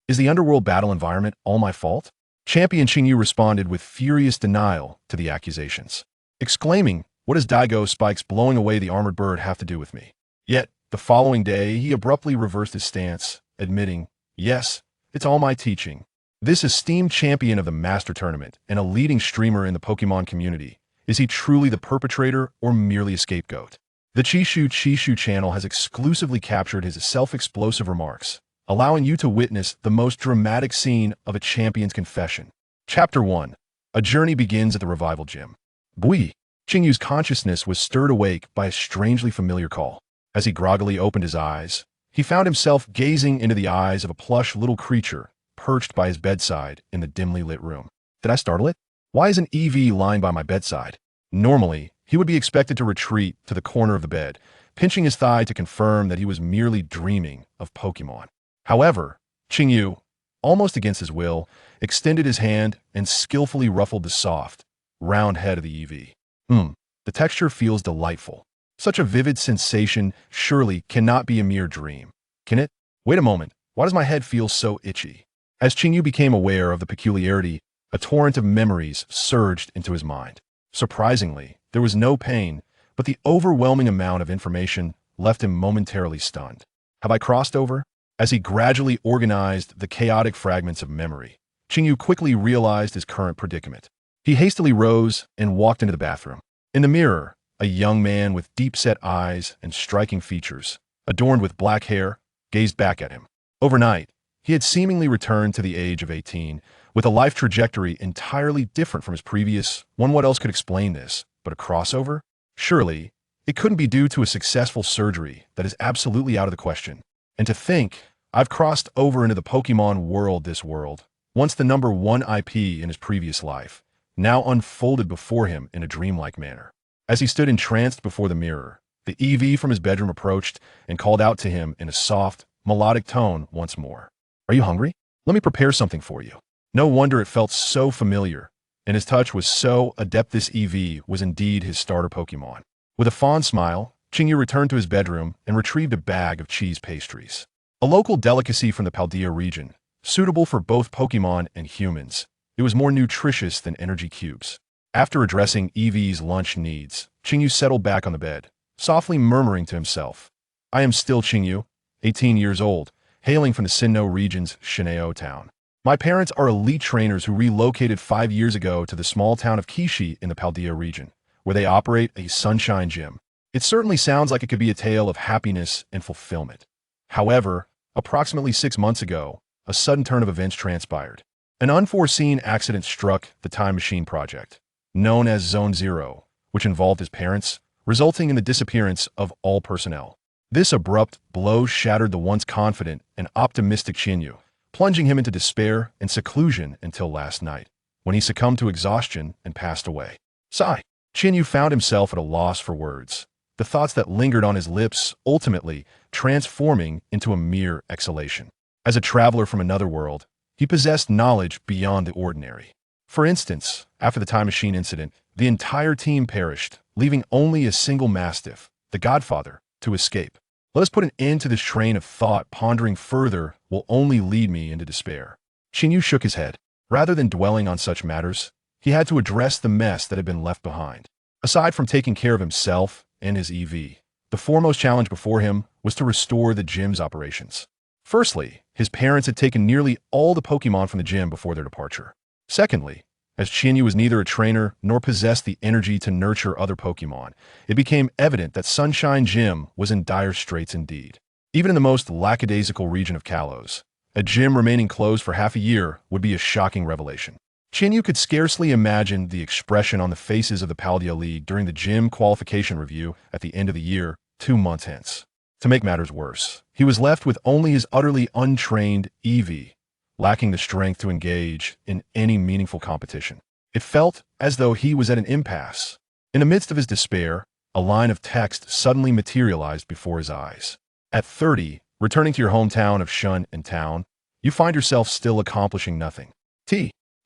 Is the underworld battle environment all my fault? Champion Qingyu responded with furious denial to the accusations, exclaiming, "What does Daigo Spike's blowing away the armored bird have to do with me?" Yet, the following day, he abruptly reversed his stance, admitting, "Yes, it's all my teaching." This esteemed champion of the Master Tournament and a leading streamer in the Pokemon community, is he truly the perpetrator or merely a scapegoat? The Chishu channel has exclusively captured his self-explosive remarks, allowing you to witness the most dramatic scene of a champion's confession. Chapter 1. A journey begins at the revival gym. Bui. Qingyu's consciousness was stirred awake by a strangely familiar call. As he groggily opened his eyes, he found himself gazing into the eyes of a plush little creature perched by his bedside in the dimly lit room. Did I startle it? Why is an Eevee lying by my bedside? Normally, he would be expected to retreat to the corner of the bed, pinching his thigh to confirm that he was merely dreaming of Pokemon. However, Qingyu, almost against his will, extended his hand and skillfully ruffled the soft, round head of the Eevee. The texture feels delightful. Such a vivid sensation surely cannot be a mere dream. Can it? Wait a moment, why does my head feel so itchy? As Qingyu became aware of the peculiarity, a torrent of memories surged into his mind. Surprisingly, there was no pain, but the overwhelming amount of information left him momentarily stunned. Have I crossed over? As he gradually organized the chaotic fragments of memory, Qingyu quickly realized his current predicament. He hastily rose and walked into the bathroom. In the mirror, a young man with deep-set eyes and striking features, adorned with black hair, gazed back at him. Overnight, he had seemingly returned to the age of 18, with a life trajectory entirely different from his previous. What else could explain this, but a crossover? Surely, it couldn't be due to a successful surgery. That is absolutely out of the question. And to think, I've crossed over into the Pokemon world. This world, once the #1 IP in his previous life, now unfolded before him in a dreamlike manner. As he stood entranced before the mirror, the Eevee from his bedroom approached and called out to him in a soft, melodic tone once more. "Are you hungry? Let me prepare something for you." No wonder it felt so familiar, and his touch was so adept. This Eevee was indeed his starter Pokemon. With a fond smile, Qingyu returned to his bedroom and retrieved a bag of cheese pastries. A local delicacy from the Paldea region, suitable for both Pokemon and humans. It was more nutritious than energy cubes. After addressing Eevee's lunch needs, Qingyu settled back on the bed, softly murmuring to himself, "I am still Qingyu, 18 years old, hailing from the Sinnoh region's Shineo town. My parents are elite trainers who relocated 5 years ago to the small town of Kishi in the Paldea region, where they operate a sunshine gym. It certainly sounds like it could be a tale of happiness and fulfillment. However, approximately 6 months ago, a sudden turn of events transpired. An unforeseen accident struck the Time Machine Project, known as Zone Zero, which involved his parents, resulting in the disappearance of all personnel. This abrupt blow shattered the once confident and optimistic Qingyu, plunging him into despair and seclusion until last night, when he succumbed to exhaustion and passed away. Sigh. Qingyu found himself at a loss for words, the thoughts that lingered on his lips ultimately transforming into a mere exhalation. As a traveler from another world, he possessed knowledge beyond the ordinary. For instance, after the Time Machine incident, the entire team perished, leaving only a single Mastiff, the Godfather, to escape. Let us put an end to this train of thought. Pondering further will only lead me into despair. Qingyu shook his head. Rather than dwelling on such matters, he had to address the mess that had been left behind. Aside from taking care of himself and his Eevee, the foremost challenge before him was to restore the gym's operations. Firstly, his parents had taken nearly all the Pokemon from the gym before their departure. Secondly, as Qingyu was neither a trainer nor possessed the energy to nurture other Pokemon, it became evident that Sunshine Gym was in dire straits indeed. Even in the most lackadaisical region of Kalos, a gym remaining closed for half a year would be a shocking revelation. Qingyu could scarcely imagine the expression on the faces of the Paldea League during the gym qualification review at the end of the year, 2 months hence. To make matters worse, he was left with only his utterly untrained Eevee, lacking the strength to engage in any meaningful competition. It felt as though he was at an impasse. In the midst of his despair, a line of text suddenly materialized before his eyes. At 30, returning to your hometown of Shun and Town, you find yourself still accomplishing nothing.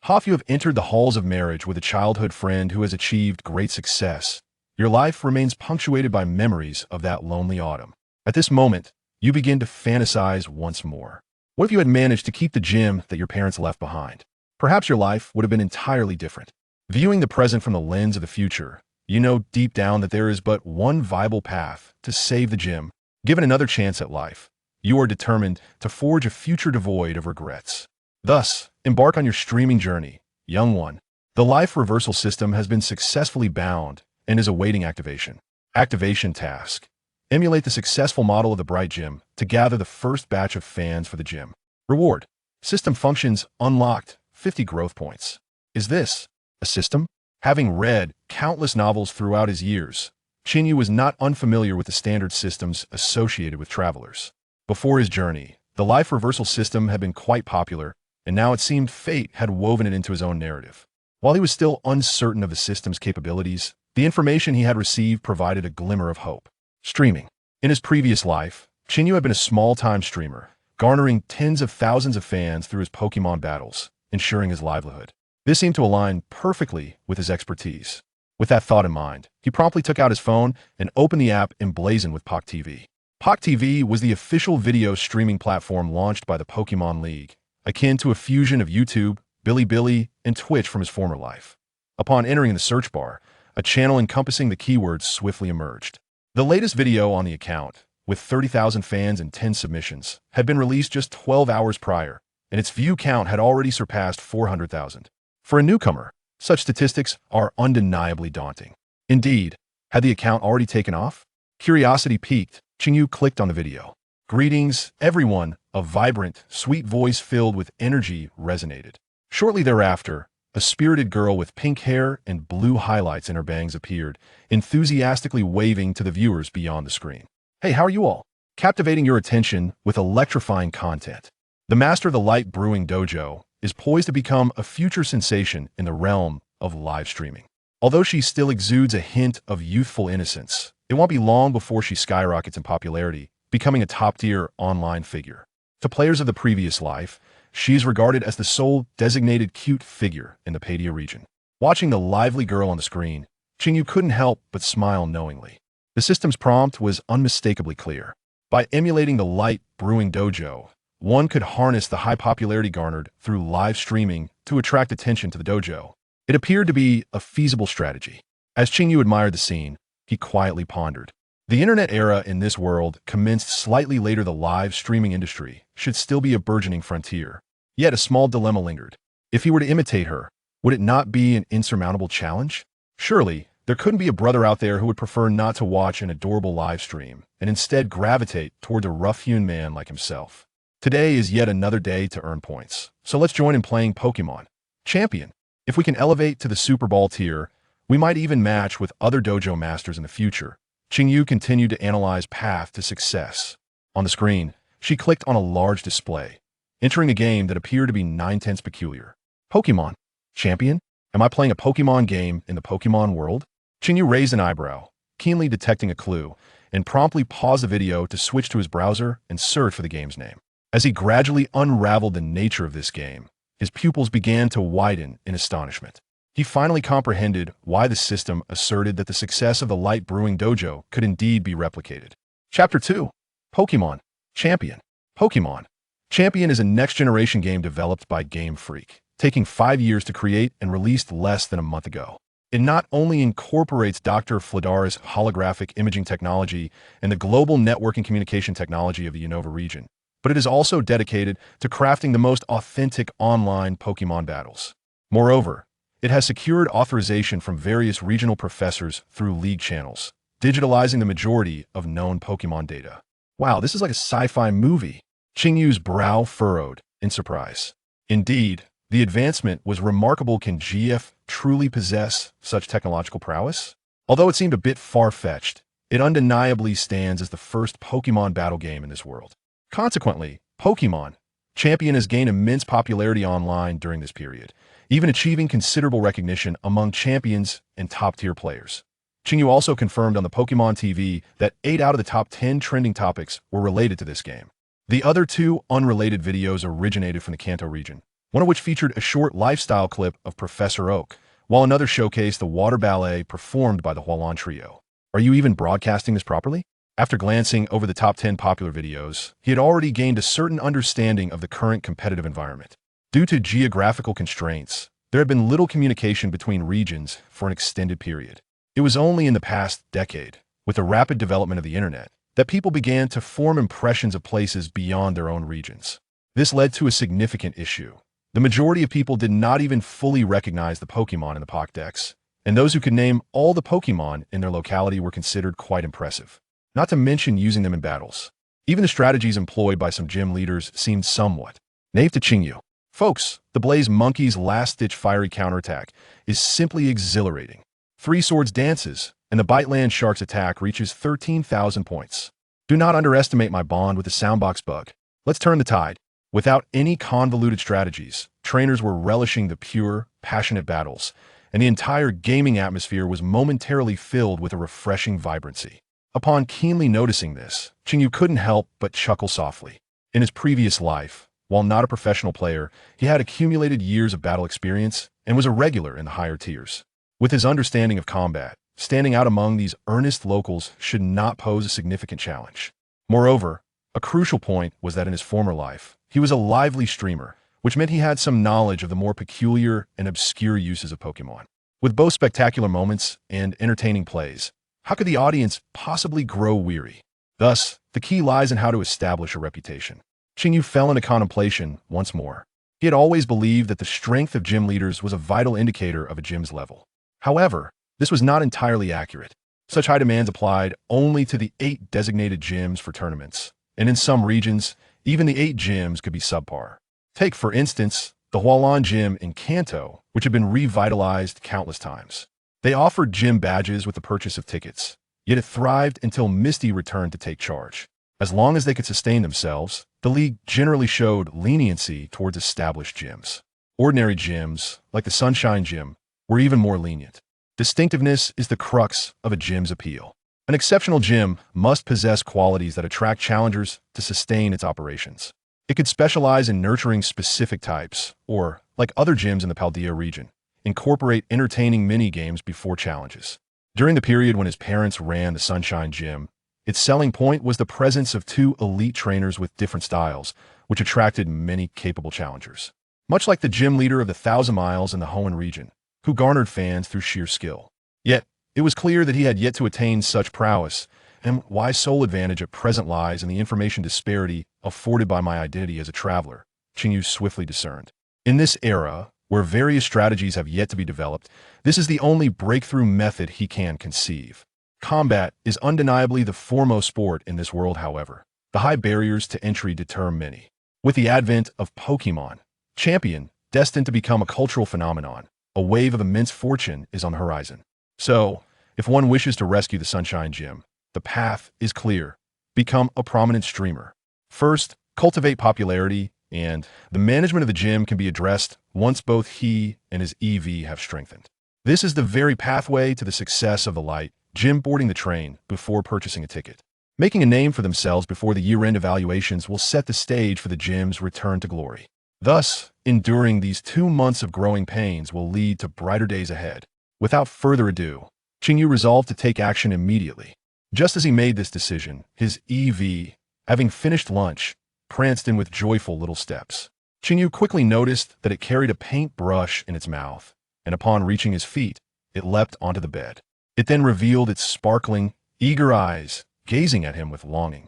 Hoff, you have entered the halls of marriage with a childhood friend who has achieved great success. Your life remains punctuated by memories of that lonely autumn. At this moment, you begin to fantasize once more. What if you had managed to keep the gym that your parents left behind? Perhaps your life would have been entirely different. Viewing the present from the lens of the future, you know deep down that there is but one viable path to save the gym. Given another chance at life, you are determined to forge a future devoid of regrets. Thus, embark on your streaming journey, young one. The life reversal system has been successfully bound and is awaiting activation. Activation task. Emulate the successful model of the Bright Gym to gather the first batch of fans for the gym. Reward. System functions unlocked, 50 growth points. Is this a system? Having read countless novels throughout his years, Chinyu was not unfamiliar with the standard systems associated with travelers. Before his journey, the life reversal system had been quite popular, and now it seemed fate had woven it into his own narrative. While he was still uncertain of the system's capabilities, the information he had received provided a glimmer of hope. Streaming. In his previous life, Chinyu had been a small-time streamer, garnering tens of thousands of fans through his Pokémon battles, ensuring his livelihood. This seemed to align perfectly with his expertise. With that thought in mind, he promptly took out his phone and opened the app emblazoned with Poc TV. Poc TV was the official video streaming platform launched by the Pokémon League, akin to a fusion of YouTube, Bilibili, and Twitch from his former life. Upon entering the search bar, a channel encompassing the keywords swiftly emerged. The latest video on the account, with 30,000 fans and 10 submissions, had been released just 12 hours prior, and its view count had already surpassed 400,000. For a newcomer, such statistics are undeniably daunting. Indeed, had the account already taken off? Curiosity piqued, Chinyu clicked on the video. Greetings, everyone, a vibrant, sweet voice filled with energy resonated. Shortly thereafter, a spirited girl with pink hair and blue highlights in her bangs appeared, enthusiastically waving to the viewers beyond the screen. Hey, how are you all? Captivating your attention with electrifying content. The master of the light brewing dojo is poised to become a future sensation in the realm of live streaming. Although she still exudes a hint of youthful innocence, it won't be long before she skyrockets in popularity, becoming a top-tier online figure. To players of the previous life, she is regarded as the sole designated cute figure in the Padia region. Watching the lively girl on the screen, Chinyu couldn't help but smile knowingly. The system's prompt was unmistakably clear. By emulating the light brewing dojo, one could harness the high popularity garnered through live streaming to attract attention to the dojo. It appeared to be a feasible strategy. As Chinyu admired the scene, he quietly pondered. The internet era in this world commenced slightly later. The live streaming industry should still be a burgeoning frontier. Yet a small dilemma lingered. If he were to imitate her, would it not be an insurmountable challenge? Surely, there couldn't be a brother out there who would prefer not to watch an adorable live stream and instead gravitate toward a rough-hewn man like himself. Today is yet another day to earn points, so let's join in playing Pokémon Champion. If we can elevate to the Super Ball tier, we might even match with other dojo masters in the future. Chinyu continued to analyze path to success. On the screen, she clicked on a large display, entering a game that appeared to be 9/10 peculiar. Pokémon Champion? Am I playing a Pokémon game in the Pokémon world? Chinyu raised an eyebrow, keenly detecting a clue, and promptly paused the video to switch to his browser and search for the game's name. As he gradually unraveled the nature of this game, his pupils began to widen in astonishment. He finally comprehended why the system asserted that the success of the Light Brewing Dojo could indeed be replicated. Chapter 2. Pokémon Champion. Pokémon Champion is a next-generation game developed by Game Freak, taking 5 years to create and released less than a month ago. It not only incorporates Dr. Fladara's holographic imaging technology and the global networking communication technology of the Unova region, but it is also dedicated to crafting the most authentic online Pokémon battles. Moreover, it has secured authorization from various regional professors through league channels, digitalizing the majority of known Pokémon data. Wow, this is like a sci-fi movie. Chingyu's brow furrowed in surprise. Indeed, the advancement was remarkable. Can GF truly possess such technological prowess? Although it seemed a bit far-fetched, it undeniably stands as the first Pokémon battle game in this world. Consequently, Pokémon Champion has gained immense popularity online during this period, even achieving considerable recognition among champions and top-tier players. Chinyu also confirmed on the Pokémon TV that 8 out of the top 10 trending topics were related to this game. The other 2 unrelated videos originated from the Kanto region, one of which featured a short lifestyle clip of Professor Oak, while another showcased the water ballet performed by the Hualan Trio. Are you even broadcasting this properly? After glancing over the top 10 popular videos, he had already gained a certain understanding of the current competitive environment. Due to geographical constraints, there had been little communication between regions for an extended period. It was only in the past decade, with the rapid development of the internet, that people began to form impressions of places beyond their own regions. This led to a significant issue. The majority of people did not even fully recognize the Pokémon in the Pokédex, and those who could name all the Pokémon in their locality were considered quite impressive, not to mention using them in battles. Even the strategies employed by some gym leaders seemed somewhat naive to Chinyu. Folks, the Blaze Monkey's last-ditch fiery counterattack is simply exhilarating. Three Swords dances, and the Biteland Shark's attack reaches 13,000 points. Do not underestimate my bond with the Soundbox bug. Let's turn the tide. Without any convoluted strategies, trainers were relishing the pure, passionate battles, and the entire gaming atmosphere was momentarily filled with a refreshing vibrancy. Upon keenly noticing this, Chinyu couldn't help but chuckle softly. In his previous life, while not a professional player, he had accumulated years of battle experience and was a regular in the higher tiers. With his understanding of combat, standing out among these earnest locals should not pose a significant challenge. Moreover, a crucial point was that in his former life, he was a lively streamer, which meant he had some knowledge of the more peculiar and obscure uses of Pokémon. With both spectacular moments and entertaining plays, how could the audience possibly grow weary? Thus, the key lies in how to establish a reputation. Chinyu fell into contemplation once more. He had always believed that the strength of gym leaders was a vital indicator of a gym's level. However, this was not entirely accurate. Such high demands applied only to the 8 designated gyms for tournaments, and in some regions, even the 8 gyms could be subpar. Take, for instance, the Hualan Gym in Kanto, which had been revitalized countless times. They offered gym badges with the purchase of tickets, yet it thrived until Misty returned to take charge. As long as they could sustain themselves, the league generally showed leniency towards established gyms. Ordinary gyms, like the Sunshine Gym, were even more lenient. Distinctiveness is the crux of a gym's appeal. An exceptional gym must possess qualities that attract challengers to sustain its operations. It could specialize in nurturing specific types, or, like other gyms in the Paldea region, incorporate entertaining mini-games before challenges. During the period when his parents ran the Sunshine Gym, its selling point was the presence of 2 elite trainers with different styles, which attracted many capable challengers. Much like the gym leader of the 1,000 Miles in the Hoenn region, who garnered fans through sheer skill. Yet, it was clear that he had yet to attain such prowess, and why sole advantage at present lies in the information disparity afforded by my identity as a traveler, Chinyu swiftly discerned. In this era, where various strategies have yet to be developed, this is the only breakthrough method he can conceive. Combat is undeniably the foremost sport in this world, however. The high barriers to entry deter many. With the advent of Pokémon Champion, destined to become a cultural phenomenon, a wave of immense fortune is on the horizon. So, if one wishes to rescue the Sunshine Gym, the path is clear. Become a prominent streamer. First, cultivate popularity, and the management of the gym can be addressed once both he and his Eevee have strengthened. This is the very pathway to the success of the light, gym boarding the train before purchasing a ticket. Making a name for themselves before the year-end evaluations will set the stage for the gym's return to glory. Thus, enduring these 2 months of growing pains will lead to brighter days ahead. Without further ado, Chinyu resolved to take action immediately. Just as he made this decision, his Eevee, having finished lunch, pranced in with joyful little steps. Chinyu quickly noticed that it carried a paintbrush in its mouth, and upon reaching his feet, it leapt onto the bed. It then revealed its sparkling, eager eyes, gazing at him with longing.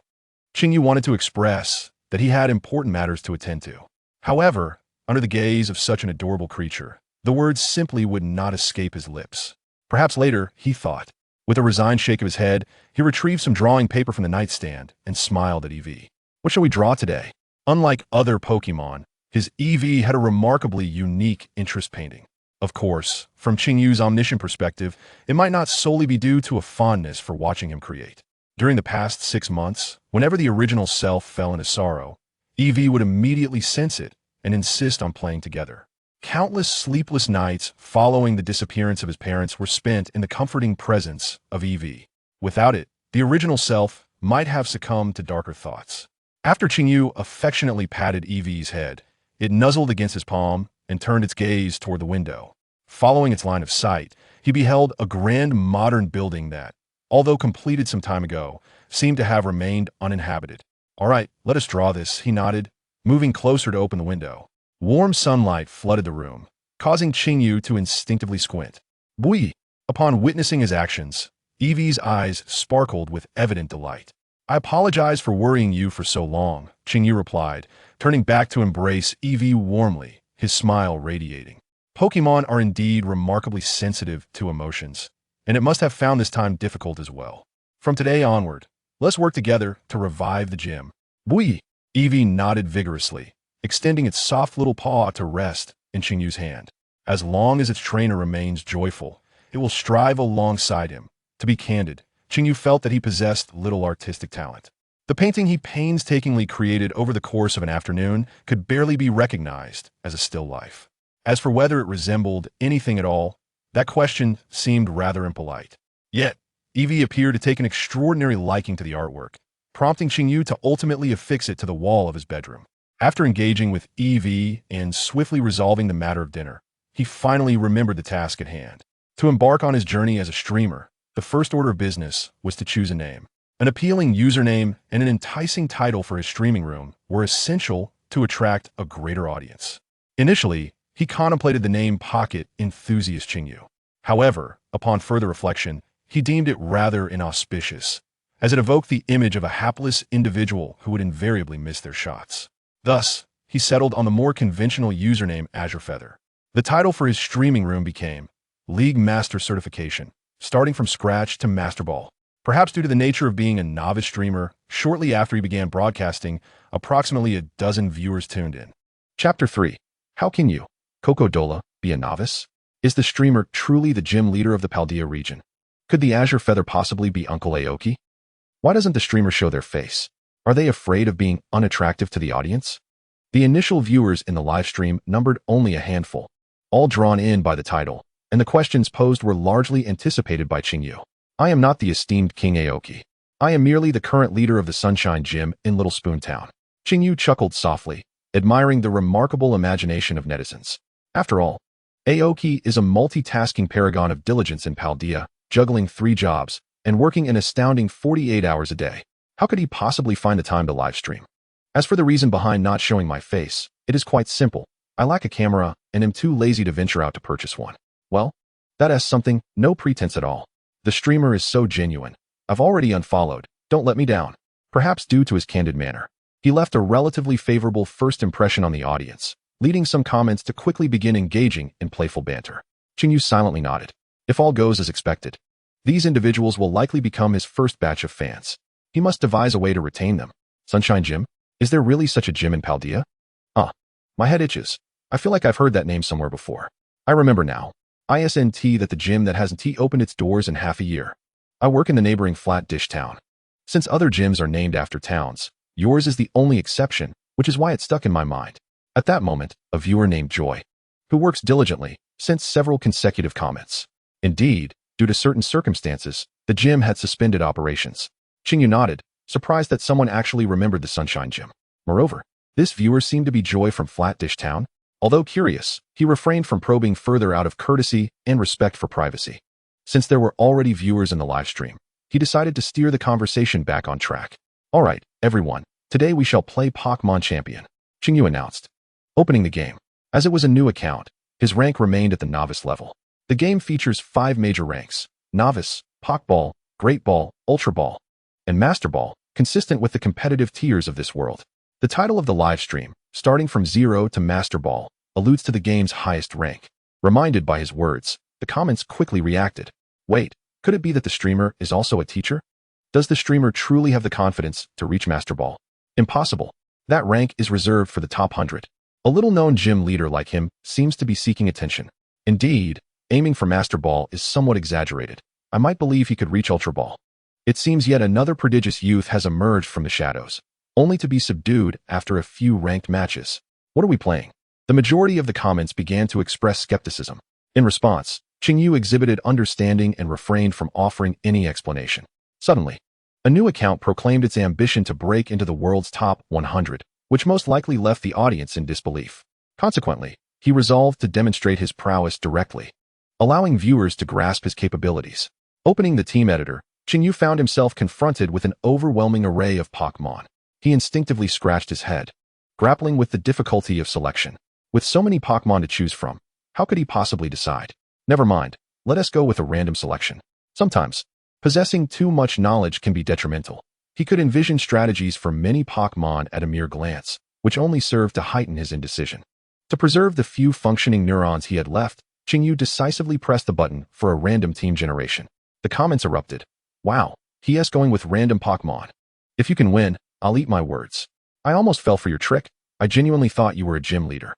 Chinyu wanted to express that he had important matters to attend to. However, under the gaze of such an adorable creature, the words simply would not escape his lips. Perhaps later, he thought. With a resigned shake of his head, he retrieved some drawing paper from the nightstand and smiled at Eevee. What shall we draw today? Unlike other Pokémon, his Eevee had a remarkably unique interest painting. Of course, from Chingyu's omniscient perspective, it might not solely be due to a fondness for watching him create. During the past 6 months, whenever the original self fell into sorrow, Eevee would immediately sense it and insist on playing together. Countless sleepless nights following the disappearance of his parents were spent in the comforting presence of Eevee. Without it, the original self might have succumbed to darker thoughts. After Chinyu affectionately patted Eevee's head, it nuzzled against his palm and turned its gaze toward the window. Following its line of sight, he beheld a grand modern building that, although completed some time ago, seemed to have remained uninhabited. All right, let us draw this, he nodded, moving closer to open the window. Warm sunlight flooded the room, causing Qingyu to instinctively squint. Bui! Upon witnessing his actions, Eevee's eyes sparkled with evident delight. I apologize for worrying you for so long, Qingyu replied, turning back to embrace Eevee warmly, his smile radiating. Pokémon are indeed remarkably sensitive to emotions, and it must have found this time difficult as well. From today onward, let's work together to revive the gym. Bui! Eevee nodded vigorously, extending its soft little paw to rest in Qingyu's hand. As long as its trainer remains joyful, it will strive alongside him. To be candid, Qingyu felt that he possessed little artistic talent. The painting he painstakingly created over the course of an afternoon could barely be recognized as a still life. As for whether it resembled anything at all, that question seemed rather impolite. Yet, Eevee appeared to take an extraordinary liking to the artwork, prompting Qingyu to ultimately affix it to the wall of his bedroom. After engaging with Eevee and swiftly resolving the matter of dinner, he finally remembered the task at hand. To embark on his journey as a streamer, the first order of business was to choose a name. An appealing username and an enticing title for his streaming room were essential to attract a greater audience. Initially, he contemplated the name Pocket Enthusiast Qingyu. However, upon further reflection, he deemed it rather inauspicious, as it evoked the image of a hapless individual who would invariably miss their shots. Thus, he settled on the more conventional username Azure Feather. The title for his streaming room became League Master Certification, starting from scratch to Master Ball. Perhaps due to the nature of being a novice streamer, shortly after he began broadcasting, approximately a dozen viewers tuned in. Chapter 3. How can you, Coco-Dola, be a novice? Is the streamer truly the gym leader of the Paldea region? Could the Azure Feather possibly be Uncle Aoki? Why doesn't the streamer show their face? Are they afraid of being unattractive to the audience? The initial viewers in the livestream numbered only a handful, all drawn in by the title, and the questions posed were largely anticipated by Qingyu. I am not the esteemed King Aoki. I am merely the current leader of the Sunshine Gym in Little Spoon Town. Qingyu chuckled softly, admiring the remarkable imagination of netizens. After all, Aoki is a multitasking paragon of diligence in Paldea, juggling 3 jobs and working an astounding 48 hours a day. How could he possibly find the time to livestream? As for the reason behind not showing my face, it is quite simple. I lack a camera and am too lazy to venture out to purchase one. Well, that is something, no pretense at all. The streamer is so genuine. I've already unfollowed. Don't let me down. Perhaps due to his candid manner, he left a relatively favorable first impression on the audience, leading some comments to quickly begin engaging in playful banter. Qingyu silently nodded. If all goes as expected, these individuals will likely become his first batch of fans. He must devise a way to retain them. Sunshine Gym? Is there really such a gym in Paldea? My head itches. I feel like I've heard that name somewhere before. I remember now. ISNT that the gym that hasn't opened its doors in half a year. I work in the neighboring Flat Dish town. Since other gyms are named after towns, yours is the only exception, which is why it stuck in my mind. At that moment, a viewer named Joy, who works diligently, sent several consecutive comments. Indeed, due to certain circumstances, the gym had suspended operations. Qingyu nodded, surprised that someone actually remembered the Sunshine Gym. Moreover, this viewer seemed to be Joy from Flat Dish Town. Although curious, he refrained from probing further out of courtesy and respect for privacy. Since there were already viewers in the livestream, he decided to steer the conversation back on track. All right, everyone, today we shall play Pokémon Champion, Qingyu announced, opening the game. As it was a new account, his rank remained at the novice level. The game features 5 major ranks: Novice, Pokeball, Great Ball, Ultra Ball, and Master Ball, consistent with the competitive tiers of this world. The title of the livestream, starting from 0 to Master Ball, alludes to the game's highest rank. Reminded by his words, the comments quickly reacted. Wait, could it be that the streamer is also a teacher? Does the streamer truly have the confidence to reach Master Ball? Impossible. That rank is reserved for the top 100. A little-known gym leader like him seems to be seeking attention. Indeed, aiming for Master Ball is somewhat exaggerated. I might believe he could reach Ultra Ball. It seems yet another prodigious youth has emerged from the shadows, only to be subdued after a few ranked matches. What are we playing? The majority of the comments began to express skepticism. In response, Qingyu exhibited understanding and refrained from offering any explanation. Suddenly, a new account proclaimed its ambition to break into the world's top 100, which most likely left the audience in disbelief. Consequently, he resolved to demonstrate his prowess directly, allowing viewers to grasp his capabilities. Opening the team editor, Yu found himself confronted with an overwhelming array of Pokémon. He instinctively scratched his head, grappling with the difficulty of selection. With so many Pokémon to choose from, how could he possibly decide? Never mind, let us go with a random selection. Sometimes, possessing too much knowledge can be detrimental. He could envision strategies for many Pokémon at a mere glance, which only served to heighten his indecision. To preserve the few functioning neurons he had left, Yu decisively pressed the button for a random team generation. The comments erupted. Wow, he is going with random Pokémon. If you can win, I'll eat my words. I almost fell for your trick. I genuinely thought you were a gym leader.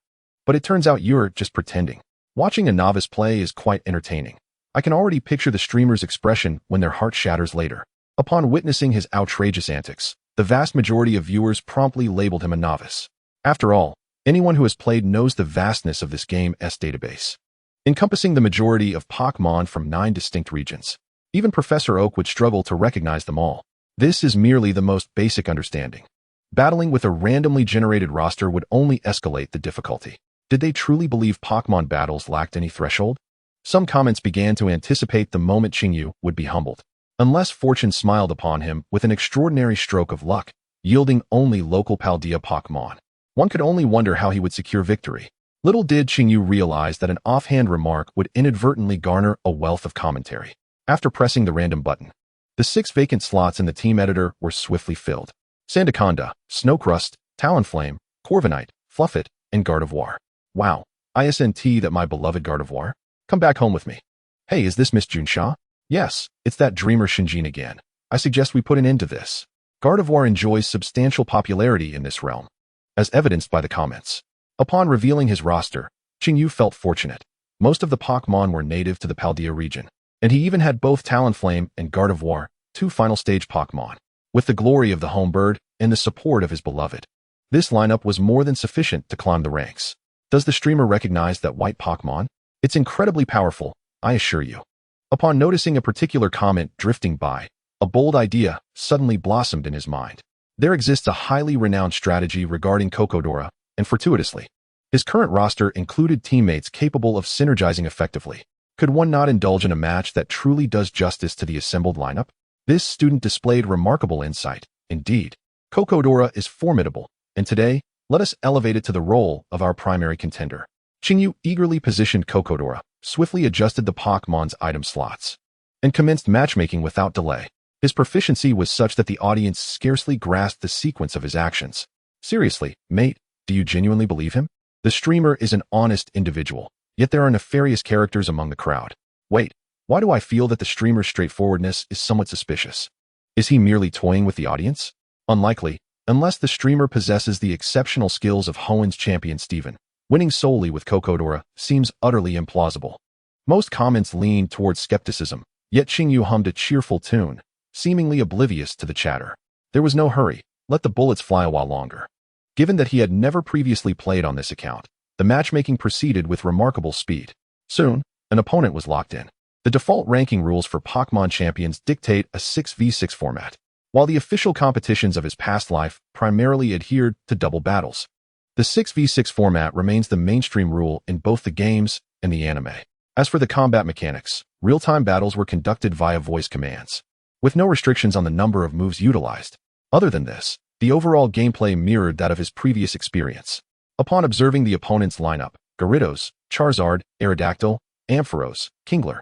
But it turns out you're just pretending. Watching a novice play is quite entertaining. I can already picture the streamer's expression when their heart shatters later. Upon witnessing his outrageous antics, the vast majority of viewers promptly labeled him a novice. After all, anyone who has played knows the vastness of this game's database, encompassing the majority of Pokémon from 9 distinct regions. Even Professor Oak would struggle to recognize them all. This is merely the most basic understanding. Battling with a randomly generated roster would only escalate the difficulty. Did they truly believe Pokémon battles lacked any threshold? Some comments began to anticipate the moment Yu would be humbled. Unless fortune smiled upon him with an extraordinary stroke of luck, yielding only local Paldea Pokémon. One could only wonder how he would secure victory. Little did Yu realize that an offhand remark would inadvertently garner a wealth of commentary. After pressing the random button, the 6 vacant slots in the team editor were swiftly filled. Sandaconda, Snowcrust, Talonflame, Corviknight, Fluffit, and Gardevoir. Wow, ISNT that my beloved Gardevoir? Come back home with me. Hey, is this Miss Junsha? Yes, it's that dreamer Shinjin again. I suggest we put an end to this. Gardevoir enjoys substantial popularity in this realm, as evidenced by the comments. Upon revealing his roster, Yu felt fortunate. Most of the Pokémon were native to the Paldea region, and he even had both Talonflame and Gardevoir, 2 final stage Pokémon. With the glory of the home bird and the support of his beloved, this lineup was more than sufficient to climb the ranks. Does the streamer recognize that white Pokémon? It's incredibly powerful, I assure you. Upon noticing a particular comment drifting by, a bold idea suddenly blossomed in his mind. There exists a highly renowned strategy regarding Cocodora, and fortuitously, his current roster included teammates capable of synergizing effectively. Could one not indulge in a match that truly does justice to the assembled lineup? This student displayed remarkable insight. Indeed, Cocodora is formidable, and today, let us elevate it to the role of our primary contender. Yu eagerly positioned Cocodora, swiftly adjusted the Pokémon's item slots, and commenced matchmaking without delay. His proficiency was such that the audience scarcely grasped the sequence of his actions. Seriously, mate, do you genuinely believe him? The streamer is an honest individual, yet there are nefarious characters among the crowd. Wait, why do I feel that the streamer's straightforwardness is somewhat suspicious? Is he merely toying with the audience? Unlikely, unless the streamer possesses the exceptional skills of Hoenn's champion Steven. Winning solely with Cocodora seems utterly implausible. Most comments leaned towards skepticism, yet Yu hummed a cheerful tune, seemingly oblivious to the chatter. There was no hurry, let the bullets fly a while longer. Given that he had never previously played on this account, the matchmaking proceeded with remarkable speed. Soon, an opponent was locked in. The default ranking rules for Pokémon Champions dictate a 6v6 format, while the official competitions of his past life primarily adhered to double battles. The 6v6 format remains the mainstream rule in both the games and the anime. As for the combat mechanics, real-time battles were conducted via voice commands, with no restrictions on the number of moves utilized. Other than this, the overall gameplay mirrored that of his previous experience. Upon observing the opponent's lineup, Gyarados, Charizard, Aerodactyl, Ampharos, Kingler,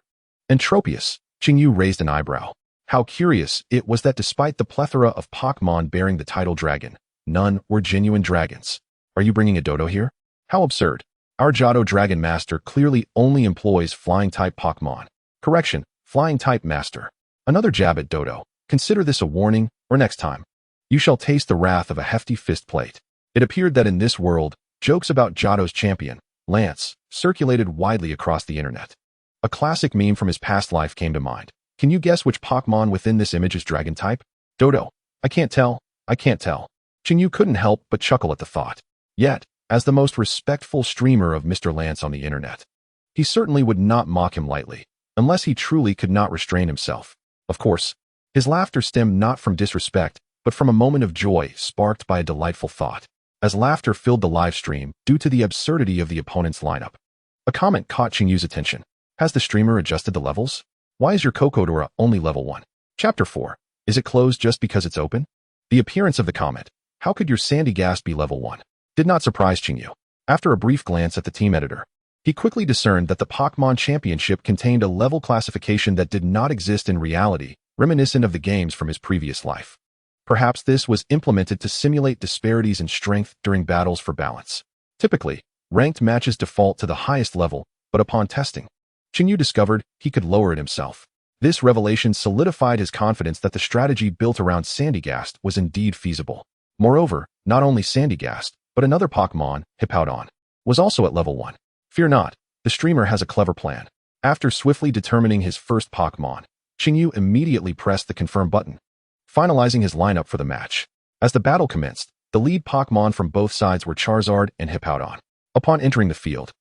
and Tropius, Yu raised an eyebrow. How curious it was that despite the plethora of Pokémon bearing the title Dragon, none were genuine dragons. Are you bringing a Dodo here? How absurd. Our Johto Dragon Master clearly only employs Flying-type Pokémon. Correction, Flying-type Master. Another jab at Dodo. Consider this a warning, or next time, you shall taste the wrath of a hefty fist plate. It appeared that in this world, jokes about Johto's champion, Lance, circulated widely across the internet. A classic meme from his past life came to mind. Can you guess which Pokémon within this image is Dragon type? Dodo. I can't tell. Yu couldn't help but chuckle at the thought. Yet, as the most respectful streamer of Mr. Lance on the internet, he certainly would not mock him lightly, unless he truly could not restrain himself. Of course, his laughter stemmed not from disrespect, but from a moment of joy sparked by a delightful thought. As laughter filled the live stream due to the absurdity of the opponent's lineup, a comment caught Yu's attention. Has the streamer adjusted the levels? Why is your Cocodora only level 1? Chapter 4. Is it closed just because it's open? The appearance of the comet. How could your Sandygast be level 1? Did not surprise Chinyu. After a brief glance at the team editor, he quickly discerned that the Pokémon Championship contained a level classification that did not exist in reality, reminiscent of the games from his previous life. Perhaps this was implemented to simulate disparities in strength during battles for balance. Typically, ranked matches default to the highest level, but upon testing, Chinyu discovered he could lower it himself. This revelation solidified his confidence that the strategy built around Sandygast was indeed feasible. Moreover, not only Sandygast, but another Pokémon, Hippowdon, was also at level 1. Fear not, the streamer has a clever plan. After swiftly determining his first Pokémon, Chinyu immediately pressed the confirm button, finalizing his lineup for the match. As the battle commenced, the lead Pokémon from both sides were Charizard and Hippowdon. Upon entering the field,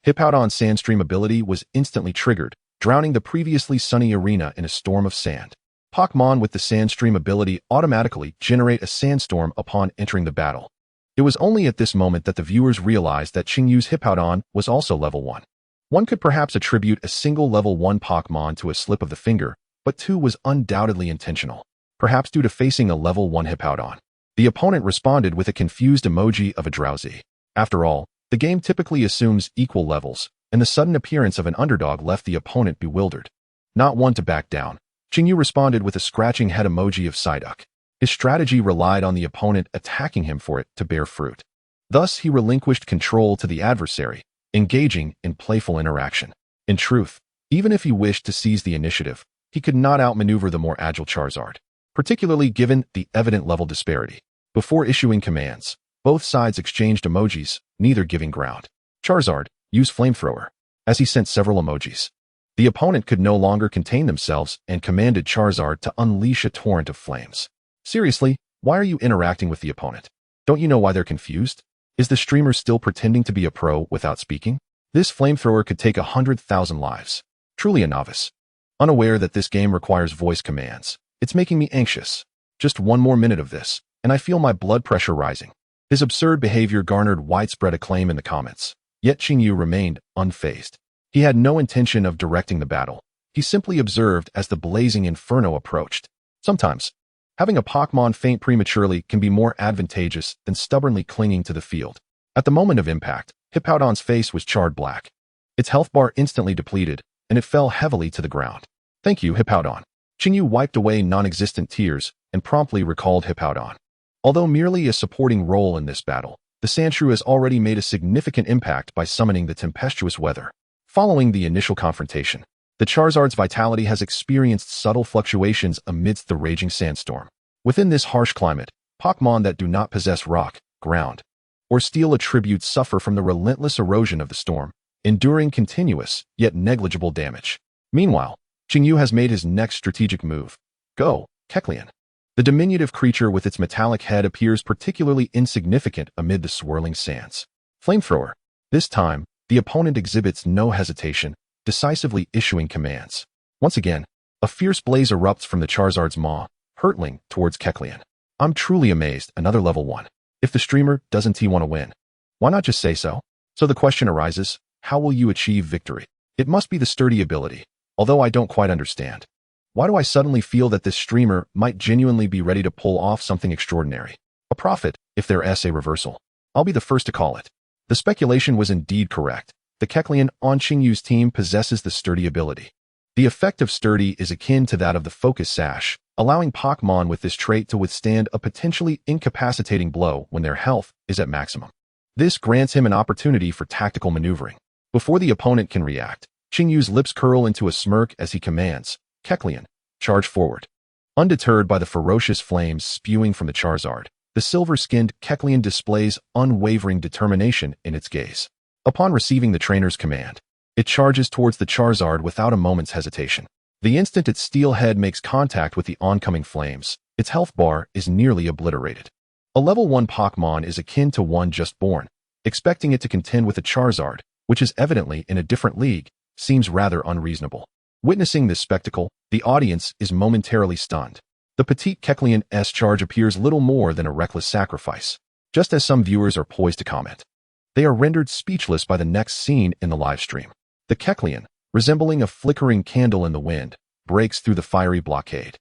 Hippowdon's Sandstream ability was instantly triggered, drowning the previously sunny arena in a storm of sand. Pokémon with the Sandstream ability automatically generate a sandstorm upon entering the battle. It was only at this moment that the viewers realized that Chinyu's Hippowdon was also level 1. One could perhaps attribute a single level 1 Pokémon to a slip of the finger, but 2 was undoubtedly intentional, perhaps due to facing a level 1 Hippowdon. The opponent responded with a confused emoji of a drowsy. After all, the game typically assumes equal levels, and the sudden appearance of an underdog left the opponent bewildered. Not one to back down, Chinyu responded with a scratching head emoji of Psyduck. His strategy relied on the opponent attacking him for it to bear fruit. Thus, he relinquished control to the adversary, engaging in playful interaction. In truth, even if he wished to seize the initiative, he could not outmaneuver the more agile Charizard, particularly given the evident level disparity. Before issuing commands, both sides exchanged emojis, neither giving ground. Charizard, use Flamethrower, as he sent several emojis. The opponent could no longer contain themselves and commanded Charizard to unleash a torrent of flames. Seriously, why are you interacting with the opponent? Don't you know why they're confused? Is the streamer still pretending to be a pro without speaking? This flamethrower could take 100,000 lives. Truly a novice. Unaware that this game requires voice commands, it's making me anxious. Just one more minute of this, and I feel my blood pressure rising. His absurd behavior garnered widespread acclaim in the comments, yet Chinyu remained unfazed. He had no intention of directing the battle. He simply observed as the blazing inferno approached. Sometimes, having a Pokémon faint prematurely can be more advantageous than stubbornly clinging to the field. At the moment of impact, Hippowdon's face was charred black. Its health bar instantly depleted, and it fell heavily to the ground. Thank you, Hippowdon. Chinyu wiped away non-existent tears and promptly recalled Hippowdon. Although merely a supporting role in this battle, the Sandshrew has already made a significant impact by summoning the tempestuous weather. Following the initial confrontation, the Charizard's vitality has experienced subtle fluctuations amidst the raging sandstorm. Within this harsh climate, Pokémon that do not possess rock, ground, or steel attributes suffer from the relentless erosion of the storm, enduring continuous, yet negligible damage. Meanwhile, Chinyu has made his next strategic move. Go, Kecleon. The diminutive creature with its metallic head appears particularly insignificant amid the swirling sands. Flamethrower. This time, the opponent exhibits no hesitation, decisively issuing commands. Once again, a fierce blaze erupts from the Charizard's maw, hurtling towards Kecleon. I'm truly amazed, another level 1. If the streamer doesn't want to win, why not just say so? So the question arises, how will you achieve victory? It must be the sturdy ability, although I don't quite understand. Why do I suddenly feel that this streamer might genuinely be ready to pull off something extraordinary? A prophet, if there's a reversal. I'll be the first to call it. The speculation was indeed correct. The Kecleon on Chinyu's team possesses the sturdy ability. The effect of sturdy is akin to that of the focus sash, allowing Pokémon with this trait to withstand a potentially incapacitating blow when their health is at maximum. This grants him an opportunity for tactical maneuvering. Before the opponent can react, Chinyu's lips curl into a smirk as he commands, Kecleon, charge forward. Undeterred by the ferocious flames spewing from the Charizard, the silver-skinned Kecleon displays unwavering determination in its gaze. Upon receiving the trainer's command, it charges towards the Charizard without a moment's hesitation. The instant its steel head makes contact with the oncoming flames, its health bar is nearly obliterated. A level 1 Pokémon is akin to one just born. Expecting it to contend with a Charizard, which is evidently in a different league, seems rather unreasonable. Witnessing this spectacle, the audience is momentarily stunned. The petite Kecleon's charge appears little more than a reckless sacrifice. Just as some viewers are poised to comment, they are rendered speechless by the next scene in the livestream. The Kecleon, resembling a flickering candle in the wind, breaks through the fiery blockade.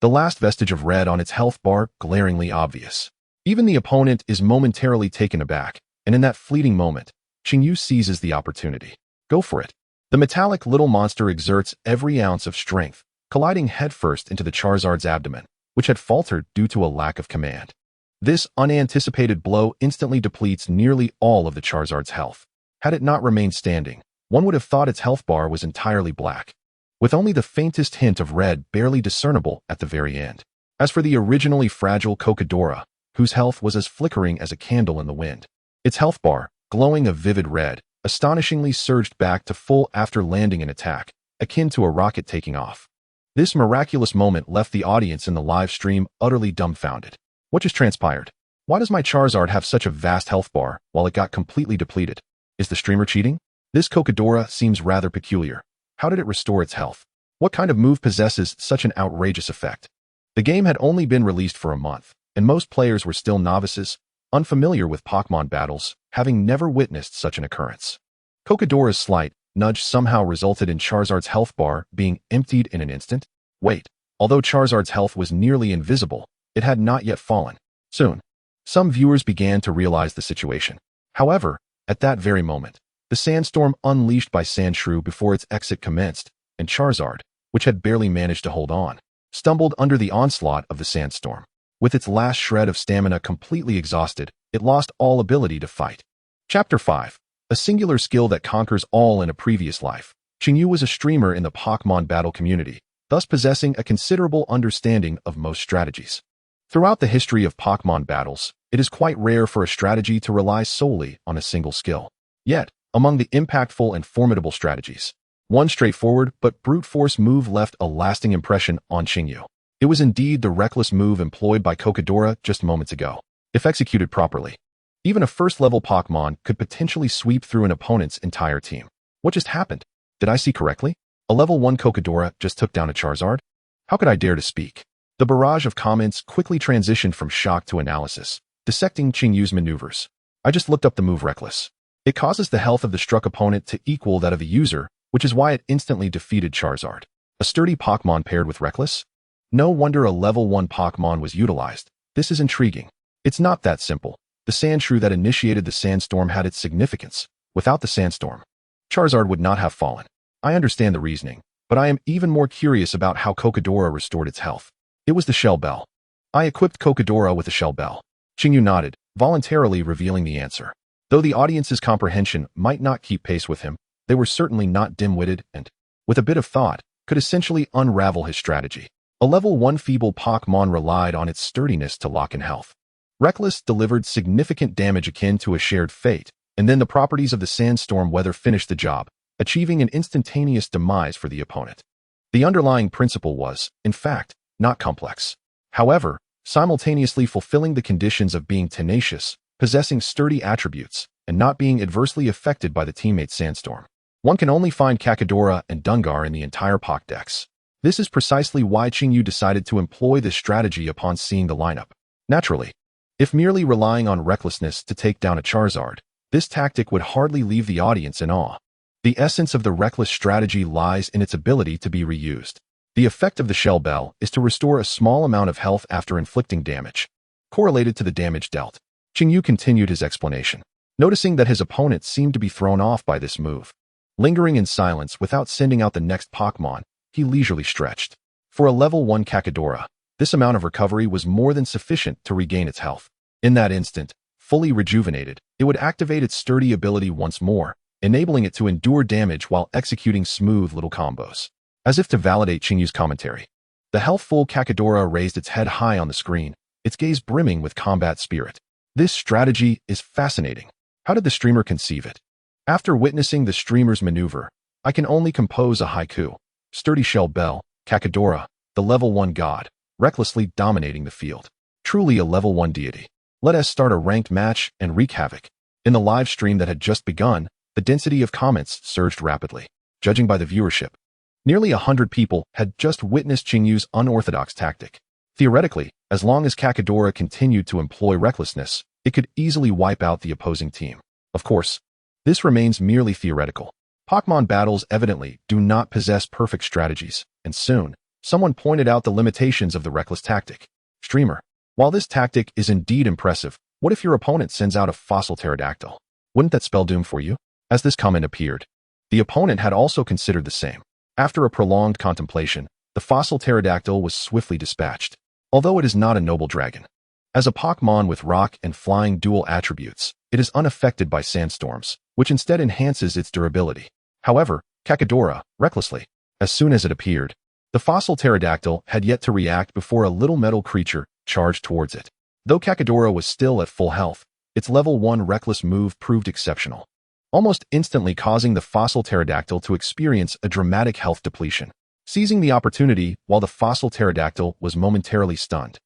the last vestige of red on its health bar glaringly obvious. Even the opponent is momentarily taken aback, and in that fleeting moment, Chinyu seizes the opportunity. Go for it. The metallic little monster exerts every ounce of strength, colliding headfirst into the Charizard's abdomen, which had faltered due to a lack of command. This unanticipated blow instantly depletes nearly all of the Charizard's health. Had it not remained standing, one would have thought its health bar was entirely black, with only the faintest hint of red barely discernible at the very end. As for the originally fragile Kokidora, whose health was as flickering as a candle in the wind, its health bar, glowing a vivid red, astonishingly surged back to full after landing an attack, akin to a rocket taking off. This miraculous moment left the audience in the live stream utterly dumbfounded. What just transpired? Why does my Charizard have such a vast health bar while it got completely depleted? Is the streamer cheating? This Kokidora seems rather peculiar. How did it restore its health? What kind of move possesses such an outrageous effect? The game had only been released for a month, and most players were still novices, unfamiliar with Pokémon battles, having never witnessed such an occurrence. Kokidora's slight nudge somehow resulted in Charizard's health bar being emptied in an instant. Wait, although Charizard's health was nearly invisible, it had not yet fallen. Soon, some viewers began to realize the situation. However, at that very moment, the sandstorm unleashed by Sandshrew before its exit commenced, and Charizard, which had barely managed to hold on, stumbled under the onslaught of the sandstorm. With its last shred of stamina completely exhausted, it lost all ability to fight. Chapter 5. A singular skill that conquers all in a previous life. Chinyu was a streamer in the Pokémon battle community, thus possessing a considerable understanding of most strategies. Throughout the history of Pokémon battles, it is quite rare for a strategy to rely solely on a single skill. Yet, among the impactful and formidable strategies, one straightforward but brute force move left a lasting impression on Chinyu. It was indeed the reckless move employed by Kokidora just moments ago. If executed properly, even a first-level Pokémon could potentially sweep through an opponent's entire team. What just happened? Did I see correctly? A level 1 Kokidora just took down a Charizard? How could I dare to speak? The barrage of comments quickly transitioned from shock to analysis, dissecting Chinyu's maneuvers. I just looked up the move Reckless. It causes the health of the struck opponent to equal that of a user, which is why it instantly defeated Charizard. A sturdy Pokémon paired with Reckless? No wonder a level 1 Pokémon was utilized. This is intriguing. It's not that simple. The Sandshrew that initiated the sandstorm had its significance. Without the sandstorm, Charizard would not have fallen. I understand the reasoning, but I am even more curious about how Kokidora restored its health. It was the Shell Bell. I equipped Kokidora with a Shell Bell. Chinyu nodded, voluntarily revealing the answer. Though the audience's comprehension might not keep pace with him, they were certainly not dim-witted and, with a bit of thought, could essentially unravel his strategy. A level 1 feeble Pokémon relied on its sturdiness to lock in health. Reckless delivered significant damage akin to a shared fate, and then the properties of the sandstorm weather finished the job, achieving an instantaneous demise for the opponent. The underlying principle was, in fact, not complex. However, simultaneously fulfilling the conditions of being tenacious, possessing sturdy attributes, and not being adversely affected by the teammate's sandstorm. One can only find Kakadora and Dungar in the entire Pokédex. This is precisely why Chinyu decided to employ this strategy upon seeing the lineup. Naturally, if merely relying on recklessness to take down a Charizard, this tactic would hardly leave the audience in awe. The essence of the reckless strategy lies in its ability to be reused. The effect of the Shell Bell is to restore a small amount of health after inflicting damage, correlated to the damage dealt. Chinyu continued his explanation, noticing that his opponent seemed to be thrown off by this move. Lingering in silence without sending out the next Pokémon, he leisurely stretched. For a level 1 Kakadora, this amount of recovery was more than sufficient to regain its health. In that instant, fully rejuvenated, it would activate its sturdy ability once more, enabling it to endure damage while executing smooth little combos. As if to validate Chinyu's commentary, the healthful Kakadora raised its head high on the screen, its gaze brimming with combat spirit. This strategy is fascinating. How did the streamer conceive it? After witnessing the streamer's maneuver, I can only compose a haiku. Sturdy Shell Bell, Kakadora, the level 1 god, recklessly dominating the field. Truly a level 1 deity. Let us start a ranked match and wreak havoc. In the live stream that had just begun, the density of comments surged rapidly. Judging by the viewership, nearly 100 people had just witnessed Chinyu's unorthodox tactic. Theoretically, as long as Kakadora continued to employ recklessness, it could easily wipe out the opposing team. Of course, this remains merely theoretical. Pokémon battles evidently do not possess perfect strategies, and soon, someone pointed out the limitations of the reckless tactic. Streamer, while this tactic is indeed impressive, what if your opponent sends out a fossil pterodactyl? Wouldn't that spell doom for you? As this comment appeared, the opponent had also considered the same. After a prolonged contemplation, the fossil pterodactyl was swiftly dispatched. Although it is not a noble dragon, as a Pokémon with rock and flying dual attributes, it is unaffected by sandstorms, which instead enhances its durability. However, Kakadora, recklessly, as soon as it appeared, the fossil pterodactyl had yet to react before a little metal creature charged towards it. Though Kakadora was still at full health, its level 1 reckless move proved exceptional, almost instantly causing the fossil pterodactyl to experience a dramatic health depletion. Seizing the opportunity while the fossil pterodactyl was momentarily stunned,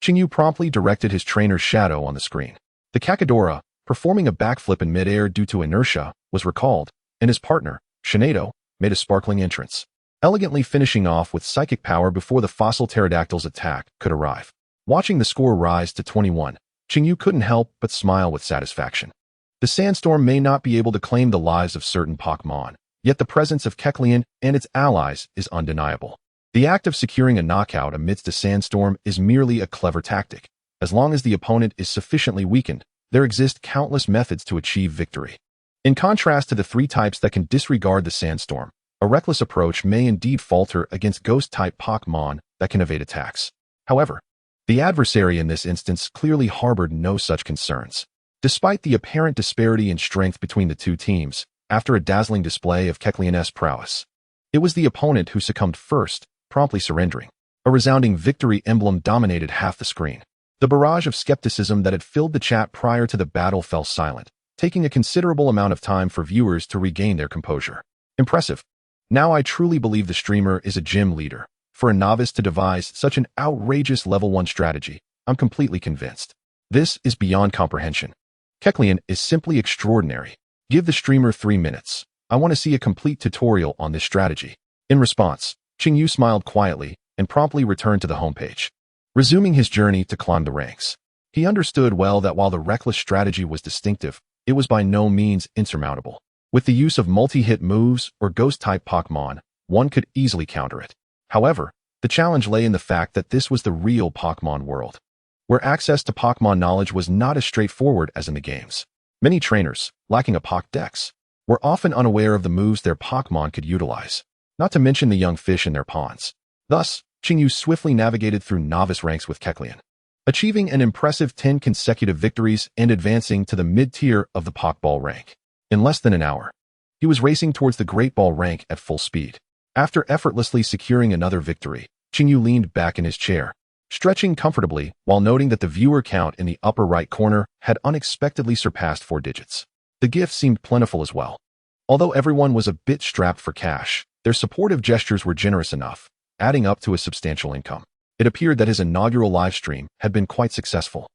Chinyu promptly directed his trainer's shadow on the screen. The Kakadora, performing a backflip in midair due to inertia, was recalled, and his partner, Shinado, made a sparkling entrance, elegantly finishing off with psychic power before the fossil pterodactyl's attack could arrive. Watching the score rise to 21, Chinyu couldn't help but smile with satisfaction. The sandstorm may not be able to claim the lives of certain Pokémon, yet the presence of Kecleon and its allies is undeniable. The act of securing a knockout amidst a sandstorm is merely a clever tactic. As long as the opponent is sufficiently weakened, there exist countless methods to achieve victory. In contrast to the 3 types that can disregard the sandstorm, a reckless approach may indeed falter against ghost-type Pokémon that can evade attacks. However, the adversary in this instance clearly harbored no such concerns. Despite the apparent disparity in strength between the two teams, after a dazzling display of Kecleon's prowess, it was the opponent who succumbed first, promptly surrendering. A resounding victory emblem dominated half the screen. The barrage of skepticism that had filled the chat prior to the battle fell silent, taking a considerable amount of time for viewers to regain their composure. Impressive. Now I truly believe the streamer is a gym leader. For a novice to devise such an outrageous level 1 strategy, I'm completely convinced. This is beyond comprehension. Kecleon is simply extraordinary. Give the streamer 3 minutes. I want to see a complete tutorial on this strategy. In response, Chinyu smiled quietly and promptly returned to the homepage, resuming his journey to climb the ranks. He understood well that while the reckless strategy was distinctive, it was by no means insurmountable. With the use of multi-hit moves or ghost-type Pokémon, one could easily counter it. However, the challenge lay in the fact that this was the real Pokémon world, where access to Pokémon knowledge was not as straightforward as in the games. Many trainers, lacking a Pokédex, were often unaware of the moves their Pokémon could utilize, not to mention the young fish in their ponds. Thus, Chinyu swiftly navigated through novice ranks with Kecleon, achieving an impressive 10 consecutive victories and advancing to the mid-tier of the Pokeball rank. In less than an hour, he was racing towards the Great Ball rank at full speed. After effortlessly securing another victory, Chinyu leaned back in his chair, stretching comfortably while noting that the viewer count in the upper right corner had unexpectedly surpassed 4 digits. The gifts seemed plentiful as well. Although everyone was a bit strapped for cash, their supportive gestures were generous enough, adding up to a substantial income. It appeared that his inaugural livestream had been quite successful.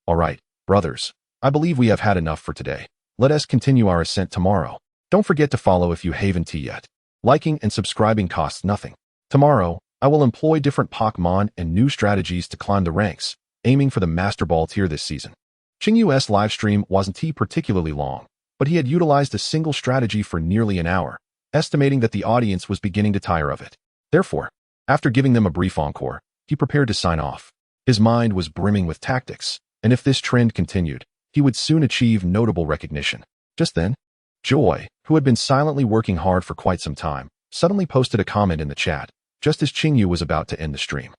Alright, brothers, I believe we have had enough for today. Let us continue our ascent tomorrow. Don't forget to follow if you haven't yet. Liking and subscribing costs nothing. Tomorrow, I will employ different Pokémon and new strategies to climb the ranks, aiming for the Master Ball tier this season. Chinyu's livestream wasn't particularly long, but he had utilized a single strategy for nearly an hour, estimating that the audience was beginning to tire of it. Therefore, after giving them a brief encore, he prepared to sign off. His mind was brimming with tactics, and if this trend continued, he would soon achieve notable recognition. Just then, Joy, who had been silently working hard for quite some time, suddenly posted a comment in the chat, just as Chinyu was about to end the stream.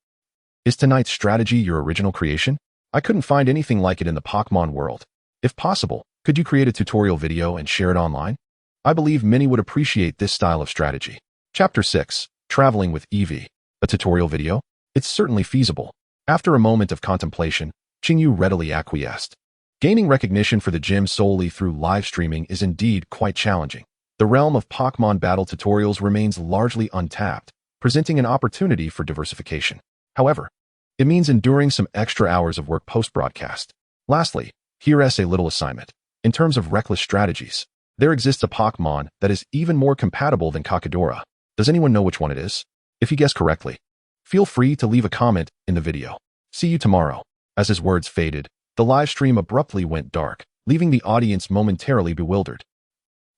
Is tonight's strategy your original creation? I couldn't find anything like it in the Pokémon world. If possible, could you create a tutorial video and share it online? I believe many would appreciate this style of strategy. Chapter 6, Traveling with Eevee. A tutorial video? It's certainly feasible. After a moment of contemplation, Chinyu readily acquiesced. Gaining recognition for the gym solely through live streaming is indeed quite challenging. The realm of Pokémon battle tutorials remains largely untapped, presenting an opportunity for diversification. However, it means enduring some extra hours of work post-broadcast. Lastly, here's a little assignment. In terms of reckless strategies, there exists a Pokémon that is even more compatible than Kakadora. Does anyone know which one it is? If you guess correctly, feel free to leave a comment in the video. See you tomorrow. As his words faded, the live stream abruptly went dark, leaving the audience momentarily bewildered.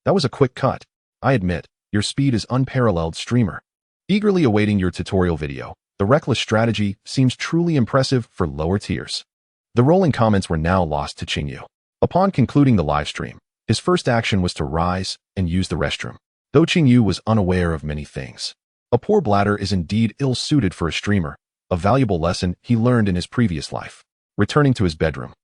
That was a quick cut. I admit, your speed is unparalleled, streamer. Eagerly awaiting your tutorial video, the reckless strategy seems truly impressive for lower tiers. The rolling comments were now lost to Chinyu. Upon concluding the livestream, his first action was to rise and use the restroom. Though Chinyu was unaware of many things. A poor bladder is indeed ill-suited for a streamer, a valuable lesson he learned in his previous life. Returning to his bedroom,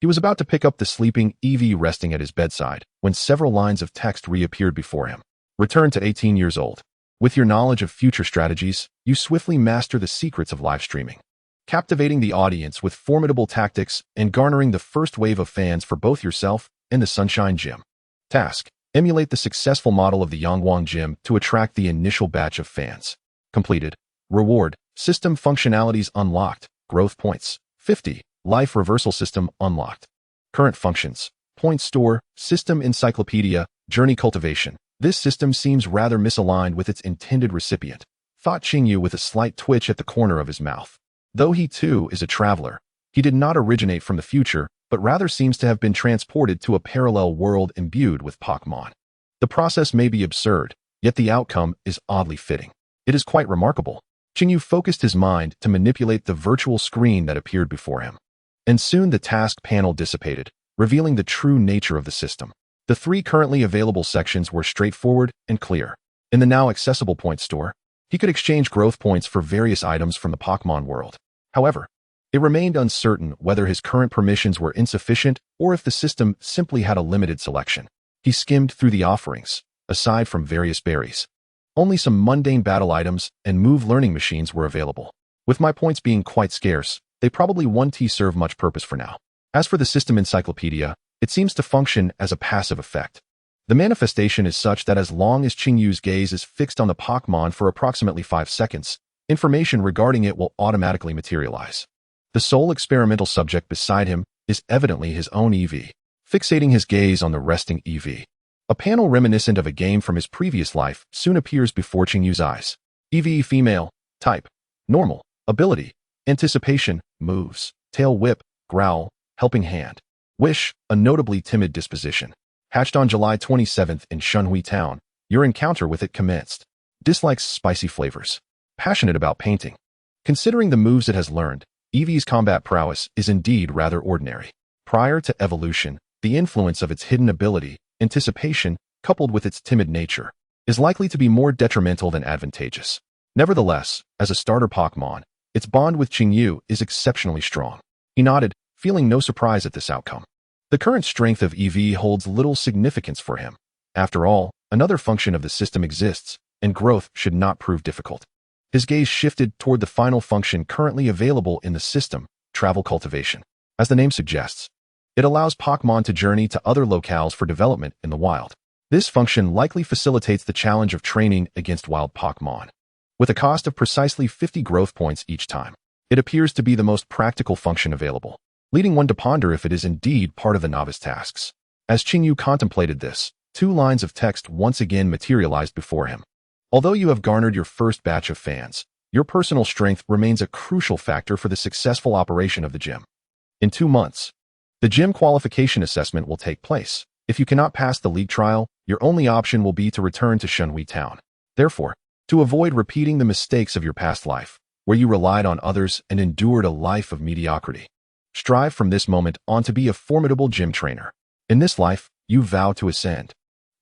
he was about to pick up the sleeping Eevee resting at his bedside when several lines of text reappeared before him. Return to 18 years old. With your knowledge of future strategies, you swiftly master the secrets of live streaming, captivating the audience with formidable tactics and garnering the first wave of fans for both yourself and the Sunshine Gym. Task: emulate the successful model of the Yangwang Gym to attract the initial batch of fans. Completed. Reward: system functionalities unlocked. Growth points: 50. Life reversal system unlocked. Current functions: point store, system encyclopedia, journey cultivation. This system seems rather misaligned with its intended recipient, thought Chinyu with a slight twitch at the corner of his mouth. Though he too is a traveler, he did not originate from the future, but rather seems to have been transported to a parallel world imbued with Pokémon. The process may be absurd, yet the outcome is oddly fitting. It is quite remarkable. Chinyu focused his mind to manipulate the virtual screen that appeared before him. And soon the task panel dissipated, revealing the true nature of the system. The 3 currently available sections were straightforward and clear. In the now accessible point store, he could exchange growth points for various items from the Pokémon world. However, it remained uncertain whether his current permissions were insufficient or if the system simply had a limited selection. He skimmed through the offerings. Aside from various berries, only some mundane battle items and move learning machines were available. With my points being quite scarce, they probably won't serve much purpose for now. As for the system encyclopedia, it seems to function as a passive effect. The manifestation is such that as long as Chinyu's gaze is fixed on the Pokémon for approximately 5 seconds, information regarding it will automatically materialize. The sole experimental subject beside him is evidently his own Eevee, fixating his gaze on the resting Eevee. A panel reminiscent of a game from his previous life soon appears before Chinyu's eyes. Eevee female, type, normal, ability, anticipation, moves, tail whip, growl, helping hand. Wish, a notably timid disposition. Hatched on July 27th in Shunhui Town, your encounter with it commenced. Dislikes spicy flavors. Passionate about painting. Considering the moves it has learned, Eevee's combat prowess is indeed rather ordinary. Prior to evolution, the influence of its hidden ability, anticipation, coupled with its timid nature, is likely to be more detrimental than advantageous. Nevertheless, as a starter Pokémon, its bond with Chinyu is exceptionally strong. He nodded, feeling no surprise at this outcome. The current strength of Eevee holds little significance for him. After all, another function of the system exists, and growth should not prove difficult. His gaze shifted toward the final function currently available in the system, travel cultivation. As the name suggests, it allows Pokémon to journey to other locales for development in the wild. This function likely facilitates the challenge of training against wild Pokémon. With a cost of precisely 50 growth points each time, it appears to be the most practical function available, leading one to ponder if it is indeed part of the novice tasks. As Chinyu contemplated this, 2 lines of text once again materialized before him. Although you have garnered your first batch of fans, your personal strength remains a crucial factor for the successful operation of the gym. In 2 months, the gym qualification assessment will take place. If you cannot pass the league trial, your only option will be to return to Shunhui Town. Therefore, to avoid repeating the mistakes of your past life, where you relied on others and endured a life of mediocrity, strive from this moment on to be a formidable gym trainer. In this life, you vow to ascend.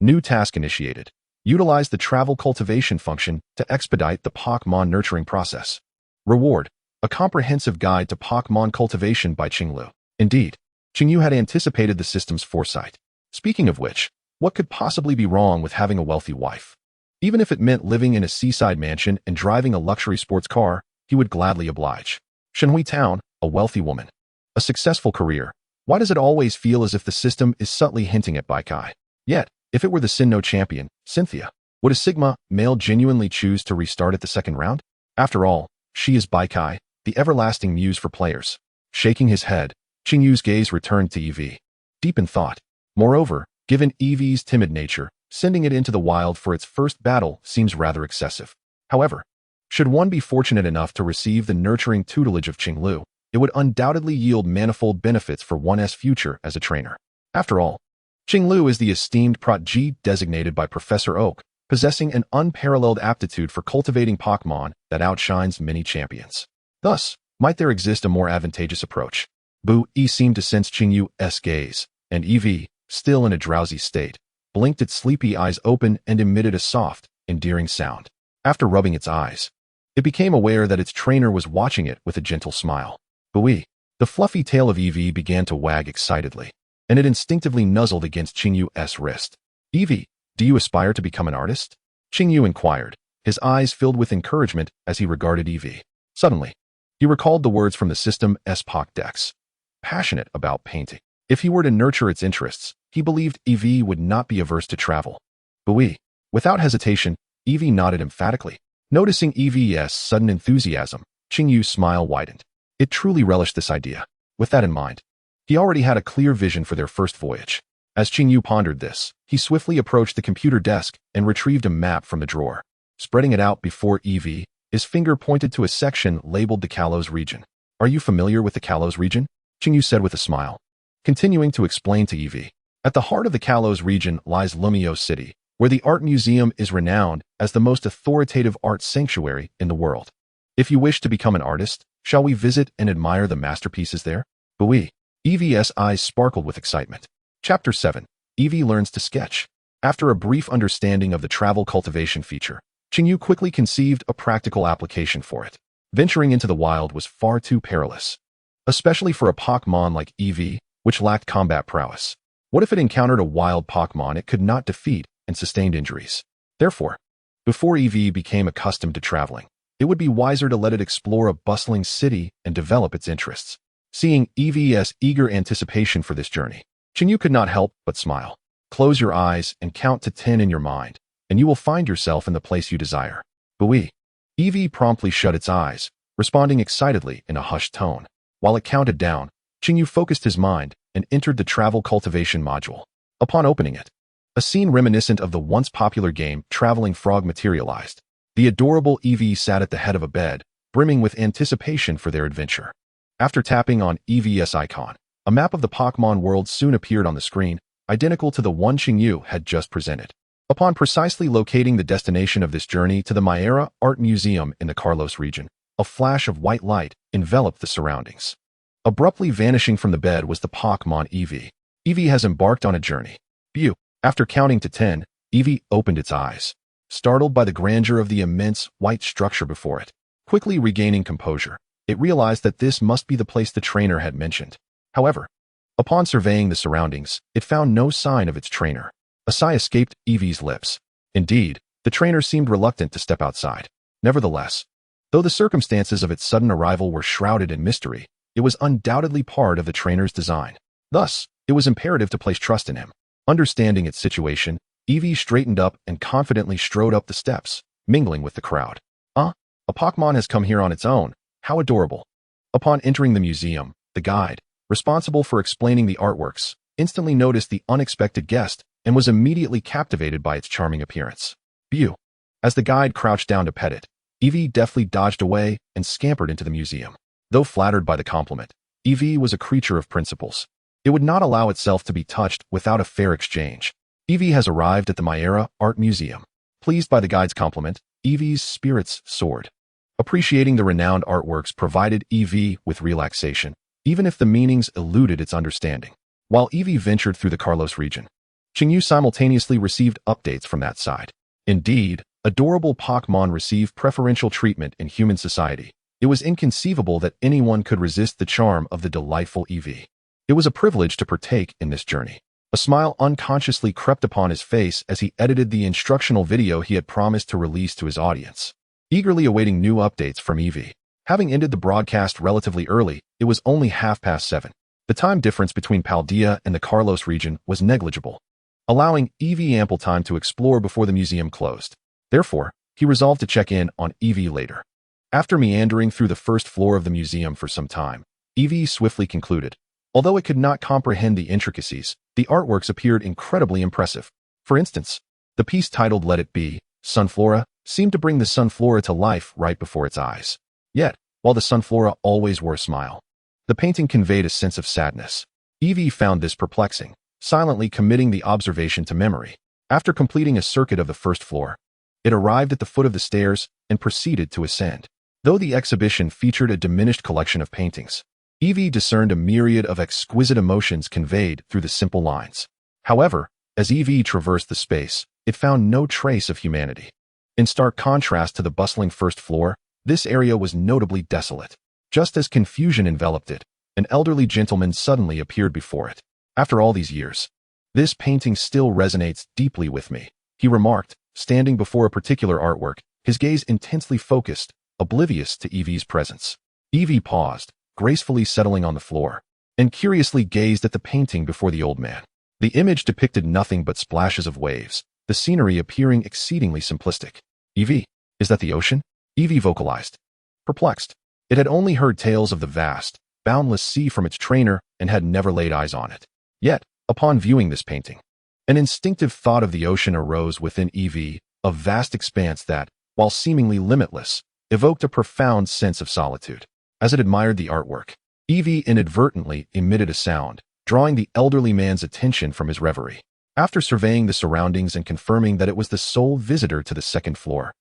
New task initiated. Utilize the travel cultivation function to expedite the Pokémon nurturing process. Reward: a comprehensive guide to Pokémon cultivation by Qinglu. Indeed, Qingyu had anticipated the system's foresight. Speaking of which, what could possibly be wrong with having a wealthy wife? Even if it meant living in a seaside mansion and driving a luxury sports car, he would gladly oblige. Shunhui Town, a wealthy woman. A successful career. Why does it always feel as if the system is subtly hinting at Baikai? Yet, if it were the Sinnoh champion, Cynthia, would a Sigma male genuinely choose to restart at the second round? After all, she is Baikai, the everlasting muse for players. Shaking his head, Qingyu's gaze returned to Eevee. Deep in thought. Moreover, given Eevee's timid nature, sending it into the wild for its first battle seems rather excessive. However, should one be fortunate enough to receive the nurturing tutelage of Qinglu, it would undoubtedly yield manifold benefits for one's future as a trainer. After all, Qinglu is the esteemed protégé designated by Professor Oak, possessing an unparalleled aptitude for cultivating Pokémon that outshines many champions. Thus, might there exist a more advantageous approach? Bu-E seemed to sense Qingyu's gaze, and Eevee, still in a drowsy state, blinked its sleepy eyes open and emitted a soft, endearing sound. After rubbing its eyes, it became aware that its trainer was watching it with a gentle smile. Bu-E. The fluffy tail of Eevee began to wag excitedly, and it instinctively nuzzled against Qingyu's wrist. Eevee, do you aspire to become an artist? Qingyu inquired, his eyes filled with encouragement as he regarded Eevee. Suddenly, he recalled the words from the system's Pokédex. Passionate about painting. If he were to nurture its interests, he believed Eevee would not be averse to travel. Bu-E. Without hesitation, Eevee nodded emphatically. Noticing Eevee's sudden enthusiasm, Qingyu's smile widened. It truly relished this idea. With that in mind, he already had a clear vision for their first voyage. As Qingyu pondered this, he swiftly approached the computer desk and retrieved a map from the drawer. Spreading it out before Eevee, his finger pointed to a section labeled the Kalos region. Are you familiar with the Kalos region? Qingyu said with a smile. Continuing to explain to Eevee, at the heart of the Kalos region lies Lumio City, where the art museum is renowned as the most authoritative art sanctuary in the world. If you wish to become an artist, shall we visit and admire the masterpieces there? Bu-E. Eevee's eyes sparkled with excitement. Chapter 7. Eevee learns to sketch. After a brief understanding of the travel cultivation feature, Qingyu quickly conceived a practical application for it. Venturing into the wild was far too perilous, especially for a Pokémon like Eevee, which lacked combat prowess. What if it encountered a wild Pokémon it could not defeat and sustained injuries? Therefore, before Eevee became accustomed to traveling, it would be wiser to let it explore a bustling city and develop its interests. Seeing Eevee's eager anticipation for this journey, Qingyu could not help but smile. Close your eyes and count to 10 in your mind, and you will find yourself in the place you desire. Bu-E. Eevee promptly shut its eyes, responding excitedly in a hushed tone. While it counted down, Qingyu focused his mind and entered the travel cultivation module. Upon opening it, a scene reminiscent of the once popular game Traveling Frog materialized. The adorable Eevee sat at the head of a bed, brimming with anticipation for their adventure. After tapping on Eevee's icon, a map of the Pokémon world soon appeared on the screen, identical to the one Qingyu had just presented. Upon precisely locating the destination of this journey to the Maera Art Museum in the Kalos region, a flash of white light enveloped the surroundings. Abruptly vanishing from the bed was the Pokémon Eevee. Eevee has embarked on a journey. Bu. After counting to 10, Eevee opened its eyes, startled by the grandeur of the immense white structure before it. Quickly regaining composure, it realized that this must be the place the trainer had mentioned. However, upon surveying the surroundings, it found no sign of its trainer. A sigh escaped Eevee's lips. Indeed, the trainer seemed reluctant to step outside. Nevertheless, though the circumstances of its sudden arrival were shrouded in mystery, it was undoubtedly part of the trainer's design. Thus, it was imperative to place trust in him. Understanding its situation, Eevee straightened up and confidently strode up the steps, mingling with the crowd. A Pokémon has come here on its own. How adorable. Upon entering the museum, the guide, responsible for explaining the artworks, instantly noticed the unexpected guest and was immediately captivated by its charming appearance. Bu. As the guide crouched down to pet it, Eevee deftly dodged away and scampered into the museum. Though flattered by the compliment, Eevee was a creature of principles. It would not allow itself to be touched without a fair exchange. Eevee has arrived at the Maera Art Museum. Pleased by the guide's compliment, Eevee's spirits soared. Appreciating the renowned artworks provided Eevee with relaxation, even if the meanings eluded its understanding. While Eevee ventured through the Kalos region, Qingyu simultaneously received updates from that side. Indeed, adorable Pokémon receive preferential treatment in human society. It was inconceivable that anyone could resist the charm of the delightful Eevee. It was a privilege to partake in this journey. A smile unconsciously crept upon his face as he edited the instructional video he had promised to release to his audience, eagerly awaiting new updates from Eevee. Having ended the broadcast relatively early, it was only 7:30. The time difference between Paldea and the Kalos region was negligible, allowing Eevee ample time to explore before the museum closed. Therefore, he resolved to check in on Eevee later. After meandering through the first floor of the museum for some time, Eevee swiftly concluded. Although it could not comprehend the intricacies, the artworks appeared incredibly impressive. For instance, the piece titled Let It Be, Sunflora, seemed to bring the Sunflora to life right before its eyes. Yet, while the Sunflora always wore a smile, the painting conveyed a sense of sadness. Eevee found this perplexing, silently committing the observation to memory. After completing a circuit of the first floor, it arrived at the foot of the stairs and proceeded to ascend. Though the exhibition featured a diminished collection of paintings, Eevee discerned a myriad of exquisite emotions conveyed through the simple lines. However, as Eevee traversed the space, it found no trace of humanity. In stark contrast to the bustling first floor, this area was notably desolate. Just as confusion enveloped it, an elderly gentleman suddenly appeared before it. After all these years, this painting still resonates deeply with me, he remarked, standing before a particular artwork, his gaze intensely focused, oblivious to Eevee's presence. Eevee paused, gracefully settling on the floor, and curiously gazed at the painting before the old man. The image depicted nothing but splashes of waves, the scenery appearing exceedingly simplistic. "Eevee, is that the ocean?" Eevee vocalized. Perplexed, it had only heard tales of the vast, boundless sea from its trainer and had never laid eyes on it. Yet, upon viewing this painting, an instinctive thought of the ocean arose within Eevee, a vast expanse that, while seemingly limitless, evoked a profound sense of solitude. As it admired the artwork, Eevee inadvertently emitted a sound, drawing the elderly man's attention from his reverie. After surveying the surroundings and confirming that it was the sole visitor to the second floor,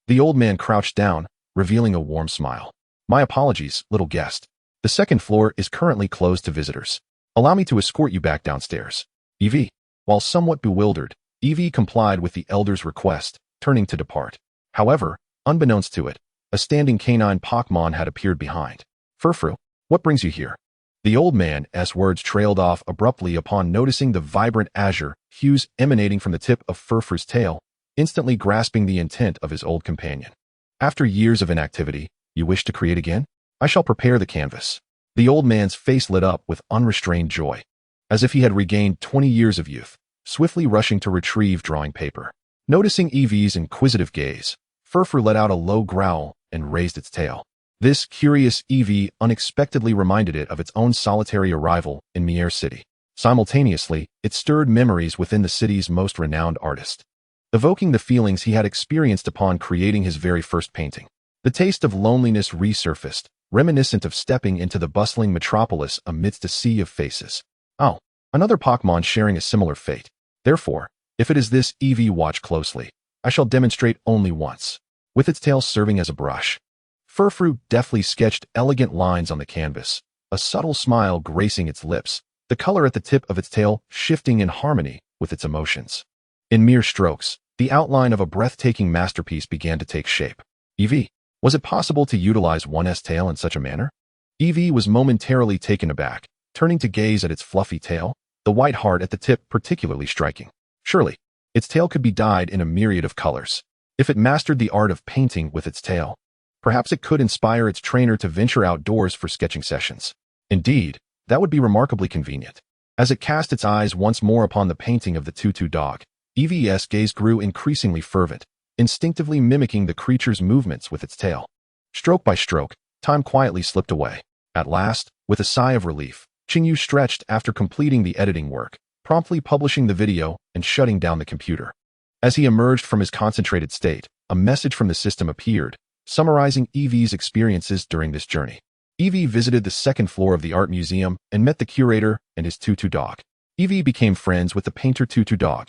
the old man crouched down, revealing a warm smile. "My apologies, little guest. The second floor is currently closed to visitors. Allow me to escort you back downstairs." Eevee, while somewhat bewildered, Eevee complied with the elder's request, turning to depart. However, unbeknownst to it, a standing canine Pokémon had appeared behind. "Furfrou, what brings you here?" The old man's words trailed off abruptly upon noticing the vibrant azure hues emanating from the tip of Furfrou's tail, instantly grasping the intent of his old companion. "After years of inactivity, you wish to create again? I shall prepare the canvas." The old man's face lit up with unrestrained joy, as if he had regained 20 years of youth, swiftly rushing to retrieve drawing paper. Noticing Eevee's inquisitive gaze, Furfrou let out a low growl and raised its tail. This curious Eevee unexpectedly reminded it of its own solitary arrival in Mier City. Simultaneously, it stirred memories within the city's most renowned artist, evoking the feelings he had experienced upon creating his very first painting. The taste of loneliness resurfaced, reminiscent of stepping into the bustling metropolis amidst a sea of faces. Oh, another Pokémon sharing a similar fate. Therefore, if it is this Eevee, watch closely. I shall demonstrate only once. With its tail serving as a brush, Furfrou deftly sketched elegant lines on the canvas, a subtle smile gracing its lips, the color at the tip of its tail shifting in harmony with its emotions. In mere strokes, the outline of a breathtaking masterpiece began to take shape. Eevee, was it possible to utilize one's tail in such a manner? Eevee was momentarily taken aback, turning to gaze at its fluffy tail, the white heart at the tip particularly striking. Surely, its tail could be dyed in a myriad of colors. If it mastered the art of painting with its tail, perhaps it could inspire its trainer to venture outdoors for sketching sessions. Indeed, that would be remarkably convenient. As it cast its eyes once more upon the painting of the tutu dog, Eevee's gaze grew increasingly fervent, instinctively mimicking the creature's movements with its tail. Stroke by stroke, time quietly slipped away. At last, with a sigh of relief, Chinyu stretched after completing the editing work, promptly publishing the video and shutting down the computer. As he emerged from his concentrated state, a message from the system appeared, summarizing Eevee's experiences during this journey. Eevee visited the second floor of the art museum and met the curator and his tutu dog. Eevee became friends with the painter tutu dog.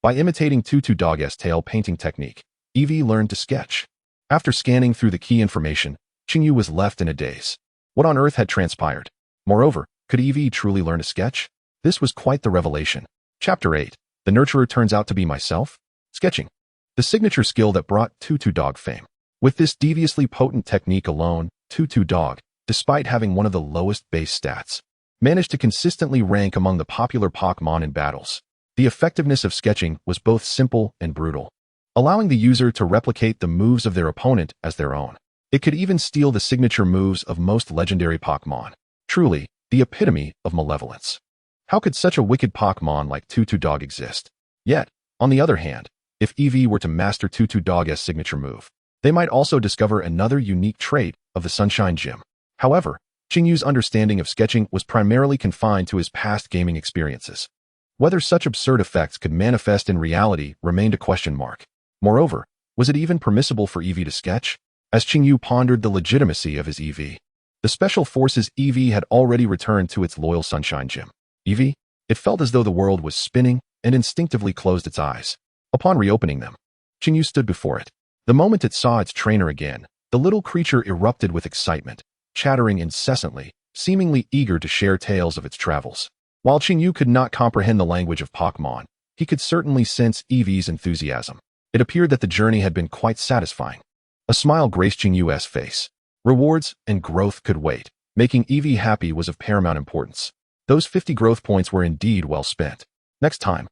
By imitating tutu dog's tail painting technique, Eevee learned to sketch. After scanning through the key information, Chinyu was left in a daze. What on earth had transpired? Moreover, could Eevee truly learn to sketch? This was quite the revelation. Chapter 8. The Nurturer turns out to be myself? Sketching. The signature skill that brought tutu dog fame. With this deviously potent technique alone, tutu dog, despite having one of the lowest base stats, managed to consistently rank among the popular Pokémon in battles. The effectiveness of sketching was both simple and brutal, allowing the user to replicate the moves of their opponent as their own. It could even steal the signature moves of most legendary Pokémon. Truly, the epitome of malevolence. How could such a wicked Pokémon like tutu dog exist? Yet, on the other hand, if Eevee were to master tutu dog's signature move, they might also discover another unique trait of the Sunshine Gym. However, Chinyu's understanding of sketching was primarily confined to his past gaming experiences. Whether such absurd effects could manifest in reality remained a question mark. Moreover, was it even permissible for Eevee to sketch? As Chinyu pondered the legitimacy of his Eevee, the Special Forces Eevee had already returned to its loyal Sunshine Gym. Eevee, it felt as though the world was spinning and instinctively closed its eyes. Upon reopening them, Chinyu stood before it. The moment it saw its trainer again, the little creature erupted with excitement, chattering incessantly, seemingly eager to share tales of its travels. While Chinyu could not comprehend the language of Pokémon, he could certainly sense Eevee's enthusiasm. It appeared that the journey had been quite satisfying. A smile graced Chinyu's face. Rewards and growth could wait. Making Eevee happy was of paramount importance. Those 50 growth points were indeed well spent. Next time,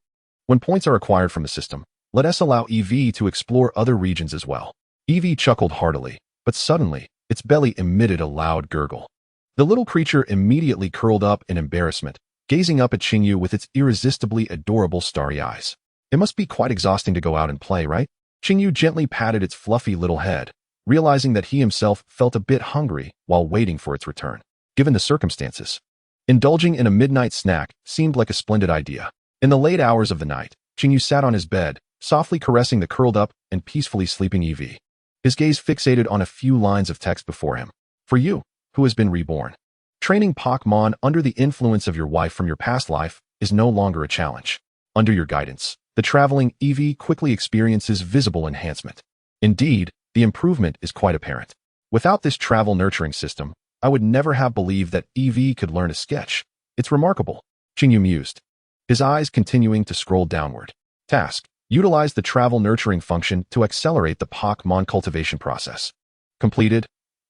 when points are acquired from the system, let us allow Eevee to explore other regions as well. Eevee chuckled heartily, but suddenly, its belly emitted a loud gurgle. The little creature immediately curled up in embarrassment, gazing up at Chinyu with its irresistibly adorable starry eyes. It must be quite exhausting to go out and play, right? Chinyu gently patted its fluffy little head, realizing that he himself felt a bit hungry while waiting for its return. Given the circumstances, indulging in a midnight snack seemed like a splendid idea. In the late hours of the night, Chinyu sat on his bed, softly caressing the curled up and peacefully sleeping Eevee. His gaze fixated on a few lines of text before him. For you, who has been reborn. Training Pokémon under the influence of your wife from your past life is no longer a challenge. Under your guidance, the traveling Eevee quickly experiences visible enhancement. Indeed, the improvement is quite apparent. Without this travel nurturing system, I would never have believed that Eevee could learn to sketch. It's remarkable. Chinyu mused, his eyes continuing to scroll downward. Task: utilize the travel nurturing function to accelerate the Pokémon cultivation process. Completed.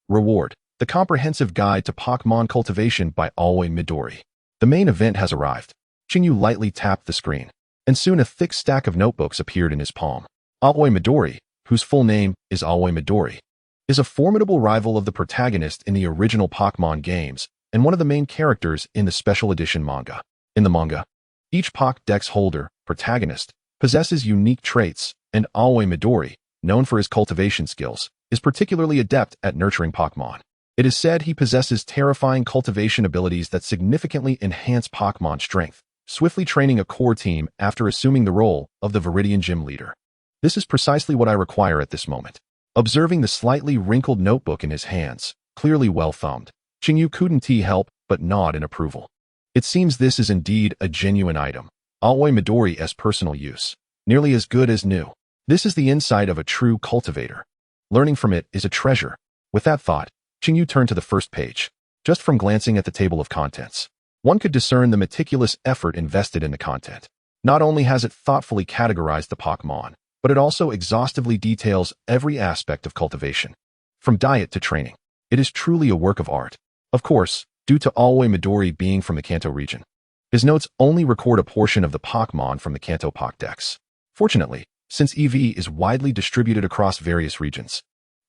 Reward: the comprehensive guide to Pokémon cultivation by Alway Midori. The main event has arrived. Chinyu lightly tapped the screen, and soon a thick stack of notebooks appeared in his palm. Alway Midori, whose full name is Alway Midori, is a formidable rival of the protagonist in the original Pokémon games and one of the main characters in the special edition manga. In the manga, each Pokédex holder, protagonist, possesses unique traits, and Alway Midori, known for his cultivation skills, is particularly adept at nurturing Pokémon. It is said he possesses terrifying cultivation abilities that significantly enhance Pokémon strength, swiftly training a core team after assuming the role of the Viridian Gym leader. This is precisely what I require at this moment. Observing the slightly wrinkled notebook in his hands, clearly well-thumbed, Chinyu couldn't help but nod in approval. It seems this is indeed a genuine item. Alway Midori's personal use, nearly as good as new. This is the insight of a true cultivator. Learning from it is a treasure. With that thought, Chinyu turned to the first page. Just from glancing at the table of contents, one could discern the meticulous effort invested in the content. Not only has it thoughtfully categorized the Pokémon, but it also exhaustively details every aspect of cultivation, from diet to training. It is truly a work of art. Of course, due to Alway Midori being from the Kanto region, his notes only record a portion of the Pokémon from the Kanto Pokédex. Fortunately, since Eevee is widely distributed across various regions,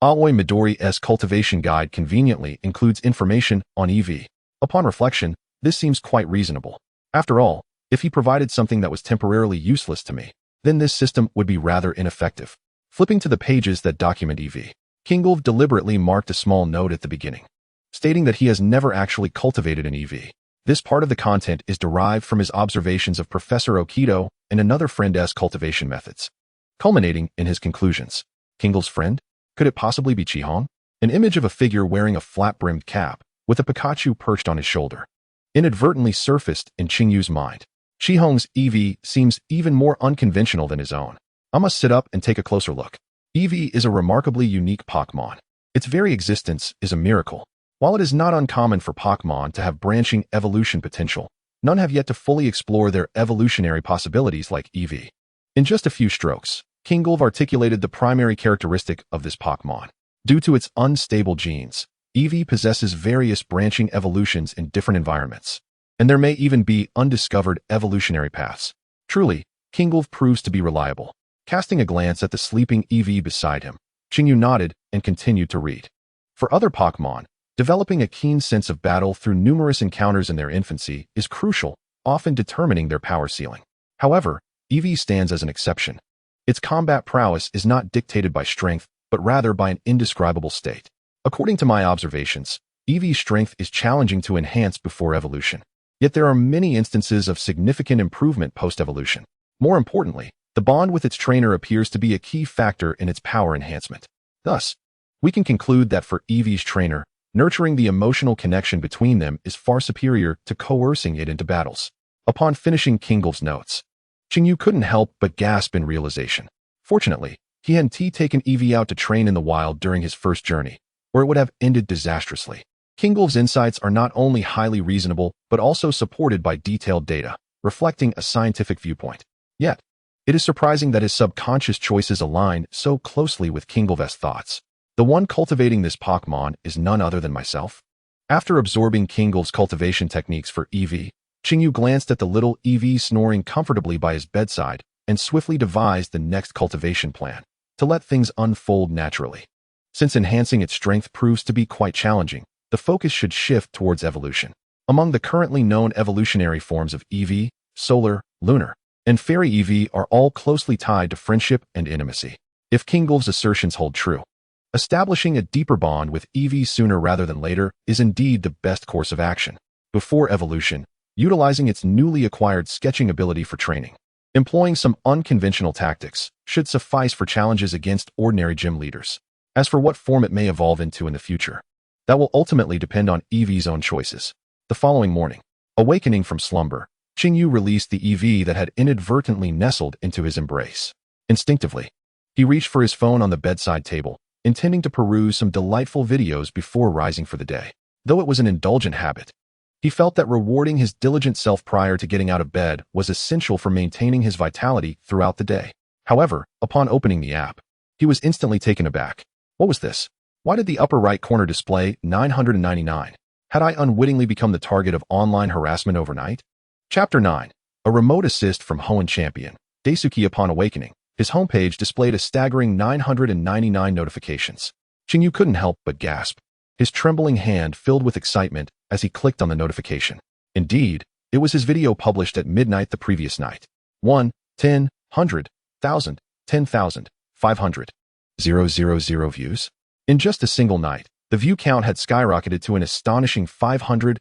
Alway Midori's cultivation guide conveniently includes information on Eevee. Upon reflection, this seems quite reasonable. After all, if he provided something that was temporarily useless to me, then this system would be rather ineffective. Flipping to the pages that document Eevee, Kingolf deliberately marked a small note at the beginning, stating that he has never actually cultivated an Eevee. This part of the content is derived from his observations of Professor Okido and another friend's cultivation methods, culminating in his conclusions. Kingolf's friend? Could it possibly be Chihong? An image of a figure wearing a flat-brimmed cap, with a Pikachu perched on his shoulder, inadvertently surfaced in Chinyu's mind. Chihong's Eevee seems even more unconventional than his own. I must sit up and take a closer look. Eevee is a remarkably unique Pokémon. Its very existence is a miracle. While it is not uncommon for Pokémon to have branching evolution potential, none have yet to fully explore their evolutionary possibilities like Eevee. In just a few strokes, Kingolf articulated the primary characteristic of this Pokémon. Due to its unstable genes, Eevee possesses various branching evolutions in different environments, and there may even be undiscovered evolutionary paths. Truly, Kingolf proves to be reliable. Casting a glance at the sleeping Eevee beside him, Chinyu nodded and continued to read. For other Pokémon, developing a keen sense of battle through numerous encounters in their infancy is crucial, often determining their power ceiling. However, Eevee stands as an exception. Its combat prowess is not dictated by strength, but rather by an indescribable state. According to my observations, Eevee's strength is challenging to enhance before evolution. Yet there are many instances of significant improvement post-evolution. More importantly, the bond with its trainer appears to be a key factor in its power enhancement. Thus, we can conclude that for Eevee's trainer, nurturing the emotional connection between them is far superior to coercing it into battles. Upon finishing Kingolf's notes, Qingyu couldn't help but gasp in realization. Fortunately, he hadn't taken Eevee out to train in the wild during his first journey, or it would have ended disastrously. Kingolf's insights are not only highly reasonable, but also supported by detailed data, reflecting a scientific viewpoint. Yet, it is surprising that his subconscious choices align so closely with Kingolf's thoughts. The one cultivating this Pokémon is none other than myself. After absorbing Kingolf's cultivation techniques for Eevee, Qingyu glanced at the little Eevee snoring comfortably by his bedside and swiftly devised the next cultivation plan, to let things unfold naturally. Since enhancing its strength proves to be quite challenging, the focus should shift towards evolution. Among the currently known evolutionary forms of Eevee, Solar, Lunar, and Fairy Eevee are all closely tied to friendship and intimacy. If Kingolf's assertions hold true, establishing a deeper bond with Eevee sooner rather than later is indeed the best course of action. Before evolution, utilizing its newly acquired sketching ability for training, employing some unconventional tactics, should suffice for challenges against ordinary gym leaders. As for what form it may evolve into in the future, that will ultimately depend on Eevee's own choices. The following morning, awakening from slumber, Qingyu released the Eevee that had inadvertently nestled into his embrace. Instinctively, he reached for his phone on the bedside table, intending to peruse some delightful videos before rising for the day. Though it was an indulgent habit, he felt that rewarding his diligent self prior to getting out of bed was essential for maintaining his vitality throughout the day. However, upon opening the app, he was instantly taken aback. What was this? Why did the upper right corner display 999? Had I unwittingly become the target of online harassment overnight? Chapter 9. A remote assist from Pokémon Champion. Daisuke upon awakening, his homepage displayed a staggering 999 notifications. Qingyu couldn't help but gasp. His trembling hand filled with excitement as he clicked on the notification. Indeed, it was his video published at midnight the previous night. 1, 10, 100, 1,000, 10,000, 500. 000 views? In just a single night, the view count had skyrocketed to an astonishing 500,000.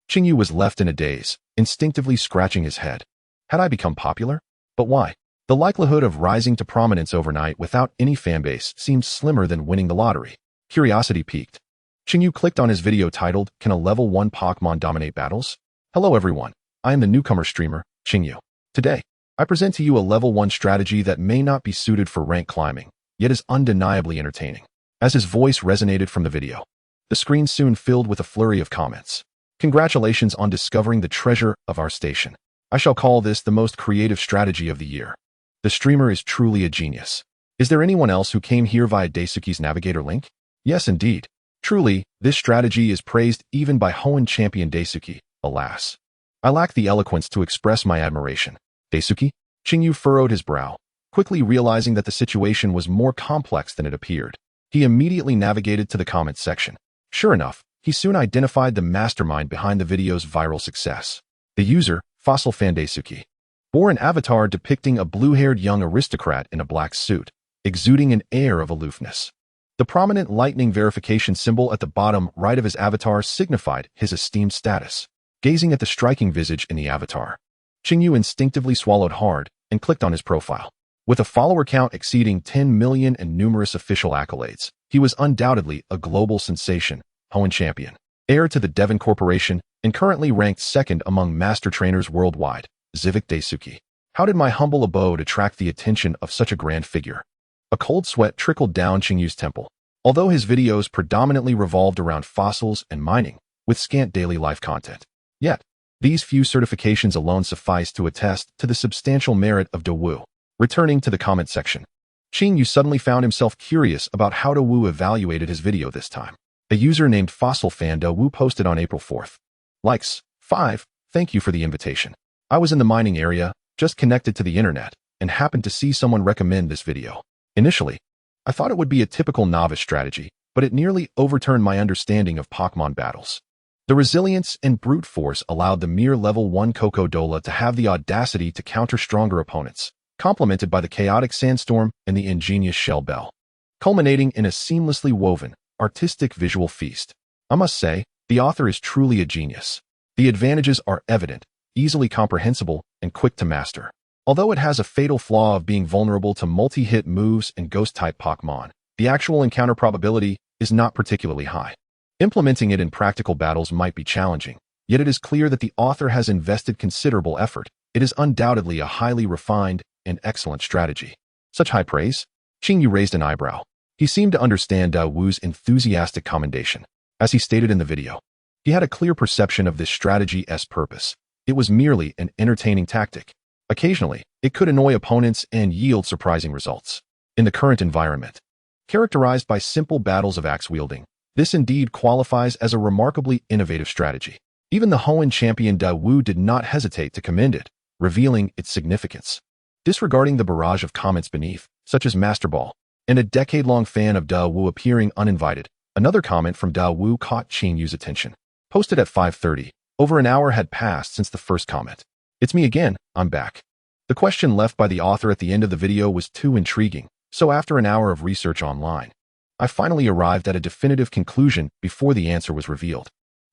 Qingyu was left in a daze, instinctively scratching his head. Had I become popular? But why? The likelihood of rising to prominence overnight without any fanbase seemed slimmer than winning the lottery. Curiosity piqued. Qingyu clicked on his video titled, "Can a level 1 Pokémon dominate battles?" Hello everyone, I am the newcomer streamer, Qingyu. Today, I present to you a level 1 strategy that may not be suited for rank climbing, yet is undeniably entertaining. As his voice resonated from the video, the screen soon filled with a flurry of comments. Congratulations on discovering the treasure of our station. I shall call this the most creative strategy of the year. The streamer is truly a genius. Is there anyone else who came here via Daisuke's navigator link? Yes, indeed. Truly, this strategy is praised even by Pokémon Champion Daisuke. Alas, I lack the eloquence to express my admiration. Daisuke? Qingyu furrowed his brow, quickly realizing that the situation was more complex than it appeared. He immediately navigated to the comments section. Sure enough, he soon identified the mastermind behind the video's viral success. The user, Fossil Fan Daisuke, bore an avatar depicting a blue-haired young aristocrat in a black suit, exuding an air of aloofness. The prominent lightning verification symbol at the bottom right of his avatar signified his esteemed status. Gazing at the striking visage in the avatar, Qingyu instinctively swallowed hard and clicked on his profile. With a follower count exceeding 10 million and numerous official accolades, he was undoubtedly a global sensation, Pokémon Champion, heir to the Devon Corporation, and currently ranked second among master trainers worldwide, Zivik Daisuke. How did my humble abode attract the attention of such a grand figure? A cold sweat trickled down Qingyu's temple. Although his videos predominantly revolved around fossils and mining, with scant daily life content, yet, these few certifications alone suffice to attest to the substantial merit of Dojo. Returning to the comment section, Qingyu suddenly found himself curious about how Dojo evaluated his video this time. A user named Fossil Fan Dojo posted on April 4th. Likes, 5, thank you for the invitation. I was in the mining area, just connected to the internet, and happened to see someone recommend this video. Initially, I thought it would be a typical novice strategy, but it nearly overturned my understanding of Pokémon battles. The resilience and brute force allowed the mere level 1 Cocodola to have the audacity to counter stronger opponents, complemented by the chaotic sandstorm and the ingenious shell bell, culminating in a seamlessly woven, artistic visual feast. I must say, the author is truly a genius. The advantages are evident, easily comprehensible, and quick to master. Although it has a fatal flaw of being vulnerable to multi-hit moves and ghost-type Pokémon, the actual encounter probability is not particularly high. Implementing it in practical battles might be challenging, yet it is clear that the author has invested considerable effort It is undoubtedly a highly refined and excellent strategy. Such high praise? Qingyu raised an eyebrow. He seemed to understand Dao Wu's enthusiastic commendation. As he stated in the video, he had a clear perception of this strategy's purpose. It was merely an entertaining tactic. Occasionally, it could annoy opponents and yield surprising results. In the current environment, characterized by simple battles of axe wielding, this indeed qualifies as a remarkably innovative strategy. Even the Hoenn champion Dao Wu did not hesitate to commend it, revealing its significance. Disregarding the barrage of comments beneath, such as Master Ball, and a decade-long fan of Dao Wu appearing uninvited, another comment from Dao Wu caught Qingyu's attention. Posted at 5:30, over an hour had passed since the first comment. "It's me again, I'm back." The question left by the author at the end of the video was too intriguing, so after an hour of research online, I finally arrived at a definitive conclusion before the answer was revealed.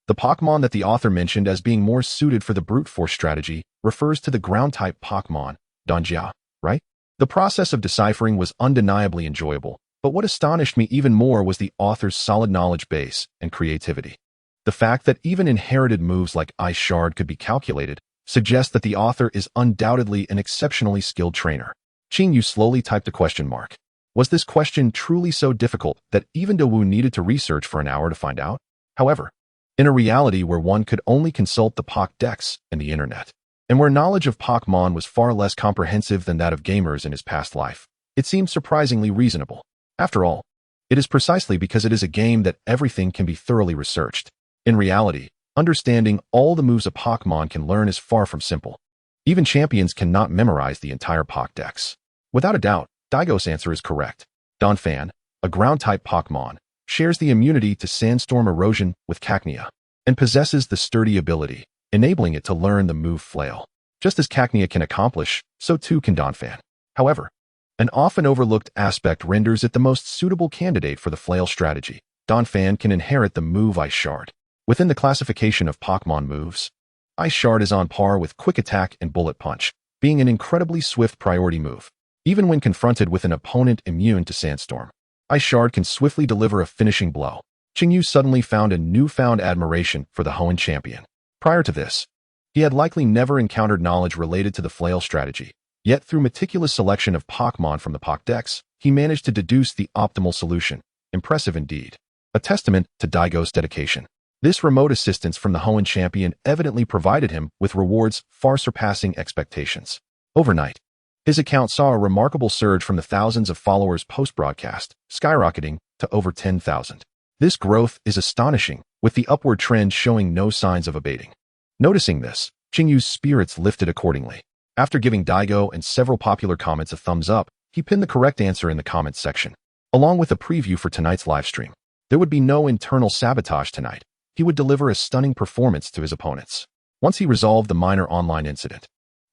The Pokémon that the author mentioned as being more suited for the brute force strategy refers to the ground-type Pokémon, Donjia, right? The process of deciphering was undeniably enjoyable, but what astonished me even more was the author's solid knowledge base and creativity. The fact that even inherited moves like Ice Shard could be calculated suggests that the author is undoubtedly an exceptionally skilled trainer. Qingyu slowly typed a question mark. Was this question truly so difficult that even Dao Wu needed to research for an hour to find out? However, in a reality where one could only consult the Pokédex and the internet, and where knowledge of Pokémon was far less comprehensive than that of gamers in his past life, it seemed surprisingly reasonable. After all, it is precisely because it is a game that everything can be thoroughly researched. In reality, understanding all the moves a Pokémon can learn is far from simple. Even champions cannot memorize the entire Pokédex. Without a doubt, Daigo's answer is correct. Donphan, a ground-type Pokémon, shares the immunity to sandstorm erosion with Cacnea, and possesses the sturdy ability, enabling it to learn the move Flail. Just as Cacnea can accomplish, so too can Donphan. However, an often overlooked aspect renders it the most suitable candidate for the Flail strategy. Donphan can inherit the move Ice Shard. Within the classification of Pokémon moves, Ice Shard is on par with Quick Attack and Bullet Punch, being an incredibly swift priority move. Even when confronted with an opponent immune to Sandstorm, Ice Shard can swiftly deliver a finishing blow. Qingyu suddenly found a newfound admiration for the Hoenn champion. Prior to this, he had likely never encountered knowledge related to the Flail strategy, yet through meticulous selection of Pokémon from the Pokédex, he managed to deduce the optimal solution. Impressive indeed. A testament to Daigo's dedication. This remote assistance from the Hoenn champion evidently provided him with rewards far surpassing expectations. Overnight, his account saw a remarkable surge from the thousands of followers post-broadcast, skyrocketing to over 10,000. This growth is astonishing, with the upward trend showing no signs of abating. Noticing this, Qingyu's spirits lifted accordingly. After giving Daigo and several popular comments a thumbs up, he pinned the correct answer in the comments section, along with a preview for tonight's livestream. There would be no internal sabotage tonight. He would deliver a stunning performance to his opponents. Once he resolved the minor online incident,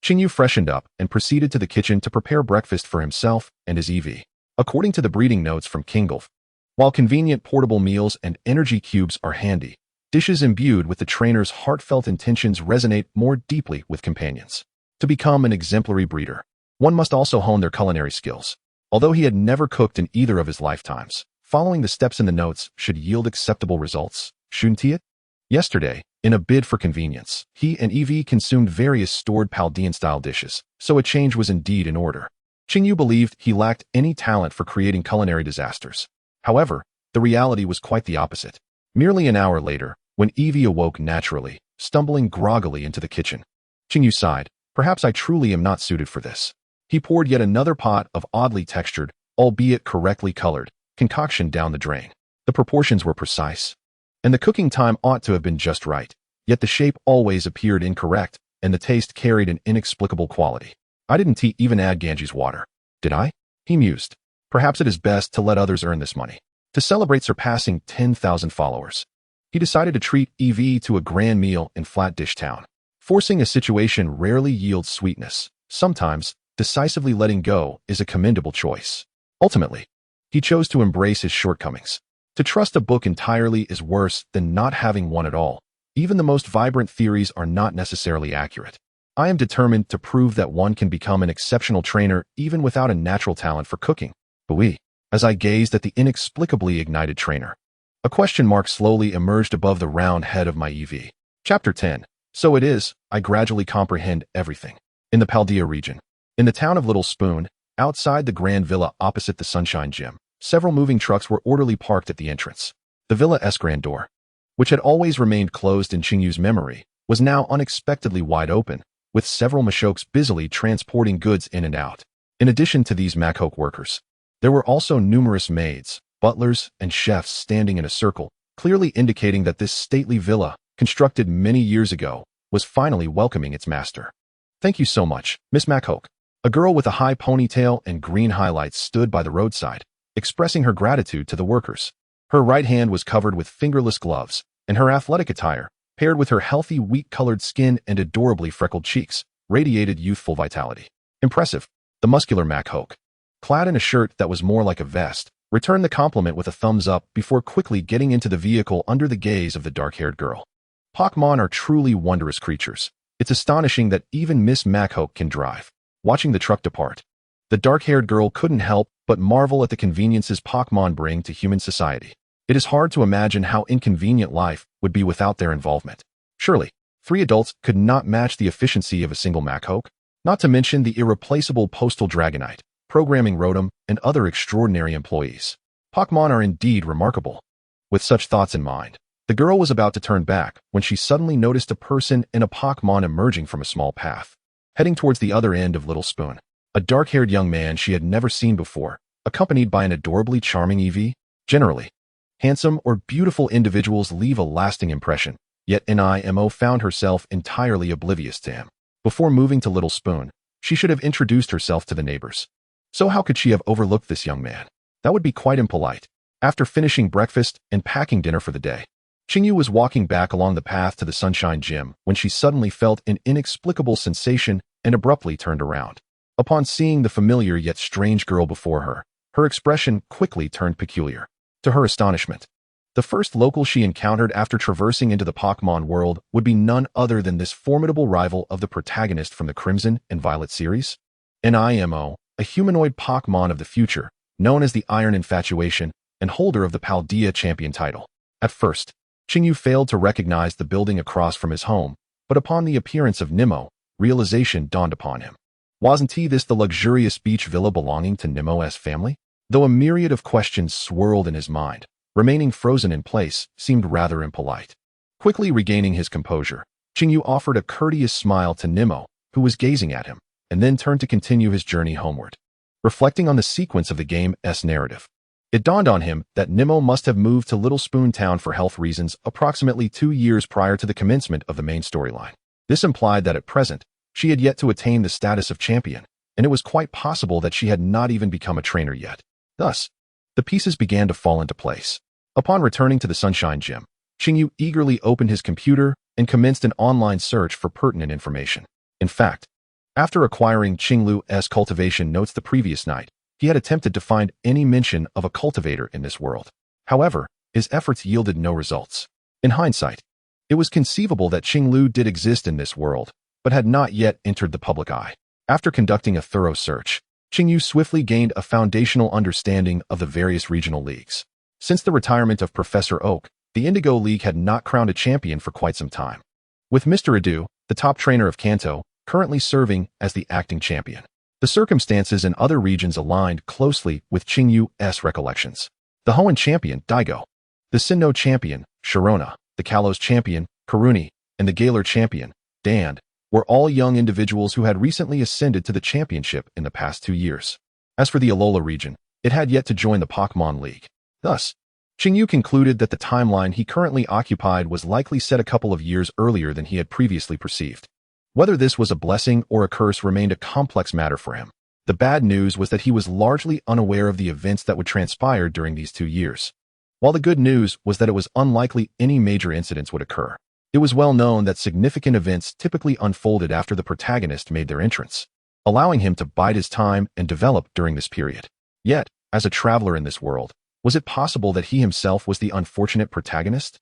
Qingyu freshened up and proceeded to the kitchen to prepare breakfast for himself and his Eevee. According to the breeding notes from Kingolf, while convenient portable meals and energy cubes are handy, dishes imbued with the trainer's heartfelt intentions resonate more deeply with companions. To become an exemplary breeder, one must also hone their culinary skills. Although he had never cooked in either of his lifetimes, following the steps in the notes should yield acceptable results, shouldn't it? Yesterday, in a bid for convenience, he and Eevee consumed various stored Paldean-style dishes, so a change was indeed in order. Qingyu believed he lacked any talent for creating culinary disasters. However, the reality was quite the opposite. Merely an hour later, when Eevee awoke naturally, stumbling groggily into the kitchen, Qingyu sighed, "Perhaps I truly am not suited for this." He poured yet another pot of oddly textured, albeit correctly colored, concoction down the drain. The proportions were precise, and the cooking time ought to have been just right, yet the shape always appeared incorrect, and the taste carried an inexplicable quality. "I didn't even add Ganji's water, did I?" he mused. Perhaps it is best to let others earn this money. To celebrate surpassing 10,000 followers, he decided to treat Eevee to a grand meal in Flat Dish Town. Forcing a situation rarely yields sweetness. Sometimes, decisively letting go is a commendable choice. Ultimately, he chose to embrace his shortcomings. To trust a book entirely is worse than not having one at all. Even the most vibrant theories are not necessarily accurate. I am determined to prove that one can become an exceptional trainer even without a natural talent for cooking. But as I gazed at the inexplicably ignited trainer, a question mark slowly emerged above the round head of my Eevee. Chapter 10. So it is, I gradually comprehend everything. In the Paldea region. In the town of Little Spoon, outside the grand villa opposite the Sunshine Gym, several moving trucks were orderly parked at the entrance. The villa's grand door, which had always remained closed in Qingyu's memory, was now unexpectedly wide open, with several Machoks busily transporting goods in and out. In addition to these Machok workers, there were also numerous maids, butlers, and chefs standing in a circle, clearly indicating that this stately villa, constructed many years ago, was finally welcoming its master. "Thank you so much, Miss Machok." A girl with a high ponytail and green highlights stood by the roadside, expressing her gratitude to the workers. Her right hand was covered with fingerless gloves, and her athletic attire, paired with her healthy wheat-colored skin and adorably freckled cheeks, radiated youthful vitality. Impressive. The muscular Machok, clad in a shirt that was more like a vest, returned the compliment with a thumbs up before quickly getting into the vehicle under the gaze of the dark-haired girl. Pokémon are truly wondrous creatures. It's astonishing that even Miss Machok can drive. Watching the truck depart, the dark-haired girl couldn't help but marvel at the conveniences Pokémon bring to human society. It is hard to imagine how inconvenient life would be without their involvement. Surely, 3 adults could not match the efficiency of a single Machok, not to mention the irreplaceable Postal Dragonite, Programming Rotom, and other extraordinary employees. Pokémon are indeed remarkable. With such thoughts in mind, the girl was about to turn back when she suddenly noticed a person in a Pokémon emerging from a small path, heading towards the other end of Little Spoon. A dark-haired young man she had never seen before, accompanied by an adorably charming Eevee. Generally, handsome or beautiful individuals leave a lasting impression, yet Nimo found herself entirely oblivious to him. Before moving to Little Spoon, she should have introduced herself to the neighbors. So how could she have overlooked this young man? That would be quite impolite. After finishing breakfast and packing dinner for the day, Qingyu was walking back along the path to the Sunshine Gym when she suddenly felt an inexplicable sensation and abruptly turned around. Upon seeing the familiar yet strange girl before her, her expression quickly turned peculiar. To her astonishment, the first local she encountered after traversing into the Pokémon world would be none other than this formidable rival of the protagonist from the Crimson and Violet series. Nimo, a humanoid Pokémon of the future, known as the Iron Infatuation and holder of the Paldea Champion title. At first, Qingyu failed to recognize the building across from his home, but upon the appearance of Nimo, realization dawned upon him. Wasn't this the luxurious beach villa belonging to Nimo's family? Though a myriad of questions swirled in his mind, remaining frozen in place seemed rather impolite. Quickly regaining his composure, Qingyu offered a courteous smile to Nimo, who was gazing at him, and then turned to continue his journey homeward. Reflecting on the sequence of the game's narrative, it dawned on him that Nimo must have moved to Little Spoon Town for health reasons approximately 2 years prior to the commencement of the main storyline. This implied that at present, she had yet to attain the status of champion, and it was quite possible that she had not even become a trainer yet. Thus, the pieces began to fall into place. Upon returning to the Sunshine Gym, Qingyu eagerly opened his computer and commenced an online search for pertinent information. In fact, after acquiring Qinglu's cultivation notes the previous night, he had attempted to find any mention of a cultivator in this world. However, his efforts yielded no results. In hindsight, it was conceivable that Qinglu did exist in this world, but had not yet entered the public eye. After conducting a thorough search, Qingyu swiftly gained a foundational understanding of the various regional leagues. Since the retirement of Professor Oak, the Indigo League had not crowned a champion for quite some time, with Mr. Adu, the top trainer of Kanto, currently serving as the acting champion. The circumstances in other regions aligned closely with Qingyu's recollections. The Hoenn champion, Daigo, the Sinnoh champion, Sharona, the Kalos champion, Karuni, and the Galar champion, Dan, were all young individuals who had recently ascended to the championship in the past 2 years. As for the Alola region, it had yet to join the Pokémon League. Thus, Qingyu concluded that the timeline he currently occupied was likely set a couple of years earlier than he had previously perceived. Whether this was a blessing or a curse remained a complex matter for him. The bad news was that he was largely unaware of the events that would transpire during these 2 years, while the good news was that it was unlikely any major incidents would occur. It was well known that significant events typically unfolded after the protagonist made their entrance, allowing him to bide his time and develop during this period. Yet, as a traveler in this world, was it possible that he himself was the unfortunate protagonist?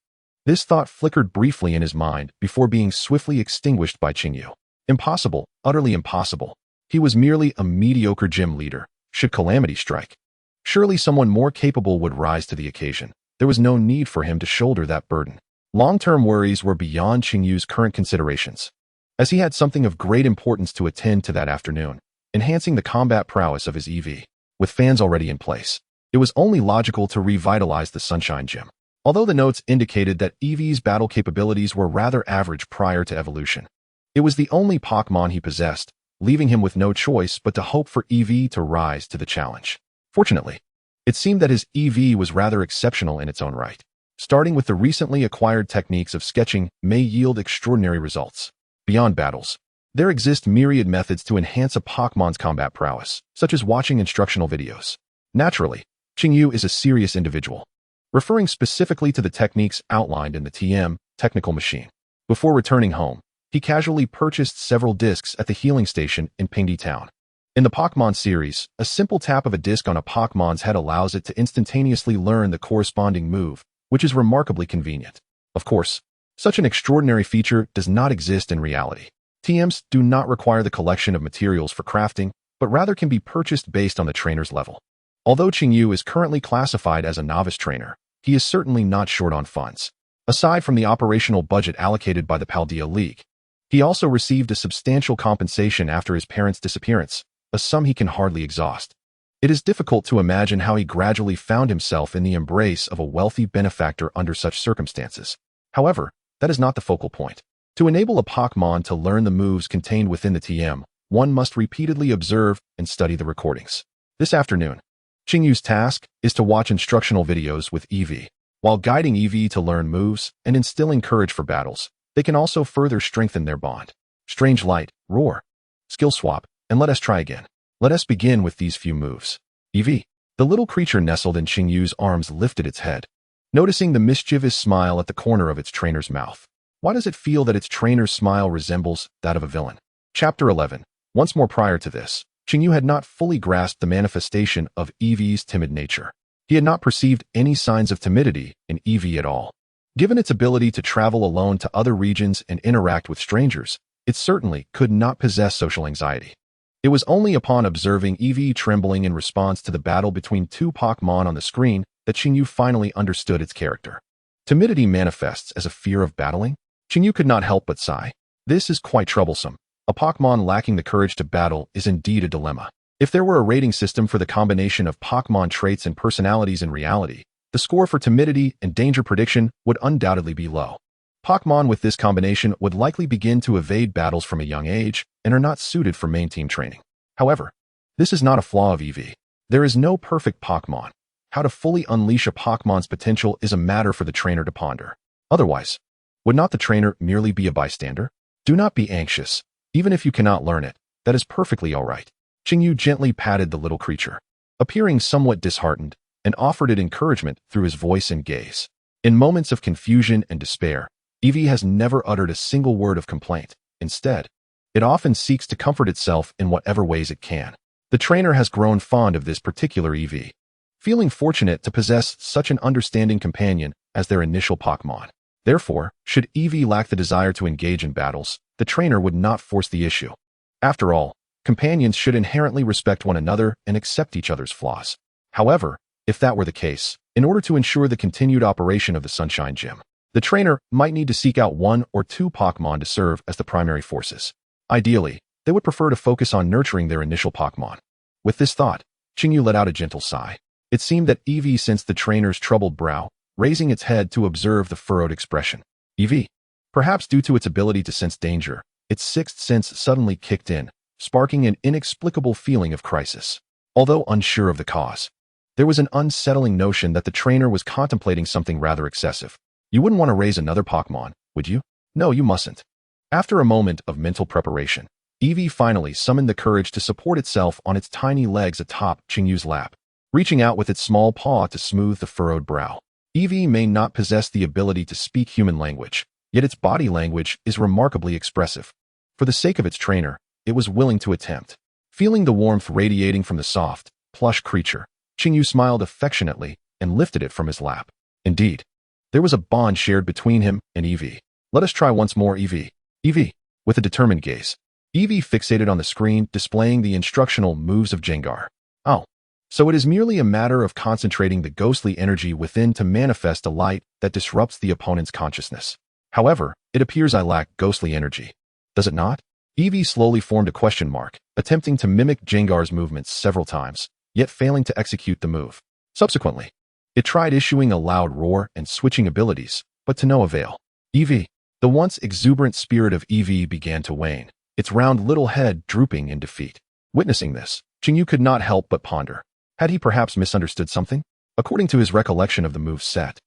This thought flickered briefly in his mind before being swiftly extinguished by Qingyu. Impossible, utterly impossible. He was merely a mediocre gym leader, should calamity strike. Surely someone more capable would rise to the occasion. There was no need for him to shoulder that burden. Long-term worries were beyond Qingyu's current considerations. as he had something of great importance to attend to that afternoon, enhancing the combat prowess of his Eevee. With fans already in place, it was only logical to revitalize the Sunshine Gym. Although the notes indicated that Eevee's battle capabilities were rather average prior to evolution, it was the only Pokémon he possessed, leaving him with no choice but to hope for Eevee to rise to the challenge. Fortunately, it seemed that his Eevee was rather exceptional in its own right. Starting with the recently acquired techniques of sketching may yield extraordinary results. Beyond battles, there exist myriad methods to enhance a Pokémon's combat prowess, such as watching instructional videos. Naturally, Chishu is a serious individual, referring specifically to the techniques outlined in the TM technical machine. Before returning home, he casually purchased several discs at the healing station in Pingdi Town. In the Pokémon series, a simple tap of a disc on a Pokémon's head allows it to instantaneously learn the corresponding move, which is remarkably convenient. Of course, such an extraordinary feature does not exist in reality. TMs do not require the collection of materials for crafting, but rather can be purchased based on the trainer's level. Although Chishu is currently classified as a novice trainer, he is certainly not short on funds. Aside from the operational budget allocated by the Paldea League, he also received a substantial compensation after his parents' disappearance, a sum he can hardly exhaust. It is difficult to imagine how he gradually found himself in the embrace of a wealthy benefactor under such circumstances. However, that is not the focal point. To enable a Pokémon to learn the moves contained within the TM, one must repeatedly observe and study the recordings. This afternoon, Chishu's task is to watch instructional videos with Eevee. While guiding Eevee to learn moves and instilling courage for battles, they can also further strengthen their bond. Strange Light, Roar, Skill Swap, and Let Us Try Again. Let us begin with these few moves. Eevee. The little creature nestled in Chishu's arms lifted its head, noticing the mischievous smile at the corner of its trainer's mouth. Why does it feel that its trainer's smile resembles that of a villain? Chapter 11. Once more prior to this, Chishu had not fully grasped the manifestation of Eevee's timid nature. He had not perceived any signs of timidity in Eevee at all. Given its ability to travel alone to other regions and interact with strangers, it certainly could not possess social anxiety. It was only upon observing Eevee trembling in response to the battle between two Pokémon on the screen that Chishu finally understood its character. Timidity manifests as a fear of battling? Chishu could not help but sigh. This is quite troublesome. A Pokémon lacking the courage to battle is indeed a dilemma. If there were a rating system for the combination of Pokémon traits and personalities in reality, the score for timidity and danger prediction would undoubtedly be low. Pokémon with this combination would likely begin to evade battles from a young age and are not suited for main team training. However, this is not a flaw of Eevee. There is no perfect Pokémon. How to fully unleash a Pokémon's potential is a matter for the trainer to ponder. Otherwise, would not the trainer merely be a bystander? Do not be anxious. Even if you cannot learn it, that is perfectly all right. Chishu gently patted the little creature, appearing somewhat disheartened, and offered it encouragement through his voice and gaze. In moments of confusion and despair, Eevee has never uttered a single word of complaint. Instead, it often seeks to comfort itself in whatever ways it can. The trainer has grown fond of this particular Eevee, feeling fortunate to possess such an understanding companion as their initial Pokémon. Therefore, should Eevee lack the desire to engage in battles, the trainer would not force the issue. After all, companions should inherently respect one another and accept each other's flaws. However, if that were the case, in order to ensure the continued operation of the Sunshine Gym, the trainer might need to seek out one or two Pokémon to serve as the primary forces. Ideally, they would prefer to focus on nurturing their initial Pokémon. With this thought, Chishu let out a gentle sigh. It seemed that Eevee sensed the trainer's troubled brow, raising its head to observe the furrowed expression. Eevee. Perhaps due to its ability to sense danger, its sixth sense suddenly kicked in, sparking an inexplicable feeling of crisis. Although unsure of the cause, there was an unsettling notion that the trainer was contemplating something rather excessive. You wouldn't want to raise another Pokémon, would you? No, you mustn't. After a moment of mental preparation, Eevee finally summoned the courage to support itself on its tiny legs atop Chishu's lap, reaching out with its small paw to smooth the furrowed brow. Eevee may not possess the ability to speak human language, yet its body language is remarkably expressive. For the sake of its trainer, it was willing to attempt. Feeling the warmth radiating from the soft, plush creature, Chishu smiled affectionately and lifted it from his lap. Indeed, there was a bond shared between him and Eevee. Let us try once more, Eevee. Eevee. With a determined gaze, Eevee fixated on the screen displaying the instructional moves of Jengar. Oh. So it is merely a matter of concentrating the ghostly energy within to manifest a light that disrupts the opponent's consciousness. However, it appears I lack ghostly energy. Does it not? Eevee slowly formed a question mark, attempting to mimic Jengar's movements several times, yet failing to execute the move. Subsequently, it tried issuing a loud roar and switching abilities, but to no avail. Eevee. The once exuberant spirit of Eevee began to wane, its round little head drooping in defeat. Witnessing this, Chinyu could not help but ponder. Had he perhaps misunderstood something? According to his recollection of the moves set,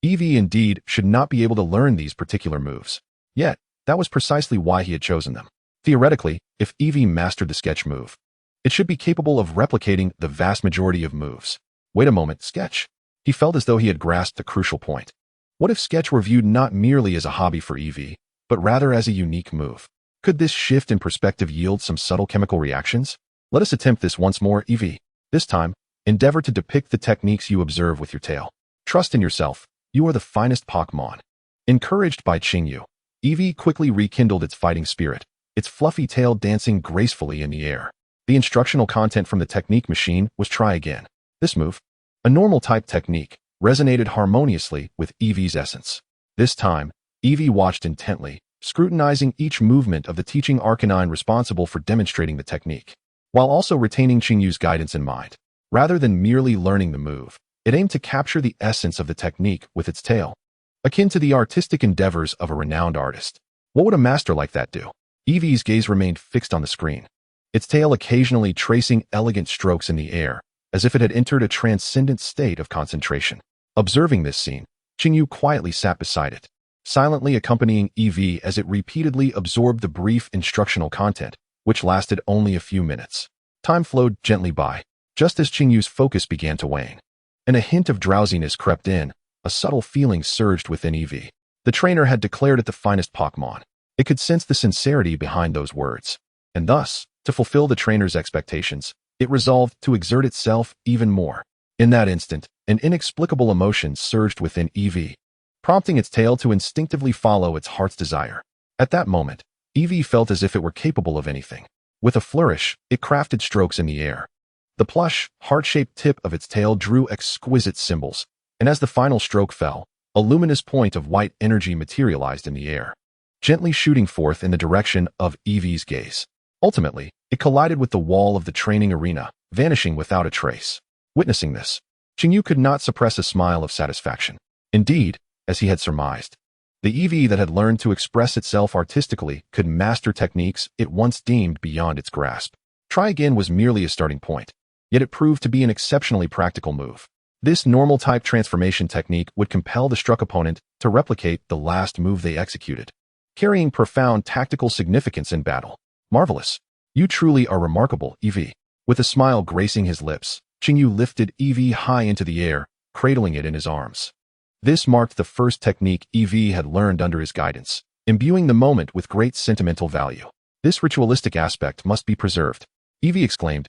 Eevee indeed should not be able to learn these particular moves. Yet, that was precisely why he had chosen them. Theoretically, if Eevee mastered the Sketch move, it should be capable of replicating the vast majority of moves. Wait a moment, Sketch. He felt as though he had grasped the crucial point. What if Sketch were viewed not merely as a hobby for Eevee, but rather as a unique move? Could this shift in perspective yield some subtle chemical reactions? Let us attempt this once more, Eevee. This time, endeavor to depict the techniques you observe with your tail. Trust in yourself. You are the finest Pokémon. Encouraged by Chinyu, Eevee quickly rekindled its fighting spirit, its fluffy tail dancing gracefully in the air. The instructional content from the technique machine was try again. This move, a normal type technique, resonated harmoniously with Eevee's essence. This time, Eevee watched intently, scrutinizing each movement of the teaching Arcanine responsible for demonstrating the technique, while also retaining Chinyu's guidance in mind. Rather than merely learning the move, it aimed to capture the essence of the technique with its tail, akin to the artistic endeavors of a renowned artist. What would a master like that do? Eevee's gaze remained fixed on the screen, its tail occasionally tracing elegant strokes in the air, as if it had entered a transcendent state of concentration. Observing this scene, Chinyu quietly sat beside it, silently accompanying Eevee as it repeatedly absorbed the brief instructional content, which lasted only a few minutes. Time flowed gently by, just as Chinyu's focus began to wane, and a hint of drowsiness crept in. A subtle feeling surged within Eevee. The trainer had declared it the finest Pokémon. It could sense the sincerity behind those words, and thus, to fulfill the trainer's expectations, it resolved to exert itself even more. In that instant, an inexplicable emotion surged within Eevee, prompting its tail to instinctively follow its heart's desire. At that moment, Eevee felt as if it were capable of anything. With a flourish, it crafted strokes in the air. The plush, heart-shaped tip of its tail drew exquisite symbols, and as the final stroke fell, a luminous point of white energy materialized in the air, gently shooting forth in the direction of Eevee's gaze. Ultimately, it collided with the wall of the training arena, vanishing without a trace. Witnessing this, Chinyu could not suppress a smile of satisfaction. Indeed, as he had surmised, the Eevee that had learned to express itself artistically could master techniques it once deemed beyond its grasp. Try again was merely a starting point, yet it proved to be an exceptionally practical move. This normal-type transformation technique would compel the struck opponent to replicate the last move they executed, carrying profound tactical significance in battle. Marvelous. You truly are remarkable, Eevee. With a smile gracing his lips, Chinyu lifted Eevee high into the air, cradling it in his arms. This marked the first technique Eevee had learned under his guidance, imbuing the moment with great sentimental value. This ritualistic aspect must be preserved. Eevee exclaimed,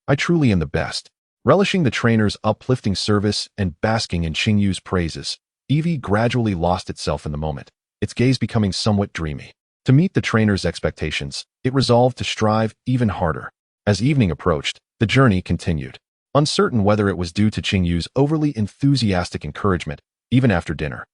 I truly am the best. Relishing the trainer's uplifting service and basking in Chinyu's praises, Eevee gradually lost itself in the moment, its gaze becoming somewhat dreamy. To meet the trainer's expectations, it resolved to strive even harder. As evening approached, the journey continued. Uncertain whether it was due to Chinyu's overly enthusiastic encouragement, even after dinner,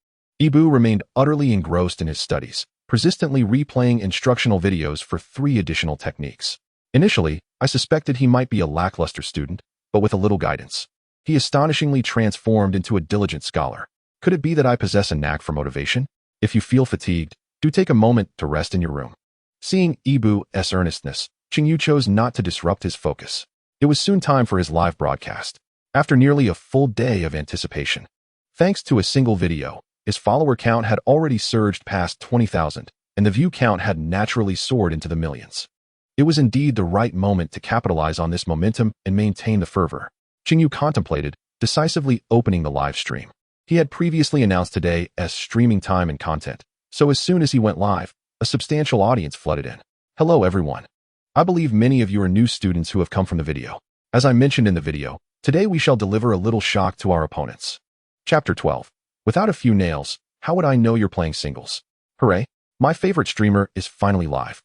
Eevee remained utterly engrossed in his studies, persistently replaying instructional videos for 3 additional techniques. Initially, I suspected he might be a lackluster student, but with a little guidance, he astonishingly transformed into a diligent scholar. Could it be that I possess a knack for motivation? If you feel fatigued, do take a moment to rest in your room. Seeing Eevee's earnestness, Chinyu chose not to disrupt his focus. It was soon time for his live broadcast. After nearly a full day of anticipation, thanks to a single video, his follower count had already surged past 20,000, and the view count had naturally soared into the millions. It was indeed the right moment to capitalize on this momentum and maintain the fervor. Chinyu contemplated, decisively opening the live stream. He had previously announced today as streaming time and content, so as soon as he went live, a substantial audience flooded in. Hello everyone. I believe many of you are new students who have come from the video. As I mentioned in the video, today we shall deliver a little shock to our opponents. Chapter 12. Without a few nails, how would I know you're playing singles? Hooray! My favorite streamer is finally live.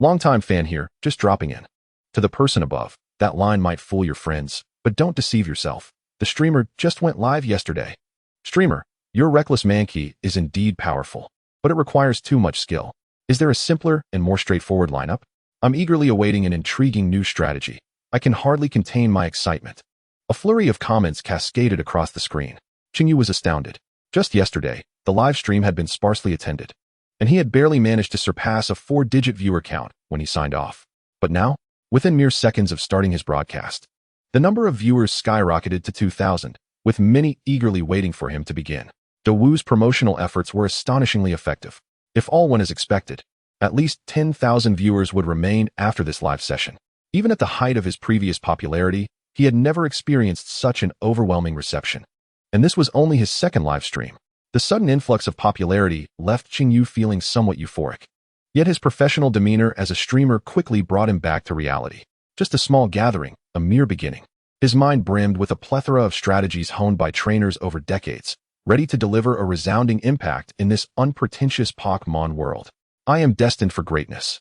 Longtime fan here, just dropping in. To the person above, that line might fool your friends, but don't deceive yourself. The streamer just went live yesterday. Streamer, your reckless Mankey is indeed powerful, but it requires too much skill. Is there a simpler and more straightforward lineup? I'm eagerly awaiting an intriguing new strategy. I can hardly contain my excitement. A flurry of comments cascaded across the screen. Qingyu was astounded. Just yesterday, the live stream had been sparsely attended, and he had barely managed to surpass a 4-digit viewer count when he signed off. But now, within mere seconds of starting his broadcast, the number of viewers skyrocketed to 2,000, with many eagerly waiting for him to begin. Dawoo's promotional efforts were astonishingly effective. If all went as expected, at least 10,000 viewers would remain after this live session. Even at the height of his previous popularity, he had never experienced such an overwhelming reception. And this was only his second live stream. The sudden influx of popularity left Qingyu feeling somewhat euphoric. Yet his professional demeanor as a streamer quickly brought him back to reality. Just a small gathering, a mere beginning. His mind brimmed with a plethora of strategies honed by trainers over decades, ready to deliver a resounding impact in this unpretentious Pokémon world. I am destined for greatness.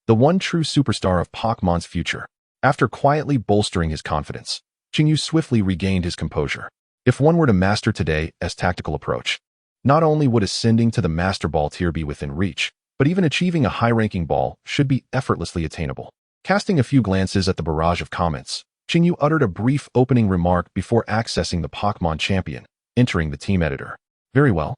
The one true superstar of Pokémon's future. After quietly bolstering his confidence, Qingyu swiftly regained his composure. If one were to master today's tactical approach, not only would ascending to the Master Ball tier be within reach, but even achieving a high-ranking ball should be effortlessly attainable. Casting a few glances at the barrage of comments, Qingyu uttered a brief opening remark before accessing the Pokémon Champion, entering the team editor. Very well.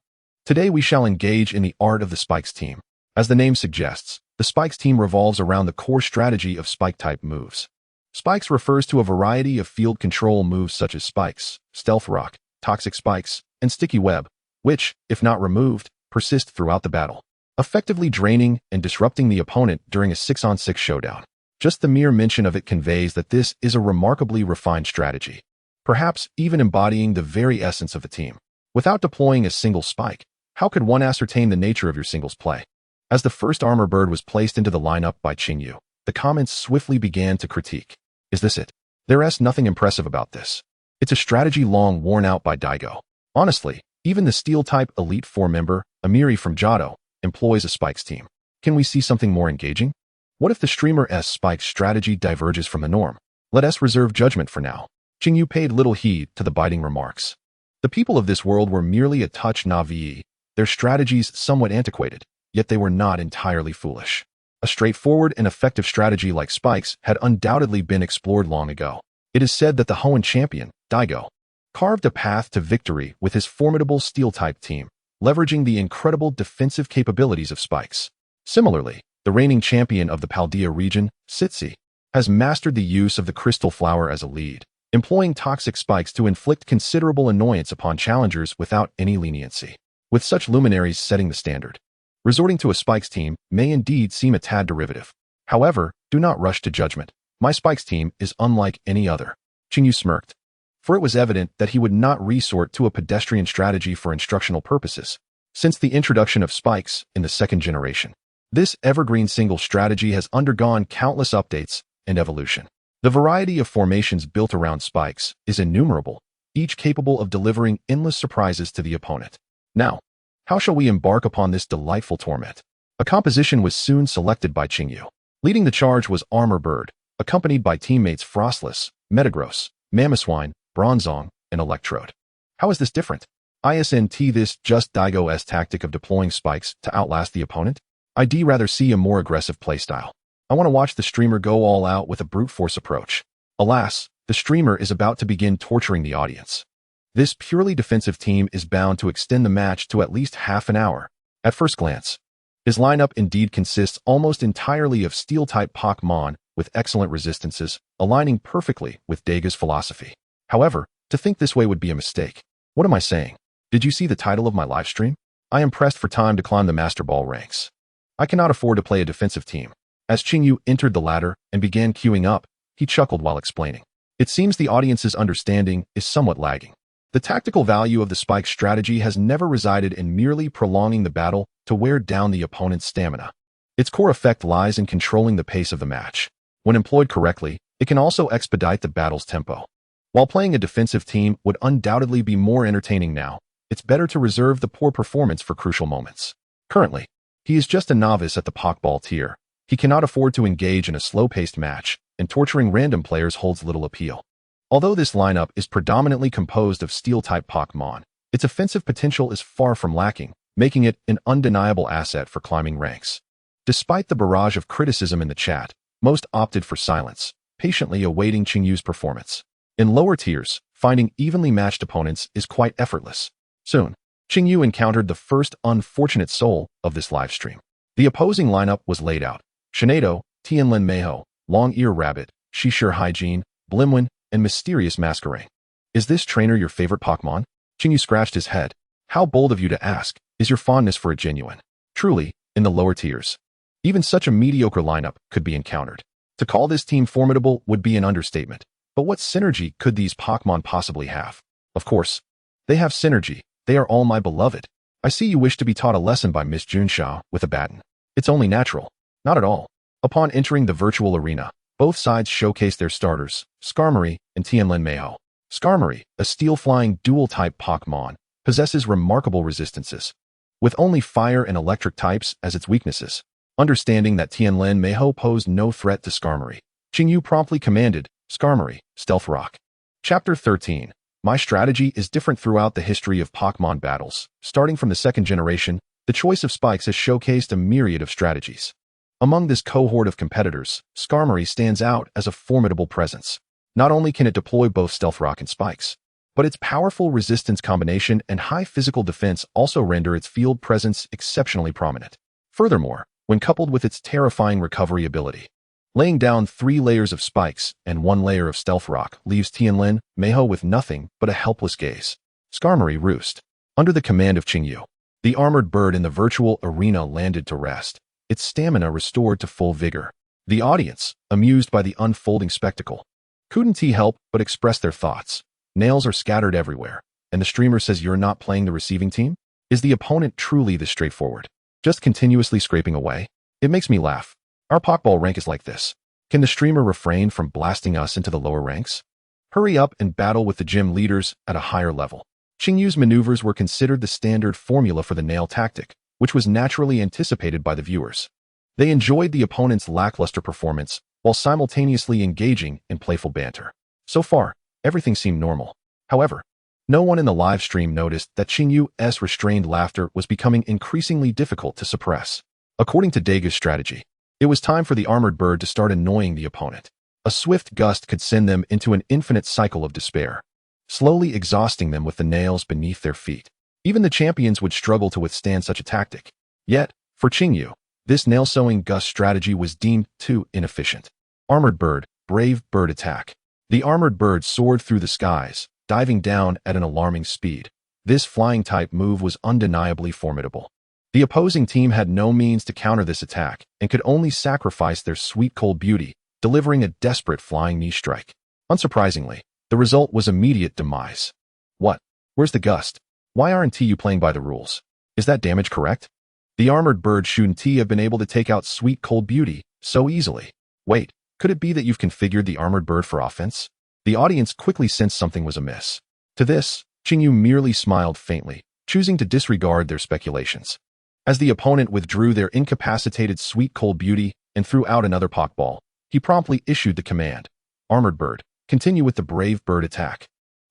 Today we shall engage in the art of the Spikes team. As the name suggests, the Spikes team revolves around the core strategy of Spike-type moves. Spikes refers to a variety of field control moves such as Spikes, Stealth Rock, Toxic Spikes, and Sticky Web, which, if not removed, persist throughout the battle, effectively draining and disrupting the opponent during a 6-on-6 showdown. Just the mere mention of it conveys that this is a remarkably refined strategy, perhaps even embodying the very essence of the team. Without deploying a single spike, how could one ascertain the nature of your singles play? As the first armor bird was placed into the lineup by Qingyu, the comments swiftly began to critique. Is this it? There's nothing impressive about this. It's a strategy long worn out by Daigo. Honestly, even the Steel-type Elite Four member, Amiri from Johto, employs a Spikes team. Can we see something more engaging? What if the streamer's Spikes strategy diverges from the norm? Let us reserve judgment for now. Qingyu paid little heed to the biting remarks. The people of this world were merely a touch naïve, their strategies somewhat antiquated, yet they were not entirely foolish. A straightforward and effective strategy like Spikes had undoubtedly been explored long ago. It is said that the Hoenn champion, Daigo, carved a path to victory with his formidable Steel-type team, leveraging the incredible defensive capabilities of Spikes. Similarly, the reigning champion of the Paldea region, Sitsi, has mastered the use of the Crystal Flower as a lead, employing toxic spikes to inflict considerable annoyance upon challengers without any leniency. With such luminaries setting the standard, resorting to a Spikes team may indeed seem a tad derivative. However, do not rush to judgment. My Spikes team is unlike any other. Qingyu smirked, for it was evident that he would not resort to a pedestrian strategy for instructional purposes. Since the introduction of Spikes in the second generation, this evergreen single strategy has undergone countless updates and evolution. The variety of formations built around Spikes is innumerable, each capable of delivering endless surprises to the opponent. Now, how shall we embark upon this delightful torment? A composition was soon selected by Qingyu. Leading the charge was Armor Bird, accompanied by teammates Frostless, Metagross, Mamoswine, Bronzong, and Electrode. How is this different? Isn't this just Daigo's tactic of deploying spikes to outlast the opponent? I'd rather see a more aggressive playstyle. I want to watch the streamer go all out with a brute force approach. Alas, the streamer is about to begin torturing the audience. This purely defensive team is bound to extend the match to at least half an hour. At first glance, his lineup indeed consists almost entirely of Steel-type Pokémon with excellent resistances, aligning perfectly with Daigo's philosophy. However, to think this way would be a mistake. What am I saying? Did you see the title of my livestream? I am pressed for time to climb the Master Ball ranks. I cannot afford to play a defensive team. As Qingyu entered the ladder and began queuing up, he chuckled while explaining. It seems the audience's understanding is somewhat lagging. The tactical value of the Spike strategy has never resided in merely prolonging the battle to wear down the opponent's stamina. Its core effect lies in controlling the pace of the match. When employed correctly, it can also expedite the battle's tempo. While playing a defensive team would undoubtedly be more entertaining now, it's better to reserve the poor performance for crucial moments. Currently, he is just a novice at the Pokeball tier. He cannot afford to engage in a slow-paced match, and torturing random players holds little appeal. Although this lineup is predominantly composed of Steel-type Pokémon, its offensive potential is far from lacking, making it an undeniable asset for climbing ranks. Despite the barrage of criticism in the chat, most opted for silence, patiently awaiting Qingyu's performance. In lower tiers, finding evenly matched opponents is quite effortless. Soon, Qingyu encountered the first unfortunate soul of this livestream. The opposing lineup was laid out. Shinado, Tianlin Meiho, Long-Ear Rabbit, Shishir Hygiene, Blimwin, and Mysterious Masquerade. Is this trainer your favorite Pokémon? Qingyu scratched his head. How bold of you to ask, is your fondness for a genuine? Truly, in the lower tiers, even such a mediocre lineup could be encountered. To call this team formidable would be an understatement. But what synergy could these Pokémon possibly have? Of course, they have synergy. They are all my beloved. I see you wish to be taught a lesson by Miss Junsha with a baton. It's only natural. Not at all. Upon entering the virtual arena, both sides showcased their starters, Skarmory and Tianlin Meiho. Skarmory, a steel-flying dual-type Pokémon, possesses remarkable resistances, with only fire and electric types as its weaknesses. Understanding that Tianlin Meiho posed no threat to Skarmory, Qingyu promptly commanded, Skarmory, Stealth Rock. Chapter 13. My strategy is different throughout the history of Pokémon battles. Starting from the second generation, the choice of spikes has showcased a myriad of strategies. Among this cohort of competitors, Skarmory stands out as a formidable presence. Not only can it deploy both Stealth Rock and spikes, but its powerful resistance combination and high physical defense also render its field presence exceptionally prominent. Furthermore, when coupled with its terrifying recovery ability, laying down 3 layers of spikes and 1 layer of Stealth Rock leaves Tianlin Meiho with nothing but a helpless gaze. Skarmory Roost. Under the command of Qingyu, the armored bird in the virtual arena landed to rest, its stamina restored to full vigor. The audience, amused by the unfolding spectacle, couldn't help but express their thoughts. Nails are scattered everywhere, and the streamer says you're not playing the receiving team? Is the opponent truly this straightforward? Just continuously scraping away? It makes me laugh. Our Pokeball rank is like this. Can the streamer refrain from blasting us into the lower ranks? Hurry up and battle with the gym leaders at a higher level. Qingyu's maneuvers were considered the standard formula for the nail tactic, which was naturally anticipated by the viewers. They enjoyed the opponent's lackluster performance while simultaneously engaging in playful banter. So far, everything seemed normal. However, no one in the live stream noticed that Qingyu's restrained laughter was becoming increasingly difficult to suppress. According to Daga's strategy, it was time for the armored bird to start annoying the opponent. A swift gust could send them into an infinite cycle of despair, slowly exhausting them with the nails beneath their feet. Even the champions would struggle to withstand such a tactic. Yet, for Qingyu, this nail-sewing gust strategy was deemed too inefficient. Armored bird, brave bird attack. The armored bird soared through the skies, diving down at an alarming speed. This flying-type move was undeniably formidable. The opposing team had no means to counter this attack and could only sacrifice their sweet cold beauty, delivering a desperate flying knee strike. Unsurprisingly, the result was immediate demise. What? Where's the gust? Why aren't you playing by the rules? Is that damage correct? The armored bird shouldn't have been able to take out sweet cold beauty so easily. Wait, could it be that you've configured the armored bird for offense? The audience quickly sensed something was amiss. To this, Qingyu merely smiled faintly, choosing to disregard their speculations. As the opponent withdrew their incapacitated sweet cold beauty and threw out another Pokeball, he promptly issued the command, Armored Bird, continue with the brave bird attack.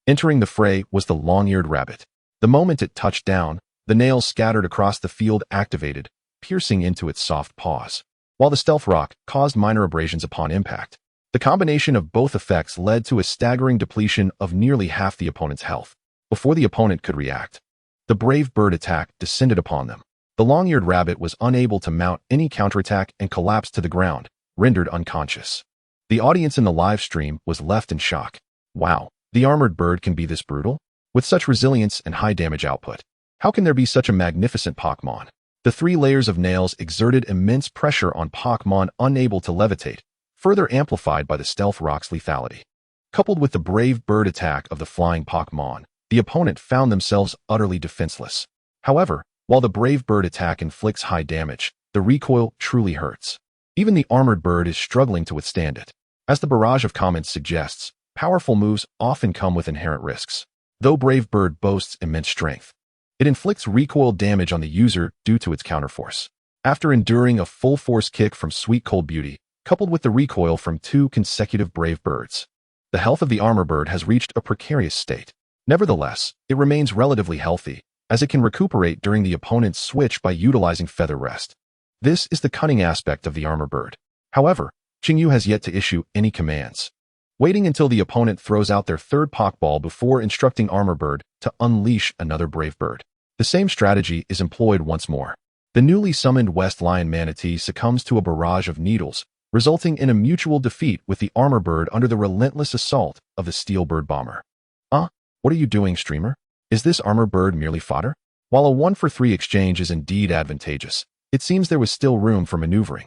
Entering the fray was the long-eared rabbit. The moment it touched down, the nails scattered across the field activated, piercing into its soft paws, while the Stealth Rock caused minor abrasions upon impact. The combination of both effects led to a staggering depletion of nearly half the opponent's health. Before the opponent could react, the brave bird attack descended upon them. The long-eared rabbit was unable to mount any counterattack and collapsed to the ground, rendered unconscious. The audience in the live stream was left in shock. Wow, the armored bird can be this brutal? With such resilience and high damage output, how can there be such a magnificent Pokémon? The 3 layers of nails exerted immense pressure on Pokémon unable to levitate, further amplified by the Stealth Rock's lethality. Coupled with the brave bird attack of the flying Pokémon, the opponent found themselves utterly defenseless. However, while the brave bird attack inflicts high damage, the recoil truly hurts. Even the armored bird is struggling to withstand it. As the barrage of comments suggests, powerful moves often come with inherent risks. Though brave bird boasts immense strength, it inflicts recoil damage on the user due to its counterforce. After enduring a full-force kick from Sweet Cold Beauty, coupled with the recoil from 2 consecutive brave birds, the health of the armor bird has reached a precarious state. Nevertheless, it remains relatively healthy, as it can recuperate during the opponent's switch by utilizing Feather Rest. This is the cunning aspect of the armor bird. However, Qingyu has yet to issue any commands, waiting until the opponent throws out their third Pokeball before instructing Armor Bird to unleash another Brave Bird. The same strategy is employed once more. The newly summoned West Lion Manatee succumbs to a barrage of needles, resulting in a mutual defeat with the Armor Bird under the relentless assault of the Steel Bird Bomber. What are you doing, streamer? Is this Armor Bird merely fodder? While a 1-for-3 exchange is indeed advantageous, it seems there was still room for maneuvering.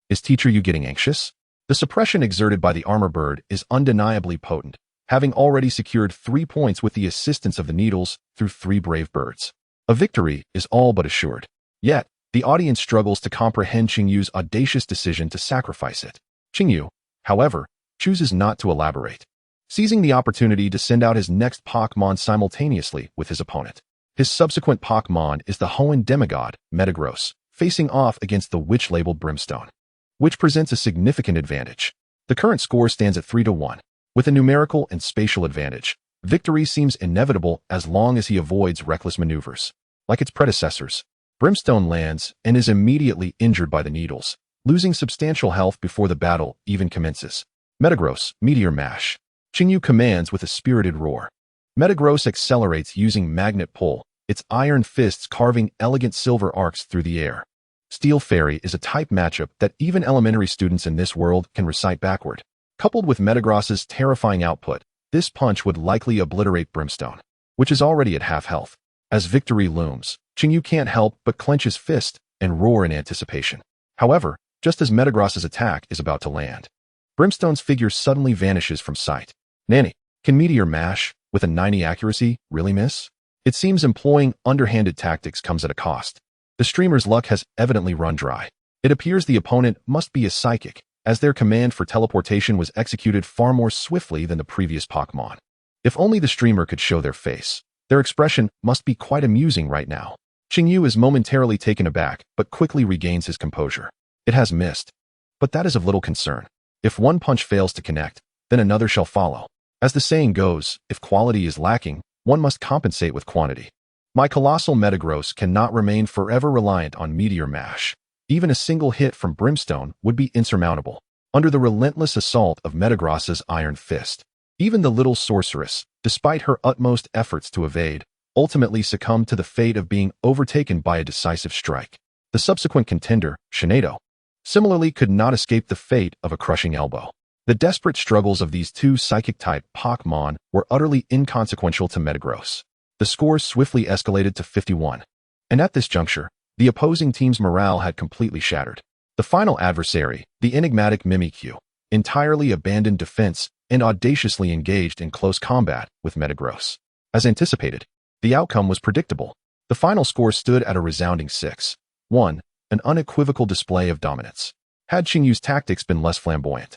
Is Teacher you getting anxious? The suppression exerted by the Armor Bird is undeniably potent, having already secured 3 points with the assistance of the needles through 3 Brave Birds. A victory is all but assured. Yet, the audience struggles to comprehend Qingyu's audacious decision to sacrifice it. Qingyu, however, chooses not to elaborate, seizing the opportunity to send out his next Pokémon simultaneously with his opponent. His subsequent Pokémon is the Hoenn demigod, Metagross, facing off against the witch-labeled Brimstone, which presents a significant advantage. The current score stands at 3-1. With a numerical and spatial advantage, victory seems inevitable as long as he avoids reckless maneuvers. Like its predecessors, Brimstone lands and is immediately injured by the needles, losing substantial health before the battle even commences. Metagross, Meteor Mash. Qingyu commands with a spirited roar. Metagross accelerates using Magnet Pull, its iron fists carving elegant silver arcs through the air. Steel Fairy is a type matchup that even elementary students in this world can recite backward. Coupled with Metagross's terrifying output, this punch would likely obliterate Brimstone, which is already at half health. As victory looms, Qingyu can't help but clench his fist and roar in anticipation. However, just as Metagross's attack is about to land, Brimstone's figure suddenly vanishes from sight. Nanny, can Meteor Mash, with a 90 accuracy, really miss? It seems employing underhanded tactics comes at a cost. The streamer's luck has evidently run dry. It appears the opponent must be a psychic, as their command for teleportation was executed far more swiftly than the previous Pokémon. If only the streamer could show their face. Their expression must be quite amusing right now. Qingyu is momentarily taken aback, but quickly regains his composure. It has missed. But that is of little concern. If one punch fails to connect, then another shall follow. As the saying goes, if quality is lacking, one must compensate with quantity. My colossal Metagross cannot remain forever reliant on Meteor Mash. Even a single hit from Brimstone would be insurmountable under the relentless assault of Metagross's iron fist. Even the little sorceress, despite her utmost efforts to evade, ultimately succumbed to the fate of being overtaken by a decisive strike. The subsequent contender, Shinado, similarly could not escape the fate of a crushing elbow. The desperate struggles of these two psychic-type Pokémon were utterly inconsequential to Metagross. The scores swiftly escalated to 51. And at this juncture, the opposing team's morale had completely shattered. The final adversary, the enigmatic Mimikyu, entirely abandoned defense and audaciously engaged in close combat with Metagross. As anticipated, the outcome was predictable. The final score stood at a resounding 6-1, an unequivocal display of dominance. Had Qingyu's tactics been less flamboyant,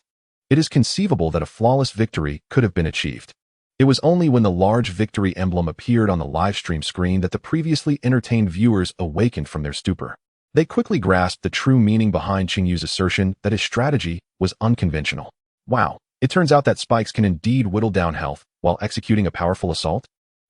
it is conceivable that a flawless victory could have been achieved. It was only when the large victory emblem appeared on the livestream screen that the previously entertained viewers awakened from their stupor. They quickly grasped the true meaning behind Qingyu's assertion that his strategy was unconventional. Wow, it turns out that spikes can indeed whittle down health while executing a powerful assault?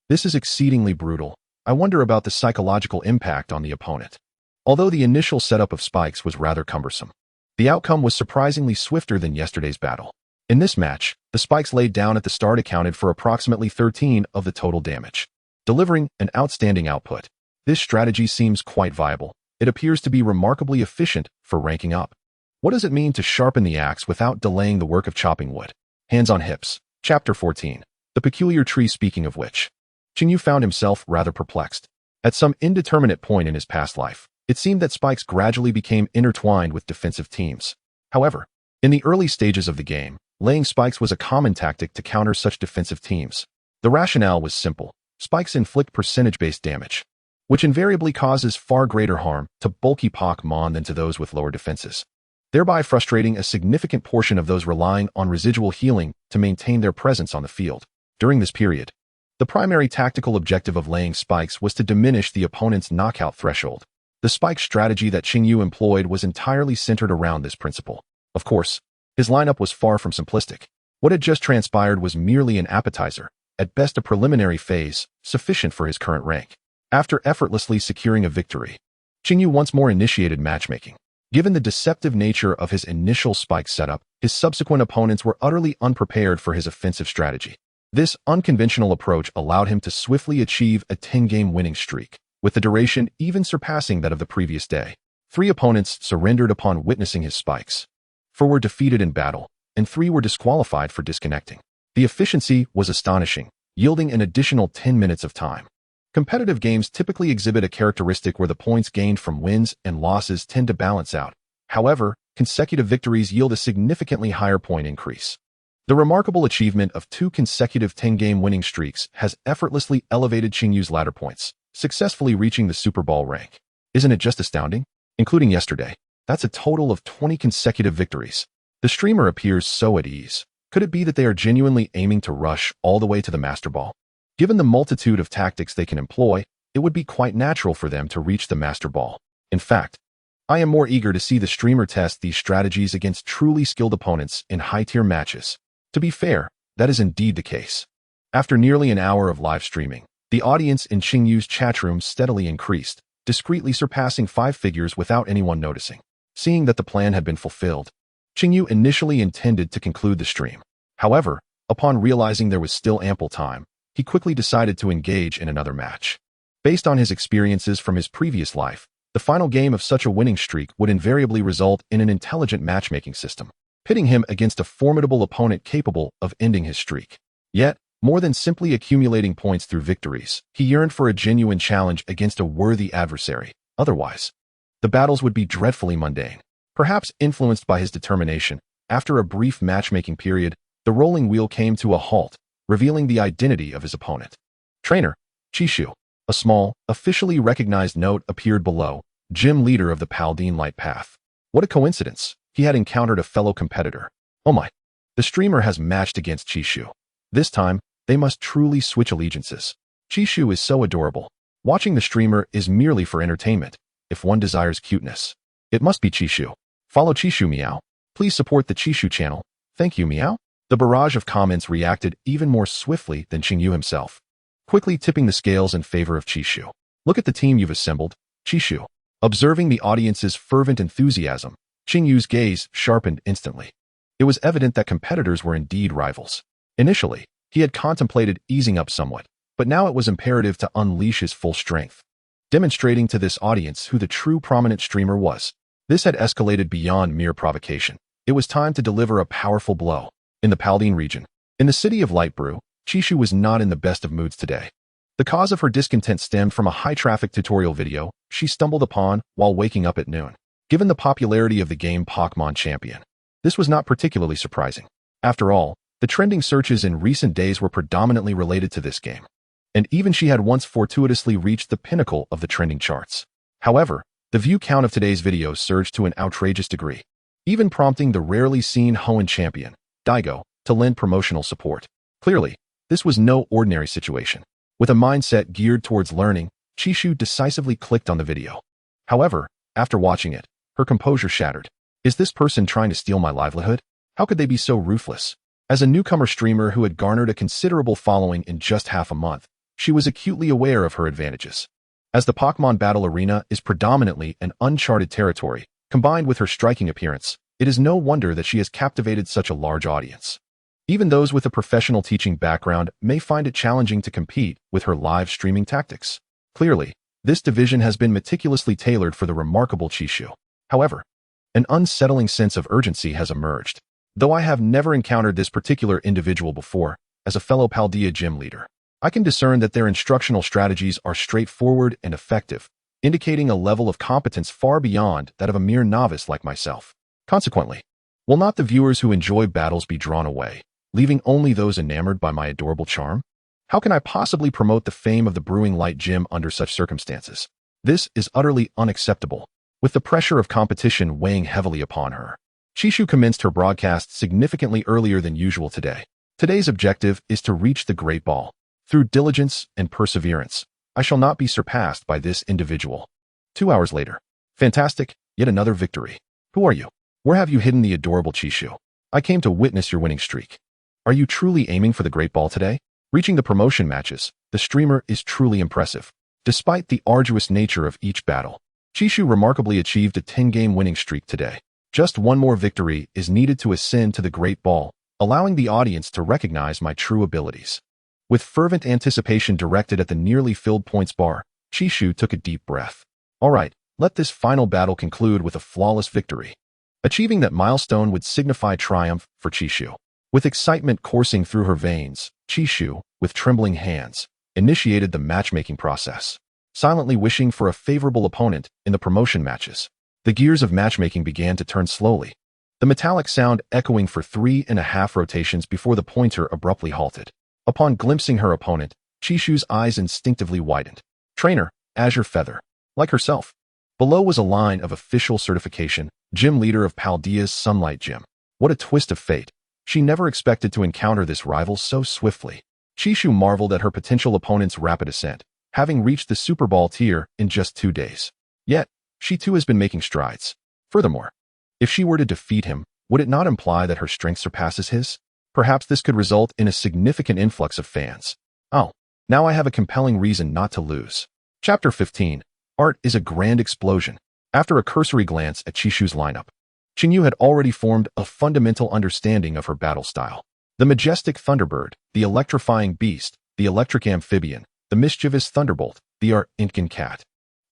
This is exceedingly brutal. I wonder about the psychological impact on the opponent. Although the initial setup of spikes was rather cumbersome, the outcome was surprisingly swifter than yesterday's battle. In this match, the spikes laid down at the start accounted for approximately 13 of the total damage, delivering an outstanding output. This strategy seems quite viable. It appears to be remarkably efficient for ranking up. What does it mean to sharpen the axe without delaying the work of chopping wood? Hands on hips. Chapter 14. The peculiar tree. Speaking of which, Qingyu found himself rather perplexed. At some indeterminate point in his past life, it seemed that spikes gradually became intertwined with defensive teams. However, in the early stages of the game, laying spikes was a common tactic to counter such defensive teams. The rationale was simple. Spikes inflict percentage-based damage, which invariably causes far greater harm to bulky Pokémon than to those with lower defenses, thereby frustrating a significant portion of those relying on residual healing to maintain their presence on the field. During this period, the primary tactical objective of laying spikes was to diminish the opponent's knockout threshold. The spike strategy that Qingyu employed was entirely centered around this principle. Of course, his lineup was far from simplistic. What had just transpired was merely an appetizer, at best a preliminary phase, sufficient for his current rank. After effortlessly securing a victory, Qingyu once more initiated matchmaking. Given the deceptive nature of his initial spike setup, his subsequent opponents were utterly unprepared for his offensive strategy. This unconventional approach allowed him to swiftly achieve a 10-game winning streak, with the duration even surpassing that of the previous day. 3 opponents surrendered upon witnessing his spikes. 4 were defeated in battle, and 3 were disqualified for disconnecting. The efficiency was astonishing, yielding an additional 10 minutes of time. Competitive games typically exhibit a characteristic where the points gained from wins and losses tend to balance out. However, consecutive victories yield a significantly higher point increase. The remarkable achievement of 2 consecutive 10-game winning streaks has effortlessly elevated Qinyu's ladder points, successfully reaching the Super Bowl rank. Isn't it just astounding? Including yesterday, that's a total of 20 consecutive victories. The streamer appears so at ease. Could it be that they are genuinely aiming to rush all the way to the Master Ball? Given the multitude of tactics they can employ, it would be quite natural for them to reach the Master Ball. In fact, I am more eager to see the streamer test these strategies against truly skilled opponents in high-tier matches. To be fair, that is indeed the case. After nearly an hour of live streaming, the audience in Qinyu's chatroom steadily increased, discreetly surpassing 5 figures without anyone noticing. Seeing that the plan had been fulfilled, Qinyu initially intended to conclude the stream. However, upon realizing there was still ample time, he quickly decided to engage in another match. Based on his experiences from his previous life, the final game of such a winning streak would invariably result in an intelligent matchmaking system, pitting him against a formidable opponent capable of ending his streak. Yet, more than simply accumulating points through victories, he yearned for a genuine challenge against a worthy adversary. Otherwise, the battles would be dreadfully mundane. Perhaps influenced by his determination, after a brief matchmaking period, the rolling wheel came to a halt, revealing the identity of his opponent. Trainer, Chishu. A small, officially recognized note appeared below, gym leader of the Paldine Light Path. What a coincidence. He had encountered a fellow competitor. Oh my. The streamer has matched against Chishu. This time, they must truly switch allegiances. Chishu is so adorable. Watching the streamer is merely for entertainment. If one desires cuteness, it must be Chishu. Follow Chishu Meow. Please support the Chishu channel. Thank you, Meow. The barrage of comments reacted even more swiftly than Qinyu himself, quickly tipping the scales in favor of Chishu. Look at the team you've assembled, Chishu. Observing the audience's fervent enthusiasm, Qinyu's gaze sharpened instantly. It was evident that competitors were indeed rivals. Initially, he had contemplated easing up somewhat, but now it was imperative to unleash his full strength, demonstrating to this audience who the true prominent streamer was. This had escalated beyond mere provocation. It was time to deliver a powerful blow. In the Paldine region, in the city of Lightbrew, Chishu was not in the best of moods today. The cause of her discontent stemmed from a high-traffic tutorial video she stumbled upon while waking up at noon. Given the popularity of the game Pokémon Champion, this was not particularly surprising. After all, the trending searches in recent days were predominantly related to this game, and even she had once fortuitously reached the pinnacle of the trending charts. However, the view count of today's video surged to an outrageous degree, even prompting the rarely seen Hoenn champion, Daigo, to lend promotional support. Clearly, this was no ordinary situation. With a mindset geared towards learning, Chishu decisively clicked on the video. However, after watching it, her composure shattered. Is this person trying to steal my livelihood? How could they be so ruthless? As a newcomer streamer who had garnered a considerable following in just half a month, she was acutely aware of her advantages. As the Pokémon Battle Arena is predominantly an uncharted territory, combined with her striking appearance, it is no wonder that she has captivated such a large audience. Even those with a professional teaching background may find it challenging to compete with her live streaming tactics. Clearly, this division has been meticulously tailored for the remarkable Chishu. However, an unsettling sense of urgency has emerged. Though I have never encountered this particular individual before, as a fellow Paldea gym leader, I can discern that their instructional strategies are straightforward and effective, indicating a level of competence far beyond that of a mere novice like myself. Consequently, will not the viewers who enjoy battles be drawn away, leaving only those enamored by my adorable charm? How can I possibly promote the fame of the Brewing Light Gym under such circumstances? This is utterly unacceptable. With the pressure of competition weighing heavily upon her, Chishu commenced her broadcast significantly earlier than usual today. Today's objective is to reach the Great Ball. Through diligence and perseverance, I shall not be surpassed by this individual. 2 hours later. Fantastic, yet another victory. Who are you? Where have you hidden the adorable Chishu? I came to witness your winning streak. Are you truly aiming for the Great Ball today? Reaching the promotion matches, the streamer is truly impressive. Despite the arduous nature of each battle, Chishu remarkably achieved a 10-game winning streak today. Just one more victory is needed to ascend to the Great Ball, allowing the audience to recognize my true abilities. With fervent anticipation directed at the nearly filled points bar, Chishu took a deep breath. All right, let this final battle conclude with a flawless victory. Achieving that milestone would signify triumph for Chishu. With excitement coursing through her veins, Chishu, with trembling hands, initiated the matchmaking process, silently wishing for a favorable opponent in the promotion matches. The gears of matchmaking began to turn slowly, the metallic sound echoing for 3.5 rotations before the pointer abruptly halted. Upon glimpsing her opponent, Chishu's eyes instinctively widened. Trainer, Azure Feather. Like herself. Below was a line of official certification, gym leader of Paldea's Sunlight Gym. What a twist of fate. She never expected to encounter this rival so swiftly. Chishu marveled at her potential opponent's rapid ascent, having reached the Super Ball tier in just 2 days. Yet, she too has been making strides. Furthermore, if she were to defeat him, would it not imply that her strength surpasses his? Perhaps this could result in a significant influx of fans. Oh, now I have a compelling reason not to lose. Chapter 15. Art is a grand explosion. After a cursory glance at Chishu's lineup, Qingyu had already formed a fundamental understanding of her battle style. The majestic Thunderbird, the electrifying Beast, the electric Amphibian, the mischievous Thunderbolt, the Incan Cat,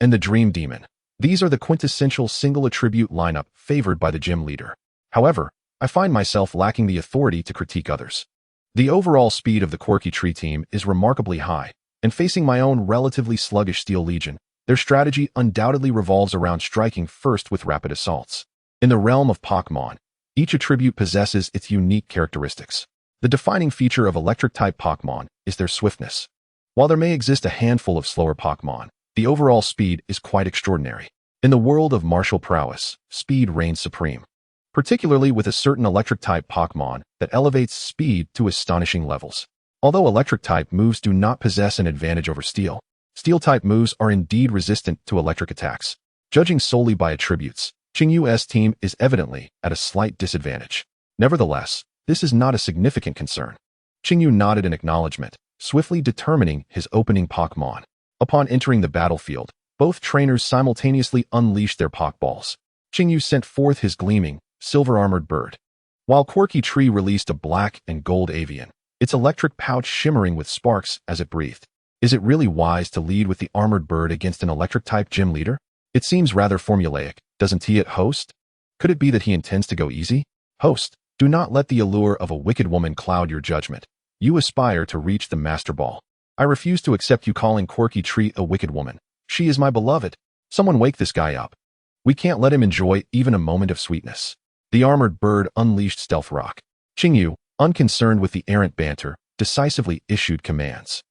and the Dream Demon. These are the quintessential single-attribute lineup favored by the gym leader. However, I find myself lacking the authority to critique others. The overall speed of the Quirky Tree team is remarkably high, and facing my own relatively sluggish Steel Legion, their strategy undoubtedly revolves around striking first with rapid assaults. In the realm of Pokémon, each attribute possesses its unique characteristics. The defining feature of electric-type Pokémon is their swiftness. While there may exist a handful of slower Pokémon, the overall speed is quite extraordinary. In the world of martial prowess, speed reigns supreme, particularly with a certain electric-type Pokémon that elevates speed to astonishing levels. Although electric-type moves do not possess an advantage over steel, steel-type moves are indeed resistant to electric attacks. Judging solely by attributes, Qingyu's team is evidently at a slight disadvantage. Nevertheless, this is not a significant concern. Qingyu nodded in acknowledgement, swiftly determining his opening Pokémon. Upon entering the battlefield, both trainers simultaneously unleashed their Pokeballs. Qingyu sent forth his gleaming, silver-armored bird, while Quirky Tree released a black and gold avian, its electric pouch shimmering with sparks as it breathed. Is it really wise to lead with the armored bird against an electric-type gym leader? It seems rather formulaic, doesn't he, host? Could it be that he intends to go easy? Host, do not let the allure of a wicked woman cloud your judgment. You aspire to reach the Master Ball. I refuse to accept you calling Quirky Tree a wicked woman. She is my beloved. Someone wake this guy up. We can't let him enjoy even a moment of sweetness. The armored bird unleashed Stealth Rock. Qingyu, unconcerned with the errant banter, decisively issued commands.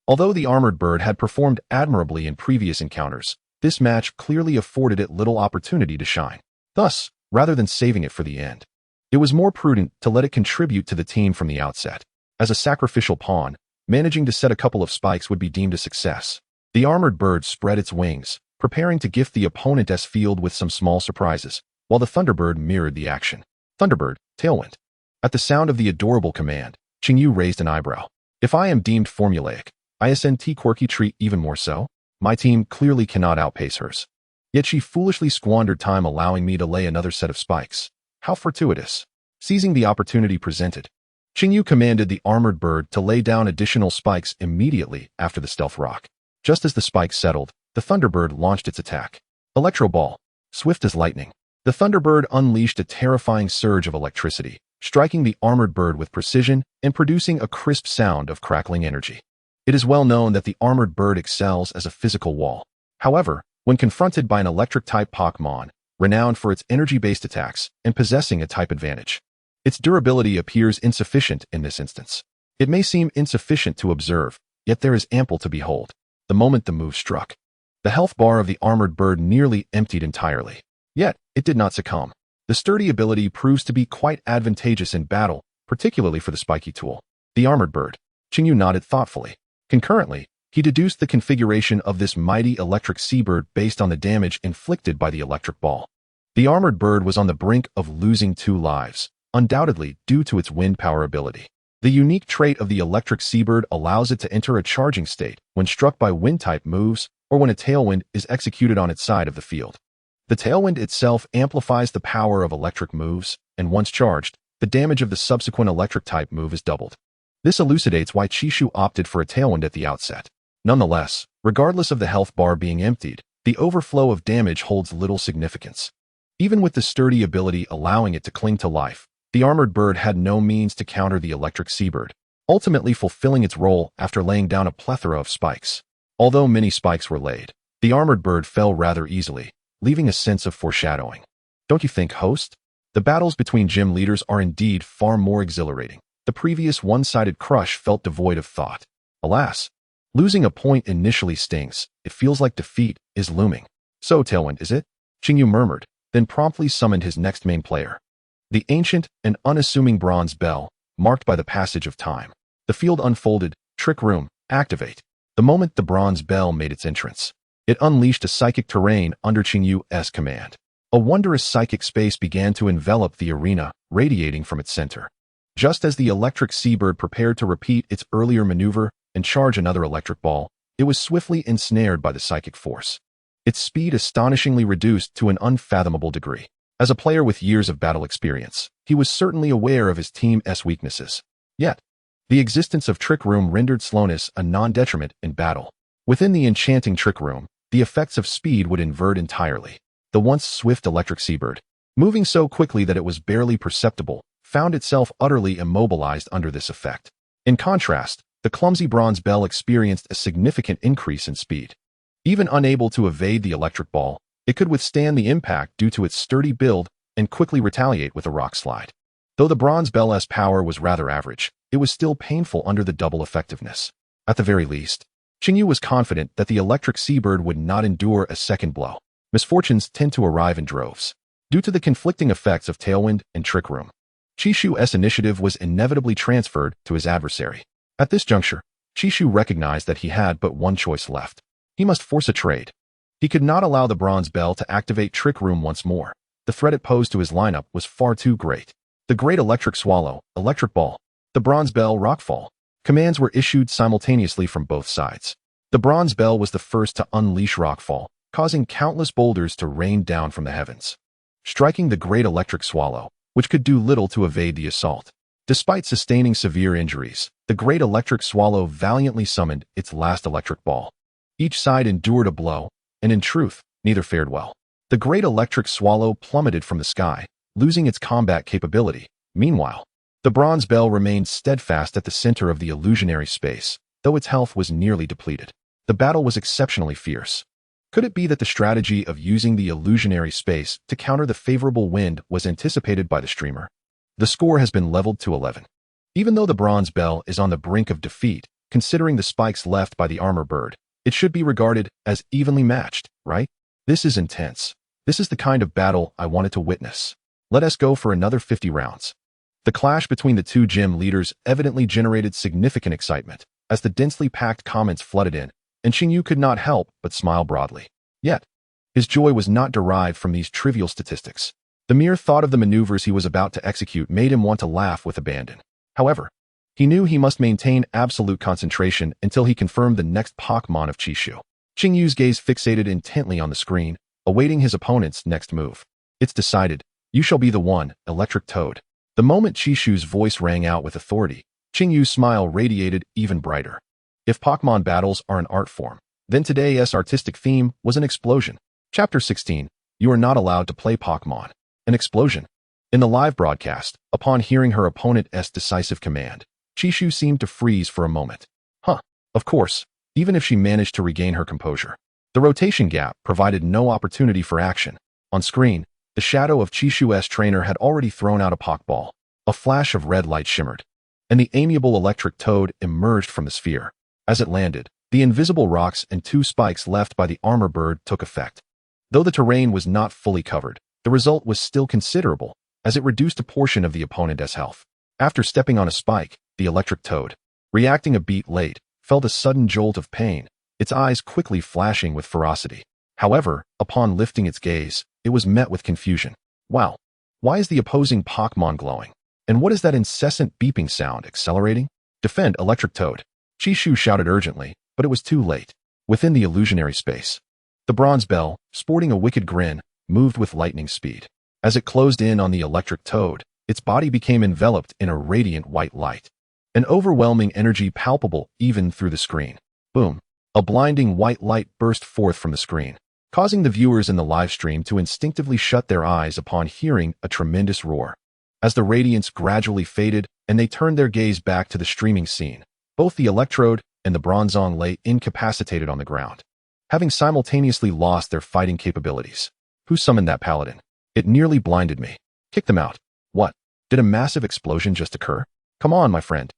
Although the armored bird had performed admirably in previous encounters, this match clearly afforded it little opportunity to shine. Thus, rather than saving it for the end, it was more prudent to let it contribute to the team from the outset. As a sacrificial pawn, managing to set a couple of spikes would be deemed a success. The armored bird spread its wings, preparing to gift the opponent's field with some small surprises, while the Thunderbird mirrored the action. Thunderbird, Tailwind. At the sound of the adorable command, Qingyu raised an eyebrow. If I am deemed formulaic, ISNT Quirky Tree even more so? My team clearly cannot outpace hers. Yet she foolishly squandered time allowing me to lay another set of spikes. How fortuitous. Seizing the opportunity presented, Qingyu commanded the armored bird to lay down additional spikes immediately after the Stealth Rock. Just as the spikes settled, the Thunderbird launched its attack. Electro Ball. Swift as lightning. The Thunderbird unleashed a terrifying surge of electricity, striking the armored bird with precision and producing a crisp sound of crackling energy. It is well known that the armored bird excels as a physical wall. However, when confronted by an electric-type Pokémon, renowned for its energy-based attacks and possessing a type advantage, its durability appears insufficient in this instance. It may seem insufficient to observe, yet there is ample to behold. The moment the move struck, the health bar of the armored bird nearly emptied entirely. Yet, it did not succumb. The sturdy ability proves to be quite advantageous in battle, particularly for the spiky tool. The armored bird. Qingyu nodded thoughtfully. Concurrently, he deduced the configuration of this mighty electric seabird based on the damage inflicted by the electric ball. The armored bird was on the brink of losing 2 lives, undoubtedly due to its wind power ability. The unique trait of the electric seabird allows it to enter a charging state when struck by wind-type moves, or when a tailwind is executed on its side of the field. The tailwind itself amplifies the power of electric moves, and once charged, the damage of the subsequent electric-type move is doubled. This elucidates why Chishu opted for a tailwind at the outset. Nonetheless, regardless of the health bar being emptied, the overflow of damage holds little significance. Even with the sturdy ability allowing it to cling to life, the armored bird had no means to counter the electric seabird, ultimately fulfilling its role after laying down a plethora of spikes. Although many spikes were laid, the armored bird fell rather easily, leaving a sense of foreshadowing. Don't you think, host? The battles between gym leaders are indeed far more exhilarating. The previous one-sided crush felt devoid of thought. Alas, losing a point initially stings. It feels like defeat is looming. So, Tailwind, is it? Xingyu murmured, then promptly summoned his next main player. The ancient and unassuming bronze bell, marked by the passage of time. The field unfolded. Trick Room, activate. The moment the bronze bell made its entrance, it unleashed a psychic terrain under Xingyu's command. A wondrous psychic space began to envelop the arena, radiating from its center. Just as the electric seabird prepared to repeat its earlier maneuver and charge another electric ball, it was swiftly ensnared by the psychic force. Its speed astonishingly reduced to an unfathomable degree. As a player with years of battle experience, he was certainly aware of his team's weaknesses. Yet, the existence of Trick Room rendered slowness a non-detriment in battle. Within the enchanting Trick Room, the effects of speed would invert entirely. The once swift electric seabird, moving so quickly that it was barely perceptible, found itself utterly immobilized under this effect. In contrast, the clumsy bronze bell experienced a significant increase in speed. Even unable to evade the electric ball, it could withstand the impact due to its sturdy build and quickly retaliate with a rock slide. Though the bronze bell's power was rather average, it was still painful under the double effectiveness. At the very least, Xingyu was confident that the electric seabird would not endure a second blow. Misfortunes tend to arrive in droves. Due to the conflicting effects of Tailwind and Trick Room, Chishu's initiative was inevitably transferred to his adversary. At this juncture, Chishu recognized that he had but one choice left. He must force a trade. He could not allow the bronze bell to activate Trick Room once more. The threat it posed to his lineup was far too great. The Great Electric Swallow, Electric Ball, the Bronze Bell, Rockfall. Commands were issued simultaneously from both sides. The Bronze Bell was the first to unleash Rockfall, causing countless boulders to rain down from the heavens, striking the Great Electric Swallow, which could do little to evade the assault. Despite sustaining severe injuries, the Great Electric Swallow valiantly summoned its last electric ball. Each side endured a blow, and in truth, neither fared well. The Great Electric Swallow plummeted from the sky, losing its combat capability. Meanwhile, the Bronze Bell remained steadfast at the center of the illusionary space, though its health was nearly depleted. The battle was exceptionally fierce. Could it be that the strategy of using the illusionary space to counter the favorable wind was anticipated by the streamer? The score has been leveled to 11. Even though the Bronze Bell is on the brink of defeat, considering the spikes left by the armor bird, it should be regarded as evenly matched, right? This is intense. This is the kind of battle I wanted to witness. Let us go for another 50 rounds. The clash between the two gym leaders evidently generated significant excitement, as the densely packed comments flooded in, and Xingyu could not help but smile broadly. Yet, his joy was not derived from these trivial statistics. The mere thought of the maneuvers he was about to execute made him want to laugh with abandon. However, he knew he must maintain absolute concentration until he confirmed the next Pokémon of Chishu. Xingyu's gaze fixated intently on the screen, awaiting his opponent's next move. It's decided. You shall be the one, Electric Toad. The moment Chishu's voice rang out with authority, Xingyu's smile radiated even brighter. If Pokémon battles are an art form, then today's artistic theme was an explosion. Chapter 16. You are not allowed to play Pokémon. An explosion. In the live broadcast, upon hearing her opponent's decisive command, Chishu seemed to freeze for a moment. Of course, even if she managed to regain her composure. The rotation gap provided no opportunity for action. On screen, the shadow of Chishu's trainer had already thrown out a Pokeball. A flash of red light shimmered, and the amiable Electric Toad emerged from the sphere. As it landed, the invisible rocks and two spikes left by the armor bird took effect. Though the terrain was not fully covered, the result was still considerable, as it reduced a portion of the opponent's health. After stepping on a spike, the Electric Toad, reacting a beat late, felt a sudden jolt of pain, its eyes quickly flashing with ferocity. However, upon lifting its gaze, it was met with confusion. Wow! Why is the opposing Pokémon glowing? And what is that incessant beeping sound? Accelerating? Defend, Electric Toad! Chishu shouted urgently, but it was too late. within the illusionary space. The bronze bell, sporting a wicked grin, moved with lightning speed. As it closed in on the electric toad, its body became enveloped in a radiant white light. An overwhelming energy palpable even through the screen. Boom! A blinding white light burst forth from the screen, causing the viewers in the livestream to instinctively shut their eyes upon hearing a tremendous roar. As the radiance gradually faded and they turned their gaze back to the streaming scene, both the electrode and the bronzong lay incapacitated on the ground, having simultaneously lost their fighting capabilities. Who summoned that paladin? It nearly blinded me. Kick them out. What? Did a massive explosion just occur? Come on, my friend.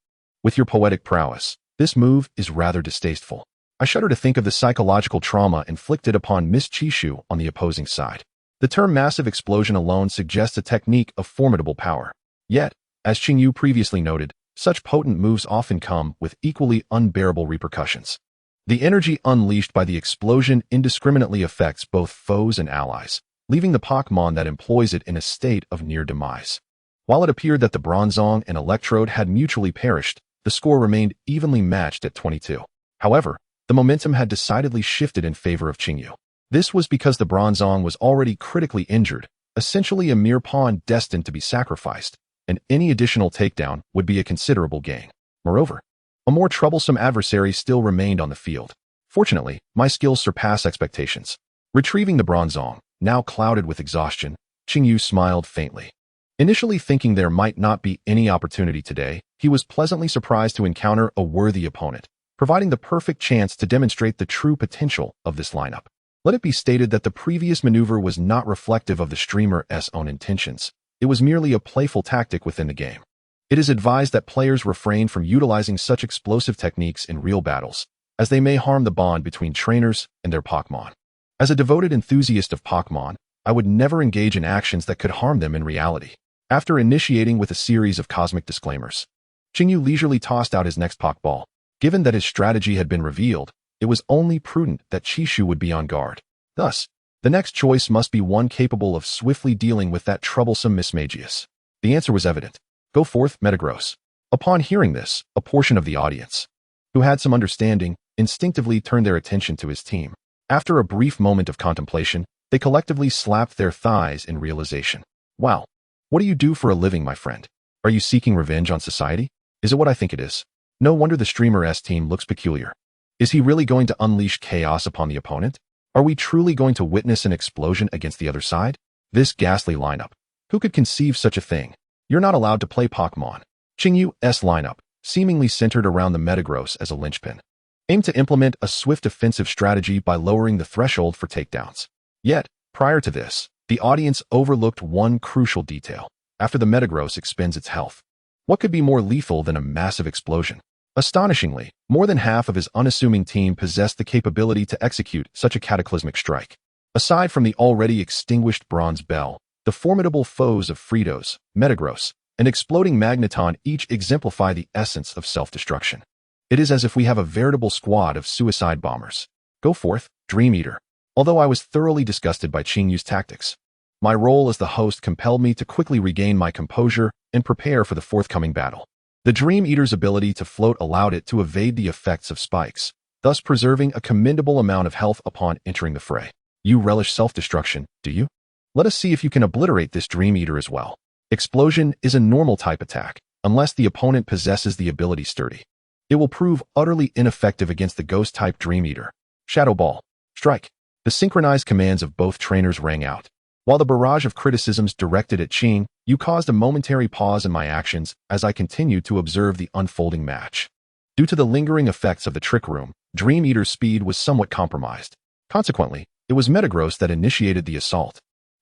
With your poetic prowess, this move is rather distasteful. I shudder to think of the psychological trauma inflicted upon Miss Chishu on the opposing side. The term massive explosion alone suggests a technique of formidable power. Yet, as Qingyu previously noted, such potent moves often come with equally unbearable repercussions. The energy unleashed by the explosion indiscriminately affects both foes and allies, leaving the Pokémon that employs it in a state of near demise. While it appeared that the Bronzong and Electrode had mutually perished, the score remained evenly matched at 22. However, the momentum had decidedly shifted in favor of Qingyu. This was because the Bronzong was already critically injured, essentially a mere pawn destined to be sacrificed, and any additional takedown would be a considerable gain. Moreover, a more troublesome adversary still remained on the field. Fortunately, my skills surpass expectations. Retrieving the Bronzong, now clouded with exhaustion, Qingyu smiled faintly. Initially thinking there might not be any opportunity today, he was pleasantly surprised to encounter a worthy opponent, providing the perfect chance to demonstrate the true potential of this lineup. Let it be stated that the previous maneuver was not reflective of the streamer's own intentions. It was merely a playful tactic within the game. It is advised that players refrain from utilizing such explosive techniques in real battles, as they may harm the bond between trainers and their Pokémon. As a devoted enthusiast of Pokémon, I would never engage in actions that could harm them in reality. After initiating with a series of cosmic disclaimers, Qingyu leisurely tossed out his next Pokeball. Given that his strategy had been revealed, it was only prudent that Chishu would be on guard. Thus, the next choice must be one capable of swiftly dealing with that troublesome Mismagius. The answer was evident. Go forth, Metagross. Upon hearing this, a portion of the audience, who had some understanding, instinctively turned their attention to his team. After a brief moment of contemplation, they collectively slapped their thighs in realization. Wow. What do you do for a living, my friend? Are you seeking revenge on society? Is it what I think it is? No wonder the streamer's team looks peculiar. Is he really going to unleash chaos upon the opponent? Are we truly going to witness an explosion against the other side? This ghastly lineup. Who could conceive such a thing? You're not allowed to play Pokémon. Qingyu's lineup, seemingly centered around the Metagross as a linchpin, aimed to implement a swift offensive strategy by lowering the threshold for takedowns. Yet, prior to this, the audience overlooked one crucial detail. After the Metagross expends its health, what could be more lethal than a massive explosion? Astonishingly, more than half of his unassuming team possessed the capability to execute such a cataclysmic strike. Aside from the already extinguished Bronze Bell, the formidable foes of Fritos, Metagross, and Exploding Magneton each exemplify the essence of self-destruction. It is as if we have a veritable squad of suicide bombers. Go forth, Dream Eater. Although I was thoroughly disgusted by Qingyu's tactics, my role as the host compelled me to quickly regain my composure and prepare for the forthcoming battle. The Dream Eater's ability to float allowed it to evade the effects of spikes, thus preserving a commendable amount of health upon entering the fray. You relish self-destruction, do you? Let us see if you can obliterate this Dream Eater as well. Explosion is a normal type attack, unless the opponent possesses the ability Sturdy. It will prove utterly ineffective against the Ghost-type Dream Eater. Shadow Ball. Strike. The synchronized commands of both trainers rang out. While the barrage of criticisms directed at Qing, you caused a momentary pause in my actions as I continued to observe the unfolding match. Due to the lingering effects of the Trick Room, Dream Eater's speed was somewhat compromised. Consequently, it was Metagross that initiated the assault,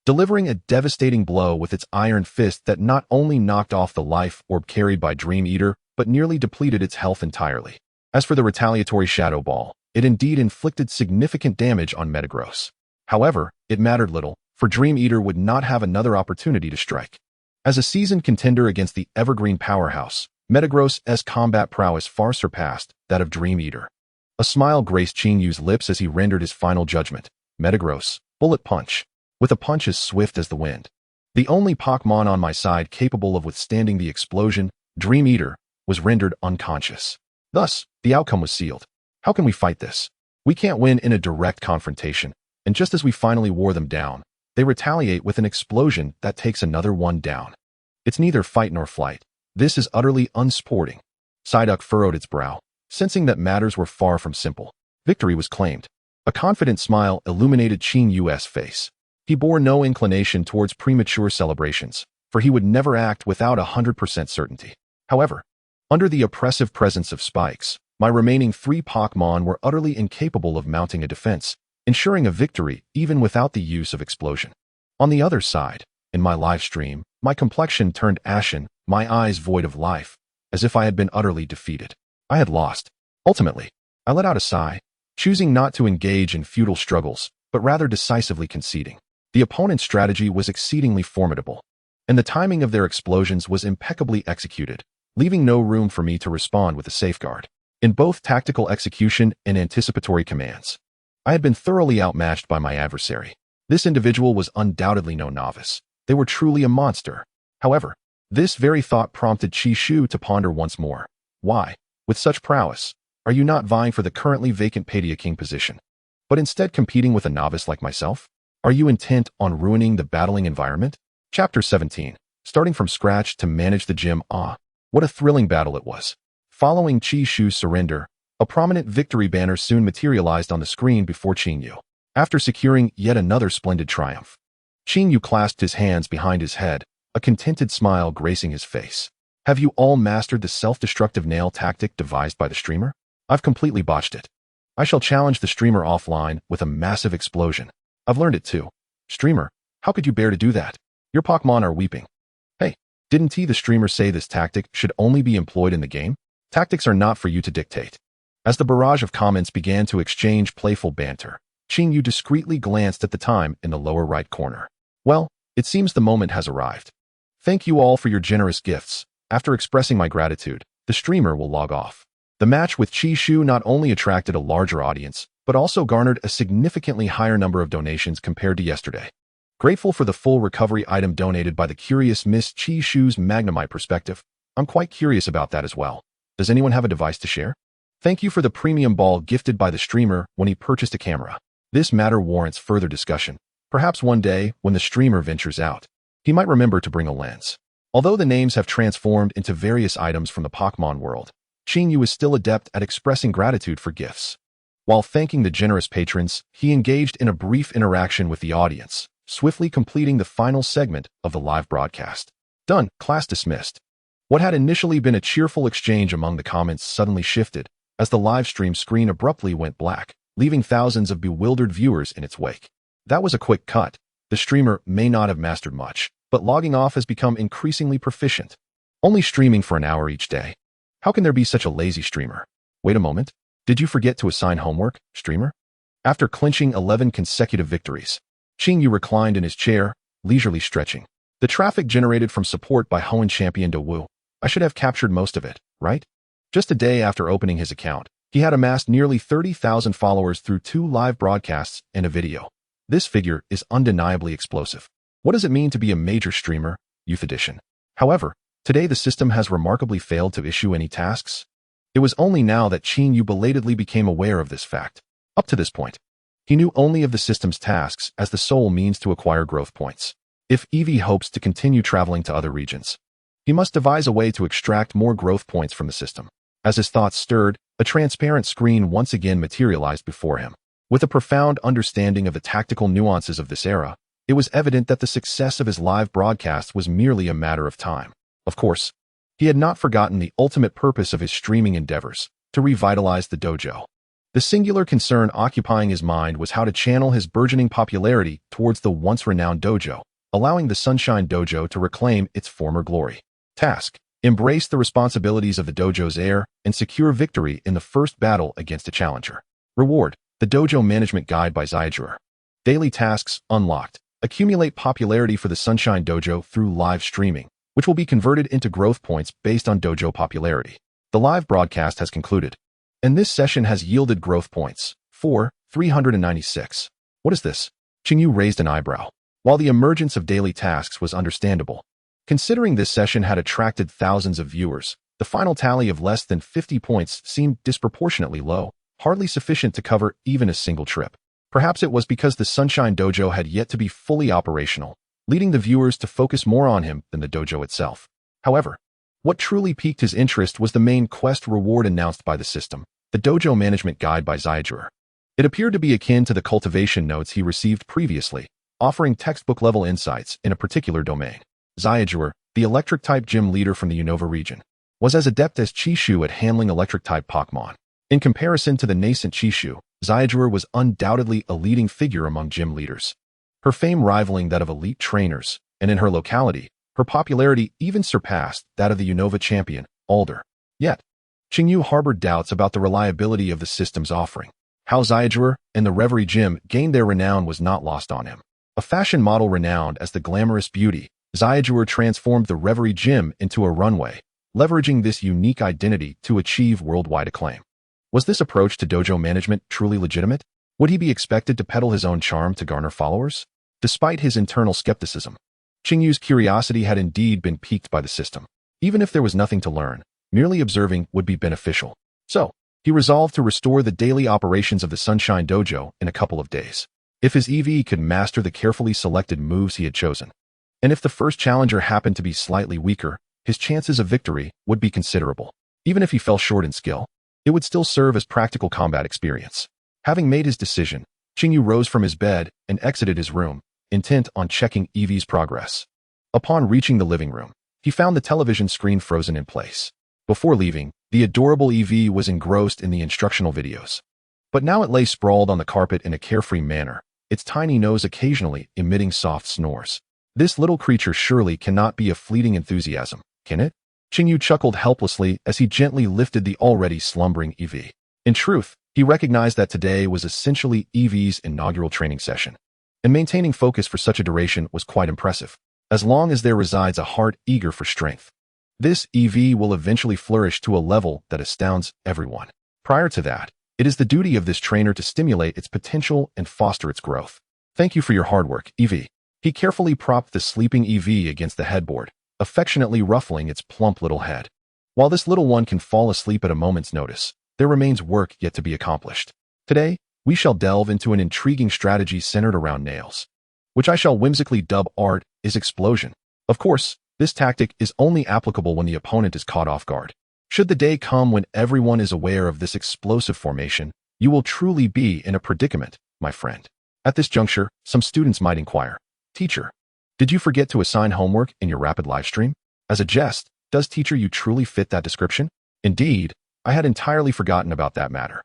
delivering a devastating blow with its iron fist that not only knocked off the life orb carried by Dream Eater, but nearly depleted its health entirely. As for the retaliatory Shadow Ball, it indeed inflicted significant damage on Metagross. However, it mattered little, for Dream Eater would not have another opportunity to strike. As a seasoned contender against the evergreen powerhouse, Metagross's combat prowess far surpassed that of Dream Eater. A smile graced Qingyu's lips as he rendered his final judgment. Metagross, Bullet Punch. With a punch as swift as the wind. The only Pokémon on my side capable of withstanding the explosion, Dream Eater, was rendered unconscious. Thus, the outcome was sealed. How can we fight this? We can't win in a direct confrontation, and just as we finally wore them down, they retaliate with an explosion that takes another one down. It's neither fight nor flight. This is utterly unsporting. Psyduck furrowed its brow, sensing that matters were far from simple. Victory was claimed. A confident smile illuminated Chishu's face. He bore no inclination towards premature celebrations, for he would never act without 100% certainty. However, under the oppressive presence of spikes, my remaining 3 Pokémon were utterly incapable of mounting a defense, ensuring a victory even without the use of explosion. On the other side, in my live stream, my complexion turned ashen, my eyes void of life, as if I had been utterly defeated. I had lost. Ultimately, I let out a sigh, choosing not to engage in futile struggles, but rather decisively conceding. The opponent's strategy was exceedingly formidable, and the timing of their explosions was impeccably executed, leaving no room for me to respond with a safeguard. In both tactical execution and anticipatory commands, I had been thoroughly outmatched by my adversary. This individual was undoubtedly no novice. They were truly a monster. However, this very thought prompted Chishu to ponder once more. Why, with such prowess, are you not vying for the currently vacant Padia King position, but instead competing with a novice like myself? Are you intent on ruining the battling environment? Chapter 17. Starting from scratch to manage the gym. What a thrilling battle it was. Following Chishu's surrender, a prominent victory banner soon materialized on the screen before Chishu. After securing yet another splendid triumph, Chishu clasped his hands behind his head, a contented smile gracing his face. Have you all mastered the self-destructive nail tactic devised by the streamer? I've completely botched it. I shall challenge the streamer offline with a massive explosion. I've learned it too. Streamer, how could you bear to do that? Your Pokémon are weeping. Hey, didn't the streamer say this tactic should only be employed in the game? Tactics are not for you to dictate. As the barrage of comments began to exchange playful banter, Chishu discreetly glanced at the time in the lower right corner. Well, it seems the moment has arrived. Thank you all for your generous gifts. After expressing my gratitude, the streamer will log off. The match with Chishu not only attracted a larger audience, but also garnered a significantly higher number of donations compared to yesterday. Grateful for the full recovery item donated by the curious Miss Chishu's Magnemite perspective, I'm quite curious about that as well. Does anyone have a device to share? Thank you for the premium ball gifted by the streamer when he purchased a camera. This matter warrants further discussion. Perhaps one day, when the streamer ventures out, he might remember to bring a lens. Although the names have transformed into various items from the Pokémon world, Chishu is still adept at expressing gratitude for gifts. While thanking the generous patrons, he engaged in a brief interaction with the audience, swiftly completing the final segment of the live broadcast. Done. Class dismissed. What had initially been a cheerful exchange among the comments suddenly shifted, as the live stream screen abruptly went black, leaving thousands of bewildered viewers in its wake. That was a quick cut. The streamer may not have mastered much, but logging off has become increasingly proficient. Only streaming for an hour each day. How can there be such a lazy streamer? Wait a moment. Did you forget to assign homework, streamer? After clinching 11 consecutive victories, Chishu reclined in his chair, leisurely stretching. The traffic generated from support by Hoenn champion Dojo. I should have captured most of it, right? Just a day after opening his account, he had amassed nearly 30,000 followers through 2 live broadcasts and a video. This figure is undeniably explosive. What does it mean to be a major streamer? Youth Edition. However, today the system has remarkably failed to issue any tasks. It was only now that Chishu belatedly became aware of this fact. Up to this point, he knew only of the system's tasks as the sole means to acquire growth points. If Eevee hopes to continue traveling to other regions, he must devise a way to extract more growth points from the system. As his thoughts stirred, a transparent screen once again materialized before him. With a profound understanding of the tactical nuances of this era, it was evident that the success of his live broadcast was merely a matter of time. Of course, he had not forgotten the ultimate purpose of his streaming endeavors, to revitalize the dojo. The singular concern occupying his mind was how to channel his burgeoning popularity towards the once-renowned dojo, allowing the Sunshine Dojo to reclaim its former glory. Task: embrace the responsibilities of the dojo's heir and secure victory in the first battle against a challenger. Reward: the Dojo Management Guide by Zyjur. Daily tasks unlocked. Accumulate popularity for the Sunshine Dojo through live streaming, which will be converted into growth points based on dojo popularity. The live broadcast has concluded, and this session has yielded growth points. 396. What is this? Chishu raised an eyebrow. While the emergence of daily tasks was understandable, considering this session had attracted thousands of viewers, the final tally of less than 50 points seemed disproportionately low. hardly sufficient to cover even a single trip. Perhaps it was because the Sunshine Dojo had yet to be fully operational, leading the viewers to focus more on him than the dojo itself. However, what truly piqued his interest was the main quest reward announced by the system, the Dojo Management Guide by Zyajur. It appeared to be akin to the cultivation notes he received previously, offering textbook-level insights in a particular domain. Zyajur, the electric-type gym leader from the Unova region, was as adept as Chishu at handling electric-type Pokémon. In comparison to the nascent Chishu, Zyajur was undoubtedly a leading figure among gym leaders, her fame rivaling that of elite trainers, and in her locality, her popularity even surpassed that of the Unova champion, Alder. Yet, Qingyu harbored doubts about the reliability of the system's offering. How Zyajur and the Reverie Gym gained their renown was not lost on him. A fashion model renowned as the glamorous beauty, Zyajur transformed the Reverie Gym into a runway, leveraging this unique identity to achieve worldwide acclaim. Was this approach to dojo management truly legitimate? Would he be expected to peddle his own charm to garner followers? Despite his internal skepticism, Qingyu's curiosity had indeed been piqued by the system. Even if there was nothing to learn, merely observing would be beneficial. So, he resolved to restore the daily operations of the Sunshine Dojo in a couple of days. If his Eevee could master the carefully selected moves he had chosen, and if the first challenger happened to be slightly weaker, his chances of victory would be considerable. Even if he fell short in skill, it would still serve as practical combat experience. Having made his decision, Qingyu rose from his bed and exited his room, intent on checking Eevee's progress. Upon reaching the living room, he found the television screen frozen in place. Before leaving, the adorable Eevee was engrossed in the instructional videos. But now it lay sprawled on the carpet in a carefree manner, its tiny nose occasionally emitting soft snores. This little creature surely cannot be a fleeting enthusiasm, can it? Qingyu chuckled helplessly as he gently lifted the already slumbering Eevee. In truth, he recognized that today was essentially Eevee's inaugural training session, and maintaining focus for such a duration was quite impressive. As long as there resides a heart eager for strength, this Eevee will eventually flourish to a level that astounds everyone. Prior to that, it is the duty of this trainer to stimulate its potential and foster its growth. Thank you for your hard work, Eevee. He carefully propped the sleeping Eevee against the headboard, affectionately ruffling its plump little head. While this little one can fall asleep at a moment's notice, there remains work yet to be accomplished. Today, we shall delve into an intriguing strategy centered around nails, which I shall whimsically dub Art is Explosion. Of course, this tactic is only applicable when the opponent is caught off guard. Should the day come when everyone is aware of this explosive formation, you will truly be in a predicament, my friend. At this juncture, some students might inquire, Teacher, did you forget to assign homework in your rapid livestream? As a jest, does teacher you truly fit that description? Indeed, I had entirely forgotten about that matter.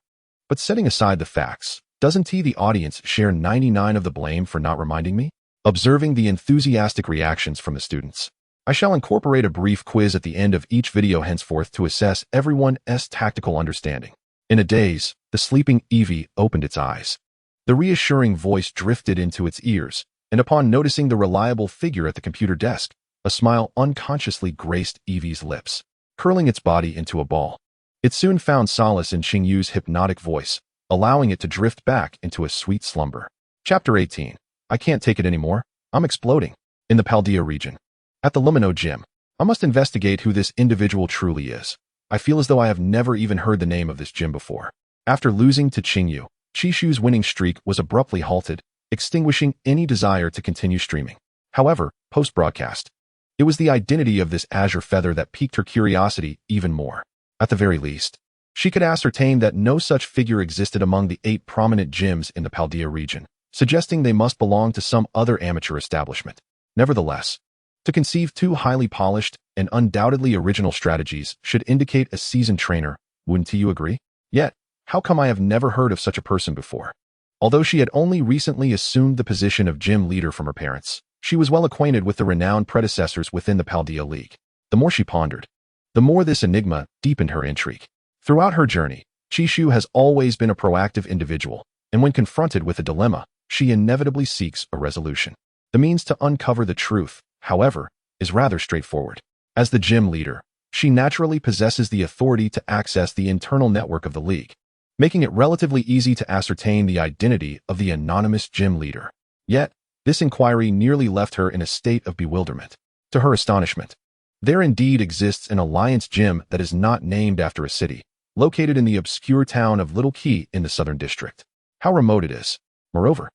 But setting aside the facts, doesn't the audience share 99% of the blame for not reminding me? Observing the enthusiastic reactions from the students, I shall incorporate a brief quiz at the end of each video henceforth to assess everyone's tactical understanding. In a daze, the sleeping Eevee opened its eyes. The reassuring voice drifted into its ears, and upon noticing the reliable figure at the computer desk, a smile unconsciously graced Eevee's lips, curling its body into a ball. It soon found solace in Qingyu's hypnotic voice, allowing it to drift back into a sweet slumber. Chapter 18. I can't take it anymore. I'm exploding. In the Paldea region. At the Lumino Gym. I must investigate who this individual truly is. I feel as though I have never even heard the name of this gym before. After losing to Qingyu, Chishu's winning streak was abruptly halted, extinguishing any desire to continue streaming. However, post-broadcast, it was the identity of this azure feather that piqued her curiosity even more. At the very least, she could ascertain that no such figure existed among the 8 prominent gyms in the Paldea region, suggesting they must belong to some other amateur establishment. Nevertheless, to conceive 2 highly polished and undoubtedly original strategies should indicate a seasoned trainer, wouldn't you agree? Yet, how come I have never heard of such a person before? Although she had only recently assumed the position of gym leader from her parents, she was well acquainted with the renowned predecessors within the Paldea League. The more she pondered, the more this enigma deepened her intrigue. Throughout her journey, Chishu has always been a proactive individual, and when confronted with a dilemma, she inevitably seeks a resolution. The means to uncover the truth, however, is rather straightforward. As the gym leader, she naturally possesses the authority to access the internal network of the league, making it relatively easy to ascertain the identity of the anonymous gym leader. Yet, this inquiry nearly left her in a state of bewilderment. To her astonishment, there indeed exists an alliance gym that is not named after a city, located in the obscure town of Little Key in the Southern District. How remote it is. Moreover,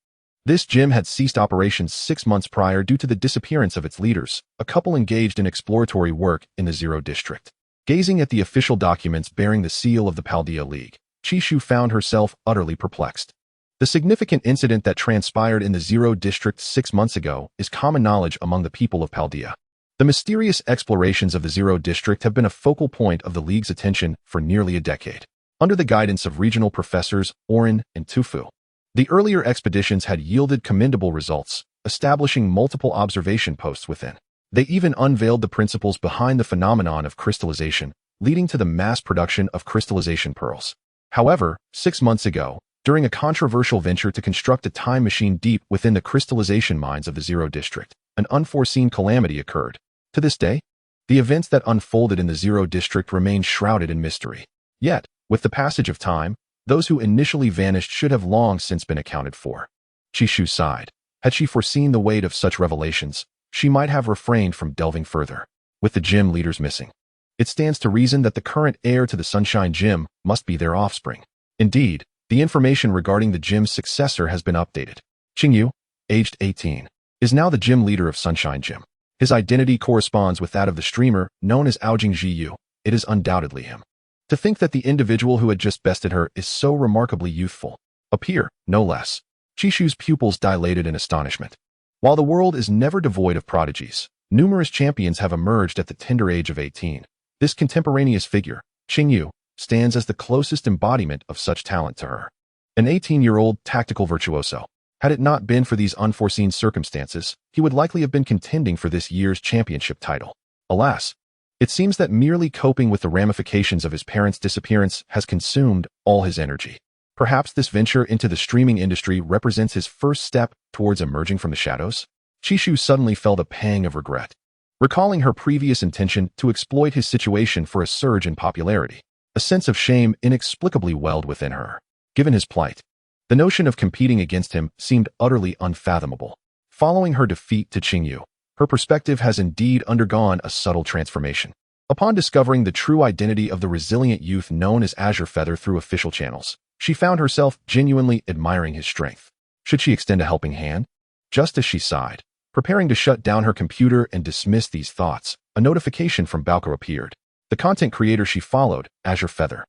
this gym had ceased operations 6 months prior due to the disappearance of its leaders, a couple engaged in exploratory work in the Zero District. Gazing at the official documents bearing the seal of the Paldea League, Chishu found herself utterly perplexed. The significant incident that transpired in the Zero District 6 months ago is common knowledge among the people of Paldea. The mysterious explorations of the Zero District have been a focal point of the League's attention for nearly a decade. Under the guidance of regional professors Orin and Tufu, the earlier expeditions had yielded commendable results, establishing multiple observation posts within. They even unveiled the principles behind the phenomenon of crystallization, leading to the mass production of crystallization pearls. However, 6 months ago, during a controversial venture to construct a time machine deep within the crystallization mines of the Zero District, an unforeseen calamity occurred. To this day, the events that unfolded in the Zero District remain shrouded in mystery. Yet, with the passage of time, those who initially vanished should have long since been accounted for. Chishu sighed. Had she foreseen the weight of such revelations, she might have refrained from delving further. With the gym leaders missing, it stands to reason that the current heir to the Sunshine Gym must be their offspring. Indeed, the information regarding the gym's successor has been updated. Qingyu, aged 18, is now the gym leader of Sunshine Gym. His identity corresponds with that of the streamer known as Aojingjiyu. It is undoubtedly him. To think that the individual who had just bested her is so remarkably youthful. A peer, no less. Chishu's pupils dilated in astonishment. While the world is never devoid of prodigies, numerous champions have emerged at the tender age of 18. This contemporaneous figure, Qingyu, stands as the closest embodiment of such talent to her. An 18-year-old tactical virtuoso. Had it not been for these unforeseen circumstances, he would likely have been contending for this year's championship title. Alas, it seems that merely coping with the ramifications of his parents' disappearance has consumed all his energy. Perhaps this venture into the streaming industry represents his first step towards emerging from the shadows? Chishu suddenly felt a pang of regret, recalling her previous intention to exploit his situation for a surge in popularity. A sense of shame inexplicably welled within her. Given his plight, the notion of competing against him seemed utterly unfathomable. Following her defeat to Qingyu, her perspective has indeed undergone a subtle transformation. Upon discovering the true identity of the resilient youth known as Azure Feather through official channels, she found herself genuinely admiring his strength. Should she extend a helping hand? Just as she sighed, preparing to shut down her computer and dismiss these thoughts, a notification from Balco appeared. The content creator she followed, Azure Feather,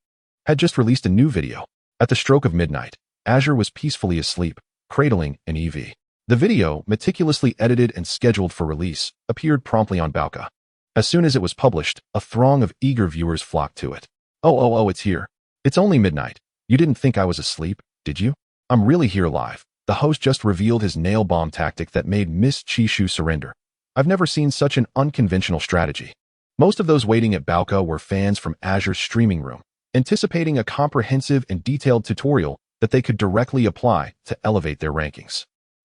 had just released a new video. At the stroke of midnight, Azure was peacefully asleep, cradling an Eevee. The video, meticulously edited and scheduled for release, appeared promptly on Balco. As soon as it was published, a throng of eager viewers flocked to it. Oh, it's here. It's only midnight. You didn't think I was asleep, did you? I'm really here live. The host just revealed his nail bomb tactic that made Miss Chishu surrender. I've never seen such an unconventional strategy. Most of those waiting at Balco were fans from Azure's streaming room, anticipating a comprehensive and detailed tutorial that they could directly apply to elevate their rankings.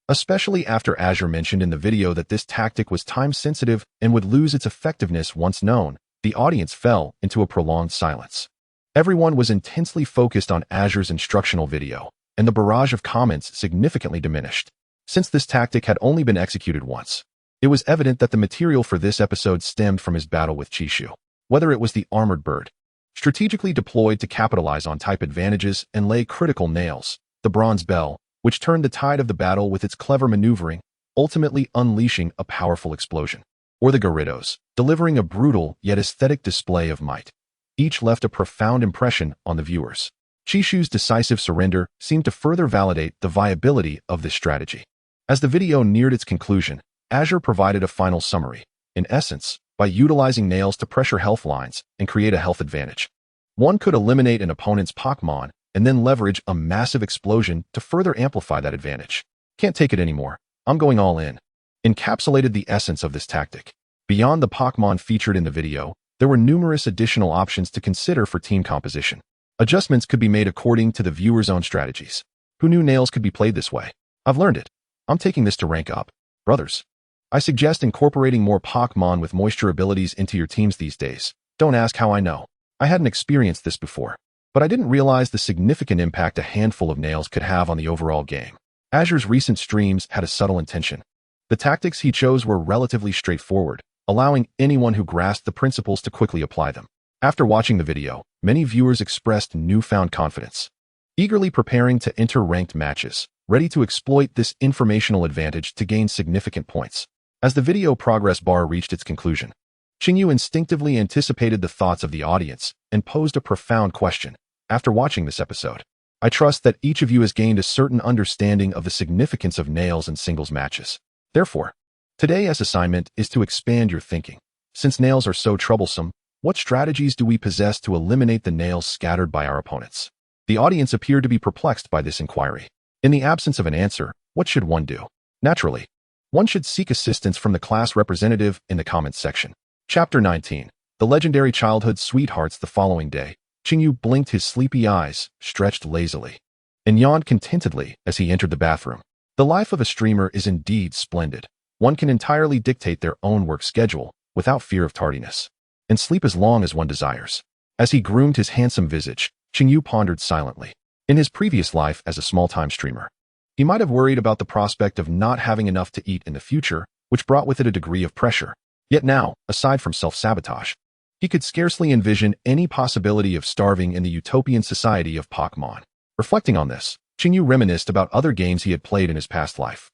Especially after Azure mentioned in the video that this tactic was time-sensitive and would lose its effectiveness once known, the audience fell into a prolonged silence. Everyone was intensely focused on Azure's instructional video, and the barrage of comments significantly diminished. Since this tactic had only been executed once, it was evident that the material for this episode stemmed from his battle with Chishu. Whether it was the armored bird, strategically deployed to capitalize on type advantages and lay critical nails, the bronze bell, which turned the tide of the battle with its clever maneuvering, ultimately unleashing a powerful explosion, or the Gyarados, delivering a brutal yet aesthetic display of might. Each left a profound impression on the viewers. Chishu's decisive surrender seemed to further validate the viability of this strategy. As the video neared its conclusion, Azure provided a final summary. In essence, by utilizing nails to pressure health lines and create a health advantage, one could eliminate an opponent's Pokémon and then leverage a massive explosion to further amplify that advantage. Can't take it anymore. I'm going all in. Encapsulated the essence of this tactic. Beyond the Pokémon featured in the video, there were numerous additional options to consider for team composition. Adjustments could be made according to the viewer's own strategies. Who knew nails could be played this way? I've learned it. I'm taking this to rank up. Brothers, I suggest incorporating more Pokémon with moisture abilities into your teams these days. Don't ask how I know. I hadn't experienced this before, but I didn't realize the significant impact a handful of nails could have on the overall game. Azure's recent streams had a subtle intention. The tactics he chose were relatively straightforward, allowing anyone who grasped the principles to quickly apply them. After watching the video, many viewers expressed newfound confidence, eagerly preparing to enter ranked matches, ready to exploit this informational advantage to gain significant points. As the video progress bar reached its conclusion, Qingyu instinctively anticipated the thoughts of the audience and posed a profound question. After watching this episode, I trust that each of you has gained a certain understanding of the significance of nails in singles matches. Therefore, today's assignment is to expand your thinking. Since nails are so troublesome, what strategies do we possess to eliminate the nails scattered by our opponents? The audience appeared to be perplexed by this inquiry. In the absence of an answer, what should one do? Naturally, one should seek assistance from the class representative in the comments section. Chapter 19. The legendary childhood sweethearts. The following day, Qingyu blinked his sleepy eyes, stretched lazily, and yawned contentedly as he entered the bathroom. The life of a streamer is indeed splendid. One can entirely dictate their own work schedule without fear of tardiness, and sleep as long as one desires. As he groomed his handsome visage, Qingyu pondered silently. In his previous life as a small-time streamer, he might have worried about the prospect of not having enough to eat in the future, which brought with it a degree of pressure. Yet now, aside from self-sabotage, he could scarcely envision any possibility of starving in the utopian society of Pokémon. Reflecting on this, Qingyu reminisced about other games he had played in his past life,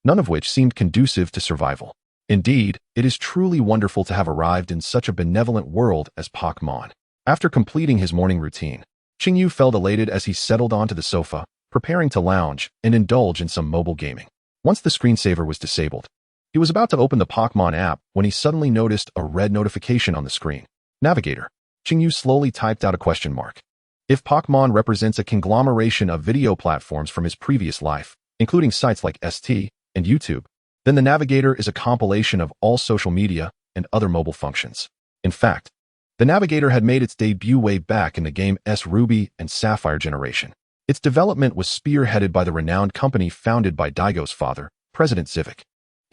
none of which seemed conducive to survival. Indeed, it is truly wonderful to have arrived in such a benevolent world as Pokémon. After completing his morning routine, Qingyu felt elated as he settled onto the sofa, preparing to lounge and indulge in some mobile gaming. Once the screensaver was disabled, he was about to open the Pokémon app when he suddenly noticed a red notification on the screen. Navigator. Qingyu slowly typed out a question mark. If Pokémon represents a conglomeration of video platforms from his previous life, including sites like ST and YouTube, then the Navigator is a compilation of all social media and other mobile functions. In fact, the Navigator had made its debut way back in the game's Ruby and Sapphire generation. Its development was spearheaded by the renowned company founded by Daigo's father, President Civic.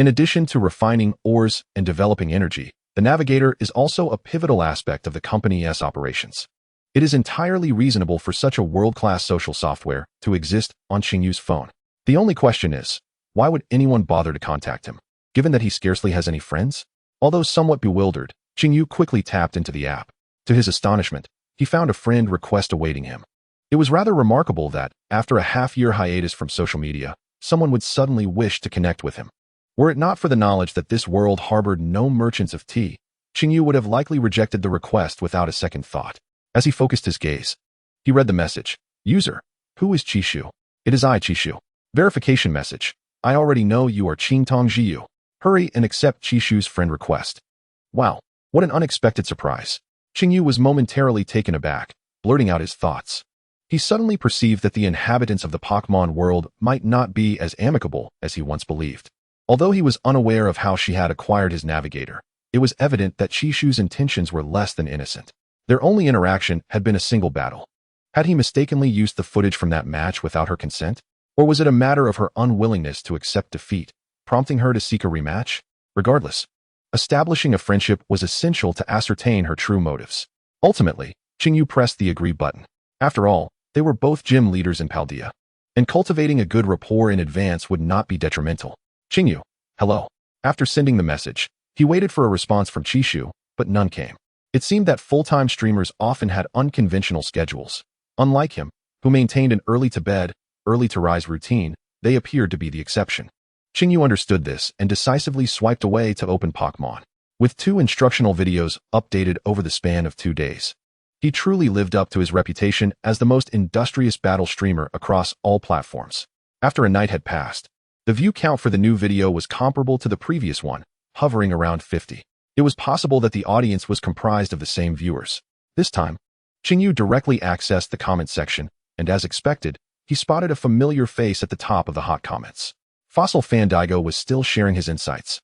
In addition to refining ores and developing energy, the Navigator is also a pivotal aspect of the company's operations. It is entirely reasonable for such a world-class social software to exist on Qingyu's phone. The only question is, why would anyone bother to contact him, given that he scarcely has any friends? Although somewhat bewildered, Qingyu quickly tapped into the app. To his astonishment, he found a friend request awaiting him. It was rather remarkable that, after a half-year hiatus from social media, someone would suddenly wish to connect with him. Were it not for the knowledge that this world harbored no merchants of tea, Qingyu would have likely rejected the request without a second thought. As he focused his gaze, he read the message. User, who is Chishu? It is I, Chishu. Verification message. I already know you are Qingtong Jiyu. Hurry and accept Chishu's friend request. Wow, what an unexpected surprise. Qingyu was momentarily taken aback, blurting out his thoughts. He suddenly perceived that the inhabitants of the Pokémon world might not be as amicable as he once believed. Although he was unaware of how she had acquired his Navigator, it was evident that Chishu's intentions were less than innocent. Their only interaction had been a single battle. Had he mistakenly used the footage from that match without her consent? Or was it a matter of her unwillingness to accept defeat, prompting her to seek a rematch? Regardless, establishing a friendship was essential to ascertain her true motives. Ultimately, Qingyu pressed the agree button. After all, they were both gym leaders in Paldea, and cultivating a good rapport in advance would not be detrimental. Qingyu, hello. After sending the message, he waited for a response from Chishu, but none came. It seemed that full-time streamers often had unconventional schedules. Unlike him, who maintained an early-to-bed, early-to-rise routine, they appeared to be the exception. Qingyu understood this and decisively swiped away to open Pokémon. With 2 instructional videos updated over the span of 2 days, he truly lived up to his reputation as the most industrious battle streamer across all platforms. After a night had passed, the view count for the new video was comparable to the previous one, hovering around 50. It was possible that the audience was comprised of the same viewers. This time, Qingyu directly accessed the comment section, and as expected, he spotted a familiar face at the top of the hot comments. Fossil fan Daigo was still sharing his insights.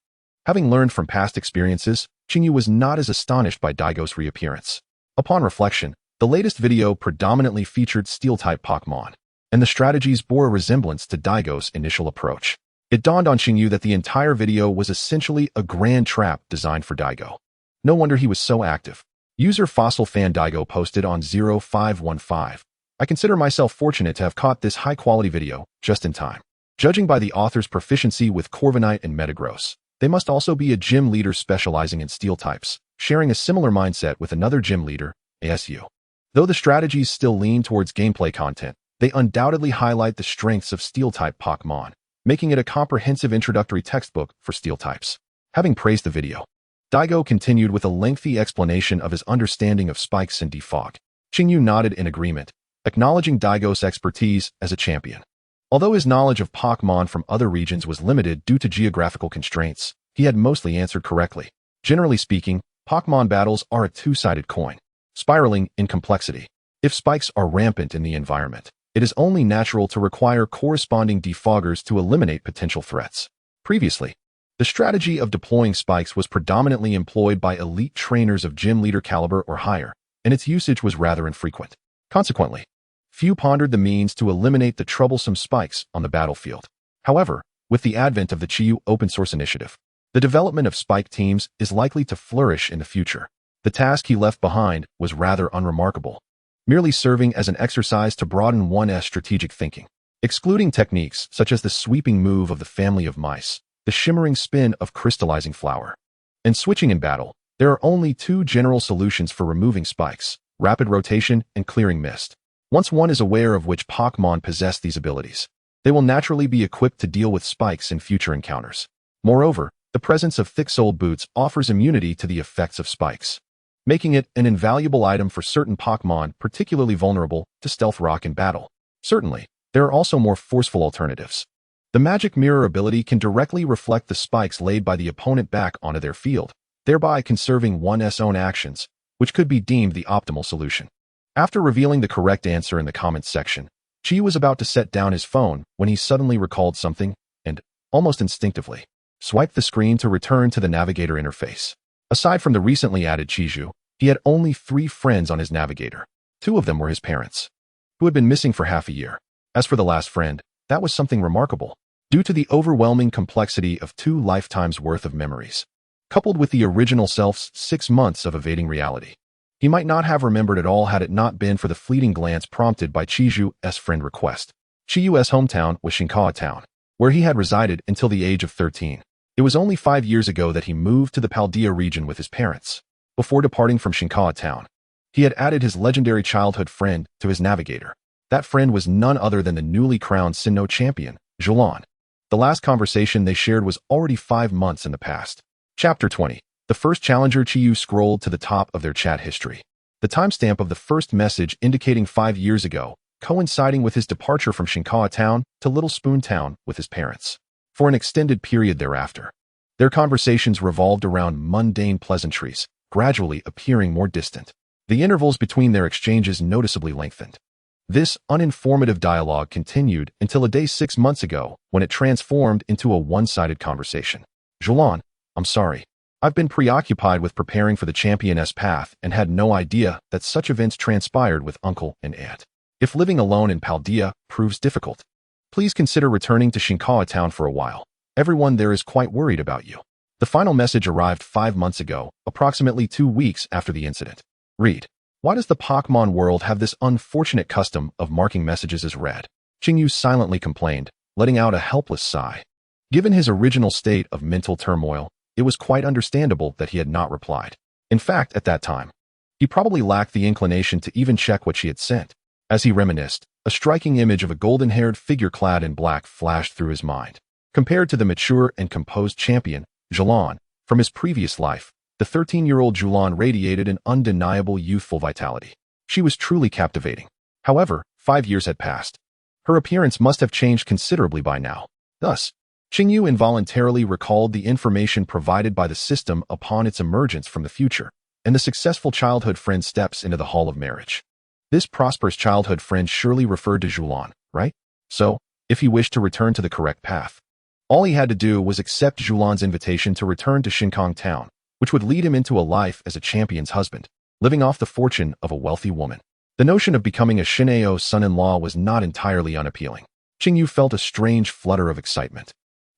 Having learned from past experiences, Qingyu was not as astonished by Daigo's reappearance. Upon reflection, the latest video predominantly featured Steel-type Pokémon, and the strategies bore a resemblance to Daigo's initial approach. It dawned on Qingyu that the entire video was essentially a grand trap designed for Daigo. No wonder he was so active. User Fossil Fan Daigo posted on 0515. I consider myself fortunate to have caught this high-quality video just in time. Judging by the author's proficiency with Corviknight and Metagross, they must also be a gym leader specializing in steel types, sharing a similar mindset with another gym leader ASU. Though the strategies still lean towards gameplay content, they undoubtedly highlight the strengths of Steel-type Pokémon, making it a comprehensive introductory textbook for Steel types. Having praised the video, Daigo continued with a lengthy explanation of his understanding of spikes and defog. Xingyu nodded in agreement, acknowledging Daigo's expertise as a champion. Although his knowledge of Pokémon from other regions was limited due to geographical constraints, he had mostly answered correctly. Generally speaking, Pokémon battles are a two-sided coin, spiraling in complexity. If spikes are rampant in the environment, it is only natural to require corresponding defoggers to eliminate potential threats. Previously, the strategy of deploying spikes was predominantly employed by elite trainers of gym leader caliber or higher, and its usage was rather infrequent. Consequently, few pondered the means to eliminate the troublesome spikes on the battlefield. However, with the advent of the Chishu open-source initiative, the development of spike teams is likely to flourish in the future. The task he left behind was rather unremarkable, merely serving as an exercise to broaden one's strategic thinking. Excluding techniques such as the sweeping move of the family of mice, the shimmering spin of crystallizing flower, and switching in battle, there are only two general solutions for removing spikes: rapid rotation and clearing mist. Once one is aware of which Pokémon possess these abilities, they will naturally be equipped to deal with spikes in future encounters. Moreover, the presence of thick-soled boots offers immunity to the effects of spikes, making it an invaluable item for certain Pokémon particularly vulnerable to stealth rock in battle. Certainly, there are also more forceful alternatives. The Magic Mirror ability can directly reflect the spikes laid by the opponent back onto their field, thereby conserving one's own actions, which could be deemed the optimal solution. After revealing the correct answer in the comments section, Chi was about to set down his phone when he suddenly recalled something and, almost instinctively, swiped the screen to return to the navigator interface. Aside from the recently added Chishu, he had only 3 friends on his navigator. 2 of them were his parents, who had been missing for half a year. As for the last friend, that was something remarkable, due to the overwhelming complexity of 2 lifetimes' worth of memories, coupled with the original self's 6 months of evading reality. He might not have remembered at all had it not been for the fleeting glance prompted by Chishu's friend request. Chishu's hometown was Shinkawa Town, where he had resided until the age of 13. It was only 5 years ago that he moved to the Paldea region with his parents. Before departing from Shinkawa Town, he had added his legendary childhood friend to his navigator. That friend was none other than the newly crowned Sinnoh champion, Julan. The last conversation they shared was already 5 months in the past. Chapter 20. The first challenger. Chishu scrolled to the top of their chat history. The timestamp of the first message indicating 5 years ago, coinciding with his departure from Shinkawa Town to Little Spoon Town with his parents. For an extended period thereafter, their conversations revolved around mundane pleasantries, gradually appearing more distant. The intervals between their exchanges noticeably lengthened. This uninformative dialogue continued until a day 6 months ago when it transformed into a one-sided conversation. Julan, I'm sorry. I've been preoccupied with preparing for the championess path and had no idea that such events transpired with uncle and aunt. If living alone in Paldea proves difficult, please consider returning to Shinkawa Town for a while. Everyone there is quite worried about you. The final message arrived 5 months ago, approximately 2 weeks after the incident. Read. Why does the Pokémon world have this unfortunate custom of marking messages as read? Xingyu silently complained, letting out a helpless sigh. Given his original state of mental turmoil, it was quite understandable that he had not replied. In fact, at that time, he probably lacked the inclination to even check what she had sent. As he reminisced, a striking image of a golden-haired figure clad in black flashed through his mind. Compared to the mature and composed champion, Julan, from his previous life, the 13-year-old Julan radiated an undeniable youthful vitality. She was truly captivating. However, 5 years had passed. Her appearance must have changed considerably by now. Thus, Xingyu involuntarily recalled the information provided by the system upon its emergence from the future, and the successful childhood friend steps into the hall of marriage. This prosperous childhood friend surely referred to Julan, right? So, if he wished to return to the correct path, all he had to do was accept Julan's invitation to return to Shinkong Town, which would lead him into a life as a champion's husband, living off the fortune of a wealthy woman. The notion of becoming a Shin'eo son-in-law was not entirely unappealing. Xingyu felt a strange flutter of excitement.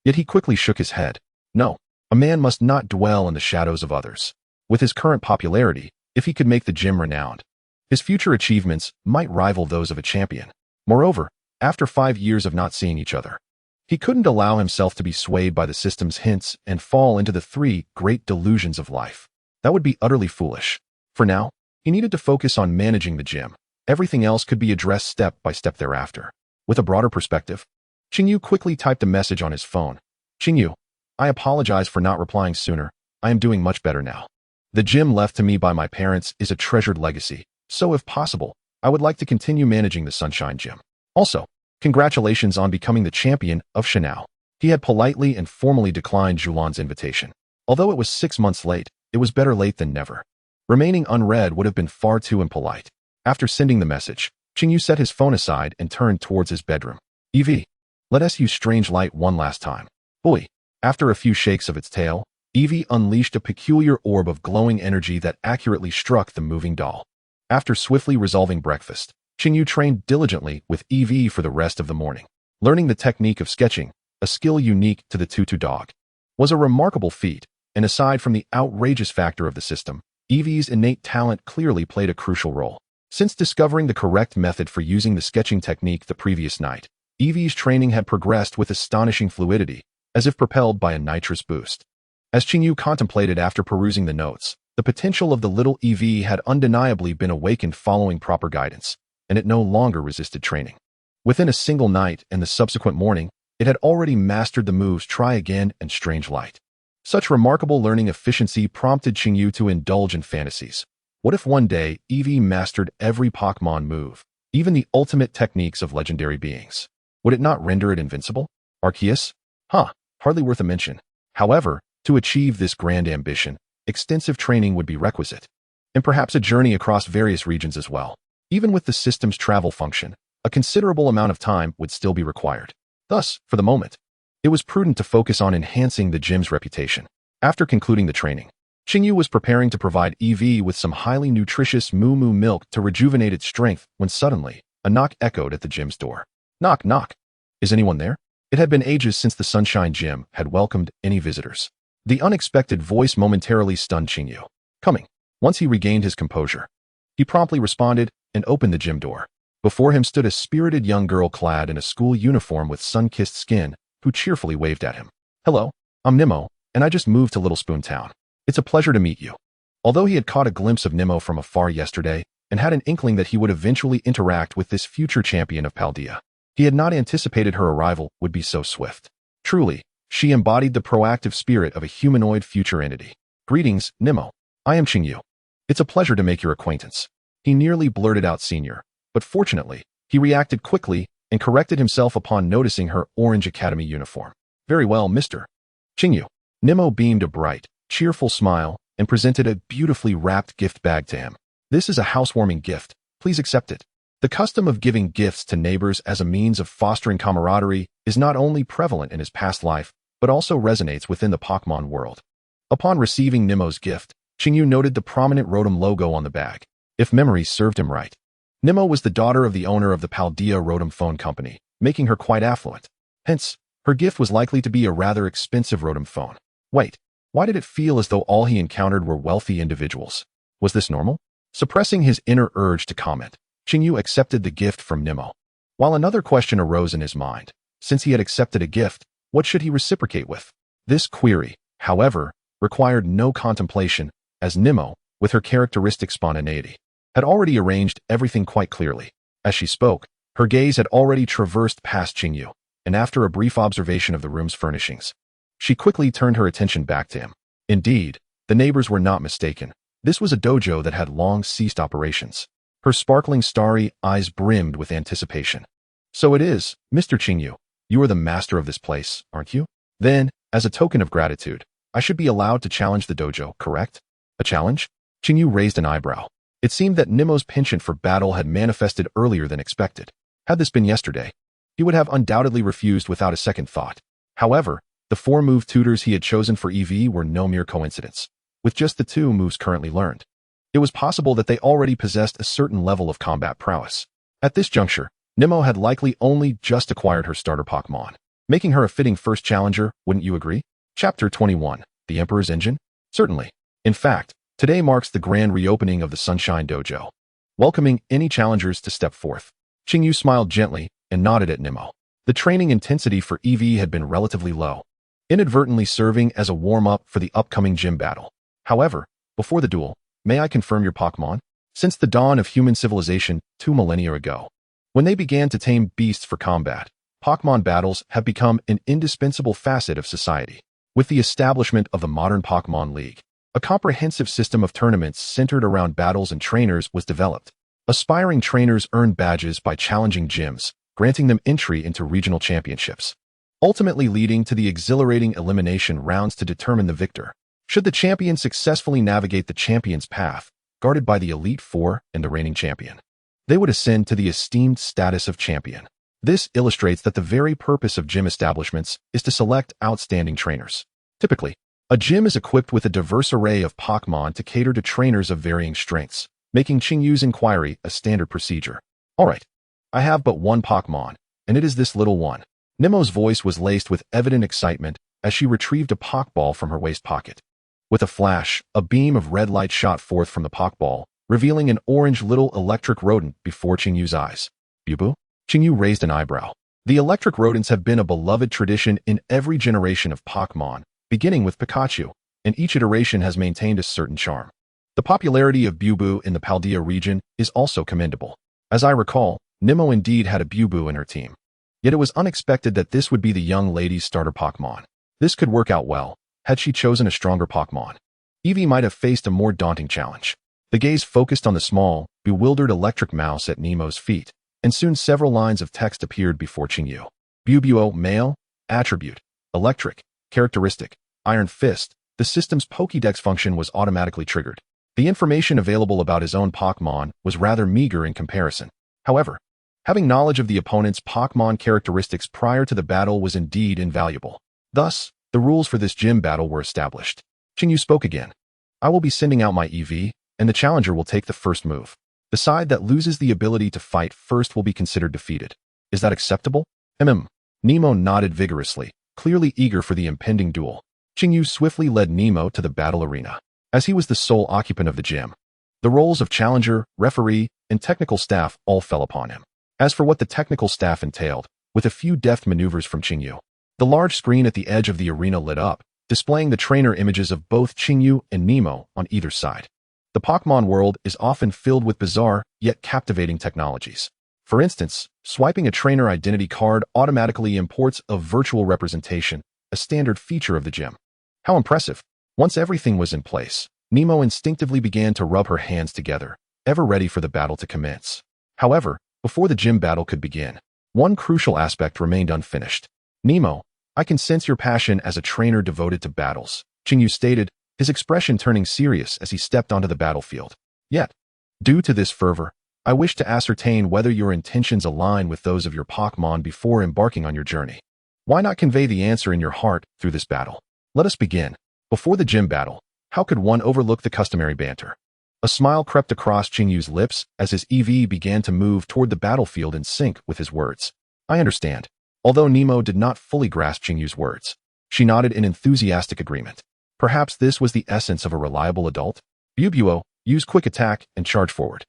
Yet he quickly shook his head. No, a man must not dwell in the shadows of others. With his current popularity, if he could make the gym renowned, his future achievements might rival those of a champion. Moreover, after 5 years of not seeing each other, he couldn't allow himself to be swayed by the system's hints and fall into the 3 great delusions of life. That would be utterly foolish. For now, He needed to focus on managing the gym. Everything else could be addressed step by step thereafter. With a broader perspective, Qingyu quickly typed a message on his phone. Qingyu, I apologize for not replying sooner. I am doing much better now. The gym left to me by my parents is a treasured legacy, so if possible, I would like to continue managing the Sunshine Gym. Also, congratulations on becoming the champion of Shanao. He had politely and formally declined Julan's invitation. Although it was 6 months late, it was better late than never. Remaining unread would have been far too impolite. After sending the message, Qingyu set his phone aside and turned towards his bedroom. Eevee, let us use strange light one last time. Boy. After a few shakes of its tail, Eevee unleashed a peculiar orb of glowing energy that accurately struck the moving doll. After swiftly resolving breakfast, Qingyu trained diligently with Eevee for the rest of the morning. Learning the technique of sketching, a skill unique to the tutu dog, was a remarkable feat, and aside from the outrageous factor of the system, Eevee's innate talent clearly played a crucial role. Since discovering the correct method for using the sketching technique the previous night, Eevee's training had progressed with astonishing fluidity, as if propelled by a nitrous boost. As Qingyu contemplated after perusing the notes, the potential of the little Eevee had undeniably been awakened following proper guidance, and it no longer resisted training. Within a single night and the subsequent morning, it had already mastered the moves Try Again and Strange Light. Such remarkable learning efficiency prompted Qingyu to indulge in fantasies. What if one day Eevee mastered every Pokémon move, even the ultimate techniques of legendary beings? Would it not render it invincible? Arceus? Hardly worth a mention. However, to achieve this grand ambition, extensive training would be requisite, and perhaps a journey across various regions as well. Even with the system's travel function, a considerable amount of time would still be required. Thus, for the moment, it was prudent to focus on enhancing the gym's reputation. After concluding the training, Qingyu was preparing to provide Eevee with some highly nutritious moo moo milk to rejuvenate its strength when suddenly, a knock echoed at the gym's door. Knock, knock. Is anyone there? It had been ages since the Sunshine Gym had welcomed any visitors. The unexpected voice momentarily stunned Qingyu. Coming. Once he regained his composure, he promptly responded and opened the gym door. Before him stood a spirited young girl clad in a school uniform with sun-kissed skin, who cheerfully waved at him. Hello, I'm Nemo, and I just moved to Little Spoon Town. It's a pleasure to meet you. Although he had caught a glimpse of Nemo from afar yesterday and had an inkling that he would eventually interact with this future champion of Paldea, he had not anticipated her arrival would be so swift. Truly, she embodied the proactive spirit of a humanoid future entity. Greetings, Nemo. I am Qingyu. It's a pleasure to make your acquaintance. He nearly blurted out senior, but fortunately, he reacted quickly and corrected himself upon noticing her orange academy uniform. Very well, Mr. Qingyu. Nemo beamed a bright, cheerful smile and presented a beautifully wrapped gift bag to him. This is a housewarming gift. Please accept it. The custom of giving gifts to neighbors as a means of fostering camaraderie is not only prevalent in his past life, but also resonates within the Pokémon world. Upon receiving Nemo's gift, Qingyu noted the prominent Rotom logo on the bag. If memory served him right, Nemo was the daughter of the owner of the Paldea Rotom phone company, making her quite affluent. Hence, her gift was likely to be a rather expensive Rotom phone. Wait, why did it feel as though all he encountered were wealthy individuals? Was this normal? Suppressing his inner urge to comment, Qingyu accepted the gift from Nemo. While another question arose in his mind, since he had accepted a gift, what should he reciprocate with? This query, however, required no contemplation, as Nemo, with her characteristic spontaneity, had already arranged everything quite clearly. As she spoke, her gaze had already traversed past Qingyu, and after a brief observation of the room's furnishings, she quickly turned her attention back to him. Indeed, the neighbors were not mistaken. This was a dojo that had long ceased operations. Her sparkling starry eyes brimmed with anticipation. So it is, Mr. Qingyu. You are the master of this place, aren't you? Then, as a token of gratitude, I should be allowed to challenge the dojo, correct? A challenge? Qingyu raised an eyebrow. It seemed that Nemo's penchant for battle had manifested earlier than expected. Had this been yesterday, he would have undoubtedly refused without a second thought. However, the 4 move tutors he had chosen for Eevee were no mere coincidence. With just the 2 moves currently learned, it was possible that they already possessed a certain level of combat prowess. At this juncture, Nemo had likely only just acquired her starter Pokémon, making her a fitting first challenger, wouldn't you agree? Chapter 21, The Emperor's Engine? Certainly. In fact, today marks the grand reopening of the Sunshine Dojo, welcoming any challengers to step forth. Qingyu smiled gently and nodded at Nemo. The training intensity for Eevee had been relatively low, inadvertently serving as a warm-up for the upcoming gym battle. However, before the duel, may I confirm your Pokémon? Since the dawn of human civilization 2 millennia ago, when they began to tame beasts for combat, Pokémon battles have become an indispensable facet of society. With the establishment of the modern Pokémon League, a comprehensive system of tournaments centered around battles and trainers was developed. Aspiring trainers earned badges by challenging gyms, granting them entry into regional championships, ultimately leading to the exhilarating elimination rounds to determine the victor. Should the champion successfully navigate the champion's path, guarded by the Elite Four and the reigning champion, they would ascend to the esteemed status of champion. This illustrates that the very purpose of gym establishments is to select outstanding trainers. Typically, a gym is equipped with a diverse array of Pokémon to cater to trainers of varying strengths, making Qingyu's inquiry a standard procedure. Alright, I have but one Pokémon, and it is this little one. Nemo's voice was laced with evident excitement as she retrieved a Pokeball from her waist pocket. With a flash, a beam of red light shot forth from the Pokeball, revealing an orange little electric rodent before Qingyu's eyes. Bubu? Qingyu raised an eyebrow. The electric rodents have been a beloved tradition in every generation of Pokémon, beginning with Pikachu, and each iteration has maintained a certain charm. The popularity of Bubu in the Paldea region is also commendable. As I recall, Nemo indeed had a Bubu in her team. Yet it was unexpected that this would be the young lady's starter Pokémon. This could work out well, had she chosen a stronger Pokémon. Eevee might have faced a more daunting challenge. The gaze focused on the small, bewildered electric mouse at Nemo's feet, and soon several lines of text appeared before Qingyu. Bubuo, male, attribute, electric, characteristic, iron fist. The system's Pokédex function was automatically triggered. The information available about his own Pokémon was rather meager in comparison. However, having knowledge of the opponent's Pokémon characteristics prior to the battle was indeed invaluable. Thus, the rules for this gym battle were established. Qingyu spoke again. I will be sending out my Eevee, and the challenger will take the first move. The side that loses the ability to fight first will be considered defeated. Is that acceptable? Nemo nodded vigorously, clearly eager for the impending duel. Qingyu swiftly led Nemo to the battle arena. As he was the sole occupant of the gym, the roles of challenger, referee, and technical staff all fell upon him. As for what the technical staff entailed, with a few deft maneuvers from Qingyu, the large screen at the edge of the arena lit up, displaying the trainer images of both Qingyu and Nemo on either side. The Pokémon world is often filled with bizarre, yet captivating technologies. For instance, swiping a trainer identity card automatically imports a virtual representation, a standard feature of the gym. How impressive! Once everything was in place, Nemo instinctively began to rub her hands together, ever ready for the battle to commence. However, before the gym battle could begin, one crucial aspect remained unfinished. Nemo, I can sense your passion as a trainer devoted to battles, Qingyu stated, his expression turning serious as he stepped onto the battlefield. Yet, due to this fervor, I wish to ascertain whether your intentions align with those of your Pokémon before embarking on your journey. Why not convey the answer in your heart through this battle? Let us begin. Before the gym battle, how could one overlook the customary banter? A smile crept across Qingyu's lips as his Eevee began to move toward the battlefield in sync with his words. I understand. Although Nemo did not fully grasp Qingyu's words, she nodded in enthusiastic agreement. Perhaps this was the essence of a reliable adult? Bubuo, use quick attack and charge forward.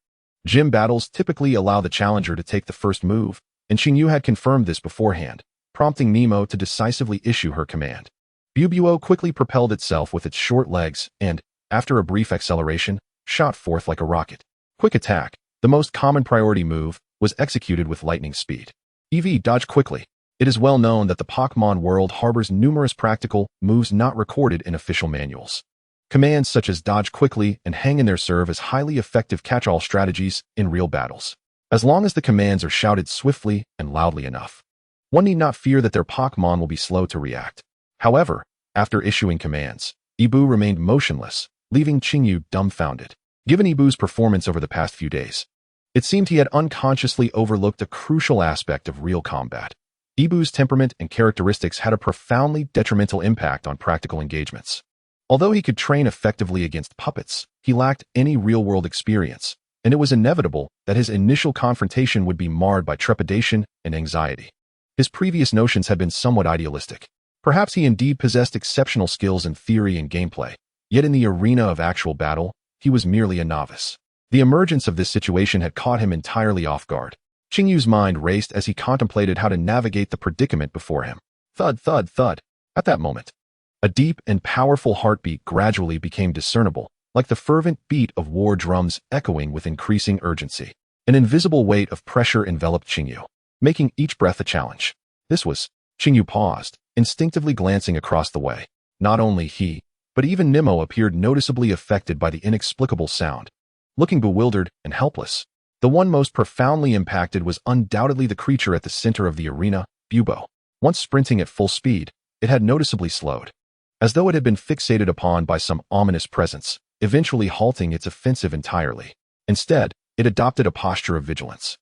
Gym battles typically allow the challenger to take the first move, and Qingyu had confirmed this beforehand, prompting Nemo to decisively issue her command. Bubuo quickly propelled itself with its short legs and, after a brief acceleration, shot forth like a rocket. Quick attack, the most common priority move, was executed with lightning speed. Eevee dodged quickly. It is well known that the Pokémon world harbors numerous practical moves not recorded in official manuals. Commands such as dodge quickly and hang in there serve as highly effective catch-all strategies in real battles. As long as the commands are shouted swiftly and loudly enough, one need not fear that their Pokémon will be slow to react. However, after issuing commands, Eevee remained motionless, leaving Qingyu dumbfounded. Given Eevee's performance over the past few days, it seemed he had unconsciously overlooked a crucial aspect of real combat. Eevee's temperament and characteristics had a profoundly detrimental impact on practical engagements. Although he could train effectively against puppets, he lacked any real-world experience, and it was inevitable that his initial confrontation would be marred by trepidation and anxiety. His previous notions had been somewhat idealistic. Perhaps he indeed possessed exceptional skills in theory and gameplay, yet in the arena of actual battle, he was merely a novice. The emergence of this situation had caught him entirely off guard. Qingyu's mind raced as he contemplated how to navigate the predicament before him. Thud, thud, thud. At that moment, a deep and powerful heartbeat gradually became discernible, like the fervent beat of war drums echoing with increasing urgency. An invisible weight of pressure enveloped Qingyu, making each breath a challenge. This was. Qingyu paused, instinctively glancing across the way. Not only he, but even Nemo appeared noticeably affected by the inexplicable sound, looking bewildered and helpless. The one most profoundly impacted was undoubtedly the creature at the center of the arena, Bubo. Once sprinting at full speed, it had noticeably slowed, as though it had been fixated upon by some ominous presence, eventually halting its offensive entirely. Instead, it adopted a posture of vigilance,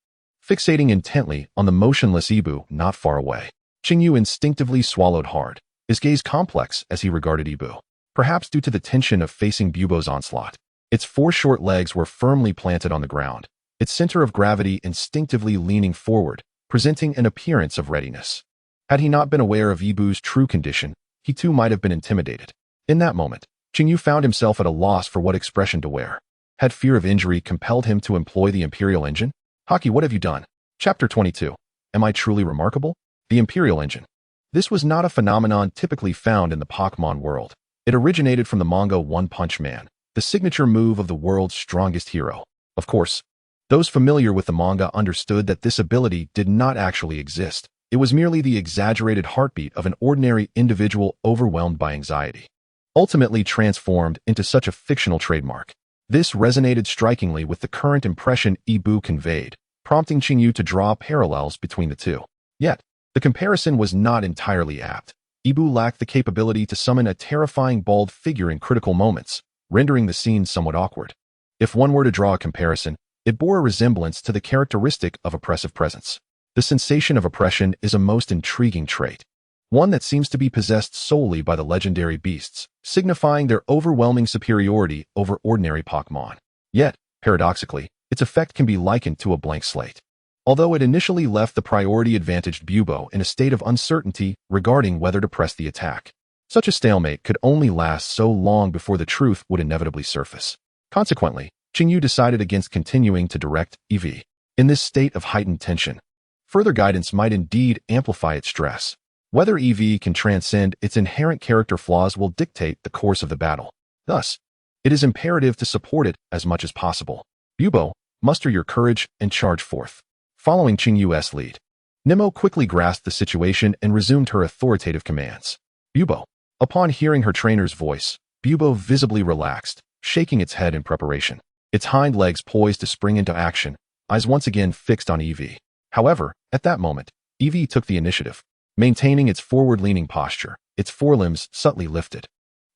fixating intently on the motionless Eevee not far away. Qingyu instinctively swallowed hard, his gaze complex as he regarded Eevee, perhaps due to the tension of facing Bubo's onslaught. Its 4 short legs were firmly planted on the ground, its center of gravity instinctively leaning forward, presenting an appearance of readiness. Had he not been aware of Eevee's true condition, he too might have been intimidated. In that moment, Qingyu found himself at a loss for what expression to wear. Had fear of injury compelled him to employ the Imperial Engine? Haki, what have you done? Chapter 22. Am I truly remarkable? The Imperial Engine. This was not a phenomenon typically found in the Pokémon world. It originated from the manga One Punch Man, the signature move of the world's strongest hero. Of course, those familiar with the manga understood that this ability did not actually exist. It was merely the exaggerated heartbeat of an ordinary individual overwhelmed by anxiety, ultimately transformed into such a fictional trademark. This resonated strikingly with the current impression Eevee conveyed, prompting Qingyu to draw parallels between the two. Yet, the comparison was not entirely apt. Eevee lacked the capability to summon a terrifying bald figure in critical moments, rendering the scene somewhat awkward. If one were to draw a comparison, it bore a resemblance to the characteristic of oppressive presence. The sensation of oppression is a most intriguing trait, one that seems to be possessed solely by the legendary beasts, signifying their overwhelming superiority over ordinary Pokémon. Yet, paradoxically, its effect can be likened to a blank slate. Although it initially left the priority-advantaged Bubo in a state of uncertainty regarding whether to press the attack, such a stalemate could only last so long before the truth would inevitably surface. Consequently, Qingyu decided against continuing to direct Eevee. In this state of heightened tension, further guidance might indeed amplify its stress. Whether Eevee can transcend its inherent character flaws will dictate the course of the battle. Thus, it is imperative to support it as much as possible. Bubo, muster your courage and charge forth. Following Qingyu's lead, Nemo quickly grasped the situation and resumed her authoritative commands. Bubo. Upon hearing her trainer's voice, Bubo visibly relaxed, shaking its head in preparation. Its hind legs poised to spring into action, eyes once again fixed on Eevee. However, at that moment, Eevee took the initiative, maintaining its forward-leaning posture, its forelimbs subtly lifted,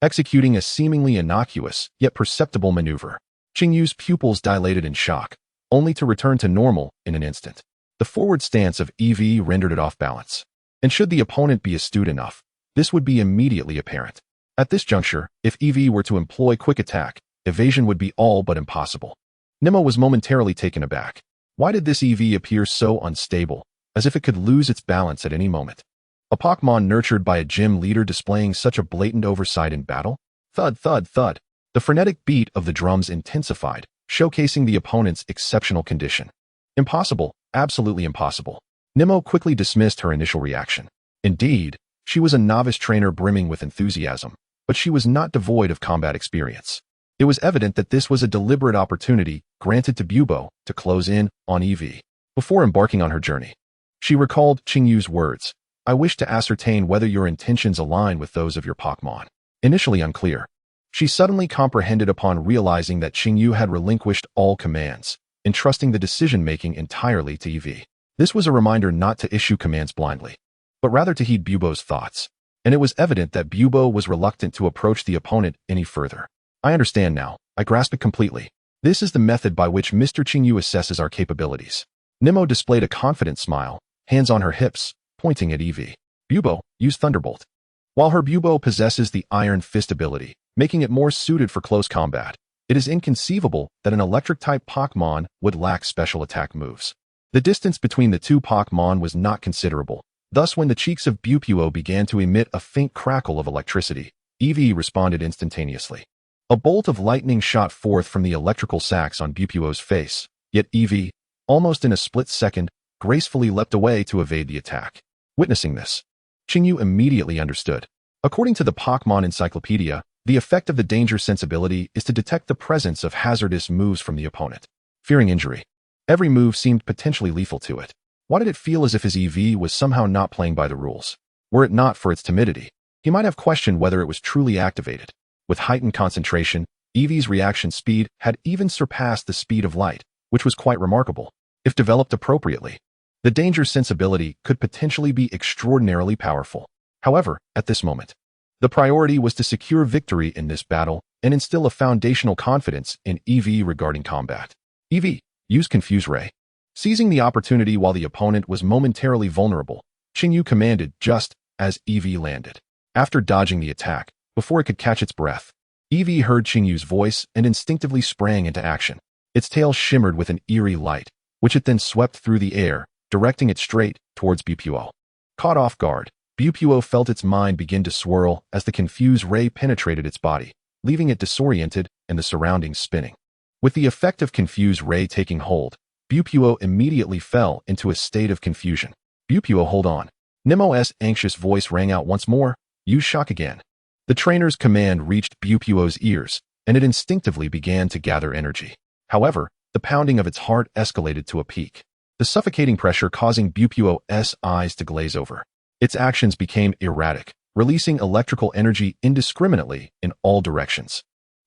executing a seemingly innocuous yet perceptible maneuver. Qingyu's pupils dilated in shock, only to return to normal in an instant. The forward stance of Eevee rendered it off balance, and should the opponent be astute enough, this would be immediately apparent. At this juncture, if Eevee were to employ quick attack, evasion would be all but impossible. Nemo was momentarily taken aback. Why did this Eevee appear so unstable, as if it could lose its balance at any moment? A Pokémon nurtured by a gym leader displaying such a blatant oversight in battle? Thud, thud, thud. The frenetic beat of the drums intensified, showcasing the opponent's exceptional condition. Impossible, absolutely impossible. Nemo quickly dismissed her initial reaction. Indeed, she was a novice trainer brimming with enthusiasm, but she was not devoid of combat experience. It was evident that this was a deliberate opportunity granted to Bubo to close in on Eevee before embarking on her journey. She recalled Qingyu's words, "I wish to ascertain whether your intentions align with those of your Pokémon." Initially unclear, she suddenly comprehended upon realizing that Qingyu had relinquished all commands, entrusting the decision-making entirely to Eevee. This was a reminder not to issue commands blindly, but rather to heed Bubo's thoughts, and it was evident that Bubo was reluctant to approach the opponent any further. I understand now. I grasp it completely. This is the method by which Mr. Qingyu assesses our capabilities. Nemo displayed a confident smile, hands on her hips, pointing at Eevee. Bubo, use Thunderbolt. While her Bubo possesses the Iron Fist ability, making it more suited for close combat, it is inconceivable that an electric-type Pokémon would lack special attack moves. The distance between the two Pokémon was not considerable. Thus, when the cheeks of Bubo began to emit a faint crackle of electricity, Eevee responded instantaneously. A bolt of lightning shot forth from the electrical sacs on Bubo's face, yet Eevee, almost in a split second, gracefully leapt away to evade the attack. Witnessing this, Qingyu immediately understood. According to the Pokémon Encyclopedia, The effect of the danger sensibility is to detect the presence of hazardous moves from the opponent. Fearing injury. Every move seemed potentially lethal to it. Why did it feel as if his Eevee was somehow not playing by the rules? Were it not for its timidity, he might have questioned whether it was truly activated. With heightened concentration, Eevee's reaction speed had even surpassed the speed of light, which was quite remarkable. If developed appropriately, the danger sensibility could potentially be extraordinarily powerful. However, at this moment, the priority was to secure victory in this battle and instill a foundational confidence in Eevee regarding combat. Eevee, use Confuse Ray. Seizing the opportunity while the opponent was momentarily vulnerable, Chinyu commanded just as Eevee landed. After dodging the attack, before it could catch its breath, Eevee heard Chinyu's voice and instinctively sprang into action. Its tail shimmered with an eerie light, which it then swept through the air, directing it straight towards Bupuo. Caught off guard, Bupuo felt its mind begin to swirl as the Confuse Ray penetrated its body, leaving it disoriented and the surroundings spinning. With the effect of Confuse Ray taking hold, Bupuo immediately fell into a state of confusion. Bupuo, hold on. Nemo's anxious voice rang out once more. Use shock again. The trainer's command reached Bupuo's ears, and it instinctively began to gather energy. However, the pounding of its heart escalated to a peak, the suffocating pressure causing Bupuo's eyes to glaze over. Its actions became erratic, releasing electrical energy indiscriminately in all directions.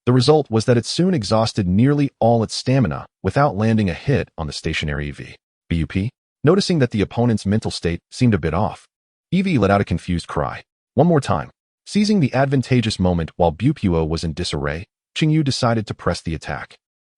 The result was that it soon exhausted nearly all its stamina without landing a hit on the stationary Eevee. BUP? Noticing that the opponent's mental state seemed a bit off, Eevee let out a confused cry. One more time. Seizing the advantageous moment while Bupuo was in disarray, Chinyu decided to press the attack.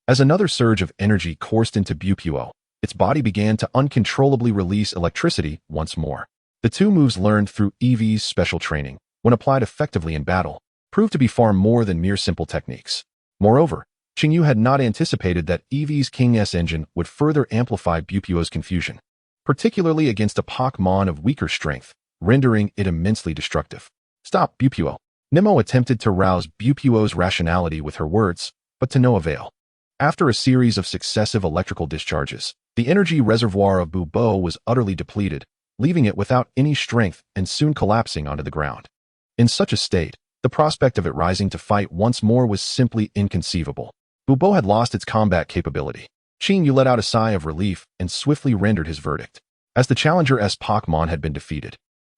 As another surge of energy coursed into Bupuo, its body began to uncontrollably release electricity once more. The two moves learned through Eevee's special training, when applied effectively in battle, proved to be far more than mere simple techniques. Moreover, Chinyu had not anticipated that Eevee's King S engine would further amplify Bupuo's confusion, particularly against a Pokémon of weaker strength, rendering it immensely destructive. Stop, Bupuo. Nemo attempted to rouse Bupuo's rationality with her words, but to no avail. After a series of successive electrical discharges, the energy reservoir of Bubo was utterly depleted, leaving it without any strength and soon collapsing onto the ground. In such a state, the prospect of it rising to fight once more was simply inconceivable. Bubo had lost its combat capability. Chinyu let out a sigh of relief and swiftly rendered his verdict, as the Challenger-S Pokémon had been defeated.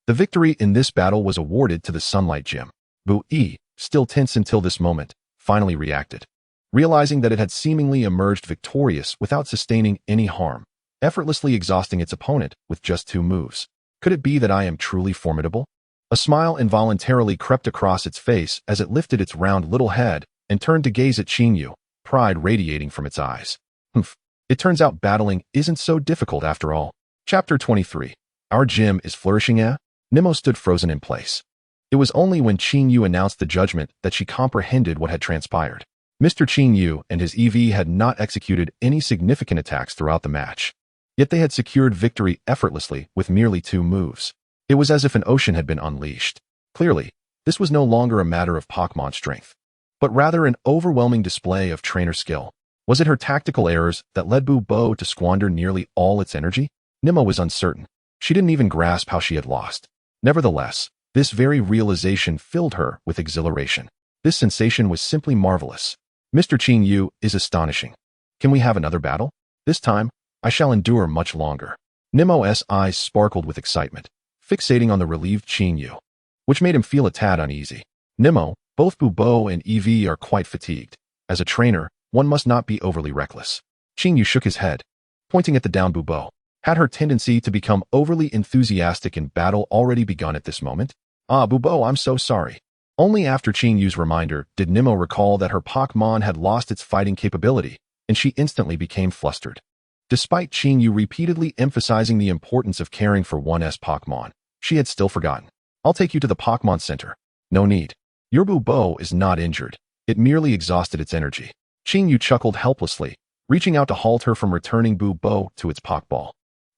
The victory in this battle was awarded to the Sunlight Gym. Bu-E, still tense until this moment, finally reacted. Realizing that it had seemingly emerged victorious without sustaining any harm, effortlessly exhausting its opponent with just 2 moves. Could it be that I am truly formidable? A smile involuntarily crept across its face as it lifted its round little head and turned to gaze at Chinyu, pride radiating from its eyes. Humph. It turns out battling isn't so difficult after all. Chapter 23. Our gym is flourishing, eh? Nemo stood frozen in place. It was only when Chinyu announced the judgment that she comprehended what had transpired. Mr. Chinyu and his Eevee had not executed any significant attacks throughout the match, yet they had secured victory effortlessly with merely 2 moves. It was as if an ocean had been unleashed. Clearly, this was no longer a matter of Pokémon strength, but rather an overwhelming display of trainer skill. Was it her tactical errors that led Bubo to squander nearly all its energy? Nemo was uncertain. She didn't even grasp how she had lost. Nevertheless, this very realization filled her with exhilaration. This sensation was simply marvelous. Mr. Chinyu is astonishing. Can we have another battle? This time, I shall endure much longer. Nemo's eyes sparkled with excitement, fixating on the relieved Chinyu, which made him feel a tad uneasy. Nemo, both Bubo and Eevee are quite fatigued. As a trainer, one must not be overly reckless. Chinyu shook his head, pointing at the down Bubo. Had her tendency to become overly enthusiastic in battle already begun at this moment? Ah, Bubo, I'm so sorry. Only after Chinyu's reminder did Nemo recall that her Pokémon had lost its fighting capability, and she instantly became flustered. Despite Chinyu repeatedly emphasizing the importance of caring for one's Pokémon, she had still forgotten. I'll take you to the Pokémon Center. No need. Your Bubo is not injured. It merely exhausted its energy. Chinyu chuckled helplessly, reaching out to halt her from returning Bubo to its Pokeball.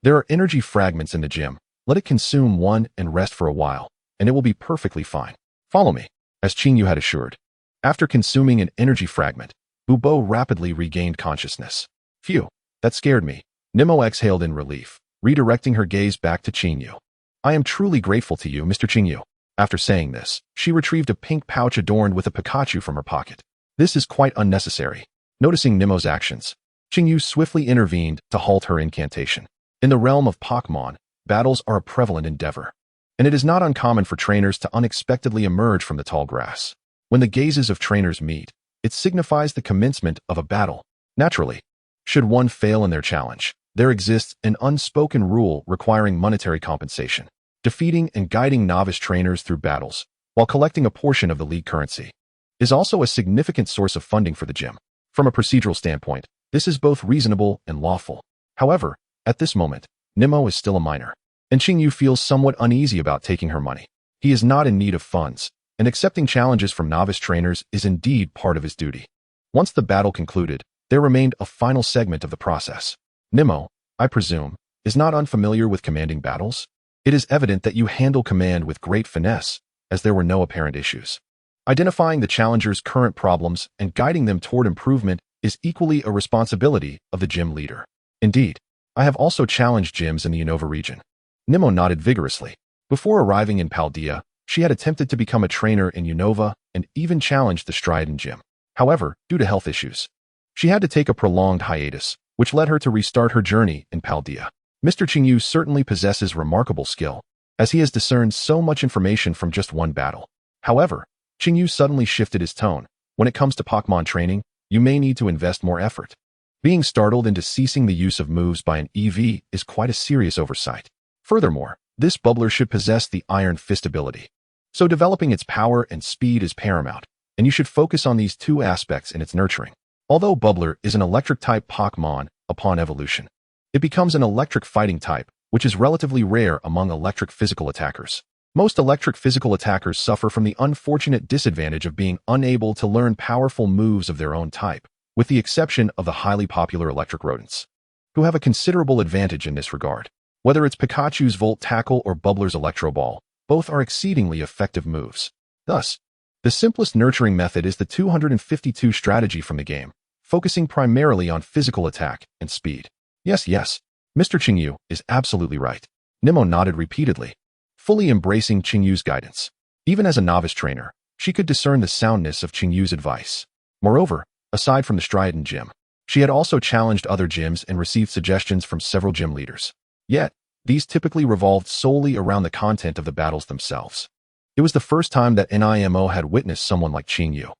There are energy fragments in the gym. Let it consume one and rest for a while, and it will be perfectly fine. Follow me, as Chinyu had assured. After consuming an energy fragment, Bubo rapidly regained consciousness. Phew, that scared me. Nemo exhaled in relief, redirecting her gaze back to Chinyu. I am truly grateful to you, Mr. Chinyu. After saying this, she retrieved a pink pouch adorned with a Pikachu from her pocket. This is quite unnecessary. Noticing Nemo's actions, Qingyu swiftly intervened to halt her incantation. In the realm of Pokémon, battles are a prevalent endeavor, and it is not uncommon for trainers to unexpectedly emerge from the tall grass. When the gazes of trainers meet, it signifies the commencement of a battle. Naturally, should one fail in their challenge, there exists an unspoken rule requiring monetary compensation. Defeating and guiding novice trainers through battles, while collecting a portion of the league currency, is also a significant source of funding for the gym. From a procedural standpoint, this is both reasonable and lawful. However, at this moment, Nemo is still a minor, and Qingyu feels somewhat uneasy about taking her money. He is not in need of funds, and accepting challenges from novice trainers is indeed part of his duty. Once the battle concluded, there remained a final segment of the process. Nemo, I presume, is not unfamiliar with commanding battles? It is evident that you handle command with great finesse, as there were no apparent issues. Identifying the challenger's current problems and guiding them toward improvement is equally a responsibility of the gym leader. Indeed, I have also challenged gyms in the Unova region. Nemo nodded vigorously. Before arriving in Paldea, she had attempted to become a trainer in Unova and even challenged the Strat gym. However, due to health issues, she had to take a prolonged hiatus, which led her to restart her journey in Paldea. Mr. Qingyu certainly possesses remarkable skill, as he has discerned so much information from just one battle. However, Qingyu suddenly shifted his tone. When it comes to Pokémon training, you may need to invest more effort. Being startled into ceasing the use of moves by an Eevee is quite a serious oversight. Furthermore, this bubbler should possess the Iron Fist ability. So developing its power and speed is paramount, and you should focus on these two aspects in its nurturing. Although Bubbler is an electric-type Pokémon upon evolution, it becomes an electric fighting type, which is relatively rare among electric physical attackers. Most electric physical attackers suffer from the unfortunate disadvantage of being unable to learn powerful moves of their own type, with the exception of the highly popular electric rodents, who have a considerable advantage in this regard. Whether it's Pikachu's Volt Tackle or Bubbler's Electro Ball, both are exceedingly effective moves. Thus, the simplest nurturing method is the 252 strategy from the game, focusing primarily on physical attack and speed. Yes, Mr. Qingyu is absolutely right. Nemo nodded repeatedly, fully embracing Qingyu's guidance. Even as a novice trainer, she could discern the soundness of Qingyu's advice. Moreover, aside from the Strat gym, she had also challenged other gyms and received suggestions from several gym leaders. Yet, these typically revolved solely around the content of the battles themselves. It was the first time that Nimo had witnessed someone like Qingyu,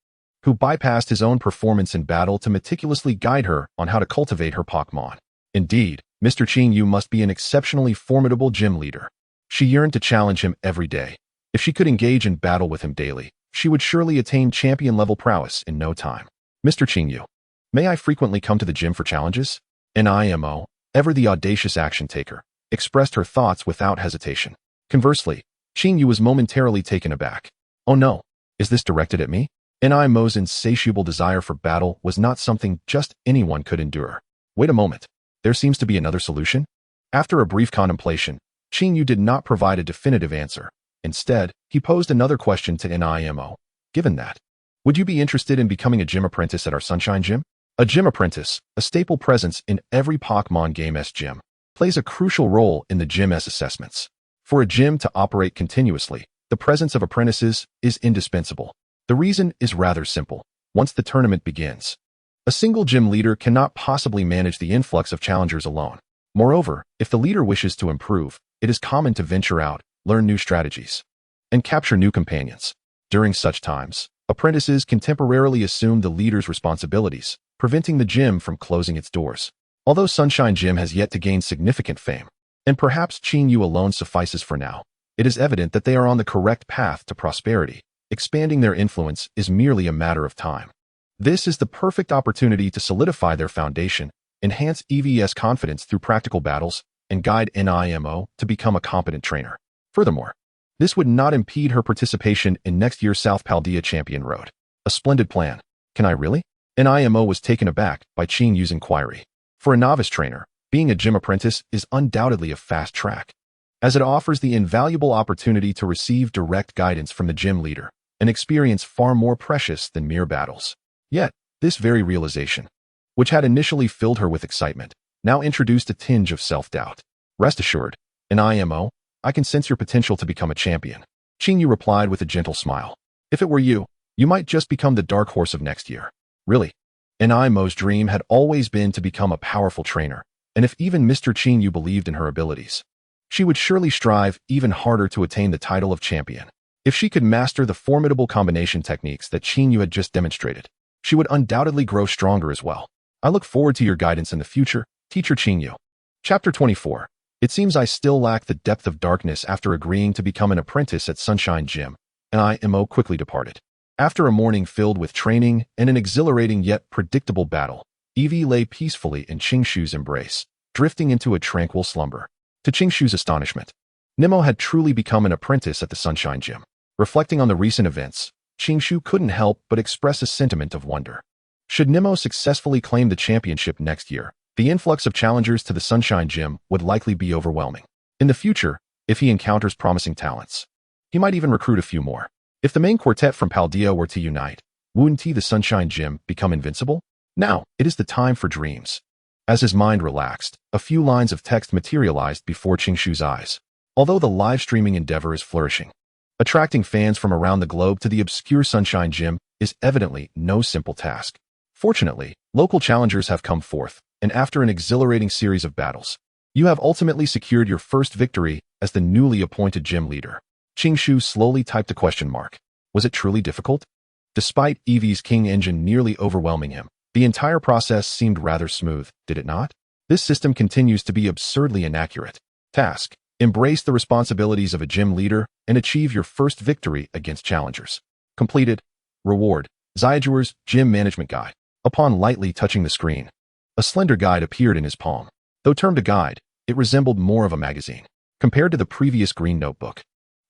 who bypassed his own performance in battle to meticulously guide her on how to cultivate her Pokémon. Indeed, Mr. Qingyu must be an exceptionally formidable gym leader. She yearned to challenge him every day. If she could engage in battle with him daily, she would surely attain champion-level prowess in no time. Mr. Qingyu, may I frequently come to the gym for challenges? Nimo, ever the audacious action taker, expressed her thoughts without hesitation. Conversely, Qingyu was momentarily taken aback. Oh no, is this directed at me? Nimo's insatiable desire for battle was not something just anyone could endure. Wait a moment. There seems to be another solution? After a brief contemplation, Qingyu did not provide a definitive answer. Instead, he posed another question to Nimo. Given that, would you be interested in becoming a gym apprentice at our Sunshine Gym? A gym apprentice, a staple presence in every Pokémon game's gym, plays a crucial role in the gym's assessments. For a gym to operate continuously, the presence of apprentices is indispensable. The reason is rather simple. Once the tournament begins, a single gym leader cannot possibly manage the influx of challengers alone. Moreover, if the leader wishes to improve, it is common to venture out, learn new strategies, and capture new companions. During such times, apprentices can temporarily assume the leader's responsibilities, preventing the gym from closing its doors. Although Sunshine Gym has yet to gain significant fame, and perhaps Qingyu alone suffices for now, it is evident that they are on the correct path to prosperity. Expanding their influence is merely a matter of time. This is the perfect opportunity to solidify their foundation, enhance Eevee's confidence through practical battles, and guide Nimo to become a competent trainer. Furthermore, this would not impede her participation in next year's South Paldea Champion Road. A splendid plan. Can I really? Nimo was taken aback by Qingyu's inquiry. For a novice trainer, being a gym apprentice is undoubtedly a fast track, as it offers the invaluable opportunity to receive direct guidance from the gym leader, an experience far more precious than mere battles. Yet, this very realization, which had initially filled her with excitement, now introduced a tinge of self-doubt. Rest assured, Nimo, I can sense your potential to become a champion. Qingyu replied with a gentle smile. If it were you, you might just become the dark horse of next year. Really? Mo's dream had always been to become a powerful trainer, and if even Mr. Qingyu believed in her abilities, she would surely strive even harder to attain the title of champion. If she could master the formidable combination techniques that Qingyu had just demonstrated, she would undoubtedly grow stronger as well. I look forward to your guidance in the future, Teacher Qingyu. Chapter 24. It seems I still lack the depth of darkness after agreeing to become an apprentice at Sunshine Gym, and Mo quickly departed. After a morning filled with training and an exhilarating yet predictable battle, Eevee lay peacefully in Chishu's embrace, drifting into a tranquil slumber. To Chishu's astonishment, Nemo had truly become an apprentice at the Sunshine Gym. Reflecting on the recent events, Chishu couldn't help but express a sentiment of wonder. Should Nemo successfully claim the championship next year, the influx of challengers to the Sunshine Gym would likely be overwhelming. In the future, if he encounters promising talents, he might even recruit a few more. If the main quartet from Paldea were to unite, wouldn't the Sunshine Gym become invincible? Now, it is the time for dreams. As his mind relaxed, a few lines of text materialized before Chishu's eyes. Although the live streaming endeavor is flourishing, attracting fans from around the globe to the obscure Sunshine Gym is evidently no simple task. Fortunately, local challengers have come forth, and after an exhilarating series of battles, you have ultimately secured your first victory as the newly appointed gym leader. Chishu slowly typed a question mark. Was it truly difficult? Despite Eevee's King engine nearly overwhelming him, the entire process seemed rather smooth, did it not? This system continues to be absurdly inaccurate. Task: embrace the responsibilities of a gym leader and achieve your first victory against challengers. Completed. Reward: Xiaojuer's Gym Management Guide. Upon lightly touching the screen, a slender guide appeared in his palm. Though termed a guide, it resembled more of a magazine. Compared to the previous green notebook,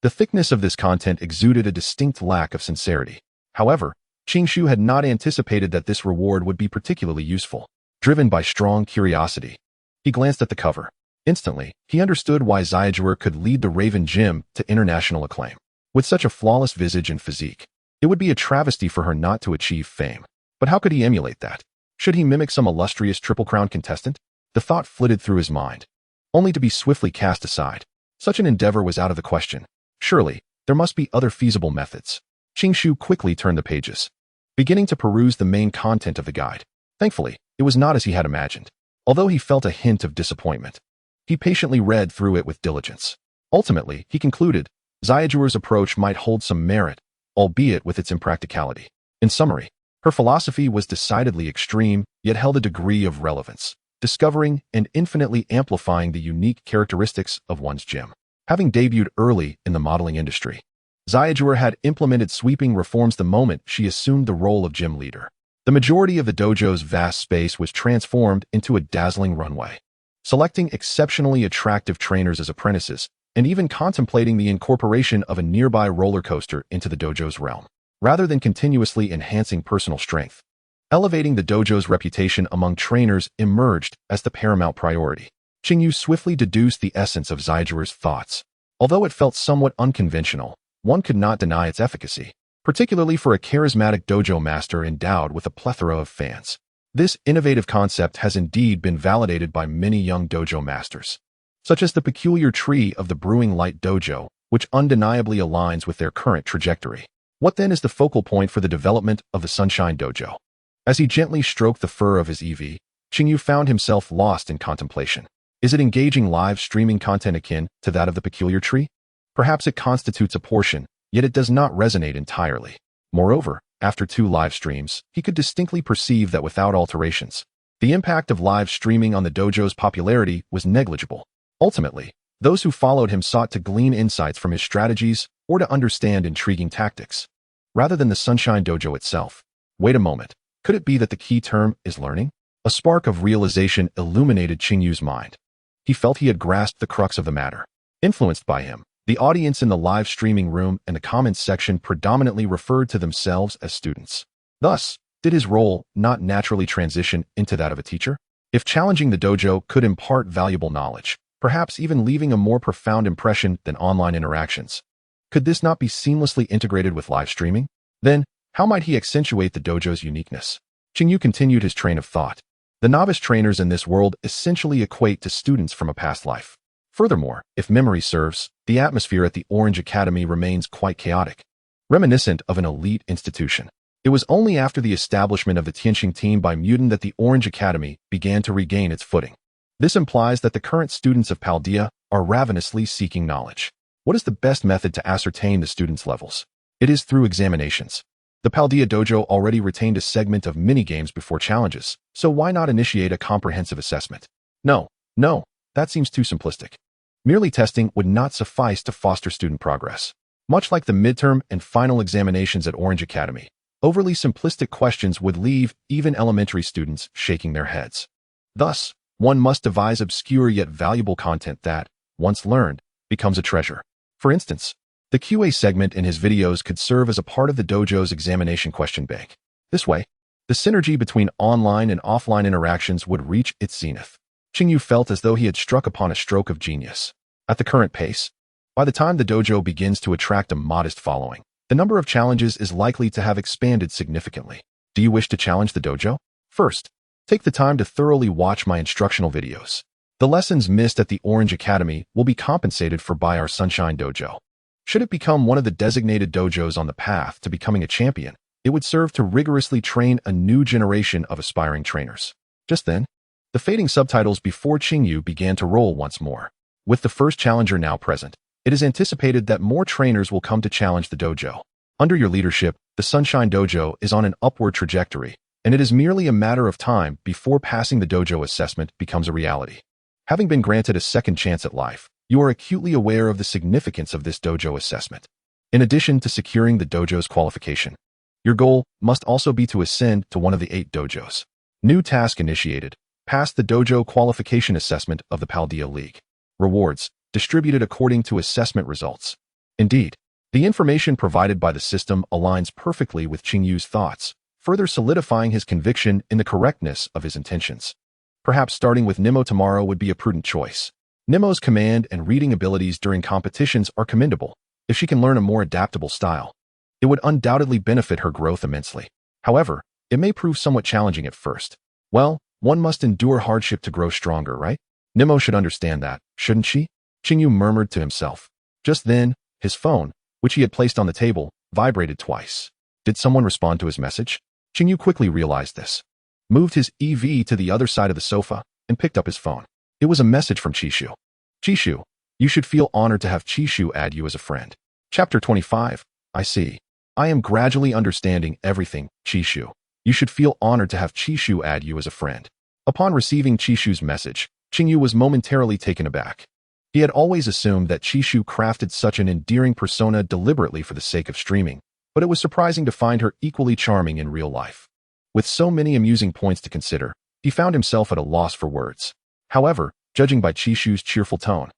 the thickness of this content exuded a distinct lack of sincerity. However, Chishu had not anticipated that this reward would be particularly useful. Driven by strong curiosity, he glanced at the cover. Instantly, he understood why Xiaojuer could lead the Raven Gym to international acclaim. With such a flawless visage and physique, it would be a travesty for her not to achieve fame. But how could he emulate that? Should he mimic some illustrious Triple Crown contestant? The thought flitted through his mind, only to be swiftly cast aside. Such an endeavor was out of the question. Surely, there must be other feasible methods. Chishu quickly turned the pages, beginning to peruse the main content of the guide. Thankfully, it was not as he had imagined. Although he felt a hint of disappointment, he patiently read through it with diligence. Ultimately, he concluded, Xiaojuer's approach might hold some merit, albeit with its impracticality. In summary, her philosophy was decidedly extreme, yet held a degree of relevance, discovering and infinitely amplifying the unique characteristics of one's gym. Having debuted early in the modeling industry, Xiaojuer had implemented sweeping reforms the moment she assumed the role of gym leader. The majority of the dojo's vast space was transformed into a dazzling runway. Selecting exceptionally attractive trainers as apprentices, and even contemplating the incorporation of a nearby roller coaster into the dojo's realm, rather than continuously enhancing personal strength. Elevating the dojo's reputation among trainers emerged as the paramount priority. Qingyu swiftly deduced the essence of Xiaojuer's thoughts. Although it felt somewhat unconventional, one could not deny its efficacy, particularly for a charismatic dojo master endowed with a plethora of fans. This innovative concept has indeed been validated by many young dojo masters, such as the peculiar tree of the Brewing Light Dojo, which undeniably aligns with their current trajectory. What then is the focal point for the development of the Sunshine Dojo? As he gently stroked the fur of his Eevee, Qingyu found himself lost in contemplation. Is it engaging live streaming content akin to that of the peculiar tree? Perhaps it constitutes a portion, yet it does not resonate entirely. Moreover, after 2 live streams, he could distinctly perceive that without alterations, the impact of live streaming on the dojo's popularity was negligible. Ultimately, those who followed him sought to glean insights from his strategies or to understand intriguing tactics, rather than the Sunshine Dojo itself. Wait a moment, could it be that the key term is learning? A spark of realization illuminated Qingyu's mind. He felt he had grasped the crux of the matter. Influenced by him, the audience in the live streaming room and the comments section predominantly referred to themselves as students. Thus, did his role not naturally transition into that of a teacher? If challenging the dojo could impart valuable knowledge, perhaps even leaving a more profound impression than online interactions, could this not be seamlessly integrated with live streaming? Then, how might he accentuate the dojo's uniqueness? Qingyu continued his train of thought. The novice trainers in this world essentially equate to students from a past life. Furthermore, if memory serves, the atmosphere at the Orange Academy remains quite chaotic, reminiscent of an elite institution. It was only after the establishment of the Tianqing team by Mutant that the Orange Academy began to regain its footing. This implies that the current students of Paldea are ravenously seeking knowledge. What is the best method to ascertain the students' levels? It is through examinations. The Paldea Dojo already retained a segment of mini-games before challenges, so why not initiate a comprehensive assessment? No, that seems too simplistic. Merely testing would not suffice to foster student progress. Much like the midterm and final examinations at Orange Academy, overly simplistic questions would leave even elementary students shaking their heads. Thus, one must devise obscure yet valuable content that, once learned, becomes a treasure. For instance, the QA segment in his videos could serve as a part of the dojo's examination question bank. This way, the synergy between online and offline interactions would reach its zenith. Qingyu felt as though he had struck upon a stroke of genius. At the current pace, by the time the dojo begins to attract a modest following, the number of challenges is likely to have expanded significantly. Do you wish to challenge the dojo? First, take the time to thoroughly watch my instructional videos. The lessons missed at the Orange Academy will be compensated for by our Sunshine Dojo. Should it become one of the designated dojos on the path to becoming a champion, it would serve to rigorously train a new generation of aspiring trainers. Just then, the fading subtitles before Qingyu began to roll once more. With the first challenger now present, it is anticipated that more trainers will come to challenge the dojo. Under your leadership, the Sunshine Dojo is on an upward trajectory, and it is merely a matter of time before passing the dojo assessment becomes a reality. Having been granted a second chance at life, you are acutely aware of the significance of this dojo assessment. In addition to securing the dojo's qualification, your goal must also be to ascend to one of the 8 dojos. New task initiated. Pass the dojo qualification assessment of the Paldea League. Rewards, distributed according to assessment results. Indeed, the information provided by the system aligns perfectly with Qingyu's thoughts, further solidifying his conviction in the correctness of his intentions. Perhaps starting with Nemo tomorrow would be a prudent choice. Nemo's command and reading abilities during competitions are commendable. If she can learn a more adaptable style, it would undoubtedly benefit her growth immensely. However, it may prove somewhat challenging at first. Well, one must endure hardship to grow stronger, right? Nemo should understand that, shouldn't she? Qingyu murmured to himself. Just then, his phone, which he had placed on the table, vibrated twice. Did someone respond to his message? Qingyu quickly realized this, moved his Eevee to the other side of the sofa, and picked up his phone. It was a message from Chishu. Chishu, you should feel honored to have Chishu add you as a friend. Chapter 25. I see. I am gradually understanding everything, Chishu. You should feel honored to have Chishu add you as a friend. Upon receiving Chishu's message, Qingyu was momentarily taken aback. He had always assumed that Chishu crafted such an endearing persona deliberately for the sake of streaming, but it was surprising to find her equally charming in real life. With so many amusing points to consider, he found himself at a loss for words. However, judging by Chishu's cheerful tone,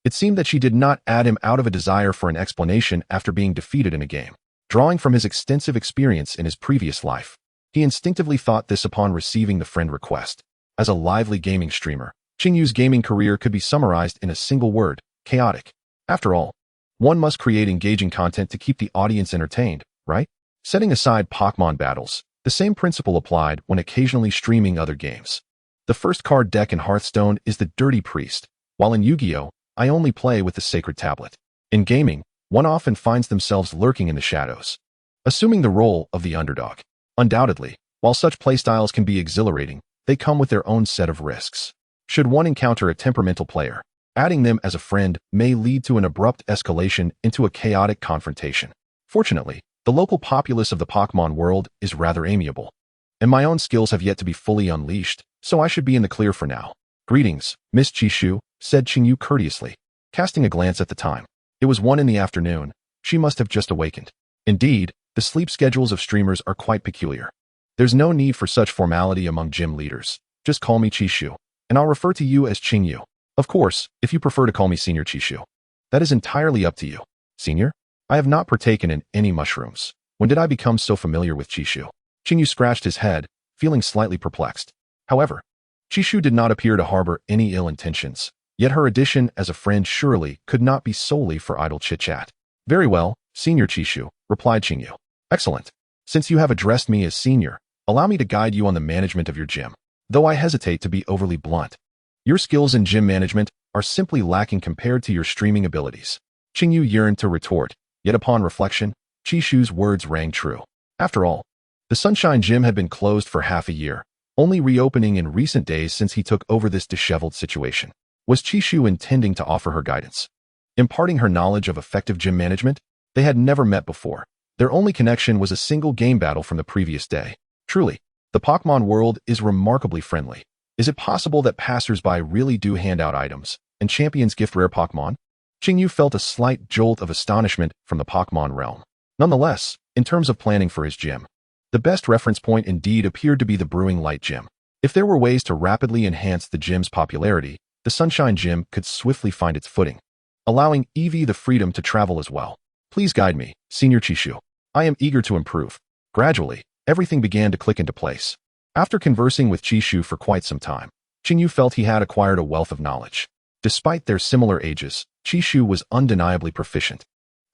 it seemed that she did not add him out of a desire for an explanation after being defeated in a game. Drawing from his extensive experience in his previous life, he instinctively thought this upon receiving the friend request. As a lively gaming streamer, Qingyu's gaming career could be summarized in a single word: chaotic. After all, one must create engaging content to keep the audience entertained, right? Setting aside Pokémon battles, the same principle applied when occasionally streaming other games. The first card deck in Hearthstone is the Dirty Priest, while in Yu-Gi-Oh! I only play with the Sacred Tablet. In gaming, one often finds themselves lurking in the shadows, assuming the role of the underdog. Undoubtedly, while such playstyles can be exhilarating, they come with their own set of risks. Should one encounter a temperamental player, adding them as a friend may lead to an abrupt escalation into a chaotic confrontation. Fortunately, the local populace of the Pokémon world is rather amiable, and my own skills have yet to be fully unleashed, so I should be in the clear for now. Greetings, Miss Chishu, said Qingyu courteously, casting a glance at the time. It was 1 p.m. She must have just awakened. Indeed, the sleep schedules of streamers are quite peculiar. There's no need for such formality among gym leaders. Just call me Chishu, and I'll refer to you as Qingyu. Of course, if you prefer to call me Senior Chishu. That is entirely up to you. Senior? I have not partaken in any mushrooms. When did I become so familiar with Chishu? Qingyu scratched his head, feeling slightly perplexed. However, Chishu did not appear to harbor any ill intentions, yet her addition as a friend surely could not be solely for idle chit-chat. Very well, Senior Chishu, replied Qingyu. Excellent. Since you have addressed me as Senior, allow me to guide you on the management of your gym. Though I hesitate to be overly blunt, your skills in gym management are simply lacking compared to your streaming abilities. Qingyu yearned to retort, yet upon reflection, Chishu's words rang true. After all, the Sunshine Gym had been closed for half a year, only reopening in recent days since he took over this disheveled situation. Was Chishu intending to offer her guidance? Imparting her knowledge of effective gym management? They had never met before. Their only connection was a single game battle from the previous day. Truly, the Pokémon world is remarkably friendly. Is it possible that passers-by really do hand out items, and champions gift rare Pokémon? Qingyu felt a slight jolt of astonishment from the Pokémon realm. Nonetheless, in terms of planning for his gym, the best reference point indeed appeared to be the Brewing Light Gym. If there were ways to rapidly enhance the gym's popularity, the Sunshine Gym could swiftly find its footing, allowing Eevee the freedom to travel as well. Please guide me, Senior Chishu. I am eager to improve. Gradually, everything began to click into place. After conversing with Chishu for quite some time, Qingyu felt he had acquired a wealth of knowledge. Despite their similar ages, Chishu was undeniably proficient,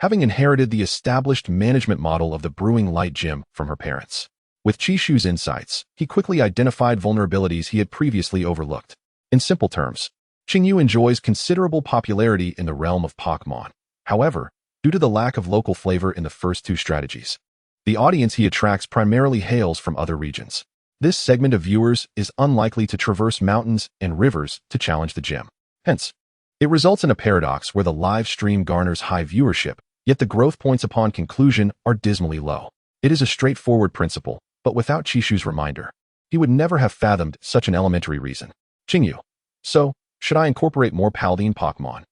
having inherited the established management model of the Brewing Light Gym from her parents. With Chishu's insights, he quickly identified vulnerabilities he had previously overlooked. In simple terms, Qingyu enjoys considerable popularity in the realm of Pokémon. However, due to the lack of local flavor in the first two strategies, the audience he attracts primarily hails from other regions. This segment of viewers is unlikely to traverse mountains and rivers to challenge the gym. Hence, it results in a paradox where the live stream garners high viewership, yet the growth points upon conclusion are dismally low. It is a straightforward principle, but without Chishu's reminder, he would never have fathomed such an elementary reason. Qingyu. So, should I incorporate more Paldean Pokémon?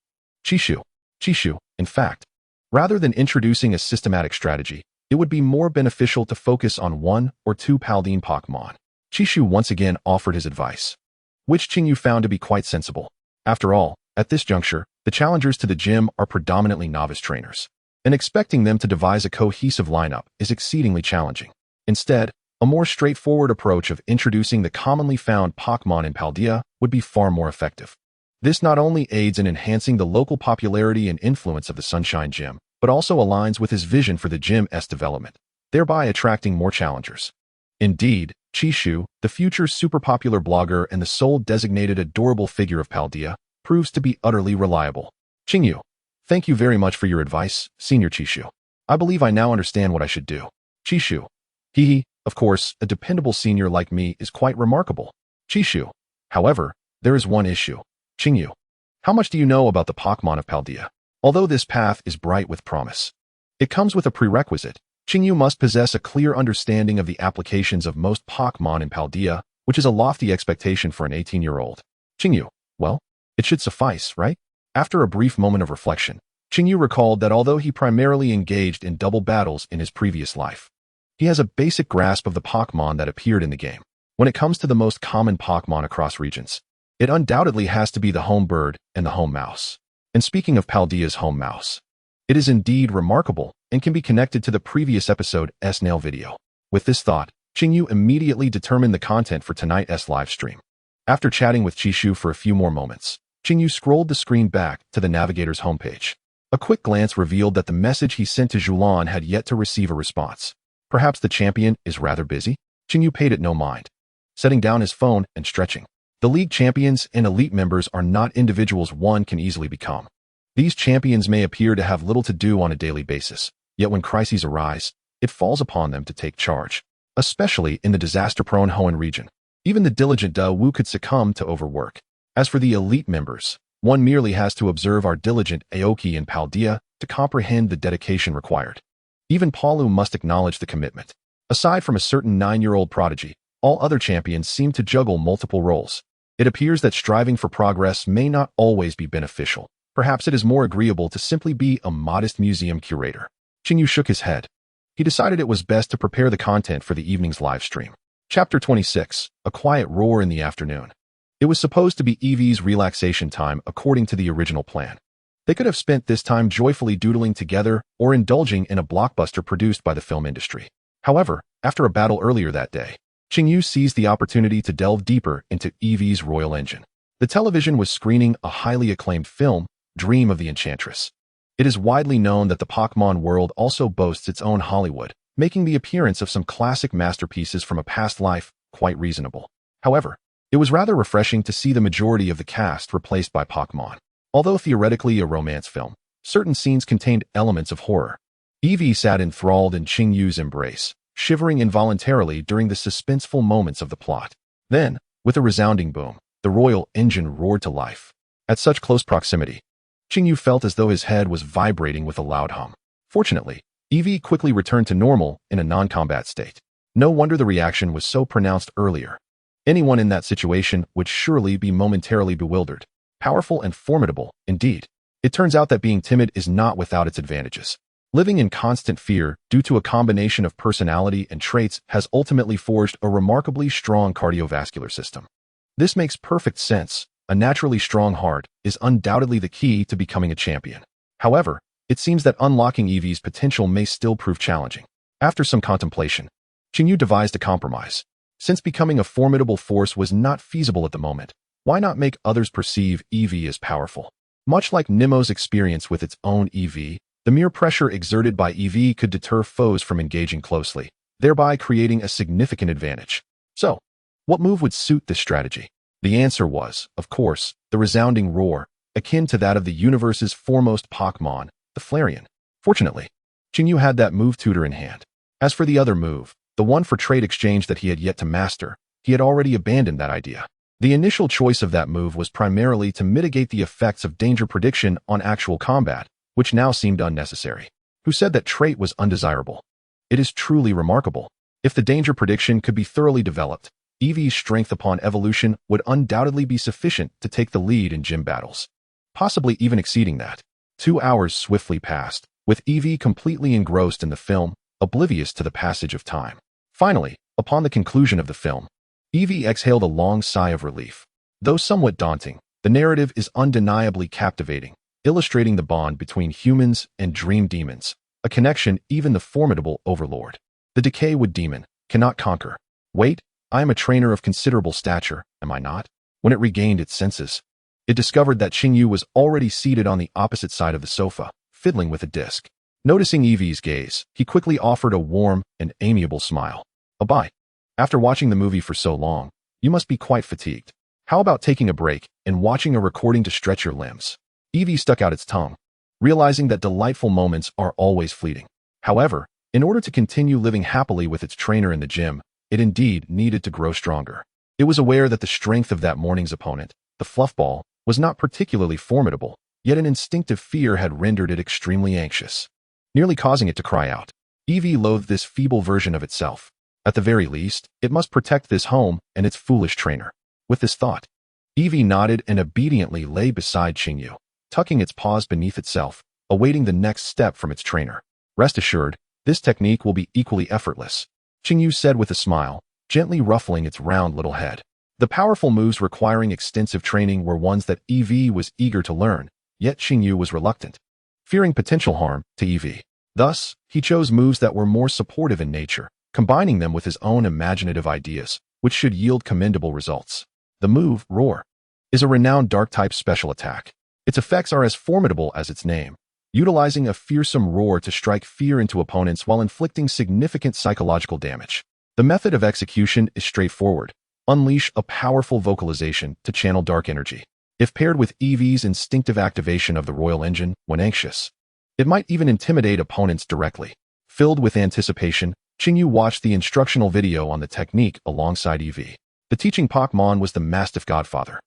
Chishu, in fact, rather than introducing a systematic strategy, it would be more beneficial to focus on 1 or 2 Paldean Pokémon. Chishu once again offered his advice, which Qingyu found to be quite sensible. After all, at this juncture, the challengers to the gym are predominantly novice trainers, and expecting them to devise a cohesive lineup is exceedingly challenging. Instead, a more straightforward approach of introducing the commonly found Pokémon in Paldea would be far more effective. This not only aids in enhancing the local popularity and influence of the Sunshine Gym, but also aligns with his vision for the gym's development, thereby attracting more challengers. Indeed, Chishu, the future super popular blogger and the sole designated adorable figure of Paldea, proves to be utterly reliable. Qingyu, thank you very much for your advice, Senior Chishu. I believe I now understand what I should do. Chishu. Of course, a dependable senior like me is quite remarkable. Chishu. However, there is one issue. Qingyu, how much do you know about the Pokémon of Paldea? Although this path is bright with promise, it comes with a prerequisite. Qingyu must possess a clear understanding of the applications of most Pokémon in Paldea, which is a lofty expectation for an 18-year-old. Qingyu, well, it should suffice, right? After a brief moment of reflection, Qingyu recalled that although he primarily engaged in double battles in his previous life, he has a basic grasp of the Pokémon that appeared in the game. When it comes to the most common Pokémon across regions, it undoubtedly has to be the home bird and the home mouse. And speaking of Paldea's home mouse, it is indeed remarkable and can be connected to the previous episode's nail video. With this thought, Qingyu immediately determined the content for tonight's live stream. After chatting with Chishu for a few more moments, Qingyu scrolled the screen back to the navigator's homepage. A quick glance revealed that the message he sent to Julan had yet to receive a response. Perhaps the champion is rather busy? Qingyu paid it no mind, setting down his phone and stretching. The league champions and elite members are not individuals one can easily become. These champions may appear to have little to do on a daily basis, yet when crises arise, it falls upon them to take charge, especially in the disaster-prone Hoenn region. Even the diligent Da Wu could succumb to overwork. As for the elite members, one merely has to observe our diligent Aoki in Paldea to comprehend the dedication required. Even Palu must acknowledge the commitment. Aside from a certain 9-year-old prodigy, all other champions seem to juggle multiple roles. It appears that striving for progress may not always be beneficial. Perhaps it is more agreeable to simply be a modest museum curator. Qingyu shook his head. He decided it was best to prepare the content for the evening's live stream. Chapter 26, A Quiet Roar in the Afternoon. It was supposed to be Eevee's relaxation time according to the original plan. They could have spent this time joyfully doodling together or indulging in a blockbuster produced by the film industry. However, after a battle earlier that day, Qingyu seized the opportunity to delve deeper into Eevee's royal engine. The television was screening a highly acclaimed film, Dream of the Enchantress. It is widely known that the Pokémon world also boasts its own Hollywood, making the appearance of some classic masterpieces from a past life quite reasonable. However, It was rather refreshing to see the majority of the cast replaced by Pokémon. Although theoretically a romance film, certain scenes contained elements of horror. Eevee sat enthralled in Qingyu's embrace, shivering involuntarily during the suspenseful moments of the plot. Then, with a resounding boom, the royal engine roared to life. At such close proximity, Qingyu felt as though his head was vibrating with a loud hum. Fortunately, Eevee quickly returned to normal in a non-combat state. No wonder the reaction was so pronounced earlier. Anyone in that situation would surely be momentarily bewildered. Powerful and formidable, indeed. It turns out that being timid is not without its advantages. Living in constant fear due to a combination of personality and traits has ultimately forged a remarkably strong cardiovascular system. This makes perfect sense. A naturally strong heart is undoubtedly the key to becoming a champion. However, it seems that unlocking Eevee's potential may still prove challenging. After some contemplation, Qingyu devised a compromise. Since becoming a formidable force was not feasible at the moment, why not make others perceive Eevee as powerful? Much like Nemo's experience with its own Eevee, the mere pressure exerted by Eevee could deter foes from engaging closely, thereby creating a significant advantage. So, what move would suit this strategy? The answer was, of course, the resounding roar, akin to that of the universe's foremost Pokémon, the Flareon. Fortunately, Qingyu had that move tutor in hand. As for the other move, the one for trade exchange that he had yet to master, he had already abandoned that idea. The initial choice of that move was primarily to mitigate the effects of danger prediction on actual combat, which now seemed unnecessary. Who said that trait was undesirable? It is truly remarkable. If the danger prediction could be thoroughly developed, Eevee's strength upon evolution would undoubtedly be sufficient to take the lead in gym battles, possibly even exceeding that. 2 hours swiftly passed, with Eevee completely engrossed in the film, oblivious to the passage of time. Finally, upon the conclusion of the film, Eevee exhaled a long sigh of relief. Though somewhat daunting, the narrative is undeniably captivating, illustrating the bond between humans and dream demons, a connection even the formidable Overlord, the Decaywood demon, cannot conquer. Wait, I am a trainer of considerable stature, am I not? When it regained its senses, it discovered that Qingyu was already seated on the opposite side of the sofa, fiddling with a disc. Noticing Eevee's gaze, he quickly offered a warm and amiable smile. Bye. After watching the movie for so long, you must be quite fatigued. How about taking a break and watching a recording to stretch your limbs? Eevee stuck out its tongue, realizing that delightful moments are always fleeting. However, in order to continue living happily with its trainer in the gym, it indeed needed to grow stronger. It was aware that the strength of that morning's opponent, the fluffball, was not particularly formidable, yet an instinctive fear had rendered it extremely anxious, nearly causing it to cry out. Eevee loathed this feeble version of itself. At the very least, it must protect this home and its foolish trainer. With this thought, Eevee nodded and obediently lay beside Qingyu, tucking its paws beneath itself, awaiting the next step from its trainer. Rest assured, this technique will be equally effortless, Qingyu said with a smile, gently ruffling its round little head. The powerful moves requiring extensive training were ones that Eevee was eager to learn, yet Qingyu was reluctant, fearing potential harm to Eevee. Thus, he chose moves that were more supportive in nature, combining them with his own imaginative ideas, which should yield commendable results. The move, Roar, is a renowned Dark-type special attack. Its effects are as formidable as its name, utilizing a fearsome roar to strike fear into opponents while inflicting significant psychological damage. The method of execution is straightforward. Unleash a powerful vocalization to channel dark energy. If paired with Eevee's instinctive activation of the royal engine when anxious, it might even intimidate opponents directly. Filled with anticipation, Qingyu watched the instructional video on the technique alongside Eevee. The teaching Pokémon was the Mastiff Godfather.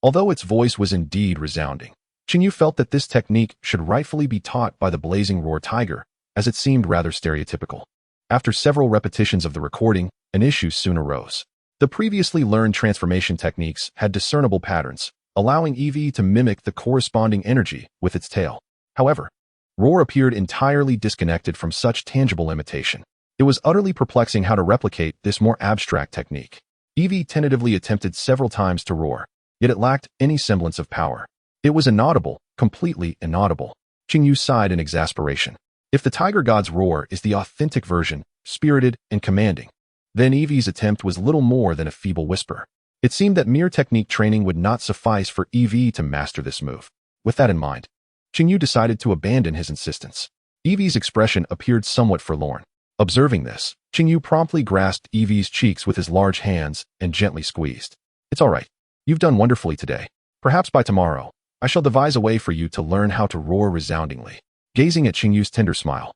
Although its voice was indeed resounding, Qingyu felt that this technique should rightfully be taught by the Blazing Roar Tiger, as it seemed rather stereotypical. After several repetitions of the recording, an issue soon arose. The previously learned transformation techniques had discernible patterns, allowing Eevee to mimic the corresponding energy with its tail. However, Roar appeared entirely disconnected from such tangible imitation. It was utterly perplexing how to replicate this more abstract technique. Eevee tentatively attempted several times to roar, yet it lacked any semblance of power. It was inaudible, completely inaudible. Qingyu sighed in exasperation. If the Tiger God's roar is the authentic version, spirited and commanding, then Eevee's attempt was little more than a feeble whisper. It seemed that mere technique training would not suffice for Eevee to master this move. With that in mind, Qingyu decided to abandon his insistence. Eevee's expression appeared somewhat forlorn. Observing this, Qingyu promptly grasped Eevee's cheeks with his large hands and gently squeezed. It's all right. You've done wonderfully today. Perhaps by tomorrow, I shall devise a way for you to learn how to roar resoundingly. Gazing at Chingyu's tender smile,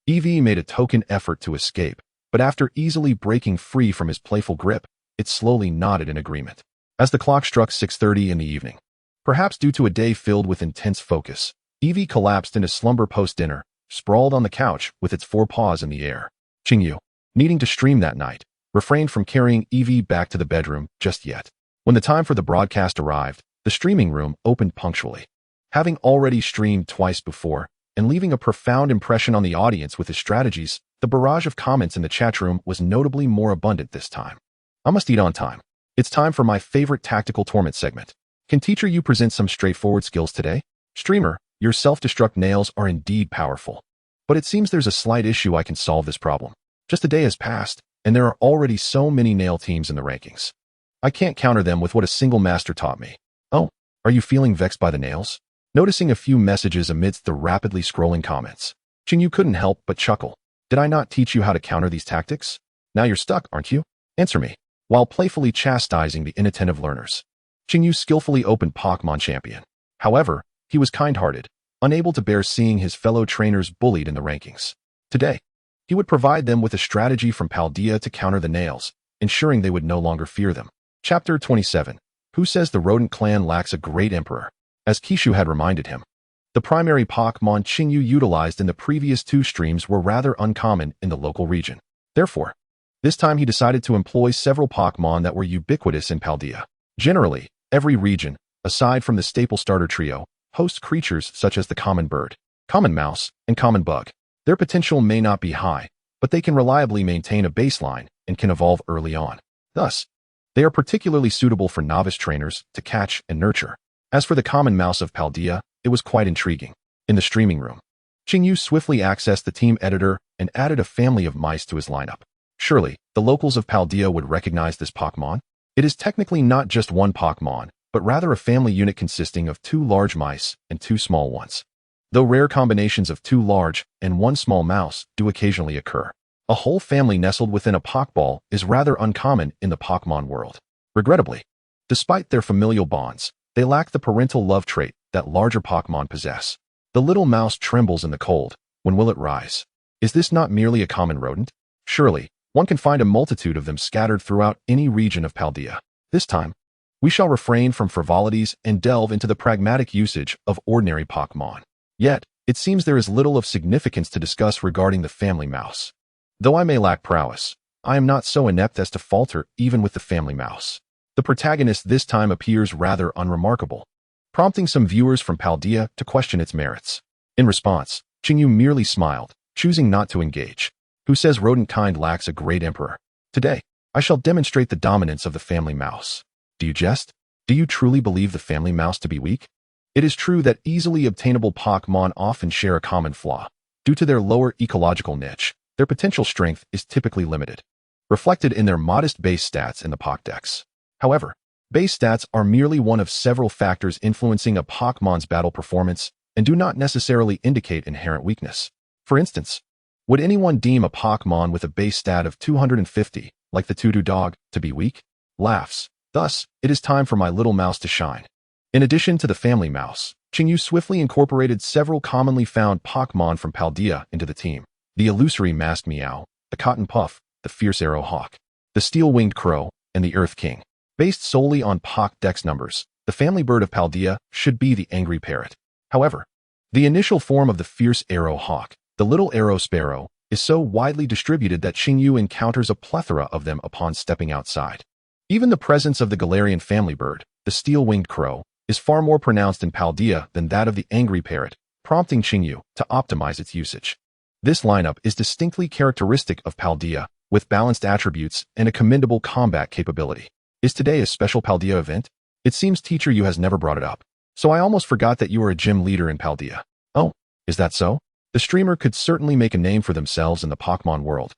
Eevee made a token effort to escape, but after easily breaking free from his playful grip, it slowly nodded in agreement. As the clock struck 6:30 in the evening, perhaps due to a day filled with intense focus, Eevee collapsed into slumber post-dinner, sprawled on the couch with its four paws in the air. Chingyu, needing to stream that night, refrained from carrying Eevee back to the bedroom just yet. When the time for the broadcast arrived, the streaming room opened punctually. Having already streamed twice before, and leaving a profound impression on the audience with his strategies, the barrage of comments in the chat room was notably more abundant this time. I must eat on time. It's time for my favorite tactical torment segment. Can teacher you present some straightforward skills today? Streamer, your self-destruct nails are indeed powerful. But it seems there's a slight issue I can solve this problem. Just a day has passed, and there are already so many nail teams in the rankings. I can't counter them with what a single master taught me. Oh, are you feeling vexed by the nails? Noticing a few messages amidst the rapidly scrolling comments, Chingyu couldn't help but chuckle. Did I not teach you how to counter these tactics? Now you're stuck, aren't you? Answer me. While playfully chastising the inattentive learners, Chingyu skillfully opened Pokémon Champion. However, he was kind-hearted, unable to bear seeing his fellow trainers bullied in the rankings. Today, he would provide them with a strategy from Paldea to counter the nails, ensuring they would no longer fear them. Chapter 27. Who says the rodent clan lacks a great emperor? As Chishu had reminded him, the primary Pokémon Chingyu utilized in the previous two streams were rather uncommon in the local region. Therefore, this time he decided to employ several Pokémon that were ubiquitous in Paldea. Generally, every region, aside from the staple starter trio, hosts creatures such as the common bird, common mouse, and common bug. Their potential may not be high, but they can reliably maintain a baseline and can evolve early on. Thus, they are particularly suitable for novice trainers to catch and nurture. As for the common mouse of Paldea, it was quite intriguing. In the streaming room, Chingyu swiftly accessed the team editor and added a family of mice to his lineup. Surely, the locals of Paldea would recognize this Pokémon. It is technically not just one Pokémon, but rather a family unit consisting of 2 large mice and 2 small ones. Though rare combinations of 2 large and 1 small mouse do occasionally occur, a whole family nestled within a Pokéball is rather uncommon in the Pokémon world. Regrettably, despite their familial bonds, they lack the parental love trait that larger Pokémon possess. The little mouse trembles in the cold. When will it rise? Is this not merely a common rodent? Surely, one can find a multitude of them scattered throughout any region of Paldea. This time, we shall refrain from frivolities and delve into the pragmatic usage of ordinary Pokémon. Yet, it seems there is little of significance to discuss regarding the family mouse. Though I may lack prowess, I am not so inept as to falter even with the family mouse. The protagonist this time appears rather unremarkable, prompting some viewers from Paldea to question its merits. In response, Chingyu merely smiled, choosing not to engage. Who says rodent kind lacks a great emperor? Today, I shall demonstrate the dominance of the family mouse. Do you jest? Do you truly believe the family mouse to be weak? It is true that easily obtainable Pokémon often share a common flaw. Due to their lower ecological niche, their potential strength is typically limited, reflected in their modest base stats in the Pokédex. However, base stats are merely one of several factors influencing a Pokémon's battle performance and do not necessarily indicate inherent weakness. For instance, would anyone deem a Pokémon with a base stat of 250, like the Tutu dog, to be weak? Laughs. Thus, it is time for my little mouse to shine. In addition to the family mouse, Chingyu swiftly incorporated several commonly found Pokémon from Paldea into the team. The illusory masked meow, the cotton puff, the fierce arrow hawk, the steel-winged crow, and the earth king. Based solely on Pokédex numbers, the family bird of Paldea should be the angry parrot. However, the initial form of the fierce arrow hawk, the little arrow sparrow, is so widely distributed that Chingyu encounters a plethora of them upon stepping outside. Even the presence of the Galarian family bird, the steel-winged crow, is far more pronounced in Paldea than that of the angry parrot, prompting Chingyu to optimize its usage. This lineup is distinctly characteristic of Paldea, with balanced attributes and a commendable combat capability. Is today a special Paldea event? It seems teacher you has never brought it up, so I almost forgot that you are a gym leader in Paldea. Oh, is that so? The streamer could certainly make a name for themselves in the Pokémon world,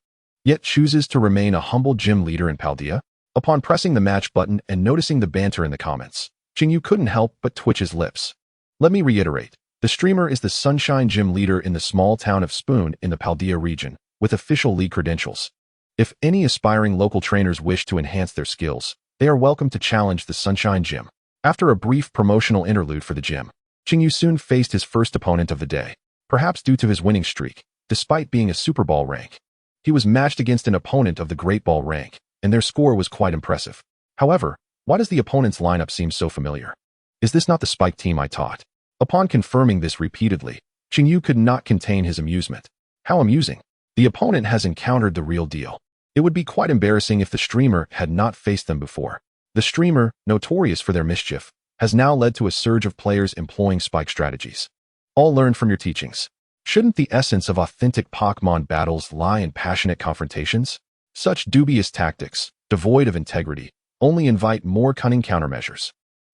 yet chooses to remain a humble gym leader in Paldea? Upon pressing the match button and noticing the banter in the comments, Chingyu couldn't help but twitch his lips. Let me reiterate, the streamer is the Sunshine Gym leader in the small town of Spoon in the Paldea region, with official league credentials. If any aspiring local trainers wish to enhance their skills, They are welcome to challenge the Sunshine Gym. After a brief promotional interlude for the gym, Qingyu soon faced his first opponent of the day. Perhaps due to his winning streak, despite being a Super Ball rank, he was matched against an opponent of the Great Ball rank, and their score was quite impressive. However, why does the opponent's lineup seem so familiar? Is this not the Spike team I taught? Upon confirming this repeatedly, Qingyu could not contain his amusement. How amusing. The opponent has encountered the real deal. It would be quite embarrassing if the streamer had not faced them before. The streamer, notorious for their mischief, has now led to a surge of players employing Spike strategies. All learned from your teachings. Shouldn't the essence of authentic Pokémon battles lie in passionate confrontations? Such dubious tactics, devoid of integrity, only invite more cunning countermeasures.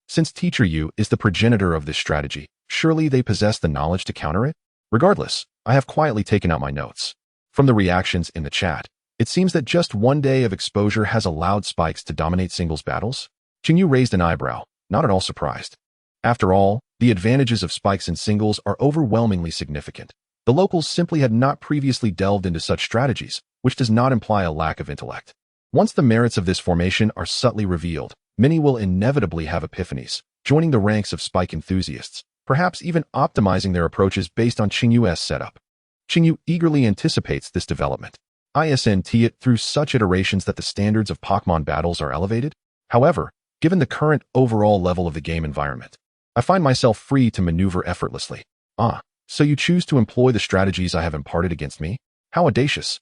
Since Teacher Yu is the progenitor of this strategy, surely they possess the knowledge to counter it? Regardless, I have quietly taken out my notes. From the reactions in the chat, it seems that just one day of exposure has allowed Spikes to dominate singles battles. Qingyu raised an eyebrow, not at all surprised. After all, the advantages of Spikes in singles are overwhelmingly significant. The locals simply had not previously delved into such strategies, which does not imply a lack of intellect. Once the merits of this formation are subtly revealed, many will inevitably have epiphanies, joining the ranks of Spike enthusiasts, perhaps even optimizing their approaches based on Qingyu's setup. Qingyu eagerly anticipates this development. Isn't it through such iterations that the standards of Pokémon battles are elevated? However, given the current overall level of the game environment, I find myself free to maneuver effortlessly. So you choose to employ the strategies I have imparted against me? How audacious.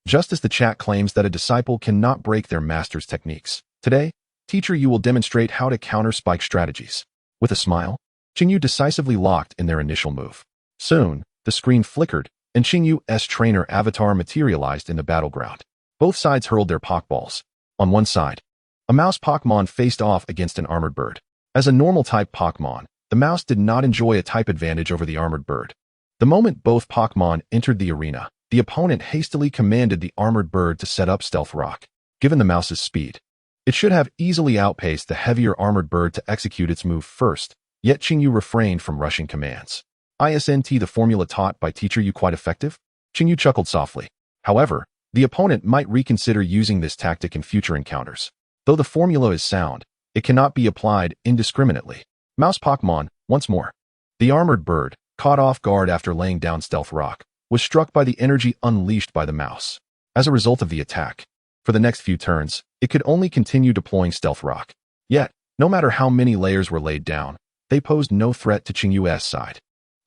Just as the chat claims that a disciple cannot break their master's techniques, today, Teacher Yu will demonstrate how to counter Spike strategies. With a smile, Qingyu decisively locked in their initial move. Soon, the screen flickered, and Qingyu's trainer avatar materialized in the battleground. Both sides hurled their Pokeballs. On one side, a mouse Pokémon faced off against an armored bird. As a normal-type Pokémon, the mouse did not enjoy a type advantage over the armored bird. The moment both Pokémon entered the arena, the opponent hastily commanded the armored bird to set up Stealth Rock. Given the mouse's speed, it should have easily outpaced the heavier armored bird to execute its move first, yet Qingyu refrained from rushing commands. Isn't the formula taught by Teacher Yu quite effective? Qingyu chuckled softly. However, the opponent might reconsider using this tactic in future encounters. Though the formula is sound, it cannot be applied indiscriminately. Mouse Pokémon, once more. The armored bird, caught off guard after laying down Stealth Rock, was struck by the energy unleashed by the mouse. As a result of the attack, for the next few turns, it could only continue deploying Stealth Rock. Yet, no matter how many layers were laid down, they posed no threat to Qingyu's side.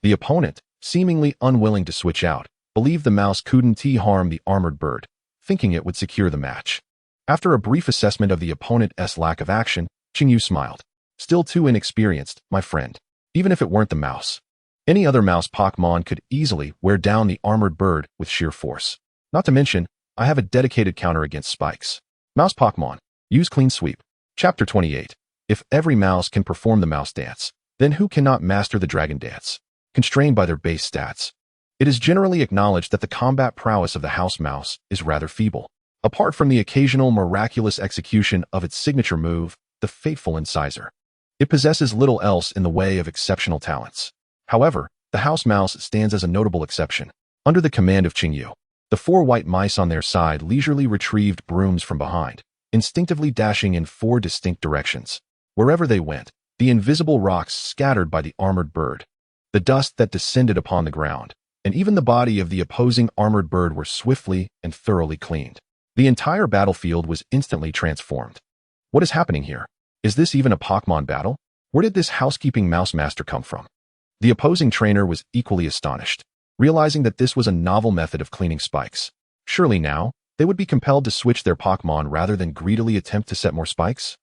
The opponent, seemingly unwilling to switch out, believed the mouse couldn't harm the armored bird, thinking it would secure the match. After a brief assessment of the opponent's lack of action, Qingyu smiled. Still too inexperienced, my friend. Even if it weren't the mouse. Any other mouse Pokémon could easily wear down the armored bird with sheer force. Not to mention, I have a dedicated counter against Spikes. Mouse Pokémon, use Clean Sweep. Chapter 28. If every mouse can perform the mouse dance, then who cannot master the dragon dance? Constrained by their base stats, it is generally acknowledged that the combat prowess of the house mouse is rather feeble. Apart from the occasional miraculous execution of its signature move, the Fateful Incisor, it possesses little else in the way of exceptional talents. However, the house mouse stands as a notable exception. Under the command of Qingyu, the four white mice on their side leisurely retrieved brooms from behind, instinctively dashing in four distinct directions. Wherever they went, the invisible rocks scattered by the armored bird, the dust that descended upon the ground, and even the body of the opposing armored bird were swiftly and thoroughly cleaned. The entire battlefield was instantly transformed. What is happening here? Is this even a Pokémon battle? Where did this housekeeping mouse master come from? The opposing trainer was equally astonished, realizing that this was a novel method of cleaning Spikes. Surely now, they would be compelled to switch their Pokémon rather than greedily attempt to set more Spikes?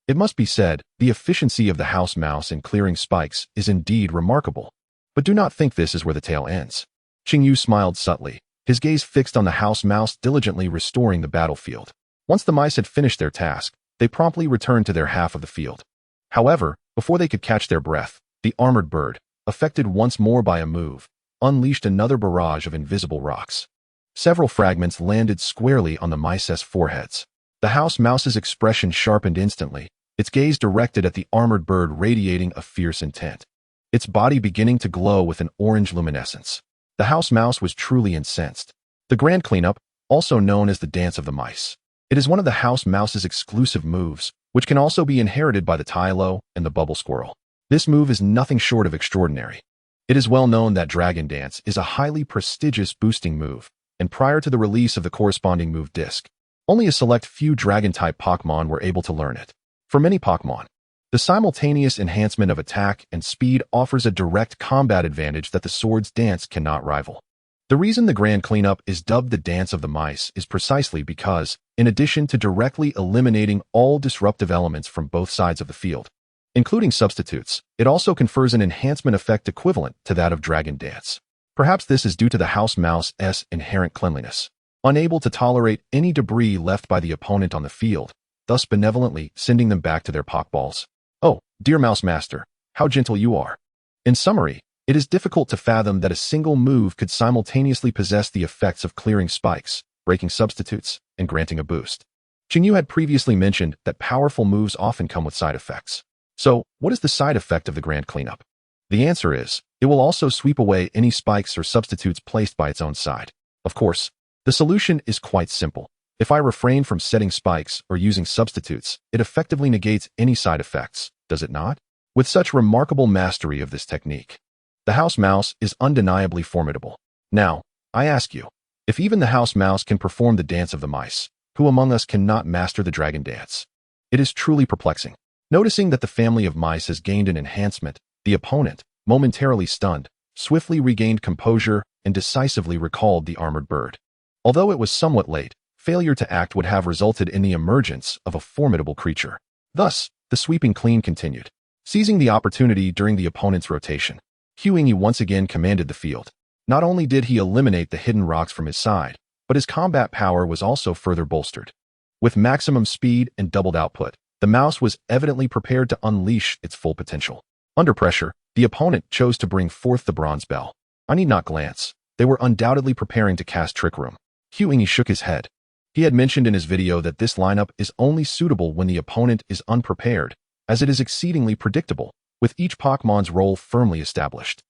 It must be said, the efficiency of the house mouse in clearing Spikes is indeed remarkable. But do not think this is where the tale ends. Qingyu smiled subtly, his gaze fixed on the house mouse diligently restoring the battlefield. Once the mice had finished their task, they promptly returned to their half of the field. However, before they could catch their breath, the armored bird, affected once more by a move, unleashed another barrage of invisible rocks. Several fragments landed squarely on the mice's foreheads. The house mouse's expression sharpened instantly, its gaze directed at the armored bird radiating a fierce intent, its body beginning to glow with an orange luminescence. The house mouse was truly incensed. The Grand Cleanup, also known as the Dance of the Mice. It is one of the house mouse's exclusive moves, which can also be inherited by the Tylo and the Bubble Squirrel. This move is nothing short of extraordinary. It is well known that Dragon Dance is a highly prestigious boosting move, and prior to the release of the corresponding move disc, only a select few Dragon-type Pokémon were able to learn it. For many Pokémon, the simultaneous enhancement of attack and speed offers a direct combat advantage that the Swords Dance cannot rival. The reason the Grand Cleanup is dubbed the Dance of the Mice is precisely because, in addition to directly eliminating all disruptive elements from both sides of the field, including substitutes, it also confers an enhancement effect equivalent to that of Dragon Dance. Perhaps this is due to the House Mouse's inherent cleanliness, unable to tolerate any debris left by the opponent on the field, thus benevolently sending them back to their Pokeballs. Oh, dear Mouse Master, how gentle you are. In summary, it is difficult to fathom that a single move could simultaneously possess the effects of clearing spikes, breaking substitutes, and granting a boost. Xingyu had previously mentioned that powerful moves often come with side effects. So, what is the side effect of the Grand Cleanup? The answer is, it will also sweep away any spikes or substitutes placed by its own side. Of course, the solution is quite simple. If I refrain from setting spikes or using substitutes, it effectively negates any side effects, does it not? With such remarkable mastery of this technique, the House Mouse is undeniably formidable. Now, I ask you, if even the House Mouse can perform the Dance of the Mice, who among us cannot master the Dragon Dance? It is truly perplexing. Noticing that the family of mice has gained an enhancement, the opponent, momentarily stunned, swiftly regained composure and decisively recalled the armored bird. Although it was somewhat late, failure to act would have resulted in the emergence of a formidable creature. Thus, the sweeping clean continued. Seizing the opportunity during the opponent's rotation, Huingy once again commanded the field. Not only did he eliminate the hidden rocks from his side, but his combat power was also further bolstered. With maximum speed and doubled output, the mouse was evidently prepared to unleash its full potential. Under pressure, the opponent chose to bring forth the Bronze Bell. I need not glance. They were undoubtedly preparing to cast Trick Room. Huingy shook his head. He had mentioned in his video that this lineup is only suitable when the opponent is unprepared, as it is exceedingly predictable, with each Pokemon's role firmly established.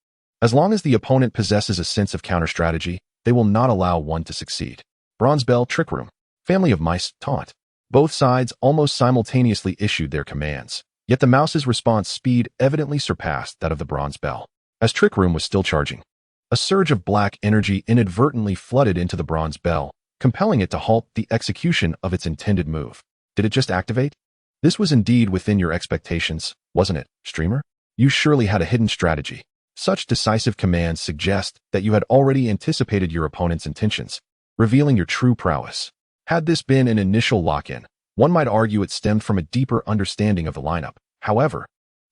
As long as the opponent possesses a sense of counter-strategy, they will not allow one to succeed. Bronze Bell, Trick Room. Family of Mice, Taunt. Both sides almost simultaneously issued their commands, yet the mouse's response speed evidently surpassed that of the Bronze Bell. As Trick Room was still charging, a surge of black energy inadvertently flooded into the Bronze Bell, compelling it to halt the execution of its intended move. Did it just activate? This was indeed within your expectations, wasn't it, streamer? You surely had a hidden strategy. Such decisive commands suggest that you had already anticipated your opponent's intentions, revealing your true prowess. Had this been an initial lock-in, one might argue it stemmed from a deeper understanding of the lineup. However,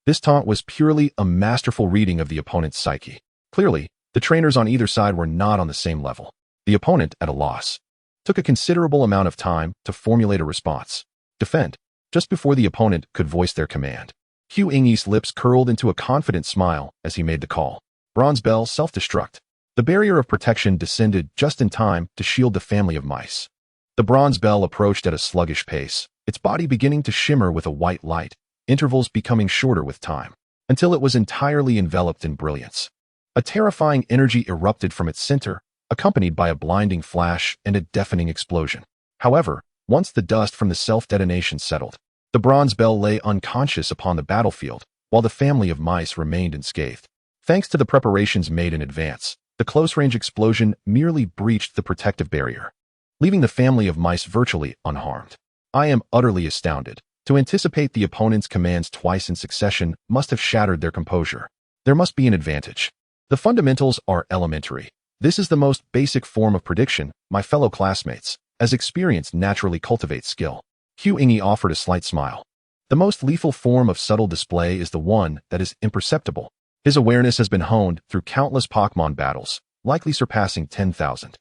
this taunt was purely a masterful reading of the opponent's psyche. Clearly, the trainers on either side were not on the same level. The opponent, at a loss, took a considerable amount of time to formulate a response. Defend. Just before the opponent could voice their command, Huingy's lips curled into a confident smile as he made the call. Bronze Bell, self-destruct. The barrier of protection descended just in time to shield the family of mice. The Bronze Bell approached at a sluggish pace, its body beginning to shimmer with a white light, intervals becoming shorter with time, until it was entirely enveloped in brilliance. A terrifying energy erupted from its center, accompanied by a blinding flash and a deafening explosion. However, once the dust from the self-detonation settled, the Bronze Bell lay unconscious upon the battlefield, while the family of mice remained unscathed. Thanks to the preparations made in advance, the close-range explosion merely breached the protective barrier, leaving the family of mice virtually unharmed. I am utterly astounded. To anticipate the opponent's commands twice in succession must have shattered their composure. There must be an advantage. The fundamentals are elementary. This is the most basic form of prediction, my fellow classmates, as experience naturally cultivates skill. Huingy offered a slight smile. The most lethal form of subtle display is the one that is imperceptible. His awareness has been honed through countless Pokémon battles, likely surpassing 10,000.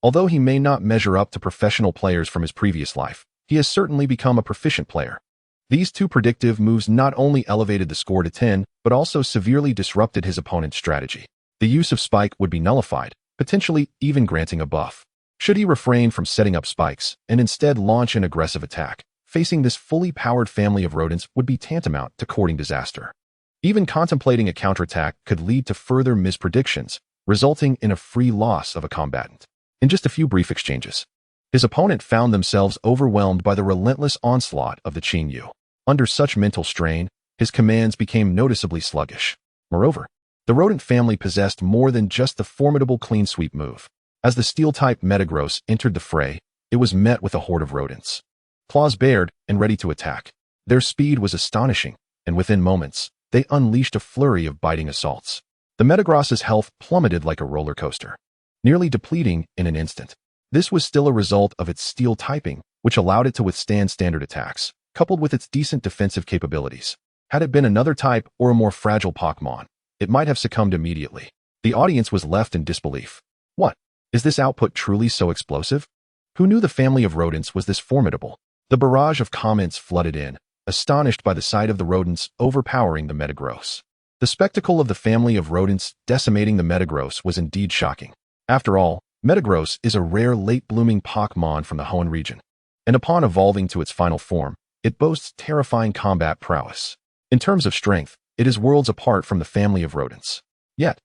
Although he may not measure up to professional players from his previous life, he has certainly become a proficient player. These two predictive moves not only elevated the score to 10, but also severely disrupted his opponent's strategy. The use of Spike would be nullified, potentially even granting a buff. Should he refrain from setting up spikes and instead launch an aggressive attack, facing this fully powered family of rodents would be tantamount to courting disaster. Even contemplating a counterattack could lead to further mispredictions, resulting in a free loss of a combatant. In just a few brief exchanges, his opponent found themselves overwhelmed by the relentless onslaught of the Xingyu. Under such mental strain, his commands became noticeably sluggish. Moreover, the rodent family possessed more than just the formidable clean sweep move. As the steel-type Metagross entered the fray, it was met with a horde of rodents. Claws bared and ready to attack. Their speed was astonishing, and within moments, they unleashed a flurry of biting assaults. The Metagross's health plummeted like a roller coaster, nearly depleting in an instant. This was still a result of its steel typing, which allowed it to withstand standard attacks, coupled with its decent defensive capabilities. Had it been another type or a more fragile Pokémon, it might have succumbed immediately. The audience was left in disbelief. What? Is this output truly so explosive? Who knew the family of rodents was this formidable? The barrage of comments flooded in, astonished by the sight of the rodents overpowering the Metagross. The spectacle of the family of rodents decimating the Metagross was indeed shocking. After all, Metagross is a rare late-blooming Pokémon from the Hoenn region, and upon evolving to its final form, it boasts terrifying combat prowess. In terms of strength, it is worlds apart from the family of rodents. Yet,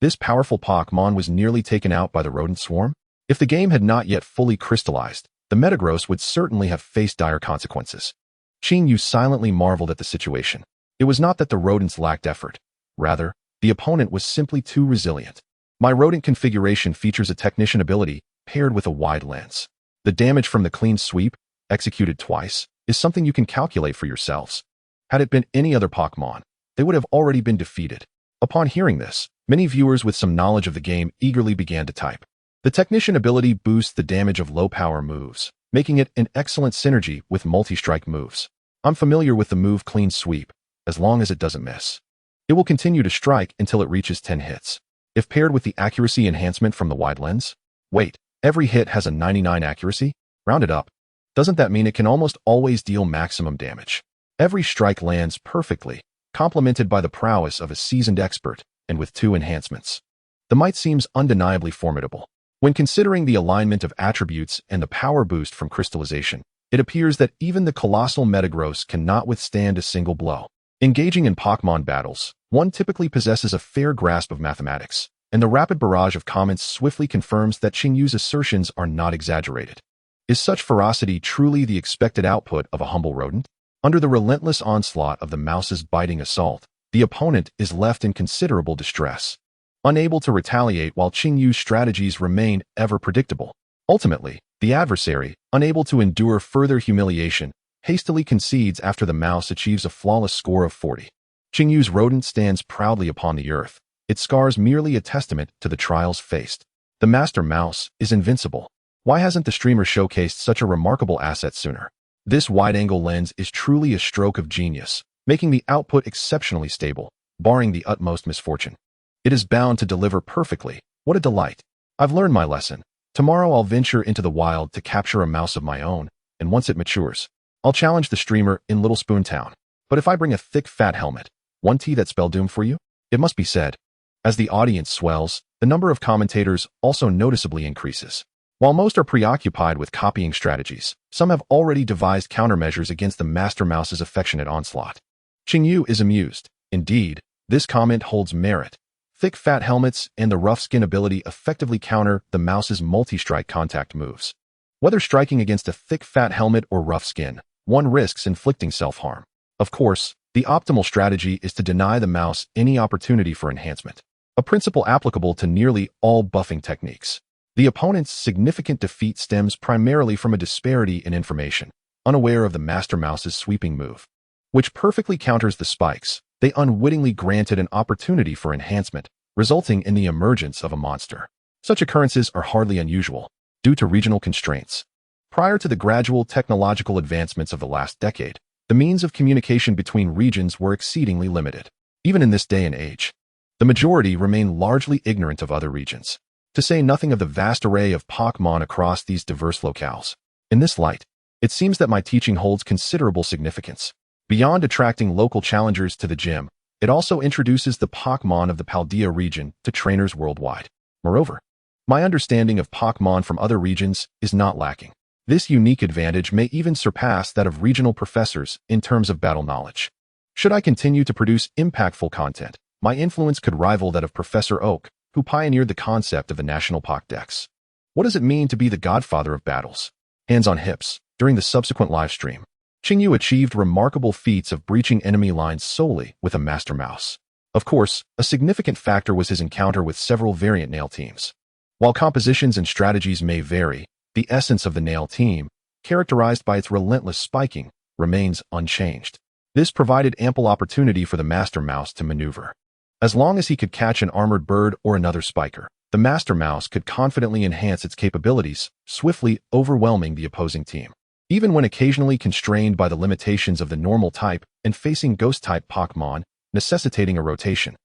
this powerful Pokémon was nearly taken out by the rodent swarm. If the game had not yet fully crystallized, the Metagross would certainly have faced dire consequences. Chinyu silently marveled at the situation. It was not that the rodents lacked effort. Rather, the opponent was simply too resilient. My rodent configuration features a technician ability paired with a wide lens. The damage from the clean sweep, executed twice, is something you can calculate for yourselves. Had it been any other Pokémon, they would have already been defeated. Upon hearing this, many viewers with some knowledge of the game eagerly began to type. The technician ability boosts the damage of low-power moves, making it an excellent synergy with multi-strike moves. I'm familiar with the move Clean Sweep, as long as it doesn't miss. It will continue to strike until it reaches 10 hits. If paired with the accuracy enhancement from the wide lens, wait, every hit has a 99 accuracy? Rounded up. Doesn't that mean it can almost always deal maximum damage? Every strike lands perfectly, complemented by the prowess of a seasoned expert, and with 2 enhancements. The might seems undeniably formidable. When considering the alignment of attributes and the power boost from crystallization, it appears that even the colossal Metagross cannot withstand a single blow. Engaging in Pokémon battles, one typically possesses a fair grasp of mathematics, and the rapid barrage of comments swiftly confirms that Qinyu's assertions are not exaggerated. Is such ferocity truly the expected output of a humble rodent? Under the relentless onslaught of the mouse's biting assault, the opponent is left in considerable distress, unable to retaliate while Qinyu's strategies remain ever predictable. Ultimately, the adversary, unable to endure further humiliation, hastily concedes after the mouse achieves a flawless score of 40. Qinyu's rodent stands proudly upon the earth, its scars merely a testament to the trials faced. The master mouse is invincible. Why hasn't the streamer showcased such a remarkable asset sooner? This wide-angle lens is truly a stroke of genius, making the output exceptionally stable, barring the utmost misfortune. It is bound to deliver perfectly. What a delight. I've learned my lesson. Tomorrow I'll venture into the wild to capture a mouse of my own, and once it matures, I'll challenge the streamer in Little Spoon Town. But if I bring a thick, fat helmet, one tea that spell doom for you? It must be said. As the audience swells, the number of commentators also noticeably increases. While most are preoccupied with copying strategies, some have already devised countermeasures against the Master Mouse's affectionate onslaught. Qingyu is amused. Indeed, this comment holds merit. Thick fat helmets and the rough skin ability effectively counter the mouse's multi-strike contact moves. Whether striking against a thick fat helmet or rough skin, one risks inflicting self-harm. Of course, the optimal strategy is to deny the mouse any opportunity for enhancement, a principle applicable to nearly all buffing techniques. The opponent's significant defeat stems primarily from a disparity in information, unaware of the Master Mouse's sweeping move, which perfectly counters the spikes. They unwittingly granted an opportunity for enhancement, resulting in the emergence of a monster. Such occurrences are hardly unusual, due to regional constraints. Prior to the gradual technological advancements of the last decade, the means of communication between regions were exceedingly limited. Even in this day and age, the majority remain largely ignorant of other regions, to say nothing of the vast array of Pokémon across these diverse locales. In this light, it seems that my teaching holds considerable significance. Beyond attracting local challengers to the gym, it also introduces the Pokémon of the Paldea region to trainers worldwide. Moreover, my understanding of Pokémon from other regions is not lacking. This unique advantage may even surpass that of regional professors in terms of battle knowledge. Should I continue to produce impactful content, my influence could rival that of Professor Oak, who pioneered the concept of the National Pokédex. What does it mean to be the godfather of battles? Hands on hips. During the subsequent live stream, Qingyu achieved remarkable feats of breaching enemy lines solely with a Master Mouse. Of course, a significant factor was his encounter with several variant Nail teams. While compositions and strategies may vary, the essence of the Nail team, characterized by its relentless spiking, remains unchanged. This provided ample opportunity for the Master Mouse to maneuver. As long as he could catch an armored bird or another spiker, the Master Mouse could confidently enhance its capabilities, swiftly overwhelming the opposing team. Even when occasionally constrained by the limitations of the normal type and facing ghost-type Pokémon, necessitating a rotation,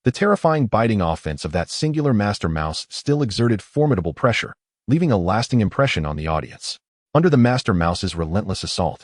the terrifying biting offense of that singular Master Mouse still exerted formidable pressure, leaving a lasting impression on the audience. Under the Master Mouse's relentless assault,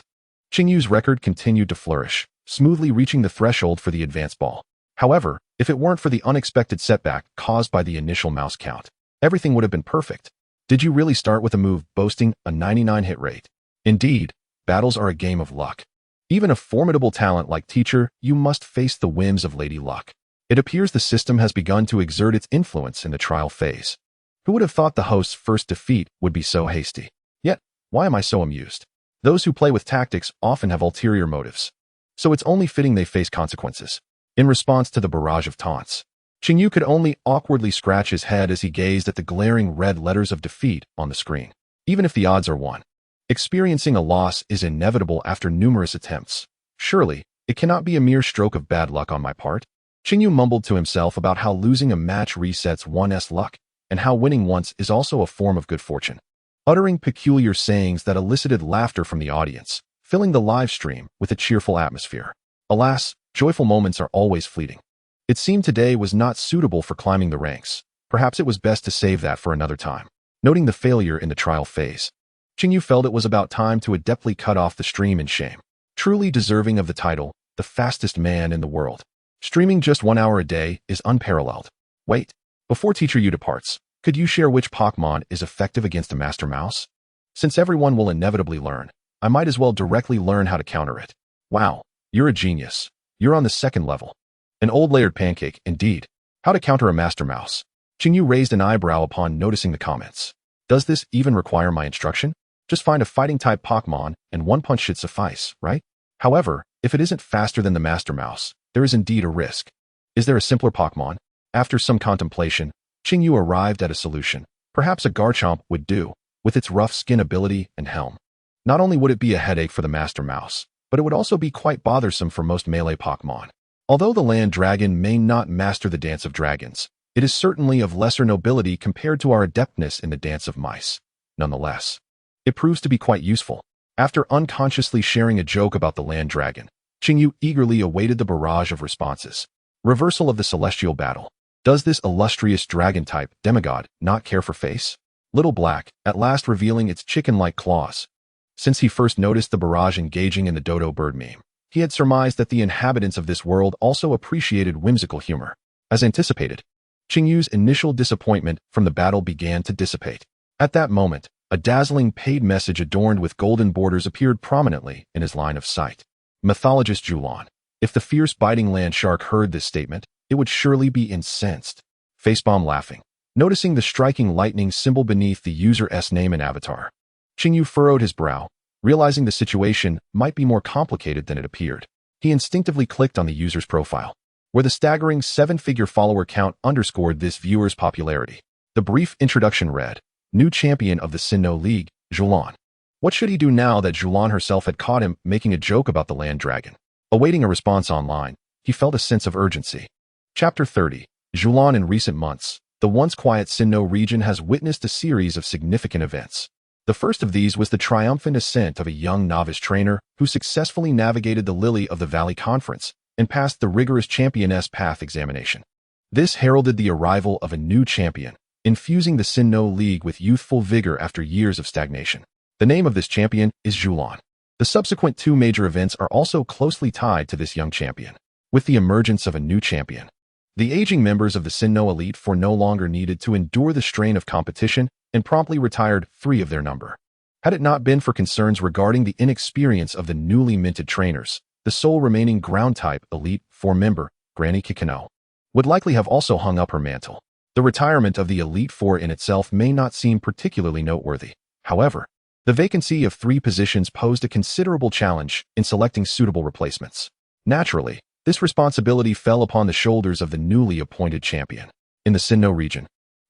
Qingyu's record continued to flourish, smoothly reaching the threshold for the advanced ball. However, if it weren't for the unexpected setback caused by the initial mouse count, everything would have been perfect. Did you really start with a move boasting a 99 hit rate? Indeed, battles are a game of luck. Even a formidable talent like Teacher, you must face the whims of Lady Luck. It appears the system has begun to exert its influence in the trial phase. Who would have thought the host's first defeat would be so hasty? Yet, why am I so amused? Those who play with tactics often have ulterior motives. So it's only fitting they face consequences. In response to the barrage of taunts, Qingyu could only awkwardly scratch his head as he gazed at the glaring red letters of defeat on the screen. Even if the odds are 1. Experiencing a loss is inevitable after numerous attempts. Surely, it cannot be a mere stroke of bad luck on my part. Qingyu mumbled to himself about how losing a match resets one's luck, and how winning once is also a form of good fortune. Uttering peculiar sayings that elicited laughter from the audience, filling the live stream with a cheerful atmosphere. Alas, joyful moments are always fleeting. It seemed today was not suitable for climbing the ranks. Perhaps it was best to save that for another time. Noting the failure in the trial phase, Qingyu felt it was about time to adeptly cut off the stream in shame. Truly deserving of the title, the fastest man in the world. Streaming just 1 hour a day is unparalleled. Wait, before Teacher Yu departs, could you share which Pokémon is effective against a Master Mouse? Since everyone will inevitably learn, I might as well directly learn how to counter it. Wow, you're a genius. You're on the 2nd level. An old layered pancake, indeed. How to counter a Master Mouse? Qingyu raised an eyebrow upon noticing the comments. Does this even require my instruction? Just find a fighting-type Pokémon, and one punch should suffice, right? However, if it isn't faster than the Master Mouse, there is indeed a risk. Is there a simpler Pokémon? After some contemplation, Qingyu arrived at a solution. Perhaps a Garchomp would do, with its rough skin ability and helm. Not only would it be a headache for the Master Mouse, but it would also be quite bothersome for most melee Pokémon. Although the land dragon may not master the Dance of Dragons, it is certainly of lesser nobility compared to our adeptness in the Dance of Mice. Nonetheless, it proves to be quite useful. After unconsciously sharing a joke about the land dragon, Qingyu eagerly awaited the barrage of responses. Reversal of the celestial battle. Does this illustrious dragon-type demigod not care for face? Little Black, at last revealing its chicken-like claws. Since he first noticed the barrage engaging in the dodo bird meme, he had surmised that the inhabitants of this world also appreciated whimsical humor. As anticipated, Qingyu's initial disappointment from the battle began to dissipate. At that moment, a dazzling paid message adorned with golden borders appeared prominently in his line of sight. Mythologist Julan. If the fierce biting land shark heard this statement, it would surely be incensed. Facepalm laughing. Noticing the striking lightning symbol beneath the user's name and avatar, Qingyu furrowed his brow, realizing the situation might be more complicated than it appeared. He instinctively clicked on the user's profile, where the staggering 7-figure follower count underscored this viewer's popularity. The brief introduction read, "New champion of the Sinnoh League, Julan." What should he do now that Julan herself had caught him making a joke about the land dragon? Awaiting a response online, he felt a sense of urgency. Chapter 30. Julan. In recent months, the once quiet Sinnoh region has witnessed a series of significant events. The first of these was the triumphant ascent of a young novice trainer who successfully navigated the Lily of the Valley Conference and passed the rigorous Championess Path examination. This heralded the arrival of a new champion, infusing the Sinnoh League with youthful vigor after years of stagnation. The name of this champion is Julan. The subsequent 2 major events are also closely tied to this young champion. With the emergence of a new champion, the aging members of the Sinnoh Elite Four no longer needed to endure the strain of competition and promptly retired 3 of their number. Had it not been for concerns regarding the inexperience of the newly minted trainers, the sole remaining ground-type Elite Four member, Granny Kikino, would likely have also hung up her mantle. The retirement of the Elite Four in itself may not seem particularly noteworthy. However, The vacancy of 3 positions posed a considerable challenge in selecting suitable replacements. Naturally, this responsibility fell upon the shoulders of the newly appointed champion. In the Sinnoh region,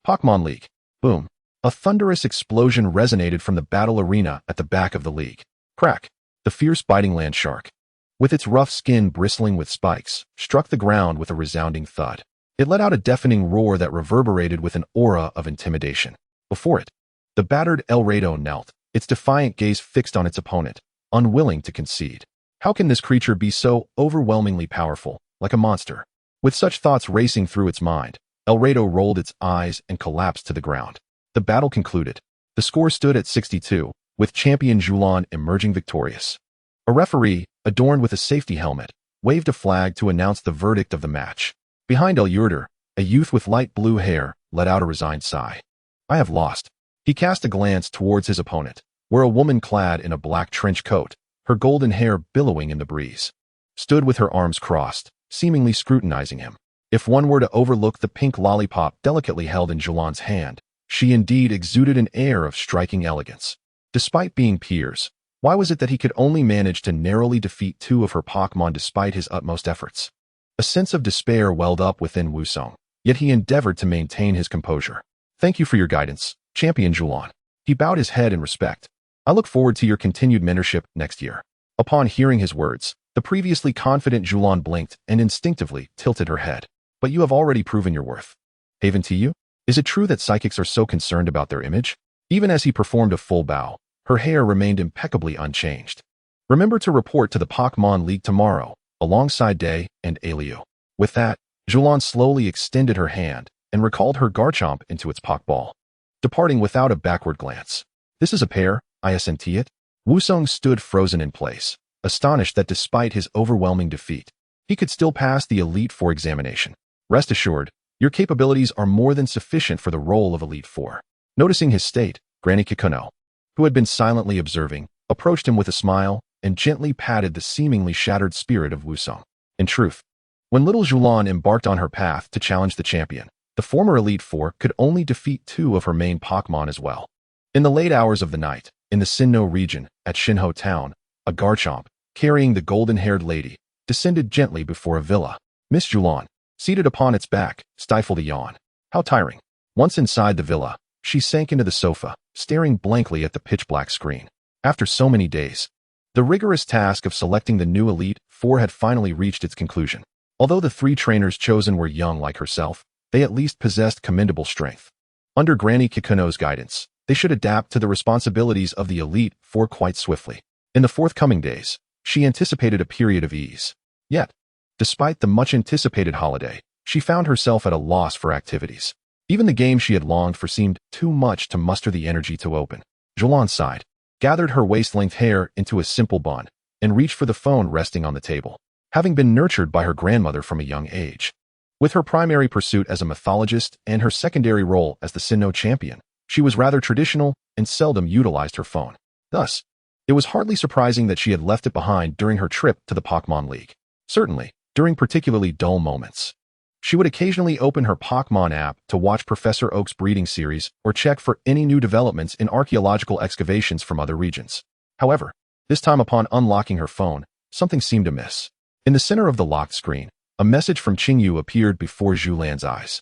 Pokémon League. Boom. A thunderous explosion resonated from the battle arena at the back of the league. Crack. The fierce biting land shark, with its rough skin bristling with spikes, struck the ground with a resounding thud. It let out a deafening roar that reverberated with an aura of intimidation. Before it, the battered El Rado knelt, its defiant gaze fixed on its opponent, unwilling to concede. How can this creature be so overwhelmingly powerful, like a monster? With such thoughts racing through its mind, El Rado rolled its eyes and collapsed to the ground. The battle concluded. The score stood at 62, with champion Julan emerging victorious. A referee, adorned with a safety helmet, waved a flag to announce the verdict of the match. Behind El Yurder, a youth with light blue hair let out a resigned sigh. I have lost. He cast a glance towards his opponent, where a woman clad in a black trench coat, her golden hair billowing in the breeze, stood with her arms crossed, seemingly scrutinizing him. If one were to overlook the pink lollipop delicately held in Julan's hand, she indeed exuded an air of striking elegance. Despite being peers, why was it that he could only manage to narrowly defeat 2 of her Pokémon despite his utmost efforts? A sense of despair welled up within Wusong, yet he endeavored to maintain his composure. Thank you for your guidance, Champion Julan. He bowed his head in respect. I look forward to your continued mentorship next year. Upon hearing his words, the previously confident Julan blinked and instinctively tilted her head. But you have already proven your worth. Haven to you? Is it true that psychics are so concerned about their image? Even as he performed a full bow, her hair remained impeccably unchanged. Remember to report to the Pokémon League tomorrow, alongside Day and Aliu. With that, Julan slowly extended her hand and recalled her Garchomp into its Pokeball, departing without a backward glance. This is a pair, I assent it. Wusong stood frozen in place, astonished that despite his overwhelming defeat, he could still pass the Elite Four examination. Rest assured, your capabilities are more than sufficient for the role of Elite Four. Noticing his state, Granny Kikuno, who had been silently observing, approached him with a smile and gently patted the seemingly shattered spirit of Wusong. In truth, when little Julan embarked on her path to challenge the champion, the former Elite Four could only defeat 2 of her main Pokémon as well. In the late hours of the night, in the Sinnoh region, at Shinho Town, a Garchomp, carrying the golden-haired lady, descended gently before a villa. Miss Julan, seated upon its back, stifled a yawn. How tiring. Once inside the villa, she sank into the sofa, staring blankly at the pitch-black screen. After so many days, the rigorous task of selecting the new Elite Four had finally reached its conclusion. Although the 3 trainers chosen were young like herself, they at least possessed commendable strength. Under Granny Kikuno's guidance, they should adapt to the responsibilities of the Elite Four quite swiftly. In the forthcoming days, she anticipated a period of ease. Yet, despite the much-anticipated holiday, she found herself at a loss for activities. Even the game she had longed for seemed too much to muster the energy to open. Julan sighed, gathered her waist-length hair into a simple bun, and reached for the phone resting on the table. Having been nurtured by her grandmother from a young age, with her primary pursuit as a mythologist and her secondary role as the Sinnoh champion, she was rather traditional and seldom utilized her phone. Thus, it was hardly surprising that she had left it behind during her trip to the Pokémon League. Certainly, during particularly dull moments, she would occasionally open her Pokémon app to watch Professor Oak's breeding series or check for any new developments in archaeological excavations from other regions. However, this time upon unlocking her phone, something seemed amiss. In the center of the locked screen, a message from Qingyu appeared before Zhulan's eyes.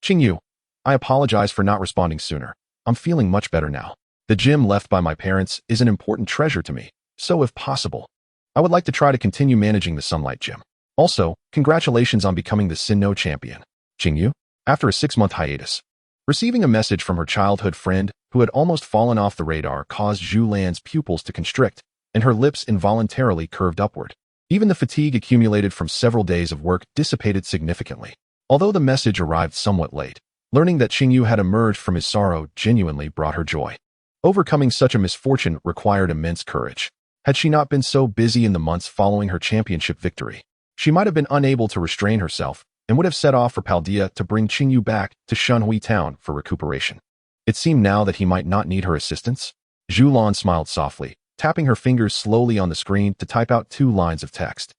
Qingyu, I apologize for not responding sooner. I'm feeling much better now. The gym left by my parents is an important treasure to me, so if possible, I would like to try to continue managing the Sunlight Gym. Also, congratulations on becoming the Sinnoh champion. Qingyu, after a 6-month hiatus. Receiving a message from her childhood friend who had almost fallen off the radar caused Zhulan's pupils to constrict, and her lips involuntarily curved upward. Even the fatigue accumulated from several days of work dissipated significantly. Although the message arrived somewhat late, learning that Qingyu had emerged from his sorrow genuinely brought her joy. Overcoming such a misfortune required immense courage. Had she not been so busy in the months following her championship victory, she might have been unable to restrain herself and would have set off for Paldea to bring Qingyu back to Shunhui Town for recuperation. It seemed now that he might not need her assistance. Zhulan smiled softly, tapping her fingers slowly on the screen to type out 2 lines of text.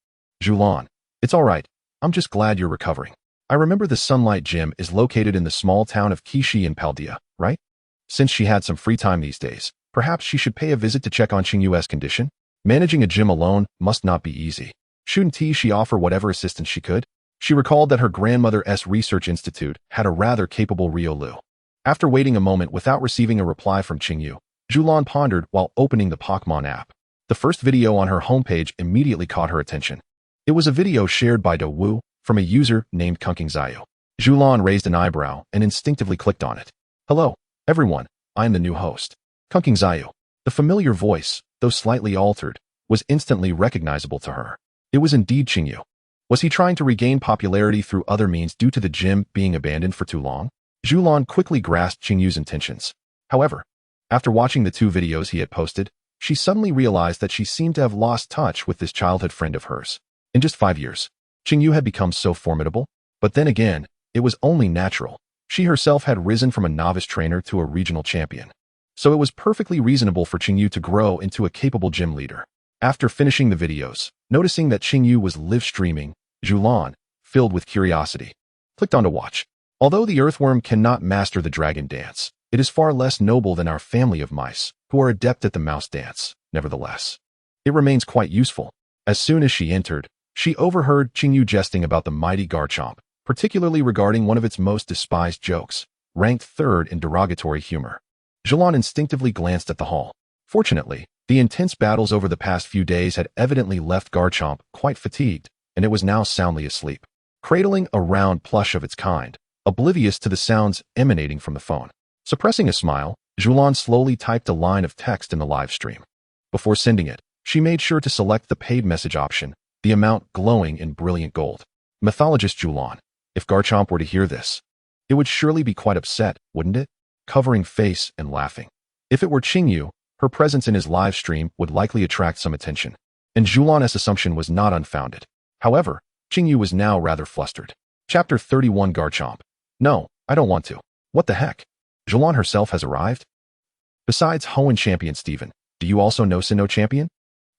Zhulan, it's all right. I'm just glad you're recovering. I remember the Sunlight Gym is located in the small town of Kishi in Paldea, right? Since she had some free time these days, Perhaps she should pay a visit to check on Qingyu's condition? Managing a gym alone must not be easy. Shouldn't she offer whatever assistance she could? She recalled that her grandmother's research institute had a rather capable Riolu. After waiting a moment without receiving a reply from Qingyu, Zhulan pondered while opening the Pokémon app. The first video on her homepage immediately caught her attention. It was a video shared by Dowu from a user named Kunkingzayu. Zhulan raised an eyebrow and instinctively clicked on it. Hello, everyone, I'm the new host. Kunkingzayu. The familiar voice, though slightly altered, was instantly recognizable to her. It was indeed Qingyu. Was he trying to regain popularity through other means due to the gym being abandoned for too long? Zhulan quickly grasped Qingyu's intentions. However, after watching the 2 videos he had posted, she suddenly realized that she seemed to have lost touch with this childhood friend of hers. In just 5 years, Qingyu had become so formidable, but then again, it was only natural. She herself had risen from a novice trainer to a regional champion. So it was perfectly reasonable for Qingyu to grow into a capable gym leader. After finishing the videos, noticing that Qingyu was live streaming, Zhulan, filled with curiosity, clicked on to watch. Although the earthworm cannot master the dragon dance, it is far less noble than our family of mice, who are adept at the mouse dance. Nevertheless, it remains quite useful. As soon as she entered, she overheard Qingyu jesting about the mighty Garchomp, particularly regarding one of its most despised jokes, ranked 3rd in derogatory humor. Zhulan instinctively glanced at the hall. Fortunately, the intense battles over the past few days had evidently left Garchomp quite fatigued, and it was now soundly asleep, cradling a round plush of its kind, oblivious to the sounds emanating from the phone. Suppressing a smile, Zhulan slowly typed a line of text in the live stream. Before sending it, she made sure to select the paid message option, the amount glowing in brilliant gold. Mythologist Zhulan. If Garchomp were to hear this, it would surely be quite upset, wouldn't it? Covering face and laughing. If it were Qingyu, her presence in his live stream would likely attract some attention. And Zhulan's assumption was not unfounded. However, Qingyu was now rather flustered. Chapter 31 Garchomp. No, I don't want to. What the heck? Zhulan herself has arrived? Besides Hoenn Champion Steven, do you also know Sinnoh Champion?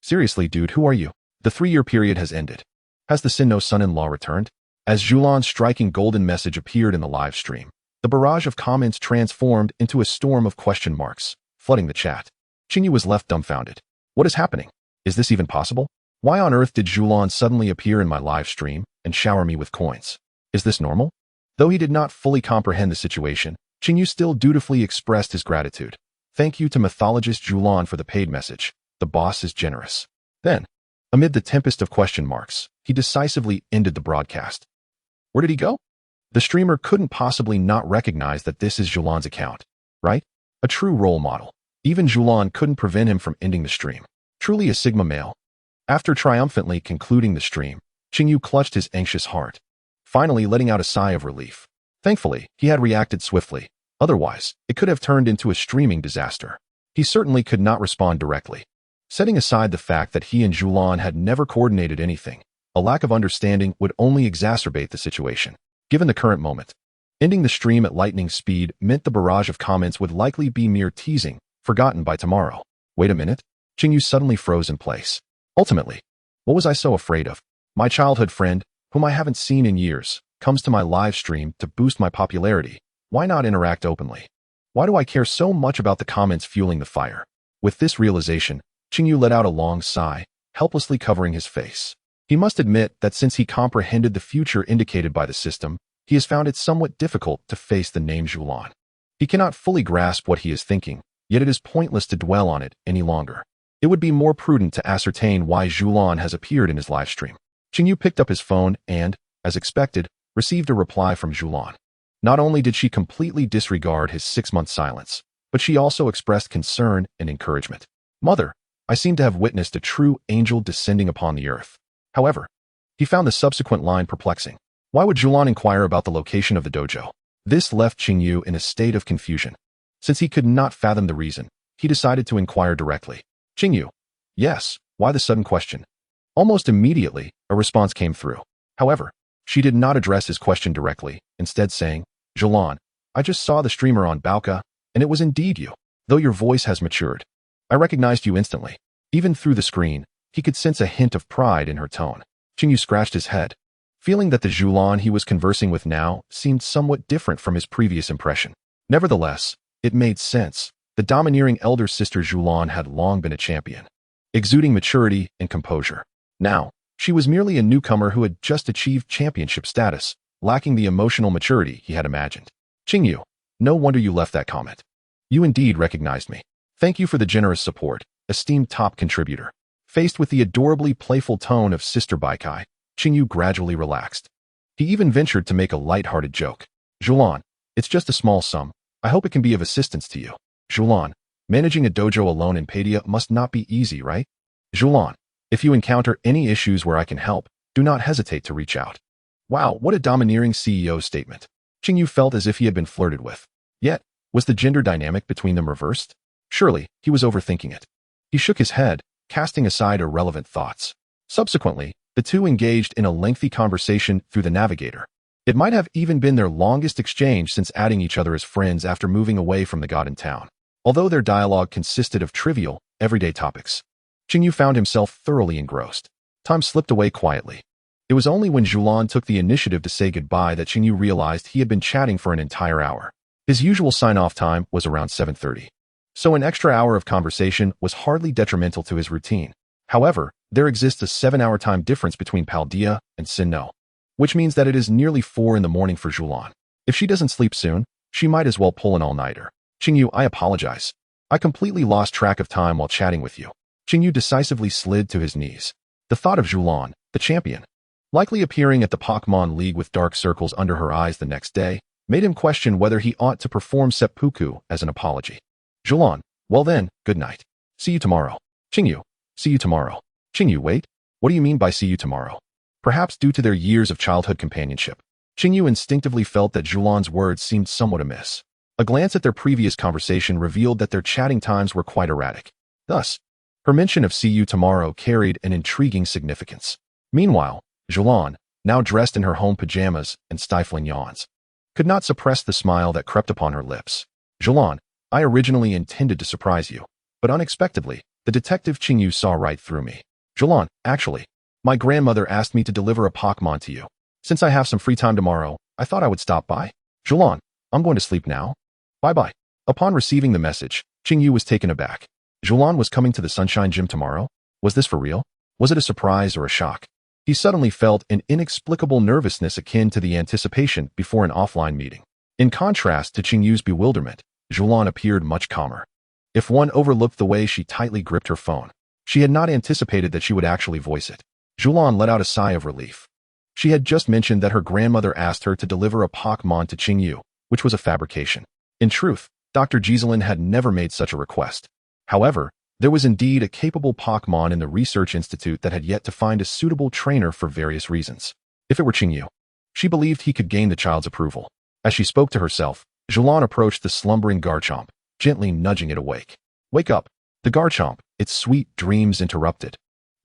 Seriously, dude, who are you? The 3-year period has ended. Has the Sinnoh son-in-law returned? As Zhulan's striking golden message appeared in the live stream, the barrage of comments transformed into a storm of question marks, flooding the chat. Qingyu was left dumbfounded. What is happening? Is this even possible? Why on earth did Zhulan suddenly appear in my live stream and shower me with coins? Is this normal? Though he did not fully comprehend the situation, Qingyu still dutifully expressed his gratitude. Thank you to mythologist Zhulan for the paid message. The boss is generous. Then, amid the tempest of question marks, he decisively ended the broadcast. Where did he go? The streamer couldn't possibly not recognize that this is Zhulan's account, right? A true role model. Even Zhulan couldn't prevent him from ending the stream. Truly a Sigma male. After triumphantly concluding the stream, Qingyu clutched his anxious heart, finally letting out a sigh of relief. Thankfully, he had reacted swiftly. Otherwise, it could have turned into a streaming disaster. He certainly could not respond directly. Setting aside the fact that he and Zhulan had never coordinated anything, a lack of understanding would only exacerbate the situation. Given the current moment, ending the stream at lightning speed meant the barrage of comments would likely be mere teasing, forgotten by tomorrow. Wait a minute. Qingyu suddenly froze in place. Ultimately, what was I so afraid of? My childhood friend, whom I haven't seen in years, comes to my live stream to boost my popularity. Why not interact openly? Why do I care so much about the comments fueling the fire? With this realization, Qingyu let out a long sigh, helplessly covering his face. He must admit that since he comprehended the future indicated by the system, he has found it somewhat difficult to face the name Zhulan. He cannot fully grasp what he is thinking, yet it is pointless to dwell on it any longer. It would be more prudent to ascertain why Zhulan has appeared in his live stream. Qingyu picked up his phone and, as expected, received a reply from Zhulan. Not only did she completely disregard his 6-month silence, but she also expressed concern and encouragement. Mother, I seem to have witnessed a true angel descending upon the earth. However, he found the subsequent line perplexing. Why would Zhulan inquire about the location of the dojo? This left Qingyu in a state of confusion. Since he could not fathom the reason, he decided to inquire directly. Qingyu. Yes, why the sudden question? Almost immediately, a response came through. However, she did not address his question directly, instead saying, Zhulan, I just saw the streamer on Baoka, and it was indeed you. Though your voice has matured, I recognized you instantly. Even through the screen, he could sense a hint of pride in her tone. Qingyu scratched his head, feeling that the Zhulan he was conversing with now seemed somewhat different from his previous impression. Nevertheless, it made sense. The domineering elder sister Julan had long been a champion, exuding maturity and composure. Now, she was merely a newcomer who had just achieved championship status, lacking the emotional maturity he had imagined. Qingyu, no wonder you left that comment. You indeed recognized me. Thank you for the generous support, esteemed top contributor. Faced with the adorably playful tone of Sister Baikai, Qingyu gradually relaxed. He even ventured to make a light-hearted joke. Julan, it's just a small sum. I hope it can be of assistance to you. Julan, managing a dojo alone in Padia must not be easy, right? Julan, if you encounter any issues where I can help, do not hesitate to reach out. Wow, what a domineering CEO statement. Qingyu felt as if he had been flirted with. Yet, was the gender dynamic between them reversed? Surely, he was overthinking it. He shook his head, casting aside irrelevant thoughts. Subsequently, the two engaged in a lengthy conversation through the navigator. It might have even been their longest exchange since adding each other as friends after moving away from the god in town. Although their dialogue consisted of trivial, everyday topics, Qingyu found himself thoroughly engrossed. Time slipped away quietly. It was only when Julan took the initiative to say goodbye that Qingyu realized he had been chatting for an entire hour. His usual sign-off time was around 7:30. So an extra hour of conversation was hardly detrimental to his routine. However, there exists a 7-hour time difference between Paldea and Sinnoh, which means that it is nearly 4 in the morning for Julan. If she doesn't sleep soon, she might as well pull an all-nighter. Qingyu, I apologize. I completely lost track of time while chatting with you. Qingyu decisively slid to his knees. The thought of Julan, the champion, likely appearing at the Pokémon League with dark circles under her eyes the next day, made him question whether he ought to perform seppuku as an apology. Julan, well then, good night. See you tomorrow. Qingyu, see you tomorrow. Qingyu, wait, what do you mean by see you tomorrow? Perhaps due to their years of childhood companionship, Qingyu instinctively felt that Julan's words seemed somewhat amiss. A glance at their previous conversation revealed that their chatting times were quite erratic. Thus, her mention of see you tomorrow carried an intriguing significance. Meanwhile, Julan, now dressed in her home pajamas and stifling yawns, could not suppress the smile that crept upon her lips. Julan, I originally intended to surprise you, but unexpectedly, the detective Qingyu saw right through me. Julan, actually, my grandmother asked me to deliver a Pokémon to you. Since I have some free time tomorrow, I thought I would stop by. Julan, I'm going to sleep now. Bye-bye. Upon receiving the message, Qingyu was taken aback. Julan was coming to the Sunshine Gym tomorrow? Was this for real? Was it a surprise or a shock? He suddenly felt an inexplicable nervousness akin to the anticipation before an offline meeting. In contrast to Qingyu's bewilderment, Julan appeared much calmer. If one overlooked the way she tightly gripped her phone, she had not anticipated that she would actually voice it. Julan let out a sigh of relief. She had just mentioned that her grandmother asked her to deliver a Pokémon to Qingyu, which was a fabrication. In truth, Dr. Giselin had never made such a request. However, there was indeed a capable Pokémon in the Research Institute that had yet to find a suitable trainer for various reasons. If it were Qingyu, she believed he could gain the child's approval. As she spoke to herself, Julan approached the slumbering Garchomp, gently nudging it awake. Wake up. The Garchomp, its sweet dreams interrupted,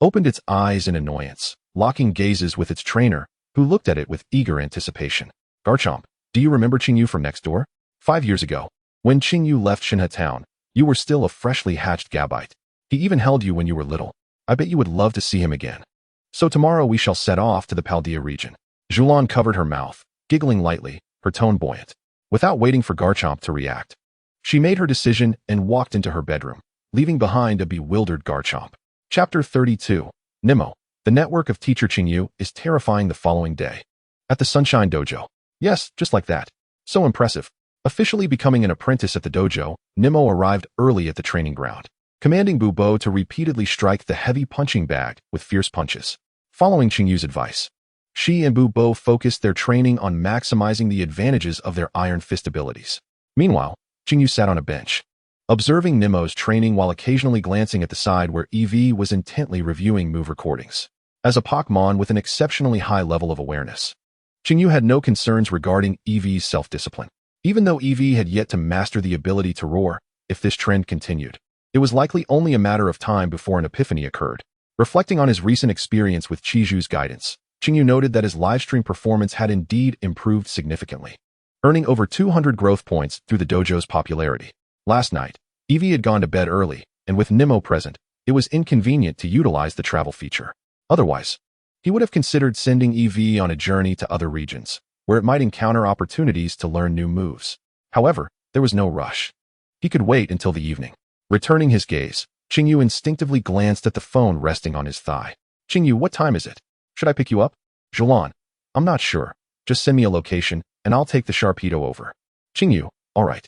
opened its eyes in annoyance, locking gazes with its trainer, who looked at it with eager anticipation. Garchomp, do you remember Qingyu from next door? 5 years ago, when Qingyu left Shinha Town, you were still a freshly hatched Gabite. He even held you when you were little. I bet you would love to see him again. So tomorrow we shall set off to the Paldea region. Julan covered her mouth, giggling lightly, her tone buoyant. Without waiting for Garchomp to react, she made her decision and walked into her bedroom, leaving behind a bewildered Garchomp. Chapter 32. Nemo. The network of Teacher Qingyu is terrifying the following day. At the Sunshine Dojo. Yes, just like that. So impressive. Officially becoming an apprentice at the dojo, Nemo arrived early at the training ground, commanding Bubo to repeatedly strike the heavy punching bag with fierce punches. Following Qingyu's advice, she and Bubo focused their training on maximizing the advantages of their Iron Fist abilities. Meanwhile, Qingyu sat on a bench, observing Nemo's training while occasionally glancing at the side where Eevee was intently reviewing move recordings. As a Pokémon with an exceptionally high level of awareness, Qingyu had no concerns regarding Eevee's self-discipline. Even though Eevee had yet to master the ability to roar, if this trend continued, it was likely only a matter of time before an epiphany occurred. Reflecting on his recent experience with Chishu's guidance, Qingyu noted that his livestream performance had indeed improved significantly, earning over 200 growth points through the dojo's popularity. Last night, Eevee had gone to bed early, and with Nemo present, it was inconvenient to utilize the travel feature. Otherwise, he would have considered sending Eevee on a journey to other regions, where it might encounter opportunities to learn new moves. However, there was no rush. He could wait until the evening. Returning his gaze, Qingyu instinctively glanced at the phone resting on his thigh. Qingyu, what time is it? Should I pick you up? Zhulan, I'm not sure. Just send me a location, and I'll take the Sharpedo over. Qingyu, all right.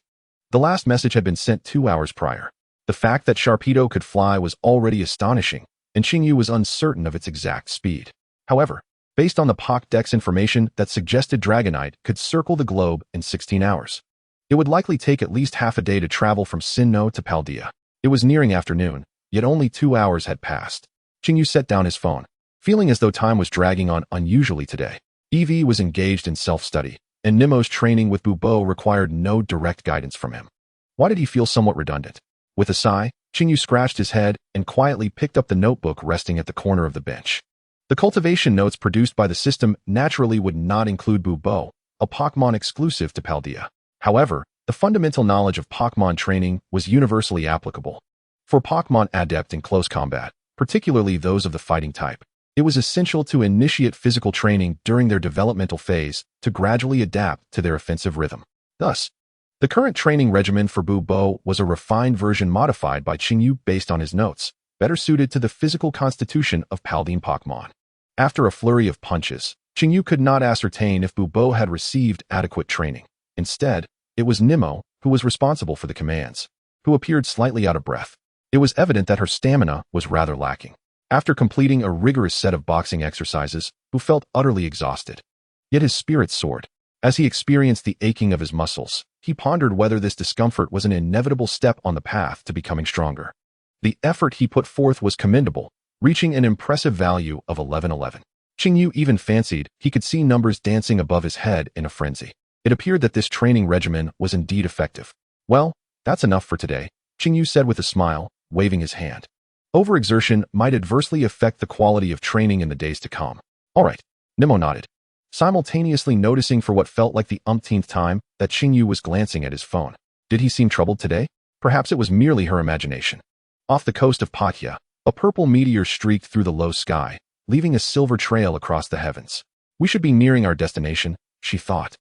The last message had been sent 2 hours prior. The fact that Sharpedo could fly was already astonishing, and Qingyu was uncertain of its exact speed. However, based on the Pokédex information that suggested Dragonite could circle the globe in 16 hours, it would likely take at least half a day to travel from Sinnoh to Paldea. It was nearing afternoon, yet only 2 hours had passed. Qingyu set down his phone, feeling as though time was dragging on unusually today. Eevee was engaged in self-study, and Nemo's training with Bubo required no direct guidance from him. Why did he feel somewhat redundant? With a sigh, Qingyu scratched his head and quietly picked up the notebook resting at the corner of the bench. The cultivation notes produced by the system naturally would not include Bubo, a Pokémon exclusive to Paldea. However, the fundamental knowledge of Pokémon training was universally applicable. For Pokémon adept in close combat, particularly those of the fighting type, it was essential to initiate physical training during their developmental phase to gradually adapt to their offensive rhythm. Thus, the current training regimen for Bubo was a refined version modified by Qingyu based on his notes, better suited to the physical constitution of Paldean Pokémon. After a flurry of punches, Qingyu could not ascertain if Bubo had received adequate training. Instead, it was Nemo who was responsible for the commands, who appeared slightly out of breath. It was evident that her stamina was rather lacking. After completing a rigorous set of boxing exercises, Bu felt utterly exhausted. Yet his spirits soared. As he experienced the aching of his muscles, he pondered whether this discomfort was an inevitable step on the path to becoming stronger. The effort he put forth was commendable, reaching an impressive value of 1111. Qingyu even fancied he could see numbers dancing above his head in a frenzy. It appeared that this training regimen was indeed effective. Well, that's enough for today, Qingyu said with a smile, waving his hand. Overexertion might adversely affect the quality of training in the days to come. All right, Nemo nodded, simultaneously noticing for what felt like the umpteenth time that Qingyu was glancing at his phone. Did he seem troubled today? Perhaps it was merely her imagination. Off the coast of Patia, a purple meteor streaked through the low sky, leaving a silver trail across the heavens. We should be nearing our destination, she thought.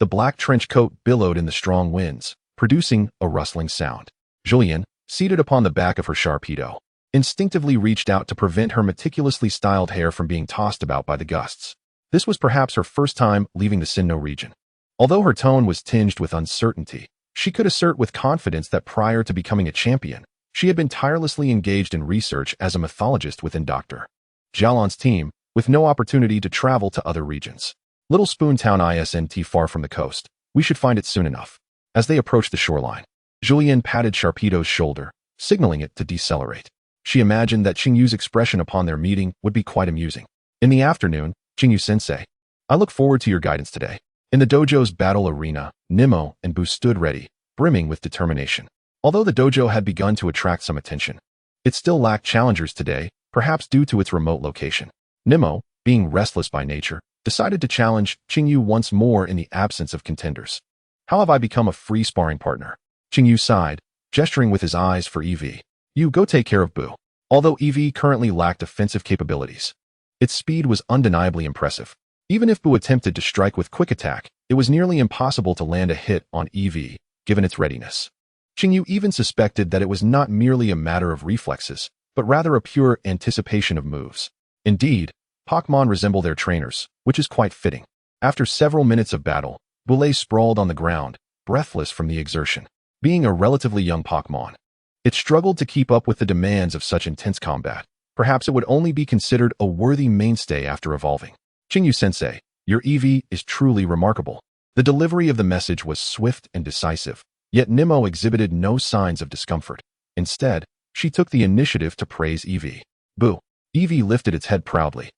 The black trench coat billowed in the strong winds, producing a rustling sound. Julian, seated upon the back of her Sharpedo, instinctively reached out to prevent her meticulously styled hair from being tossed about by the gusts. This was perhaps her first time leaving the Sinnoh region. Although her tone was tinged with uncertainty, she could assert with confidence that prior to becoming a champion, she had been tirelessly engaged in research as a mythologist within Dr. Xiaolan's team, with no opportunity to travel to other regions. Little Spoon Town isn't far from the coast. We should find it soon enough. As they approached the shoreline, Julian patted Sharpedo's shoulder, signaling it to decelerate. She imagined that Qingyu's expression upon their meeting would be quite amusing. In the afternoon, Qingyu-sensei, I look forward to your guidance today. In the dojo's battle arena, Nemo and Bu stood ready, brimming with determination. Although the dojo had begun to attract some attention, it still lacked challengers today, perhaps due to its remote location. Nemo, being restless by nature, decided to challenge Qingyu once more in the absence of contenders. How have I become a free sparring partner? Qingyu sighed, gesturing with his eyes for Eevee. You go take care of Bu. Although Eevee currently lacked offensive capabilities, its speed was undeniably impressive. Even if Bu attempted to strike with quick attack, it was nearly impossible to land a hit on Eevee, given its readiness. Qingyu even suspected that it was not merely a matter of reflexes, but rather a pure anticipation of moves. Indeed, Pokémon resemble their trainers, which is quite fitting. After several minutes of battle, Bu lay sprawled on the ground, breathless from the exertion. Being a relatively young Pokémon, it struggled to keep up with the demands of such intense combat. Perhaps it would only be considered a worthy mainstay after evolving. Qingyu-sensei, your Eevee is truly remarkable. The delivery of the message was swift and decisive, yet Nemo exhibited no signs of discomfort. Instead, she took the initiative to praise Eevee. Bu. Eevee lifted its head proudly,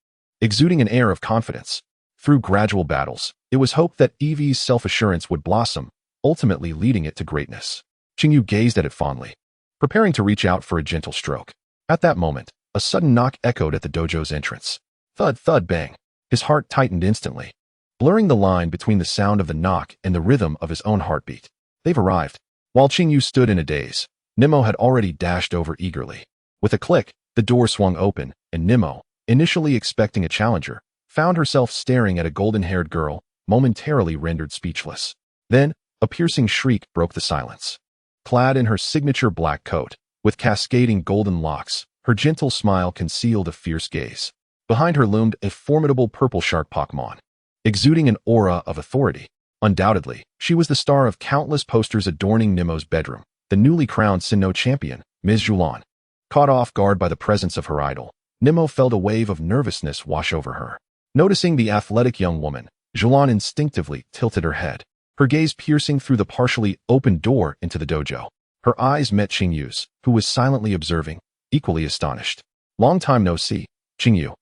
exuding an air of confidence. Through gradual battles, it was hoped that Eevee's self-assurance would blossom, ultimately leading it to greatness. Qingyu gazed at it fondly, preparing to reach out for a gentle stroke. At that moment, a sudden knock echoed at the dojo's entrance. Thud, thud, bang. His heart tightened instantly, blurring the line between the sound of the knock and the rhythm of his own heartbeat. They've arrived. While Qingyu stood in a daze, Nemo had already dashed over eagerly. With a click, the door swung open, and Nemo, initially expecting a challenger, found herself staring at a golden-haired girl, momentarily rendered speechless. Then, a piercing shriek broke the silence. Clad in her signature black coat, with cascading golden locks, her gentle smile concealed a fierce gaze. Behind her loomed a formidable purple shark Pokémon, exuding an aura of authority. Undoubtedly, she was the star of countless posters adorning Nemo's bedroom, the newly crowned Sinnoh champion, Ms. Julan. Caught off guard by the presence of her idol, Nemo felt a wave of nervousness wash over her. Noticing the athletic young woman, Julan instinctively tilted her head, her gaze piercing through the partially open door into the dojo. Her eyes met Qingyu's, who was silently observing, equally astonished. "Long time no see, Qingyu,"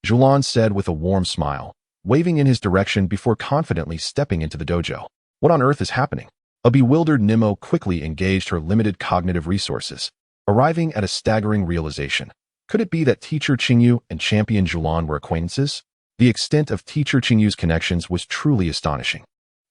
Julan said with a warm smile, waving in his direction before confidently stepping into the dojo. What on earth is happening? A bewildered Nemo quickly engaged her limited cognitive resources, arriving at a staggering realization. Could it be that Teacher Qingyu and Champion Julan were acquaintances? The extent of Teacher Qingyu's connections was truly astonishing.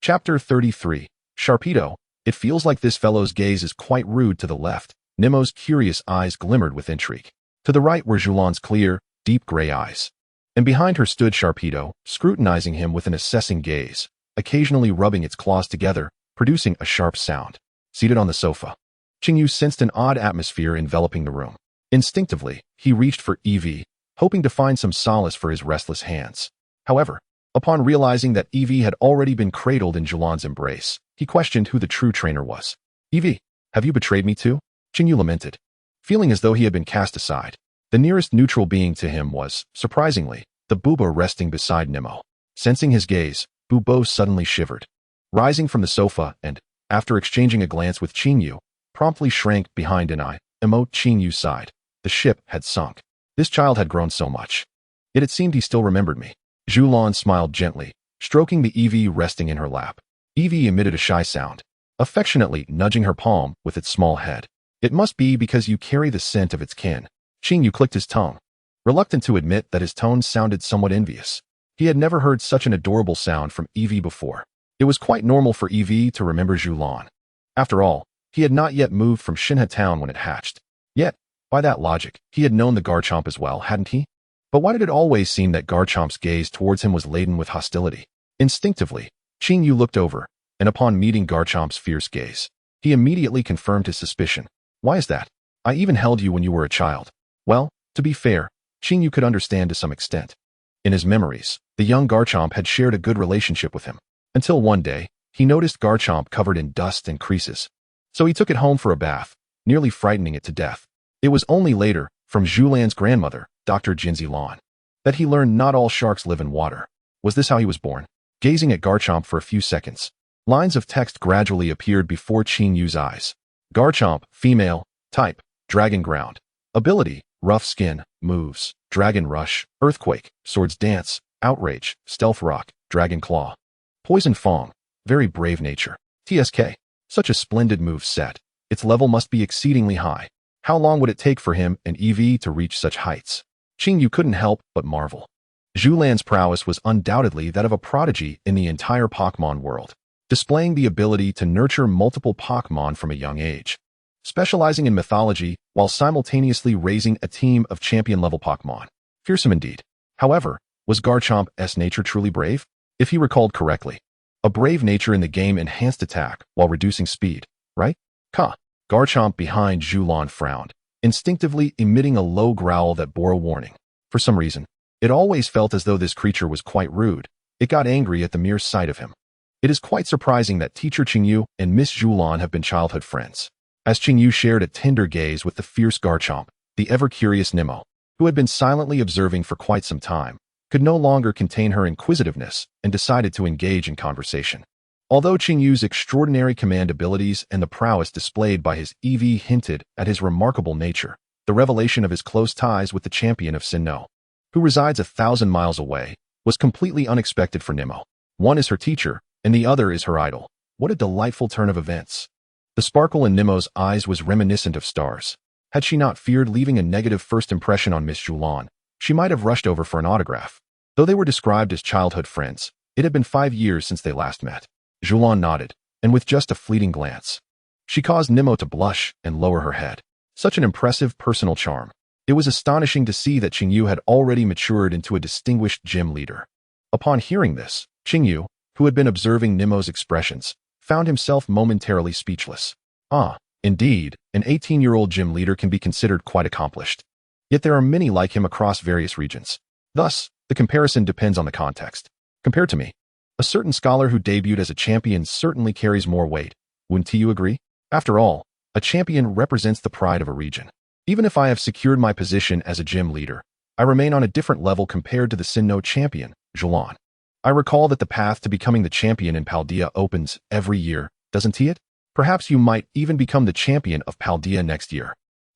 Chapter 33. Sharpedo. It feels like this fellow's gaze is quite rude to the left. Nemo's curious eyes glimmered with intrigue. To the right were Julan's clear, deep gray eyes. And behind her stood Sharpedo, scrutinizing him with an assessing gaze, occasionally rubbing its claws together, producing a sharp sound. Seated on the sofa, Qingyu sensed an odd atmosphere enveloping the room. Instinctively, he reached for Eevee, hoping to find some solace for his restless hands. However, upon realizing that Eevee had already been cradled in Julan's embrace, he questioned who the true trainer was. "Eevee, have you betrayed me too?" Qingyu lamented, feeling as though he had been cast aside. The nearest neutral being to him was, surprisingly, the Bubo resting beside Nemo. Sensing his gaze, Bubo suddenly shivered, rising from the sofa and, after exchanging a glance with Qingyu, promptly shrank behind an eye. Qingyu sighed. The ship had sunk. This child had grown so much. Yet it seemed he still remembered me. Julan smiled gently, stroking the Eevee resting in her lap. Eevee emitted a shy sound, affectionately nudging her palm with its small head. "It must be because you carry the scent of its kin." Qingyu clicked his tongue, reluctant to admit that his tone sounded somewhat envious. He had never heard such an adorable sound from Eevee before. It was quite normal for Eevee to remember Julan. After all, he had not yet moved from Shinha Town when it hatched. Yet, by that logic, he had known the Garchomp as well, hadn't he? But why did it always seem that Garchomp's gaze towards him was laden with hostility? Instinctively, Qingyu looked over, and upon meeting Garchomp's fierce gaze, he immediately confirmed his suspicion. "Why is that? I even held you when you were a child." Well, to be fair, Qingyu could understand to some extent. In his memories, the young Garchomp had shared a good relationship with him, until one day, he noticed Garchomp covered in dust and creases. So he took it home for a bath, nearly frightening it to death. It was only later, from Julan's grandmother, Dr. Jinzi Lan, that he learned not all sharks live in water. Was this how he was born? Gazing at Garchomp for a few seconds, lines of text gradually appeared before Qingyu's eyes. Garchomp, female, type, dragon ground. Ability, rough skin, moves, dragon rush, earthquake, swords dance, outrage, stealth rock, dragon claw. Poison fong, very brave nature. TSK, such a splendid move set. Its level must be exceedingly high. How long would it take for him and Eevee to reach such heights? Qingyu couldn't help but marvel. Julan's prowess was undoubtedly that of a prodigy in the entire Pokémon world, displaying the ability to nurture multiple Pokémon from a young age, specializing in mythology while simultaneously raising a team of champion-level Pokémon. Fearsome indeed. However, was Garchomp's nature truly brave? If he recalled correctly, a brave nature in the game enhanced attack while reducing speed, right? Garchomp behind Julan frowned, instinctively emitting a low growl that bore a warning. For some reason, it always felt as though this creature was quite rude. It got angry at the mere sight of him. It is quite surprising that Teacher Qingyu and Miss Julan have been childhood friends, as Qingyu shared a tender gaze with the fierce Garchomp. The ever-curious Nemo, who had been silently observing for quite some time, could no longer contain her inquisitiveness and decided to engage in conversation. Although Qingyu's extraordinary command abilities and the prowess displayed by his Eevee hinted at his remarkable nature, the revelation of his close ties with the champion of Sinnoh, who resides 1,000 miles away, was completely unexpected for Nemo. One is her teacher, and the other is her idol. What a delightful turn of events. The sparkle in Nemo's eyes was reminiscent of stars. Had she not feared leaving a negative first impression on Miss Julan, she might have rushed over for an autograph. Though they were described as childhood friends, it had been 5 years since they last met. Julan nodded, and with just a fleeting glance, she caused Nemo to blush and lower her head. Such an impressive personal charm. It was astonishing to see that Qingyu had already matured into a distinguished gym leader. Upon hearing this, Qingyu, who had been observing Nemo's expressions, found himself momentarily speechless. Indeed, an 18-year-old gym leader can be considered quite accomplished. Yet there are many like him across various regions. Thus, the comparison depends on the context. Compared to me, a certain scholar who debuted as a champion certainly carries more weight. Wouldn't you agree? After all, a champion represents the pride of a region. Even if I have secured my position as a gym leader, I remain on a different level compared to the Sinnoh champion, Julan. I recall that the path to becoming the champion in Paldea opens every year, doesn't it? Perhaps you might even become the champion of Paldea next year.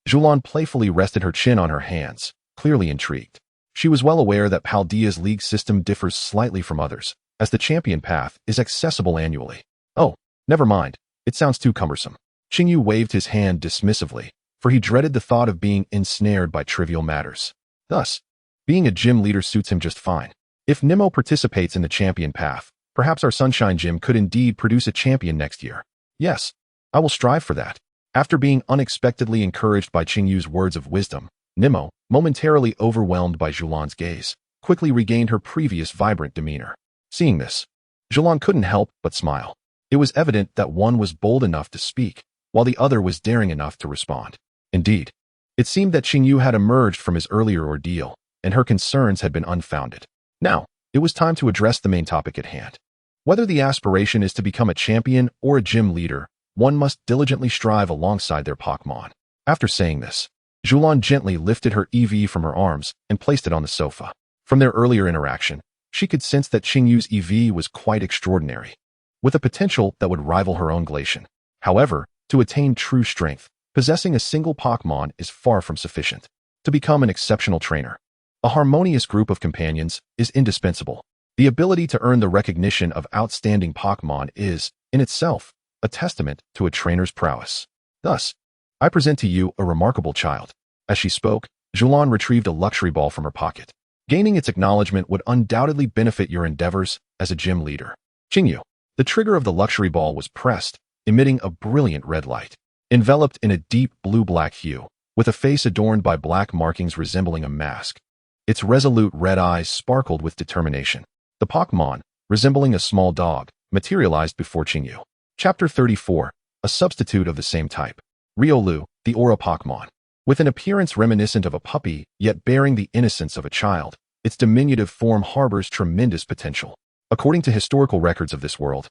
Julan playfully rested her chin on her hands, clearly intrigued. She was well aware that Paldea's league system differs slightly from others, as the champion path is accessible annually. Oh, never mind. It sounds too cumbersome. Qingyu waved his hand dismissively, for he dreaded the thought of being ensnared by trivial matters. Thus, being a gym leader suits him just fine. If Nimmo participates in the champion path, perhaps our Sunshine Gym could indeed produce a champion next year. Yes, I will strive for that. After being unexpectedly encouraged by Qingyu's words of wisdom, Nimmo, momentarily overwhelmed by Julan's gaze, quickly regained her previous vibrant demeanor. Seeing this, Julan couldn't help but smile. It was evident that one was bold enough to speak, while the other was daring enough to respond. Indeed, it seemed that Qingyu had emerged from his earlier ordeal, and her concerns had been unfounded. Now, it was time to address the main topic at hand. Whether the aspiration is to become a champion or a gym leader, one must diligently strive alongside their Pokémon. After saying this, Julan gently lifted her Eevee from her arms and placed it on the sofa. From their earlier interaction, she could sense that Qingyu's Eevee was quite extraordinary, with a potential that would rival her own Glacian. However, to attain true strength, possessing a single Pokémon is far from sufficient. To become an exceptional trainer, a harmonious group of companions is indispensable. The ability to earn the recognition of outstanding Pokémon is, in itself, a testament to a trainer's prowess. Thus, I present to you a remarkable child. As she spoke, Julan retrieved a luxury ball from her pocket. Gaining its acknowledgement would undoubtedly benefit your endeavors as a gym leader. Qingyu, the trigger of the luxury ball was pressed, emitting a brilliant red light. Enveloped in a deep blue-black hue, with a face adorned by black markings resembling a mask, its resolute red eyes sparkled with determination. The Pokémon, resembling a small dog, materialized before Qingyu. Chapter 34, a substitute of the same type. Riolu, the Aura Pokémon. With an appearance reminiscent of a puppy, yet bearing the innocence of a child, its diminutive form harbors tremendous potential. According to historical records of this world,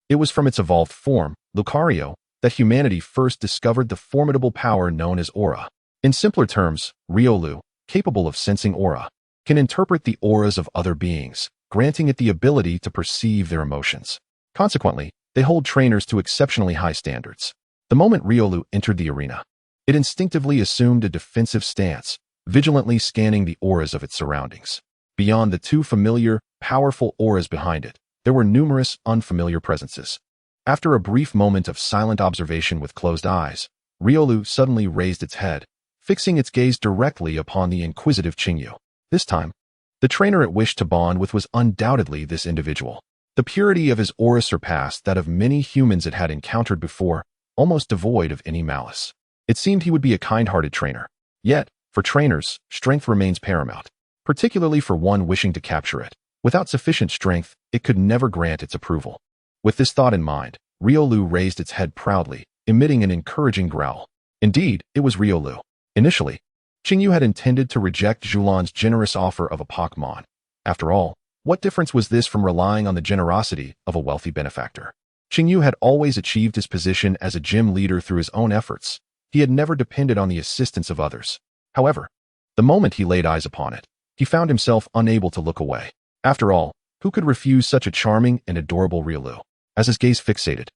it was from its evolved form, Lucario, that humanity first discovered the formidable power known as Aura. In simpler terms, Riolu, capable of sensing aura, can interpret the auras of other beings, granting it the ability to perceive their emotions. Consequently, they hold trainers to exceptionally high standards. The moment Riolu entered the arena, it instinctively assumed a defensive stance, vigilantly scanning the auras of its surroundings. Beyond the two familiar, powerful auras behind it, there were numerous unfamiliar presences. After a brief moment of silent observation with closed eyes, Riolu suddenly raised its head, fixing its gaze directly upon the inquisitive Qingyu. This time, the trainer it wished to bond with was undoubtedly this individual. The purity of his aura surpassed that of many humans it had encountered before, almost devoid of any malice. It seemed he would be a kind-hearted trainer. Yet, for trainers, strength remains paramount, particularly for one wishing to capture it. Without sufficient strength, it could never grant its approval. With this thought in mind, Riolu raised its head proudly, emitting an encouraging growl. Indeed, it was Riolu. Initially, Qingyu had intended to reject Julan's generous offer of a Pokémon. After all, what difference was this from relying on the generosity of a wealthy benefactor? Qingyu had always achieved his position as a gym leader through his own efforts. He had never depended on the assistance of others. However, the moment he laid eyes upon it, he found himself unable to look away. After all, who could refuse such a charming and adorable Riolu? As his gaze fixated,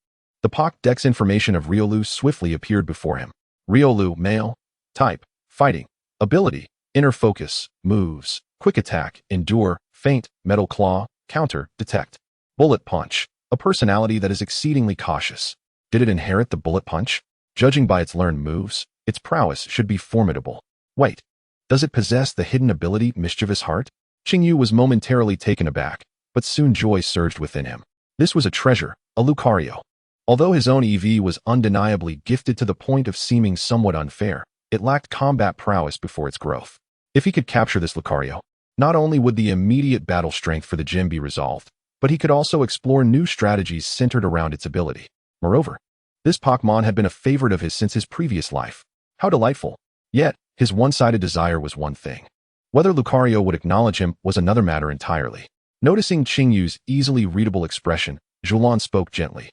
the Pokédex information of Riolu swiftly appeared before him. Riolu, male, type, fighting, ability, inner focus, moves, quick attack, endure, feint, metal claw, counter, detect. Bullet punch, a personality that is exceedingly cautious. Did it inherit the bullet punch? Judging by its learned moves, its prowess should be formidable. Wait, does it possess the hidden ability Mischievous Heart? Qingyu was momentarily taken aback, but soon joy surged within him. This was a treasure, a Lucario. Although his own Eevee was undeniably gifted to the point of seeming somewhat unfair, it lacked combat prowess before its growth. If he could capture this Lucario, not only would the immediate battle strength for the gym be resolved, but he could also explore new strategies centered around its ability. Moreover, This Pokémon had been a favorite of his since his previous life. How delightful. Yet, his one-sided desire was one thing. Whether Lucario would acknowledge him was another matter entirely. Noticing Qingyu's easily readable expression, Zhulan spoke gently.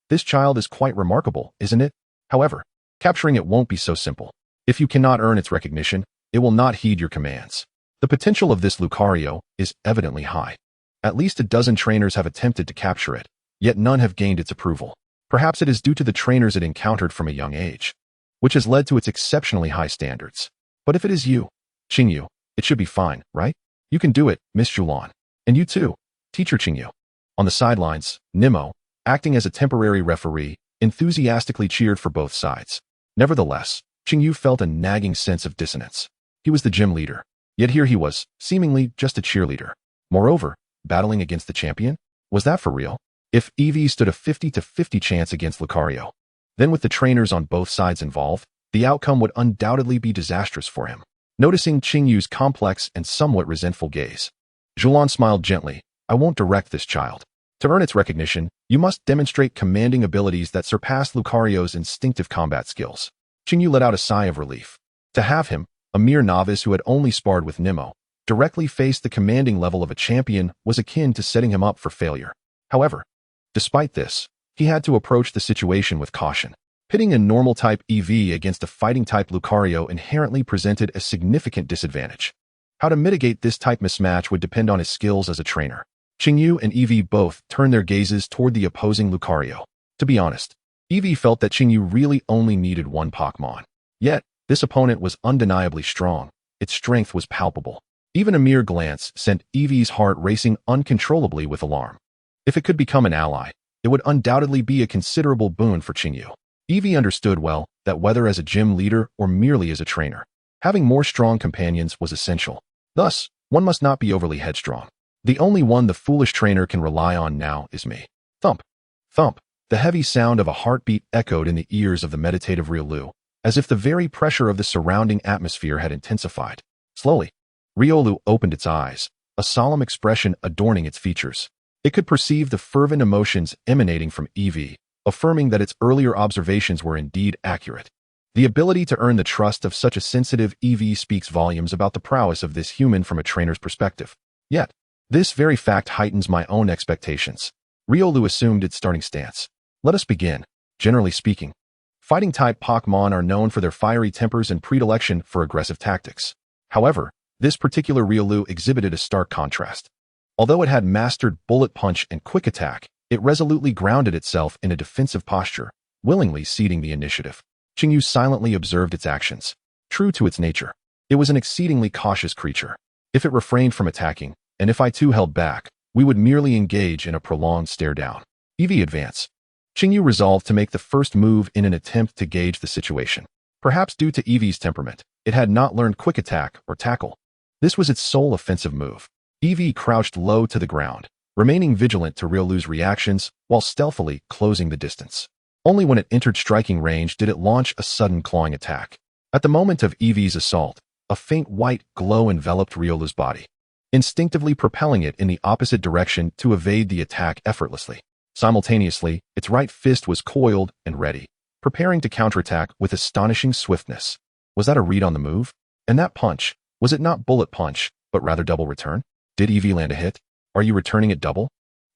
This child is quite remarkable, isn't it? However, capturing it won't be so simple. If you cannot earn its recognition, it will not heed your commands. The potential of this Lucario is evidently high. At least a dozen trainers have attempted to capture it, yet none have gained its approval. Perhaps it is due to the trainers it encountered from a young age, which has led to its exceptionally high standards. But if it is you, Qingyu, it should be fine, right? You can do it, Miss Zhulan. And you too, Teacher Qingyu. On the sidelines, Nimmo, acting as a temporary referee, enthusiastically cheered for both sides. Nevertheless, Qingyu felt a nagging sense of dissonance. He was the gym leader, yet here he was, seemingly just a cheerleader. Moreover, battling against the champion? Was that for real? If Eevee stood a 50-50 chance against Lucario, then with the trainers on both sides involved, the outcome would undoubtedly be disastrous for him. Noticing Qingyu's complex and somewhat resentful gaze, Zhulan smiled gently. I won't direct this child. To earn its recognition, you must demonstrate commanding abilities that surpass Lucario's instinctive combat skills. Qingyu let out a sigh of relief. To have him, a mere novice who had only sparred with Nimmo, directly face the commanding level of a champion was akin to setting him up for failure. However, despite this, he had to approach the situation with caution. Pitting a normal-type Eevee against a fighting-type Lucario inherently presented a significant disadvantage. How to mitigate this type mismatch would depend on his skills as a trainer. Qingyu and Eevee both turned their gazes toward the opposing Lucario. To be honest, Eevee felt that Qingyu really only needed one Pokémon. Yet, this opponent was undeniably strong. Its strength was palpable. Even a mere glance sent Eevee's heart racing uncontrollably with alarm. If it could become an ally, it would undoubtedly be a considerable boon for Qingyu. Eevee understood well that whether as a gym leader or merely as a trainer, having more strong companions was essential. Thus, one must not be overly headstrong. The only one the foolish trainer can rely on now is me. Thump. Thump. The heavy sound of a heartbeat echoed in the ears of the meditative Riolu, as if the very pressure of the surrounding atmosphere had intensified. Slowly, Riolu opened its eyes, a solemn expression adorning its features. It could perceive the fervent emotions emanating from Eevee, affirming that its earlier observations were indeed accurate. The ability to earn the trust of such a sensitive Eevee speaks volumes about the prowess of this human from a trainer's perspective. Yet, this very fact heightens my own expectations. Riolu assumed its starting stance. Let us begin. Generally speaking, fighting-type Pokémon are known for their fiery tempers and predilection for aggressive tactics. However, this particular Riolu exhibited a stark contrast. Although it had mastered Bullet Punch and Quick Attack, it resolutely grounded itself in a defensive posture, willingly ceding the initiative. Qingyu silently observed its actions. True to its nature, it was an exceedingly cautious creature. If it refrained from attacking, and if I too held back, we would merely engage in a prolonged stare-down. Eevee advance. Qingyu resolved to make the first move in an attempt to gauge the situation. Perhaps due to Eevee's temperament, it had not learned Quick Attack or Tackle. This was its sole offensive move. Eevee crouched low to the ground, remaining vigilant to Riolu's reactions while stealthily closing the distance. Only when it entered striking range did it launch a sudden clawing attack. At the moment of Eevee's assault, a faint white glow enveloped Riolu's body, instinctively propelling it in the opposite direction to evade the attack effortlessly. Simultaneously, its right fist was coiled and ready, preparing to counterattack with astonishing swiftness. Was that a read on the move? And that punch, was it not Bullet Punch, but rather double return? Did Eevee land a hit? Are you returning it double?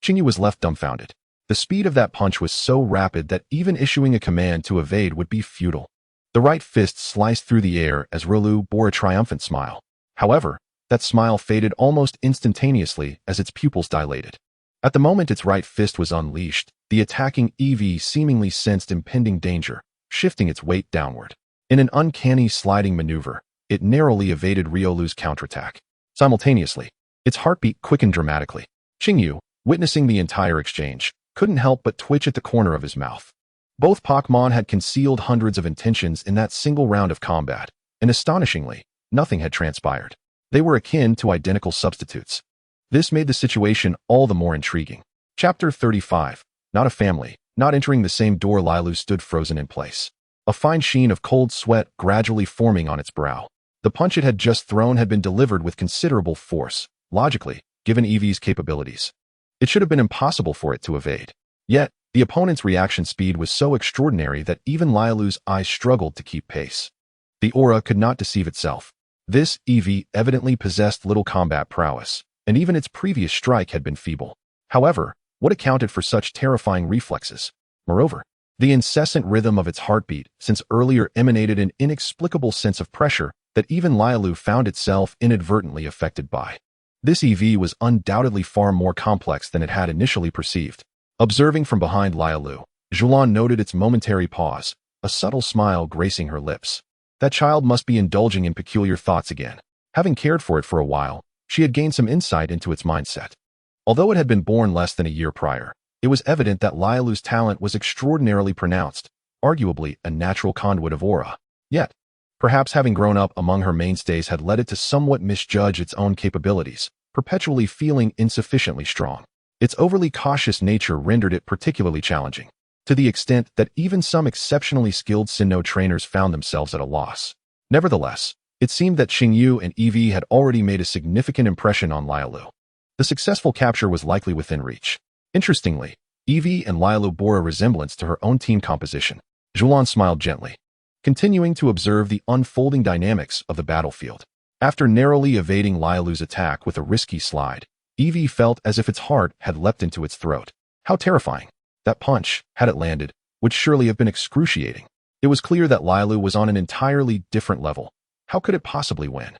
Qingyu was left dumbfounded. The speed of that punch was so rapid that even issuing a command to evade would be futile. The right fist sliced through the air as Riolu bore a triumphant smile. However, that smile faded almost instantaneously as its pupils dilated. At the moment its right fist was unleashed, the attacking Eevee seemingly sensed impending danger, shifting its weight downward. In an uncanny sliding maneuver, it narrowly evaded Riolu's counterattack. Simultaneously, its heartbeat quickened dramatically. Qingyu, witnessing the entire exchange, couldn't help but twitch at the corner of his mouth. Both Pokémon had concealed hundreds of intentions in that single round of combat, and astonishingly, nothing had transpired. They were akin to identical substitutes. This made the situation all the more intriguing. Chapter 35. Not a family. Not entering the same door. Riolu stood frozen in place, a fine sheen of cold sweat gradually forming on its brow. The punch it had just thrown had been delivered with considerable force. Logically, given Eevee's capabilities, it should have been impossible for it to evade. Yet, The opponent's reaction speed was so extraordinary that even Riolu's eyes struggled to keep pace. The aura could not deceive itself. This Eevee evidently possessed little combat prowess, and even its previous strike had been feeble. However, what accounted for such terrifying reflexes? Moreover, the incessant rhythm of its heartbeat since earlier emanated an inexplicable sense of pressure that even Riolu found itself inadvertently affected by. This Eevee was undoubtedly far more complex than it had initially perceived. Observing from behind Riolu, Julan noted its momentary pause, a subtle smile gracing her lips. That child must be indulging in peculiar thoughts again. Having cared for it for a while, she had gained some insight into its mindset. Although it had been born less than a year prior, it was evident that Riolu's talent was extraordinarily pronounced, arguably a natural conduit of aura. Yet, perhaps having grown up among her mainstays had led it to somewhat misjudge its own capabilities, perpetually feeling insufficiently strong. Its overly cautious nature rendered it particularly challenging, to the extent that even some exceptionally skilled Sinnoh trainers found themselves at a loss. Nevertheless, it seemed that Xingyu and Eevee had already made a significant impression on Riolu. The successful capture was likely within reach. Interestingly, Eevee and Riolu bore a resemblance to her own team composition. Julan smiled gently, continuing to observe the unfolding dynamics of the battlefield. After narrowly evading Riolu's attack with a risky slide, Eevee felt as if its heart had leapt into its throat. How terrifying! That punch, had it landed, would surely have been excruciating. It was clear that Riolu was on an entirely different level. How could it possibly win?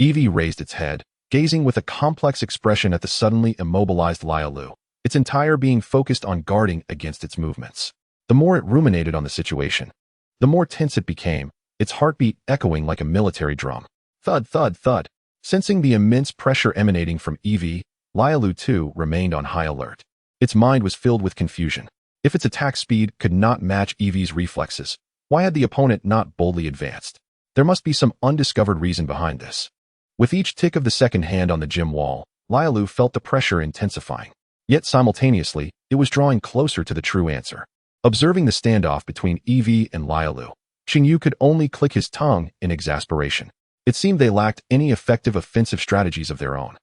Eevee raised its head, gazing with a complex expression at the suddenly immobilized Riolu, its entire being focused on guarding against its movements. The more it ruminated on the situation, the more tense it became, its heartbeat echoing like a military drum. Thud, thud, thud. Sensing the immense pressure emanating from Eevee, Riolu too remained on high alert. Its mind was filled with confusion. If its attack speed could not match Eevee's reflexes, why had the opponent not boldly advanced? There must be some undiscovered reason behind this. With each tick of the second hand on the gym wall, Riolu felt the pressure intensifying. Yet simultaneously, it was drawing closer to the true answer. Observing the standoff between Eevee and Riolu, Xingyu could only click his tongue in exasperation. It seemed they lacked any effective offensive strategies of their own.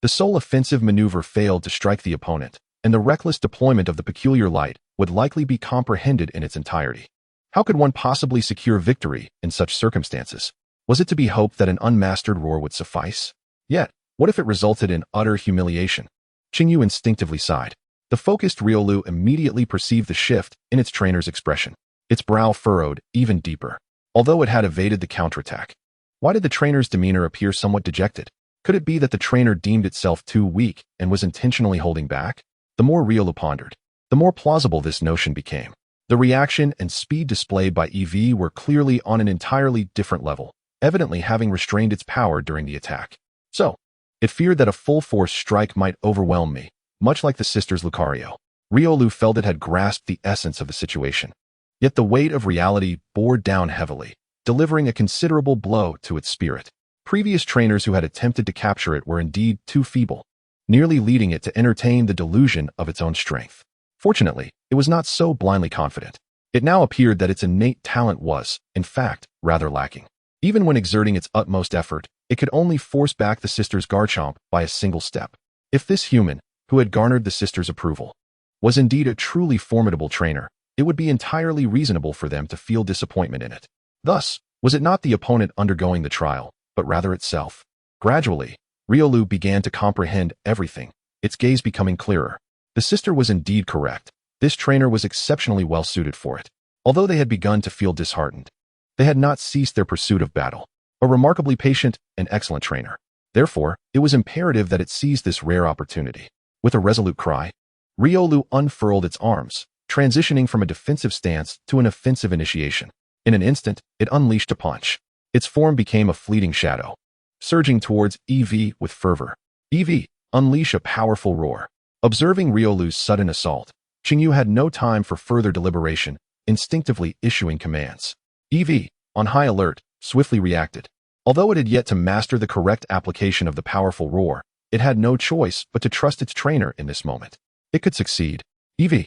The sole offensive maneuver failed to strike the opponent, and the reckless deployment of the peculiar light would likely be comprehended in its entirety. How could one possibly secure victory in such circumstances? Was it to be hoped that an unmastered roar would suffice? Yet, what if it resulted in utter humiliation? Xingyu instinctively sighed. The focused Riolu immediately perceived the shift in its trainer's expression. Its brow furrowed even deeper, although it had evaded the counterattack. Why did the trainer's demeanor appear somewhat dejected? Could it be that the trainer deemed itself too weak and was intentionally holding back? The more Riolu pondered, the more plausible this notion became. The reaction and speed displayed by Eevee were clearly on an entirely different level, evidently having restrained its power during the attack. So, it feared that a full-force strike might overwhelm me, much like the sisters Lucario. Riolu felt it had grasped the essence of the situation. Yet the weight of reality bore down heavily, delivering a considerable blow to its spirit. Previous trainers who had attempted to capture it were indeed too feeble, nearly leading it to entertain the delusion of its own strength. Fortunately, it was not so blindly confident. It now appeared that its innate talent was, in fact, rather lacking. Even when exerting its utmost effort, it could only force back the sisters' Garchomp by a single step. If this human, who had garnered the sisters' approval, was indeed a truly formidable trainer, it would be entirely reasonable for them to feel disappointment in it. Thus, was it not the opponent undergoing the trial, but rather itself? Gradually, Riolu began to comprehend everything, its gaze becoming clearer. The sister was indeed correct. This trainer was exceptionally well suited for it. Although they had begun to feel disheartened, they had not ceased their pursuit of battle. A remarkably patient and excellent trainer. Therefore, it was imperative that it seize this rare opportunity. With a resolute cry, Riolu unfurled its arms, transitioning from a defensive stance to an offensive initiation. In an instant, it unleashed a punch. Its form became a fleeting shadow, surging towards Eevee with fervor. Eevee, unleash a powerful roar. Observing Riolu's sudden assault, Xingyu had no time for further deliberation, instinctively issuing commands. Eevee, on high alert, swiftly reacted. Although it had yet to master the correct application of the powerful roar, it had no choice but to trust its trainer in this moment. It could succeed. Eevee.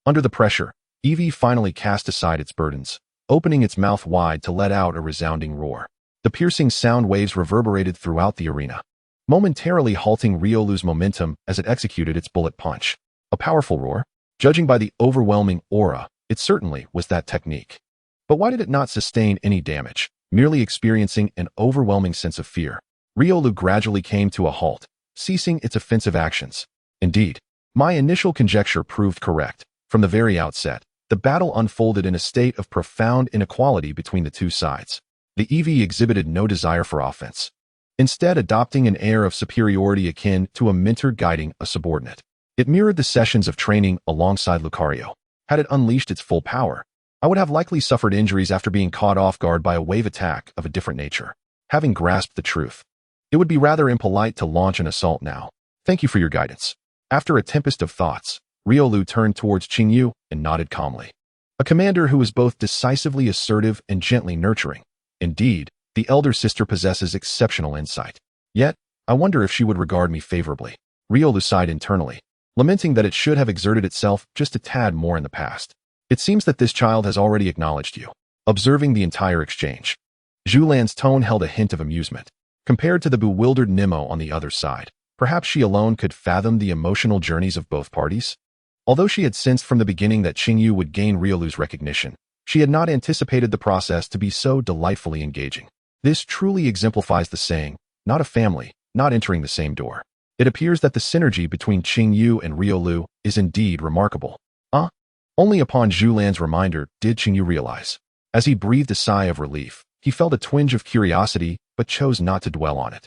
Under the pressure, Eevee finally cast aside its burdens, opening its mouth wide to let out a resounding roar. The piercing sound waves reverberated throughout the arena, momentarily halting Riolu's momentum as it executed its bullet punch. A powerful roar? Judging by the overwhelming aura, it certainly was that technique. But why did it not sustain any damage, merely experiencing an overwhelming sense of fear? Riolu gradually came to a halt, ceasing its offensive actions. Indeed, my initial conjecture proved correct. From the very outset, the battle unfolded in a state of profound inequality between the two sides. The Eevee exhibited no desire for offense, instead adopting an air of superiority akin to a mentor guiding a subordinate. It mirrored the sessions of training alongside Lucario. Had it unleashed its full power, I would have likely suffered injuries after being caught off guard by a wave attack of a different nature. Having grasped the truth, it would be rather impolite to launch an assault now. Thank you for your guidance. After a tempest of thoughts, Riolu turned towards Chinyu and nodded calmly. A commander who is both decisively assertive and gently nurturing. Indeed, the elder sister possesses exceptional insight. Yet, I wonder if she would regard me favorably. Riolu sighed internally, lamenting that it should have exerted itself just a tad more in the past. It seems that this child has already acknowledged you. Observing the entire exchange, Zhulan's tone held a hint of amusement. Compared to the bewildered Nemo on the other side, perhaps she alone could fathom the emotional journeys of both parties? Although she had sensed from the beginning that Chinyu would gain Riolu's recognition, she had not anticipated the process to be so delightfully engaging. This truly exemplifies the saying, not a family, not entering the same door. It appears that the synergy between Chinyu and Riolu is indeed remarkable. Only upon Zhulan's reminder did Chinyu realize. As he breathed a sigh of relief, he felt a twinge of curiosity but chose not to dwell on it.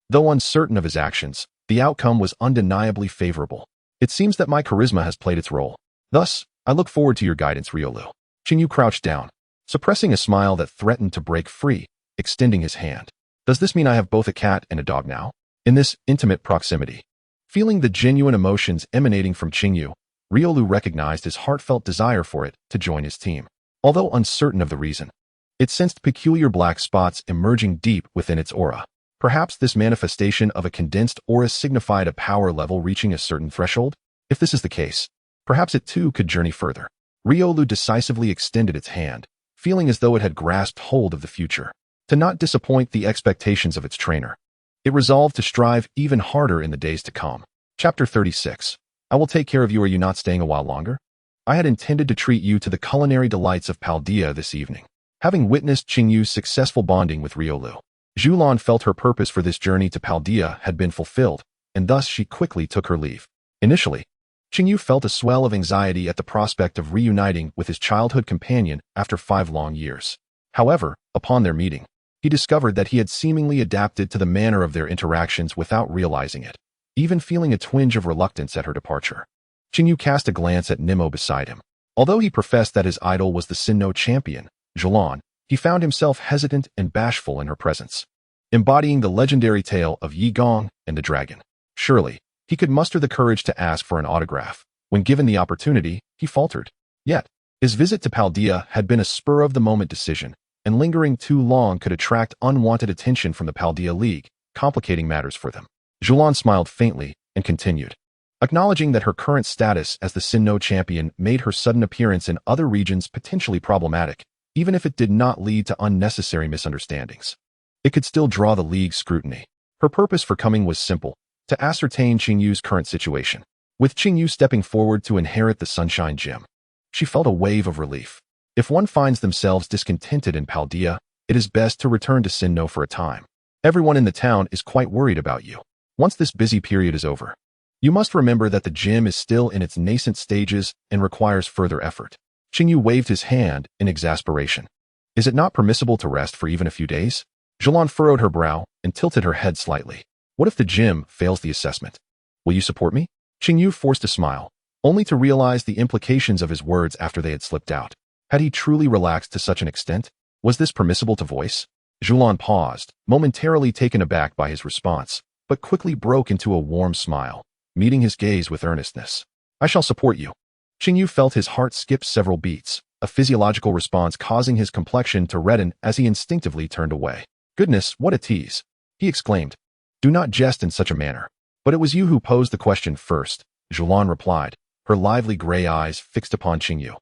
Though uncertain of his actions, the outcome was undeniably favorable. It seems that my charisma has played its role. Thus, I look forward to your guidance, Riolu. Chinyu crouched down, suppressing a smile that threatened to break free, extending his hand. Does this mean I have both a cat and a dog now? In this intimate proximity. Feeling the genuine emotions emanating from Chinyu, Riolu recognized his heartfelt desire for it to join his team. Although uncertain of the reason, it sensed peculiar black spots emerging deep within its aura. Perhaps this manifestation of a condensed aura signified a power level reaching a certain threshold? If this is the case, perhaps it too could journey further. Riolu decisively extended its hand, feeling as though it had grasped hold of the future. To not disappoint the expectations of its trainer, it resolved to strive even harder in the days to come. Chapter 36. I will take care of you. Are you not staying a while longer? I had intended to treat you to the culinary delights of Paldea this evening. Having witnessed Chinyu's successful bonding with Riolu, Zhulan felt her purpose for this journey to Paldea had been fulfilled, and thus she quickly took her leave. Initially, Chinyu felt a swell of anxiety at the prospect of reuniting with his childhood companion after 5 long years. However, upon their meeting, he discovered that he had seemingly adapted to the manner of their interactions without realizing it, even feeling a twinge of reluctance at her departure. Chinyu cast a glance at Nemo beside him. Although he professed that his idol was the Sinnoh champion, Zhulan, he found himself hesitant and bashful in her presence, embodying the legendary tale of Yi Gong and the dragon. Surely, he could muster the courage to ask for an autograph. When given the opportunity, he faltered. Yet, his visit to Paldea had been a spur-of-the-moment decision, and lingering too long could attract unwanted attention from the Paldea League, complicating matters for them. Zhulan smiled faintly and continued, acknowledging that her current status as the Sinnoh champion made her sudden appearance in other regions potentially problematic, even if it did not lead to unnecessary misunderstandings. It could still draw the League's scrutiny. Her purpose for coming was simple, to ascertain Chinyu's current situation. With Chinyu stepping forward to inherit the Sunshine Gem, she felt a wave of relief. If one finds themselves discontented in Paldea, it is best to return to Sinnoh for a time. Everyone in the town is quite worried about you. Once this busy period is over, you must remember that the gym is still in its nascent stages and requires further effort. Chinyu waved his hand in exasperation. Is it not permissible to rest for even a few days? Zhulan furrowed her brow and tilted her head slightly. What if the gym fails the assessment? Will you support me? Chinyu forced a smile, only to realize the implications of his words after they had slipped out. Had he truly relaxed to such an extent? Was this permissible to voice? Zhulan paused, momentarily taken aback by his response, but quickly broke into a warm smile, meeting his gaze with earnestness. I shall support you. Chinyu felt his heart skip several beats, a physiological response causing his complexion to redden as he instinctively turned away. Goodness, what a tease! He exclaimed. Do not jest in such a manner. But it was you who posed the question first, Zhulan replied, her lively gray eyes fixed upon Chinyu.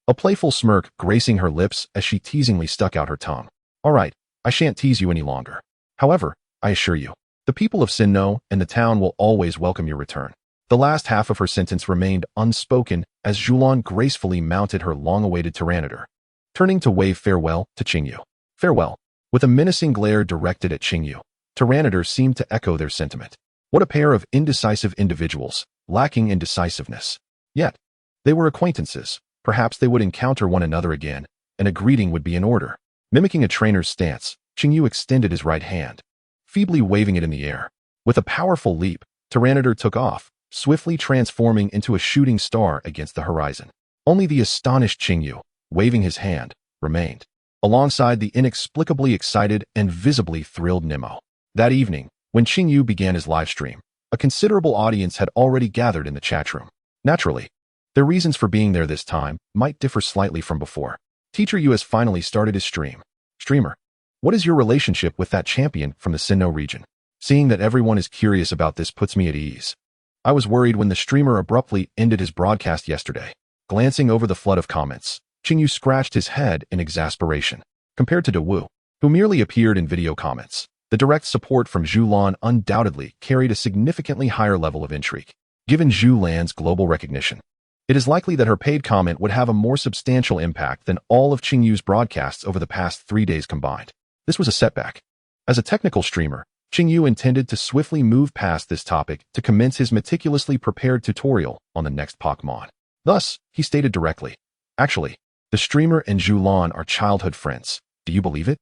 A playful smirk gracing her lips as she teasingly stuck out her tongue. All right, I shan't tease you any longer. However, I assure you, the people of Sinnoh and the town will always welcome your return. The last half of her sentence remained unspoken as Zhulan gracefully mounted her long-awaited Tyranitar, turning to wave farewell to Qingyu. Farewell. With a menacing glare directed at Qingyu, Tyranitar seemed to echo their sentiment. What a pair of indecisive individuals, lacking in decisiveness. Yet, they were acquaintances. Perhaps they would encounter one another again, and a greeting would be in order. Mimicking a trainer's stance, Qingyu extended his right hand, feebly waving it in the air. With a powerful leap, Tyranitar took off, swiftly transforming into a shooting star against the horizon. Only the astonished Qingyu, waving his hand, remained, alongside the inexplicably excited and visibly thrilled Nemo. That evening, when Qingyu began his livestream, a considerable audience had already gathered in the chat room. Naturally, their reasons for being there this time might differ slightly from before. Teacher Yu has finally started his stream. Streamer, what is your relationship with that champion from the Sinnoh region? Seeing that everyone is curious about this puts me at ease. I was worried when the streamer abruptly ended his broadcast yesterday. Glancing over the flood of comments, Qingyu scratched his head in exasperation. Compared to De Wu, who merely appeared in video comments, the direct support from Zhulan undoubtedly carried a significantly higher level of intrigue. Given Zhulan's global recognition, it is likely that her paid comment would have a more substantial impact than all of Qingyu's broadcasts over the past 3 days combined. This was a setback. As a technical streamer, Qingyu intended to swiftly move past this topic to commence his meticulously prepared tutorial on the next Pokémon. Thus, he stated directly, "Actually, the streamer and Zhulan are childhood friends. Do you believe it?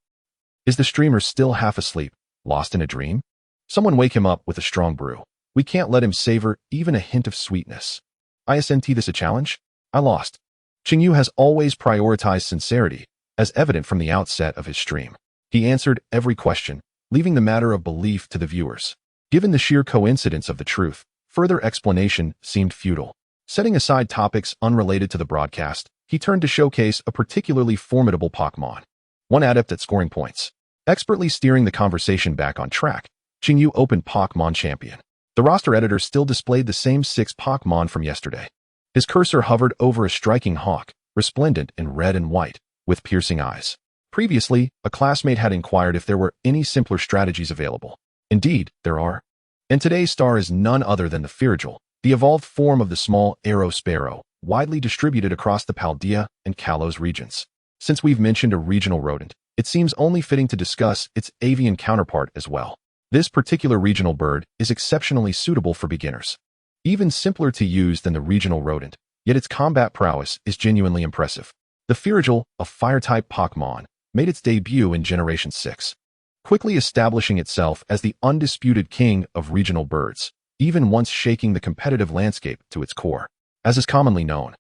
Is the streamer still half asleep, lost in a dream? Someone wake him up with a strong brew. We can't let him savor even a hint of sweetness. Isn't this a challenge? I lost." Qingyu has always prioritized sincerity, as evident from the outset of his stream. He answered every question, leaving the matter of belief to the viewers. Given the sheer coincidence of the truth, further explanation seemed futile. Setting aside topics unrelated to the broadcast, he turned to showcase a particularly formidable Pokémon, one adept at scoring points. Expertly steering the conversation back on track, Qingyu opened Pokémon Champion. The roster editor still displayed the same 6 Pokémon from yesterday. His cursor hovered over a striking hawk, resplendent in red and white, with piercing eyes. Previously, a classmate had inquired if there were any simpler strategies available. Indeed, there are. And today's star is none other than the Firigel, the evolved form of the small arrow sparrow, widely distributed across the Paldea and Kalos regions. Since we've mentioned a regional rodent, it seems only fitting to discuss its avian counterpart as well. This particular regional bird is exceptionally suitable for beginners. Even simpler to use than the regional rodent, yet its combat prowess is genuinely impressive. The Firigel, a fire-type Pokémon, made its debut in Generation 6, quickly establishing itself as the undisputed king of regional birds, even once shaking the competitive landscape to its core. As is commonly known,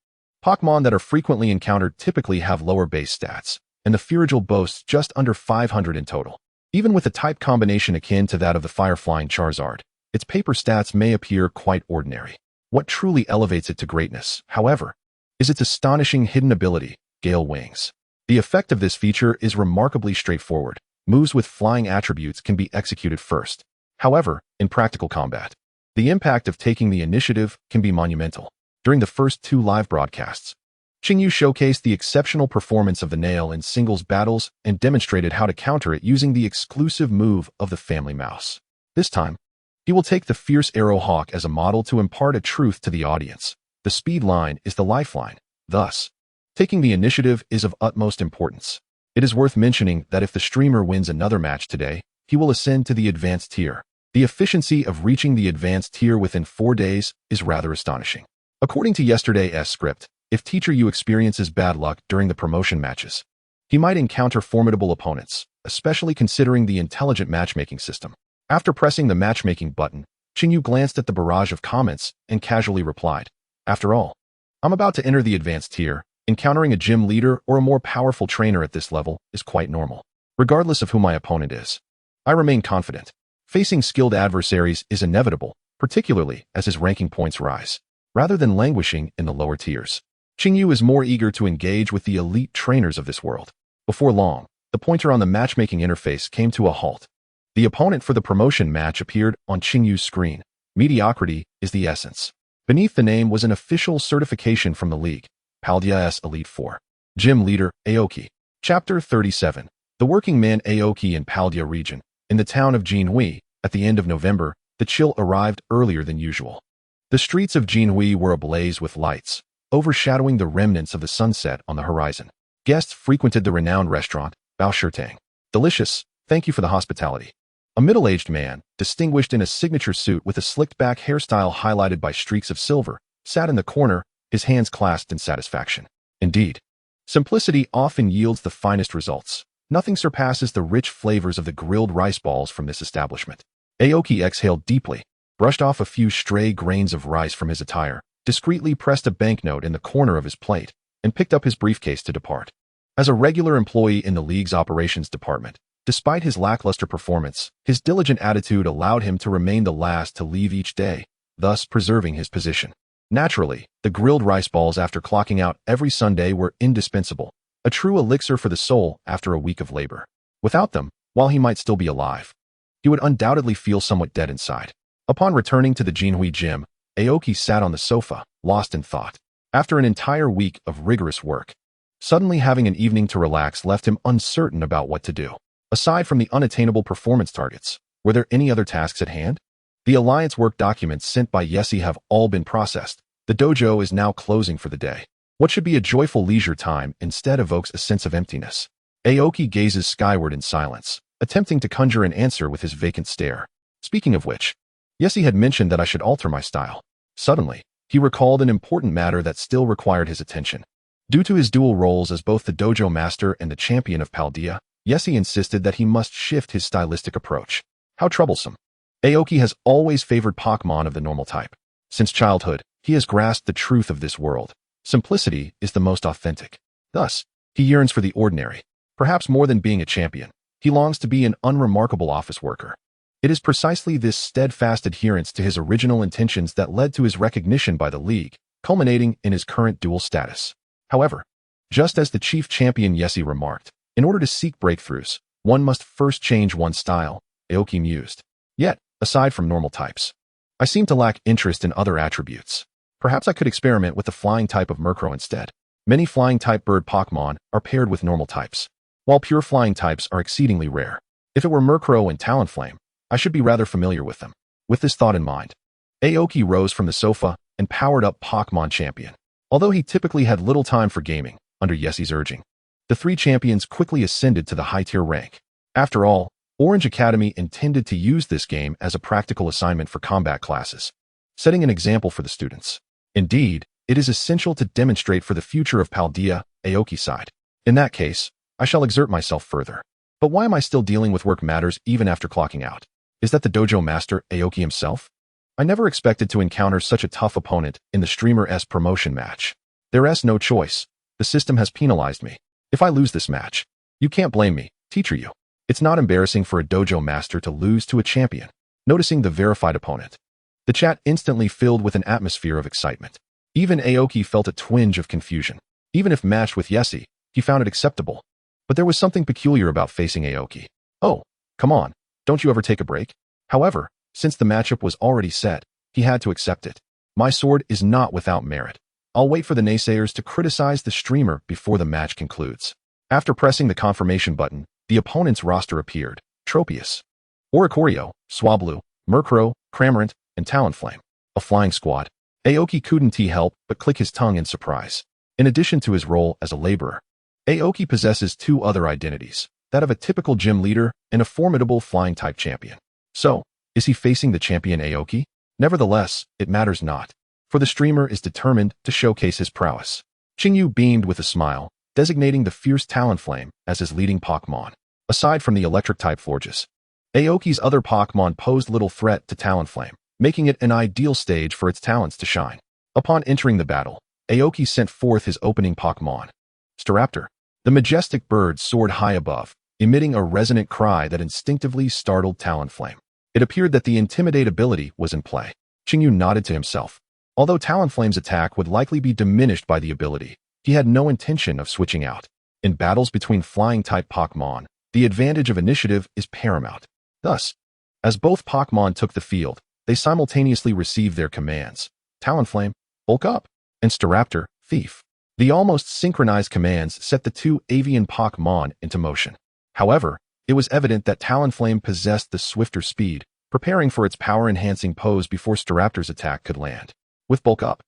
Pokémon that are frequently encountered typically have lower base stats, and the Firigel boasts just under 500 in total. Even with a type combination akin to that of the fire-flying Charizard, its paper stats may appear quite ordinary. What truly elevates it to greatness, however, is its astonishing hidden ability, Gale Wings. The effect of this feature is remarkably straightforward. Moves with flying attributes can be executed first. However, in practical combat, the impact of taking the initiative can be monumental. During the first 2 live broadcasts, Qingyu showcased the exceptional performance of the Nail in singles battles and demonstrated how to counter it using the exclusive move of the family mouse. This time, he will take the fierce arrow hawk as a model to impart a truth to the audience. The speed line is the lifeline. Thus, taking the initiative is of utmost importance. It is worth mentioning that if the streamer wins another match today, he will ascend to the advanced tier. The efficiency of reaching the advanced tier within 4 days is rather astonishing. According to yesterday's script, if Teacher Yu experiences bad luck during the promotion matches, he might encounter formidable opponents, especially considering the intelligent matchmaking system. After pressing the matchmaking button, Qingyu glanced at the barrage of comments and casually replied, "After all, I'm about to enter the advanced tier. Encountering a gym leader or a more powerful trainer at this level is quite normal. Regardless of who my opponent is, I remain confident. Facing skilled adversaries is inevitable, particularly as his ranking points rise. Rather than languishing in the lower tiers, Qingyu is more eager to engage with the elite trainers of this world." Before long, the pointer on the matchmaking interface came to a halt. The opponent for the promotion match appeared on Qingyu's screen. Mediocrity is the essence. Beneath the name was an official certification from the league, Paldea's Elite Four. Gym Leader, Aoki. Chapter 37. The working man Aoki in Paldea region. In the town of Jinhui, at the end of November, the chill arrived earlier than usual. The streets of Jinhui were ablaze with lights, overshadowing the remnants of the sunset on the horizon. Guests frequented the renowned restaurant, Bao. Delicious, thank you for the hospitality. A middle-aged man, distinguished in a signature suit with a slicked-back hairstyle highlighted by streaks of silver, sat in the corner, his hands clasped in satisfaction. Indeed, simplicity often yields the finest results. Nothing surpasses the rich flavors of the grilled rice balls from this establishment. Aoki exhaled deeply, brushed off a few stray grains of rice from his attire, discreetly pressed a banknote in the corner of his plate, and picked up his briefcase to depart. As a regular employee in the league's operations department, despite his lackluster performance, his diligent attitude allowed him to remain the last to leave each day, thus preserving his position. Naturally, the grilled rice balls after clocking out every Sunday were indispensable, a true elixir for the soul after a week of labor. Without them, while he might still be alive, he would undoubtedly feel somewhat dead inside. Upon returning to the Jinhui gym, Aoki sat on the sofa, lost in thought. After an entire week of rigorous work, suddenly having an evening to relax left him uncertain about what to do. Aside from the unattainable performance targets, were there any other tasks at hand? The Alliance work documents sent by Yessie have all been processed. The dojo is now closing for the day. What should be a joyful leisure time instead evokes a sense of emptiness. Aoki gazes skyward in silence, attempting to conjure an answer with his vacant stare. Speaking of which, Yessie had mentioned that I should alter my style. Suddenly, he recalled an important matter that still required his attention. Due to his dual roles as both the dojo master and the champion of Paldea, Yessie insisted that he must shift his stylistic approach. How troublesome. Aoki has always favored Pokémon of the normal type. Since childhood, he has grasped the truth of this world. Simplicity is the most authentic. Thus, he yearns for the ordinary. Perhaps more than being a champion, he longs to be an unremarkable office worker. It is precisely this steadfast adherence to his original intentions that led to his recognition by the League, culminating in his current dual status. However, just as the chief champion Yessie remarked, in order to seek breakthroughs, one must first change one's style, Aoki mused. Yet, aside from normal types, I seem to lack interest in other attributes. Perhaps I could experiment with the flying type of Murkrow instead. Many flying-type bird Pokémon are paired with normal types, while pure flying types are exceedingly rare. If it were Murkrow and Talonflame, I should be rather familiar with them. With this thought in mind, Aoki rose from the sofa and powered up Pokémon Champion. Although he typically had little time for gaming, under Yessie's urging, the three champions quickly ascended to the high-tier rank. After all, Orange Academy intended to use this game as a practical assignment for combat classes, setting an example for the students. Indeed, it is essential to demonstrate for the future of Paldea, Aoki sighed. In that case, I shall exert myself further. But why am I still dealing with work matters even after clocking out? Is that the dojo master, Aoki himself? I never expected to encounter such a tough opponent in the Streamer-S promotion match. There's no choice. The system has penalized me. If I lose this match, you can't blame me, teacher you. It's not embarrassing for a dojo master to lose to a champion. Noticing the verified opponent, the chat instantly filled with an atmosphere of excitement. Even Aoki felt a twinge of confusion. Even if matched with Yessie, he found it acceptable. But there was something peculiar about facing Aoki. Oh, come on, don't you ever take a break? However, since the matchup was already set, he had to accept it. My sword is not without merit. I'll wait for the naysayers to criticize the streamer before the match concludes. After pressing the confirmation button, the opponent's roster appeared. Tropius, Oricorio, Swablu, Murkrow, Cramorant, and Talonflame. A flying squad. Aoki couldn't help but click his tongue in surprise. In addition to his role as a laborer, Aoki possesses two other identities, that of a typical gym leader and a formidable flying-type champion. So, is he facing the champion Aoki? Nevertheless, it matters not, for the streamer is determined to showcase his prowess. Qingyu beamed with a smile, designating the fierce Talonflame as his leading Pokémon. Aside from the electric-type Florges, Aoki's other Pokémon posed little threat to Talonflame, making it an ideal stage for its talents to shine. Upon entering the battle, Aoki sent forth his opening Pokémon, Staraptor. The majestic bird soared high above, emitting a resonant cry that instinctively startled Talonflame. It appeared that the Intimidate ability was in play. Qingyu nodded to himself. Although Talonflame's attack would likely be diminished by the ability, he had no intention of switching out. In battles between flying-type Pokémon, the advantage of initiative is paramount. Thus, as both Pokémon took the field, they simultaneously received their commands. Talonflame, bulk up, and Staraptor, thief. The almost synchronized commands set the two avian Pokémon into motion. However, it was evident that Talonflame possessed the swifter speed, preparing for its power-enhancing pose before Staraptor's attack could land. with bulk up.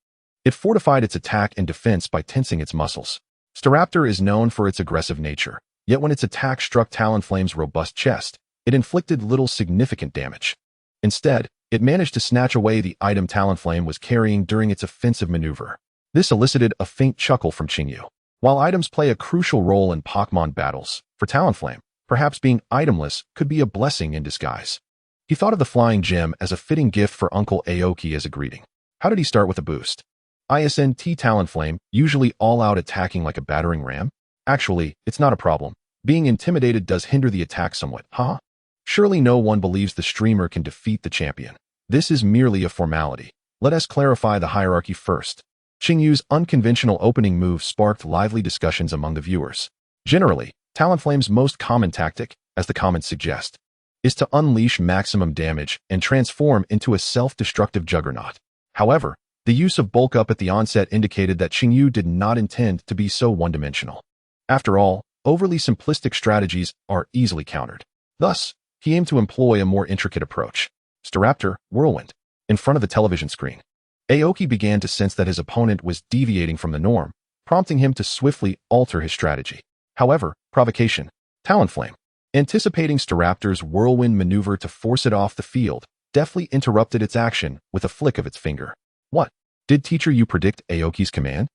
It fortified its attack and defense by tensing its muscles. Staraptor is known for its aggressive nature, yet when its attack struck Talonflame's robust chest, it inflicted little significant damage. Instead, it managed to snatch away the item Talonflame was carrying during its offensive maneuver. This elicited a faint chuckle from Qingyu. While items play a crucial role in Pokémon battles, for Talonflame, perhaps being itemless could be a blessing in disguise. He thought of the flying gem as a fitting gift for Uncle Aoki as a greeting. How did he start with a boost? ISNT Talonflame, usually all-out attacking like a battering ram? Actually, it's not a problem. Being intimidated does hinder the attack somewhat, huh? Surely no one believes the streamer can defeat the champion. This is merely a formality. Let us clarify the hierarchy first. Qingyu's unconventional opening move sparked lively discussions among the viewers. Generally, Talonflame's most common tactic, as the comments suggest, is to unleash maximum damage and transform into a self-destructive juggernaut. However, the use of bulk up at the onset indicated that Qingyu did not intend to be so one-dimensional. After all, overly simplistic strategies are easily countered. Thus, he aimed to employ a more intricate approach. Staraptor, Whirlwind. In front of the television screen, Aoki began to sense that his opponent was deviating from the norm, prompting him to swiftly alter his strategy. However, Provocation, Talonflame, anticipating Staraptor's whirlwind maneuver to force it off the field, deftly interrupted its action with a flick of its finger. What? Did Teacher you predict Aoki's command?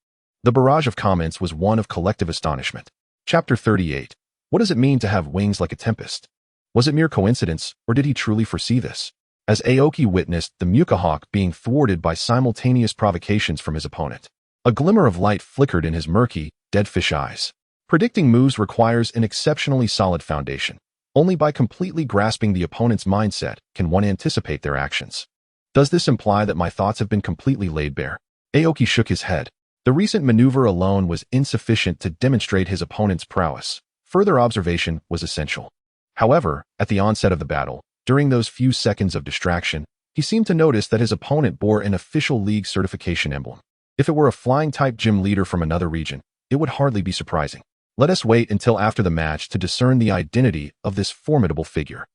The barrage of comments was one of collective astonishment. Chapter 38. What does it mean to have wings like a tempest? Was it mere coincidence, or did he truly foresee this? As Aoki witnessed the Mukahawk being thwarted by simultaneous provocations from his opponent, a glimmer of light flickered in his murky, dead fish eyes. Predicting moves requires an exceptionally solid foundation. Only by completely grasping the opponent's mindset can one anticipate their actions. Does this imply that my thoughts have been completely laid bare? Aoki shook his head. The recent maneuver alone was insufficient to demonstrate his opponent's prowess. Further observation was essential. However, at the onset of the battle, during those few seconds of distraction, he seemed to notice that his opponent bore an official league certification emblem. If it were a flying-type gym leader from another region, it would hardly be surprising. Let us wait until after the match to discern the identity of this formidable figure.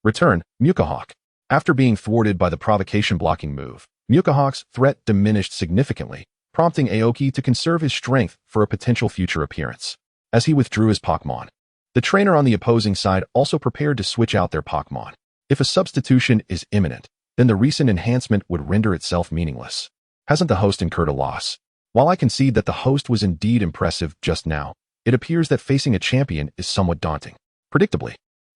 Return, Mukahawk. After being thwarted by the provocation blocking move, Mukahawk's threat diminished significantly, prompting Aoki to conserve his strength for a potential future appearance. As he withdrew his Pokémon, the trainer on the opposing side also prepared to switch out their Pokémon. If a substitution is imminent, then the recent enhancement would render itself meaningless. Hasn't the host incurred a loss? While I concede that the host was indeed impressive just now, it appears that facing a champion is somewhat daunting. Predictably,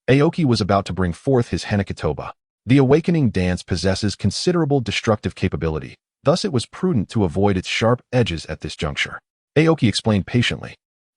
Aoki was about to bring forth his Henekitoba. The awakening dance possesses considerable destructive capability, thus it was prudent to avoid its sharp edges at this juncture. Aoki explained patiently.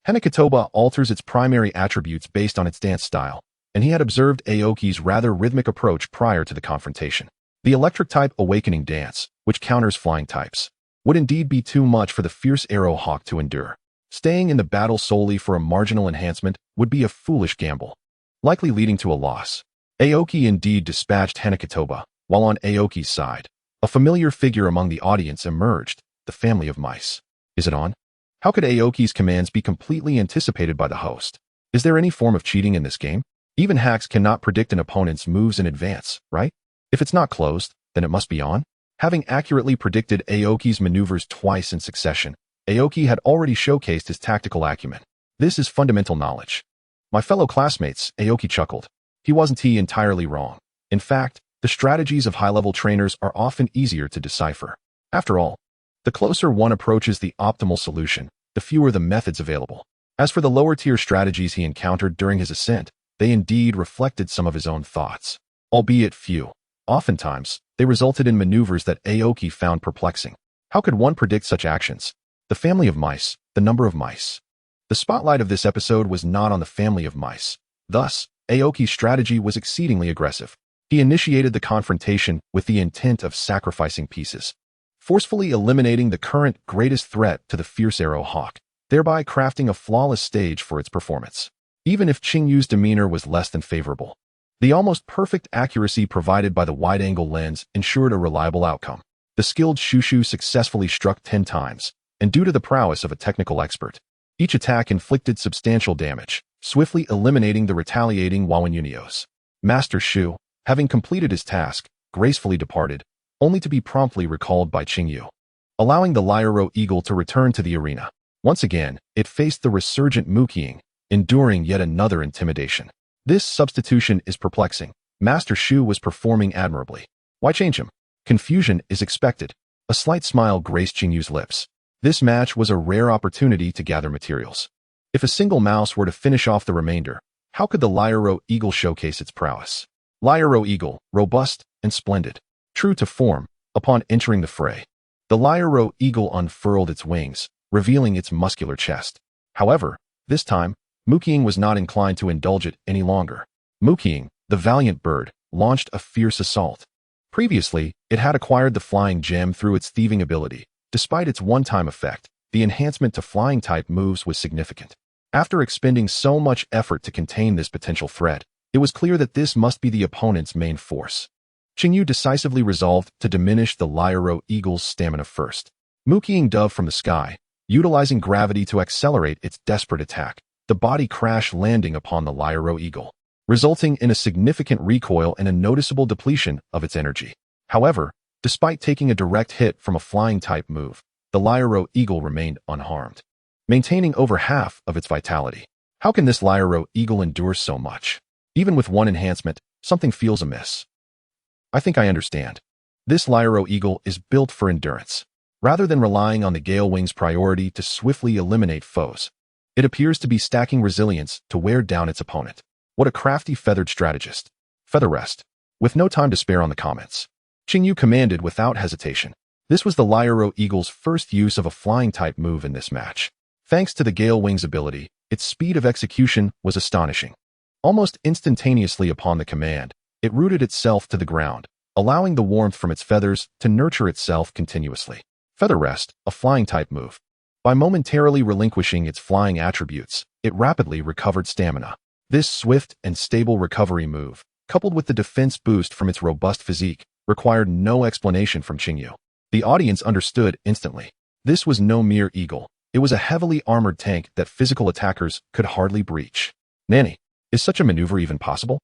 Henekitoba alters its primary attributes based on its dance style, and he had observed Aoki's rather rhythmic approach prior to the confrontation. The electric-type awakening dance, which counters flying types, would indeed be too much for the fierce Arrow Hawk to endure. Staying in the battle solely for a marginal enhancement would be a foolish gamble, likely leading to a loss. Aoki indeed dispatched Henekitoba, while on Aoki's side, a familiar figure among the audience emerged, the family of mice. Is it on? How could Aoki's commands be completely anticipated by the host? Is there any form of cheating in this game? Even hacks cannot predict an opponent's moves in advance, right? If it's not closed, then it must be on. Having accurately predicted Aoki's maneuvers twice in succession, Aoki had already showcased his tactical acumen. This is fundamental knowledge. My fellow classmates, Aoki chuckled. He wasn't entirely wrong. In fact, the strategies of high-level trainers are often easier to decipher. After all, the closer one approaches the optimal solution, the fewer the methods available. As for the lower-tier strategies he encountered during his ascent, they indeed reflected some of his own thoughts, albeit few. Oftentimes, they resulted in maneuvers that Aoki found perplexing. How could one predict such actions? The family of mice, the number of mice. The spotlight of this episode was not on the family of mice. Thus, Aoki's strategy was exceedingly aggressive. He initiated the confrontation with the intent of sacrificing pieces, forcefully eliminating the current greatest threat to the fierce Arrow Hawk, thereby crafting a flawless stage for its performance. Even if Qingyu's demeanor was less than favorable, the almost perfect accuracy provided by the wide-angle lens ensured a reliable outcome. The skilled Chishu successfully struck 10 times, and due to the prowess of a technical expert, each attack inflicted substantial damage, swiftly eliminating the retaliating Wawanyunios. Master Shu, having completed his task, gracefully departed, only to be promptly recalled by Qingyu. allowing the Lyra Eagle to return to the arena. Once again, it faced the resurgent Muking, enduring yet another intimidation. This substitution is perplexing. Master Shu was performing admirably. Why change him? Confusion is expected. A slight smile graced Qinyu's lips. This match was a rare opportunity to gather materials. If a single mouse were to finish off the remainder, how could the Lyra Eagle showcase its prowess? Lyra Eagle, robust and splendid. True to form, upon entering the fray, the Lyra Eagle unfurled its wings, revealing its muscular chest. However, this time, Muking was not inclined to indulge it any longer. Muking, the valiant bird, launched a fierce assault. Previously, it had acquired the flying gem through its thieving ability. Despite its one-time effect, the enhancement to flying-type moves was significant. After expending so much effort to contain this potential threat, it was clear that this must be the opponent's main force. Qingyu decisively resolved to diminish the Lyra Eagle's stamina first. Muking dove from the sky, utilizing gravity to accelerate its desperate attack. The body crash landing upon the Lyra Eagle, resulting in a significant recoil and a noticeable depletion of its energy. However, despite taking a direct hit from a flying-type move, the Lyra Eagle remained unharmed, maintaining over half of its vitality. How can this Lyra Eagle endure so much? Even with one enhancement, something feels amiss. I think I understand. This Lyra Eagle is built for endurance. Rather than relying on the Gale Wing's priority to swiftly eliminate foes, it appears to be stacking resilience to wear down its opponent. What a crafty feathered strategist. Feather rest. With no time to spare on the comments, Qingyu commanded without hesitation. This was the Lyra Eagle's first use of a flying-type move in this match. Thanks to the Gale Wing's ability, its speed of execution was astonishing. Almost instantaneously upon the command, it rooted itself to the ground, allowing the warmth from its feathers to nurture itself continuously. Feather rest, a flying-type move. By momentarily relinquishing its flying attributes, it rapidly recovered stamina. This swift and stable recovery move, coupled with the defense boost from its robust physique, required no explanation from Qingyu. The audience understood instantly. This was no mere eagle. It was a heavily armored tank that physical attackers could hardly breach. Nanny, is such a maneuver even possible?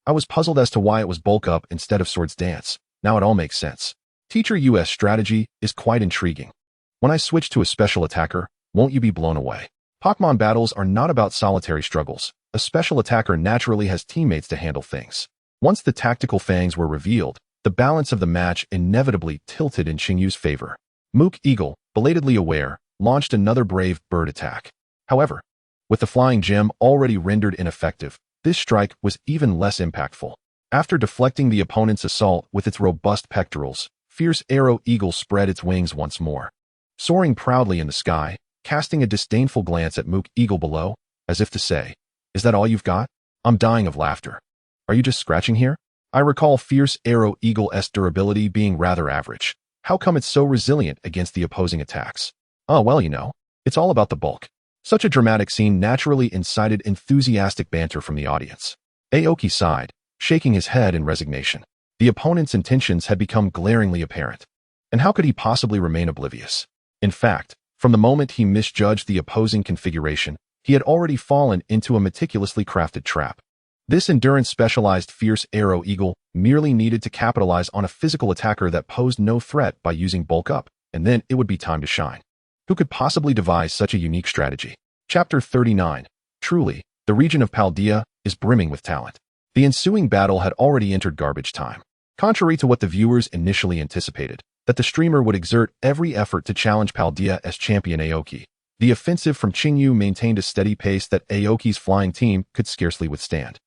I was puzzled as to why it was bulk up instead of swords dance. Now it all makes sense. Teacher US strategy is quite intriguing. When I switch to a special attacker, won't you be blown away? Pokémon battles are not about solitary struggles. A special attacker naturally has teammates to handle things. Once the tactical fangs were revealed, the balance of the match inevitably tilted in Qingyu's favor. Mook Eagle, belatedly aware, launched another brave bird attack. However, with the flying gem already rendered ineffective, this strike was even less impactful. After deflecting the opponent's assault with its robust pectorals, Fierce Arrow Eagle spread its wings once more. Soaring proudly in the sky, casting a disdainful glance at Mook Eagle below, as if to say, "Is that all you've got? I'm dying of laughter. Are you just scratching here?" I recall Fierce Arrow Eagle's durability being rather average. How come it's so resilient against the opposing attacks? Oh, well, you know, it's all about the bulk. Such a dramatic scene naturally incited enthusiastic banter from the audience. Aoki sighed, shaking his head in resignation. The opponent's intentions had become glaringly apparent. And how could he possibly remain oblivious? In fact, from the moment he misjudged the opposing configuration, he had already fallen into a meticulously crafted trap. This endurance-specialized Fierce Arrow Eagle merely needed to capitalize on a physical attacker that posed no threat by using bulk up, and then it would be time to shine. Who could possibly devise such a unique strategy? Chapter 39. Truly, the region of Paldea is brimming with talent. The ensuing battle had already entered garbage time. Contrary to what the viewers initially anticipated, that the streamer would exert every effort to challenge Paldea's champion Aoki, the offensive from Qingyu maintained a steady pace that Aoki's flying team could scarcely withstand.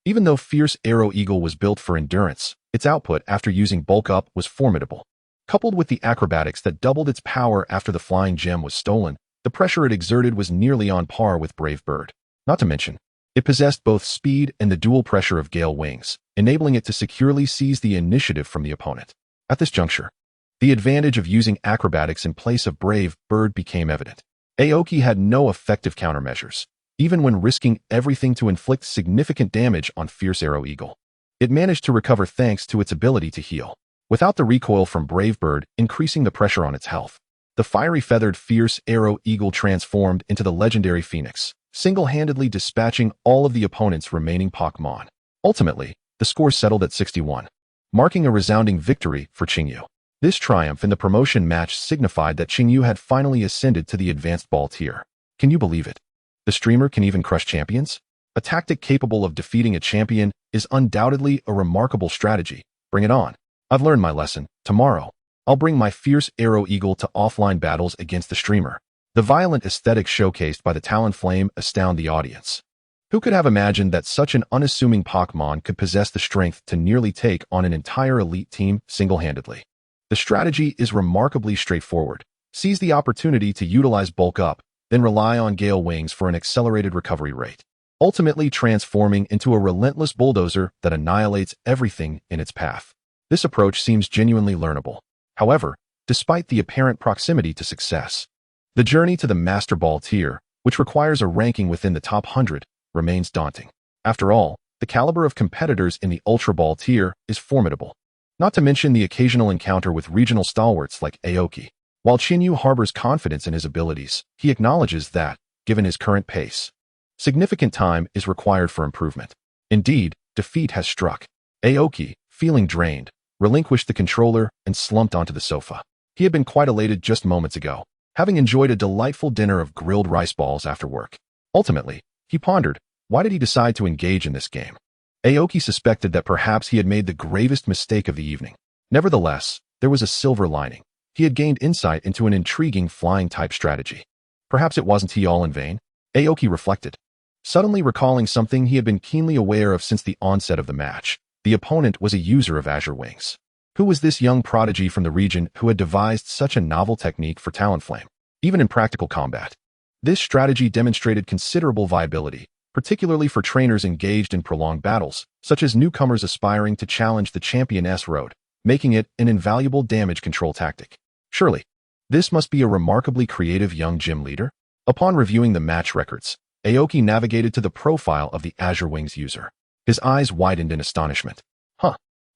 Even though Fierce Arrow Eagle was built for endurance, its output after using bulk up was formidable. Coupled with the acrobatics that doubled its power after the flying gem was stolen, the pressure it exerted was nearly on par with Brave Bird. Not to mention, it possessed both speed and the dual pressure of Gale Wings, enabling it to securely seize the initiative from the opponent. At this juncture, the advantage of using acrobatics in place of Brave Bird became evident. Aoki had no effective countermeasures, even when risking everything to inflict significant damage on Fierce Arrow Eagle. It managed to recover thanks to its ability to heal, without the recoil from Brave Bird increasing the pressure on its health. The fiery-feathered Fierce Arrow Eagle transformed into the legendary Phoenix, single-handedly dispatching all of the opponent's remaining Pokémon. Ultimately, the score settled at 61, marking a resounding victory for Qingyu. This triumph in the promotion match signified that Qingyu had finally ascended to the advanced ball tier. Can you believe it? The streamer can even crush champions? A tactic capable of defeating a champion is undoubtedly a remarkable strategy. Bring it on. I've learned my lesson. Tomorrow, I'll bring my fierce arrow eagle to offline battles against the streamer. The violent aesthetics showcased by the Talonflame astound the audience. Who could have imagined that such an unassuming Pokémon could possess the strength to nearly take on an entire elite team single-handedly? The strategy is remarkably straightforward. Seize the opportunity to utilize bulk up, then rely on Gale Wings for an accelerated recovery rate, ultimately transforming into a relentless bulldozer that annihilates everything in its path. This approach seems genuinely learnable. However, despite the apparent proximity to success, the journey to the Master Ball tier, which requires a ranking within the top 100, remains daunting. After all, the caliber of competitors in the Ultra Ball tier is formidable. Not to mention the occasional encounter with regional stalwarts like Aoki. While Qingyu harbors confidence in his abilities, he acknowledges that, given his current pace, significant time is required for improvement. Indeed, defeat has struck. Aoki, feeling drained, relinquished the controller and slumped onto the sofa. He had been quite elated just moments ago, having enjoyed a delightful dinner of grilled rice balls after work. Ultimately, he pondered, why did he decide to engage in this game? Aoki suspected that perhaps he had made the gravest mistake of the evening. Nevertheless, there was a silver lining. He had gained insight into an intriguing flying-type strategy. Perhaps it wasn't all in vain? Aoki reflected, suddenly recalling something he had been keenly aware of since the onset of the match. The opponent was a user of Azure Wings. Who was this young prodigy from the region who had devised such a novel technique for Talonflame, even in practical combat? This strategy demonstrated considerable viability, particularly for trainers engaged in prolonged battles, such as newcomers aspiring to challenge the champion's road, making it an invaluable damage control tactic. Surely, this must be a remarkably creative young gym leader? Upon reviewing the match records, Aoki navigated to the profile of the Azure Wings user. His eyes widened in astonishment.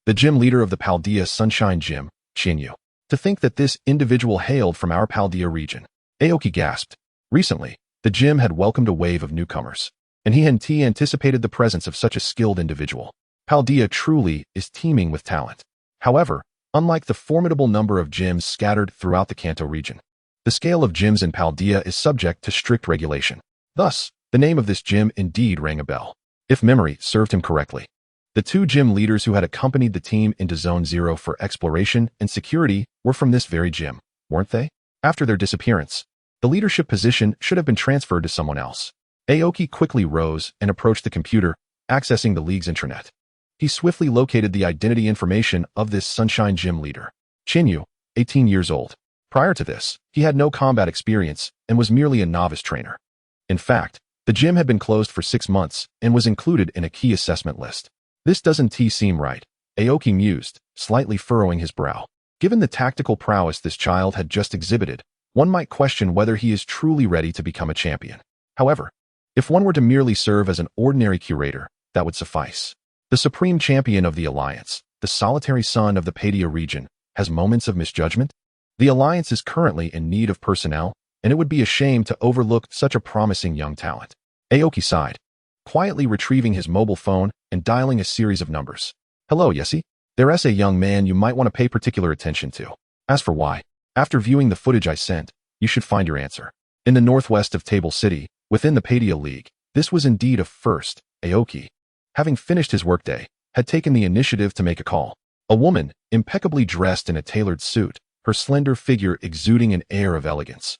The gym leader of the Paldea Sunshine Gym, Qingyu. To think that this individual hailed from our Paldea region. Aoki gasped. Recently, the gym had welcomed a wave of newcomers, and he hadn't anticipated the presence of such a skilled individual. Paldea truly is teeming with talent. However, unlike the formidable number of gyms scattered throughout the Kanto region, the scale of gyms in Paldea is subject to strict regulation. Thus, the name of this gym indeed rang a bell. If memory served him correctly, the two gym leaders who had accompanied the team into Zone 0 for exploration and security were from this very gym, weren't they? After their disappearance, the leadership position should have been transferred to someone else. Aoki quickly rose and approached the computer, accessing the league's intranet. He swiftly located the identity information of this Sunshine Gym leader, Qingyu, 18 years old. Prior to this, he had no combat experience and was merely a novice trainer. In fact, the gym had been closed for 6 months and was included in a key assessment list. This doesn't seem right, Aoki mused, slightly furrowing his brow. Given the tactical prowess this child had just exhibited, one might question whether he is truly ready to become a champion. However, if one were to merely serve as an ordinary curator, that would suffice. The supreme champion of the Alliance, the solitary son of the Paldea region, has moments of misjudgment. The Alliance is currently in need of personnel, and it would be a shame to overlook such a promising young talent. Aoki sighed, quietly retrieving his mobile phone and dialing a series of numbers. Hello, Yessie. There's a young man you might want to pay particular attention to. As for why, after viewing the footage I sent, you should find your answer. In the northwest of Table City, within the Paldea League, this was indeed a first. Aoki, having finished his workday, had taken the initiative to make a call. A woman, impeccably dressed in a tailored suit, her slender figure exuding an air of elegance,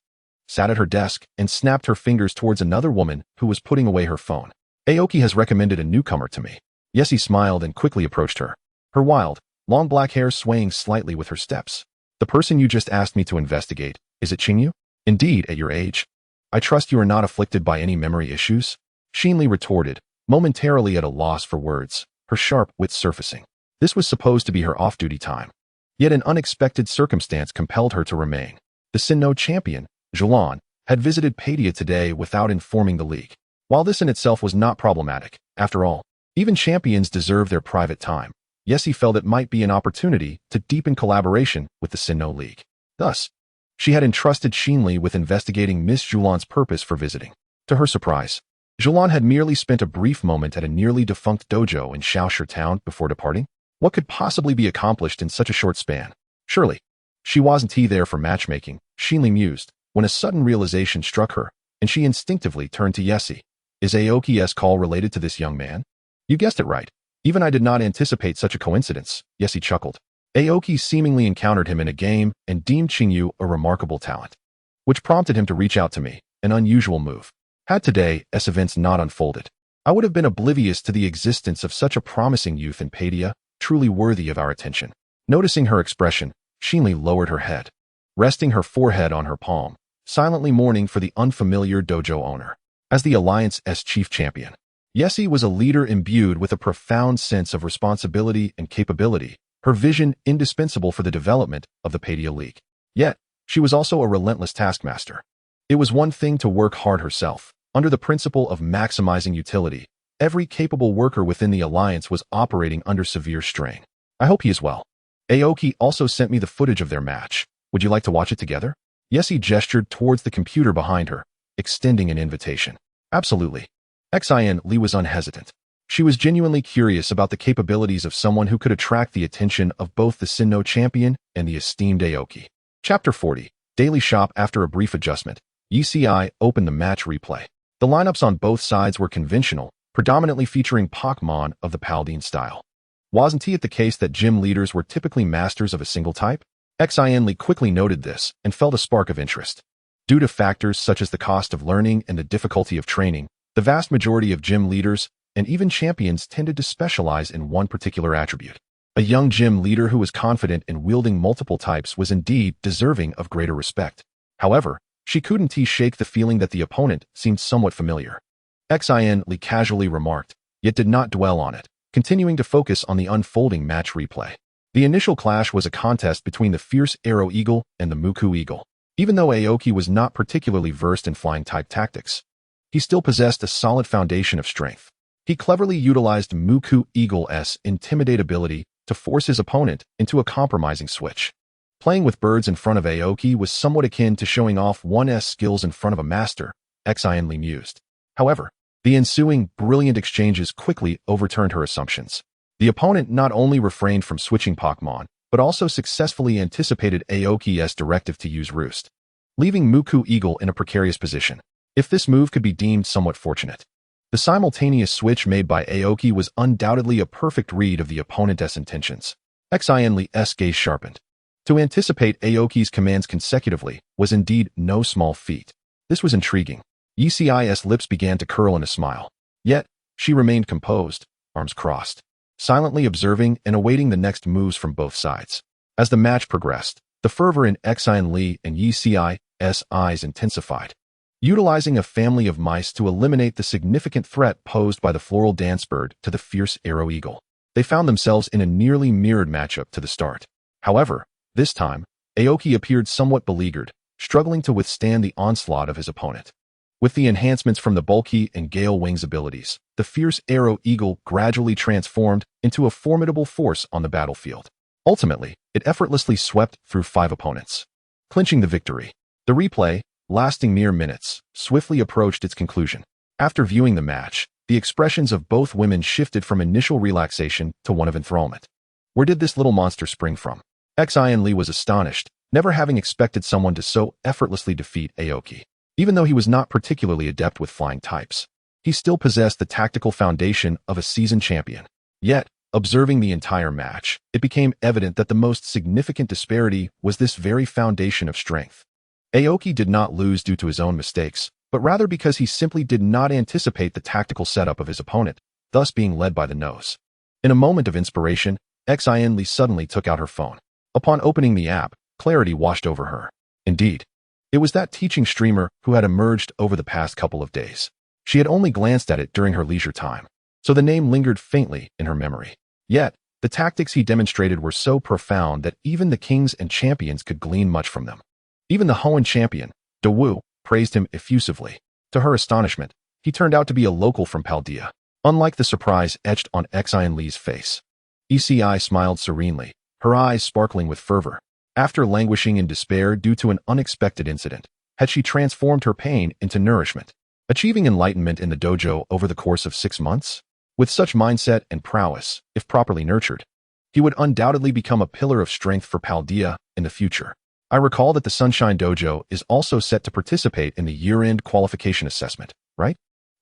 sat at her desk and snapped her fingers towards another woman who was putting away her phone. Aoki has recommended a newcomer to me. Yessie smiled and quickly approached her, her wild, long black hair swaying slightly with her steps. The person you just asked me to investigate, is it Qingyu? Indeed, at your age. I trust you are not afflicted by any memory issues? Xinli retorted, momentarily at a loss for words, her sharp wit surfacing. This was supposed to be her off-duty time. Yet an unexpected circumstance compelled her to remain. The Sinnoh champion, Julan, had visited Paldea today without informing the league. While this in itself was not problematic, after all, even champions deserve their private time, Yessie felt it might be an opportunity to deepen collaboration with the Sinnoh League. Thus, she had entrusted Xinli with investigating Miss Julan's purpose for visiting. To her surprise, Julan had merely spent a brief moment at a nearly defunct dojo in Shaoshi Town before departing. What could possibly be accomplished in such a short span? Surely, She wasn't there for matchmaking, Xinli mused, when a sudden realization struck her, and she instinctively turned to Yessie. Is Aoki's call related to this young man? You guessed it right. Even I did not anticipate such a coincidence, Yessie chuckled. Aoki seemingly encountered him in a game and deemed Xingyu a remarkable talent, which prompted him to reach out to me, an unusual move. Had today's events not unfolded, I would have been oblivious to the existence of such a promising youth in Padia, truly worthy of our attention. Noticing her expression, Xinli lowered her head, resting her forehead on her palm, silently mourning for the unfamiliar dojo owner. As the Alliance's chief champion, Yessie was a leader imbued with a profound sense of responsibility and capability, her vision indispensable for the development of the Padia League. Yet, she was also a relentless taskmaster. It was one thing to work hard herself. Under the principle of maximizing utility, every capable worker within the Alliance was operating under severe strain. I hope he is well. Aoki also sent me the footage of their match. Would you like to watch it together? Yessie gestured towards the computer behind her, extending an invitation. Absolutely. Xinli was unhesitant. She was genuinely curious about the capabilities of someone who could attract the attention of both the Sinnoh champion and the esteemed Aoki. Chapter 40. Daily Shop. After a brief adjustment, ECI opened the match replay. The lineups on both sides were conventional, predominantly featuring Pokémon of the Paladin style. Wasn't it the case that gym leaders were typically masters of a single type? Xinli quickly noted this and felt a spark of interest. Due to factors such as the cost of learning and the difficulty of training, the vast majority of gym leaders and even champions tended to specialize in one particular attribute. A young gym leader who was confident in wielding multiple types was indeed deserving of greater respect. However, she couldn't shake the feeling that the opponent seemed somewhat familiar. Xinli casually remarked, yet did not dwell on it, continuing to focus on the unfolding match replay. The initial clash was a contest between the fierce Arrow Eagle and the Muku Eagle. Even though Aoki was not particularly versed in flying-type tactics, he still possessed a solid foundation of strength. He cleverly utilized Muku Eagle's intimidate ability to force his opponent into a compromising switch. Playing with birds in front of Aoki was somewhat akin to showing off one's skills in front of a master, Xinli mused. However, the ensuing brilliant exchanges quickly overturned her assumptions. The opponent not only refrained from switching Pokémon, but also successfully anticipated Aoki's directive to use Roost, leaving Muku Eagle in a precarious position. If this move could be deemed somewhat fortunate, the simultaneous switch made by Aoki was undoubtedly a perfect read of the opponent's intentions. Xinli's gaze sharpened. To anticipate Aoki's commands consecutively was indeed no small feat. This was intriguing. ECI's lips began to curl in a smile. Yet, she remained composed, arms crossed, silently observing and awaiting the next moves from both sides. As the match progressed, the fervor in Xinli and ECI's eyes intensified. Utilizing a family of mice to eliminate the significant threat posed by the floral dance bird to the fierce Arrow Eagle, they found themselves in a nearly mirrored matchup to the start. However, this time, Aoki appeared somewhat beleaguered, struggling to withstand the onslaught of his opponent. With the enhancements from the bulky and gale wings abilities, the fierce Arrow Eagle gradually transformed into a formidable force on the battlefield. Ultimately, it effortlessly swept through 5 opponents, clinching the victory. The replay, lasting mere minutes, swiftly approached its conclusion. After viewing the match, the expressions of both women shifted from initial relaxation to one of enthrallment. Where did this little monster spring from? Xinli was astonished, never having expected someone to so effortlessly defeat Aoki. Even though he was not particularly adept with flying types, he still possessed the tactical foundation of a seasoned champion. Yet, observing the entire match, it became evident that the most significant disparity was this very foundation of strength. Aoki did not lose due to his own mistakes, but rather because he simply did not anticipate the tactical setup of his opponent, thus being led by the nose. In a moment of inspiration, Xinli suddenly took out her phone. Upon opening the app, clarity washed over her. Indeed, it was that teaching streamer who had emerged over the past couple of days. She had only glanced at it during her leisure time, so the name lingered faintly in her memory. Yet, the tactics he demonstrated were so profound that even the kings and champions could glean much from them. Even the Hoenn champion, Dawu, praised him effusively. To her astonishment, he turned out to be a local from Paldea. Unlike the surprise etched on Xinli's face, ECI smiled serenely, her eyes sparkling with fervor. After languishing in despair due to an unexpected incident, had she transformed her pain into nourishment, achieving enlightenment in the dojo over the course of 6 months? With such mindset and prowess, if properly nurtured, He would undoubtedly become a pillar of strength for Paldea in the future. I recall that the Sunshine Dojo is also set to participate in the year-end qualification assessment, right?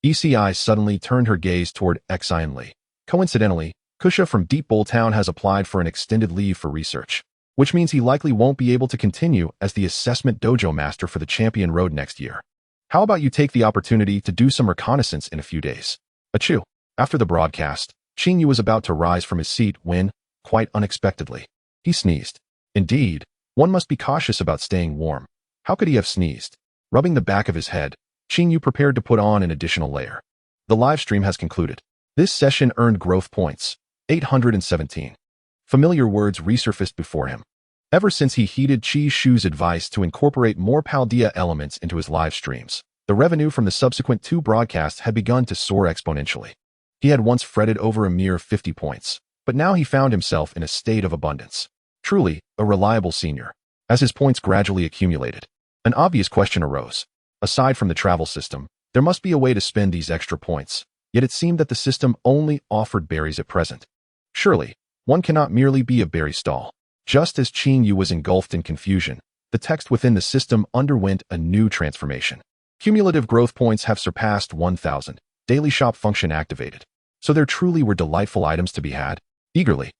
ECI suddenly turned her gaze toward Xian Li. Coincidentally, Kusha from Deep Bowl Town has applied for an extended leave for research, which means he likely won't be able to continue as the assessment dojo master for the Champion Road next year. How about you take the opportunity to do some reconnaissance in a few days? Achoo. After the broadcast, Xingyu was about to rise from his seat when, quite unexpectedly, he sneezed. Indeed, one must be cautious about staying warm. How could he have sneezed? Rubbing the back of his head, Xingyu prepared to put on an additional layer. The live stream has concluded. This session earned growth points, 817. Familiar words resurfaced before him. Ever since he heeded Chishu's advice to incorporate more Paldea elements into his live streams, the revenue from the subsequent 2 broadcasts had begun to soar exponentially. He had once fretted over a mere 50 points, but now he found himself in a state of abundance. Truly, a reliable senior. As his points gradually accumulated, an obvious question arose. Aside from the travel system, there must be a way to spend these extra points, yet it seemed that the system only offered berries at present. Surely, one cannot merely be a berry stall. Just as Xingyu was engulfed in confusion, the text within the system underwent a new transformation. Cumulative growth points have surpassed 1,000. Daily shop function activated. So there truly were delightful items to be had. Eagerly,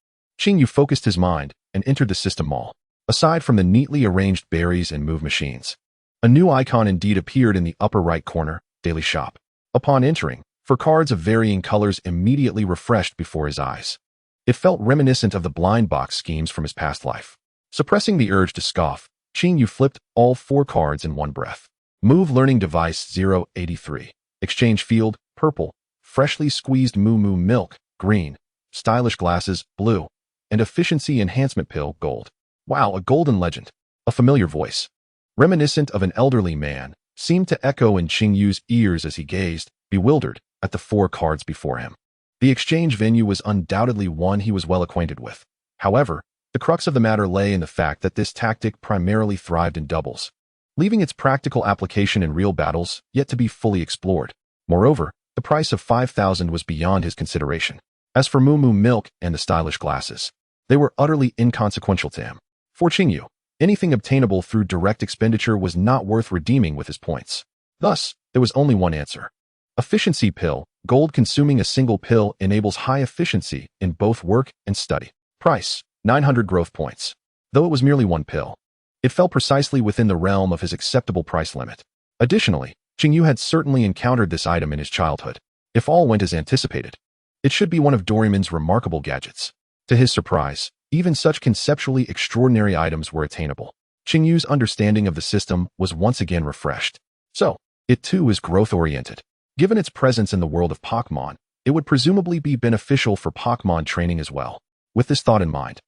Xingyu focused his mind and entered the system mall. Aside from the neatly arranged berries and move machines, a new icon indeed appeared in the upper right corner, Daily Shop. Upon entering, 4 cards of varying colors immediately refreshed before his eyes. It felt reminiscent of the blind box schemes from his past life. Suppressing the urge to scoff, Xingyu flipped all 4 cards in one breath. Move Learning Device 083. Exchange Field, purple. Freshly Squeezed Moo Moo Milk, green. Stylish Glasses, blue. And Efficiency Enhancement Pill, gold. Wow, a golden legend. A familiar voice, reminiscent of an elderly man, seemed to echo in Xingyu's ears as he gazed, bewildered, at the 4 cards before him. The exchange venue was undoubtedly one he was well acquainted with. However, the crux of the matter lay in the fact that this tactic primarily thrived in doubles, leaving its practical application in real battles yet to be fully explored. Moreover, the price of 5,000 was beyond his consideration. As for Moo Moo Milk and the stylish glasses, they were utterly inconsequential to him. For Xingyu, anything obtainable through direct expenditure was not worth redeeming with his points. Thus, there was only one answer. Efficiency Pill, gold. Consuming a single pill enables high efficiency in both work and study. Price, 900 growth points. Though it was merely 1 pill, it fell precisely within the realm of his acceptable price limit. Additionally, Xingyu had certainly encountered this item in his childhood. If all went as anticipated, it should be one of Doraemon's remarkable gadgets. To his surprise, even such conceptually extraordinary items were attainable. Xingyu's understanding of the system was once again refreshed. So, it too is growth-oriented. Given its presence in the world of Pokémon, it would presumably be beneficial for Pokémon training as well. With this thought in mind,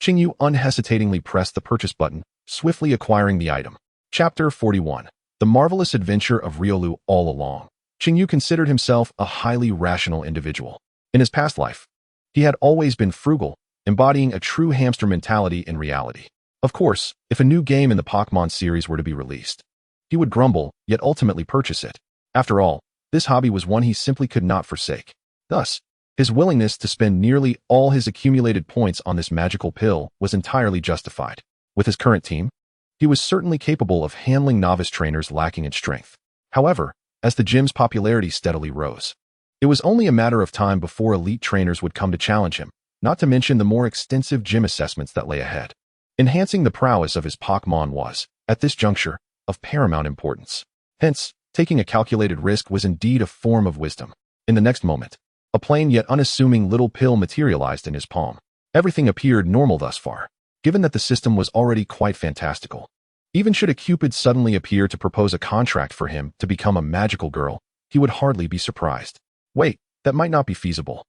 Xingyu unhesitatingly pressed the purchase button, swiftly acquiring the item. Chapter 41. The Marvelous Adventure of Riolu. All along, Xingyu considered himself a highly rational individual. In his past life, he had always been frugal, embodying a true hamster mentality in reality. Of course, if a new game in the Pokémon series were to be released, he would grumble, yet ultimately purchase it. After all, this hobby was one he simply could not forsake. Thus, his willingness to spend nearly all his accumulated points on this magical pill was entirely justified. With his current team, he was certainly capable of handling novice trainers lacking in strength. However, as the gym's popularity steadily rose, it was only a matter of time before elite trainers would come to challenge him, not to mention the more extensive gym assessments that lay ahead. Enhancing the prowess of his Pokémon was, at this juncture, of paramount importance. Hence, taking a calculated risk was indeed a form of wisdom. In the next moment, a plain yet unassuming little pill materialized in his palm. Everything appeared normal thus far, given that the system was already quite fantastical. Even should a Cupid suddenly appear to propose a contract for him to become a magical girl, he would hardly be surprised. Wait, that might not be feasible.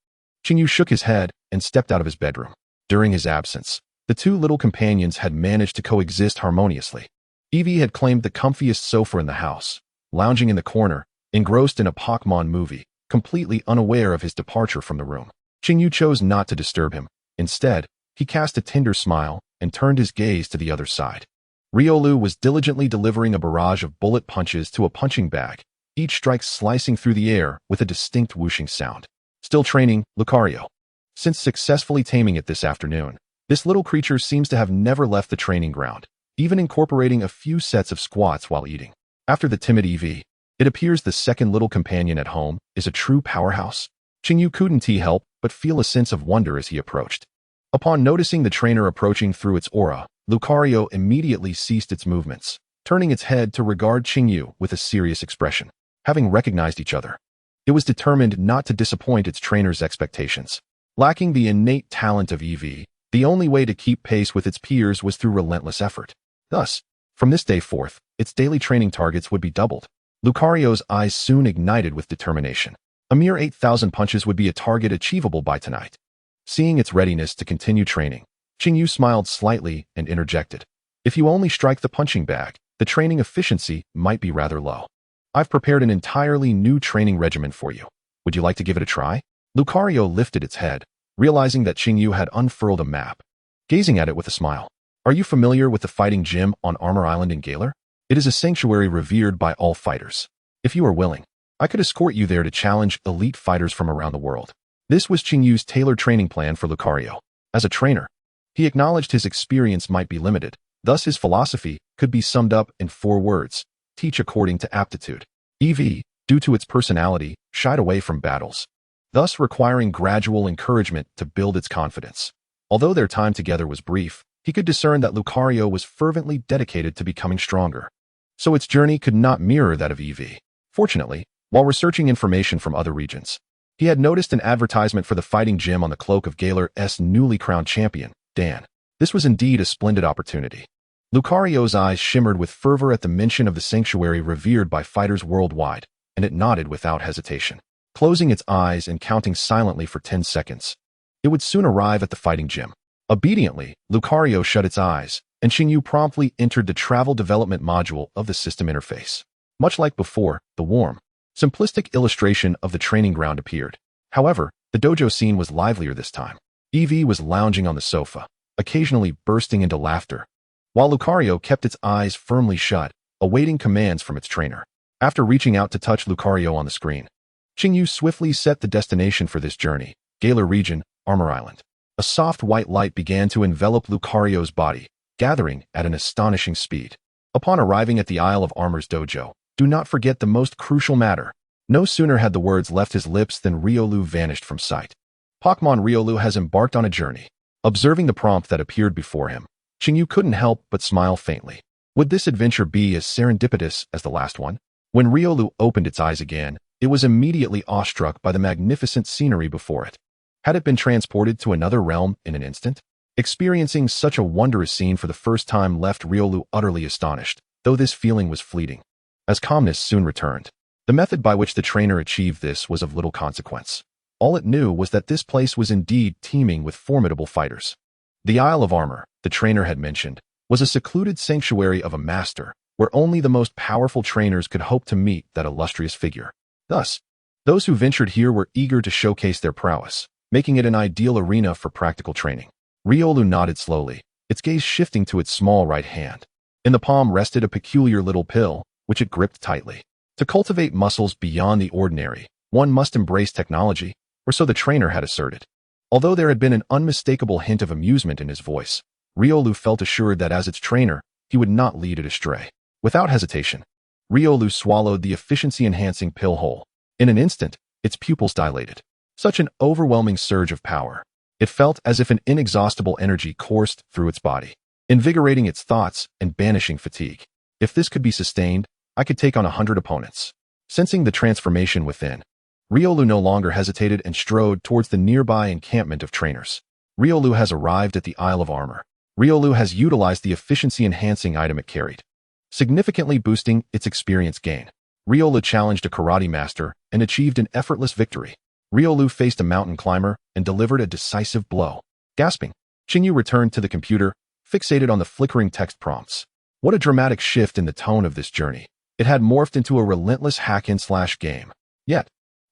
Xingyu shook his head and stepped out of his bedroom. During his absence, the 2 little companions had managed to coexist harmoniously. Eevee had claimed the comfiest sofa in the house, lounging in the corner, engrossed in a Pokémon movie, completely unaware of his departure from the room. Xingyu chose not to disturb him. Instead, he cast a tender smile and turned his gaze to the other side. Riolu was diligently delivering a barrage of bullet punches to a punching bag, each strike slicing through the air with a distinct whooshing sound. Still training, Lucario. Since successfully taming it this afternoon, this little creature seems to have never left the training ground, even incorporating a few sets of squats while eating. After the timid Eevee, it appears the second little companion at home is a true powerhouse. Chinyu couldn't help but feel a sense of wonder as he approached. Upon noticing the trainer approaching through its aura, Lucario immediately ceased its movements, turning its head to regard Chinyu with a serious expression. Having recognized each other, it was determined not to disappoint its trainer's expectations. Lacking the innate talent of Eevee, the only way to keep pace with its peers was through relentless effort. Thus, from this day forth, its daily training targets would be doubled. Lucario's eyes soon ignited with determination. A mere 8,000 punches would be a target achievable by tonight. Seeing its readiness to continue training, Chinyu smiled slightly and interjected. If you only strike the punching bag, the training efficiency might be rather low. I've prepared an entirely new training regimen for you. Would you like to give it a try? Lucario lifted its head, realizing that Chinyu had unfurled a map. Gazing at it with a smile. Are you familiar with the fighting gym on Armor Island in Galar? It is a sanctuary revered by all fighters. If you are willing, I could escort you there to challenge elite fighters from around the world. This was Chinyu's tailored training plan for Lucario. As a trainer, he acknowledged his experience might be limited, thus his philosophy could be summed up in 4 words: teach according to aptitude. Eevee, due to its personality, shied away from battles, thus requiring gradual encouragement to build its confidence. Although their time together was brief, he could discern that Lucario was fervently dedicated to becoming stronger, so its journey could not mirror that of Eevee. Fortunately, while researching information from other regions, he had noticed an advertisement for the fighting gym on the cloak of Galar's newly crowned champion, Dan. This was indeed a splendid opportunity. Lucario's eyes shimmered with fervor at the mention of the sanctuary revered by fighters worldwide, and it nodded without hesitation. Closing its eyes and counting silently for 10 seconds, it would soon arrive at the fighting gym. Obediently, Lucario shut its eyes, and Chinyu promptly entered the travel development module of the system interface. Much like before, the warm, simplistic illustration of the training ground appeared. However, the dojo scene was livelier this time. Eevee was lounging on the sofa, occasionally bursting into laughter, while Lucario kept its eyes firmly shut, awaiting commands from its trainer. After reaching out to touch Lucario on the screen, Chinyu swiftly set the destination for this journey, Galar region, Armor Island. A soft white light began to envelop Lucario's body, gathering at an astonishing speed. Upon arriving at the Isle of Armor's dojo, do not forget the most crucial matter. No sooner had the words left his lips than Riolu vanished from sight. Pokémon Riolu has embarked on a journey. Observing the prompt that appeared before him, Chinyu couldn't help but smile faintly. Would this adventure be as serendipitous as the last one? When Riolu opened its eyes again, it was immediately awestruck by the magnificent scenery before it. Had it been transported to another realm in an instant? Experiencing such a wondrous scene for the first time left Riolu utterly astonished, though this feeling was fleeting, as calmness soon returned. The method by which the trainer achieved this was of little consequence. All it knew was that this place was indeed teeming with formidable fighters. The Isle of Armor, the trainer had mentioned, was a secluded sanctuary of a master, where only the most powerful trainers could hope to meet that illustrious figure. Thus, those who ventured here were eager to showcase their prowess, making it an ideal arena for practical training. Riolu nodded slowly, its gaze shifting to its small right hand. In the palm rested a peculiar little pill, which it gripped tightly. To cultivate muscles beyond the ordinary, one must embrace technology, or so the trainer had asserted. Although there had been an unmistakable hint of amusement in his voice, Riolu felt assured that as its trainer, he would not lead it astray. Without hesitation, Riolu swallowed the efficiency-enhancing pill whole. In an instant, its pupils dilated. Such an overwhelming surge of power. It felt as if an inexhaustible energy coursed through its body, invigorating its thoughts and banishing fatigue. If this could be sustained, I could take on 100 opponents. Sensing the transformation within, Riolu no longer hesitated and strode towards the nearby encampment of trainers. Riolu has arrived at the Isle of Armor. Riolu has utilized the efficiency-enhancing item it carried, significantly boosting its experience gain. Riolu challenged a karate master and achieved an effortless victory. Riolu faced a mountain climber and delivered a decisive blow. Gasping, Chinyu returned to the computer, fixated on the flickering text prompts. What a dramatic shift in the tone of this journey. It had morphed into a relentless hack-and-slash game. Yet,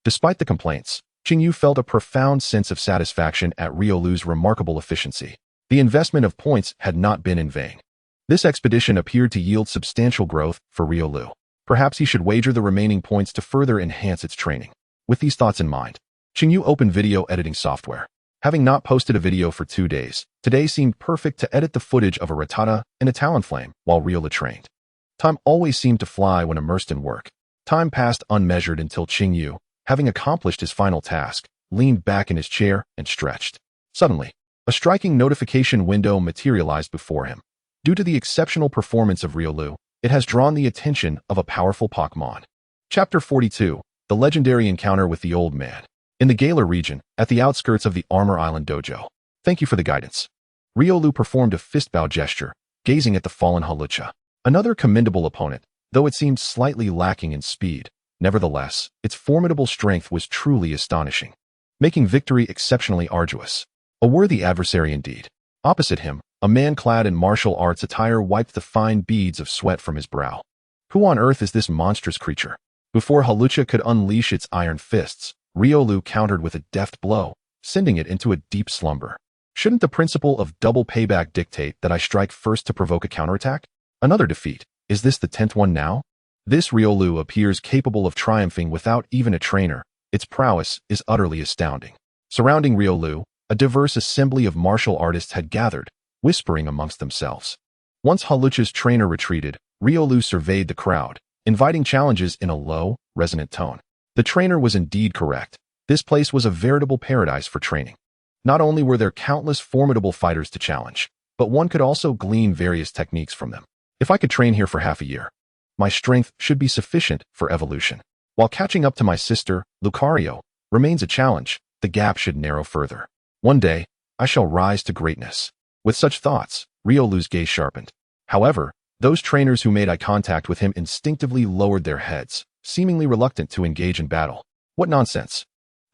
despite the complaints, Chinyu felt a profound sense of satisfaction at Riolu's remarkable efficiency. The investment of points had not been in vain. This expedition appeared to yield substantial growth for Riolu. Perhaps he should wager the remaining points to further enhance its training. With these thoughts in mind, Chinyu opened video editing software. Having not posted a video for 2 days, today seemed perfect to edit the footage of a Rattata and a Talonflame while Riolu trained. Time always seemed to fly when immersed in work. Time passed unmeasured until Qingyu, having accomplished his final task, leaned back in his chair and stretched. Suddenly, a striking notification window materialized before him. Due to the exceptional performance of Riolu, it has drawn the attention of a powerful Pokémon. Chapter 42, The Legendary Encounter with the Old Man. In the Galar region, at the outskirts of the Armor Island Dojo. Thank you for the guidance. Riolu performed a fist-bow gesture, gazing at the fallen Hawlucha. Another commendable opponent, though it seemed slightly lacking in speed. Nevertheless, its formidable strength was truly astonishing, making victory exceptionally arduous. A worthy adversary indeed. Opposite him, a man clad in martial arts attire wiped the fine beads of sweat from his brow. Who on earth is this monstrous creature? Before Hawlucha could unleash its iron fists, Riolu countered with a deft blow, sending it into a deep slumber. Shouldn't the principle of double payback dictate that I strike first to provoke a counterattack? Another defeat. Is this the 10th one now? This Riolu appears capable of triumphing without even a trainer. Its prowess is utterly astounding. Surrounding Riolu, a diverse assembly of martial artists had gathered, whispering amongst themselves. Once Hawlucha's trainer retreated, Riolu surveyed the crowd, inviting challenges in a low, resonant tone. The trainer was indeed correct. This place was a veritable paradise for training. Not only were there countless formidable fighters to challenge, but one could also glean various techniques from them. If I could train here for half a year, my strength should be sufficient for evolution. While catching up to my sister, Lucario, remains a challenge, the gap should narrow further. One day, I shall rise to greatness. With such thoughts, Riolu's gaze sharpened. However, those trainers who made eye contact with him instinctively lowered their heads, seemingly reluctant to engage in battle. What nonsense!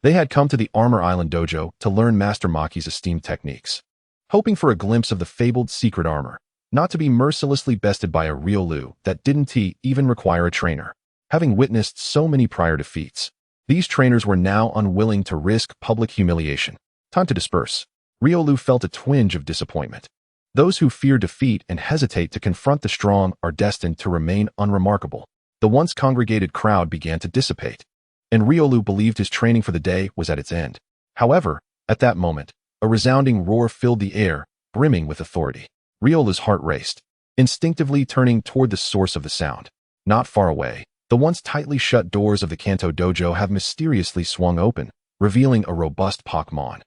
They had come to the Armor Island Dojo to learn Master Maki's esteemed techniques, hoping for a glimpse of the fabled secret armor, not to be mercilessly bested by a Riolu that didn't even require a trainer. Having witnessed so many prior defeats, these trainers were now unwilling to risk public humiliation. Time to disperse. Riolu felt a twinge of disappointment. Those who fear defeat and hesitate to confront the strong are destined to remain unremarkable. The once congregated crowd began to dissipate, and Riolu believed his training for the day was at its end. However, at that moment, a resounding roar filled the air, brimming with authority. Riolu's heart raced, instinctively turning toward the source of the sound. Not far away, the once tightly shut doors of the Kanto Dojo have mysteriously swung open, revealing a robust Pokémon.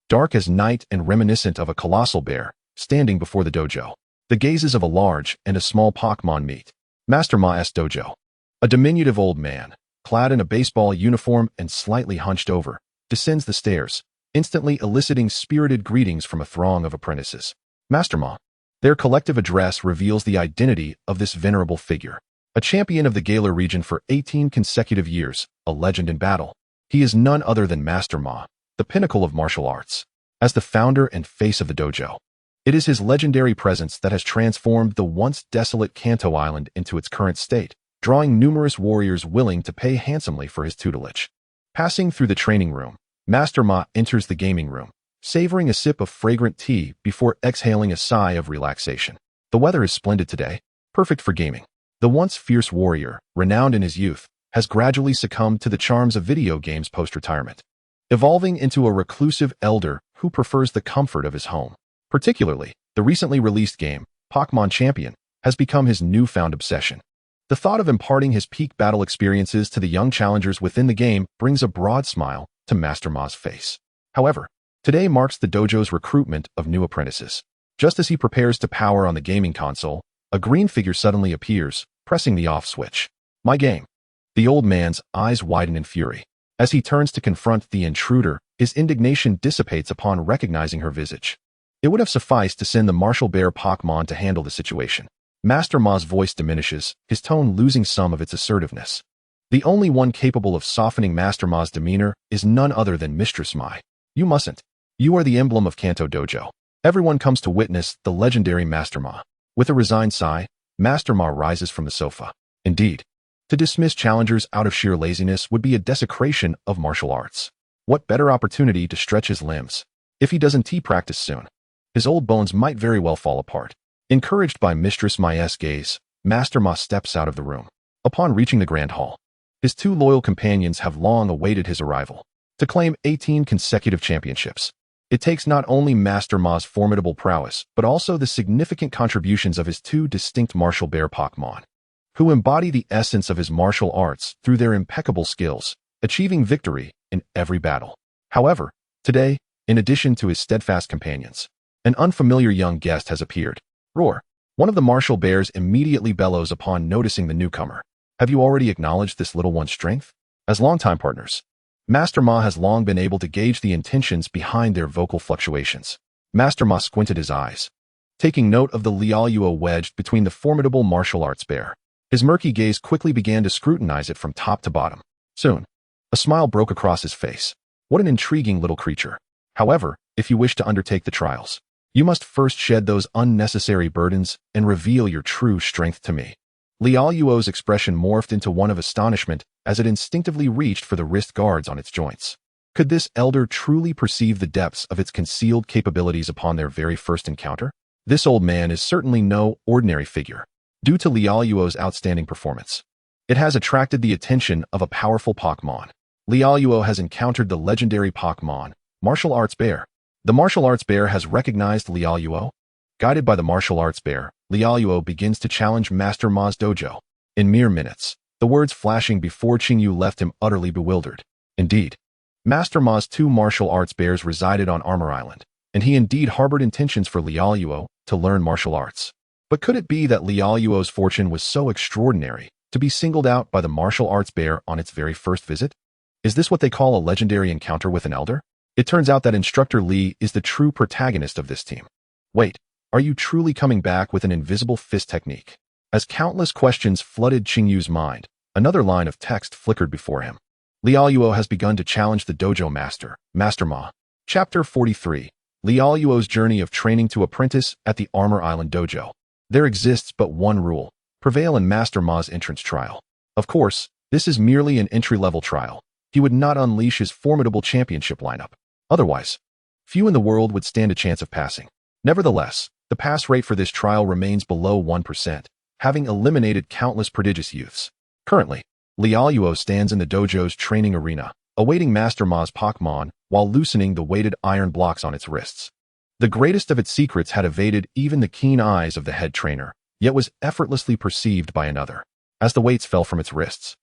Dark as night and reminiscent of a colossal bear, standing before the dojo. The gazes of a large and a small Pokémon meet. Master Ma's Dojo. A diminutive old man, clad in a baseball uniform and slightly hunched over, descends the stairs, instantly eliciting spirited greetings from a throng of apprentices. Master Ma. Their collective address reveals the identity of this venerable figure. A champion of the Galar region for 18 consecutive years, a legend in battle. He is none other than Master Ma, the pinnacle of martial arts. As the founder and face of the dojo, it is his legendary presence that has transformed the once desolate Kanto Island into its current state, drawing numerous warriors willing to pay handsomely for his tutelage. Passing through the training room, Master Ma enters the gaming room, savoring a sip of fragrant tea before exhaling a sigh of relaxation. The weather is splendid today, perfect for gaming. The once fierce warrior, renowned in his youth, has gradually succumbed to the charms of video games post-retirement, evolving into a reclusive elder who prefers the comfort of his home. Particularly, the recently released game, Pokémon Champion, has become his newfound obsession. The thought of imparting his peak battle experiences to the young challengers within the game brings a broad smile to Master Ma's face. However, today marks the dojo's recruitment of new apprentices. Just as he prepares to power on the gaming console, a green figure suddenly appears, pressing the off switch. My game. The old man's eyes widen in fury. As he turns to confront the intruder, his indignation dissipates upon recognizing her visage. It would have sufficed to send the martial bear Pokémon to handle the situation. Master Ma's voice diminishes, his tone losing some of its assertiveness. The only one capable of softening Master Ma's demeanor is none other than Mistress Mai. You mustn't. You are the emblem of Kanto Dojo. Everyone comes to witness the legendary Master Ma. With a resigned sigh, Master Ma rises from the sofa. Indeed, to dismiss challengers out of sheer laziness would be a desecration of martial arts. What better opportunity to stretch his limbs? If he doesn't practice soon, his old bones might very well fall apart. Encouraged by Mistress Mai's gaze, Master Ma steps out of the room. Upon reaching the Grand Hall, his two loyal companions have long awaited his arrival to claim 18 consecutive championships. It takes not only Master Ma's formidable prowess, but also the significant contributions of his two distinct martial bear Pokémon, who embody the essence of his martial arts through their impeccable skills, achieving victory in every battle. However, today, in addition to his steadfast companions, an unfamiliar young guest has appeared. Roar! One of the martial bears immediately bellows upon noticing the newcomer. Have you already acknowledged this little one's strength? As longtime partners, Master Ma has long been able to gauge the intentions behind their vocal fluctuations. Master Ma squinted his eyes, taking note of the Riolu wedged between the formidable martial arts bear. His murky gaze quickly began to scrutinize it from top to bottom. Soon, a smile broke across his face. What an intriguing little creature. However, if you wish to undertake the trials, you must first shed those unnecessary burdens and reveal your true strength to me. Riolu's expression morphed into one of astonishment as it instinctively reached for the wrist guards on its joints. Could this elder truly perceive the depths of its concealed capabilities upon their very first encounter? This old man is certainly no ordinary figure. Due to Riolu's outstanding performance, it has attracted the attention of a powerful Pokémon. Riolu has encountered the legendary Pokémon, Martial Arts Bear. The Martial Arts Bear has recognized Riolu. Guided by the Martial Arts Bear, Riolu begins to challenge Master Ma's dojo. In mere minutes, the words flashing before Chishu left him utterly bewildered. Indeed, Master Ma's two martial arts bears resided on Armor Island, and he indeed harbored intentions for Riolu to learn martial arts. But could it be that Riolu's fortune was so extraordinary to be singled out by the martial arts bear on its very first visit? Is this what they call a legendary encounter with an elder? It turns out that Instructor Lee is the true protagonist of this team. Wait, are you truly coming back with an invisible fist technique? As countless questions flooded Chishu's mind, another line of text flickered before him. Riolu has begun to challenge the dojo master, Master Ma. Chapter 43. Riolu's journey of training to apprentice at the Armor Island Dojo. There exists but one rule: prevail in Master Ma's entrance trial. Of course, this is merely an entry-level trial. He would not unleash his formidable championship lineup. Otherwise, few in the world would stand a chance of passing. Nevertheless, the pass rate for this trial remains below 1%, having eliminated countless prodigious youths. Currently, Riolu stands in the dojo's training arena, awaiting Master Ma's Pokémon while loosening the weighted iron blocks on its wrists. The greatest of its secrets had evaded even the keen eyes of the head trainer, yet was effortlessly perceived by another. As the weights fell from its wrists,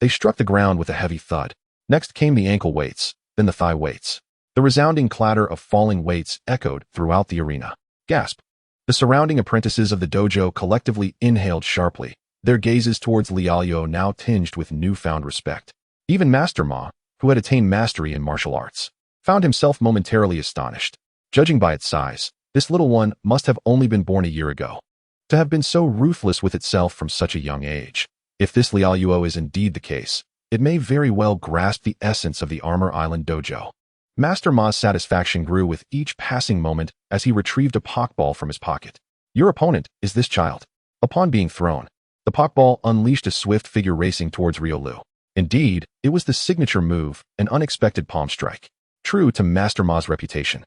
they struck the ground with a heavy thud. Next came the ankle weights, then the thigh weights. The resounding clatter of falling weights echoed throughout the arena. Gasp! The surrounding apprentices of the dojo collectively inhaled sharply, their gazes towards Riolu now tinged with newfound respect. Even Master Ma, who had attained mastery in martial arts, found himself momentarily astonished. Judging by its size, this little one must have only been born a year ago. To have been so ruthless with itself from such a young age. If this Riolu is indeed the case, it may very well grasp the essence of the Armor Island Dojo. Master Ma's satisfaction grew with each passing moment as he retrieved a Pokeball from his pocket. Your opponent is this child. Upon being thrown, the Pokeball unleashed a swift figure racing towards Riolu. Indeed, it was the signature move, an unexpected palm strike. True to Master Ma's reputation,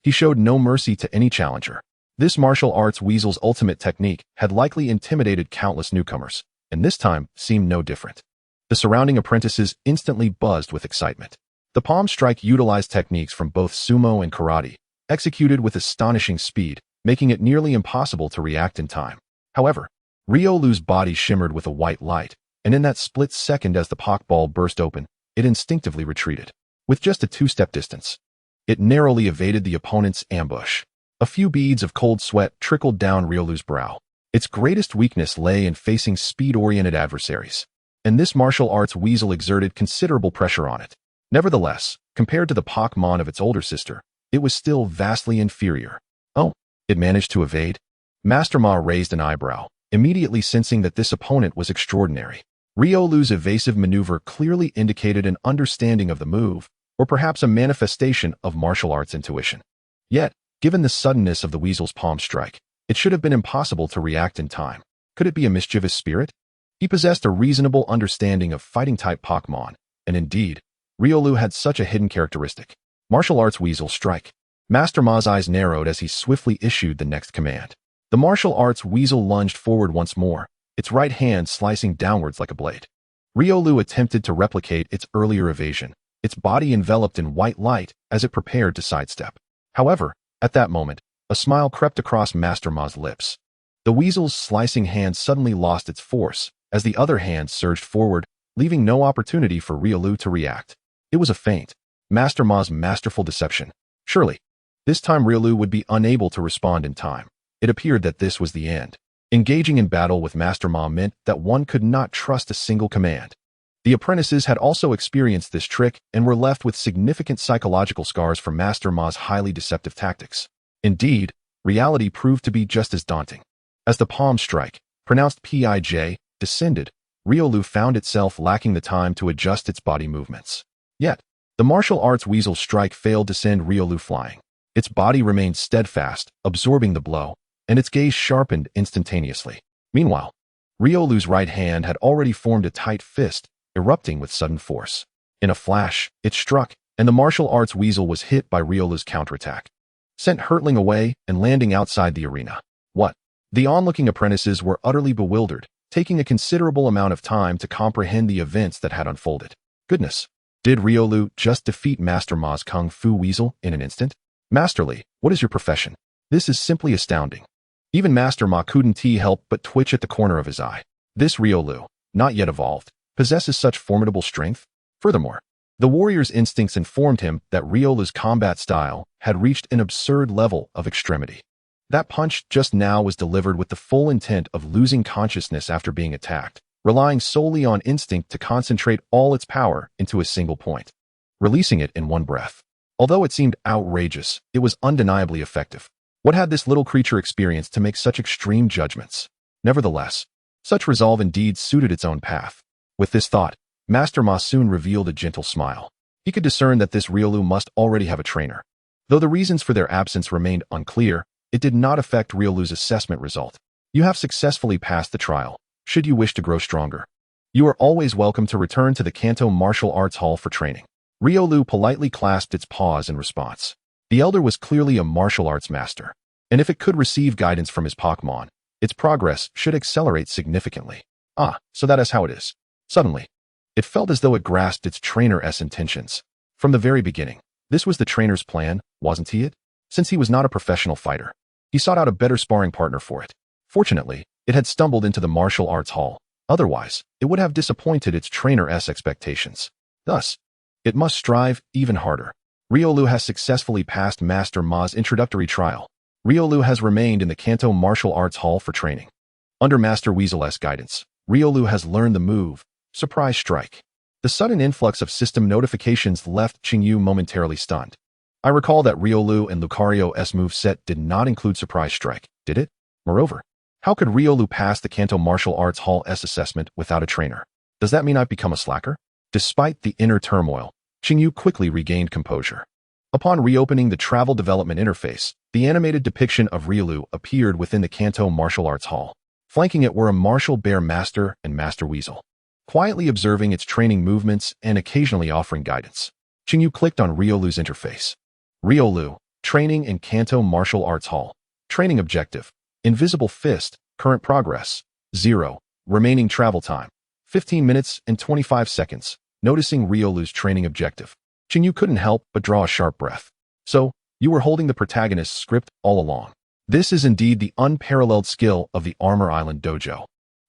he showed no mercy to any challenger. This martial arts weasel's ultimate technique had likely intimidated countless newcomers, and this time seemed no different. The surrounding apprentices instantly buzzed with excitement. The palm strike utilized techniques from both sumo and karate, executed with astonishing speed, making it nearly impossible to react in time. However, Riolu's body shimmered with a white light, and in that split second as the Pokeball burst open, it instinctively retreated. With just a two-step distance, it narrowly evaded the opponent's ambush. A few beads of cold sweat trickled down Riolu's brow. Its greatest weakness lay in facing speed-oriented adversaries, and this martial arts weasel exerted considerable pressure on it. Nevertheless, compared to the Pokémon of its older sister, it was still vastly inferior. Oh, it managed to evade? Master Ma raised an eyebrow, immediately sensing that this opponent was extraordinary. Riolu's evasive maneuver clearly indicated an understanding of the move, or perhaps a manifestation of martial arts intuition. Yet, given the suddenness of the weasel's palm strike, it should have been impossible to react in time. Could it be a mischievous spirit? He possessed a reasonable understanding of fighting-type Pokémon, and indeed, Riolu had such a hidden characteristic. Martial arts weasel strike. Master Ma's eyes narrowed as he swiftly issued the next command. The martial arts weasel lunged forward once more, its right hand slicing downwards like a blade. Riolu attempted to replicate its earlier evasion, its body enveloped in white light as it prepared to sidestep. However, at that moment, a smile crept across Master Ma's lips. The weasel's slicing hand suddenly lost its force, as the other hand surged forward, leaving no opportunity for Riolu to react. It was a feint. Master Ma's masterful deception. Surely, this time Riolu would be unable to respond in time. It appeared that this was the end. Engaging in battle with Master Ma meant that one could not trust a single command. The apprentices had also experienced this trick and were left with significant psychological scars from Master Ma's highly deceptive tactics. Indeed, reality proved to be just as daunting. As the palm strike, pronounced PIJ, descended, Riolu found itself lacking the time to adjust its body movements. Yet, the martial arts weasel strike failed to send Riolu flying. Its body remained steadfast, absorbing the blow, and its gaze sharpened instantaneously. Meanwhile, Riolu's right hand had already formed a tight fist, erupting with sudden force. In a flash, it struck, and the martial arts weasel was hit by Riolu's counterattack, sent hurtling away and landing outside the arena. What? The onlooking apprentices were utterly bewildered, taking a considerable amount of time to comprehend the events that had unfolded. Goodness! Did Riolu just defeat Master Ma's Kung Fu Weasel in an instant? Masterly, what is your profession? This is simply astounding. Even Master Ma couldn't help but twitch at the corner of his eye. This Riolu, not yet evolved, possesses such formidable strength. Furthermore, the warrior's instincts informed him that Riolu's combat style had reached an absurd level of extremity. That punch just now was delivered with the full intent of losing consciousness after being attacked, relying solely on instinct to concentrate all its power into a single point, releasing it in one breath. Although it seemed outrageous, it was undeniably effective. What had this little creature experienced to make such extreme judgments? Nevertheless, such resolve indeed suited its own path. With this thought, Master Ma soon revealed a gentle smile. He could discern that this Riolu must already have a trainer. Though the reasons for their absence remained unclear, it did not affect Riolu's assessment result. You have successfully passed the trial. Should you wish to grow stronger, you are always welcome to return to the Kanto Martial Arts Hall for training. Riolu politely clasped its paws in response. The elder was clearly a martial arts master, and if it could receive guidance from his Pokémon, its progress should accelerate significantly. Ah, so that is how it is. Suddenly, it felt as though it grasped its trainer's intentions. From the very beginning, this was the trainer's plan, wasn't he it? Since he was not a professional fighter, he sought out a better sparring partner for it. Fortunately, it had stumbled into the martial arts hall. Otherwise, it would have disappointed its trainer's expectations. Thus, it must strive even harder. Riolu has successfully passed Master Ma's introductory trial. Riolu has remained in the Kanto Martial Arts Hall for training. Under Master Weasel's guidance, Riolu has learned the move, Surprise Strike. The sudden influx of system notifications left Qingyu momentarily stunned. I recall that Riolu and Lucario's moveset did not include Surprise Strike, did it? Moreover, how could Riolu pass the Kanto Martial Arts Hall's assessment without a trainer? Does that mean I've become a slacker? Despite the inner turmoil, Qingyu quickly regained composure. Upon reopening the Travel Development interface, the animated depiction of Riolu appeared within the Kanto Martial Arts Hall. Flanking it were a Martial Bear Master and Master Weasel, quietly observing its training movements and occasionally offering guidance. Qingyu clicked on Riolu's interface. Riolu, training in Kanto Martial Arts Hall. Training objective, Invisible Fist, current progress, 0, remaining travel time, 15 minutes and 25 seconds. Noticing Riolu's training objective, Qingyu couldn't help but draw a sharp breath. So, you were holding the protagonist's script all along. This is indeed the unparalleled skill of the Armor Island Dojo.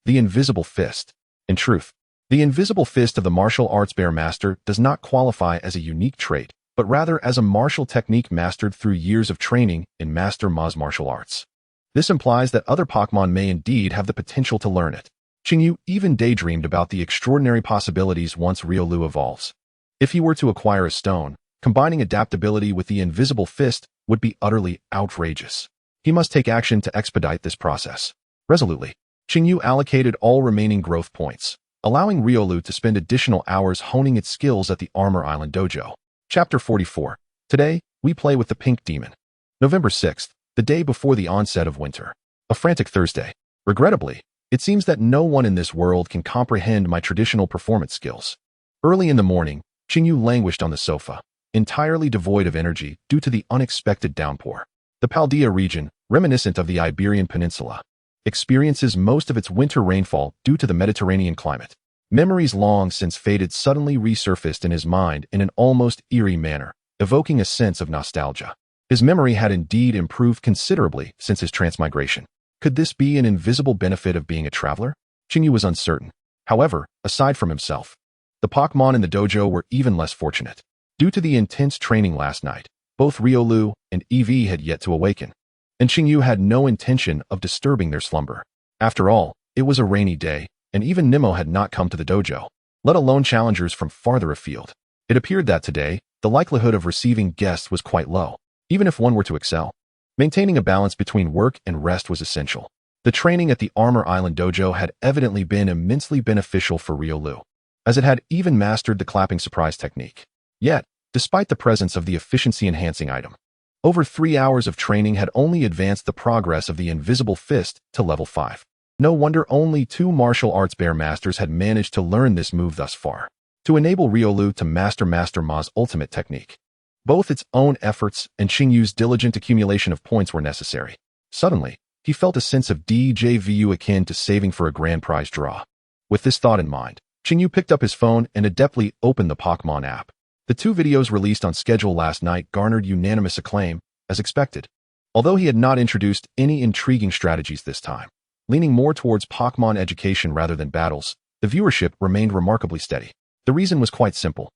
The Invisible Fist. In truth, the Invisible Fist of the Martial Arts Bear Master does not qualify as a unique trait, but rather as a martial technique mastered through years of training in Master Ma's martial arts. This implies that other Pokémon may indeed have the potential to learn it. Qingyu even daydreamed about the extraordinary possibilities once Riolu evolves. If he were to acquire a stone, combining adaptability with the Invisible Fist would be utterly outrageous. He must take action to expedite this process. Resolutely, Qingyu allocated all remaining growth points, allowing Riolu to spend additional hours honing its skills at the Armor Island Dojo. Chapter 44. Today, we play with the Pink Demon. November 6th, the day before the onset of winter. A frantic Thursday. Regrettably, it seems that no one in this world can comprehend my traditional performance skills. Early in the morning, Qingyu languished on the sofa, entirely devoid of energy due to the unexpected downpour. The Paldea region, reminiscent of the Iberian Peninsula, experiences most of its winter rainfall due to the Mediterranean climate. Memories long since faded suddenly resurfaced in his mind in an almost eerie manner, evoking a sense of nostalgia. His memory had indeed improved considerably since his transmigration. Could this be an invisible benefit of being a traveler? Xingyu was uncertain. However, aside from himself, the Pokémon in the dojo were even less fortunate. Due to the intense training last night, both Riolu and Eevee had yet to awaken, and Xingyu had no intention of disturbing their slumber. After all, it was a rainy day, and even Nimmo had not come to the dojo, let alone challengers from farther afield. It appeared that today, the likelihood of receiving guests was quite low, even if one were to excel. Maintaining a balance between work and rest was essential. The training at the Armor Island dojo had evidently been immensely beneficial for Riolu, as it had even mastered the clapping surprise technique. Yet, despite the presence of the efficiency-enhancing item, over 3 hours of training had only advanced the progress of the Invisible Fist to level 5. No wonder only 2 martial arts bear masters had managed to learn this move thus far, to enable Riolu to master Master Ma's ultimate technique. Both its own efforts and Xingyu's diligent accumulation of points were necessary. Suddenly, he felt a sense of déjà vu akin to saving for a grand prize draw. With this thought in mind, Xingyu picked up his phone and adeptly opened the Pokémon app. The 2 videos released on schedule last night garnered unanimous acclaim, as expected. Although he had not introduced any intriguing strategies this time, leaning more towards Pokémon education rather than battles, the viewership remained remarkably steady. The reason was quite simple.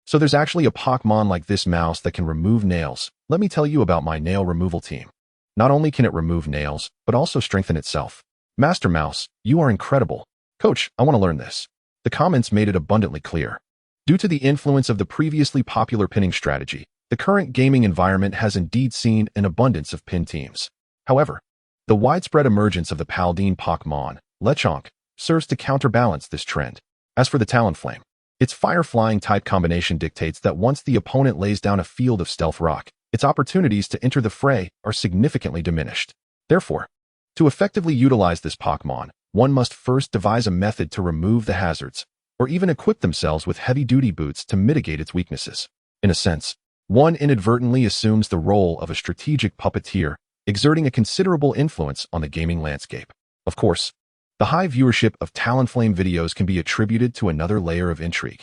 So there's actually a Pokémon like this mouse that can remove nails. Let me tell you about my nail removal team. Not only can it remove nails, but also strengthen itself. Master Mouse, you are incredible. Coach, I want to learn this. The comments made it abundantly clear. Due to the influence of the previously popular pinning strategy, the current gaming environment has indeed seen an abundance of pin teams. However, the widespread emergence of the Paladin Pokémon, Lechonk, serves to counterbalance this trend. As for the Talonflame, its fire-flying type combination dictates that once the opponent lays down a field of stealth rock, its opportunities to enter the fray are significantly diminished. Therefore, to effectively utilize this Pokémon, one must first devise a method to remove the hazards, or even equip themselves with heavy-duty boots to mitigate its weaknesses. In a sense, one inadvertently assumes the role of a strategic puppeteer, exerting a considerable influence on the gaming landscape. Of course, the high viewership of Talonflame videos can be attributed to another layer of intrigue.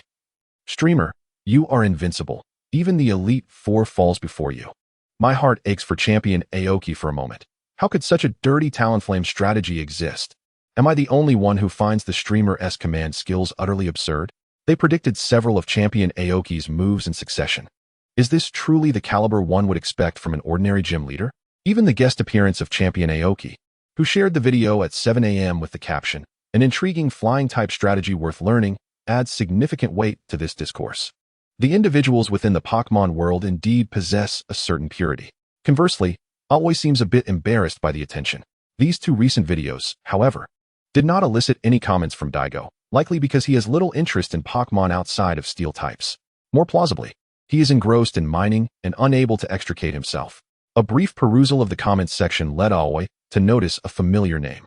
Streamer, you are invincible. Even the Elite Four falls before you. My heart aches for Champion Aoki for a moment. How could such a dirty Talonflame strategy exist? Am I the only one who finds the streamer's command skills utterly absurd? They predicted several of Champion Aoki's moves in succession. Is this truly the caliber one would expect from an ordinary gym leader? Even the guest appearance of Champion Aoki, who shared the video at 7 a.m. with the caption, "An intriguing flying-type strategy worth learning," adds significant weight to this discourse. The individuals within the Pokémon world indeed possess a certain purity. Conversely, Aoi seems a bit embarrassed by the attention. These 2 recent videos, however, did not elicit any comments from Daigo, likely because he has little interest in Pokémon outside of steel types. More plausibly, he is engrossed in mining and unable to extricate himself. A brief perusal of the comments section led Aoi to notice a familiar name.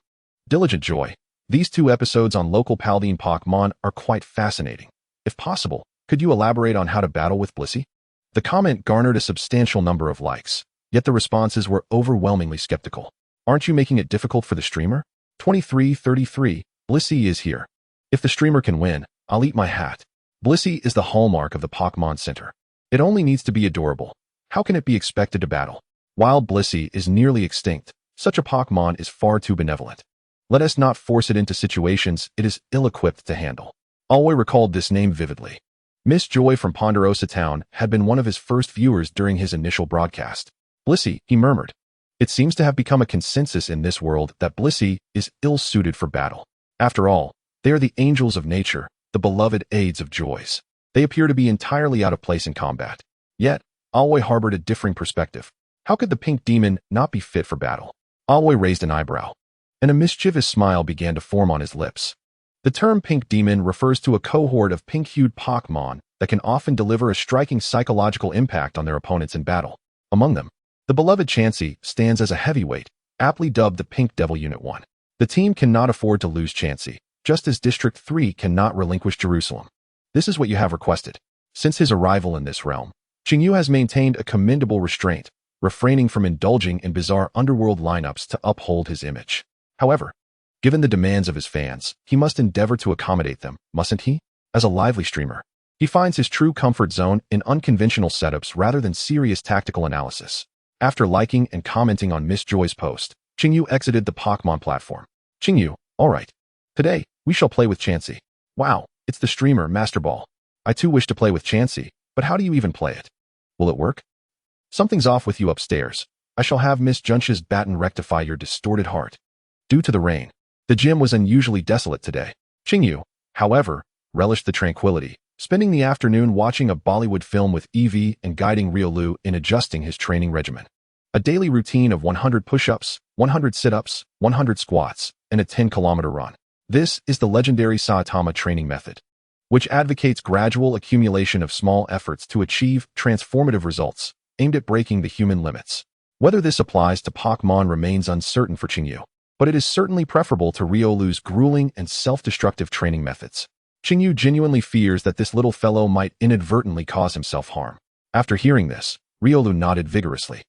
Diligent Joy. These 2 episodes on local Paladin Pokémon are quite fascinating. If possible, could you elaborate on how to battle with Blissey? The comment garnered a substantial number of likes, yet the responses were overwhelmingly skeptical. Aren't you making it difficult for the streamer? 2333, Blissey is here. If the streamer can win, I'll eat my hat. Blissey is the hallmark of the Pokémon Center. It only needs to be adorable. How can it be expected to battle? While Blissey is nearly extinct, such a Pokémon is far too benevolent. Let us not force it into situations it is ill-equipped to handle. Aoi recalled this name vividly. Miss Joy from Ponderosa Town had been one of his first viewers during his initial broadcast. Blissey, he murmured. It seems to have become a consensus in this world that Blissey is ill-suited for battle. After all, they are the angels of nature, the beloved aids of joys. They appear to be entirely out of place in combat. Yet, Aoi harbored a differing perspective. How could the pink demon not be fit for battle? Aoi raised an eyebrow, and a mischievous smile began to form on his lips. The term pink demon refers to a cohort of pink-hued Pokémon that can often deliver a striking psychological impact on their opponents in battle. Among them, the beloved Chansey stands as a heavyweight, aptly dubbed the Pink Devil Unit 1. The team cannot afford to lose Chansey, just as District 3 cannot relinquish Jerusalem. This is what you have requested. Since his arrival in this realm, Xingyu has maintained a commendable restraint, refraining from indulging in bizarre underworld lineups to uphold his image. However, given the demands of his fans, he must endeavor to accommodate them, mustn't he? As a lively streamer, he finds his true comfort zone in unconventional setups rather than serious tactical analysis. After liking and commenting on Miss Joy's post, Qingyu exited the Pokémon platform. Qingyu, alright. Today, we shall play with Chansey. Wow, it's the streamer Master Ball. I too wish to play with Chansey, but how do you even play it? Will it work? Something's off with you upstairs. I shall have Miss Junsh's baton rectify your distorted heart. Due to the rain, the gym was unusually desolate today. Qingyu, however, relished the tranquility, spending the afternoon watching a Bollywood film with Eevee and guiding Riolu in adjusting his training regimen. A daily routine of 100 push-ups, 100 sit-ups, 100 squats, and a 10-kilometer run. This is the legendary Saitama training method, which advocates gradual accumulation of small efforts to achieve transformative results, aimed at breaking the human limits. Whether this applies to Pokémon remains uncertain for Qingyu, but it is certainly preferable to Riolu's grueling and self-destructive training methods. Qingyu genuinely fears that this little fellow might inadvertently cause himself harm. After hearing this, Riolu nodded vigorously.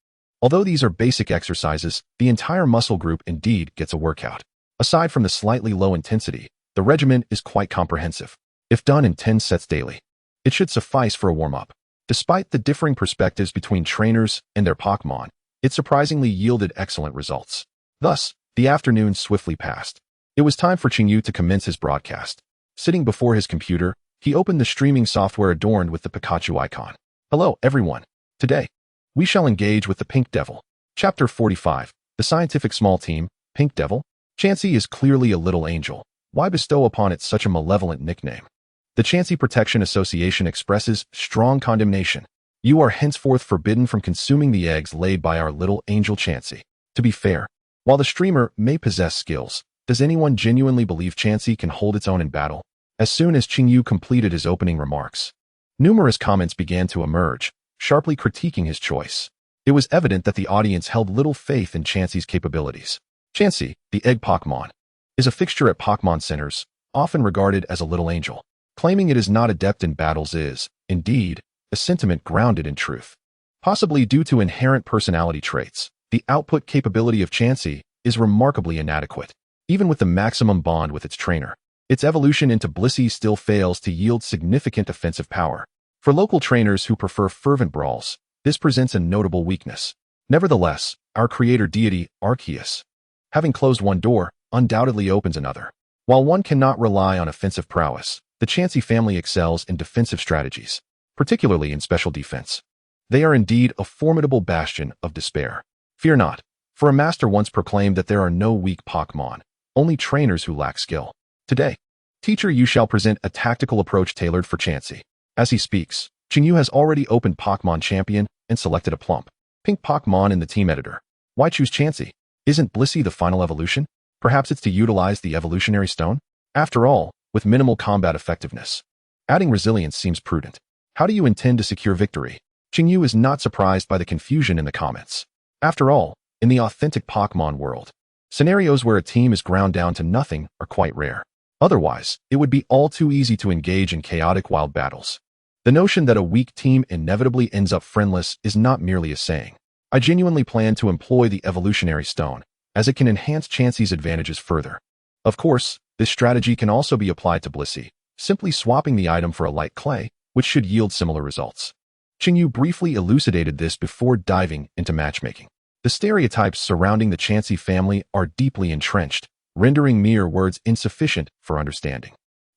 Although these are basic exercises, the entire muscle group indeed gets a workout. Aside from the slightly low intensity, the regimen is quite comprehensive. If done in 10 sets daily, it should suffice for a warm-up. Despite the differing perspectives between trainers and their Pokémon, it surprisingly yielded excellent results. Thus, the afternoon swiftly passed. It was time for Qingyu to commence his broadcast. Sitting before his computer, he opened the streaming software adorned with the Pikachu icon. Hello, everyone. Today, we shall engage with the Pink Devil. Chapter 45. The Scientific Small Team, Pink Devil. Chansey is clearly a little angel. Why bestow upon it such a malevolent nickname? The Chansey Protection Association expresses strong condemnation. You are henceforth forbidden from consuming the eggs laid by our little angel Chansey. To be fair, while the streamer may possess skills, does anyone genuinely believe Chansey can hold its own in battle? As soon as Qingyu completed his opening remarks, numerous comments began to emerge, sharply critiquing his choice. It was evident that the audience held little faith in Chansey's capabilities. Chansey, the egg Pokémon, is a fixture at Pokémon centers, often regarded as a little angel. Claiming it is not adept in battles is, indeed, a sentiment grounded in truth. Possibly due to inherent personality traits, the output capability of Chansey is remarkably inadequate. Even with the maximum bond with its trainer, its evolution into Blissey still fails to yield significant offensive power. For local trainers who prefer fervent brawls, this presents a notable weakness. Nevertheless, our creator deity, Arceus, having closed one door, undoubtedly opens another. While one cannot rely on offensive prowess, the Chansey family excels in defensive strategies, particularly in special defense. They are indeed a formidable bastion of despair. Fear not, for a master once proclaimed that there are no weak Pokémon, only trainers who lack skill. Today, teacher, you shall present a tactical approach tailored for Chansey. As he speaks, Qingyu has already opened Pokémon Champion and selected a plump, pink Pokémon in the team editor. Why choose Chansey? Isn't Blissey the final evolution? Perhaps it's to utilize the evolutionary stone? After all, with minimal combat effectiveness, adding resilience seems prudent. How do you intend to secure victory? Qingyu is not surprised by the confusion in the comments. After all, in the authentic Pokémon world, scenarios where a team is ground down to nothing are quite rare. Otherwise, it would be all too easy to engage in chaotic wild battles. The notion that a weak team inevitably ends up friendless is not merely a saying. I genuinely plan to employ the evolutionary stone, as it can enhance Chansey's advantages further. Of course, this strategy can also be applied to Blissey, simply swapping the item for a light clay, which should yield similar results. Qingyu briefly elucidated this before diving into matchmaking. The stereotypes surrounding the Chansey family are deeply entrenched, rendering mere words insufficient for understanding.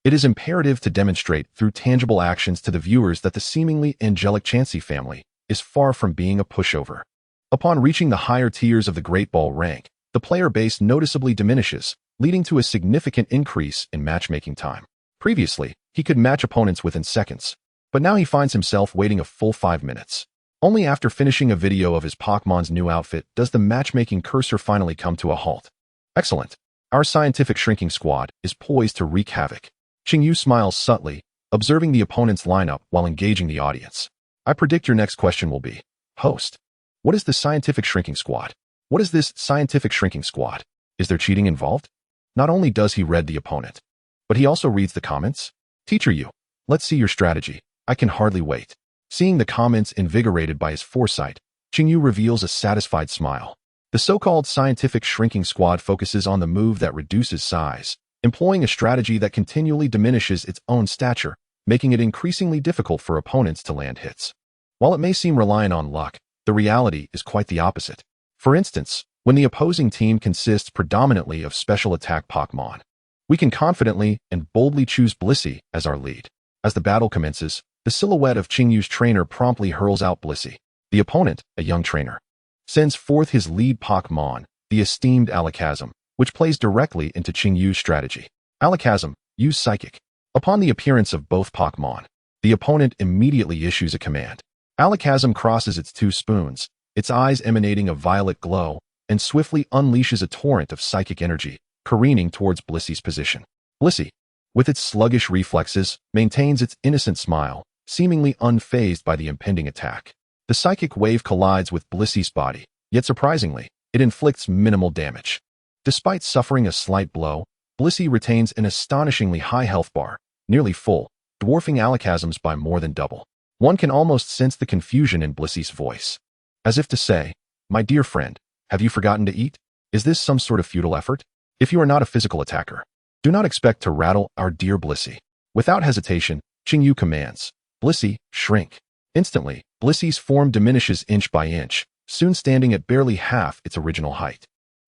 It is imperative to demonstrate through tangible actions to the viewers that the seemingly angelic Chansey family is far from being a pushover. Upon reaching the higher tiers of the Great Ball rank, the player base noticeably diminishes, leading to a significant increase in matchmaking time. Previously, he could match opponents within seconds, but now he finds himself waiting a full 5 minutes. Only after finishing a video of his Pokémon's new outfit does the matchmaking cursor finally come to a halt. Excellent. Our scientific shrinking squad is poised to wreak havoc. Qingyu smiles subtly, observing the opponent's lineup while engaging the audience. I predict your next question will be, Host, what is the scientific shrinking squad? What is this scientific shrinking squad? Is there cheating involved? Not only does he read the opponent, but he also reads the comments. Teacher, you, let's see your strategy. I can hardly wait. Seeing the comments invigorated by his foresight, Qingyu reveals a satisfied smile. The so-called scientific shrinking squad focuses on the move that reduces size, employing a strategy that continually diminishes its own stature, making it increasingly difficult for opponents to land hits. While it may seem reliant on luck, the reality is quite the opposite. For instance, when the opposing team consists predominantly of special attack Pokémon, we can confidently and boldly choose Blissey as our lead. As the battle commences, the silhouette of Qingyu's trainer promptly hurls out Blissey. The opponent, a young trainer, sends forth his lead Pokémon, the esteemed Alakazam, which plays directly into Qingyu's strategy. Alakazam, use Psychic. Upon the appearance of both Pokémon, the opponent immediately issues a command. Alakazam crosses its two spoons, its eyes emanating a violet glow, and swiftly unleashes a torrent of psychic energy, careening towards Blissey's position. Blissey, with its sluggish reflexes, maintains its innocent smile, seemingly unfazed by the impending attack. The psychic wave collides with Blissey's body, yet surprisingly, it inflicts minimal damage. Despite suffering a slight blow, Blissey retains an astonishingly high health bar, nearly full, dwarfing Alakazam's by more than double. One can almost sense the confusion in Blissey's voice, as if to say, "My dear friend, have you forgotten to eat? Is this some sort of futile effort? If you are not a physical attacker, do not expect to rattle our dear Blissey." Without hesitation, Qingyu commands, "Blissey, shrink." Instantly, Blissey's form diminishes inch by inch, soon standing at barely half its original height.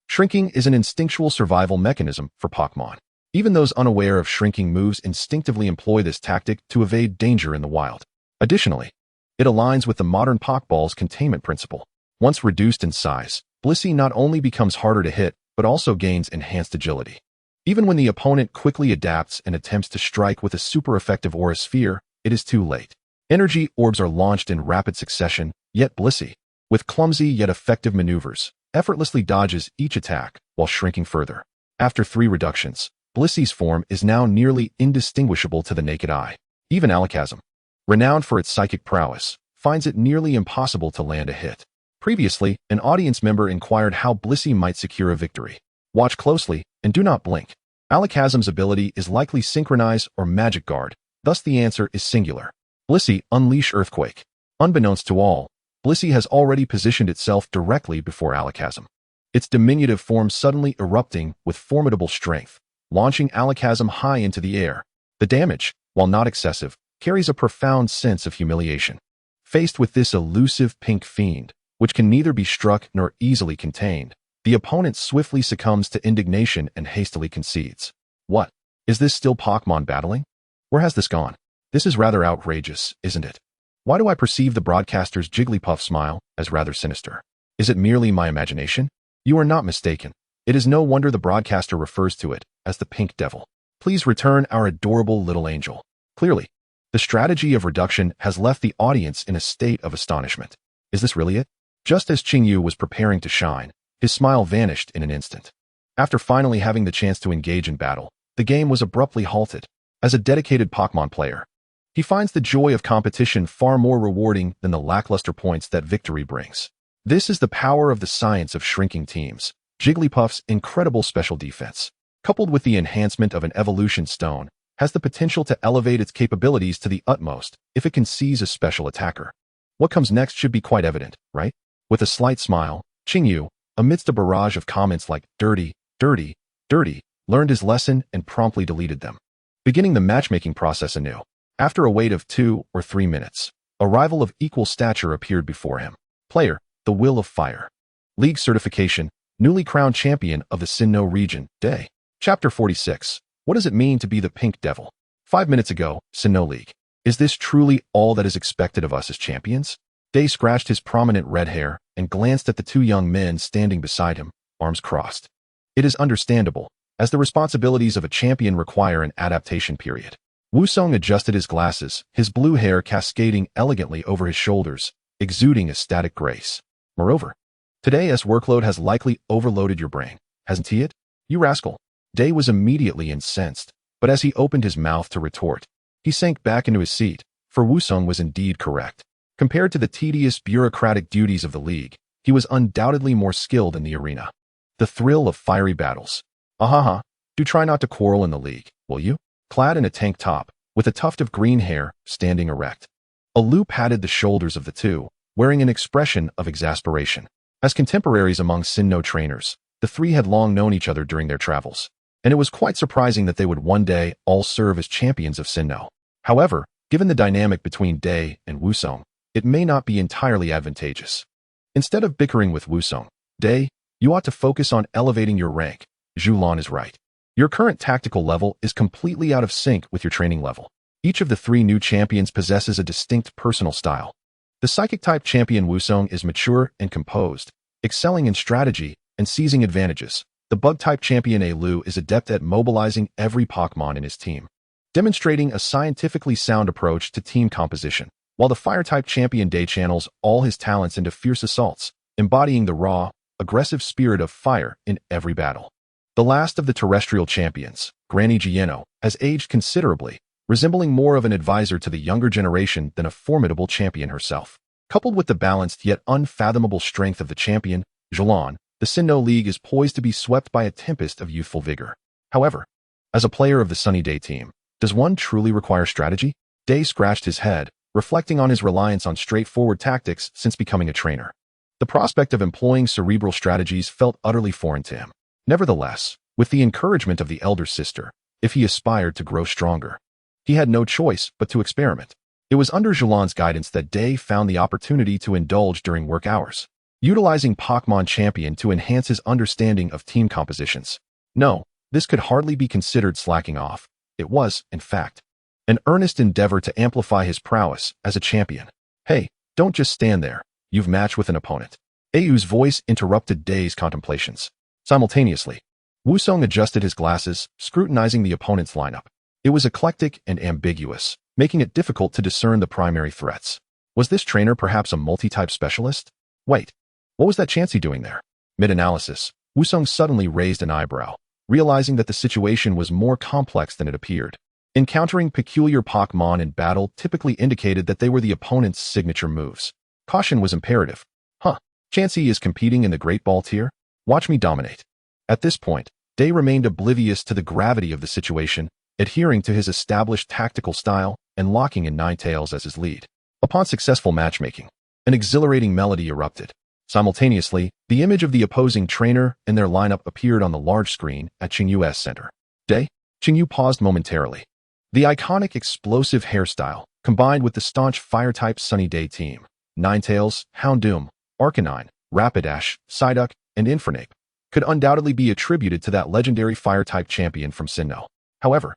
Shrinking is an instinctual survival mechanism for Pokémon. Even those unaware of shrinking moves instinctively employ this tactic to evade danger in the wild. Additionally, it aligns with the modern Pokeball's containment principle. Once reduced in size, Blissey not only becomes harder to hit, but also gains enhanced agility. Even when the opponent quickly adapts and attempts to strike with a super effective Aura Sphere, it is too late. Energy orbs are launched in rapid succession, yet Blissey, with clumsy yet effective maneuvers, effortlessly dodges each attack while shrinking further. After 3 reductions, Blissey's form is now nearly indistinguishable to the naked eye. Even Alakazam, renowned for its psychic prowess, finds it nearly impossible to land a hit. Previously, an audience member inquired how Blissey might secure a victory. Watch closely and do not blink. Alakazam's ability is likely Synchronize or Magic Guard, thus the answer is singular. Blissey, unleash Earthquake. Unbeknownst to all, Blissey has already positioned itself directly before Alakazam, its diminutive form suddenly erupting with formidable strength, launching Alakazam high into the air. The damage, while not excessive, carries a profound sense of humiliation. Faced with this elusive pink fiend, which can neither be struck nor easily contained, the opponent swiftly succumbs to indignation and hastily concedes. What? Is this still Pokémon battling? Where has this gone? This is rather outrageous, isn't it? Why do I perceive the broadcaster's Jigglypuff smile as rather sinister? Is it merely my imagination? You are not mistaken. It is no wonder the broadcaster refers to it as the Pink Devil. Please return our adorable little angel. Clearly, the strategy of reduction has left the audience in a state of astonishment. Is this really it? Just as Qingyu was preparing to shine, his smile vanished in an instant. After finally having the chance to engage in battle, the game was abruptly halted. As a dedicated Pokémon player, he finds the joy of competition far more rewarding than the lackluster points that victory brings. This is the power of the science of shrinking teams. Jigglypuff's incredible special defense, coupled with the enhancement of an evolution stone, has the potential to elevate its capabilities to the utmost if it can seize a special attacker. What comes next should be quite evident, right? With a slight smile, Qingyu, amidst a barrage of comments like dirty, dirty, dirty, learned his lesson and promptly deleted them, beginning the matchmaking process anew. After a wait of 2 or 3 minutes, a rival of equal stature appeared before him. Player, the Will of Fire. League certification, newly crowned champion of the Sinnoh region, Day. Chapter 46. What does it mean to be the Pink Devil? 5 minutes ago, Sinnoh League. Is this truly all that is expected of us as champions? Day scratched his prominent red hair and glanced at the 2 young men standing beside him, arms crossed. It is understandable, as the responsibilities of a champion require an adaptation period. Wusong adjusted his glasses, his blue hair cascading elegantly over his shoulders, exuding ecstatic grace. Moreover, today's workload has likely overloaded your brain, hasn't it? You rascal. Day was immediately incensed, but as he opened his mouth to retort, he sank back into his seat, for Wusong was indeed correct. Compared to the tedious bureaucratic duties of the league, he was undoubtedly more skilled in the arena. The thrill of fiery battles. Ahaha, do try not to quarrel in the league, will you? Clad in a tank top, with a tuft of green hair, standing erect. Alu patted the shoulders of the 2, wearing an expression of exasperation. As contemporaries among Sinnoh trainers, the 3 had long known each other during their travels, and it was quite surprising that they would one day all serve as champions of Sinnoh. However, given the dynamic between Day and Wusong, it may not be entirely advantageous. Instead of bickering with Wusong, Day, you ought to focus on elevating your rank. Zhulan is right. Your current tactical level is completely out of sync with your training level. Each of the 3 new champions possesses a distinct personal style. The Psychic-type champion Wusong is mature and composed, excelling in strategy and seizing advantages. The Bug-type champion Riolu is adept at mobilizing every Pokémon in his team, demonstrating a scientifically sound approach to team composition, while the Fire-type champion Day channels all his talents into fierce assaults, embodying the raw, aggressive spirit of fire in every battle. The last of the terrestrial champions, Granny Gieno, has aged considerably, resembling more of an advisor to the younger generation than a formidable champion herself. Coupled with the balanced yet unfathomable strength of the champion, Zhulan, the Sinnoh League is poised to be swept by a tempest of youthful vigor. However, as a player of the Sunny Day team, does one truly require strategy? Day scratched his head, reflecting on his reliance on straightforward tactics since becoming a trainer. The prospect of employing cerebral strategies felt utterly foreign to him. Nevertheless, with the encouragement of the elder sister, if he aspired to grow stronger, he had no choice but to experiment. It was under Zhulan's guidance that Day found the opportunity to indulge during work hours, utilizing Pokémon Champion to enhance his understanding of team compositions. No, this could hardly be considered slacking off. It was, in fact, an earnest endeavor to amplify his prowess as a champion. Hey, don't just stand there. You've matched with an opponent. Ayu's voice interrupted Day's contemplations. Simultaneously, Wusong adjusted his glasses, scrutinizing the opponent's lineup. It was eclectic and ambiguous, making it difficult to discern the primary threats. Was this trainer perhaps a multi-type specialist? Wait, what was that Chansey doing there? Mid-analysis, Wusong suddenly raised an eyebrow, realizing that the situation was more complex than it appeared. Encountering peculiar Pokémon in battle typically indicated that they were the opponent's signature moves. Caution was imperative. Chansey is competing in the Great Ball tier? Watch me dominate. At this point, Day remained oblivious to the gravity of the situation, adhering to his established tactical style and locking in Ninetales as his lead. Upon successful matchmaking, an exhilarating melody erupted. Simultaneously, the image of the opposing trainer and their lineup appeared on the large screen at Qingyu's center. Day? Qingyu paused momentarily. The iconic explosive hairstyle, combined with the staunch fire-type Sunny Day team, Ninetales, Houndoom, Arcanine, Rapidash, Psyduck, and Infernape, could undoubtedly be attributed to that legendary fire-type champion from Sinnoh. However,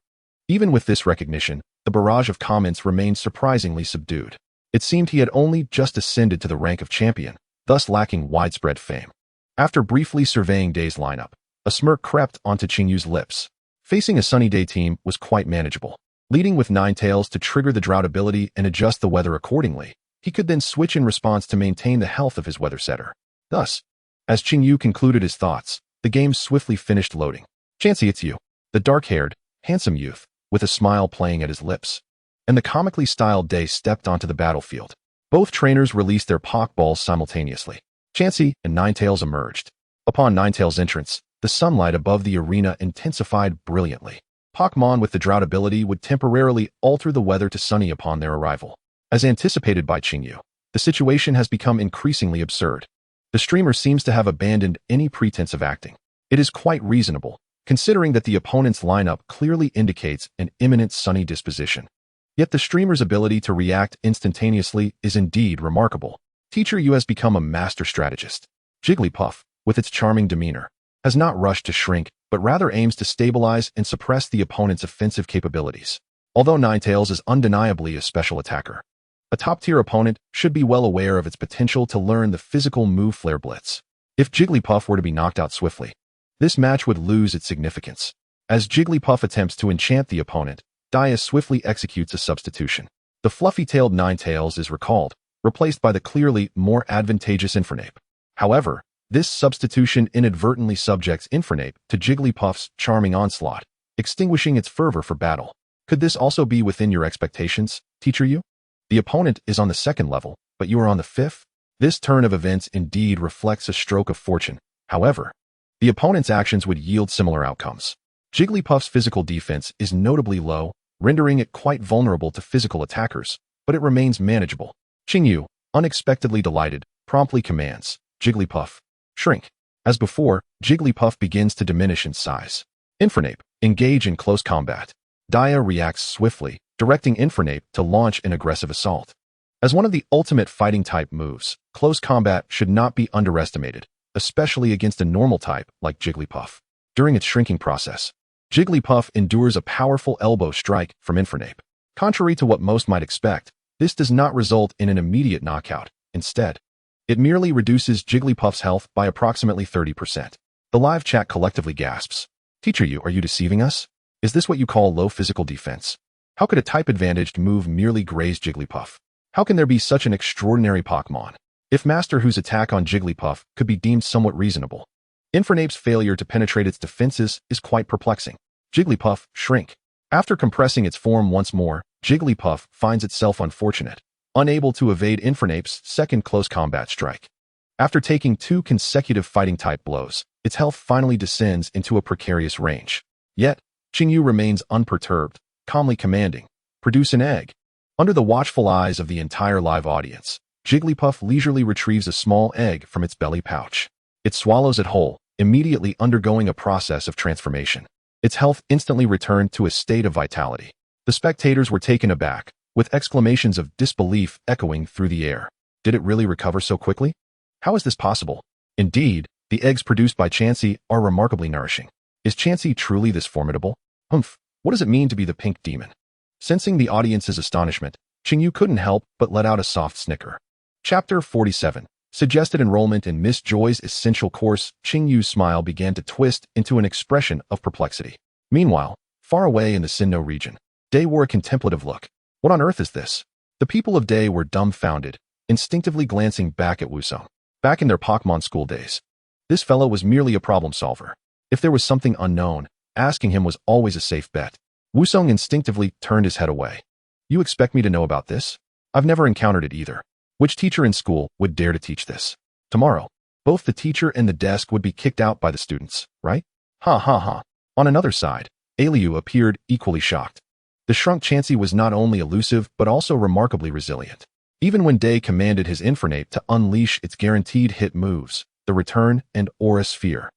even with this recognition, the barrage of comments remained surprisingly subdued. It seemed he had only just ascended to the rank of champion, thus lacking widespread fame. After briefly surveying Day's lineup, a smirk crept onto Qingyu's lips. Facing a Sunny Day team was quite manageable. Leading with Ninetales to trigger the drought ability and adjust the weather accordingly, he could then switch in response to maintain the health of his weather setter. Thus, as Qingyu concluded his thoughts, the game swiftly finished loading. Chansey, it's you. The dark-haired, handsome youth, with a smile playing at his lips, and the comically styled Day stepped onto the battlefield. Both trainers released their Pokeballs simultaneously. Chansey and Ninetales emerged. Upon Ninetales' entrance, the sunlight above the arena intensified brilliantly. Pokémon with the drought ability would temporarily alter the weather to sunny upon their arrival. As anticipated by Qingyu, the situation has become increasingly absurd. The streamer seems to have abandoned any pretense of acting. It is quite reasonable, considering that the opponent's lineup clearly indicates an imminent sunny disposition. Yet the streamer's ability to react instantaneously is indeed remarkable. Teacher Yu has become a master strategist. Jigglypuff, with its charming demeanor, has not rushed to shrink, but rather aims to stabilize and suppress the opponent's offensive capabilities. Although Ninetales is undeniably a special attacker, a top-tier opponent should be well aware of its potential to learn the physical move Flare Blitz. If Jigglypuff were to be knocked out swiftly, this match would lose its significance. As Jigglypuff attempts to enchant the opponent, Dia swiftly executes a substitution. The fluffy-tailed Ninetales is recalled, replaced by the clearly more advantageous Infernape. However, this substitution inadvertently subjects Infernape to Jigglypuff's charming onslaught, extinguishing its fervor for battle. Could this also be within your expectations, Teacher Yu? The opponent is on the 2nd level, but you are on the 5th? This turn of events indeed reflects a stroke of fortune. However, the opponent's actions would yield similar outcomes. Jigglypuff's physical defense is notably low, rendering it quite vulnerable to physical attackers, but it remains manageable. Qingyu, unexpectedly delighted, promptly commands, Jigglypuff, shrink. As before, Jigglypuff begins to diminish in size. Infernape, engage in close combat. Dia reacts swiftly, directing Infernape to launch an aggressive assault. As one of the ultimate fighting-type moves, Close combat should not be underestimated, especially against a normal type like Jigglypuff. During its shrinking process, Jigglypuff endures a powerful elbow strike from Infernape. Contrary to what most might expect, this does not result in an immediate knockout. Instead, it merely reduces Jigglypuff's health by approximately 30%. The live chat collectively gasps. Teacher, are you deceiving us? Is this what you call low physical defense? How could a type-advantaged move merely graze Jigglypuff? How can there be such an extraordinary Pokémon? If Master Who's attack on Jigglypuff could be deemed somewhat reasonable, Infernape's failure to penetrate its defenses is quite perplexing. Jigglypuff, shrink. After compressing its form once more, Jigglypuff finds itself unfortunate, unable to evade Infernape's second close combat strike. After taking 2 consecutive fighting-type blows, its health finally descends into a precarious range. Yet, Qingyu remains unperturbed, calmly commanding, "Produce an egg." Under the watchful eyes of the entire live audience, Jigglypuff leisurely retrieves a small egg from its belly pouch. It swallows it whole, immediately undergoing a process of transformation. Its health instantly returned to a state of vitality. The spectators were taken aback, with exclamations of disbelief echoing through the air. Did it really recover so quickly? How is this possible? Indeed, the eggs produced by Chansey are remarkably nourishing. Is Chansey truly this formidable? What does it mean to be the pink demon? Sensing the audience's astonishment, Qingyu couldn't help but let out a soft snicker. Chapter 47. Suggested enrollment in Miss Joy's essential course. Qingyu's smile began to twist into an expression of perplexity. Meanwhile, far away in the Sinnoh region, Day wore a contemplative look. What on earth is this? The people of Day were dumbfounded, instinctively glancing back at Wusong. Back in their Pokémon school days, this fellow was merely a problem solver. If there was something unknown, asking him was always a safe bet. Wusong instinctively turned his head away. You expect me to know about this? I've never encountered it either. Which teacher in school would dare to teach this? Tomorrow, both the teacher and the desk would be kicked out by the students, right? Ha ha ha. On another side, Riolu appeared equally shocked. The shrunk Chansey was not only elusive but also remarkably resilient. Even when Day commanded his Infernape to unleash its guaranteed hit moves, the Return and Aura Sphere,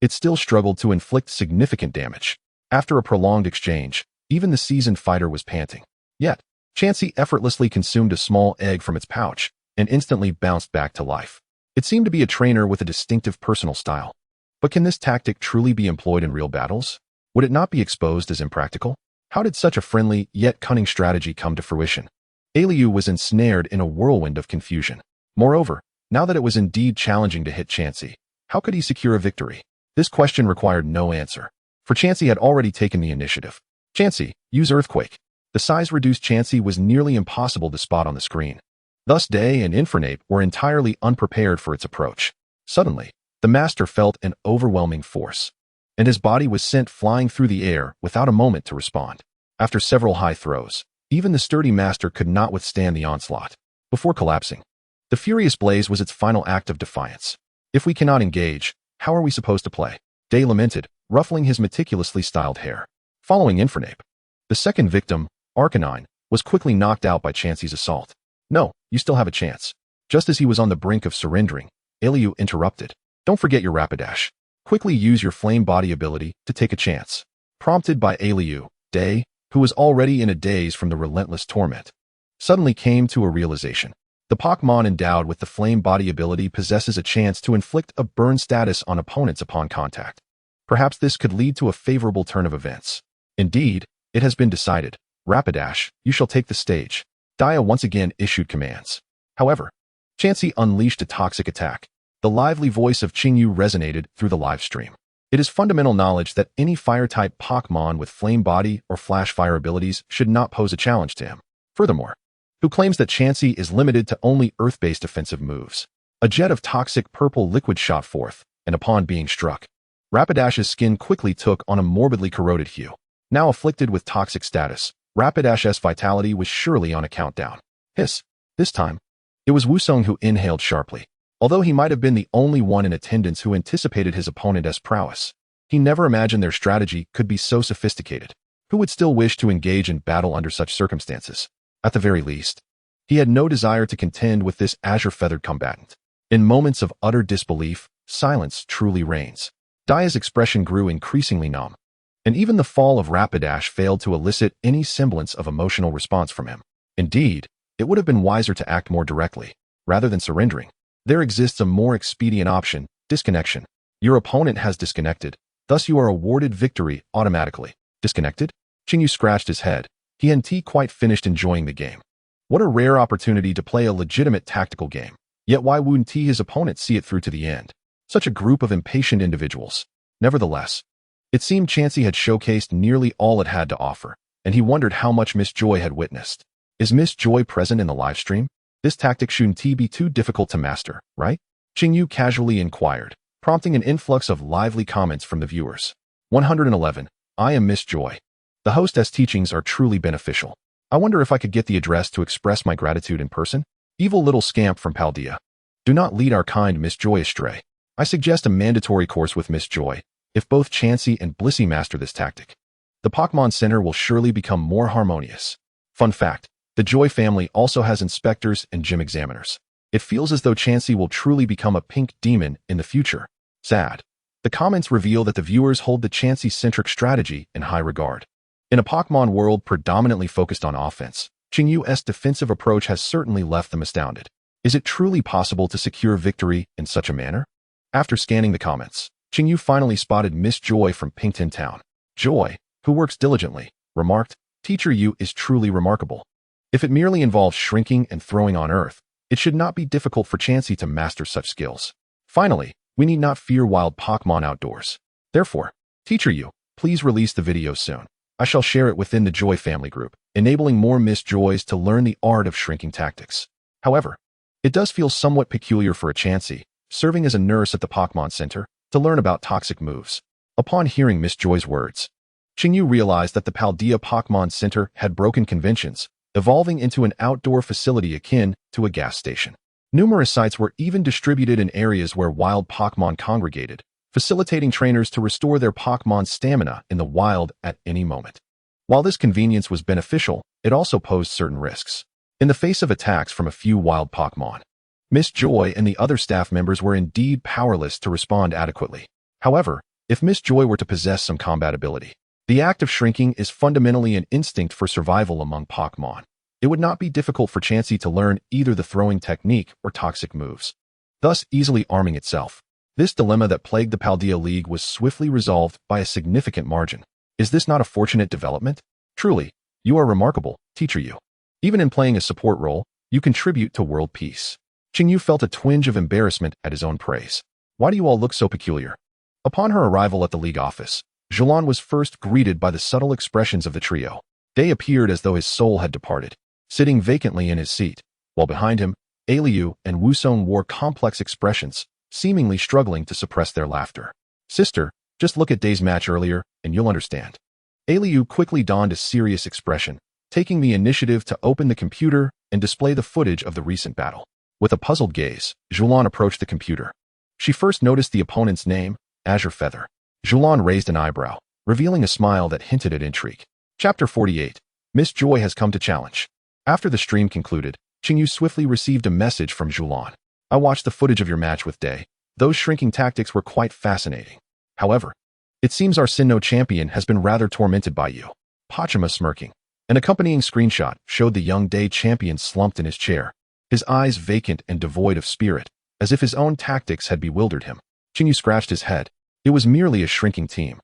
it still struggled to inflict significant damage. After a prolonged exchange, even the seasoned fighter was panting. Yet, Chansey effortlessly consumed a small egg from its pouch and instantly bounced back to life. It seemed to be a trainer with a distinctive personal style. But can this tactic truly be employed in real battles? Would it not be exposed as impractical? How did such a friendly yet cunning strategy come to fruition? Riolu was ensnared in a whirlwind of confusion. Moreover, now that it was indeed challenging to hit Chansey, how could he secure a victory? This question required no answer, for Chansey had already taken the initiative. Chansey, use Earthquake. The size-reduced Chansey was nearly impossible to spot on the screen. Thus Day and Infernape were entirely unprepared for its approach. Suddenly, the master felt an overwhelming force, and his body was sent flying through the air without a moment to respond. After several high throws, even the sturdy master could not withstand the onslaught. Before collapsing, the furious blaze was its final act of defiance. If we cannot engage, how are we supposed to play? Day lamented, ruffling his meticulously styled hair. Following Infernape, the second victim, Arcanine, was quickly knocked out by Chansey's assault. No, you still have a chance. Just as he was on the brink of surrendering, Riolu interrupted. Don't forget your Rapidash. Quickly use your flame body ability to take a chance. Prompted by Riolu, Day, who was already in a daze from the relentless torment, suddenly came to a realization. The Pokémon endowed with the flame body ability possesses a chance to inflict a burn status on opponents upon contact. Perhaps this could lead to a favorable turn of events. Indeed, it has been decided. Rapidash, you shall take the stage. Dia once again issued commands. However, Chansey unleashed a toxic attack. The lively voice of Qingyu resonated through the live stream. It is fundamental knowledge that any fire-type Pokémon with flame body or flash fire abilities should not pose a challenge to him. Furthermore, who claims that Chansey is limited to only earth-based offensive moves. A jet of toxic purple liquid shot forth, and upon being struck, Rapidash's skin quickly took on a morbidly corroded hue. Now afflicted with toxic status, Rapidash's vitality was surely on a countdown. Hiss. This time, it was Wusong who inhaled sharply. Although he might have been the only one in attendance who anticipated his opponent's prowess, he never imagined their strategy could be so sophisticated. Who would still wish to engage in battle under such circumstances? At the very least, he had no desire to contend with this azure-feathered combatant. In moments of utter disbelief, silence truly reigns. Dia's expression grew increasingly numb, and even the fall of Rapidash failed to elicit any semblance of emotional response from him. Indeed, it would have been wiser to act more directly, rather than surrendering. There exists a more expedient option, disconnection. Your opponent has disconnected, thus you are awarded victory automatically. Disconnected? Chinyu scratched his head. He hadn't quite finished enjoying the game. What a rare opportunity to play a legitimate tactical game. Yet why wouldn't his opponent see it through to the end? Such a group of impatient individuals. Nevertheless, it seemed Chansey had showcased nearly all it had to offer, and he wondered how much Miss Joy had witnessed. Is Miss Joy present in the livestream? This tactic shouldn't be too difficult to master, right? Chinyu casually inquired, prompting an influx of lively comments from the viewers. 111. I am Miss Joy. The hostess' teachings are truly beneficial. I wonder if I could get the address to express my gratitude in person? Evil little scamp from Paldea. Do not lead our kind Miss Joy astray. I suggest a mandatory course with Miss Joy, if both Chansey and Blissey master this tactic. The Pokémon Center will surely become more harmonious. Fun fact, the Joy family also has inspectors and gym examiners. It feels as though Chansey will truly become a pink demon in the future. Sad. The comments reveal that the viewers hold the Chansey-centric strategy in high regard. In a Pokémon world predominantly focused on offense, Chinyu's defensive approach has certainly left them astounded. Is it truly possible to secure victory in such a manner? After scanning the comments, Chinyu finally spotted Miss Joy from Pinkton Town. Joy, who works diligently, remarked, Teacher Yu is truly remarkable. If it merely involves shrinking and throwing on Earth, it should not be difficult for Chansey to master such skills. Finally, we need not fear wild Pokémon outdoors. Therefore, Teacher Yu, please release the video soon. I shall share it within the Joy family group, enabling more Miss Joys to learn the art of shrinking tactics. However, it does feel somewhat peculiar for a Chansey, serving as a nurse at the Pokémon Center, to learn about toxic moves. Upon hearing Miss Joy's words, Chinyu realized that the Paldea Pokémon Center had broken conventions, evolving into an outdoor facility akin to a gas station. Numerous sites were even distributed in areas where wild Pokémon congregated, facilitating trainers to restore their Pokémon's stamina in the wild at any moment. While this convenience was beneficial, it also posed certain risks. In the face of attacks from a few wild Pokémon, Miss Joy and the other staff members were indeed powerless to respond adequately. However, if Miss Joy were to possess some combat ability, the act of shrinking is fundamentally an instinct for survival among Pokémon. It would not be difficult for Chansey to learn either the throwing technique or toxic moves, thus easily arming itself. This dilemma that plagued the Paldea League was swiftly resolved by a significant margin. Is this not a fortunate development? Truly, you are remarkable, Teacher Yu. Even in playing a support role, you contribute to world peace. Chinyu felt a twinge of embarrassment at his own praise. Why do you all look so peculiar? Upon her arrival at the League office, Zhulan was first greeted by the subtle expressions of the trio. Day appeared as though his soul had departed, sitting vacantly in his seat, while behind him, Aliu and Wusong wore complex expressions, seemingly struggling to suppress their laughter. Sister, just look at Day's match earlier, and you'll understand. Aliu quickly donned a serious expression, taking the initiative to open the computer and display the footage of the recent battle. With a puzzled gaze, Zhulan approached the computer. She first noticed the opponent's name, Azure Feather. Zhulan raised an eyebrow, revealing a smile that hinted at intrigue. Chapter 48. Miss Joy has come to challenge. After the stream concluded, Chinyu swiftly received a message from Zhulan. I watched the footage of your match with Day. Those shrinking tactics were quite fascinating. However, it seems our Sinnoh champion has been rather tormented by you. Pachima smirking. An accompanying screenshot showed the young Day champion slumped in his chair, his eyes vacant and devoid of spirit, as if his own tactics had bewildered him. Chinyu scratched his head. It was merely a shrinking team.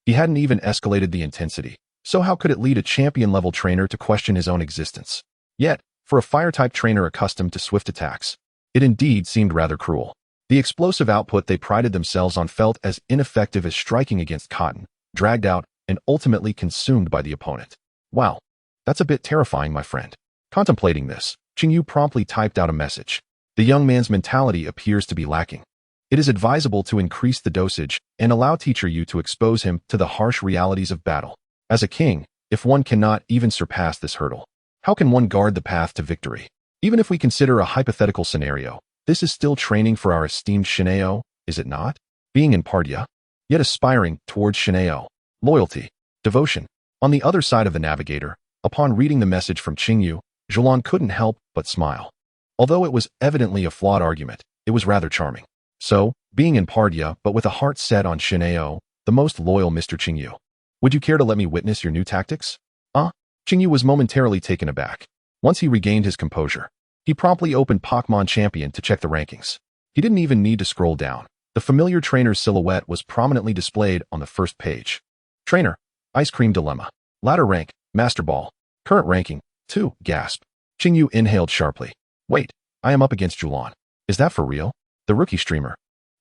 He hadn't even escalated the intensity, so how could it lead a champion-level trainer to question his own existence? Yet, for a fire-type trainer accustomed to swift attacks, it indeed seemed rather cruel. The explosive output they prided themselves on felt as ineffective as striking against cotton, dragged out and ultimately consumed by the opponent. Wow, that's a bit terrifying, my friend. Contemplating this, Chinyu promptly typed out a message. The young man's mentality appears to be lacking. It is advisable to increase the dosage and allow Teacher Yu to expose him to the harsh realities of battle. As a king, if one cannot even surpass this hurdle, how can one guard the path to victory? Even if we consider a hypothetical scenario, this is still training for our esteemed Shineo, is it not? Being in Paldea, yet aspiring towards Shineo, loyalty, devotion. On the other side of the navigator, upon reading the message from Chinyu, Zhulan couldn't help but smile. Although it was evidently a flawed argument, it was rather charming. So, being in Paldea but with a heart set on Shineo, the most loyal Mr. Chinyu. Would you care to let me witness your new tactics? Chinyu was momentarily taken aback. Once he regained his composure, he promptly opened Pokémon Champion to check the rankings. He didn't even need to scroll down. The familiar trainer's silhouette was prominently displayed on the first page. Trainer, Ice Cream Dilemma. Ladder rank, Master Ball. Current ranking, 2, gasp. Qingyu inhaled sharply. Wait, I am up against Julan. Is that for real? The rookie streamer.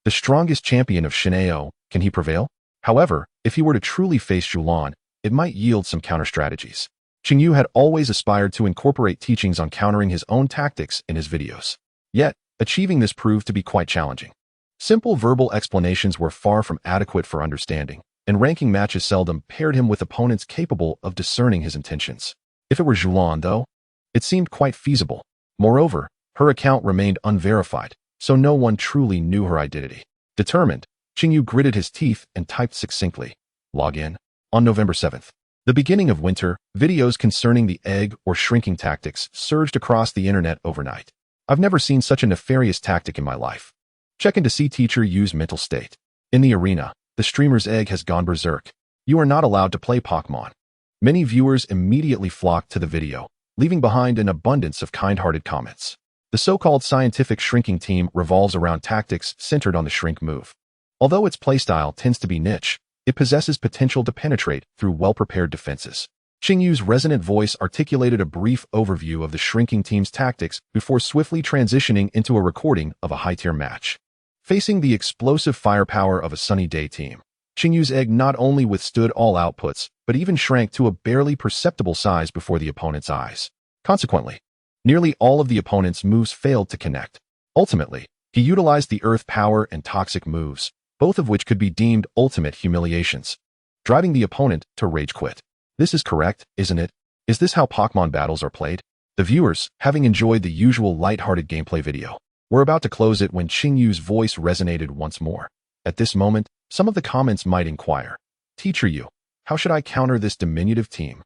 The strongest champion of Shin'eo, can he prevail? However, if he were to truly face Julan, it might yield some counter-strategies. Qingyu had always aspired to incorporate teachings on countering his own tactics in his videos. Yet, achieving this proved to be quite challenging. Simple verbal explanations were far from adequate for understanding, and ranking matches seldom paired him with opponents capable of discerning his intentions. If it were Julan, though, it seemed quite feasible. Moreover, her account remained unverified, so no one truly knew her identity. Determined, Qingyu gritted his teeth and typed succinctly, "Log in." On November 7th, the beginning of winter, videos concerning the egg or shrinking tactics surged across the internet overnight. I've never seen such a nefarious tactic in my life. Check in to see teacher use mental state. In the arena, the streamer's egg has gone berserk. You are not allowed to play Pokémon. Many viewers immediately flocked to the video, leaving behind an abundance of kind-hearted comments. The so-called scientific shrinking team revolves around tactics centered on the shrink move. Although its playstyle tends to be niche, it possesses potential to penetrate through well-prepared defenses. Qingyu's resonant voice articulated a brief overview of the shrinking team's tactics before swiftly transitioning into a recording of a high-tier match. Facing the explosive firepower of a sunny day team, Qingyu's egg not only withstood all outputs, but even shrank to a barely perceptible size before the opponent's eyes. Consequently, nearly all of the opponent's moves failed to connect. Ultimately, he utilized the earth power and toxic moves, both of which could be deemed ultimate humiliations, driving the opponent to rage quit. This is correct, isn't it? Is this how Pokémon battles are played? The viewers, having enjoyed the usual light-hearted gameplay video, were about to close it when Qingyu's voice resonated once more. At this moment, some of the comments might inquire, "Teacher Yu, how should I counter this diminutive team?"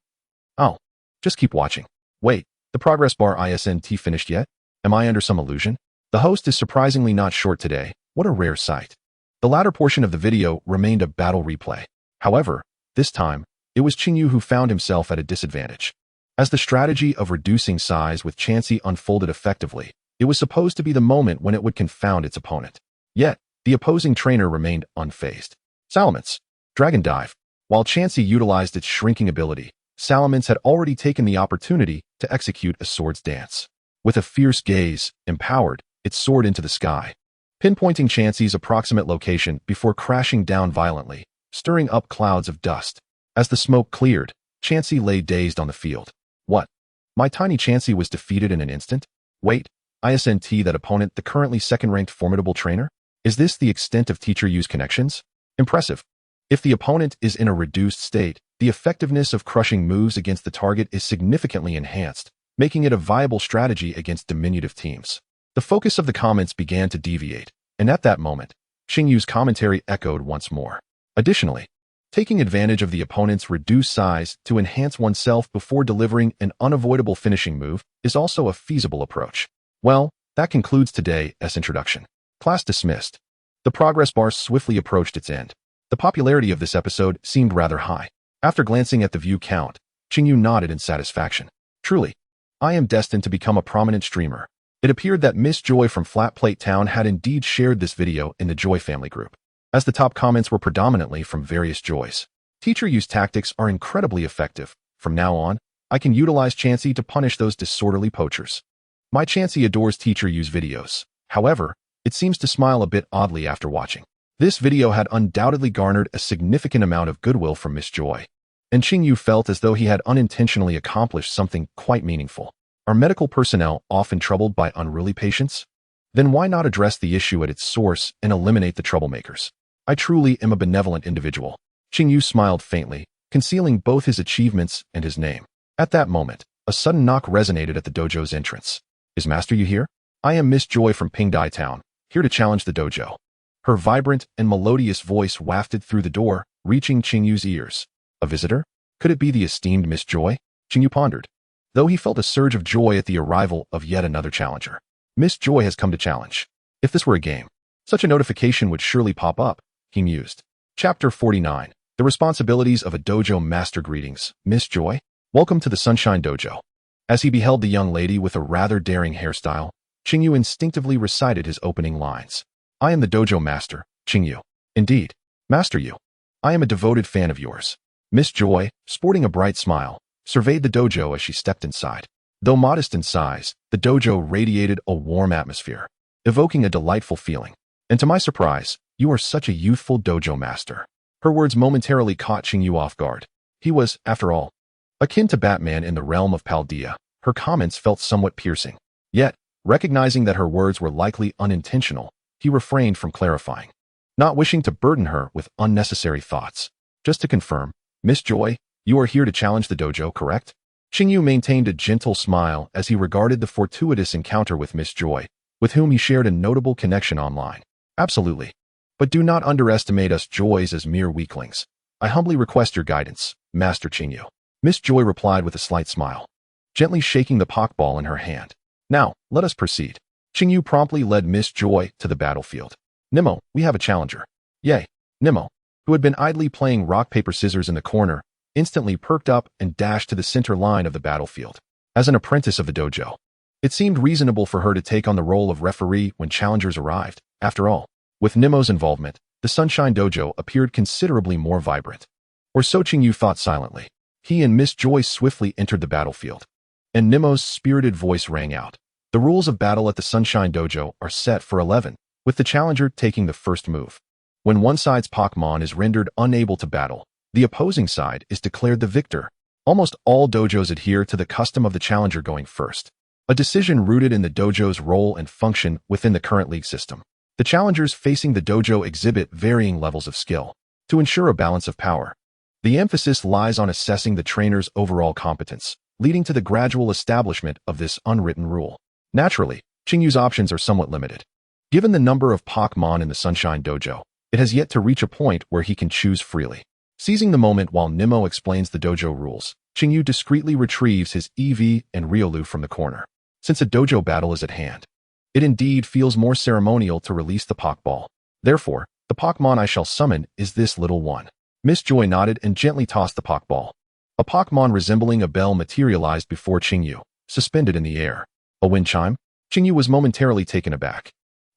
Oh, just keep watching. Wait, the progress bar isn't finished yet? Am I under some illusion? The host is surprisingly not short today. What a rare sight. The latter portion of the video remained a battle replay. However, this time, it was Qingyu who found himself at a disadvantage. As the strategy of reducing size with Chansey unfolded effectively, it was supposed to be the moment when it would confound its opponent. Yet, the opposing trainer remained unfazed. Salamence. Dragon Dive. While Chansey utilized its shrinking ability, Salamence had already taken the opportunity to execute a sword's dance. With a fierce gaze, empowered, it soared into the sky, pinpointing Chansey's approximate location before crashing down violently, stirring up clouds of dust. As the smoke cleared, Chansey lay dazed on the field. What? My tiny Chansey was defeated in an instant? Wait, isn't that opponent the currently second-ranked formidable trainer? Is this the extent of Teacher Yu's connections? Impressive. If the opponent is in a reduced state, the effectiveness of crushing moves against the target is significantly enhanced, making it a viable strategy against diminutive teams. The focus of the comments began to deviate, and at that moment, Qingyu's commentary echoed once more. Additionally, taking advantage of the opponent's reduced size to enhance oneself before delivering an unavoidable finishing move is also a feasible approach. Well, that concludes today's introduction. Class dismissed. The progress bar swiftly approached its end. The popularity of this episode seemed rather high. After glancing at the view count, Qingyu nodded in satisfaction. Truly, I am destined to become a prominent streamer. It appeared that Miss Joy from Flat Plate Town had indeed shared this video in the Joy family group. As the top comments were predominantly from various Joys. Teacher Yu's tactics are incredibly effective. From now on, I can utilize Chansey to punish those disorderly poachers. My Chansey adores Teacher Yu's videos. However, it seems to smile a bit oddly after watching. This video had undoubtedly garnered a significant amount of goodwill from Miss Joy, and Qingyu felt as though he had unintentionally accomplished something quite meaningful. Are medical personnel often troubled by unruly patients? Then why not address the issue at its source and eliminate the troublemakers? I truly am a benevolent individual. Qingyu smiled faintly, concealing both his achievements and his name. At that moment, a sudden knock resonated at the dojo's entrance. Is Master Yu here? I am Miss Joy from Pingdai Town, here to challenge the dojo. Her vibrant and melodious voice wafted through the door, reaching Qingyu's ears. A visitor? Could it be the esteemed Miss Joy? Qingyu pondered, though he felt a surge of joy at the arrival of yet another challenger. Miss Joy has come to challenge. If this were a game, such a notification would surely pop up, he mused. Chapter 49. The Responsibilities of a Dojo Master. Greetings, Miss Joy. Welcome to the Sunshine Dojo. As he beheld the young lady with a rather daring hairstyle, Qingyu instinctively recited his opening lines. I am the Dojo Master, Qingyu. Indeed, Master Yu. I am a devoted fan of yours. Miss Joy, sporting a bright smile, surveyed the dojo as she stepped inside. Though modest in size, the dojo radiated a warm atmosphere, evoking a delightful feeling. And to my surprise, you are such a youthful dojo master. Her words momentarily caught Qingyu off guard. He was, after all, akin to Batman in the realm of Paldea. Her comments felt somewhat piercing. Yet, recognizing that her words were likely unintentional, he refrained from clarifying, not wishing to burden her with unnecessary thoughts. Just to confirm, Miss Joy, you are here to challenge the dojo, correct? Qingyu maintained a gentle smile as he regarded the fortuitous encounter with Miss Joy, with whom he shared a notable connection online. Absolutely. But do not underestimate us Joys as mere weaklings. I humbly request your guidance, Master Qingyu. Miss Joy replied with a slight smile, gently shaking the Pokeball in her hand. Now, let us proceed. Qingyu promptly led Miss Joy to the battlefield. Nimmo, we have a challenger. Yay. Nimmo, who had been idly playing rock-paper-scissors in the corner, instantly perked up and dashed to the center line of the battlefield. As an apprentice of the dojo, it seemed reasonable for her to take on the role of referee when challengers arrived. After all, with Nimmo's involvement, the Sunshine Dojo appeared considerably more vibrant. Or so Qingyu thought silently. He and Miss Joy swiftly entered the battlefield, and Nimmo's spirited voice rang out. The rules of battle at the Sunshine Dojo are set for 11, with the challenger taking the first move. When one side's Pokémon is rendered unable to battle, the opposing side is declared the victor. Almost all dojos adhere to the custom of the challenger going first, a decision rooted in the dojo's role and function within the current league system. The challengers facing the dojo exhibit varying levels of skill. To ensure a balance of power, the emphasis lies on assessing the trainer's overall competence, leading to the gradual establishment of this unwritten rule. Naturally, Qingyu's options are somewhat limited. Given the number of Pokémon in the Sunshine Dojo, it has yet to reach a point where he can choose freely. Seizing the moment while Nimmo explains the dojo rules, Qingyu discreetly retrieves his Eevee and Riolu from the corner. Since a dojo battle is at hand, it indeed feels more ceremonial to release the Pokeball. Therefore, the Pokémon I shall summon is this little one. Miss Joy nodded and gently tossed the Pokeball. A Pokémon resembling a bell materialized before Qingyu, suspended in the air. A wind chime? Qingyu was momentarily taken aback.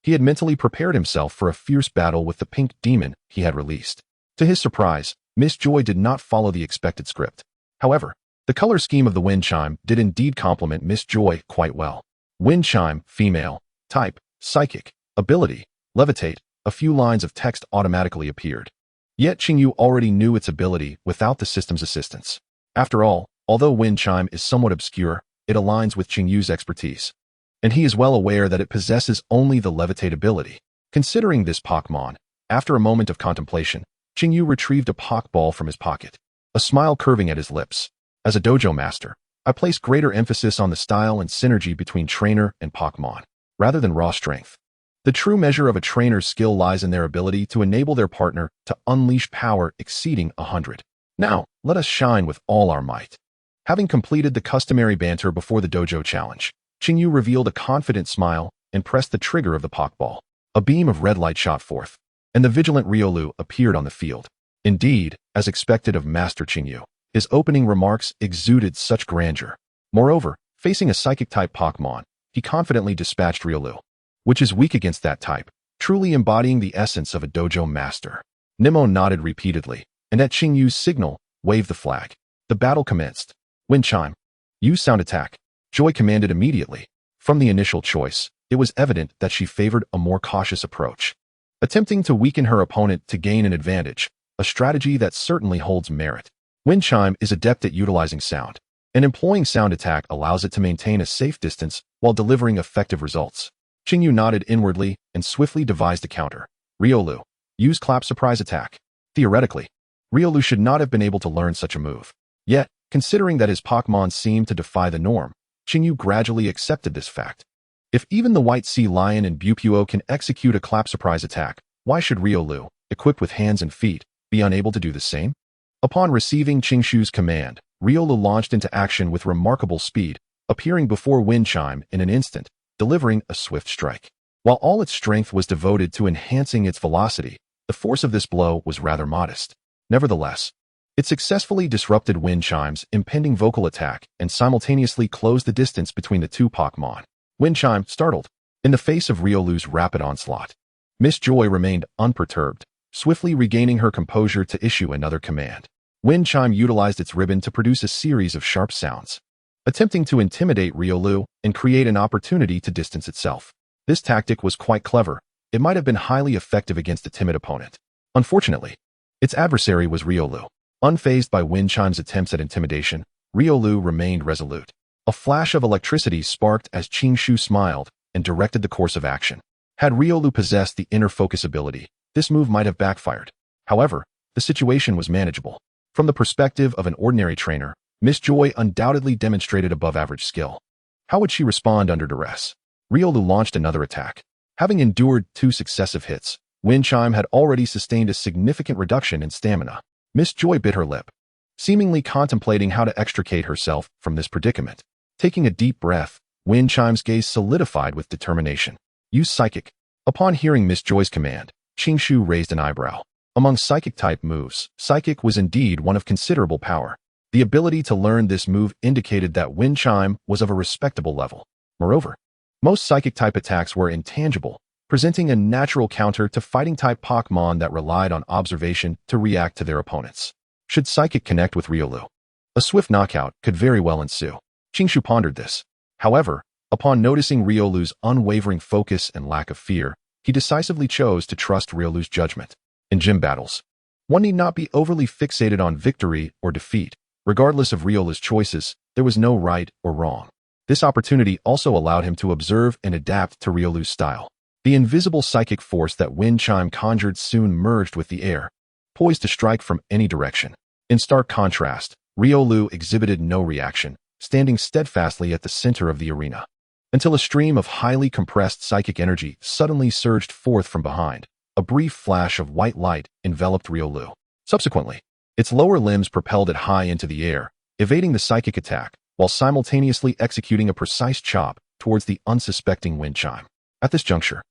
He had mentally prepared himself for a fierce battle with the pink demon he had released. To his surprise, Miss Joy did not follow the expected script. However, the color scheme of the wind chime did indeed complement Miss Joy quite well. Wind chime, female, type, psychic, ability, levitate. A few lines of text automatically appeared. Yet Qingyu already knew its ability without the system's assistance. After all, although wind chime is somewhat obscure, it aligns with Qingyu's expertise, and he is well aware that it possesses only the levitate ability. Considering this Pokémon, after a moment of contemplation, Qingyu retrieved a Pokeball from his pocket, a smile curving at his lips. As a dojo master, I place greater emphasis on the style and synergy between trainer and Pokémon, rather than raw strength. The true measure of a trainer's skill lies in their ability to enable their partner to unleash power exceeding 100. Now, let us shine with all our might. Having completed the customary banter before the dojo challenge, Qingyu revealed a confident smile and pressed the trigger of the Pokeball. A beam of red light shot forth, and the vigilant Riolu appeared on the field. Indeed, as expected of Master Qingyu, his opening remarks exuded such grandeur. Moreover, facing a psychic-type Pokémon, he confidently dispatched Riolu, which is weak against that type, truly embodying the essence of a dojo master. Nimmo nodded repeatedly, and at Qingyu's signal, waved the flag. The battle commenced. Wind chime. Use sound attack. Joy commanded immediately. From the initial choice, it was evident that she favored a more cautious approach, attempting to weaken her opponent to gain an advantage, a strategy that certainly holds merit. Wind chime is adept at utilizing sound, and employing sound attack allows it to maintain a safe distance while delivering effective results. Qingyu nodded inwardly and swiftly devised a counter. Riolu, use clap surprise attack. Theoretically, Riolu should not have been able to learn such a move. Yet, considering that his Pokémon seemed to defy the norm, Qingyu gradually accepted this fact. If even the White Sea Lion and Bupuo can execute a clap surprise attack, why should Riolu, equipped with hands and feet, be unable to do the same? Upon receiving Qingshu's command, Riolu launched into action with remarkable speed, appearing before Wind Chime in an instant, delivering a swift strike. While all its strength was devoted to enhancing its velocity, the force of this blow was rather modest. Nevertheless, it successfully disrupted Wind Chime's impending vocal attack and simultaneously closed the distance between the two Pokémon. Wind Chime, startled. In the face of Riolu's rapid onslaught, Miss Joy remained unperturbed, swiftly regaining her composure to issue another command. Wind Chime utilized its ribbon to produce a series of sharp sounds, attempting to intimidate Riolu and create an opportunity to distance itself. This tactic was quite clever. It might have been highly effective against a timid opponent. Unfortunately, its adversary was Riolu. Unfazed by Wind Chime's attempts at intimidation, Riolu remained resolute. A flash of electricity sparked as Chishu smiled and directed the course of action. Had Riolu possessed the inner focus ability, this move might have backfired. However, the situation was manageable. From the perspective of an ordinary trainer, Miss Joy undoubtedly demonstrated above-average skill. How would she respond under duress? Riolu launched another attack. Having endured 2 successive hits, Wind Chime had already sustained a significant reduction in stamina. Miss Joy bit her lip, seemingly contemplating how to extricate herself from this predicament. Taking a deep breath, Wind Chime's gaze solidified with determination. Use Psychic. Upon hearing Miss Joy's command, Chishu raised an eyebrow. Among Psychic-type moves, Psychic was indeed one of considerable power. The ability to learn this move indicated that Wind Chime was of a respectable level. Moreover, most Psychic-type attacks were intangible, presenting a natural counter to fighting-type Pokémon that relied on observation to react to their opponents. Should Psychic connect with Riolu, a swift knockout could very well ensue. Chishu pondered this. However, upon noticing Riolu's unwavering focus and lack of fear, he decisively chose to trust Riolu's judgment. In gym battles, one need not be overly fixated on victory or defeat. Regardless of Riolu's choices, there was no right or wrong. This opportunity also allowed him to observe and adapt to Riolu's style. The invisible psychic force that Wind Chime conjured soon merged with the air, poised to strike from any direction. In stark contrast, Riolu exhibited no reaction, standing steadfastly at the center of the arena, until a stream of highly compressed psychic energy suddenly surged forth from behind. A brief flash of white light enveloped Riolu. Subsequently, its lower limbs propelled it high into the air, evading the psychic attack, while simultaneously executing a precise chop towards the unsuspecting Wind Chime. At this juncture,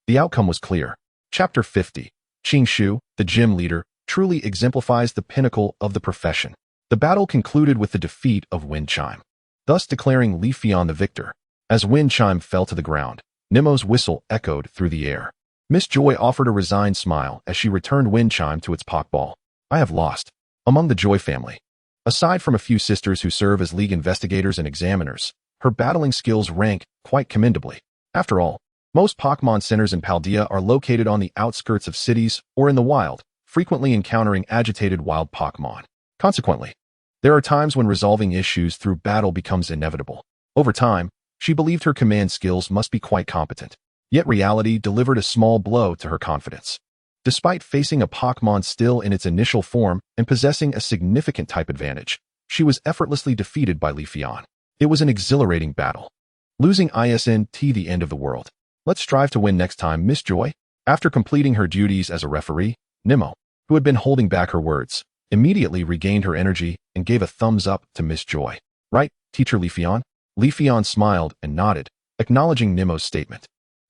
the outcome was clear. Chapter 50. Chishu, the gym leader, truly exemplifies the pinnacle of the profession. The battle concluded with the defeat of Wind Chime, thus declaring Leafeon the victor. As Wind Chime fell to the ground, Nemo's whistle echoed through the air. Miss Joy offered a resigned smile as she returned Wind Chime to its Pokeball. I have lost. Among the Joy family, aside from a few sisters who serve as league investigators and examiners, her battling skills rank quite commendably. After all, most Pokémon centers in Paldea are located on the outskirts of cities or in the wild, frequently encountering agitated wild Pokémon. Consequently, there are times when resolving issues through battle becomes inevitable. Over time, she believed her command skills must be quite competent. Yet reality delivered a small blow to her confidence. Despite facing a Pokémon still in its initial form and possessing a significant type advantage, she was effortlessly defeated by Leafeon. It was an exhilarating battle. Losing isn't the end of the world. Let's strive to win next time, Miss Joy. After completing her duties as a referee, Nemo, who had been holding back her words, immediately regained her energy and gave a thumbs up to Miss Joy. Right, Teacher Leafeon? Leafeon smiled and nodded, acknowledging Nemo's statement.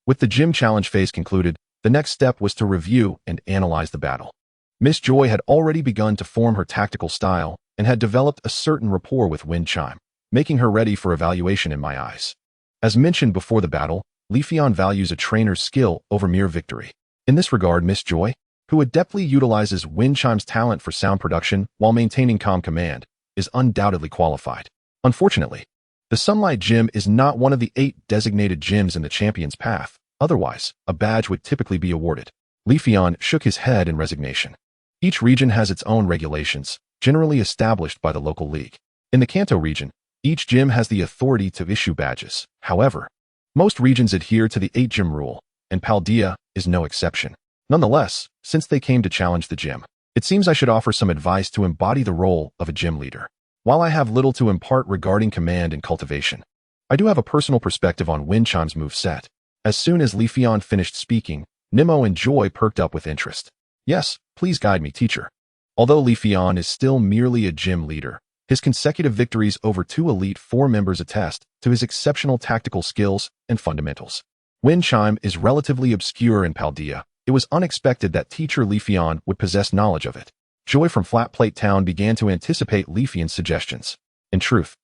With the gym challenge phase concluded, the next step was to review and analyze the battle. Miss Joy had already begun to form her tactical style and had developed a certain rapport with Wind Chime, making her ready for evaluation in my eyes. As mentioned before the battle, Leafeon values a trainer's skill over mere victory. In this regard, Miss Joy, who adeptly utilizes Wind Chime's talent for sound production while maintaining calm command, is undoubtedly qualified. Unfortunately, the Sunlight Gym is not one of the 8 designated gyms in the champion's path. Otherwise, a badge would typically be awarded. Leafeon shook his head in resignation. Each region has its own regulations, generally established by the local league. In the Kanto region, each gym has the authority to issue badges. However, most regions adhere to the 8-gym rule, and Paldea is no exception. Nonetheless, since they came to challenge the gym, it seems I should offer some advice to embody the role of a gym leader. While I have little to impart regarding command and cultivation, I do have a personal perspective on Wind Chime's moveset. As soon as Leafeon finished speaking, Nemo and Joy perked up with interest. Yes, please guide me, teacher. Although Leafeon is still merely a gym leader, his consecutive victories over 2 Elite Four members attest to his exceptional tactical skills and fundamentals. Wind Chime is relatively obscure in Paldea. It was unexpected that teacher Leafeon would possess knowledge of it. Joy from Flat Plate Town began to anticipate Leafeon's suggestions. In truth,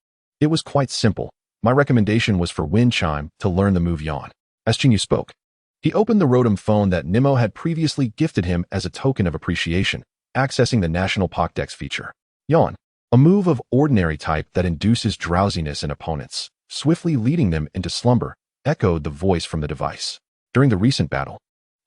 it was quite simple. My recommendation was for Wind Chime to learn the move Yawn. As Chinyu spoke, he opened the Rotom phone that Nimmo had previously gifted him as a token of appreciation, accessing the National Pokédex feature. Yawn, a move of ordinary type that induces drowsiness in opponents, swiftly leading them into slumber, echoed the voice from the device. During the recent battle,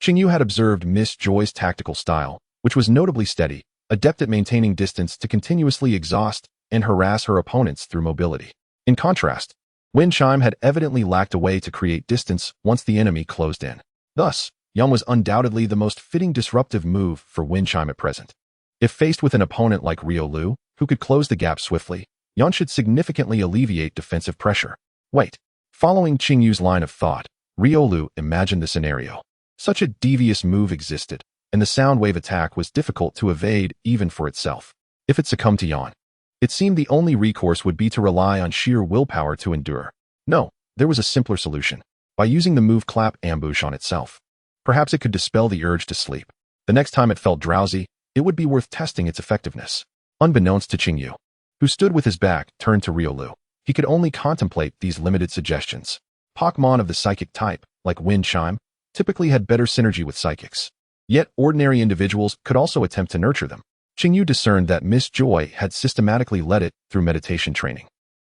Chinyu had observed Miss Joy's tactical style, which was notably steady, adept at maintaining distance to continuously exhaust and harass her opponents through mobility. In contrast, Wind Chime had evidently lacked a way to create distance once the enemy closed in. Thus, Yawn was undoubtedly the most fitting disruptive move for Wind Chime at present. If faced with an opponent like Riolu, who could close the gap swiftly, Yawn should significantly alleviate defensive pressure. Wait. Following Qingyu's line of thought, Riolu imagined the scenario. Such a devious move existed, and the sound wave attack was difficult to evade even for itself. If it succumbed to Yawn, it seemed the only recourse would be to rely on sheer willpower to endure. No, there was a simpler solution. By using the move Clap Ambush on itself. Perhaps it could dispel the urge to sleep. The next time it felt drowsy, it would be worth testing its effectiveness. Unbeknownst to Qingyu, who stood with his back turned to Riolu, he could only contemplate these limited suggestions. Pokémon of the psychic type, like Wind Chime, typically had better synergy with psychics. Yet ordinary individuals could also attempt to nurture them. Qingyu discerned that Miss Joy had systematically led it through meditation training,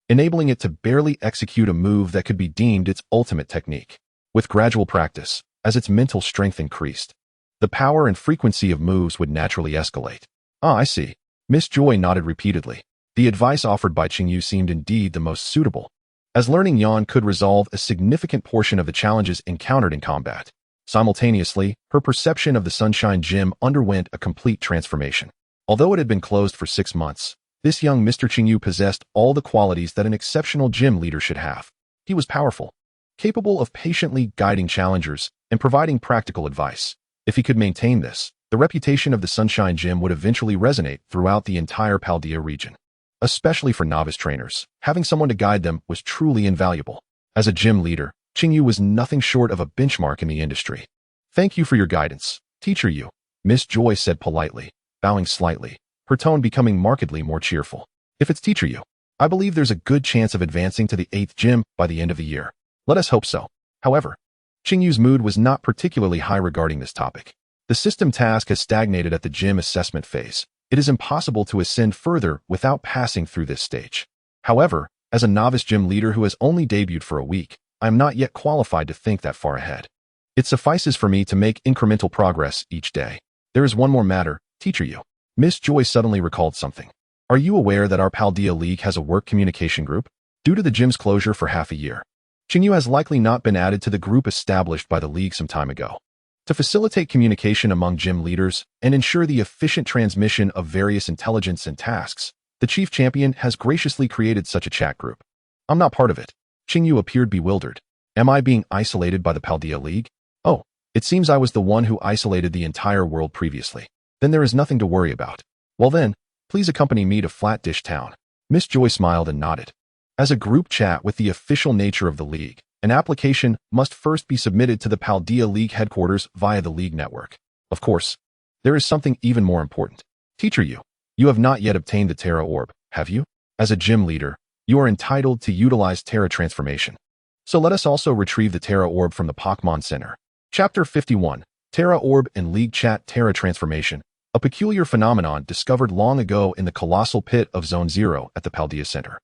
enabling it to barely execute a move that could be deemed its ultimate technique. With gradual practice, as its mental strength increased, the power and frequency of moves would naturally escalate. Ah, I see. Miss Joy nodded repeatedly. The advice offered by Qingyu seemed indeed the most suitable, as learning Yawn could resolve a significant portion of the challenges encountered in combat. Simultaneously, her perception of the Sunshine Gym underwent a complete transformation. Although it had been closed for 6 months, this young Mr. Qingyu possessed all the qualities that an exceptional gym leader should have. He was powerful, capable of patiently guiding challengers and providing practical advice. If he could maintain this, the reputation of the Sunshine Gym would eventually resonate throughout the entire Paldea region. Especially for novice trainers, having someone to guide them was truly invaluable. As a gym leader, Qingyu was nothing short of a benchmark in the industry. Thank you for your guidance, Teacher Yu, Miss Joy said politely, bowing slightly, her tone becoming markedly more cheerful. If it's Teacher Yu, I believe there's a good chance of advancing to the 8th gym by the end of the year. Let us hope so. However, Qingyu's mood was not particularly high regarding this topic. The system task has stagnated at the gym assessment phase. It is impossible to ascend further without passing through this stage. However, as a novice gym leader who has only debuted for a week, I am not yet qualified to think that far ahead. It suffices for me to make incremental progress each day. There is one more matter, Teacher Yu. Miss Joy suddenly recalled something. Are you aware that our Paldea League has a work communication group? Due to the gym's closure for half a year, Qingyu has likely not been added to the group established by the league some time ago. To facilitate communication among gym leaders and ensure the efficient transmission of various intelligence and tasks, the chief champion has graciously created such a chat group. I'm not part of it. Qingyu appeared bewildered. Am I being isolated by the Paldea League? Oh, it seems I was the one who isolated the entire world previously. Then there is nothing to worry about. Well then, please accompany me to Flatdish Town. Miss Joy smiled and nodded. As a group chat with the official nature of the league, an application must first be submitted to the Paldea League headquarters via the league network. Of course, there is something even more important. Teacher Yu, you have not yet obtained the Terra Orb, have you? As a gym leader, you are entitled to utilize Terra Transformation. So let us also retrieve the Terra Orb from the Pokémon Center. Chapter 51, Terra Orb and League Chat Terra Transformation, a peculiar phenomenon discovered long ago in the colossal pit of Zone 0 at the Paldea Center.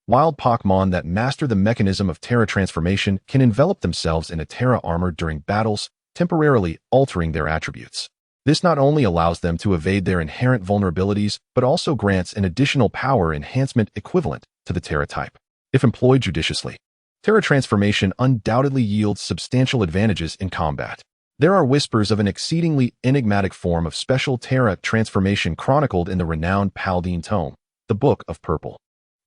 Wild Pokémon that master the mechanism of Terra Transformation can envelop themselves in a Terra armor during battles, temporarily altering their attributes. This not only allows them to evade their inherent vulnerabilities, but also grants an additional power enhancement equivalent to the Terra type. If employed judiciously, Terra Transformation undoubtedly yields substantial advantages in combat. There are whispers of an exceedingly enigmatic form of special Terra Transformation chronicled in the renowned Paldean Tome, the Book of Purple.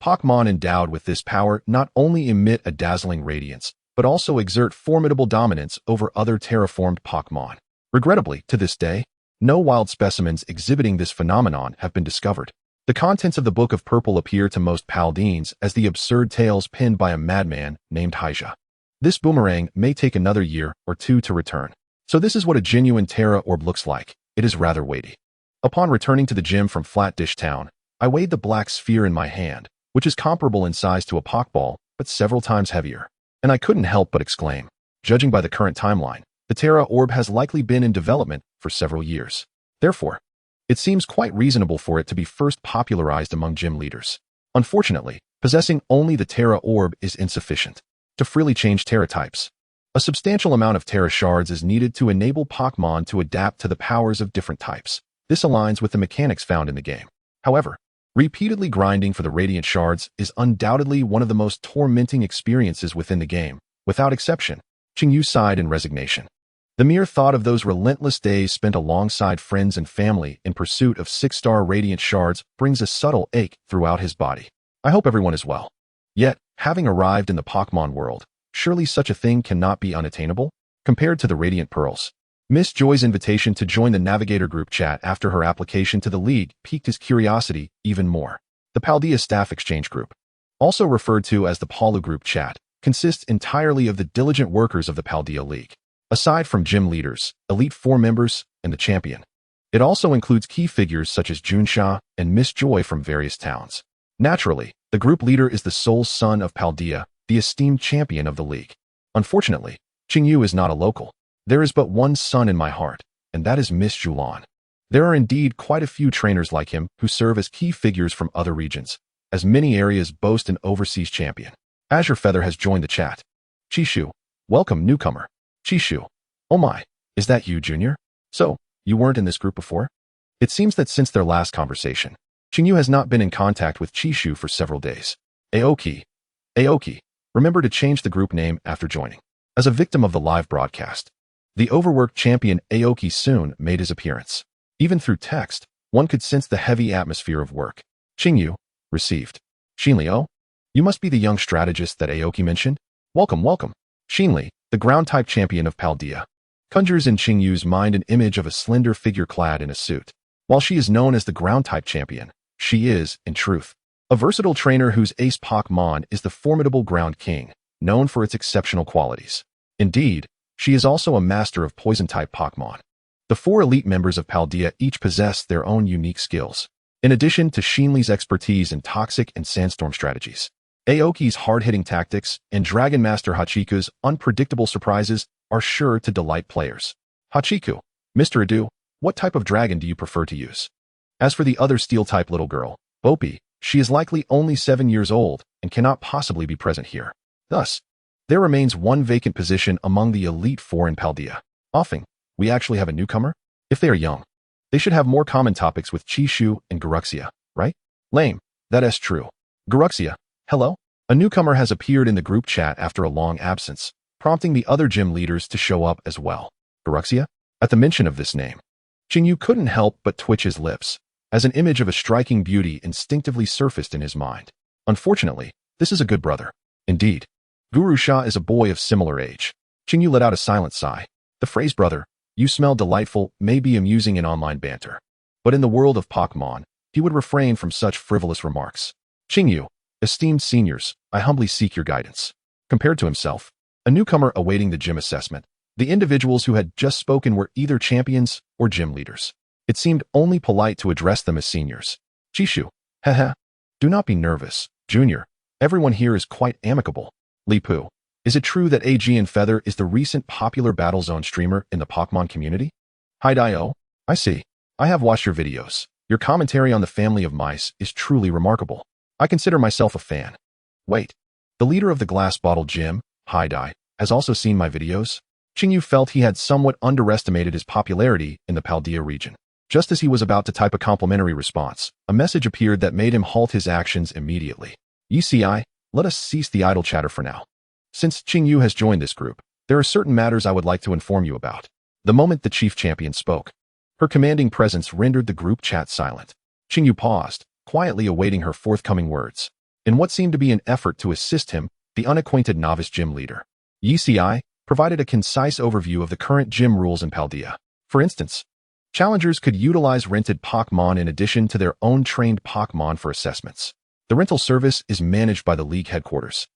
Pokémon endowed with this power not only emit a dazzling radiance, but also exert formidable dominance over other terraformed Pokémon. Regrettably, to this day, no wild specimens exhibiting this phenomenon have been discovered. The contents of the Book of Purple appear to most Paldeans as the absurd tales penned by a madman named Hyja. This boomerang may take another year or two to return. So this is what a genuine Terra Orb looks like. It is rather weighty. Upon returning to the gym from Flatdish Town, I weighed the black sphere in my hand, which is comparable in size to a Pokeball, but several times heavier. And I couldn't help but exclaim. Judging by the current timeline, the Terra Orb has likely been in development for several years. Therefore, it seems quite reasonable for it to be first popularized among gym leaders. Unfortunately, possessing only the Terra Orb is insufficient to freely change Terra types. A substantial amount of Terra shards is needed to enable Pokémon to adapt to the powers of different types. This aligns with the mechanics found in the game. However, repeatedly grinding for the Radiant Shards is undoubtedly one of the most tormenting experiences within the game. Without exception, Qingyu sighed in resignation. The mere thought of those relentless days spent alongside friends and family in pursuit of 6-star Radiant Shards brings a subtle ache throughout his body. I hope everyone is well. Yet, having arrived in the Pokémon world, surely such a thing cannot be unattainable? Compared to the Radiant Pearls, Miss Joy's invitation to join the Navigator group chat after her application to the League piqued his curiosity even more. The Paldea Staff Exchange Group, also referred to as the Palu group chat, consists entirely of the diligent workers of the Paldea League. Aside from gym leaders, Elite Four members, and the champion, it also includes key figures such as Junsha and Miss Joy from various towns. Naturally, the group leader is the sole son of Paldea, the esteemed champion of the league. Unfortunately, Qingyu is not a local. There is but one son in my heart, and that is Miss Julan. There are indeed quite a few trainers like him who serve as key figures from other regions, as many areas boast an overseas champion. Azure Feather has joined the chat. Chishu, welcome newcomer. Chishu, oh my, is that you, Junior? So, you weren't in this group before? It seems that since their last conversation, Qingyu has not been in contact with Chishu for several days. Aoki, remember to change the group name after joining. As a victim of the live broadcast, the overworked champion Aoki soon made his appearance. Even through text, one could sense the heavy atmosphere of work. Qingyu, received. Xinli, you must be the young strategist that Aoki mentioned? Welcome. Xinli, the ground-type champion of Paldea, conjures in Qingyu's mind an image of a slender figure clad in a suit. While she is known as the ground-type champion, she is, in truth, a versatile trainer whose ace Pokémon is the formidable Ground King, known for its exceptional qualities. Indeed, she is also a master of poison-type Pokémon. The 4 elite members of Paldea each possess their own unique skills. In addition to Xinli's expertise in toxic and sandstorm strategies, Aoki's hard-hitting tactics and Dragon Master Hachiku's unpredictable surprises are sure to delight players. Hachiku, Mr. Adu, what type of dragon do you prefer to use? As for the other steel-type little girl, Bopi, she is likely only 7 years old and cannot possibly be present here. Thus, there remains one vacant position among the Elite Four in Paldea. Offing, we actually have a newcomer? If they are young, they should have more common topics with Chishu and Garuxia, right? Lame, that is true. Garuxia, hello? A newcomer has appeared in the group chat after a long absence, prompting the other gym leaders to show up as well. Garuxia? At the mention of this name, Qingyu couldn't help but twitch his lips, as an image of a striking beauty instinctively surfaced in his mind. Unfortunately, this is a good brother. Indeed, Guru Shah is a boy of similar age. Qingyu let out a silent sigh. The phrase brother, you smell delightful, may be amusing in online banter. But in the world of Pokémon, he would refrain from such frivolous remarks. Qingyu, esteemed seniors, I humbly seek your guidance. Compared to himself, a newcomer awaiting the gym assessment, the individuals who had just spoken were either champions or gym leaders. It seemed only polite to address them as seniors. Chishu, haha. Do not be nervous, Junior. Everyone here is quite amicable. Lipu, is it true that AG Feather is the recent popular Battlezone streamer in the Pokémon community? Hi-Dio, I see. I have watched your videos. Your commentary on the family of mice is truly remarkable. I consider myself a fan. Wait, the leader of the Glass Bottle Gym, Hi-Di, has also seen my videos? Qingyu felt he had somewhat underestimated his popularity in the Paldea region. Just as he was about to type a complimentary response, a message appeared that made him halt his actions immediately. UCI, let us cease the idle chatter for now. Since Qingyu has joined this group, there are certain matters I would like to inform you about. The moment the chief champion spoke, her commanding presence rendered the group chat silent. Qingyu paused, quietly awaiting her forthcoming words. In what seemed to be an effort to assist him, the unacquainted novice gym leader, UCI, provided a concise overview of the current gym rules in Paldea. For instance, challengers could utilize rented Pokémon in addition to their own trained Pokémon for assessments. The rental service is managed by the league headquarters,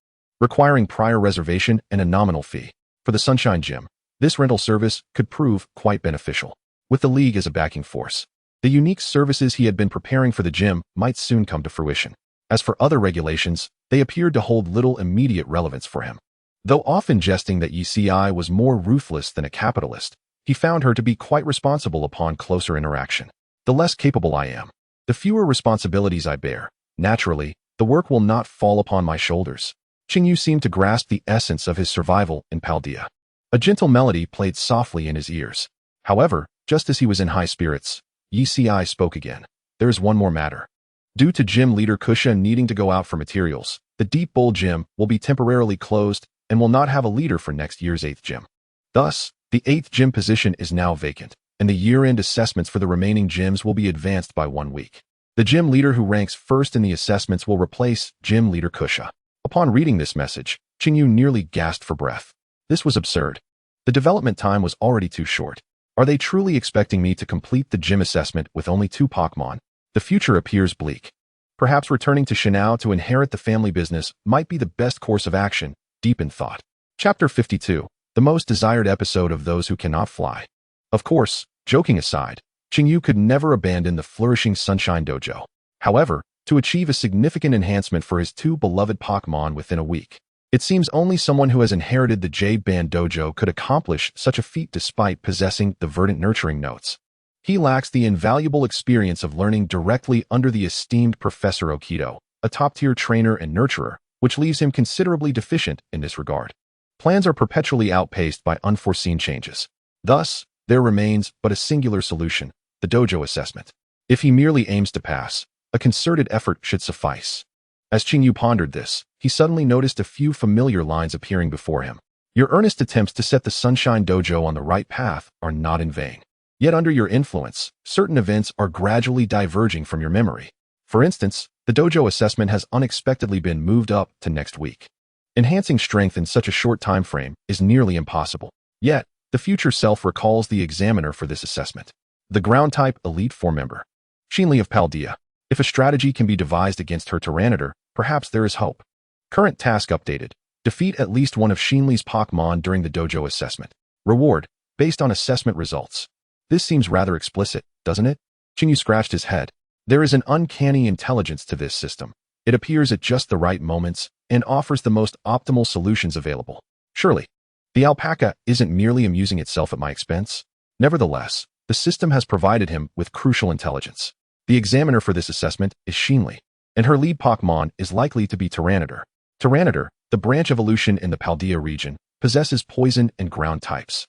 requiring prior reservation and a nominal fee. For the Sunshine Gym, this rental service could prove quite beneficial. With the league as a backing force, the unique services he had been preparing for the gym might soon come to fruition. As for other regulations, they appeared to hold little immediate relevance for him. Though often jesting that ECI was more ruthless than a capitalist, he found her to be quite responsible upon closer interaction. The less capable I am, the fewer responsibilities I bear. Naturally, the work will not fall upon my shoulders. Qingyu seemed to grasp the essence of his survival in Paldea. A gentle melody played softly in his ears. However, just as he was in high spirits, ECI spoke again. There is one more matter. Due to gym leader Kusha needing to go out for materials, the Deep Bowl gym will be temporarily closed and will not have a leader for next year's 8th gym. Thus, the 8th gym position is now vacant, and the year-end assessments for the remaining gyms will be advanced by 1 week. The gym leader who ranks first in the assessments will replace gym leader Kusha. Upon reading this message, Qingyu nearly gasped for breath. This was absurd. The development time was already too short. Are they truly expecting me to complete the gym assessment with only 2 Pokémon? The future appears bleak. Perhaps returning to Shinao to inherit the family business might be the best course of action, deep in thought. Chapter 52. The most desired episode of Those Who Cannot Fly. Of course, joking aside, Qingyu could never abandon the flourishing Sunshine Dojo. However, to achieve a significant enhancement for his 2 beloved Pokémon within a week, it seems only someone who has inherited the Jade Band Dojo could accomplish such a feat despite possessing the verdant nurturing notes. He lacks the invaluable experience of learning directly under the esteemed Professor Okido, a top-tier trainer and nurturer, which leaves him considerably deficient in this regard. Plans are perpetually outpaced by unforeseen changes. Thus, there remains but a singular solution, the dojo assessment. If he merely aims to pass, a concerted effort should suffice. As Qingyu pondered this, he suddenly noticed a few familiar lines appearing before him. Your earnest attempts to set the Sunshine Dojo on the right path are not in vain. Yet under your influence, certain events are gradually diverging from your memory. For instance, the dojo assessment has unexpectedly been moved up to next week. Enhancing strength in such a short time frame is nearly impossible. Yet, the future self recalls the examiner for this assessment. The ground-type Elite Four member, Xinli of Paldea. If a strategy can be devised against her Tyranitar, perhaps there is hope. Current task updated. Defeat at least one of Xinli's Pokémon during the dojo assessment. Reward, based on assessment results. This seems rather explicit, doesn't it? Qingyu scratched his head. There is an uncanny intelligence to this system. It appears at just the right moments and offers the most optimal solutions available. Surely, the alpaca isn't merely amusing itself at my expense. Nevertheless, the system has provided him with crucial intelligence. The examiner for this assessment is Xinli, and her lead Pokémon is likely to be Tyranitar. Tyranitar, the branch evolution in the Paldea region, possesses poison and ground types.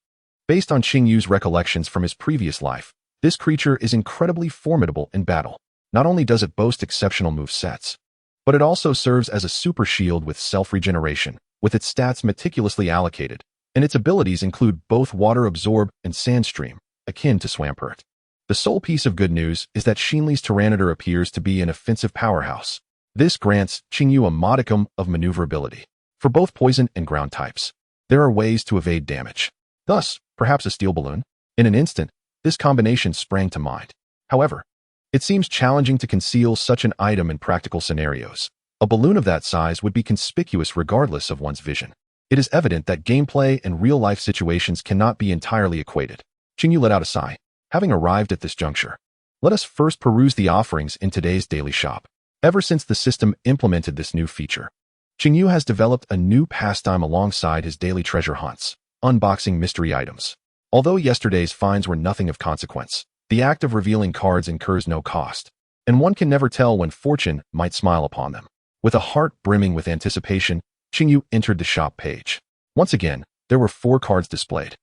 Based on Qingyu's recollections from his previous life, this creature is incredibly formidable in battle. Not only does it boast exceptional movesets, but it also serves as a super shield with self-regeneration, with its stats meticulously allocated, and its abilities include both Water Absorb and Sandstream, akin to Swampert. The sole piece of good news is that Xinli's Tyranitar appears to be an offensive powerhouse. This grants Qingyu a modicum of maneuverability. For both poison and ground types, there are ways to evade damage. Thus, perhaps a steel balloon? In an instant, this combination sprang to mind. However, it seems challenging to conceal such an item in practical scenarios. A balloon of that size would be conspicuous regardless of one's vision. It is evident that gameplay and real-life situations cannot be entirely equated. Qingyu let out a sigh. Having arrived at this juncture, let us first peruse the offerings in today's daily shop. Ever since the system implemented this new feature, Qingyu has developed a new pastime alongside his daily treasure hunts, unboxing mystery items. Although yesterday's finds were nothing of consequence, the act of revealing cards incurs no cost, and one can never tell when fortune might smile upon them. With a heart brimming with anticipation, Qingyu entered the shop page. Once again, there were 4 cards displayed,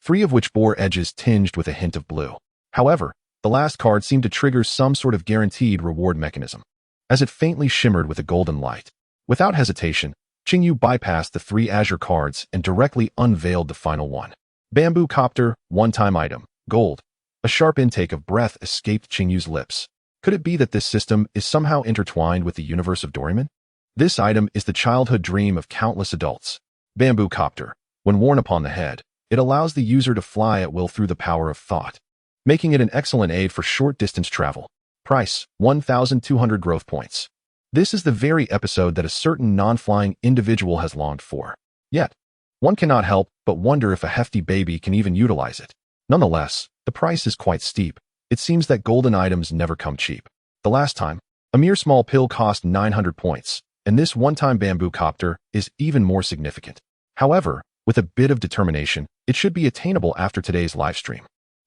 3 of which bore edges tinged with a hint of blue. However, the last card seemed to trigger some sort of guaranteed reward mechanism, as it faintly shimmered with a golden light. Without hesitation, Qingyu bypassed the 3 azure cards and directly unveiled the final one. Bamboo Copter, one-time item, gold. A sharp intake of breath escaped Qingyu's lips. Could it be that this system is somehow intertwined with the universe of Doraemon? This item is the childhood dream of countless adults. Bamboo Copter. When worn upon the head, it allows the user to fly at will through the power of thought, making it an excellent aid for short-distance travel. Price, 1,200 growth points. This is the very episode that a certain non-flying individual has longed for. Yet, one cannot help but wonder if a hefty baby can even utilize it. Nonetheless, the price is quite steep. It seems that golden items never come cheap. The last time, A mere small pill cost 900 points, and this one-time bamboo copter is even more significant. However, with a bit of determination, it should be attainable after today's livestream.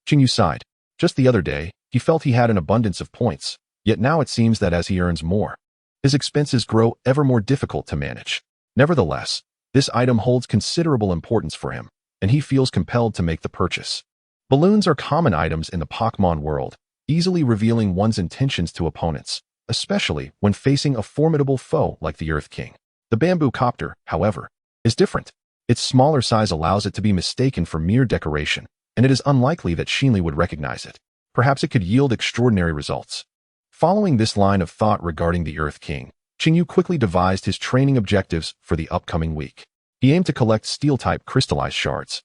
Qingyu sighed. Just the other day, he felt he had an abundance of points, yet now it seems that as he earns more, his expenses grow ever more difficult to manage. Nevertheless, this item holds considerable importance for him, and he feels compelled to make the purchase. Balloons are common items in the Pokémon world, easily revealing one's intentions to opponents, especially when facing a formidable foe like the Earth King. The bamboo copter, however, is different. Its smaller size allows it to be mistaken for mere decoration, and it is unlikely that Xinli would recognize it. Perhaps it could yield extraordinary results. Following this line of thought regarding the Earth King, Qingyu quickly devised his training objectives for the upcoming week. He aimed to collect Steel-type crystallized shards,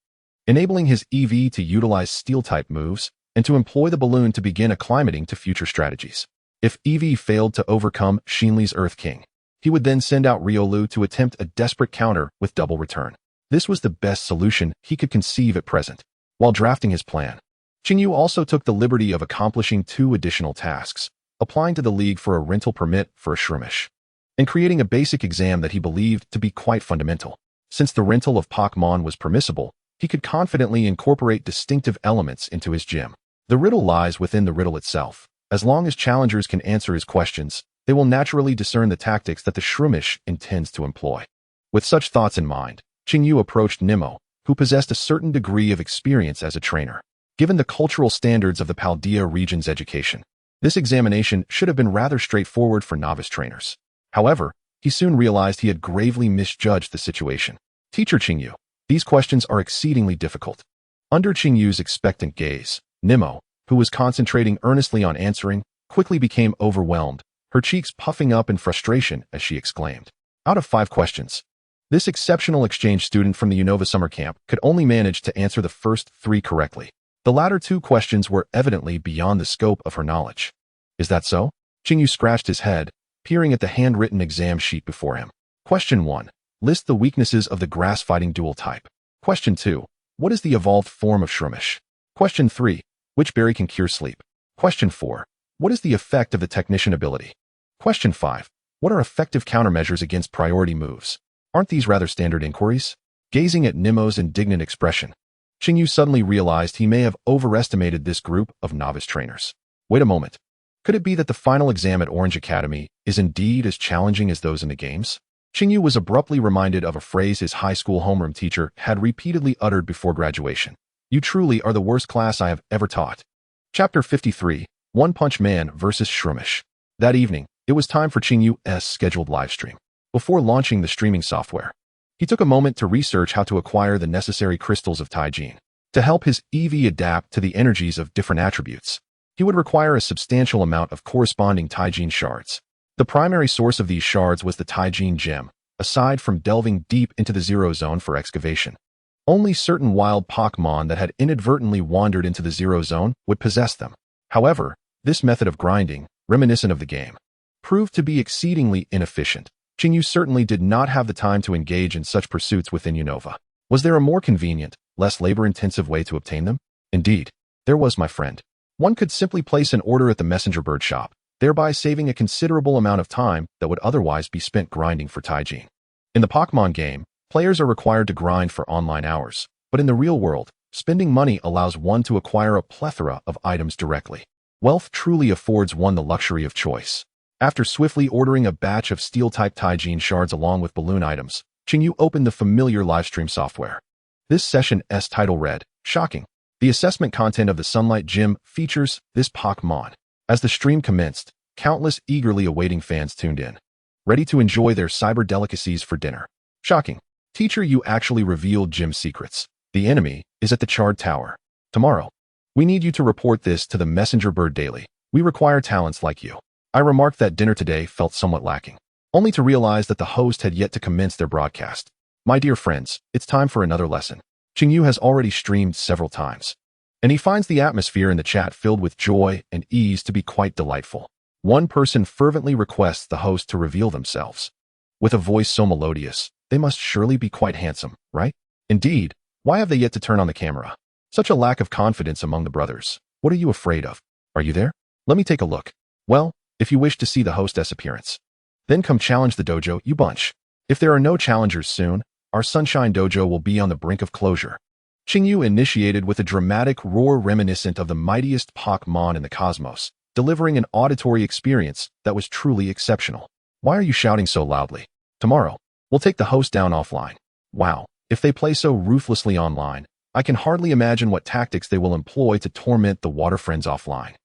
enabling his Eevee to utilize Steel-type moves and to employ the balloon to begin acclimating to future strategies. If Eevee failed to overcome Xinli's Earth King, he would then send out Riolu to attempt a desperate counter with double return. This was the best solution he could conceive at present. While drafting his plan, Qingyu also took the liberty of accomplishing 2 additional tasks, applying to the league for a rental permit for a Shroomish, and creating a basic exam that he believed to be quite fundamental. Since the rental of Pokémon was permissible, he could confidently incorporate distinctive elements into his gym. The riddle lies within the riddle itself. As long as challengers can answer his questions, they will naturally discern the tactics that the Shroomish intends to employ. With such thoughts in mind, Qingyu approached Nemo, who possessed a certain degree of experience as a trainer. Given the cultural standards of the Paldea region's education, this examination should have been rather straightforward for novice trainers. However, he soon realized he had gravely misjudged the situation. Teacher Qingyu, these questions are exceedingly difficult. Under Qingyu's expectant gaze, Nemo, who was concentrating earnestly on answering, quickly became overwhelmed, her cheeks puffing up in frustration as she exclaimed. Out of 5 questions, this exceptional exchange student from the Unova summer camp could only manage to answer the first 3 correctly. The latter 2 questions were evidently beyond the scope of her knowledge. Is that so? Qingyu scratched his head, peering at the handwritten exam sheet before him. Question 1. List the weaknesses of the grass-fighting dual type. Question 2. What is the evolved form of Shroomish? Question 3. Which berry can cure sleep? Question 4. What is the effect of the technician ability? Question 5. What are effective countermeasures against priority moves? Aren't these rather standard inquiries? Gazing at Nemo's indignant expression, Qingyu suddenly realized he may have overestimated this group of novice trainers. Wait a moment. Could it be that the final exam at Orange Academy is indeed as challenging as those in the games? Qingyu was abruptly reminded of a phrase his high school homeroom teacher had repeatedly uttered before graduation. You truly are the worst class I have ever taught. Chapter 53, One Punch Man vs. Shroomish. That evening, it was time for Qingyu's scheduled livestream. Before launching the streaming software, he took a moment to research how to acquire the necessary crystals of Taijin. To help his Eevee adapt to the energies of different attributes, he would require a substantial amount of corresponding Taijin shards. The primary source of these shards was the Taijin gem, aside from delving deep into the Zero Zone for excavation. Only certain wild Pokémon that had inadvertently wandered into the Zero Zone would possess them. However, this method of grinding, reminiscent of the game, proved to be exceedingly inefficient. Qingyu certainly did not have the time to engage in such pursuits within Unova. Was there a more convenient, less labor-intensive way to obtain them? Indeed, there was, my friend. One could simply place an order at the messenger bird shop, thereby saving a considerable amount of time that would otherwise be spent grinding for Taijin. In the Pokémon game, players are required to grind for online hours, but in the real world, spending money allows one to acquire a plethora of items directly. Wealth truly affords one the luxury of choice. After swiftly ordering a batch of Steel-type Taijin shards along with balloon items, Qingyu opened the familiar livestream software. This session's title read, Shocking. The assessment content of the Sunlight Gym features this Pokémon. As the stream commenced, countless eagerly awaiting fans tuned in, ready to enjoy their cyber delicacies for dinner. Shocking. Teacher, you actually revealed gym secrets. The enemy is at the Charred Tower. Tomorrow. We need you to report this to the Messenger Bird Daily. We require talents like you. I remarked that dinner today felt somewhat lacking, only to realize that the host had yet to commence their broadcast. My dear friends, it's time for another lesson. Qingyu has already streamed several times, and he finds the atmosphere in the chat filled with joy and ease to be quite delightful. One person fervently requests the host to reveal themselves. With a voice so melodious, they must surely be quite handsome, right? Indeed, why have they yet to turn on the camera? Such a lack of confidence among the brothers. What are you afraid of? Are you there? Let me take a look. Well, if you wish to see the hostess appearance. Then come challenge the dojo, you bunch. If there are no challengers soon, our Sunshine Dojo will be on the brink of closure. Qingyu initiated with a dramatic roar reminiscent of the mightiest Pokémon in the cosmos, delivering an auditory experience that was truly exceptional. Why are you shouting so loudly? Tomorrow, we'll take the host down offline. Wow, if they play so ruthlessly online, I can hardly imagine what tactics they will employ to torment the water friends offline.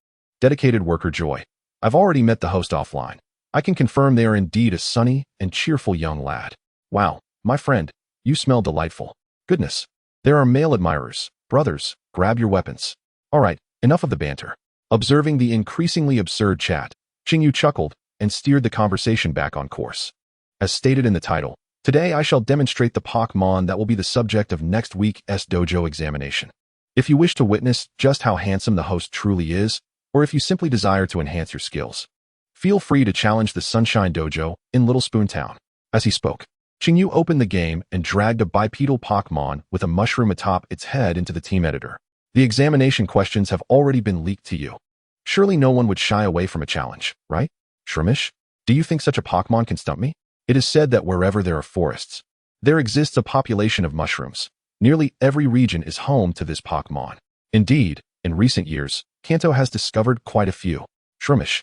Dedicated worker Joy. I've already met the host offline. I can confirm they are indeed a sunny and cheerful young lad. Wow, my friend, you smell delightful. Goodness, there are male admirers. Brothers, grab your weapons. All right, enough of the banter. Observing the increasingly absurd chat, Qingyu chuckled and steered the conversation back on course. As stated in the title, today I shall demonstrate the Pokémon that will be the subject of next week's dojo examination. If you wish to witness just how handsome the host truly is, or if you simply desire to enhance your skills, feel free to challenge the Sunshine Dojo in Little Spoon Town. As he spoke, Qingyu opened the game and dragged a bipedal Pokémon with a mushroom atop its head into the team editor. The examination questions have already been leaked to you. Surely no one would shy away from a challenge, right? Shroomish, do you think such a Pokémon can stump me? It is said that wherever there are forests, there exists a population of mushrooms. Nearly every region is home to this Pokémon. Indeed, in recent years, Kanto has discovered quite a few. Shroomish,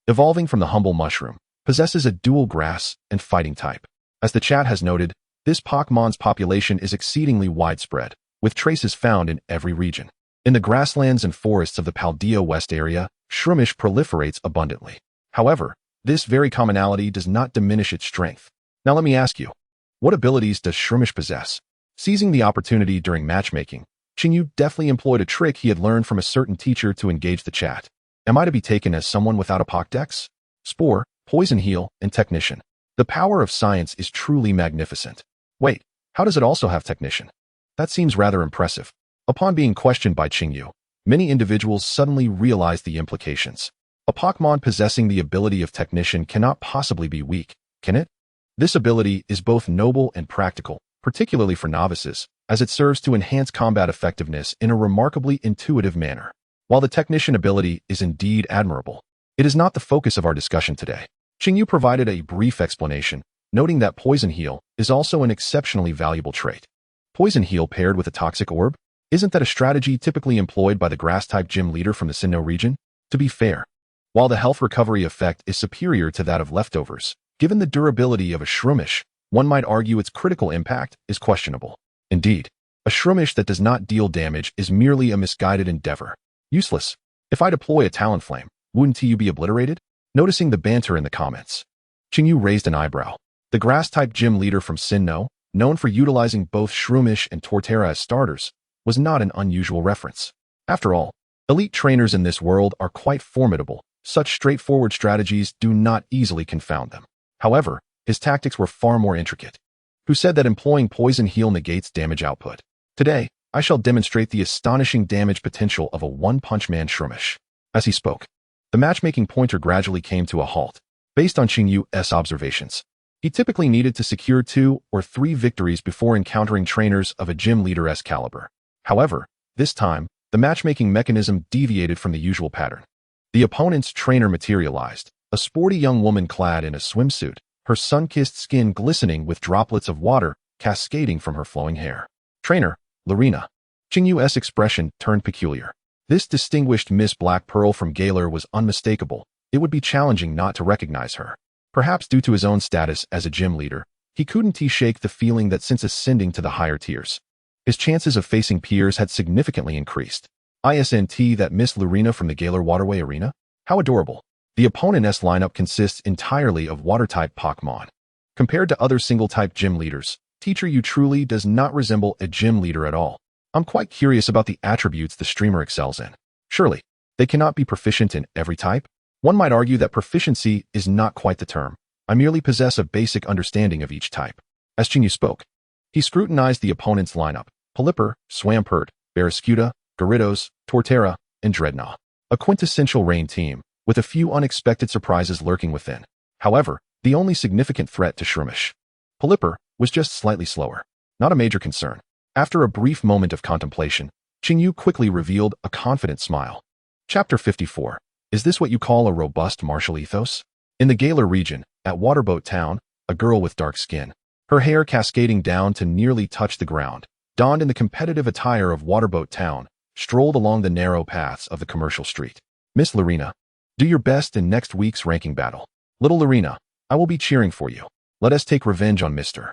evolving from the humble mushroom, possesses a dual grass and fighting type. As the chat has noted, this Pokémon's population is exceedingly widespread, with traces found in every region. In the grasslands and forests of the Paldea West area, Shroomish proliferates abundantly. However, this very commonality does not diminish its strength. Now let me ask you, what abilities does Shroomish possess? Seizing the opportunity during matchmaking, Qingyu deftly employed a trick he had learned from a certain teacher to engage the chat. Am I to be taken as someone without a Pokédex? Spore, Poison Heal, and Technician. The power of science is truly magnificent. Wait, how does it also have Technician? That seems rather impressive. Upon being questioned by Qingyu, many individuals suddenly realized the implications. A Pokémon possessing the ability of Technician cannot possibly be weak, can it? This ability is both noble and practical, particularly for novices, as it serves to enhance combat effectiveness in a remarkably intuitive manner. While the Technician ability is indeed admirable, it is not the focus of our discussion today. Qingyu provided a brief explanation, noting that Poison Heal is also an exceptionally valuable trait. Poison Heal paired with a Toxic Orb? Isn't that a strategy typically employed by the Grass-type gym leader from the Sinnoh region? To be fair, while the health recovery effect is superior to that of leftovers, given the durability of a Shroomish, one might argue its critical impact is questionable. Indeed, a Shroomish that does not deal damage is merely a misguided endeavor. Useless. If I deploy a Talonflame, wouldn't you be obliterated? Noticing the banter in the comments, Qingyu raised an eyebrow. The Grass-type gym leader from Sinnoh, known for utilizing both Shroomish and Torterra as starters, was not an unusual reference. After all, elite trainers in this world are quite formidable. Such straightforward strategies do not easily confound them. However, his tactics were far more intricate. Who said that employing Poison Heal negates damage output? Today, I shall demonstrate the astonishing damage potential of a One-Punch Man Shroomish. As he spoke, the matchmaking pointer gradually came to a halt. Based on Qingyu's observations, he typically needed to secure 2 or 3 victories before encountering trainers of a gym leader's caliber. However, this time, the matchmaking mechanism deviated from the usual pattern. The opponent's trainer materialized, a sporty young woman clad in a swimsuit, her sun-kissed skin glistening with droplets of water cascading from her flowing hair. Trainer, Lorena. Qingyu's expression turned peculiar. This distinguished Miss Black Pearl from Galar was unmistakable. It would be challenging not to recognize her. Perhaps due to his own status as a gym leader, he couldn't shake the feeling that since ascending to the higher tiers, his chances of facing peers had significantly increased. Isn't that Miss Lorena from the Galar Waterway Arena? How adorable. The opponent's lineup consists entirely of water-type Pokémon. Compared to other single-type gym leaders, Teacher Yu truly does not resemble a gym leader at all. I'm quite curious about the attributes the streamer excels in. Surely, they cannot be proficient in every type? One might argue that proficiency is not quite the term. I merely possess a basic understanding of each type. As Qingyu spoke, he scrutinized the opponent's lineup: Pelipper, Swampert, Barraskewda, Gyarados, Torterra, and Dreadnought. A quintessential rain team, with a few unexpected surprises lurking within. However, the only significant threat to Shroomish, Pelipper, was just slightly slower. Not a major concern. After a brief moment of contemplation, Qingyu quickly revealed a confident smile. Chapter 54. Is this what you call a robust martial ethos? In the Galar region, at Waterboat Town, a girl with dark skin, her hair cascading down to nearly touch the ground, donned in the competitive attire of Waterboat Town, strolled along the narrow paths of the commercial street. Miss Lorena, do your best in next week's ranking battle. Little Lorena, I will be cheering for you. Let us take revenge on Mr.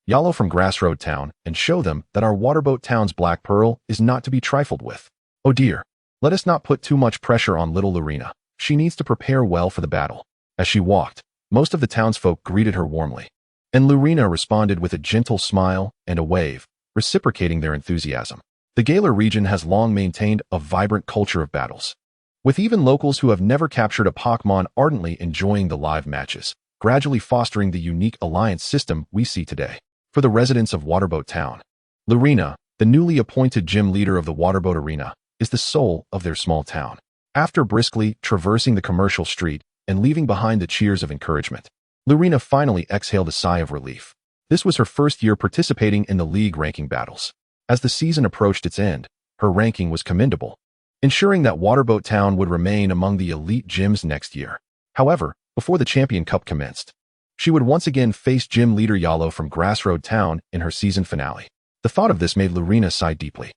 Riolu from Grassroad Town and show them that our Waterboat Town's Black Pearl is not to be trifled with. Oh dear, let us not put too much pressure on little Lorena. She needs to prepare well for the battle. As she walked, most of the townsfolk greeted her warmly, and Lorena responded with a gentle smile and a wave, reciprocating their enthusiasm. The Galar region has long maintained a vibrant culture of battles, with even locals who have never captured a Pokémon ardently enjoying the live matches, gradually fostering the unique alliance system we see today. For the residents of Waterboat Town, Lorena, the newly appointed gym leader of the Waterboat Arena, is the soul of their small town. After briskly traversing the commercial street and leaving behind the cheers of encouragement, Lorena finally exhaled a sigh of relief. This was her first year participating in the league ranking battles. As the season approached its end, her ranking was commendable, ensuring that Waterboat Town would remain among the elite gyms next year. However, before the Champion Cup commenced, she would once again face gym leader Riolu from Grassroad Town in her season finale. The thought of this made Lorena sigh deeply.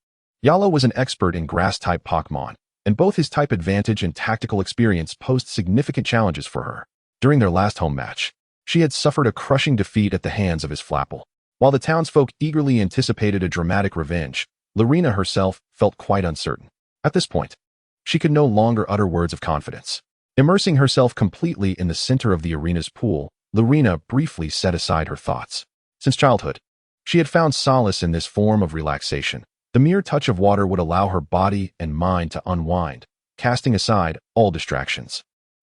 Riolu was an expert in grass-type Pokémon, and both his type advantage and tactical experience posed significant challenges for her. During their last home match, she had suffered a crushing defeat at the hands of his Flapple. While the townsfolk eagerly anticipated a dramatic revenge, Lorena herself felt quite uncertain. At this point, she could no longer utter words of confidence. Immersing herself completely in the center of the arena's pool, Lorena briefly set aside her thoughts. Since childhood, she had found solace in this form of relaxation. The mere touch of water would allow her body and mind to unwind, casting aside all distractions.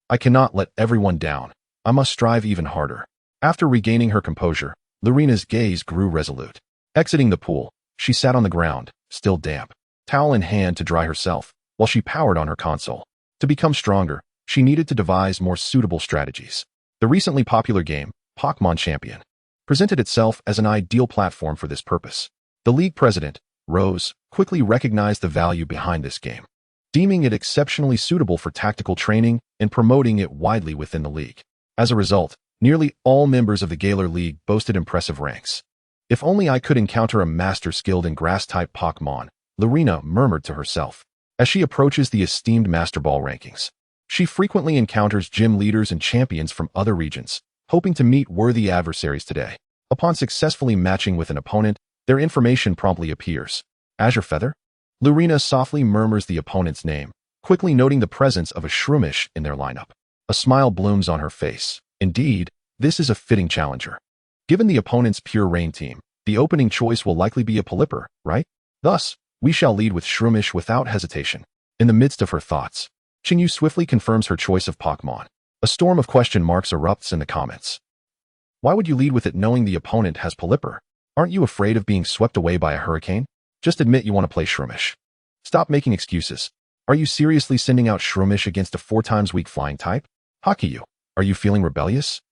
I cannot let everyone down. I must strive even harder. After regaining her composure, Lorena's gaze grew resolute. Exiting the pool, she sat on the ground, still damp, towel in hand to dry herself, while she powered on her console. To become stronger, she needed to devise more suitable strategies. The recently popular game, Pokémon Champion, presented itself as an ideal platform for this purpose. The league president, Rose, quickly recognized the value behind this game, deeming it exceptionally suitable for tactical training and promoting it widely within the league. As a result, nearly all members of the Galar League boasted impressive ranks. If only I could encounter a master skilled in grass-type Pokémon, Lorena murmured to herself. As she approaches the esteemed Master Ball rankings, she frequently encounters gym leaders and champions from other regions, hoping to meet worthy adversaries today. Upon successfully matching with an opponent, their information promptly appears. Azure Feather? Lorena softly murmurs the opponent's name, quickly noting the presence of a Shroomish in their lineup. A smile blooms on her face. Indeed, this is a fitting challenger. Given the opponent's Pure Rain team, the opening choice will likely be a Pelipper, right? Thus, we shall lead with Shroomish without hesitation. In the midst of her thoughts, Chinyu swiftly confirms her choice of Pokémon. A storm of question marks erupts in the comments. Why would you lead with it knowing the opponent has Pelipper? Aren't you afraid of being swept away by a hurricane? Just admit you want to play Shroomish. Stop making excuses. Are you seriously sending out Shroomish against a 4 times weak flying type? Hakiyu, are you feeling rebellious?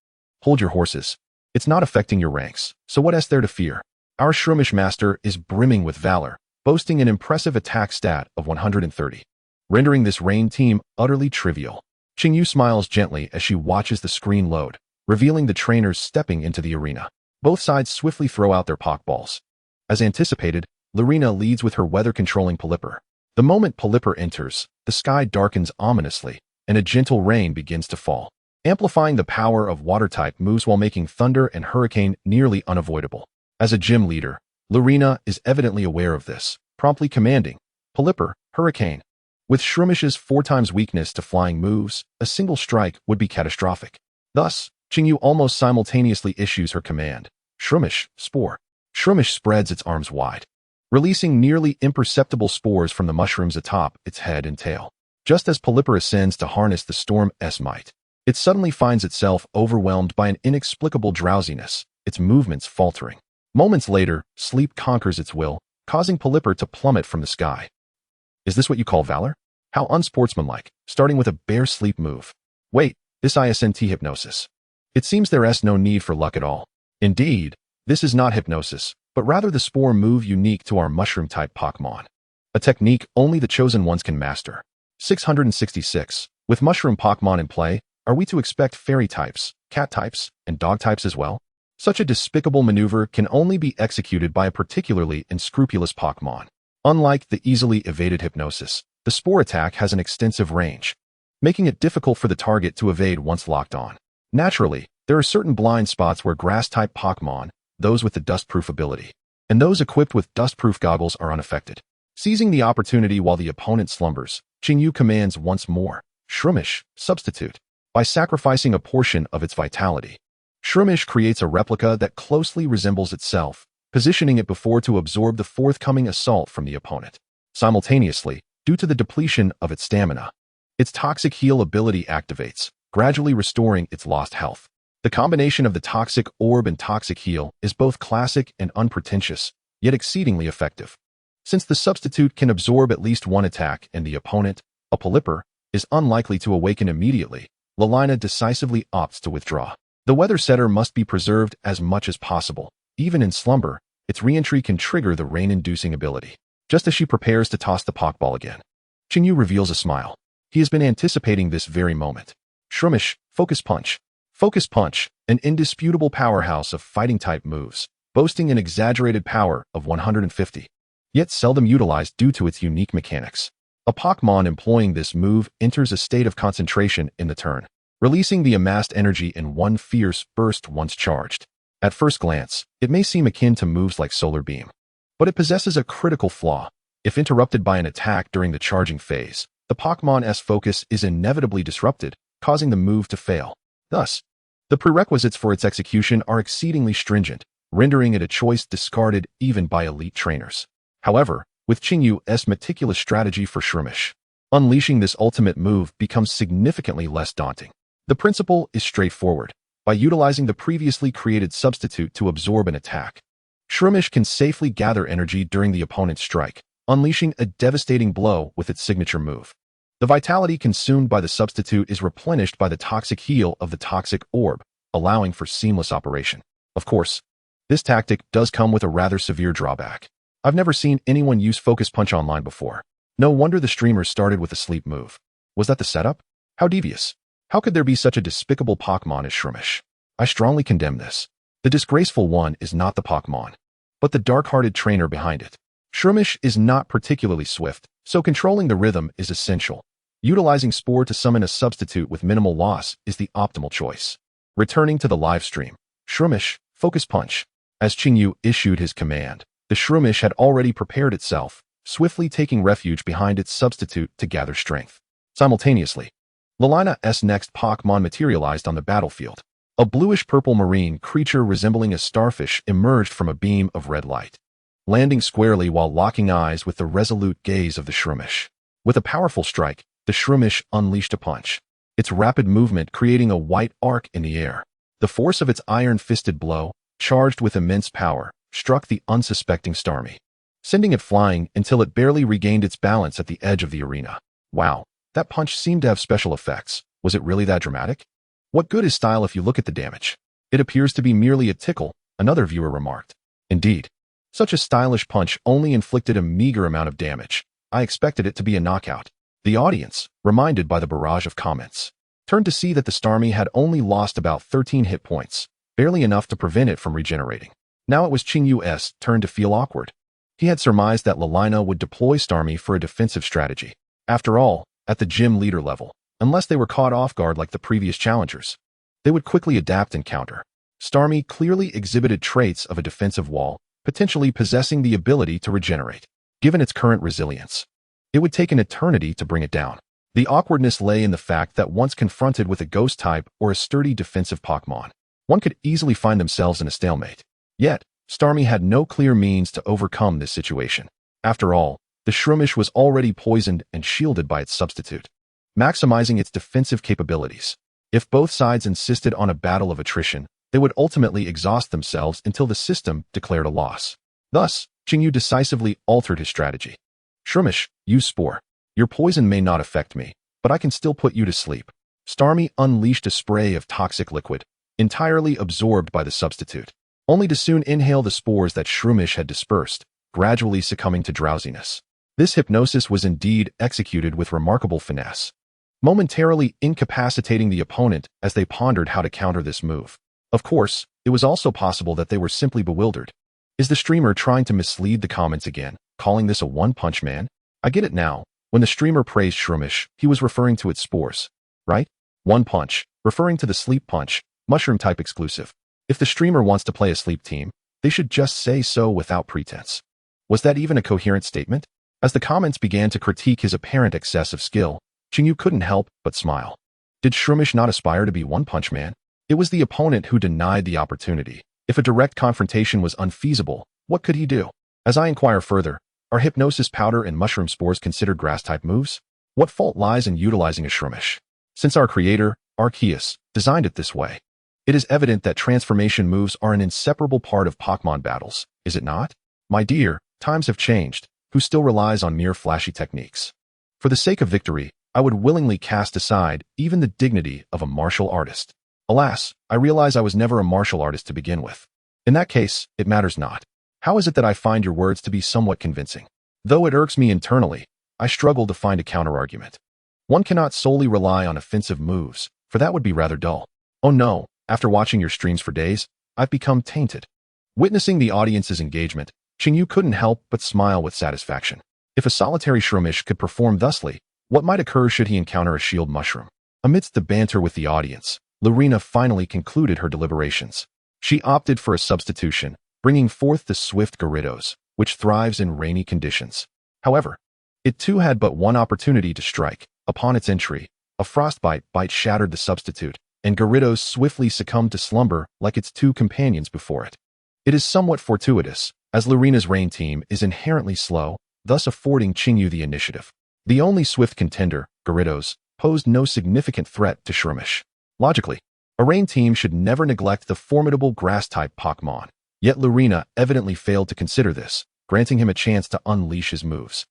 Hold your horses. It's not affecting your ranks, so what is there to fear? Our Shroomish master is brimming with valor, boasting an impressive attack stat of 130, rendering this rain team utterly trivial. Qingyu smiles gently as she watches the screen load, revealing the trainers stepping into the arena. Both sides swiftly throw out their Pokeballs. As anticipated, Lorena leads with her weather-controlling Pelipper. The moment Pelipper enters, the sky darkens ominously, and a gentle rain begins to fall, amplifying the power of water-type moves while making thunder and hurricane nearly unavoidable. As a gym leader, Lorena is evidently aware of this, promptly commanding, Pelipper, Hurricane. With Shroomish's 4 times weakness to flying moves, a single strike would be catastrophic. Thus, Qingyu almost simultaneously issues her command, Shroomish, Spore. Shroomish spreads its arms wide, releasing nearly imperceptible spores from the mushrooms atop its head and tail. Just as Pelipper ascends to harness the storm's might, it suddenly finds itself overwhelmed by an inexplicable drowsiness, its movements faltering. Moments later, sleep conquers its will, causing Pelipper to plummet from the sky. Is this what you call valor? How unsportsmanlike, starting with a bare sleep move. Wait, this ISNT hypnosis. It seems there's no need for luck at all. Indeed, this is not hypnosis, but rather the spore move unique to our mushroom-type Pokémon. A technique only the chosen ones can master. 666. With mushroom Pokémon in play, are we to expect fairy types, cat types, and dog types as well? Such a despicable maneuver can only be executed by a particularly unscrupulous Pokémon. Unlike the easily evaded hypnosis, the spore attack has an extensive range, making it difficult for the target to evade once locked on. Naturally, there are certain blind spots where grass-type Pokémon, those with the dust-proof ability, and those equipped with dust-proof goggles are unaffected. Seizing the opportunity while the opponent slumbers, Chinyu commands once more, Shroomish, substitute. By sacrificing a portion of its vitality, Shroomish creates a replica that closely resembles itself, positioning it before to absorb the forthcoming assault from the opponent. Simultaneously, due to the depletion of its stamina, its Toxic Heal ability activates, gradually restoring its lost health. The combination of the Toxic Orb and Toxic Heal is both classic and unpretentious, yet exceedingly effective. Since the substitute can absorb at least one attack and the opponent, a Pelipper, is unlikely to awaken immediately, Lalina decisively opts to withdraw. The Weather Setter must be preserved as much as possible. Even in slumber, its re-entry can trigger the rain-inducing ability. Just as she prepares to toss the Pokeball again, Chinyu reveals a smile. He has been anticipating this very moment. Shroomish, Focus Punch. Focus Punch, an indisputable powerhouse of fighting-type moves, boasting an exaggerated power of 150, yet seldom utilized due to its unique mechanics. A Pokémon employing this move enters a state of concentration in the turn, releasing the amassed energy in one fierce burst once charged. At first glance, it may seem akin to moves like Solar Beam, but it possesses a critical flaw. If interrupted by an attack during the charging phase, the Pokémon's focus is inevitably disrupted, causing the move to fail. Thus, the prerequisites for its execution are exceedingly stringent, rendering it a choice discarded even by elite trainers. However, with Chinyu's meticulous strategy for Shroomish, unleashing this ultimate move becomes significantly less daunting. The principle is straightforward. By utilizing the previously created substitute to absorb an attack, Shroomish can safely gather energy during the opponent's strike, unleashing a devastating blow with its signature move. The vitality consumed by the substitute is replenished by the Toxic Heal of the Toxic Orb, allowing for seamless operation. Of course, this tactic does come with a rather severe drawback. I've never seen anyone use Focus Punch online before. No wonder the streamers started with a sleep move. Was that the setup? How devious. How could there be such a despicable Pokémon as Shroomish? I strongly condemn this. The disgraceful one is not the Pokémon, but the dark-hearted trainer behind it. Shroomish is not particularly swift, so controlling the rhythm is essential. Utilizing Spore to summon a substitute with minimal loss is the optimal choice. Returning to the live stream, Shroomish, Focus Punch. As Chinyu issued his command, the Shroomish had already prepared itself, swiftly taking refuge behind its substitute to gather strength. Simultaneously, Lalina's next Pokémon materialized on the battlefield. A bluish-purple marine creature resembling a starfish emerged from a beam of red light, landing squarely while locking eyes with the resolute gaze of the Shroomish. With a powerful strike, the Shroomish unleashed a punch, its rapid movement creating a white arc in the air. The force of its iron-fisted blow, charged with immense power, struck the unsuspecting Starmie, sending it flying until it barely regained its balance at the edge of the arena. Wow, that punch seemed to have special effects. Was it really that dramatic? What good is style if you look at the damage? It appears to be merely a tickle, another viewer remarked. Indeed, such a stylish punch only inflicted a meager amount of damage. I expected it to be a knockout. The audience, reminded by the barrage of comments, turned to see that the Starmie had only lost about 13 hit points, barely enough to prevent it from regenerating. Now it was Chinyu's turn to feel awkward. He had surmised that Lalina would deploy Starmie for a defensive strategy. After all, at the gym leader level, unless they were caught off guard like the previous challengers, they would quickly adapt and counter. Starmie clearly exhibited traits of a defensive wall, potentially possessing the ability to regenerate. Given its current resilience, it would take an eternity to bring it down. The awkwardness lay in the fact that once confronted with a ghost type or a sturdy defensive Pokémon, one could easily find themselves in a stalemate. Yet, Starmie had no clear means to overcome this situation. After all, the Shroomish was already poisoned and shielded by its substitute, maximizing its defensive capabilities. If both sides insisted on a battle of attrition, they would ultimately exhaust themselves until the system declared a loss. Thus, Chinyu decisively altered his strategy. Shroomish, use Spore. Your poison may not affect me, but I can still put you to sleep. Starmie unleashed a spray of toxic liquid, entirely absorbed by the substitute, only to soon inhale the spores that Shroomish had dispersed, gradually succumbing to drowsiness. This hypnosis was indeed executed with remarkable finesse, momentarily incapacitating the opponent as they pondered how to counter this move. Of course, it was also possible that they were simply bewildered. Is the streamer trying to mislead the comments again, calling this a one-punch man? I get it now. When the streamer praised Shroomish, he was referring to its spores, right? One punch, referring to the sleep punch, mushroom-type exclusive. If the streamer wants to play a sleep team, they should just say so without pretense. Was that even a coherent statement? As the comments began to critique his apparent excess of skill, Chinyu couldn't help but smile. Did Shroomish not aspire to be one-punch man? It was the opponent who denied the opportunity. If a direct confrontation was unfeasible, what could he do? As I inquire further, are hypnosis powder and mushroom spores considered grass-type moves? What fault lies in utilizing a Shroomish? Since our creator, Arceus, designed it this way, it is evident that transformation moves are an inseparable part of Pokémon battles, is it not? My dear, times have changed. Who still relies on mere flashy techniques? For the sake of victory, I would willingly cast aside even the dignity of a martial artist. Alas, I realize I was never a martial artist to begin with. In that case, it matters not. How is it that I find your words to be somewhat convincing? Though it irks me internally, I struggle to find a counterargument. One cannot solely rely on offensive moves, for that would be rather dull. Oh no, after watching your streams for days, I've become tainted. Witnessing the audience's engagement, Chinyu couldn't help but smile with satisfaction. If a solitary Shroomish could perform thusly, what might occur should he encounter a shield mushroom? Amidst the banter with the audience, Lorena finally concluded her deliberations. She opted for a substitution, bringing forth the swift Gyarados, which thrives in rainy conditions. However, it too had but one opportunity to strike. Upon its entry, a frostbite bite shattered the substitute, and Gyarados swiftly succumbed to slumber like its two companions before it. It is somewhat fortuitous, as Lorena's rain team is inherently slow, thus affording Chinyu the initiative. The only swift contender, Gyarados, posed no significant threat to Shroomish. Logically, a rain team should never neglect the formidable grass-type Pokémon. Yet Lorena evidently failed to consider this, granting him a chance to unleash his moves.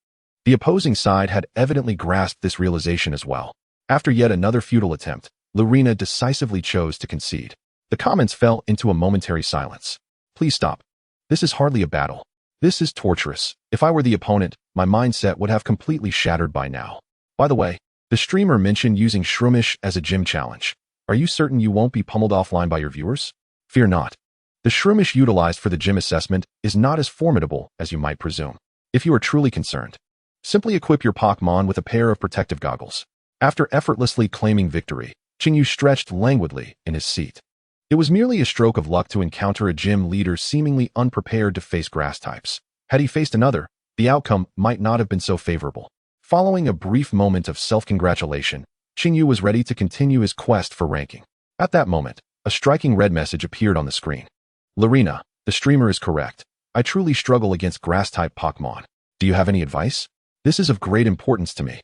The opposing side had evidently grasped this realization as well. After yet another futile attempt, Lorena decisively chose to concede. The comments fell into a momentary silence. Please stop. This is hardly a battle. This is torturous. If I were the opponent, my mindset would have completely shattered by now. By the way, the streamer mentioned using Shroomish as a gym challenge. Are you certain you won't be pummeled offline by your viewers? Fear not. The Shroomish utilized for the gym assessment is not as formidable as you might presume. If you are truly concerned, simply equip your Pokémon with a pair of protective goggles. After effortlessly claiming victory, Chinyu stretched languidly in his seat. It was merely a stroke of luck to encounter a gym leader seemingly unprepared to face grass types. Had he faced another, the outcome might not have been so favorable. Following a brief moment of self-congratulation, Chinyu was ready to continue his quest for ranking. At that moment, a striking red message appeared on the screen. Lorena, the streamer is correct. I truly struggle against grass-type Pokémon. Do you have any advice? This is of great importance to me.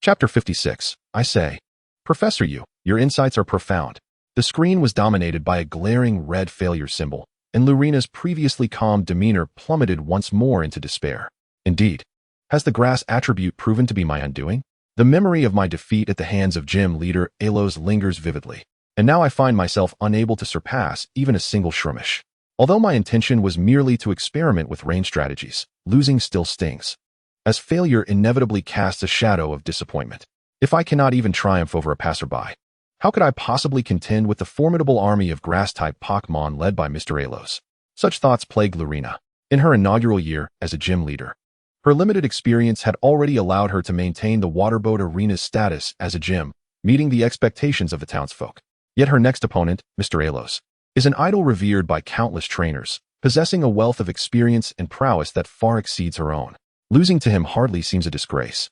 Chapter 56, I say. Professor Yu, your insights are profound. The screen was dominated by a glaring red failure symbol, and Lorena's previously calm demeanor plummeted once more into despair. Indeed, has the grass attribute proven to be my undoing? The memory of my defeat at the hands of gym leader Alos lingers vividly, and now I find myself unable to surpass even a single Shroomish. Although my intention was merely to experiment with range strategies, losing still stings, as failure inevitably casts a shadow of disappointment. If I cannot even triumph over a passerby, how could I possibly contend with the formidable army of grass-type Pokémon led by Mr. Alos? Such thoughts plagued Lorena in her inaugural year as a gym leader. Her limited experience had already allowed her to maintain the Waterboat Arena's status as a gym, meeting the expectations of the townsfolk. Yet her next opponent, Mr. Alos, is an idol revered by countless trainers, possessing a wealth of experience and prowess that far exceeds her own. Losing to him hardly seems a disgrace.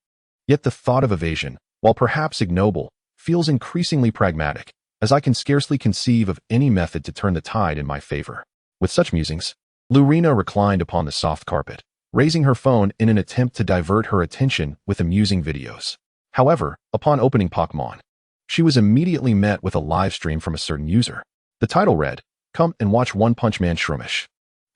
Yet the thought of evasion, while perhaps ignoble, feels increasingly pragmatic, as I can scarcely conceive of any method to turn the tide in my favor. With such musings, Lorena reclined upon the soft carpet, raising her phone in an attempt to divert her attention with amusing videos. However, upon opening Pokémon, she was immediately met with a live stream from a certain user. The title read, "Come and watch One Punch Man Shroomish,"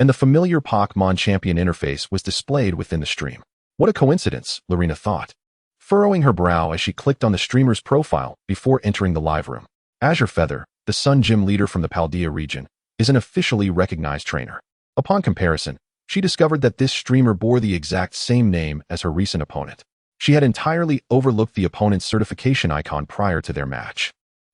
and the familiar Pokémon Champion interface was displayed within the stream. What a coincidence, Lorena thought, furrowing her brow as she clicked on the streamer's profile before entering the live room. Azure Feather, the Sun Gym leader from the Paldea region, is an officially recognized trainer. Upon comparison, She discovered that this streamer bore the exact same name as her recent opponent. She had entirely overlooked the opponent's certification icon prior to their match.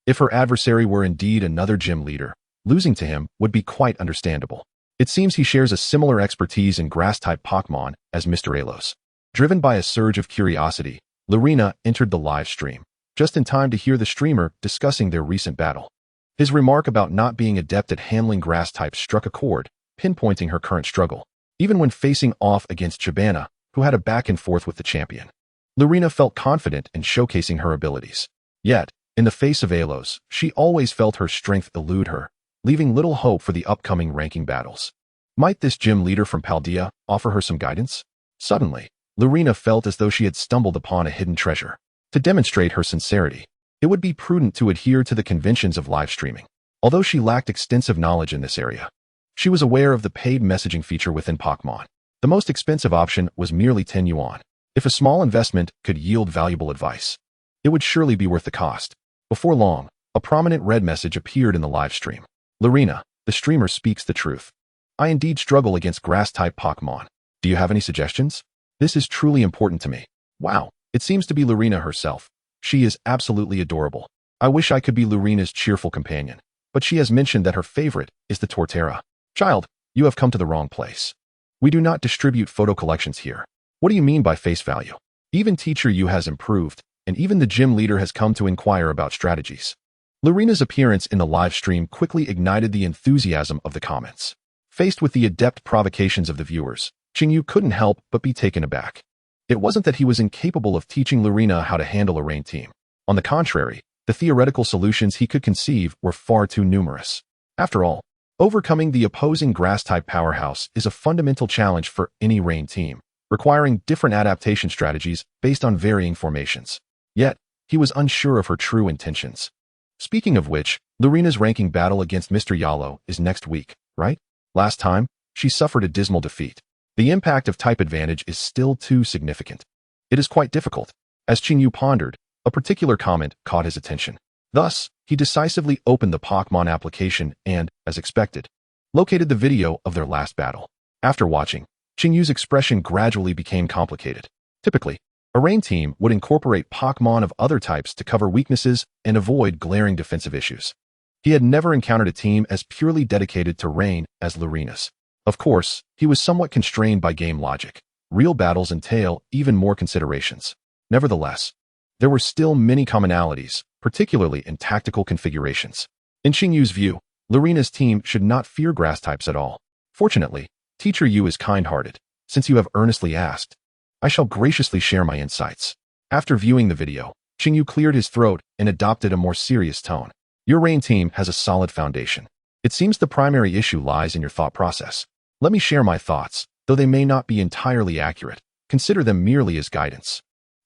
If her adversary were indeed another gym leader, losing to him would be quite understandable. It seems he shares a similar expertise in grass-type Pokémon as Mr. Alos. Driven by a surge of curiosity, Lorena entered the live stream, just in time to hear the streamer discussing their recent battle. His remark about not being adept at handling grass types struck a chord, pinpointing her current struggle, even when facing off against Shabana, who had a back and forth with the champion. Lorena felt confident in showcasing her abilities. Yet, in the face of Alos, she always felt her strength elude her, leaving little hope for the upcoming ranking battles. Might this gym leader from Paldea offer her some guidance? Suddenly, Lorena felt as though she had stumbled upon a hidden treasure. To demonstrate her sincerity, it would be prudent to adhere to the conventions of live streaming. Although she lacked extensive knowledge in this area, she was aware of the paid messaging feature within Pokémon. The most expensive option was merely 10 yuan. If a small investment could yield valuable advice, it would surely be worth the cost. Before long, a prominent red message appeared in the live stream. Lorena, the streamer speaks the truth. I indeed struggle against grass-type Pokémon. Do you have any suggestions? This is truly important to me. Wow, it seems to be Lorena herself. She is absolutely adorable. I wish I could be Lorena's cheerful companion, but she has mentioned that her favorite is the Torterra. Child, you have come to the wrong place. We do not distribute photo collections here. What do you mean by face value? Even Teacher Yu has improved, and even the gym leader has come to inquire about strategies. Lorena's appearance in the live stream quickly ignited the enthusiasm of the comments. Faced with the adept provocations of the viewers, Qingyu couldn't help but be taken aback. It wasn't that he was incapable of teaching Lorena how to handle a rain team. On the contrary, the theoretical solutions he could conceive were far too numerous. After all, overcoming the opposing grass-type powerhouse is a fundamental challenge for any rain team, requiring different adaptation strategies based on varying formations. Yet, he was unsure of her true intentions. Speaking of which, Lorena's ranking battle against Mr. Yalo is next week, right? Last time, she suffered a dismal defeat. The impact of type advantage is still too significant. It is quite difficult. As Qingyu pondered, a particular comment caught his attention. Thus, he decisively opened the Pokémon application and, as expected, located the video of their last battle. After watching, Qingyu's expression gradually became complicated. Typically, a rain team would incorporate Pokémon of other types to cover weaknesses and avoid glaring defensive issues. He had never encountered a team as purely dedicated to rain as Lorena's. Of course, he was somewhat constrained by game logic. Real battles entail even more considerations. Nevertheless, there were still many commonalities, particularly in tactical configurations. In Qingyu's view, Lorena's team should not fear grass types at all. Fortunately, Teacher Yu is kind-hearted. Since you have earnestly asked, I shall graciously share my insights. After viewing the video, Qingyu cleared his throat and adopted a more serious tone. Your rain team has a solid foundation. It seems the primary issue lies in your thought process. Let me share my thoughts, though they may not be entirely accurate. Consider them merely as guidance.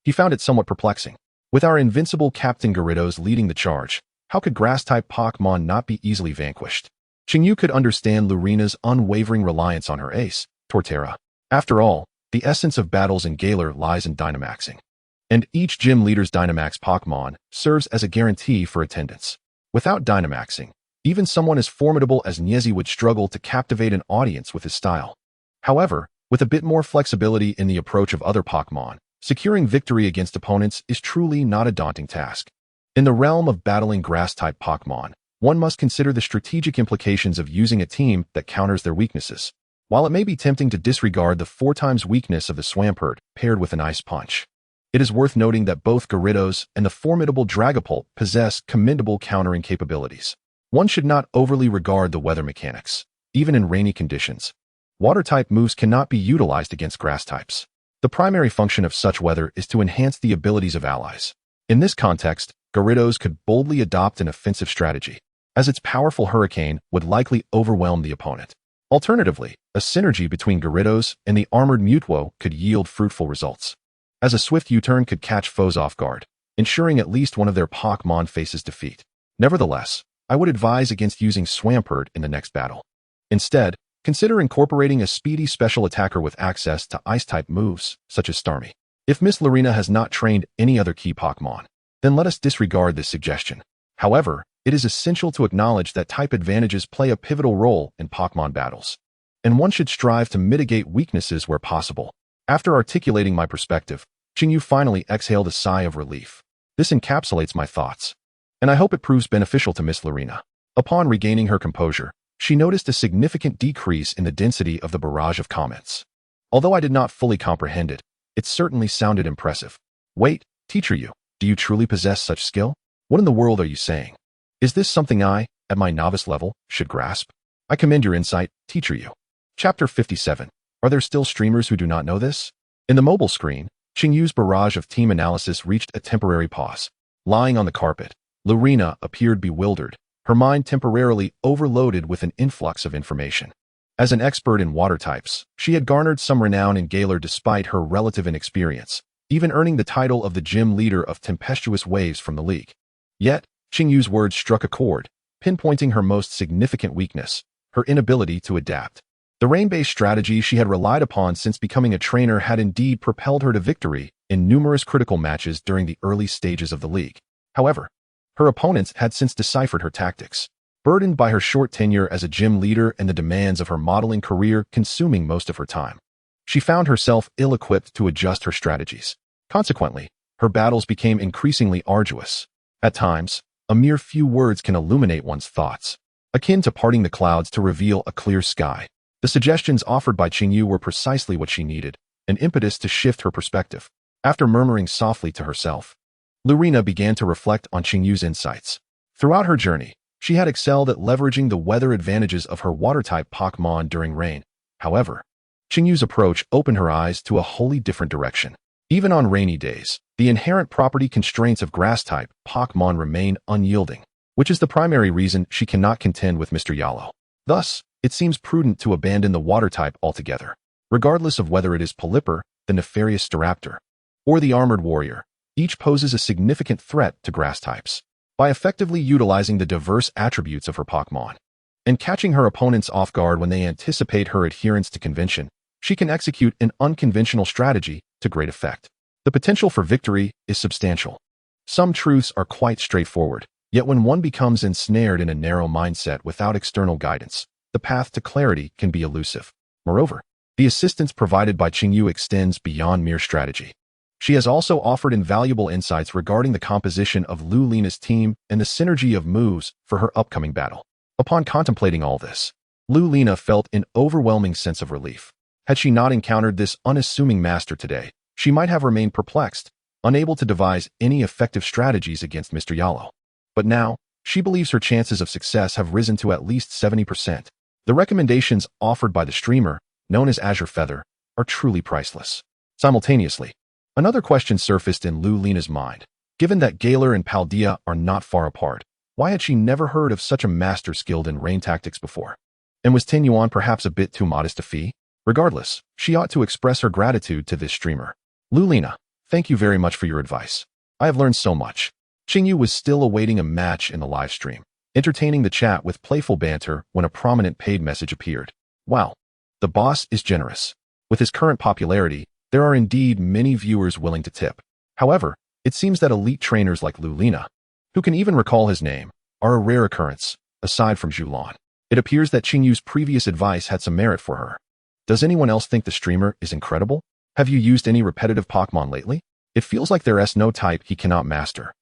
He found it somewhat perplexing. With our invincible Captain Gyarados leading the charge, how could grass-type Pokémon not be easily vanquished? Qingyu could understand Lorena's unwavering reliance on her ace, Torterra. After all, the essence of battles in Galar lies in Dynamaxing. And each gym leader's Dynamax Pokémon serves as a guarantee for attendance. Without Dynamaxing, even someone as formidable as Niezi would struggle to captivate an audience with his style. However, with a bit more flexibility in the approach of other Pokémon, securing victory against opponents is truly not a daunting task. In the realm of battling grass-type Pokémon, one must consider the strategic implications of using a team that counters their weaknesses. While it may be tempting to disregard the 4x weakness of the Swampert paired with an Ice Punch, it is worth noting that both Gyarados and the formidable Dragapult possess commendable countering capabilities. One should not overly regard the weather mechanics. Even in rainy conditions, water-type moves cannot be utilized against grass types. The primary function of such weather is to enhance the abilities of allies. In this context, Gyarados could boldly adopt an offensive strategy, as its powerful hurricane would likely overwhelm the opponent. Alternatively, a synergy between Gyarados and the armored Mutwo could yield fruitful results, as a swift U-turn could catch foes off guard, ensuring at least one of their Pokémon faces defeat. Nevertheless, I would advise against using Swampert in the next battle. Instead, consider incorporating a speedy special attacker with access to Ice-type moves, such as Starmie. If Miss Lorena has not trained any other key Pokémon, then let us disregard this suggestion. However, it is essential to acknowledge that type advantages play a pivotal role in Pokémon battles. and one should strive to mitigate weaknesses where possible. After articulating my perspective, Qingyu finally exhaled a sigh of relief. This encapsulates my thoughts, and I hope it proves beneficial to Miss Lorena. Upon regaining her composure, she noticed a significant decrease in the density of the barrage of comments. Although I did not fully comprehend it, it certainly sounded impressive. Wait, teacher you, do you truly possess such skill? What in the world are you saying? Is this something I, at my novice level, should grasp? I commend your insight, teacher you. Chapter 57. Are there still streamers who do not know this? In the mobile screen, Qingyu's barrage of team analysis reached a temporary pause. Lying on the carpet, Lorena appeared bewildered, her mind temporarily overloaded with an influx of information. As an expert in water types, she had garnered some renown in Galar despite her relative inexperience, even earning the title of the gym leader of tempestuous waves from the league. Yet, Qingyu's words struck a chord, pinpointing her most significant weakness, her inability to adapt. The rain-based strategy she had relied upon since becoming a trainer had indeed propelled her to victory in numerous critical matches during the early stages of the league. However, her opponents had since deciphered her tactics. Burdened by her short tenure as a gym leader and the demands of her modeling career consuming most of her time, she found herself ill-equipped to adjust her strategies. Consequently, her battles became increasingly arduous. At times, a mere few words can illuminate one's thoughts, akin to parting the clouds to reveal a clear sky. The suggestions offered by Qingyu were precisely what she needed, an impetus to shift her perspective. After murmuring softly to herself, Lorena began to reflect on Qingyu's insights. Throughout her journey, she had excelled at leveraging the weather advantages of her water-type Pokémon during rain. However, Qingyu's approach opened her eyes to a wholly different direction. Even on rainy days, the inherent property constraints of grass-type Pokémon remain unyielding, which is the primary reason she cannot contend with Mr. Riolu. Thus, it seems prudent to abandon the water-type altogether, regardless of whether it is Polyper, the nefarious Staraptor, or the armored warrior. Each poses a significant threat to grass types. By effectively utilizing the diverse attributes of her Pokémon and catching her opponents off guard when they anticipate her adherence to convention, she can execute an unconventional strategy to great effect. The potential for victory is substantial. Some truths are quite straightforward, yet when one becomes ensnared in a narrow mindset without external guidance, the path to clarity can be elusive. Moreover, the assistance provided by Qingyu extends beyond mere strategy. She has also offered invaluable insights regarding the composition of Lulena's team and the synergy of moves for her upcoming battle. Upon contemplating all this, Lulena felt an overwhelming sense of relief. Had she not encountered this unassuming master today, she might have remained perplexed, unable to devise any effective strategies against Mr. Riolu. But now, she believes her chances of success have risen to at least 70%. The recommendations offered by the streamer, known as Azure Feather, are truly priceless. Simultaneously, another question surfaced in Lulena's mind. Given that Galar and Paldea are not far apart, why had she never heard of such a master skilled in rain tactics before? And was Tinyuan perhaps a bit too modest a fee? Regardless, she ought to express her gratitude to this streamer. Lulena, thank you very much for your advice. I have learned so much. Qingyu was still awaiting a match in the live stream, entertaining the chat with playful banter when a prominent paid message appeared. Wow, the boss is generous. With his current popularity, there are indeed many viewers willing to tip. However, it seems that elite trainers like Lulena, who can even recall his name, are a rare occurrence, aside from Zhulan. It appears that Qingyu's previous advice had some merit for her. Does anyone else think the streamer is incredible? Have you used any repetitive Pokémon lately? It feels like there's no type he cannot master.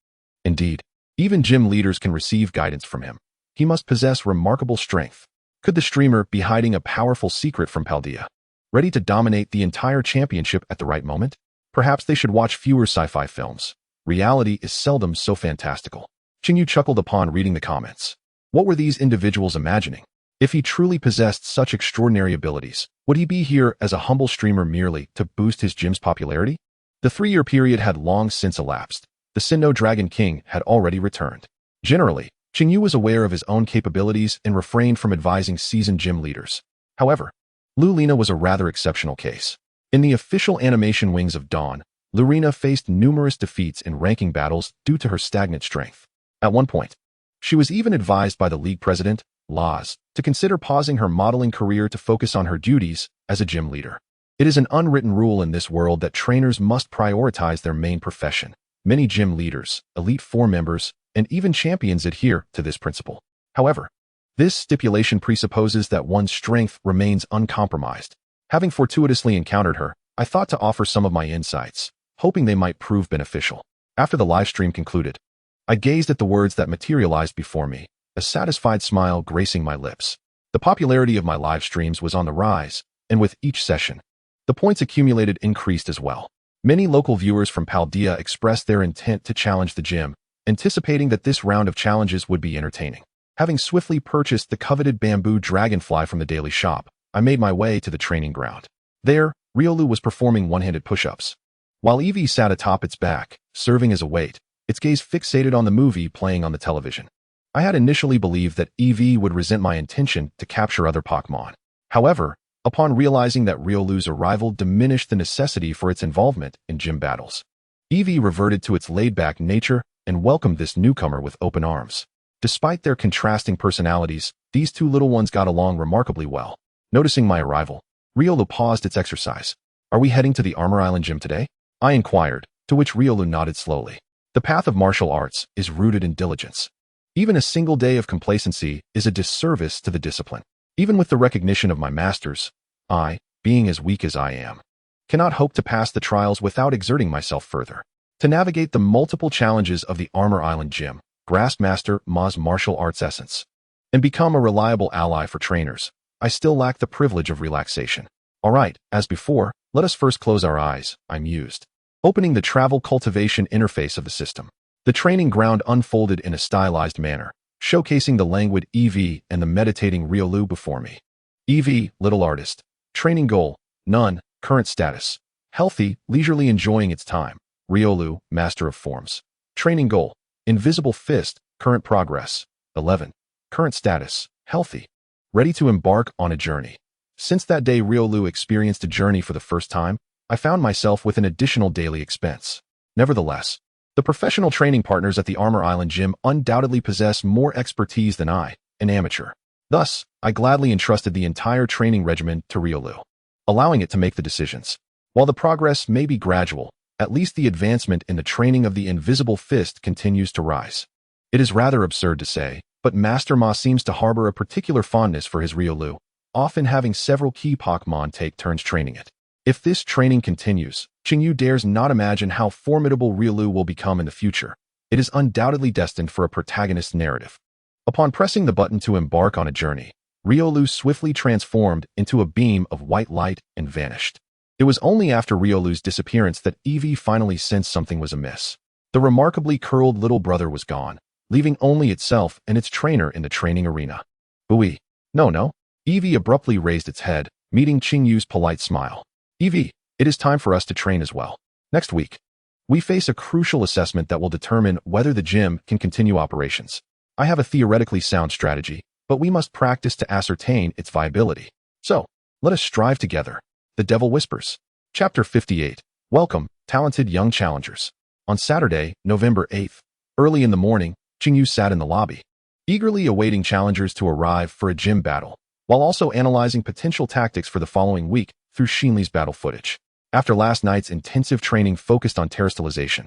Indeed, even gym leaders can receive guidance from him. He must possess remarkable strength. Could the streamer be hiding a powerful secret from Paldea, ready to dominate the entire championship at the right moment? Perhaps they should watch fewer sci-fi films. Reality is seldom so fantastical. Qingyu chuckled upon reading the comments. What were these individuals imagining? If he truly possessed such extraordinary abilities, would he be here as a humble streamer merely to boost his gym's popularity? The 3-year period had long since elapsed. The Sinnoh Dragon King had already returned. Generally, Qingyu was aware of his own capabilities and refrained from advising seasoned gym leaders. However, Lulena was a rather exceptional case. In the official animation Wings of Dawn, Lulena faced numerous defeats in ranking battles due to her stagnant strength. At one point, she was even advised by the league president, Laz, to consider pausing her modeling career to focus on her duties as a gym leader. It is an unwritten rule in this world that trainers must prioritize their main profession. Many gym leaders, Elite Four members, and even champions adhere to this principle. However, This stipulation presupposes that one's strength remains uncompromised. Having fortuitously encountered her, I thought to offer some of my insights, hoping they might prove beneficial. After the live stream concluded, I gazed at the words that materialized before me, a satisfied smile gracing my lips. The popularity of my live streams was on the rise, and with each session, the points accumulated increased as well. Many local viewers from Paldea expressed their intent to challenge the gym, anticipating that this round of challenges would be entertaining. Having swiftly purchased the coveted bamboo dragonfly from the daily shop, I made my way to the training ground. There, Riolu was performing one-handed push-ups, while Eevee sat atop its back, serving as a weight, its gaze fixated on the movie playing on the television. I had initially believed that Eevee would resent my intention to capture other Pokémon. However, upon realizing that Riolu's arrival diminished the necessity for its involvement in gym battles, Eevee reverted to its laid-back nature and welcomed this newcomer with open arms. Despite their contrasting personalities, these two little ones got along remarkably well. Noticing my arrival, Riolu paused its exercise. "Are we heading to the Armor Island gym today?" I inquired, to which Riolu nodded slowly. The path of martial arts is rooted in diligence. Even a single day of complacency is a disservice to the discipline. Even with the recognition of my masters, I, being as weak as I am, cannot hope to pass the trials without exerting myself further. To navigate the multiple challenges of the Armor Island gym, grasp Master Ma's martial arts essence, and become a reliable ally for trainers, I still lack the privilege of relaxation. Alright, as before, let us first close our eyes, I mused, opening the travel cultivation interface of the system. The training ground unfolded in a stylized manner, showcasing the languid Eevee and the meditating Riolu before me. Eevee, little artist. Training goal, none. Current status, healthy, leisurely enjoying its time. Riolu, master of forms. Training goal, invisible fist. Current progress, 11. Current status, healthy. Ready to embark on a journey. Since that day Riolu experienced a journey for the first time, I found myself with an additional daily expense. Nevertheless, the professional training partners at the Armor Island gym undoubtedly possess more expertise than I, an amateur. Thus, I gladly entrusted the entire training regimen to Riolu, allowing it to make the decisions. While the progress may be gradual, at least the advancement in the training of the invisible fist continues to rise. It is rather absurd to say, but Master Ma seems to harbor a particular fondness for his Riolu, often having several key Pokémon take turns training it. If this training continues, Qingyu dares not imagine how formidable Riolu will become in the future. It is undoubtedly destined for a protagonist narrative. Upon pressing the button to embark on a journey, Riolu swiftly transformed into a beam of white light and vanished. It was only after Riolu's disappearance that Eevee finally sensed something was amiss. The remarkably curled little brother was gone, leaving only itself and its trainer in the training arena. "Ooey. No. Eevee abruptly raised its head, meeting Qingyu's polite smile. "Eevee, it is time for us to train as well. Next week, we face a crucial assessment that will determine whether the gym can continue operations. I have a theoretically sound strategy, but we must practice to ascertain its viability. So, let us strive together." The Devil Whispers. Chapter 58. Welcome, talented young challengers. On Saturday, November 8th, early in the morning, Qingyu sat in the lobby, eagerly awaiting challengers to arrive for a gym battle, while also analyzing potential tactics for the following week through Xinli's battle footage. After last night's intensive training focused on terrestrialization,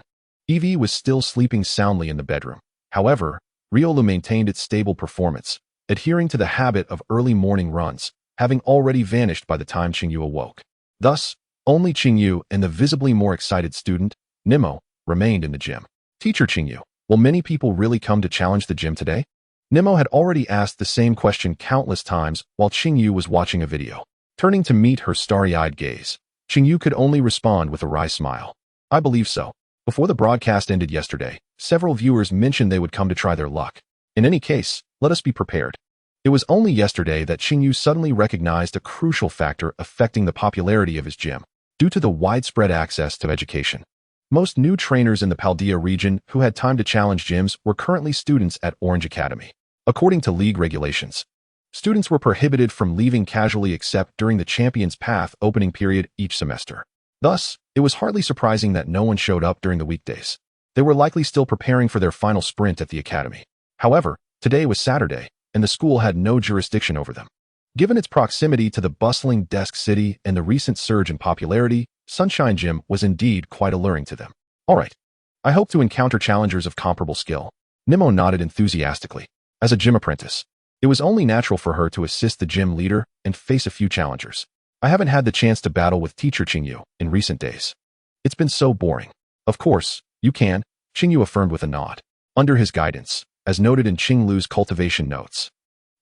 Eevee was still sleeping soundly in the bedroom. However, Riolu maintained its stable performance, adhering to the habit of early morning runs, having already vanished by the time Qingyu awoke. Thus, only Qingyu and the visibly more excited student, Nemo, remained in the gym. "Teacher Qingyu, will many people really come to challenge the gym today?" Nemo had already asked the same question countless times while Qingyu was watching a video. Turning to meet her starry-eyed gaze, Qingyu could only respond with a wry smile. "I believe so. Before the broadcast ended yesterday, several viewers mentioned they would come to try their luck. In any case, let us be prepared." It was only yesterday that Qingyu suddenly recognized a crucial factor affecting the popularity of his gym, due to the widespread access to education. Most new trainers in the Paldea region who had time to challenge gyms were currently students at Orange Academy. According to league regulations, students were prohibited from leaving casually except during the Champion's Path opening period each semester. Thus, it was hardly surprising that no one showed up during the weekdays. They were likely still preparing for their final sprint at the academy. However, today was Saturday, and the school had no jurisdiction over them. Given its proximity to the bustling Desk City and the recent surge in popularity, Sunshine Gym was indeed quite alluring to them. "Alright. I hope to encounter challengers of comparable skill." Nemo nodded enthusiastically. As a gym apprentice, It was only natural for her to assist the gym leader and face a few challengers. I haven't had the chance to battle with teacher Qingyu in recent days. It's been so boring. Of course, you can, Qingyu affirmed with a nod. Under his guidance, as noted in Qinglu's cultivation notes,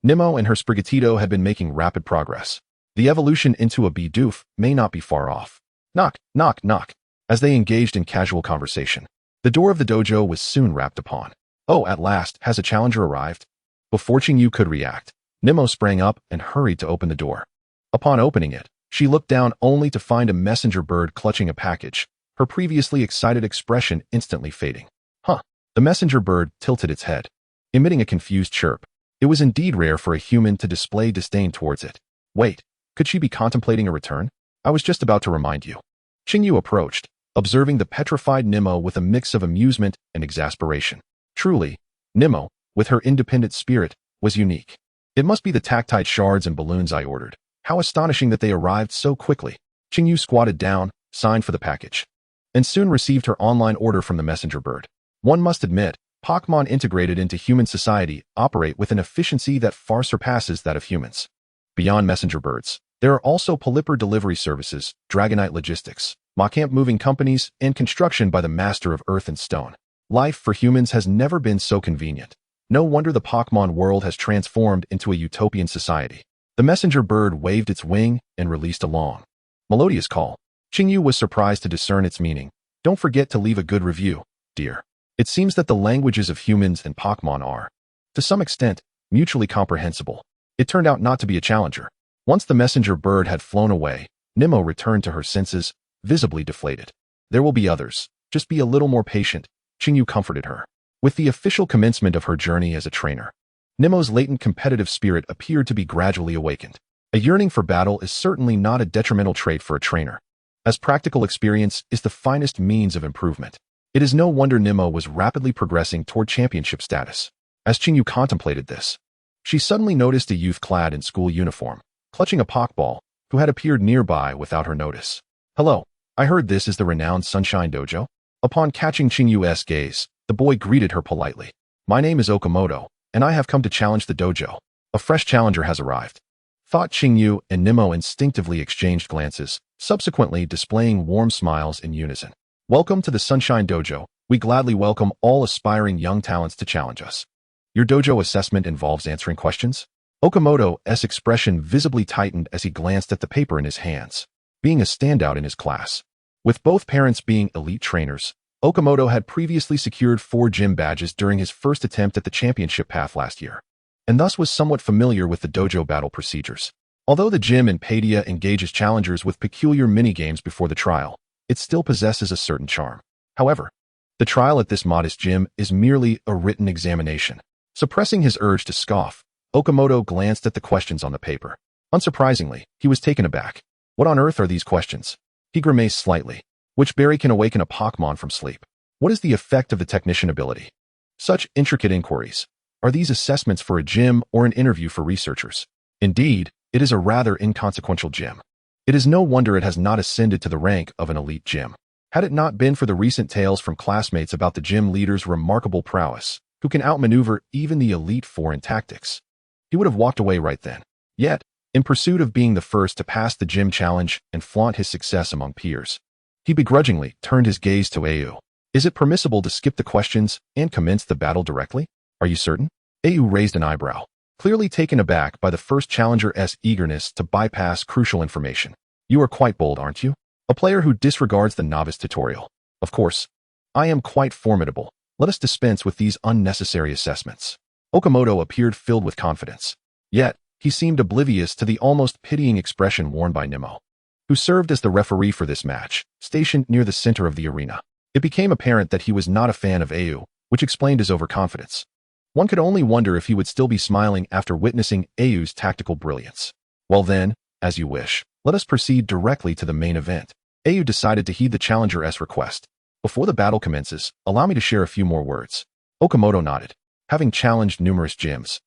Nemo and her Sprigatito had been making rapid progress. The evolution into a Bidoof may not be far off. Knock, knock, knock. As they engaged in casual conversation, the door of the dojo was soon rapped upon. Oh, at last, has a challenger arrived? Before Qingyu could react, Nemo sprang up and hurried to open the door. Upon opening it, she looked down only to find a messenger bird clutching a package, her previously excited expression instantly fading. Huh. The messenger bird tilted its head, emitting a confused chirp. It was indeed rare for a human to display disdain towards it. Wait, could she be contemplating a return? I was just about to remind you. Qingyu approached, observing the petrified Nemo with a mix of amusement and exasperation. Truly, Nemo, with her independent spirit, was unique. It must be the tactite shards and balloons I ordered. How astonishing that they arrived so quickly. Qingyu squatted down, signed for the package, and soon received her online order from the messenger bird. One must admit, Pokémon integrated into human society operate with an efficiency that far surpasses that of humans. Beyond messenger birds, there are also Polyper delivery services, Dragonite logistics, Macamp moving companies, and construction by the master of earth and stone. Life for humans has never been so convenient. No wonder the Pokémon world has transformed into a utopian society. The messenger bird waved its wing and released a long, melodious call. Qingyu was surprised to discern its meaning. Don't forget to leave a good review, dear. It seems that the languages of humans and Pokémon are, to some extent, mutually comprehensible. It turned out not to be a challenger. Once the messenger bird had flown away, Nemo returned to her senses, visibly deflated. There will be others. Just be a little more patient, Qingyu comforted her. With the official commencement of her journey as a trainer, Nemo's latent competitive spirit appeared to be gradually awakened. A yearning for battle is certainly not a detrimental trait for a trainer, as practical experience is the finest means of improvement. It is no wonder Nemo was rapidly progressing toward championship status. As Qingyu contemplated this, she suddenly noticed a youth clad in school uniform, clutching a Pokeball, who had appeared nearby without her notice. Hello, I heard this is the renowned Sunshine Dojo. Upon catching Qingyu's gaze, the boy greeted her politely. My name is Okamoto, and I have come to challenge the dojo. A fresh challenger has arrived. Thought Qingyu and Nemo instinctively exchanged glances, subsequently displaying warm smiles in unison. Welcome to the Sunshine Dojo. We gladly welcome all aspiring young talents to challenge us. Your dojo assessment involves answering questions? Okamoto's expression visibly tightened as he glanced at the paper in his hands. Being a standout in his class, with both parents being elite trainers, Okamoto had previously secured 4 gym badges during his first attempt at the championship path last year, and thus was somewhat familiar with the dojo battle procedures. Although the gym in Padia engages challengers with peculiar minigames before the trial, it still possesses a certain charm. However, the trial at this modest gym is merely a written examination. Suppressing his urge to scoff, Okamoto glanced at the questions on the paper. Unsurprisingly, he was taken aback. What on earth are these questions? He grimaced slightly. Which berry can awaken a Pokémon from sleep? What is the effect of the technician ability? Such intricate inquiries. Are these assessments for a gym or an interview for researchers? Indeed, it is a rather inconsequential gym. It is no wonder it has not ascended to the rank of an elite gym. Had it not been for the recent tales from classmates about the gym leader's remarkable prowess, who can outmaneuver even the Elite Four in tactics, he would have walked away right then. Yet, in pursuit of being the first to pass the gym challenge and flaunt his success among peers, he begrudgingly turned his gaze to Au. Is it permissible to skip the questions and commence the battle directly? Are you certain? Au raised an eyebrow, clearly taken aback by the first challenger's eagerness to bypass crucial information. You are quite bold, aren't you? A player who disregards the novice tutorial. Of course. I am quite formidable. Let us dispense with these unnecessary assessments. Okamoto appeared filled with confidence. Yet, he seemed oblivious to the almost pitying expression worn by Nemo, who served as the referee for this match, stationed near the center of the arena. It became apparent that he was not a fan of Au, which explained his overconfidence. One could only wonder if he would still be smiling after witnessing Au's tactical brilliance. Well then, as you wish, let us proceed directly to the main event. Au decided to heed the challenger's request. Before the battle commences, allow me to share a few more words. Okamoto nodded. Having challenged numerous gyms,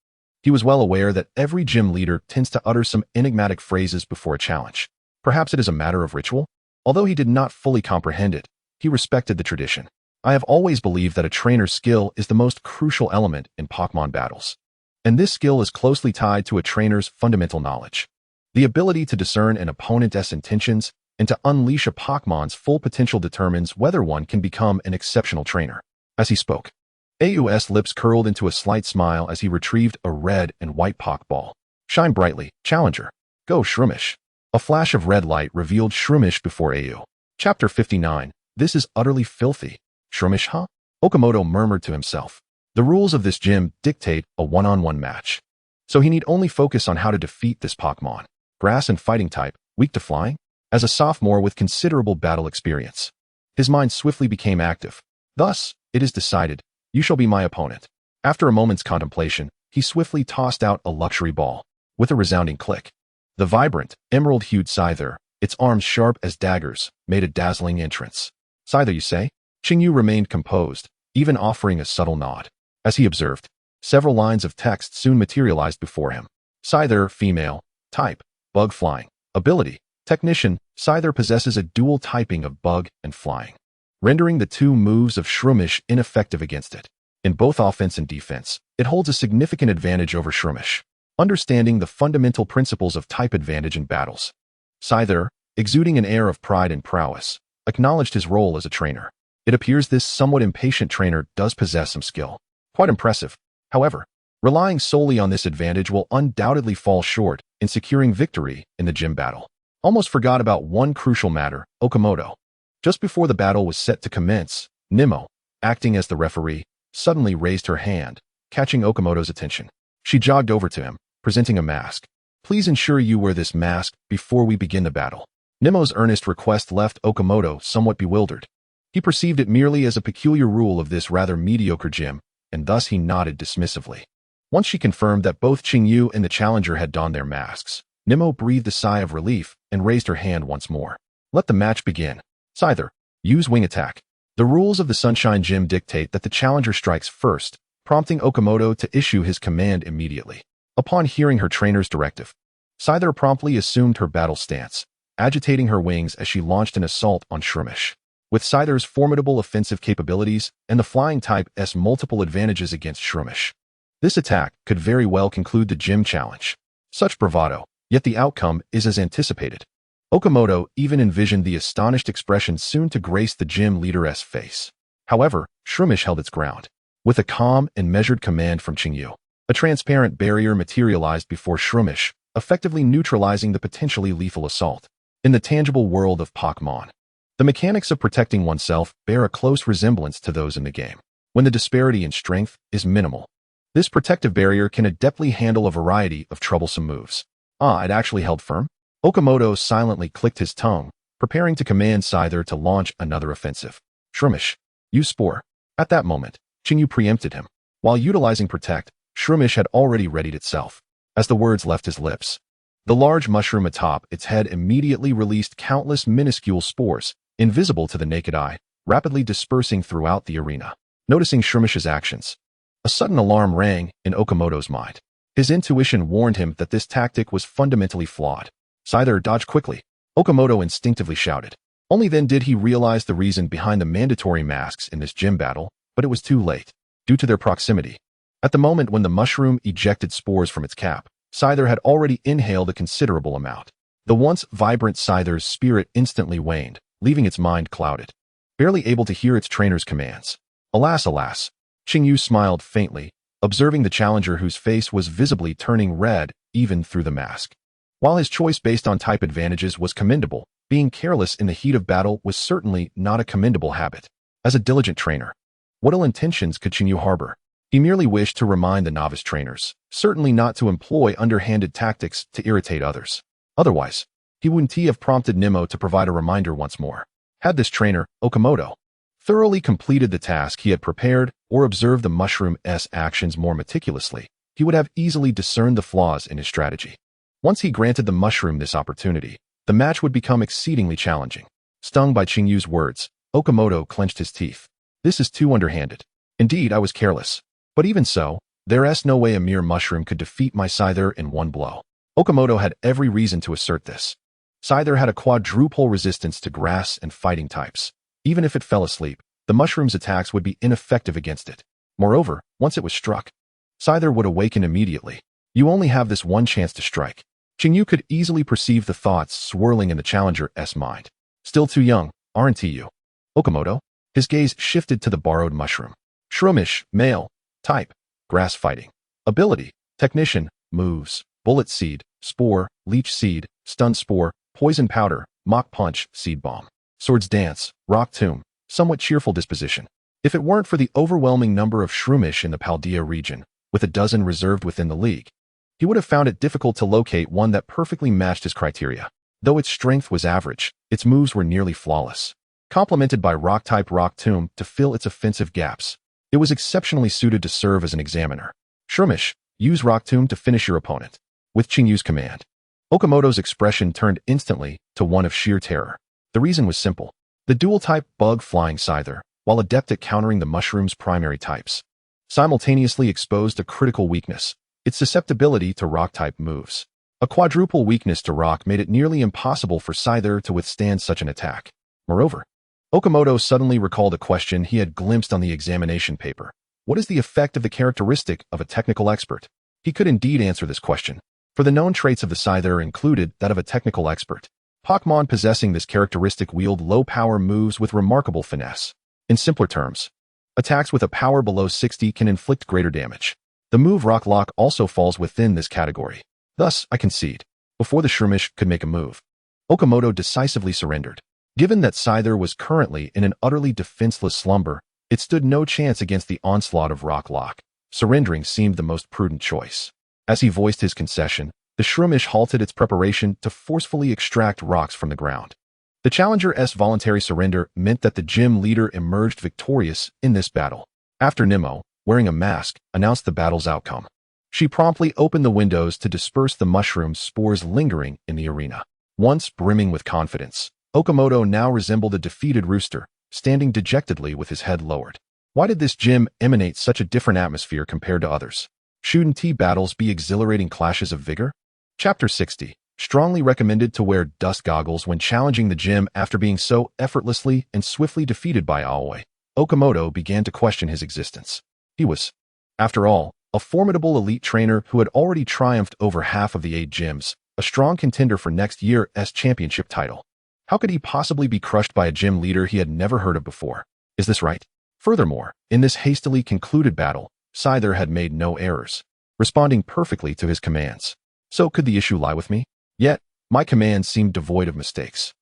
he was well aware that every gym leader tends to utter some enigmatic phrases before a challenge. Perhaps it is a matter of ritual? Although he did not fully comprehend it, he respected the tradition. I have always believed that a trainer's skill is the most crucial element in Pokémon battles. and this skill is closely tied to a trainer's fundamental knowledge. The ability to discern an opponent's intentions and to unleash a Pokémon's full potential determines whether one can become an exceptional trainer. As he spoke, AOBA'S lips curled into a slight smile as he retrieved a red and white Pokeball. Shine brightly, Challenger. Go Shroomish. A flash of red light revealed Shroomish before AO. Chapter 59. This is utterly filthy. Shroomish, huh? Okamoto murmured to himself. The rules of this gym dictate a one-on-one match, so he need only focus on how to defeat this Pokémon. Grass and fighting type, weak to flying? As a sophomore with considerable battle experience, his mind swiftly became active. Thus, it is decided, you shall be my opponent. After a moment's contemplation, he swiftly tossed out a luxury ball. With a resounding click, the vibrant, emerald-hued Scyther, its arms sharp as daggers, made a dazzling entrance. Scyther, you say? Qingyu remained composed, even offering a subtle nod. As he observed, several lines of text soon materialized before him. Scyther, female, type, bug flying, ability, technician. Scyther possesses a dual typing of bug and flying, rendering the two moves of Shroomish ineffective against it. In both offense and defense, it holds a significant advantage over Shroomish. Understanding the fundamental principles of type advantage in battles, Scyther, exuding an air of pride and prowess, acknowledged his role as a trainer. It appears this somewhat impatient trainer does possess some skill. Quite impressive. However, relying solely on this advantage will undoubtedly fall short in securing victory in the gym battle. Almost forgot about one crucial matter, Okamoto. Just before the battle was set to commence, Nimmo, acting as the referee, suddenly raised her hand, catching Okamoto's attention. She jogged over to him, presenting a mask. Please ensure you wear this mask before we begin the battle. Nimmo's earnest request left Okamoto somewhat bewildered. He perceived it merely as a peculiar rule of this rather mediocre gym, and thus he nodded dismissively. Once she confirmed that both Qingyu and the challenger had donned their masks, Nimmo breathed a sigh of relief and raised her hand once more. Let the match begin. Scyther, use wing attack. The rules of the Sunshine Gym dictate that the challenger strikes first, prompting Okamoto to issue his command immediately. Upon hearing her trainer's directive, Scyther promptly assumed her battle stance, agitating her wings as she launched an assault on Shroomish. With Scyther's formidable offensive capabilities and the flying type's multiple advantages against Shroomish, this attack could very well conclude the gym challenge. Such bravado, yet the outcome is as anticipated. Okamoto even envisioned the astonished expression soon to grace the gym leader's face. However, Shroomish held its ground. With a calm and measured command from Qingyu, a transparent barrier materialized before Shroomish, effectively neutralizing the potentially lethal assault. In the tangible world of Pokémon, the mechanics of protecting oneself bear a close resemblance to those in the game. When the disparity in strength is minimal, this protective barrier can adeptly handle a variety of troublesome moves. It actually held firm? Okamoto silently clicked his tongue, preparing to command Scyther to launch another offensive. Shroomish, use Spore. At that moment, Qingyu preempted him. While utilizing Protect, Shroomish had already readied itself. As the words left his lips, the large mushroom atop its head immediately released countless minuscule spores, invisible to the naked eye, rapidly dispersing throughout the arena. Noticing Shroomish's actions, a sudden alarm rang in Okamoto's mind. His intuition warned him that this tactic was fundamentally flawed. Scyther, dodge quickly, Okamoto instinctively shouted. Only then did he realize the reason behind the mandatory masks in this gym battle, but it was too late, due to their proximity. At the moment when the mushroom ejected spores from its cap, Scyther had already inhaled a considerable amount. The once vibrant Scyther's spirit instantly waned, leaving its mind clouded, barely able to hear its trainer's commands. Alas, alas, Qingyu smiled faintly, observing the challenger whose face was visibly turning red even through the mask. While his choice based on type advantages was commendable, being careless in the heat of battle was certainly not a commendable habit. As a diligent trainer, what ill intentions could Qingyu harbor? He merely wished to remind the novice trainers, certainly not to employ underhanded tactics to irritate others. Otherwise, he wouldn't have prompted Nimmo to provide a reminder once more. Had this trainer, Okamoto, thoroughly completed the task he had prepared or observed the mushroom's actions more meticulously, he would have easily discerned the flaws in his strategy. Once he granted the mushroom this opportunity, the match would become exceedingly challenging. Stung by Qingyu's words, Okamoto clenched his teeth. This is too underhanded. Indeed, I was careless. But even so, there's no way a mere mushroom could defeat my Scyther in one blow. Okamoto had every reason to assert this. Scyther had a quadruple resistance to grass and fighting types. Even if it fell asleep, the mushroom's attacks would be ineffective against it. Moreover, once it was struck, Scyther would awaken immediately. You only have this one chance to strike. Qingyu could easily perceive the thoughts swirling in the challenger's mind. Still too young, aren't you? Okamoto? His gaze shifted to the borrowed mushroom. Shroomish, male, type, grass fighting. Ability, technician, moves, bullet seed, spore, leech seed, stun spore, poison powder, mock punch, seed bomb. Swords dance, rock tomb, somewhat cheerful disposition. If it weren't for the overwhelming number of Shroomish in the Paldea region, with a dozen reserved within the league, he would have found it difficult to locate one that perfectly matched his criteria. Though its strength was average, its moves were nearly flawless. Complemented by rock-type rock tomb to fill its offensive gaps, it was exceptionally suited to serve as an examiner. Shroomish, use rock tomb to finish your opponent. With Qingyu's command, Okamoto's expression turned instantly to one of sheer terror. The reason was simple. The dual-type bug-flying Scyther, while adept at countering the mushroom's primary types, simultaneously exposed a critical weakness, its susceptibility to rock-type moves. A quadruple weakness to rock made it nearly impossible for Scyther to withstand such an attack. Moreover, Okamoto suddenly recalled a question he had glimpsed on the examination paper. What is the effect of the characteristic of a technical expert? He could indeed answer this question, for the known traits of the Scyther included that of a technical expert. Pokémon possessing this characteristic wield low-power moves with remarkable finesse. In simpler terms, attacks with a power below 60 can inflict greater damage. The move Rock Lock also falls within this category. Thus, I concede. Before the Shroomish could make a move, Okamoto decisively surrendered. Given that Scyther was currently in an utterly defenseless slumber, it stood no chance against the onslaught of Rock Lock. Surrendering seemed the most prudent choice. As he voiced his concession, the Shroomish halted its preparation to forcefully extract rocks from the ground. The challenger's voluntary surrender meant that the gym leader emerged victorious in this battle. After Nimmo, wearing a mask, announced the battle's outcome, she promptly opened the windows to disperse the mushroom spores lingering in the arena. Once brimming with confidence, Okamoto now resembled a defeated rooster, standing dejectedly with his head lowered. Why did this gym emanate such a different atmosphere compared to others? Shouldn't T battles be exhilarating clashes of vigor? Chapter 60. Strongly recommended to wear dust goggles when challenging the gym after being so effortlessly and swiftly defeated by Aoi. Okamoto began to question his existence. He was, after all, a formidable elite trainer who had already triumphed over half of the 8 gyms, a strong contender for next year's championship title. How could he possibly be crushed by a gym leader he had never heard of before? Is this right? Furthermore, in this hastily concluded battle, Scyther had made no errors, responding perfectly to his commands. So could the issue lie with me? Yet, my commands seemed devoid of mistakes.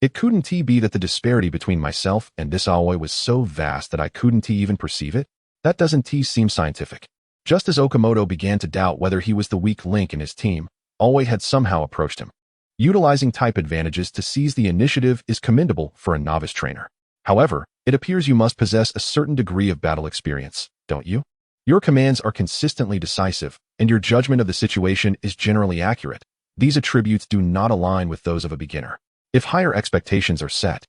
It couldn't be that the disparity between myself and this Aoi was so vast that I couldn't even perceive it? That doesn't seem scientific. Just as Okamoto began to doubt whether he was the weak link in his team, Aoi had somehow approached him. Utilizing type advantages to seize the initiative is commendable for a novice trainer. However, it appears you must possess a certain degree of battle experience, don't you? Your commands are consistently decisive, and your judgment of the situation is generally accurate. These attributes do not align with those of a beginner. If higher expectations are set,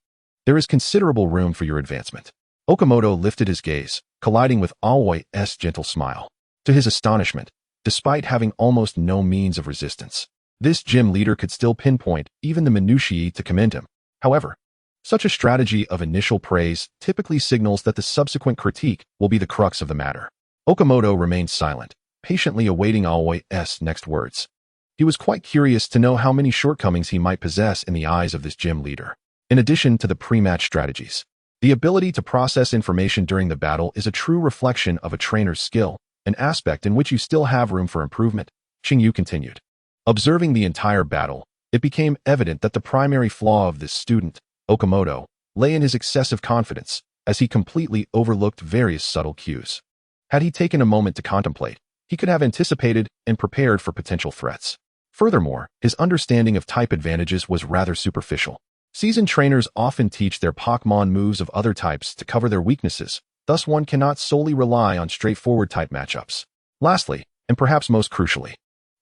there is considerable room for your advancement. Okamoto lifted his gaze, colliding with Aoi's gentle smile. To his astonishment, despite having almost no means of resistance, this gym leader could still pinpoint even the minutiae to commend him. However, such a strategy of initial praise typically signals that the subsequent critique will be the crux of the matter. Okamoto remained silent, patiently awaiting Aoi's next words. He was quite curious to know how many shortcomings he might possess in the eyes of this gym leader. In addition to the pre-match strategies, the ability to process information during the battle is a true reflection of a trainer's skill, an aspect in which you still have room for improvement, Qingyu continued. Observing the entire battle, it became evident that the primary flaw of this student, Okamoto, lay in his excessive confidence, as he completely overlooked various subtle cues. Had he taken a moment to contemplate, he could have anticipated and prepared for potential threats. Furthermore, his understanding of type advantages was rather superficial. Seasoned trainers often teach their Pokémon moves of other types to cover their weaknesses, thus one cannot solely rely on straightforward type matchups. Lastly, and perhaps most crucially,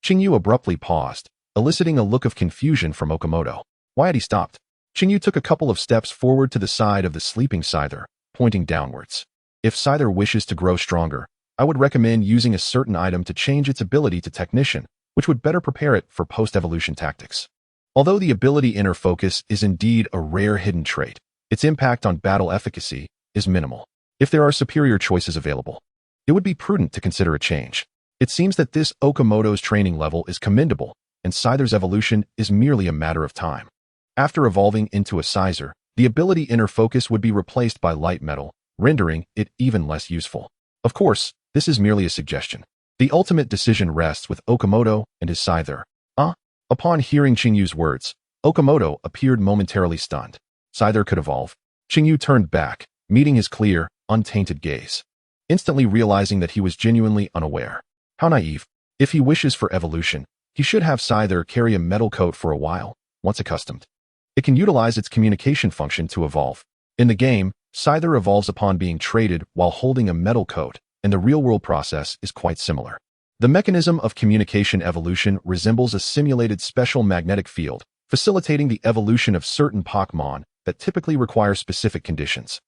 Qingyu abruptly paused, eliciting a look of confusion from Okamoto. Why had he stopped? Qingyu took a couple of steps forward to the side of the sleeping Scyther, pointing downwards. If Scyther wishes to grow stronger, I would recommend using a certain item to change its ability to Technician, which would better prepare it for post-evolution tactics. Although the ability Inner Focus is indeed a rare hidden trait, its impact on battle efficacy is minimal. If there are superior choices available, it would be prudent to consider a change. It seems that this Okamoto's training level is commendable, and Scyther's evolution is merely a matter of time. After evolving into a Scyther, the ability Inner Focus would be replaced by Light Metal, rendering it even less useful. Of course, this is merely a suggestion. The ultimate decision rests with Okamoto and his Scyther. Upon hearing Qingyu's words, Okamoto appeared momentarily stunned. Scyther could evolve. Qingyu turned back, meeting his clear, untainted gaze, instantly realizing that he was genuinely unaware. How naive. If he wishes for evolution, he should have Scyther carry a metal coat for a while, once accustomed. It can utilize its communication function to evolve. In the game, Scyther evolves upon being traded while holding a metal coat, and the real-world process is quite similar. The mechanism of communication evolution resembles a simulated special magnetic field, facilitating the evolution of certain Pokémon that typically require specific conditions.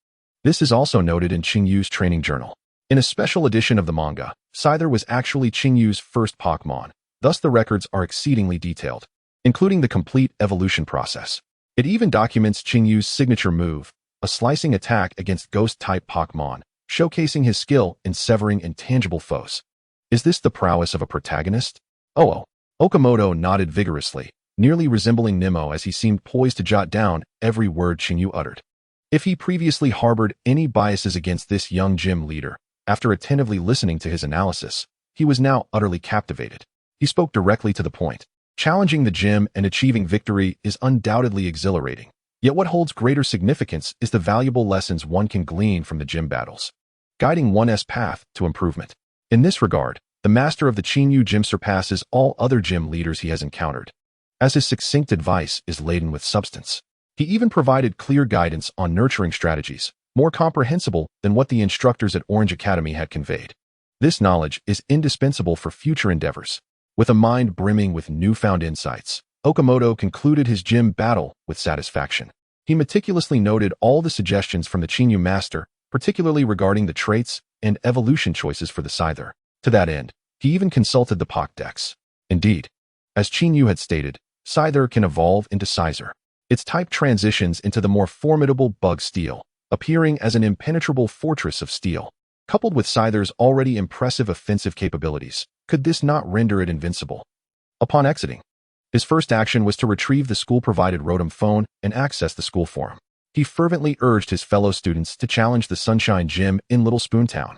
This is also noted in Qingyu's training journal. In a special edition of the manga, Scyther was actually Qingyu's first Pokémon, thus the records are exceedingly detailed, including the complete evolution process. It even documents Qingyu's signature move, a slicing attack against ghost-type Pokémon, showcasing his skill in severing intangible foes. Is this the prowess of a protagonist? Oh. Okamoto nodded vigorously, nearly resembling Nemo as he seemed poised to jot down every word Qingyu uttered. If he previously harbored any biases against this young gym leader, after attentively listening to his analysis, he was now utterly captivated. He spoke directly to the point. Challenging the gym and achieving victory is undoubtedly exhilarating. Yet what holds greater significance is the valuable lessons one can glean from the gym battles, guiding one's path to improvement. In this regard, the master of the Qingyu gym surpasses all other gym leaders he has encountered, as his succinct advice is laden with substance. He even provided clear guidance on nurturing strategies, more comprehensible than what the instructors at Orange Academy had conveyed. This knowledge is indispensable for future endeavors. With a mind brimming with newfound insights, Okamoto concluded his gym battle with satisfaction. He meticulously noted all the suggestions from the Qingyu master, particularly regarding the traits and evolution choices for the Scyther. To that end, he even consulted the Pokédex. Indeed, as Qingyu had stated, Scyther can evolve into Scyther. Its type transitions into the more formidable Bug Steel, appearing as an impenetrable fortress of steel. Coupled with Scyther's already impressive offensive capabilities, could this not render it invincible? Upon exiting, his first action was to retrieve the school-provided Rotom phone and access the school forum. He fervently urged his fellow students to challenge the Sunshine Gym in Little Spoon Town.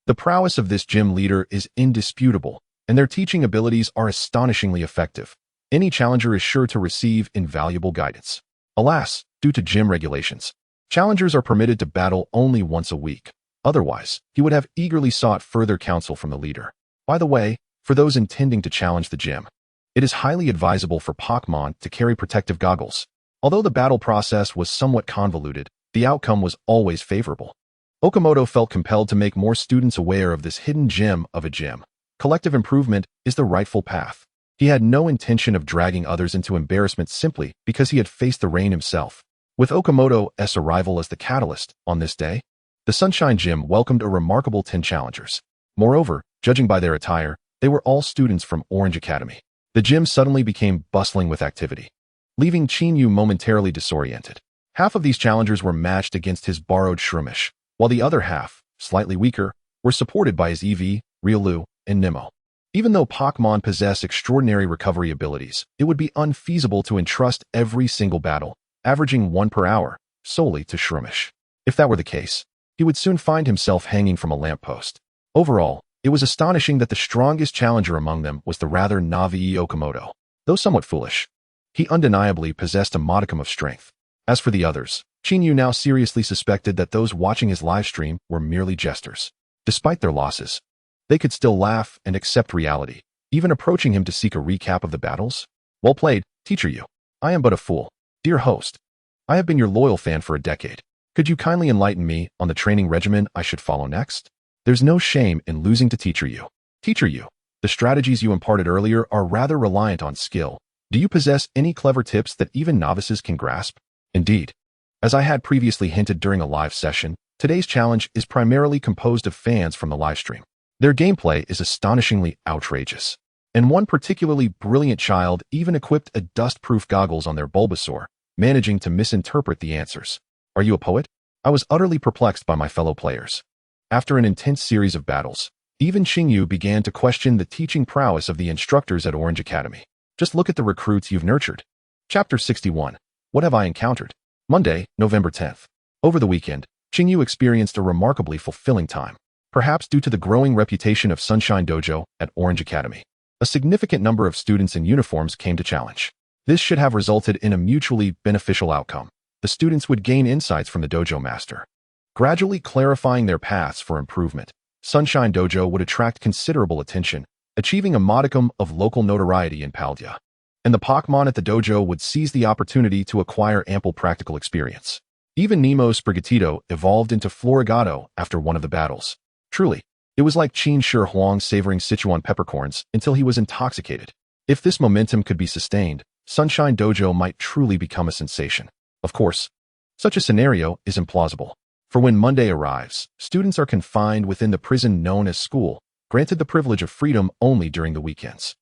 The prowess of this gym leader is indisputable, and their teaching abilities are astonishingly effective. Any challenger is sure to receive invaluable guidance. Alas, due to gym regulations, challengers are permitted to battle only once a week. Otherwise, he would have eagerly sought further counsel from the leader. By the way, for those intending to challenge the gym, it is highly advisable for Pokémon to carry protective goggles. Although the battle process was somewhat convoluted, the outcome was always favorable. Okamoto felt compelled to make more students aware of this hidden gem of a gym. Collective improvement is the rightful path. He had no intention of dragging others into embarrassment simply because he had faced the rain himself. With Okamoto's arrival as the catalyst on this day, the Sunshine Gym welcomed a remarkable 10 challengers. Moreover, judging by their attire, they were all students from Orange Academy. The gym suddenly became bustling with activity, leaving Qingyu momentarily disoriented. Half of these challengers were matched against his borrowed Shroomish, while the other half, slightly weaker, were supported by his Eevee, Riolu, and Nemo. Even though Pokémon possess extraordinary recovery abilities, it would be unfeasible to entrust every single battle, averaging 1 per hour, solely to Shroomish. If that were the case, he would soon find himself hanging from a lamppost. Overall, it was astonishing that the strongest challenger among them was the rather naive Okamoto. Though somewhat foolish, he undeniably possessed a modicum of strength. As for the others, Qingyu now seriously suspected that those watching his livestream were merely jesters. Despite their losses, they could still laugh and accept reality, even approaching him to seek a recap of the battles. Well played, Teacher Yu. I am but a fool. Dear host, I have been your loyal fan for a decade. Could you kindly enlighten me on the training regimen I should follow next? There's no shame in losing to Teacher Yu. Teacher Yu, the strategies you imparted earlier are rather reliant on skill. Do you possess any clever tips that even novices can grasp? Indeed. As I had previously hinted during a live session, today's challenge is primarily composed of fans from the livestream. Their gameplay is astonishingly outrageous, and one particularly brilliant child even equipped a dust-proof goggles on their Bulbasaur, managing to misinterpret the answers. Are you a poet? I was utterly perplexed by my fellow players. After an intense series of battles, Even Xingyu began to question the teaching prowess of the instructors at Orange Academy. Just look at the recruits you've nurtured. Chapter 61. What have I encountered? Monday, November 10th. Over the weekend, Xingyu experienced a remarkably fulfilling time, perhaps due to the growing reputation of Sunshine Dojo at Orange Academy. A significant number of students in uniforms came to challenge. This should have resulted in a mutually beneficial outcome. The students would gain insights from the dojo master, gradually clarifying their paths for improvement. Sunshine Dojo would attract considerable attention, achieving a modicum of local notoriety in Paldea. And the Pokémon at the dojo would seize the opportunity to acquire ample practical experience. Even Nemo's Sprigatito evolved into Florigato after one of the battles. Truly, it was like Qin Shi Huang savoring Sichuan peppercorns until he was intoxicated. If this momentum could be sustained, Sunshine Dojo might truly become a sensation. Of course, such a scenario is implausible. For when Monday arrives, students are confined within the prison known as school, granted the privilege of freedom only during the weekends.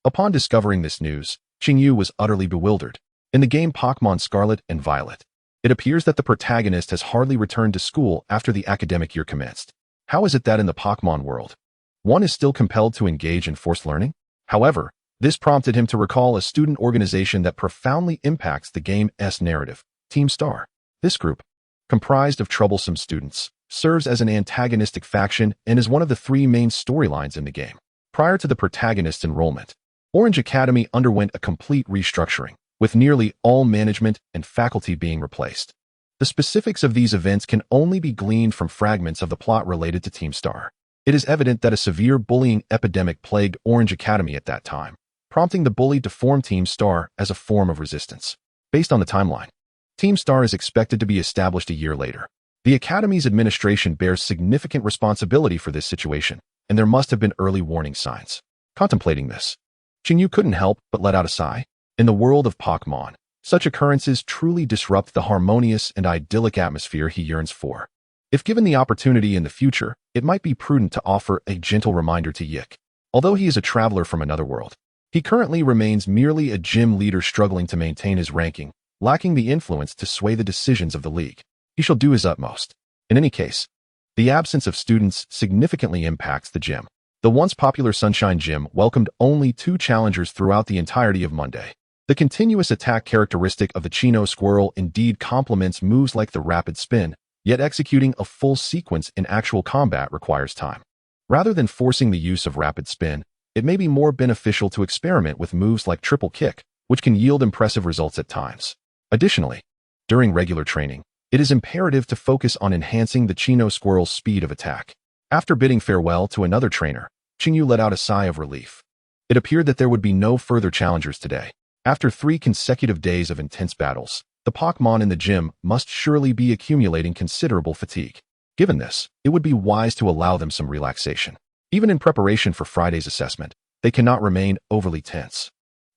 Upon discovering this news, Xingyu was utterly bewildered. In the game Pokémon Scarlet and Violet, it appears that the protagonist has hardly returned to school after the academic year commenced. How is it that in the Pokémon world, one is still compelled to engage in forced learning? However, this prompted him to recall a student organization that profoundly impacts the game's narrative, Team Star. This group, comprised of troublesome students, serves as an antagonistic faction and is one of the three main storylines in the game. Prior to the protagonist's enrollment, Orange Academy underwent a complete restructuring, with nearly all management and faculty being replaced. The specifics of these events can only be gleaned from fragments of the plot related to Team Star. It is evident that a severe bullying epidemic plagued Orange Academy at that time, prompting the bullied to form Team Star as a form of resistance. Based on the timeline, Team Star is expected to be established a year later. The Academy's administration bears significant responsibility for this situation, and there must have been early warning signs. Contemplating this, Xingyu couldn't help but let out a sigh. In the world of Pokémon, such occurrences truly disrupt the harmonious and idyllic atmosphere he yearns for. If given the opportunity in the future, it might be prudent to offer a gentle reminder to Yik. Although he is a traveler from another world, he currently remains merely a gym leader struggling to maintain his ranking, lacking the influence to sway the decisions of the league. He shall do his utmost. In any case, the absence of students significantly impacts the gym. The once popular Sunshine Gym welcomed only 2 challengers throughout the entirety of Monday. The continuous attack characteristic of the Chino Squirrel indeed complements moves like the rapid spin, yet executing a full sequence in actual combat requires time. Rather than forcing the use of rapid spin, it may be more beneficial to experiment with moves like triple kick, which can yield impressive results at times. Additionally, during regular training, it is imperative to focus on enhancing the Chino Squirrel's speed of attack. After bidding farewell to another trainer, Xingyu let out a sigh of relief. It appeared that there would be no further challengers today. After 3 consecutive days of intense battles, the Pokémon in the gym must surely be accumulating considerable fatigue. Given this, it would be wise to allow them some relaxation. Even in preparation for Friday's assessment, they cannot remain overly tense.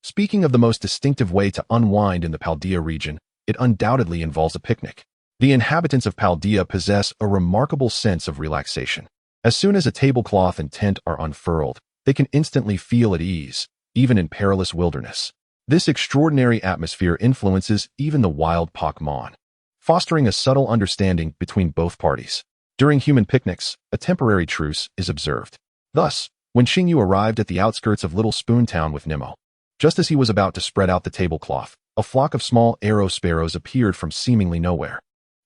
Speaking of the most distinctive way to unwind in the Paldea region, it undoubtedly involves a picnic. The inhabitants of Paldea possess a remarkable sense of relaxation. As soon as a tablecloth and tent are unfurled, they can instantly feel at ease, even in perilous wilderness. This extraordinary atmosphere influences even the wild Pokémon, fostering a subtle understanding between both parties. During human picnics, a temporary truce is observed. Thus, when Xingyu arrived at the outskirts of Little Spoon Town with Nemo, just as he was about to spread out the tablecloth, a flock of small arrow sparrows appeared from seemingly nowhere,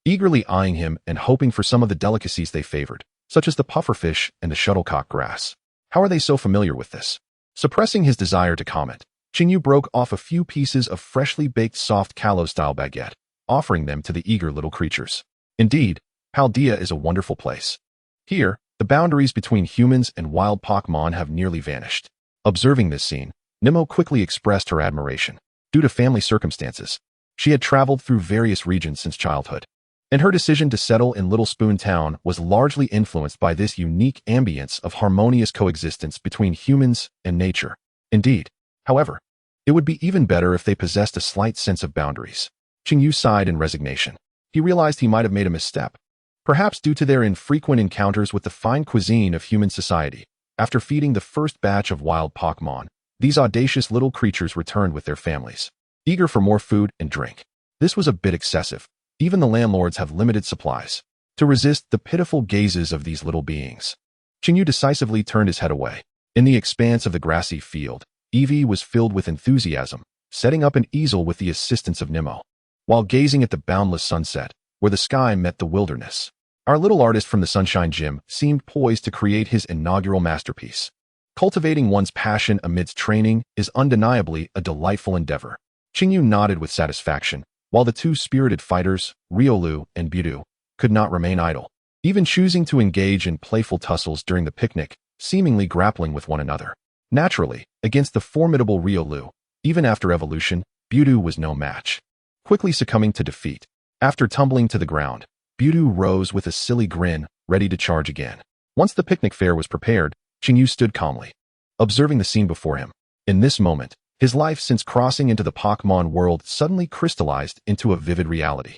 eagerly eyeing him and hoping for some of the delicacies they favored, such as the pufferfish and the shuttlecock grass. How are they so familiar with this? Suppressing his desire to comment, Xingyu broke off a few pieces of freshly baked soft Kalo-style baguette, offering them to the eager little creatures. Indeed, Paldea is a wonderful place. Here, the boundaries between humans and wild Pokémon have nearly vanished. Observing this scene, Nemo quickly expressed her admiration. Due to family circumstances, she had traveled through various regions since childhood, and her decision to settle in Little Spoon Town was largely influenced by this unique ambience of harmonious coexistence between humans and nature. Indeed, however, it would be even better if they possessed a slight sense of boundaries. Xingyu sighed in resignation. He realized he might have made a misstep, perhaps due to their infrequent encounters with the fine cuisine of human society. After feeding the first batch of wild Pokémon, these audacious little creatures returned with their families, eager for more food and drink. This was a bit excessive. Even the landlords have limited supplies to resist the pitiful gazes of these little beings. Chinyu decisively turned his head away. In the expanse of the grassy field, Eevee was filled with enthusiasm, setting up an easel with the assistance of Nemo. While gazing at the boundless sunset, where the sky met the wilderness, our little artist from the Sunshine Gym seemed poised to create his inaugural masterpiece. Cultivating one's passion amidst training is undeniably a delightful endeavor. Chinyu nodded with satisfaction, while the two spirited fighters, Riolu and Budu, could not remain idle, even choosing to engage in playful tussles during the picnic, seemingly grappling with one another. Naturally, against the formidable Riolu, even after evolution, Budu was no match. Quickly succumbing to defeat, after tumbling to the ground, Budu rose with a silly grin, ready to charge again. Once the picnic fare was prepared, Chinyu stood calmly, observing the scene before him. In this moment, his life since crossing into the Pokémon world suddenly crystallized into a vivid reality.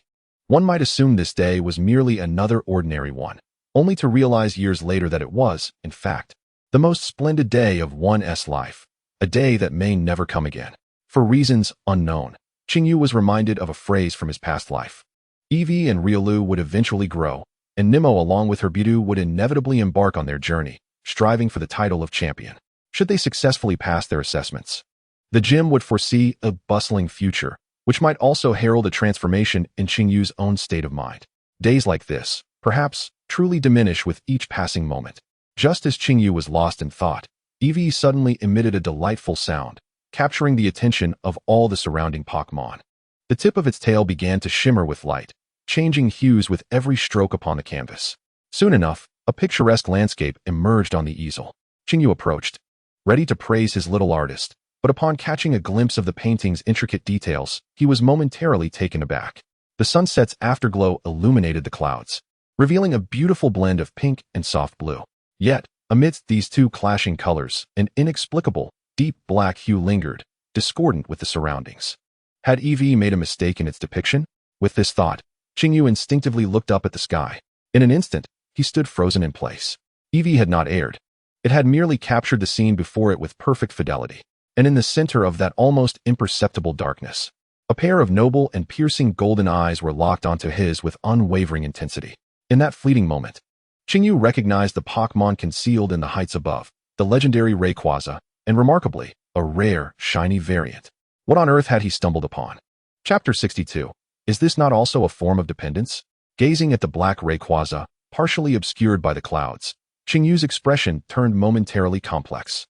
One might assume this day was merely another ordinary one, only to realize years later that it was, in fact, the most splendid day of one's life, a day that may never come again. For reasons unknown, Chinyu was reminded of a phrase from his past life. Eevee and Riolu would eventually grow, and Nemo along with her Budu would inevitably embark on their journey, striving for the title of champion. Should they successfully pass their assessments, the gym would foresee a bustling future, which might also herald a transformation in Chinyu's own state of mind. Days like this, perhaps, truly diminish with each passing moment. Just as Chinyu was lost in thought, Eevee suddenly emitted a delightful sound, capturing the attention of all the surrounding Pokémon. The tip of its tail began to shimmer with light, changing hues with every stroke upon the canvas. Soon enough, a picturesque landscape emerged on the easel. Chinyu approached, ready to praise his little artist, but upon catching a glimpse of the painting's intricate details, he was momentarily taken aback. The sunset's afterglow illuminated the clouds, revealing a beautiful blend of pink and soft blue. Yet, amidst these two clashing colors, an inexplicable, deep black hue lingered, discordant with the surroundings. Had Eevee made a mistake in its depiction? With this thought, Chinyu instinctively looked up at the sky. In an instant, he stood frozen in place. Eevee had not erred. It had merely captured the scene before it with perfect fidelity. And in the center of that almost imperceptible darkness, a pair of noble and piercing golden eyes were locked onto his with unwavering intensity. In that fleeting moment, Chinyu recognized the Pokémon concealed in the heights above, the legendary Rayquaza, and remarkably, a rare, shiny variant. What on earth had he stumbled upon? Chapter 62. Is this not also a form of dependence? Gazing at the black Rayquaza, partially obscured by the clouds, Chinyu's expression turned momentarily complex.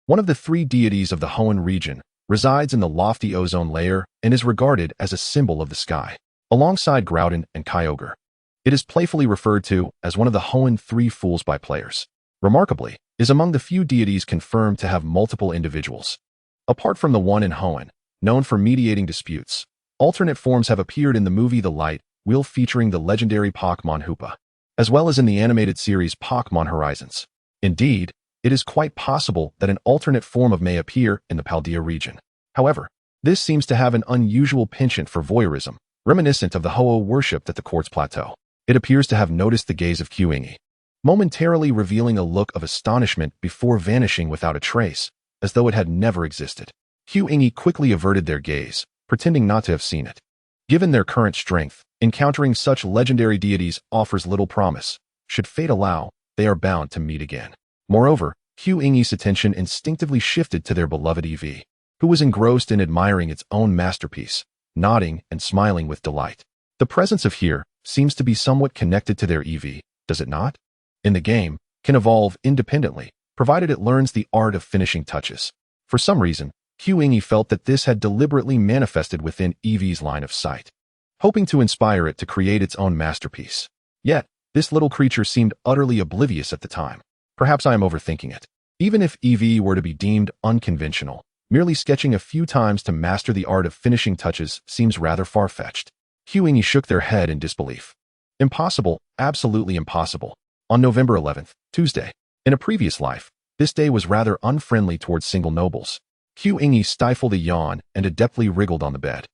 One of the three deities of the Hoenn region resides in the lofty ozone layer and is regarded as a symbol of the sky. Alongside Groudon and Kyogre, it is playfully referred to as one of the Hoenn Three Fools by players. Remarkably, is among the few deities confirmed to have multiple individuals. Apart from the one in Hoenn, known for mediating disputes, alternate forms have appeared in the movie The Light Wheel featuring the legendary Pokémon Hoopa, as well as in the animated series Pokémon Horizons. Indeed, it is quite possible that an alternate form of may appear in the Paldea region. However, this seems to have an unusual penchant for voyeurism, reminiscent of the Ho-Oh worshipped at the Quartz Plateau. It appears to have noticed the gaze of Kyuingi, momentarily revealing a look of astonishment before vanishing without a trace, as though it had never existed. Kyuingi quickly averted their gaze, pretending not to have seen it. Given their current strength, encountering such legendary deities offers little promise. Should fate allow, they are bound to meet again. Moreover, Kyuingi's attention instinctively shifted to their beloved Eevee, who was engrossed in admiring its own masterpiece, nodding and smiling with delight. The presence of here seems to be somewhat connected to their Eevee, does it not? In the game, can evolve independently, provided it learns the art of finishing touches. For some reason, Kyuingi felt that this had deliberately manifested within Eevee's line of sight, hoping to inspire it to create its own masterpiece. Yet, this little creature seemed utterly oblivious at the time. Perhaps I am overthinking it. Even if Eevee were to be deemed unconventional, merely sketching a few times to master the art of finishing touches seems rather far-fetched. Kyuingi shook their head in disbelief. Impossible, absolutely impossible. On November 11th, Tuesday, in a previous life, this day was rather unfriendly towards single nobles. Kyuingi stifled a yawn and adeptly wriggled on the bed,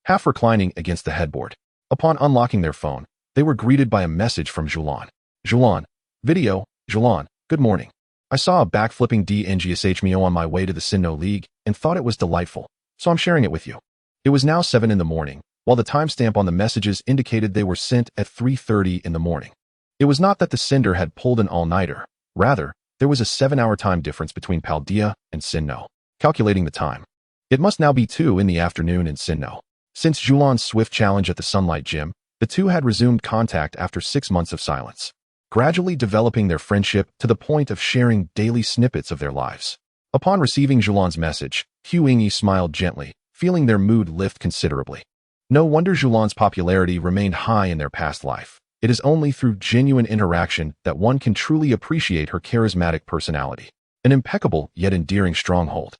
half reclining against the headboard. Upon unlocking their phone, they were greeted by a message from Julan. Julan. Video. Julan. Good morning. I saw a backflipping DNGSHMO on my way to the Sinnoh League and thought it was delightful, so I'm sharing it with you. It was now 7 in the morning, while the timestamp on the messages indicated they were sent at 3:30 in the morning. It was not that the sender had pulled an all-nighter, Rather, there was a 7-hour time difference between Paldea and Sinnoh. Calculating the time. It must now be 2 in the afternoon in Sinnoh. Since Julan's swift challenge at the Sunlight Gym, the two had resumed contact after 6 months of silence, gradually developing their friendship to the point of sharing daily snippets of their lives. Upon receiving Julan's message, Huingi smiled gently, feeling their mood lift considerably. No wonder Julan's popularity remained high in their past life. It is only through genuine interaction that one can truly appreciate her charismatic personality. An impeccable yet endearing stronghold.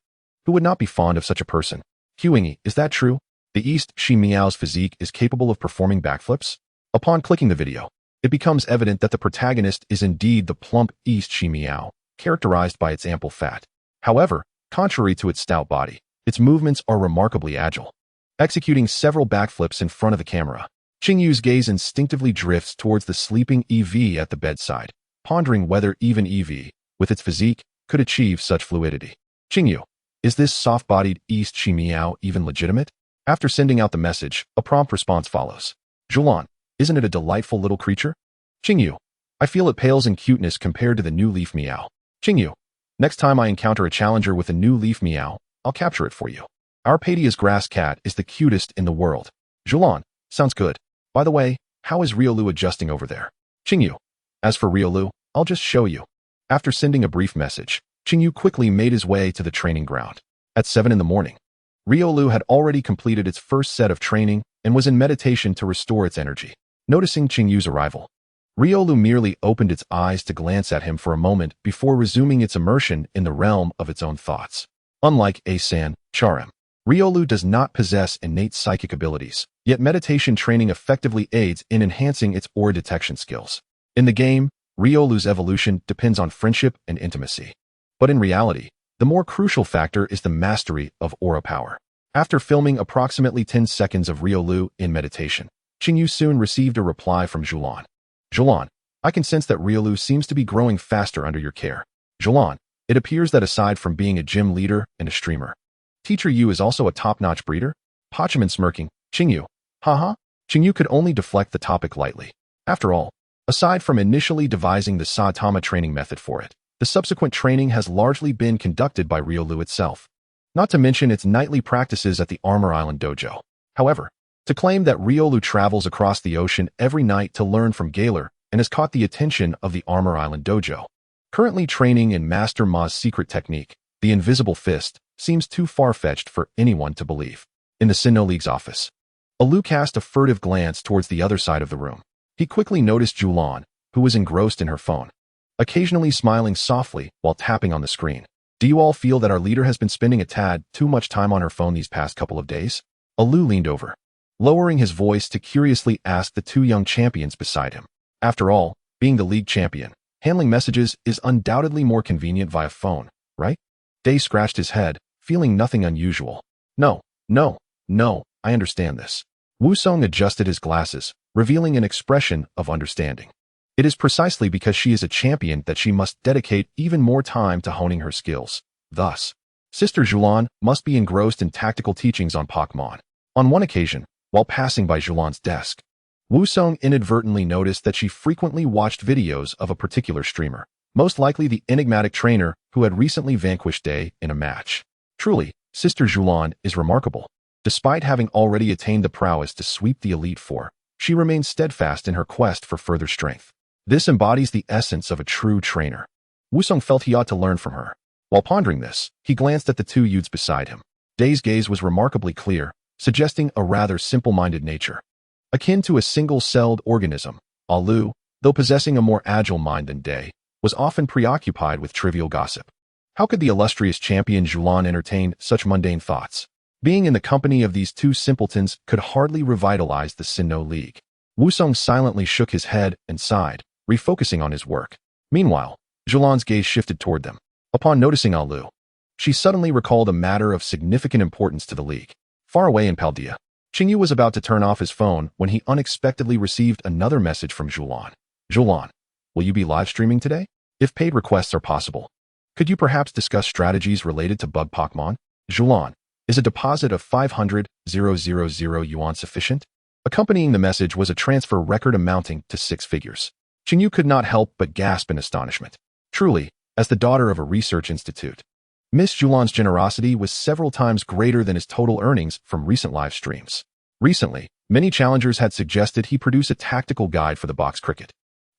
Who would not be fond of such a person? Huingi, is that true? The East Shi Meow's physique is capable of performing backflips? Upon clicking the video, it becomes evident that the protagonist is indeed the plump East Shi Meow, characterized by its ample fat. However, contrary to its stout body, its movements are remarkably agile. Executing several backflips in front of the camera, Qingyu's gaze instinctively drifts towards the sleeping Eevee at the bedside, pondering whether even Eevee, with its physique, could achieve such fluidity. Qingyu, is this soft-bodied East Shi Meow even legitimate? After sending out the message, a prompt response follows. Julan, isn't it a delightful little creature? Qingyu, I feel it pales in cuteness compared to the new Leaf Meow. Qingyu, next time I encounter a challenger with a new Leaf Meow, I'll capture it for you. Our Padia's grass cat is the cutest in the world. Julan, sounds good. By the way, how is Riolu adjusting over there? Qingyu, as for Riolu, I'll just show you. After sending a brief message, Qingyu quickly made his way to the training ground. At 7 in the morning, Riolu had already completed its first set of training and was in meditation to restore its energy. Noticing Qingyu's arrival, Riolu merely opened its eyes to glance at him for a moment before resuming its immersion in the realm of its own thoughts. Unlike Asan, Charm, Riolu does not possess innate psychic abilities, yet meditation training effectively aids in enhancing its aura detection skills. In the game, Riolu's evolution depends on friendship and intimacy. But in reality, the more crucial factor is the mastery of aura power. After filming approximately 10 seconds of Riolu in meditation, Qingyu soon received a reply from Julan. Julan, I can sense that Riolu seems to be growing faster under your care. Julan, it appears that aside from being a gym leader and a streamer, Teacher Yu is also a top-notch breeder? Pachman smirking, Qingyu, haha? Qingyu could only deflect the topic lightly. After all, aside from initially devising the Saitama training method for it, the subsequent training has largely been conducted by Riolu itself, not to mention its nightly practices at the Armor Island Dojo. However, to claim that Riolu travels across the ocean every night to learn from Galar and has caught the attention of the Armor Island Dojo, currently training in Master Ma's secret technique, the Invisible Fist, seems too far-fetched for anyone to believe. In the Sinnoh League's office, Alu cast a furtive glance towards the other side of the room. He quickly noticed Julan, who was engrossed in her phone, occasionally smiling softly while tapping on the screen. Do you all feel that our leader has been spending a tad too much time on her phone these past couple of days? Alu leaned over, lowering his voice to curiously ask the two young champions beside him. After all, being the league champion, handling messages is undoubtedly more convenient via phone, right? Day scratched his head, feeling nothing unusual. No, I understand this. Wusong adjusted his glasses, revealing an expression of understanding. It is precisely because she is a champion that she must dedicate even more time to honing her skills. Thus, Sister Julan must be engrossed in tactical teachings on Pokémon. On one occasion, while passing by Julan's desk, Wusong inadvertently noticed that she frequently watched videos of a particular streamer, most likely the enigmatic trainer who had recently vanquished Day in a match. Truly, Sister Julan is remarkable. Despite having already attained the prowess to sweep the Elite Four, she remains steadfast in her quest for further strength. This embodies the essence of a true trainer. Wusong felt he ought to learn from her. While pondering this, he glanced at the two youths beside him. Day's gaze was remarkably clear, suggesting a rather simple-minded nature. Akin to a single-celled organism, Alu, though possessing a more agile mind than Day, was often preoccupied with trivial gossip. How could the illustrious champion Julan entertain such mundane thoughts? Being in the company of these two simpletons could hardly revitalize the Sinnoh League. Wusong silently shook his head and sighed, refocusing on his work. Meanwhile, Julan's gaze shifted toward them. Upon noticing Alu, she suddenly recalled a matter of significant importance to the league. Far away in Paldea, Qingyu was about to turn off his phone when he unexpectedly received another message from Julan. Julan, will you be live streaming today? If paid requests are possible, could you perhaps discuss strategies related to bug Pokémon? Julan, is a deposit of 500,000 yuan sufficient? Accompanying the message was a transfer record amounting to 6 figures. Qingyu could not help but gasp in astonishment. Truly, as the daughter of a research institute, Miss Julan's generosity was several times greater than his total earnings from recent live streams. Recently, many challengers had suggested he produce a tactical guide for the box cricket.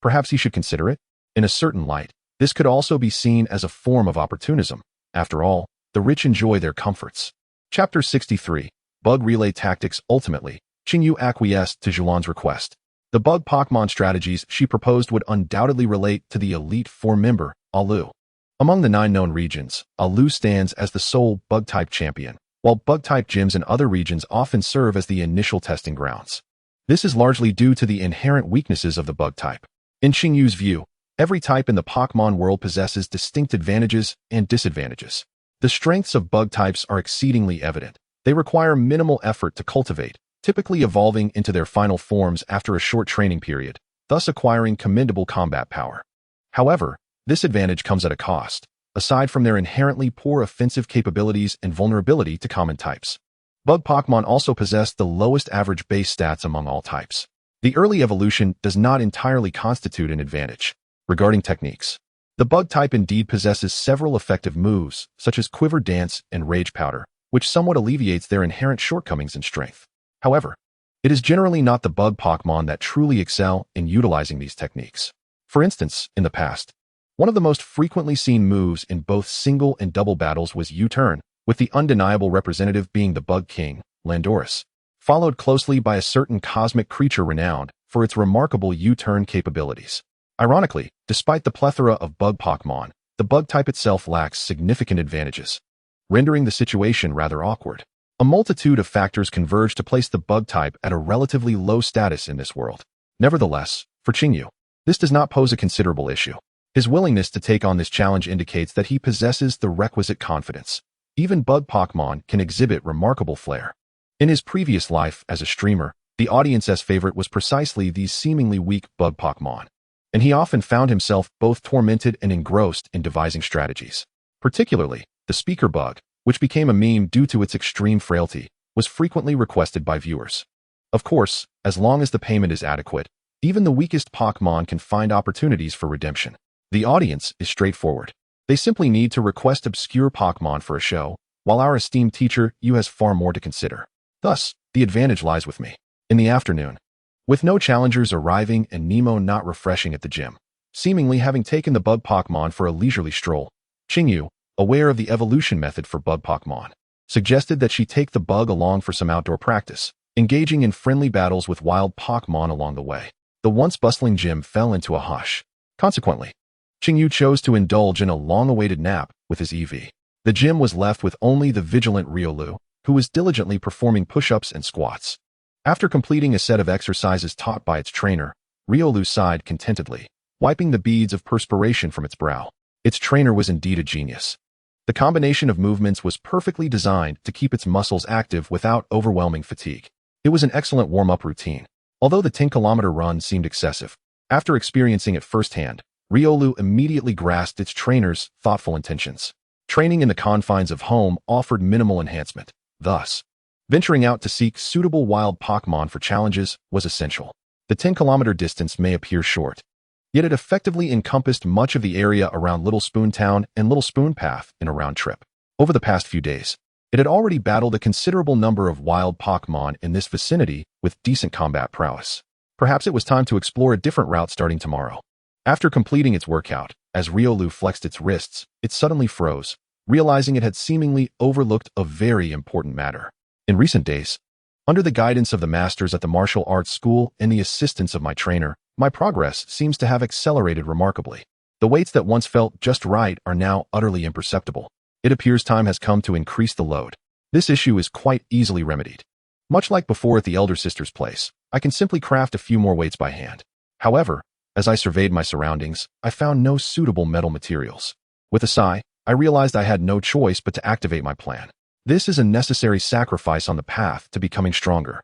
Perhaps he should consider it? In a certain light, this could also be seen as a form of opportunism. After all, the rich enjoy their comforts. Chapter 63. Bug Relay Tactics. Ultimately, Qingyu acquiesced to Julan's request. The bug Pokémon strategies she proposed would undoubtedly relate to the Elite Four member, Alu. Among the 9 known regions, Alu stands as the sole bug-type champion, while bug-type gyms in other regions often serve as the initial testing grounds. This is largely due to the inherent weaknesses of the bug type. In Qingyu's view, every type in the Pokémon world possesses distinct advantages and disadvantages. The strengths of bug types are exceedingly evident. They require minimal effort to cultivate, typically evolving into their final forms after a short training period, thus acquiring commendable combat power. However, this advantage comes at a cost, aside from their inherently poor offensive capabilities and vulnerability to common types. Bug Pokémon also possess the lowest average base stats among all types. The early evolution does not entirely constitute an advantage. Regarding techniques, the bug type indeed possesses several effective moves, such as Quiver Dance and Rage Powder, which somewhat alleviates their inherent shortcomings in strength. However, it is generally not the bug Pokémon that truly excel in utilizing these techniques. For instance, in the past, one of the most frequently seen moves in both single and double battles was U-turn, with the undeniable representative being the bug king, Landorus, followed closely by a certain cosmic creature renowned for its remarkable U-turn capabilities. Ironically, despite the plethora of bug Pokémon, the bug type itself lacks significant advantages, rendering the situation rather awkward. A multitude of factors converge to place the bug type at a relatively low status in this world. Nevertheless, for Qingyu, this does not pose a considerable issue. His willingness to take on this challenge indicates that he possesses the requisite confidence. Even bug Pokémon can exhibit remarkable flair. In his previous life as a streamer, the audience's favorite was precisely these seemingly weak bug Pokémon, and he often found himself both tormented and engrossed in devising strategies. Particularly, the speaker bug, which became a meme due to its extreme frailty, was frequently requested by viewers. Of course, as long as the payment is adequate, even the weakest Pokémon can find opportunities for redemption. The audience is straightforward. They simply need to request obscure Pokémon for a show, while our esteemed teacher Yu has far more to consider. Thus, the advantage lies with me. In the afternoon, with no challengers arriving and Nemo not refreshing at the gym, seemingly having taken the bug Pokémon for a leisurely stroll, Qingyu, aware of the evolution method for bug Pokémon, suggested that she take the bug along for some outdoor practice, engaging in friendly battles with wild Pokémon along the way. The once bustling gym fell into a hush. Consequently, Qingyu chose to indulge in a long-awaited nap with his Eevee. The gym was left with only the vigilant Riolu, who was diligently performing push-ups and squats. After completing a set of exercises taught by its trainer, Riolu sighed contentedly, wiping the beads of perspiration from its brow. Its trainer was indeed a genius. The combination of movements was perfectly designed to keep its muscles active without overwhelming fatigue. It was an excellent warm-up routine, although the 10-kilometer run seemed excessive. After experiencing it firsthand, Riolu immediately grasped its trainer's thoughtful intentions. Training in the confines of home offered minimal enhancement. Thus, venturing out to seek suitable wild Pokémon for challenges was essential. The 10-kilometer distance may appear short, yet it effectively encompassed much of the area around Little Spoon Town and Little Spoon Path in a round trip. Over the past few days, it had already battled a considerable number of wild Pokémon in this vicinity with decent combat prowess. Perhaps it was time to explore a different route starting tomorrow. After completing its workout, as Riolu flexed its wrists, it suddenly froze, realizing it had seemingly overlooked a very important matter. In recent days, under the guidance of the masters at the martial arts school and the assistance of my trainer, my progress seems to have accelerated remarkably. The weights that once felt just right are now utterly imperceptible. It appears time has come to increase the load. This issue is quite easily remedied. Much like before at the elder sister's place, I can simply craft a few more weights by hand. However, as I surveyed my surroundings, I found no suitable metal materials. With a sigh, I realized I had no choice but to activate my plan. This is a necessary sacrifice on the path to becoming stronger,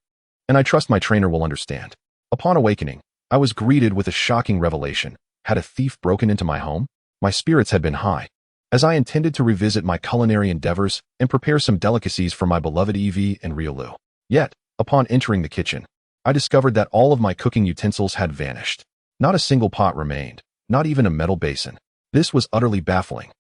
and I trust my trainer will understand. Upon awakening, I was greeted with a shocking revelation. Had a thief broken into my home? My spirits had been high, as I intended to revisit my culinary endeavors and prepare some delicacies for my beloved Eevee and Riolu. Yet, upon entering the kitchen, I discovered that all of my cooking utensils had vanished. Not a single pot remained, not even a metal basin. This was utterly baffling.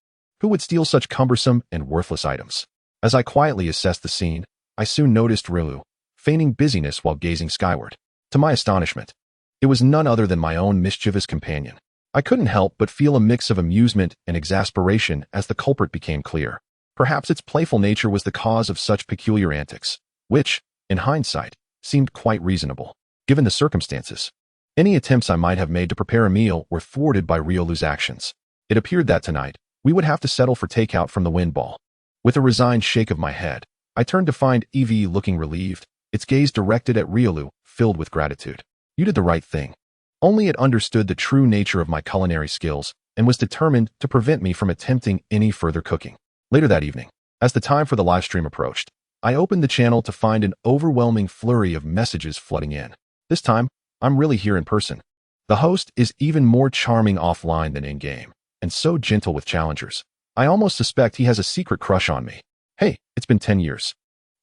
Who would steal such cumbersome and worthless items? As I quietly assessed the scene, I soon noticed Riolu, feigning busyness while gazing skyward. To my astonishment, it was none other than my own mischievous companion. I couldn't help but feel a mix of amusement and exasperation as the culprit became clear. Perhaps its playful nature was the cause of such peculiar antics, which, in hindsight, seemed quite reasonable, given the circumstances. Any attempts I might have made to prepare a meal were thwarted by Riolu's actions. It appeared that tonight, we would have to settle for takeout from the wind ball. With a resigned shake of my head, I turned to find Eevee looking relieved, its gaze directed at Riolu, filled with gratitude. You did the right thing. Only it understood the true nature of my culinary skills and was determined to prevent me from attempting any further cooking. Later that evening, as the time for the livestream approached, I opened the channel to find an overwhelming flurry of messages flooding in. This time, I'm really here in person. The host is even more charming offline than in-game, and so gentle with challengers. I almost suspect he has a secret crush on me. Hey, it's been 10 years.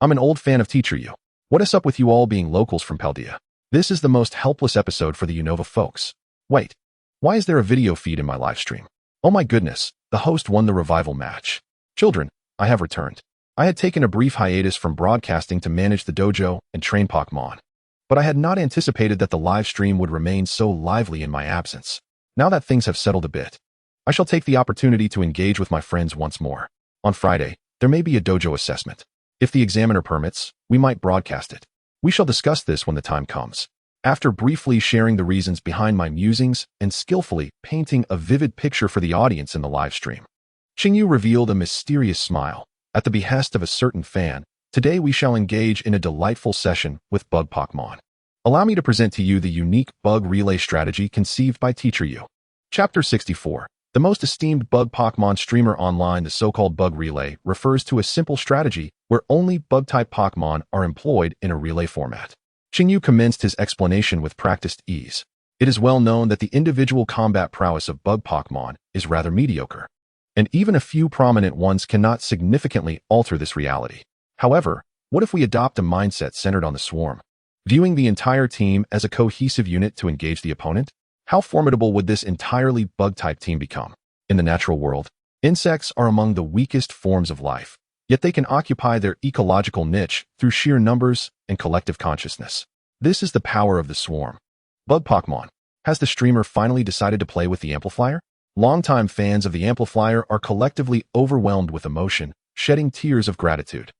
I'm an old fan of Teacher You. What is up with you all being locals from Paldea? This is the most helpless episode for the Unova folks. Wait, why is there a video feed in my livestream? Oh my goodness, the host won the revival match. Children, I have returned. I had taken a brief hiatus from broadcasting to manage the dojo and train Pokémon, but I had not anticipated that the livestream would remain so lively in my absence. Now that things have settled a bit, I shall take the opportunity to engage with my friends once more. On Friday, there may be a dojo assessment. If the examiner permits, we might broadcast it. We shall discuss this when the time comes. After briefly sharing the reasons behind my musings and skillfully painting a vivid picture for the audience in the livestream, Xingyu revealed a mysterious smile. At the behest of a certain fan, today we shall engage in a delightful session with bug Pokémon. Allow me to present to you the unique bug relay strategy conceived by Teacher You. Chapter 64. The most esteemed bug Pokémon streamer online. The so-called bug relay refers to a simple strategy where only bug-type Pokémon are employed in a relay format. Xingyu commenced his explanation with practiced ease. It is well known that the individual combat prowess of bug Pokémon is rather mediocre, and even a few prominent ones cannot significantly alter this reality. However, what if we adopt a mindset centered on the swarm, viewing the entire team as a cohesive unit to engage the opponent? How formidable would this entirely bug-type team become? In the natural world, insects are among the weakest forms of life, yet they can occupy their ecological niche through sheer numbers and collective consciousness. This is the power of the swarm. Bug Pokémon. Has the streamer finally decided to play with the amplifier? Longtime fans of the amplifier are collectively overwhelmed with emotion, shedding tears of gratitude.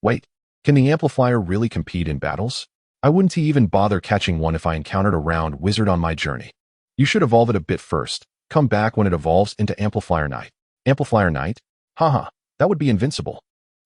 Wait, can the amplifier really compete in battles? I wouldn't even bother catching one if I encountered a round wizard on my journey. You should evolve it a bit first. Come back when it evolves into Amplifier Knight. Amplifier Knight? Haha, that would be invincible.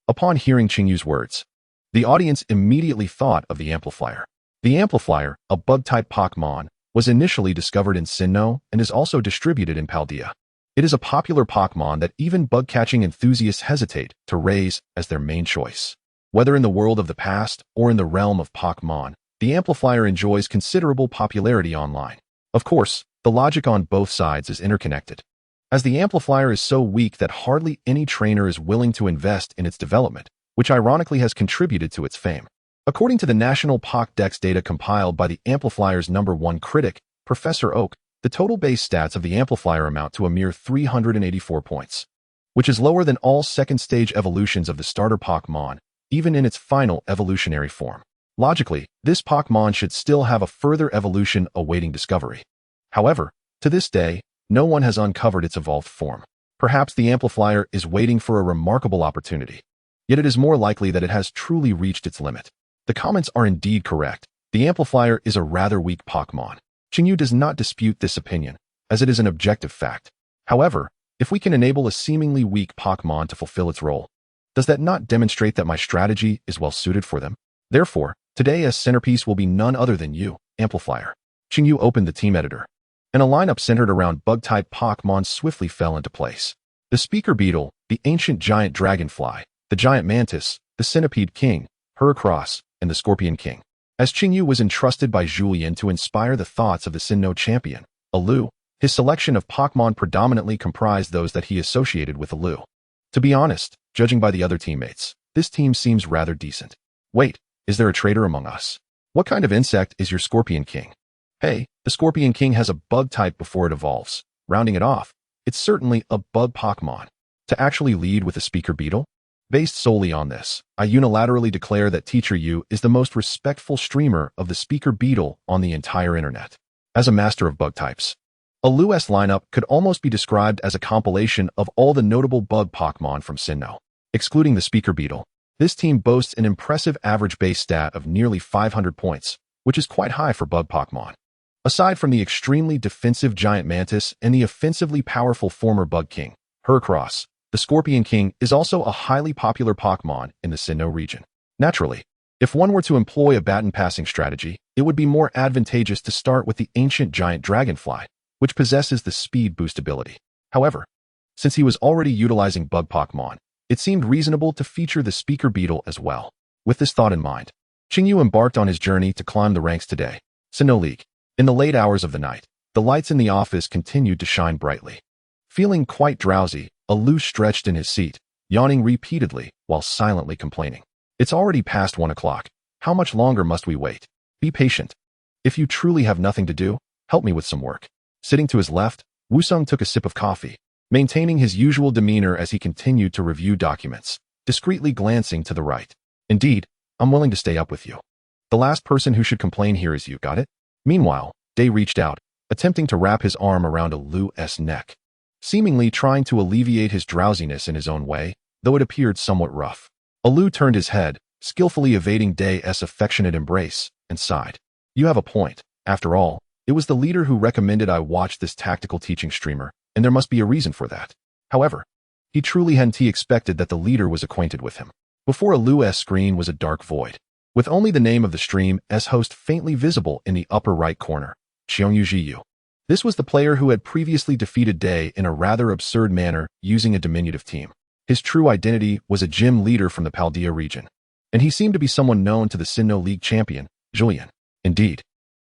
Upon hearing Qingyu's words, the audience immediately thought of the amplifier. The amplifier, a bug-type Pokémon, was initially discovered in Sinnoh and is also distributed in Paldea. It is a popular Pokémon that even bug-catching enthusiasts hesitate to raise as their main choice. Whether in the world of the past or in the realm of Pokémon, the amplifier enjoys considerable popularity online. Of course, the logic on both sides is interconnected, as the amplifier is so weak that hardly any trainer is willing to invest in its development, which ironically has contributed to its fame. According to the National Pokédex data compiled by the amplifier's #1 critic, Professor Oak, the total base stats of the amplifier amount to a mere 384 points, which is lower than all second-stage evolutions of the starter Pokémon, even in its final evolutionary form. Logically, this Pokémon should still have a further evolution awaiting discovery. However, to this day, no one has uncovered its evolved form. Perhaps the amplifier is waiting for a remarkable opportunity. Yet it is more likely that it has truly reached its limit. The comments are indeed correct. The amplifier is a rather weak Pokémon. Xingyu does not dispute this opinion, as it is an objective fact. However, if we can enable a seemingly weak Pokémon to fulfill its role, does that not demonstrate that my strategy is well suited for them? Therefore, today's centerpiece will be none other than you, Amplifier. Xingyu opened the team editor, and a lineup centered around bug-type Pokémon swiftly fell into place. The Speaker Beetle, the Ancient Giant Dragonfly, the Giant Mantis, the Centipede King, Heracross, and the Scorpion King. As Xingyu was entrusted by Julian to inspire the thoughts of the Sinnoh champion, Alu, his selection of Pokémon predominantly comprised those that he associated with Alu. To be honest, judging by the other teammates, this team seems rather decent. Wait, is there a traitor among us? What kind of insect is your Scorpion King? Hey, the Scorpion King has a bug type before it evolves. Rounding it off, it's certainly a bug Pokémon. To actually lead with a speaker beetle? Based solely on this, I unilaterally declare that Teacher Yu is the most respectful streamer of the speaker beetle on the entire internet. As a master of bug types, AOBA'S lineup could almost be described as a compilation of all the notable bug Pokémon from Sinnoh. Excluding the speaker beetle, this team boasts an impressive average base stat of nearly 500 points, which is quite high for bug Pokémon. Aside from the extremely defensive Giant Mantis and the offensively powerful former Bug King, Heracross, the Scorpion King is also a highly popular Pokémon in the Sinnoh region. Naturally, if one were to employ a baton passing strategy, it would be more advantageous to start with the ancient giant Dragonfly, which possesses the speed boost ability. However, since he was already utilizing bug Pokémon, it seemed reasonable to feature the speaker beetle as well. With this thought in mind, Qingyu embarked on his journey to climb the ranks today. Sinnoh League. In the late hours of the night, the lights in the office continued to shine brightly. Feeling quite drowsy, Alu stretched in his seat, yawning repeatedly while silently complaining. It's already past 1 o'clock. How much longer must we wait? Be patient. If you truly have nothing to do, help me with some work. Sitting to his left, Wusong took a sip of coffee, maintaining his usual demeanor as he continued to review documents, discreetly glancing to the right. Indeed, I'm willing to stay up with you. The last person who should complain here is you, got it? Meanwhile, Day reached out, attempting to wrap his arm around Alu's neck, seemingly trying to alleviate his drowsiness in his own way, though it appeared somewhat rough. Alu turned his head, skillfully evading Day's affectionate embrace, and sighed. You have a point. After all, it was the leader who recommended I watch this tactical teaching streamer, and there must be a reason for that. However, he truly hadn't expected that the leader was acquainted with him. Before Alu's screen was a dark void, with only the name of the stream's host faintly visible in the upper right corner, Xiongyu. This was the player who had previously defeated Day in a rather absurd manner using a diminutive team. His true identity was a gym leader from the Paldea region, and he seemed to be someone known to the Sinnoh League champion, Julian. Indeed,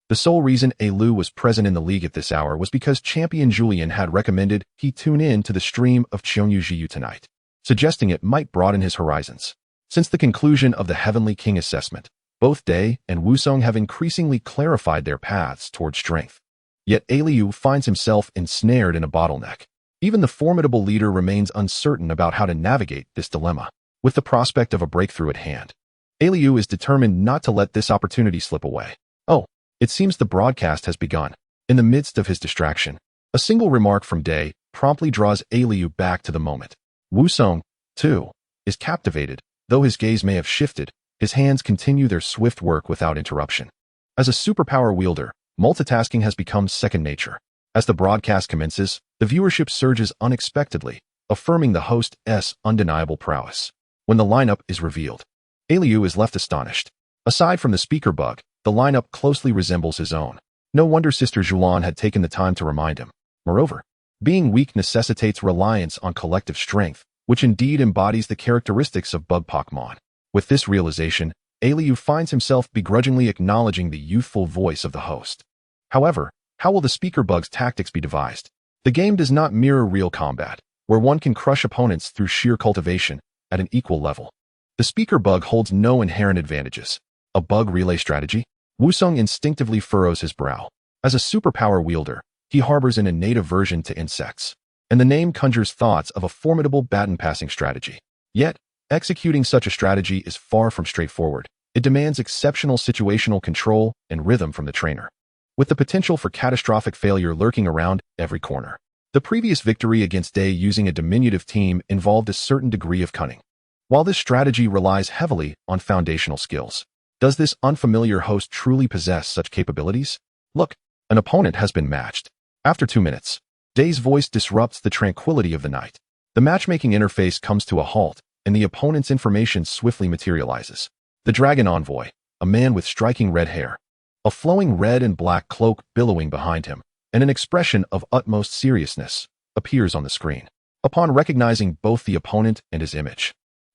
the sole reason Alu was present in the league at this hour was because champion Julian had recommended he tune in to the stream of Xiongyu tonight, suggesting it might broaden his horizons. Since the conclusion of the Heavenly King assessment, both Day and Wusong have increasingly clarified their paths toward strength. Yet Alu finds himself ensnared in a bottleneck. Even the formidable leader remains uncertain about how to navigate this dilemma. With the prospect of a breakthrough at hand, Alu is determined not to let this opportunity slip away. Oh, it seems the broadcast has begun. In the midst of his distraction, a single remark from Day promptly draws Alu back to the moment. Wusong, too, is captivated. Though his gaze may have shifted, his hands continue their swift work without interruption. As a superpower wielder, multitasking has become second nature. As the broadcast commences, the viewership surges unexpectedly, affirming the host's undeniable prowess. When the lineup is revealed, Alu is left astonished. Aside from the speaker bug, the lineup closely resembles his own. No wonder Sister Julan had taken the time to remind him. Moreover, being weak necessitates reliance on collective strength, which indeed embodies the characteristics of bug Pokémon. With this realization, Alu finds himself begrudgingly acknowledging the youthful voice of the host. However, how will the speaker bug's tactics be devised? The game does not mirror real combat, where one can crush opponents through sheer cultivation at an equal level. The speaker bug holds no inherent advantages. A bug relay strategy? Wusong instinctively furrows his brow. As a superpower wielder, he harbors an innate aversion to insects, and the name conjures thoughts of a formidable baton-passing strategy. Yet, executing such a strategy is far from straightforward. It demands exceptional situational control and rhythm from the trainer, with the potential for catastrophic failure lurking around every corner. The previous victory against Day using a diminutive team involved a certain degree of cunning. While this strategy relies heavily on foundational skills, does this unfamiliar host truly possess such capabilities? Look, an opponent has been matched. After 2 minutes, Day's voice disrupts the tranquility of the night. The matchmaking interface comes to a halt, and the opponent's information swiftly materializes. The Dragon Envoy, a man with striking red hair, a flowing red and black cloak billowing behind him, and an expression of utmost seriousness, appears on the screen. Upon recognizing both the opponent and his image,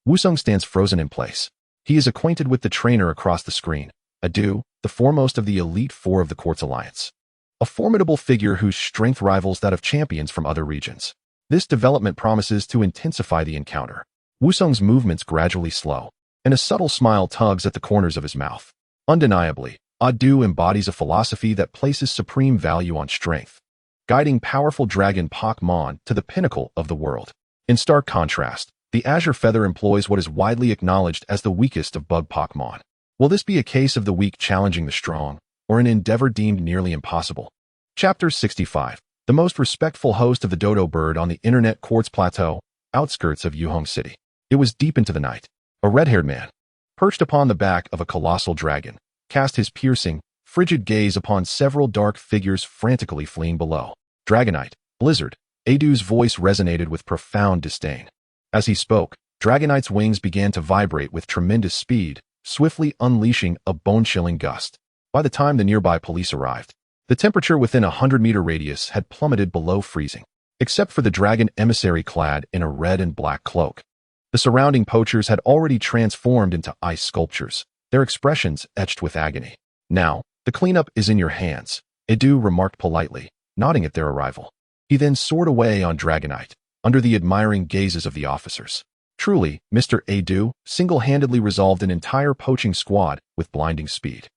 Wusong stands frozen in place. He is acquainted with the trainer across the screen, Adu, the foremost of the Elite Four of the Quartz Alliance, a formidable figure whose strength rivals that of champions from other regions. This development promises to intensify the encounter. Wusong's movements gradually slow, and a subtle smile tugs at the corners of his mouth. Undeniably, Adu embodies a philosophy that places supreme value on strength. guiding powerful dragon Pokémon to the pinnacle of the world. In stark contrast, the Azure Feather employs what is widely acknowledged as the weakest of bug Pokémon. Will this be a case of the weak challenging the strong, or an endeavor deemed nearly impossible? Chapter 65. The most respectful host of the dodo bird on the internet Quartz Plateau, outskirts of Yuhong City. It was deep into the night. A red-haired man, perched upon the back of a colossal dragon, cast his piercing, frigid gaze upon several dark figures frantically fleeing below. Dragonite, Blizzard. Adu's voice resonated with profound disdain. As he spoke, Dragonite's wings began to vibrate with tremendous speed, swiftly unleashing a bone-chilling gust. By the time the nearby police arrived, the temperature within a 100-meter radius had plummeted below freezing, except for the dragon emissary clad in a red and black cloak. The surrounding poachers had already transformed into ice sculptures, their expressions etched with agony. Now, the cleanup is in your hands, Adu remarked politely, nodding at their arrival. He then soared away on Dragonite, under the admiring gazes of the officers. Truly, Mr. Adu single-handedly resolved an entire poaching squad with blinding speed.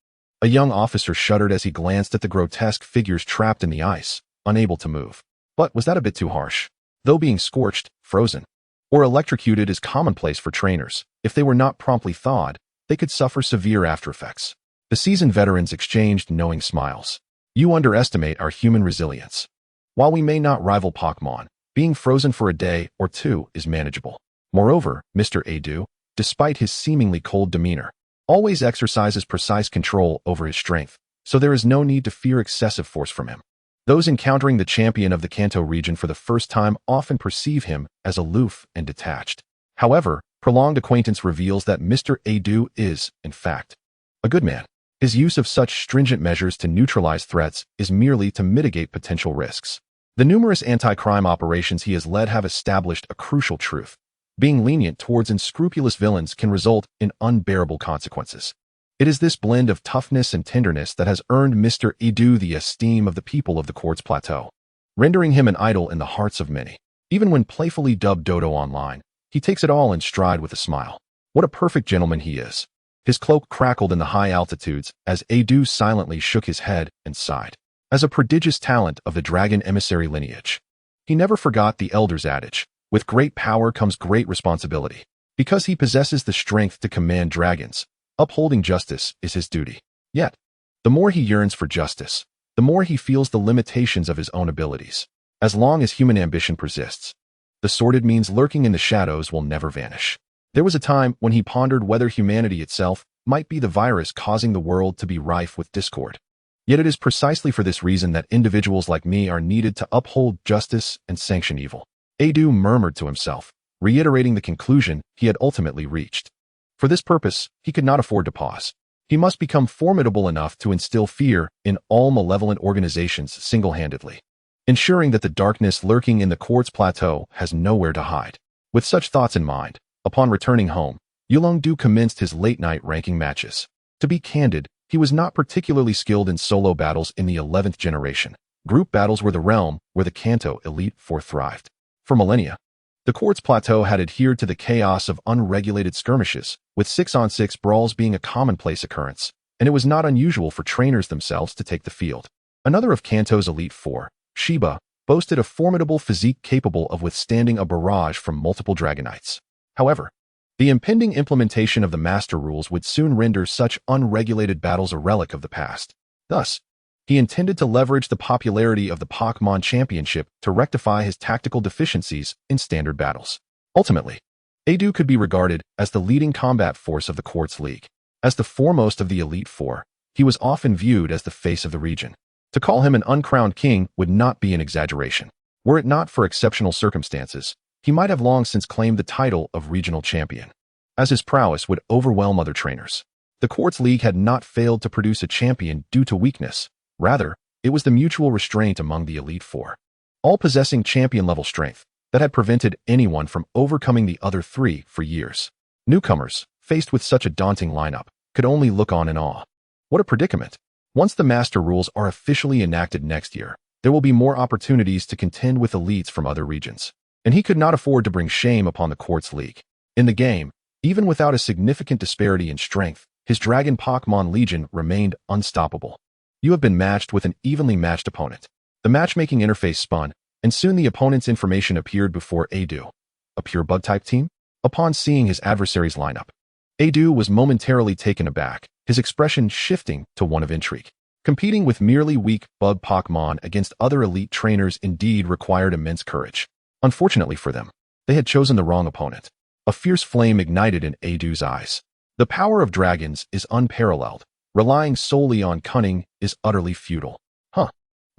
A young officer shuddered as he glanced at the grotesque figures trapped in the ice, unable to move. But was that a bit too harsh? Though being scorched, frozen, or electrocuted is commonplace for trainers, if they were not promptly thawed, they could suffer severe aftereffects. The seasoned veterans exchanged knowing smiles. You underestimate our human resilience. While we may not rival Pokémon, being frozen for a day or two is manageable. Moreover, Mr. Adu, despite his seemingly cold demeanor, always exercises precise control over his strength, so there is no need to fear excessive force from him. Those encountering the champion of the Kanto region for the first time often perceive him as aloof and detached. However, prolonged acquaintance reveals that Mr. Adu is, in fact, a good man. His use of such stringent measures to neutralize threats is merely to mitigate potential risks. The numerous anti-crime operations he has led have established a crucial truth. Being lenient towards unscrupulous villains can result in unbearable consequences. It is this blend of toughness and tenderness that has earned Mr. Adu the esteem of the people of the Quartz Plateau, rendering him an idol in the hearts of many. Even when playfully dubbed Dodo online, he takes it all in stride with a smile. What a perfect gentleman he is. His cloak crackled in the high altitudes as Adu silently shook his head and sighed. As a prodigious talent of the dragon emissary lineage, he never forgot the elders' adage, with great power comes great responsibility. Because he possesses the strength to command dragons, upholding justice is his duty. Yet, the more he yearns for justice, the more he feels the limitations of his own abilities. As long as human ambition persists, the sordid means lurking in the shadows will never vanish. There was a time when he pondered whether humanity itself might be the virus causing the world to be rife with discord. Yet it is precisely for this reason that individuals like me are needed to uphold justice and sanction evil. Adu murmured to himself, reiterating the conclusion he had ultimately reached. For this purpose, he could not afford to pause. He must become formidable enough to instill fear in all malevolent organizations single-handedly, ensuring that the darkness lurking in the Quartz Plateau has nowhere to hide. With such thoughts in mind, upon returning home, Yulong-Du commenced his late-night ranking matches. To be candid, he was not particularly skilled in solo battles in the 11th generation. Group battles were the realm where the Kanto Elite Four thrived. For millennia, the Quartz Plateau had adhered to the chaos of unregulated skirmishes, with 6-on-6 brawls being a commonplace occurrence, and it was not unusual for trainers themselves to take the field. Another of Kanto's Elite Four, Shiba, boasted a formidable physique capable of withstanding a barrage from multiple Dragonites. However, the impending implementation of the Master Rules would soon render such unregulated battles a relic of the past. Thus, he intended to leverage the popularity of the Pokémon Championship to rectify his tactical deficiencies in standard battles. Ultimately, Adu could be regarded as the leading combat force of the Quartz League. As the foremost of the Elite Four, he was often viewed as the face of the region. To call him an uncrowned king would not be an exaggeration. Were it not for exceptional circumstances, he might have long since claimed the title of regional champion, as his prowess would overwhelm other trainers. The Quartz League had not failed to produce a champion due to weakness. Rather, it was the mutual restraint among the Elite Four, all possessing champion-level strength, that had prevented anyone from overcoming the other three for years. Newcomers, faced with such a daunting lineup, could only look on in awe. What a predicament! Once the Master Rules are officially enacted next year, there will be more opportunities to contend with elites from other regions, and he could not afford to bring shame upon the Quartz League. In the game, even without a significant disparity in strength, his Dragon Pokémon Legion remained unstoppable. You have been matched with an evenly matched opponent. The The matchmaking interface spun, and soon the opponent's information appeared before Adu. A pure bug-type team? Upon seeing his adversary's lineup, Adu was momentarily taken aback, his expression shifting to one of intrigue. Competing with merely weak bug Pokémon against other elite trainers indeed required immense courage. Unfortunately for them, they had chosen the wrong opponent. A fierce flame ignited in Adu's eyes. The power of dragons is unparalleled. Relying solely on cunning is utterly futile.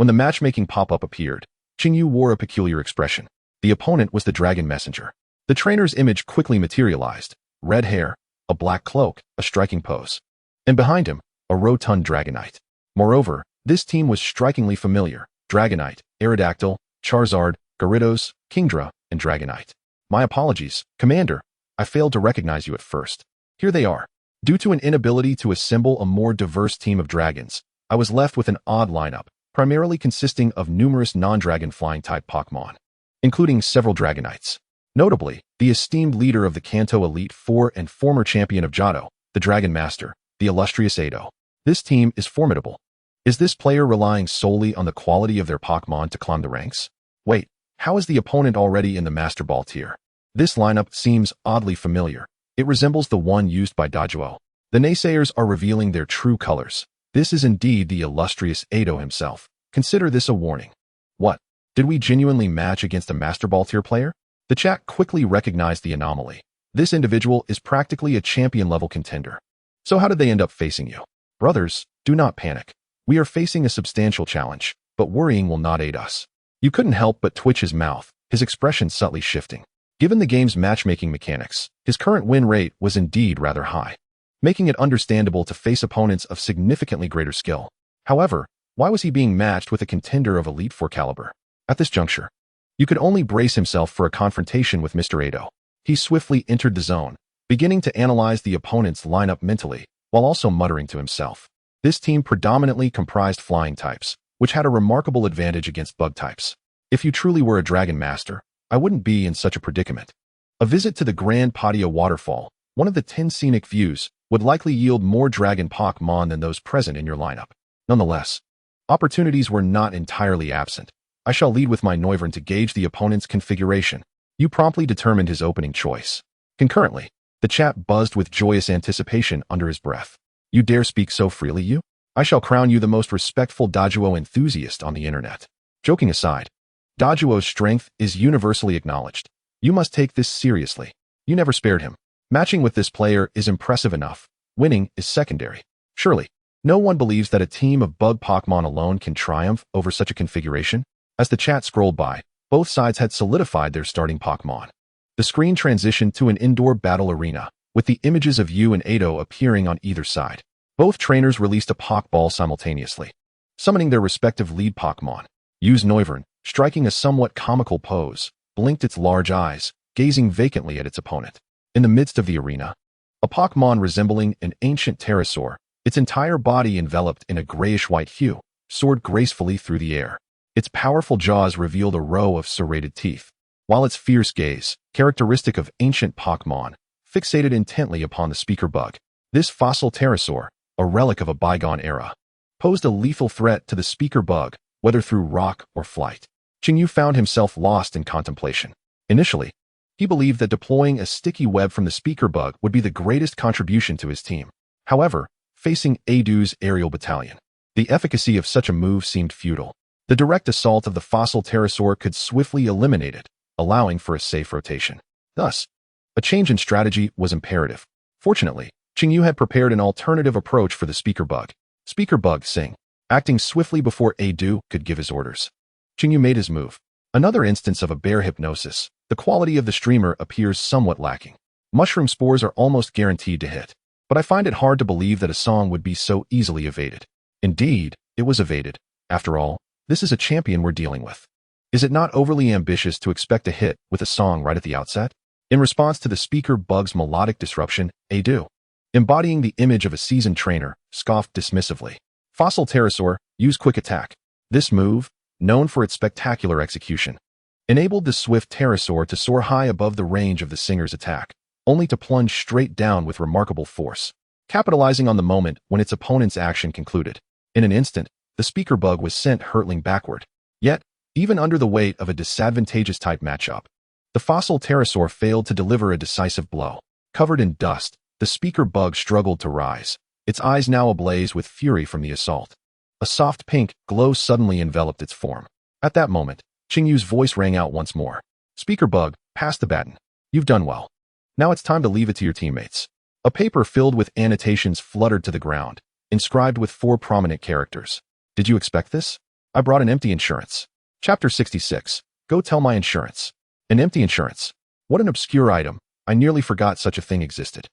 When the matchmaking pop-up appeared, Qingyu wore a peculiar expression. The opponent was the dragon messenger. The trainer's image quickly materialized. Red hair, a black cloak, a striking pose. And behind him, a rotund Dragonite. Moreover, this team was strikingly familiar. Dragonite, Aerodactyl, Charizard, Gyarados, Kingdra, and Dragonite. My apologies, Commander. I failed to recognize you at first. Here they are. Due to an inability to assemble a more diverse team of dragons, I was left with an odd lineup, primarily consisting of numerous non-dragon flying-type Pokémon, including several Dragonites. Notably, the esteemed leader of the Kanto Elite Four and former champion of Johto, the Dragon Master, the illustrious Ado. This team is formidable. Is this player relying solely on the quality of their Pokémon to climb the ranks? Wait, how is the opponent already in the Master Ball tier? This lineup seems oddly familiar. It resembles the one used by Dojo. The naysayers are revealing their true colors. This is indeed the illustrious Ado himself. Consider this a warning. What? Did we genuinely match against a Master Ball tier player? The chat quickly recognized the anomaly. This individual is practically a champion-level contender. So how did they end up facing you? Brothers, do not panic. We are facing a substantial challenge, but worrying will not aid us. You couldn't help but twitch his mouth, his expression subtly shifting. Given the game's matchmaking mechanics, his current win rate was indeed rather high, making it understandable to face opponents of significantly greater skill. However, why was he being matched with a contender of Elite Four caliber? At this juncture, you could only brace himself for a confrontation with Mr. Ado. He swiftly entered the zone, beginning to analyze the opponent's lineup mentally, while also muttering to himself. This team predominantly comprised flying types, which had a remarkable advantage against bug types. If you truly were a Dragon Master, I wouldn't be in such a predicament. A visit to the Grand Patio Waterfall, one of the 10 scenic views, would likely yield more Dragon Pokémon than those present in your lineup. Nonetheless, opportunities were not entirely absent. I shall lead with my Noivern to gauge the opponent's configuration. You promptly determined his opening choice. Concurrently, the chat buzzed with joyous anticipation under his breath. You dare speak so freely, you? I shall crown you the most respectful Dojo enthusiast on the internet. Joking aside, Dojo's strength is universally acknowledged. You must take this seriously. You never spared him. Matching with this player is impressive enough. Winning is secondary. Surely, no one believes that a team of bug Pokémon alone can triumph over such a configuration. As the chat scrolled by, both sides had solidified their starting Pokémon. The screen transitioned to an indoor battle arena, with the images of you and Ado appearing on either side. Both trainers released a Pokeball simultaneously, summoning their respective lead Pokémon. Yu's Noivern, striking a somewhat comical pose, blinked its large eyes, gazing vacantly at its opponent. In the midst of the arena, a Pokémon resembling an ancient pterosaur, its entire body enveloped in a grayish-white hue, soared gracefully through the air. Its powerful jaws revealed a row of serrated teeth, while its fierce gaze, characteristic of ancient Pokémon, fixated intently upon the speaker bug. This fossil pterosaur, a relic of a bygone era, posed a lethal threat to the speaker bug, whether through rock or flight. Qingyu found himself lost in contemplation. Initially, he believed that deploying a sticky web from the speaker bug would be the greatest contribution to his team. However, facing Adu's aerial battalion, the efficacy of such a move seemed futile. The direct assault of the fossil pterosaur could swiftly eliminate it, allowing for a safe rotation. Thus, a change in strategy was imperative. Fortunately, Qingyu had prepared an alternative approach for the speaker bug. Speaker bug Sing, acting swiftly before Adu could give his orders. Qingyu made his move. Another instance of a bear hypnosis. The quality of the streamer appears somewhat lacking. Mushroom spores are almost guaranteed to hit, but I find it hard to believe that a song would be so easily evaded. Indeed, it was evaded. After all, this is a champion we're dealing with. Is it not overly ambitious to expect a hit with a song right at the outset? In response to the speaker bug's melodic disruption, Adu, embodying the image of a seasoned trainer, scoffed dismissively. Fossil pterosaur, use quick attack. This move, known for its spectacular execution, enabled the swift pterosaur to soar high above the range of the singer's attack, only to plunge straight down with remarkable force, capitalizing on the moment when its opponent's action concluded. In an instant, the speaker bug was sent hurtling backward. Even under the weight of a disadvantageous type matchup, the fossil pterosaur failed to deliver a decisive blow. Covered in dust, the speaker bug struggled to rise, its eyes now ablaze with fury from the assault. A soft pink glow suddenly enveloped its form. At that moment, Qingyu's voice rang out once more. Speaker bug, pass the baton. You've done well. Now it's time to leave it to your teammates. A paper filled with annotations fluttered to the ground, inscribed with 4 prominent characters. Did you expect this? I brought an empty insurance. Chapter 66. Go tell my insurance. An empty insurance. What an obscure item. I nearly forgot such a thing existed.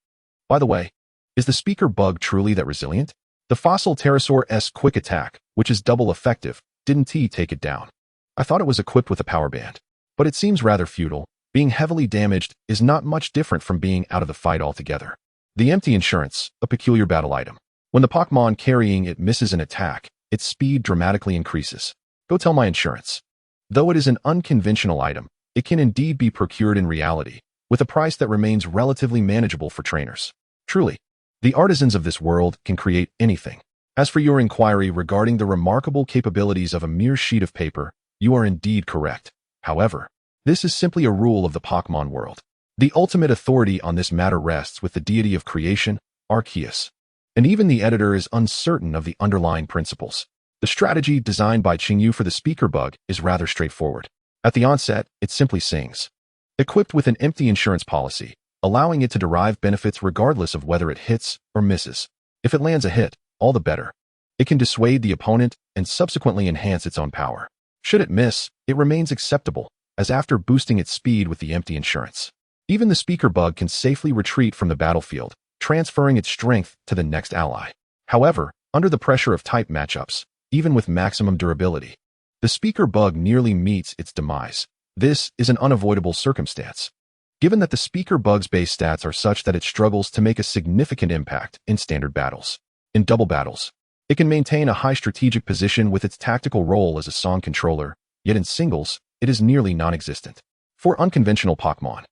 By the way, is the speaker bug truly that resilient? The fossil pterosaur's quick attack, which is double effective, didn't take it down. I thought it was equipped with a power band. But it seems rather futile. Being heavily damaged is not much different from being out of the fight altogether. The empty insurance, a peculiar battle item. When the Pokémon carrying it misses an attack, its speed dramatically increases. Go tell my insurance. Though it is an unconventional item, it can indeed be procured in reality, with a price that remains relatively manageable for trainers. Truly, the artisans of this world can create anything. As for your inquiry regarding the remarkable capabilities of a mere sheet of paper, you are indeed correct. However, this is simply a rule of the Pokémon world. The ultimate authority on this matter rests with the deity of creation, Arceus. And even the editor is uncertain of the underlying principles. The strategy designed by Qingyu for the speaker bug is rather straightforward. At the onset, it simply sings. Equipped with an empty insurance policy, allowing it to derive benefits regardless of whether it hits or misses. If it lands a hit, all the better. It can dissuade the opponent and subsequently enhance its own power. Should it miss, it remains acceptable, as after boosting its speed with the empty insurance. Even the speaker bug can safely retreat from the battlefield, transferring its strength to the next ally. However, under the pressure of type matchups, even with maximum durability, the speaker bug nearly meets its demise. This is an unavoidable circumstance, given that the speaker bug's base stats are such that it struggles to make a significant impact in standard battles. In double battles, it can maintain a high strategic position with its tactical role as a song controller, yet in singles, it is nearly non-existent. For unconventional Pokémon,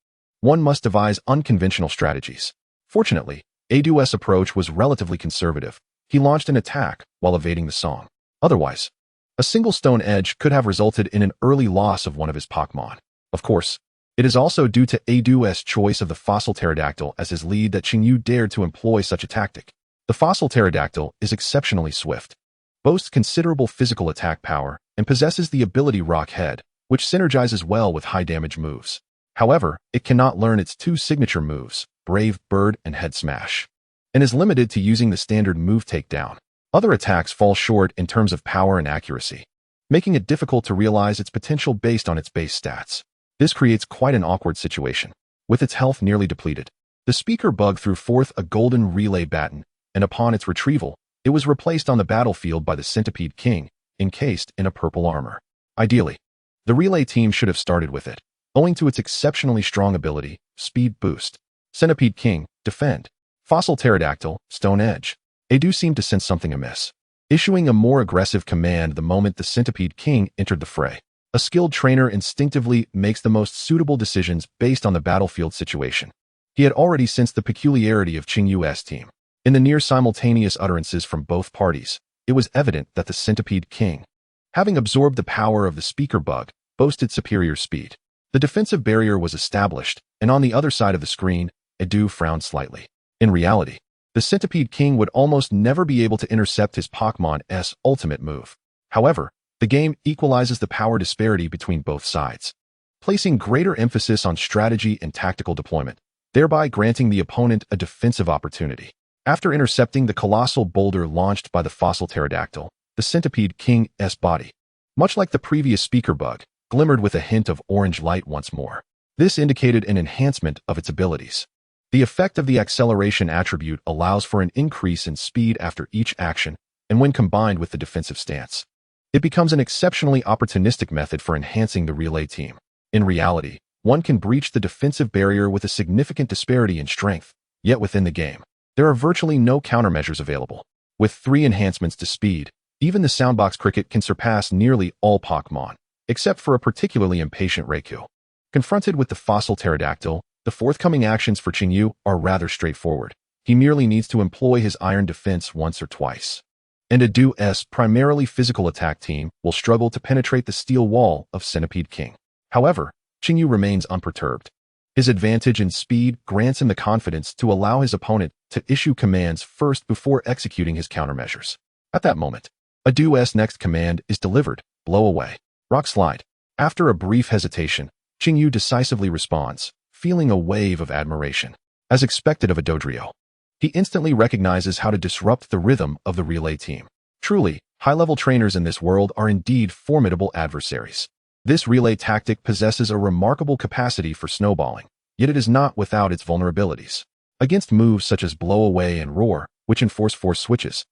one must devise unconventional strategies. Fortunately, AOBA'S approach was relatively conservative. He launched an attack while evading the song. Otherwise, a single stone edge could have resulted in an early loss of one of his Pokémon. Of course, it is also due to AOBA'S choice of the fossil pterodactyl as his lead that Qingyu dared to employ such a tactic. The fossil pterodactyl is exceptionally swift, boasts considerable physical attack power, and possesses the ability Rock Head, which synergizes well with high damage moves. However, it cannot learn its 2 signature moves, Brave Bird and Head Smash, and is limited to using the standard move Takedown. Other attacks fall short in terms of power and accuracy, making it difficult to realize its potential based on its base stats. This creates quite an awkward situation. With its health nearly depleted, the speaker bug threw forth a golden relay baton, and upon its retrieval, it was replaced on the battlefield by the Centipede King, encased in a purple armor. Ideally, the relay team should have started with it, owing to its exceptionally strong ability, Speed Boost. Centipede King, Defend. Fossil Pterodactyl, Stone Edge. AOBA seemed to sense something amiss, issuing a more aggressive command the moment the Centipede King entered the fray. A skilled trainer instinctively makes the most suitable decisions based on the battlefield situation. He had already sensed the peculiarity of Qingyu's team. In the near-simultaneous utterances from both parties, it was evident that the Centipede King, having absorbed the power of the speaker bug, boasted superior speed. The defensive barrier was established, and on the other side of the screen, AOBA frowned slightly. In reality, the Centipede King would almost never be able to intercept his Pokémon's ultimate move. However, the game equalizes the power disparity between both sides, placing greater emphasis on strategy and tactical deployment, thereby granting the opponent a defensive opportunity. After intercepting the colossal boulder launched by the fossil pterodactyl, the Centipede King's body, much like the previous speaker bug, glimmered with a hint of orange light once more. This indicated an enhancement of its abilities. The effect of the acceleration attribute allows for an increase in speed after each action, and when combined with the defensive stance, it becomes an exceptionally opportunistic method for enhancing the relay team. In reality, one can breach the defensive barrier with a significant disparity in strength, yet within the game, there are virtually no countermeasures available. With 3 enhancements to speed, even the Soundbox Cricket can surpass nearly all Pokémon, except for a particularly impatient Raikou. Confronted with the fossil pterodactyl, the forthcoming actions for Qingyu are rather straightforward. He merely needs to employ his iron defense once or twice. and AOBA'S primarily physical attack team will struggle to penetrate the steel wall of Centipede King. However, Chinyu remains unperturbed. His advantage in speed grants him the confidence to allow his opponent to issue commands first before executing his countermeasures. At that moment, AOBA'S next command is delivered, blow away. Rock slide. After a brief hesitation, Chinyu decisively responds, feeling a wave of admiration. As expected of a Dojo, he instantly recognizes how to disrupt the rhythm of the relay team. Truly, high-level trainers in this world are indeed formidable adversaries. This relay tactic possesses a remarkable capacity for snowballing, yet it is not without its vulnerabilities. Against moves such as blow away and roar, which enforce force switches,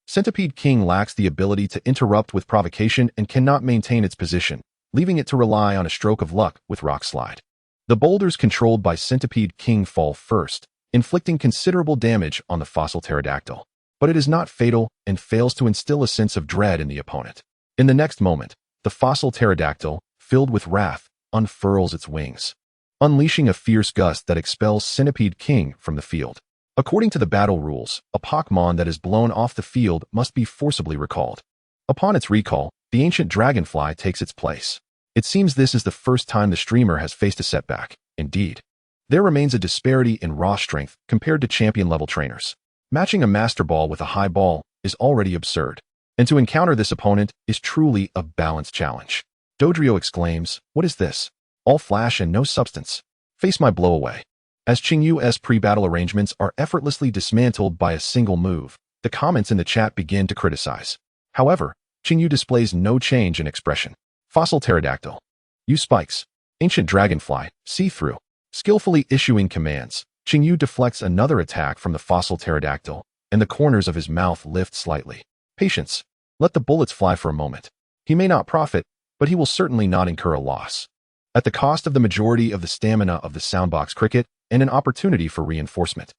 Centipede King lacks the ability to interrupt with provocation and cannot maintain its position, leaving it to rely on a stroke of luck with rock slide. The boulders controlled by Centipede King fall first, inflicting considerable damage on the fossil pterodactyl. But it is not fatal and fails to instill a sense of dread in the opponent. In the next moment, the fossil pterodactyl, filled with wrath, unfurls its wings, unleashing a fierce gust that expels Centipede King from the field. According to the battle rules, a Pokémon that is blown off the field must be forcibly recalled. Upon its recall, the ancient dragonfly takes its place. It seems this is the first time the streamer has faced a setback. Indeed, there remains a disparity in raw strength compared to champion-level trainers. Matching a Master Ball with a high ball is already absurd, and to encounter this opponent is truly a balanced challenge. Dojo exclaims, "What is this? All flash and no substance. Face my blow away." As Chinyu's pre-battle arrangements are effortlessly dismantled by a single move, the comments in the chat begin to criticize. However, Chinyu displays no change in expression. Fossil Pterodactyl. Use spikes. Ancient Dragonfly. See-through. Skillfully issuing commands, Chinyu deflects another attack from the Fossil Pterodactyl, and the corners of his mouth lift slightly. Patience. Let the bullets fly for a moment. He may not profit, but he will certainly not incur a loss. At the cost of the majority of the stamina of the Soundbox Cricket and an opportunity for reinforcement.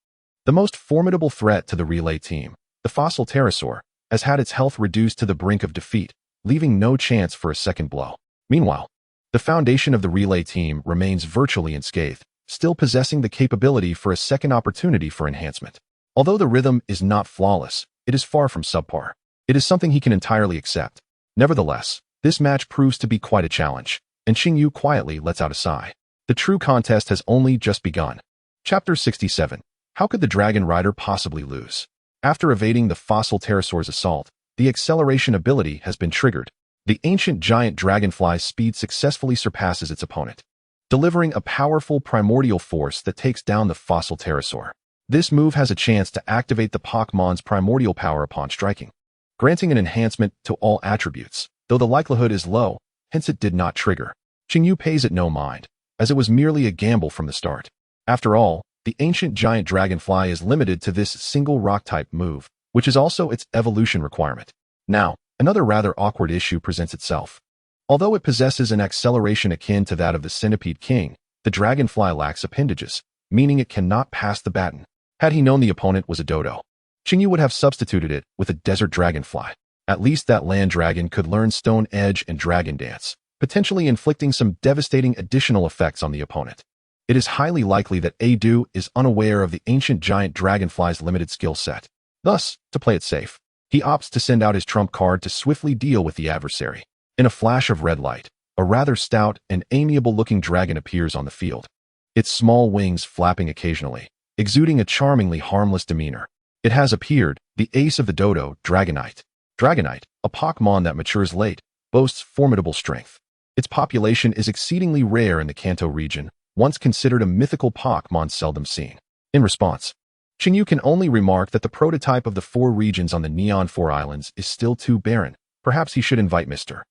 The most formidable threat to the relay team, the Fossil Pterosaur, has had its health reduced to the brink of defeat, leaving no chance for a second blow. Meanwhile, the foundation of the relay team remains virtually unscathed, still possessing the capability for a second opportunity for enhancement. Although the rhythm is not flawless, it is far from subpar. It is something he can entirely accept. Nevertheless, this match proves to be quite a challenge, and Chinyu quietly lets out a sigh. The true contest has only just begun. Chapter 67. How could the Dragon Rider possibly lose? After evading the Fossil Pterosaur's assault, the acceleration ability has been triggered. The ancient giant dragonfly's speed successfully surpasses its opponent, delivering a powerful primordial force that takes down the Fossil Pterosaur. This move has a chance to activate the Pokémon's primordial power upon striking, granting an enhancement to all attributes, though the likelihood is low, hence it did not trigger. Chinyu pays it no mind, as it was merely a gamble from the start. After all, the ancient giant dragonfly is limited to this single rock-type move, which is also its evolution requirement. Now, another rather awkward issue presents itself. Although it possesses an acceleration akin to that of the Centipede King, the dragonfly lacks appendages, meaning it cannot pass the baton. Had he known the opponent was a Dojo, Chinyu would have substituted it with a desert dragonfly. At least that land dragon could learn Stone Edge and Dragon Dance, potentially inflicting some devastating additional effects on the opponent. It is highly likely that AOBA is unaware of the ancient giant dragonfly's limited skill set. Thus, to play it safe, he opts to send out his trump card to swiftly deal with the adversary. In a flash of red light, a rather stout and amiable-looking dragon appears on the field, its small wings flapping occasionally, exuding a charmingly harmless demeanor. It has appeared, the ace of the Dojo, Dragonite. Dragonite, a Pokémon that matures late, boasts formidable strength. Its population is exceedingly rare in the Kanto region, once considered a mythical Pokémon seldom seen. In response, Chinyu can only remark that the prototype of the 4 regions on the Neon 4 Islands is still too barren. Perhaps he should invite Mr.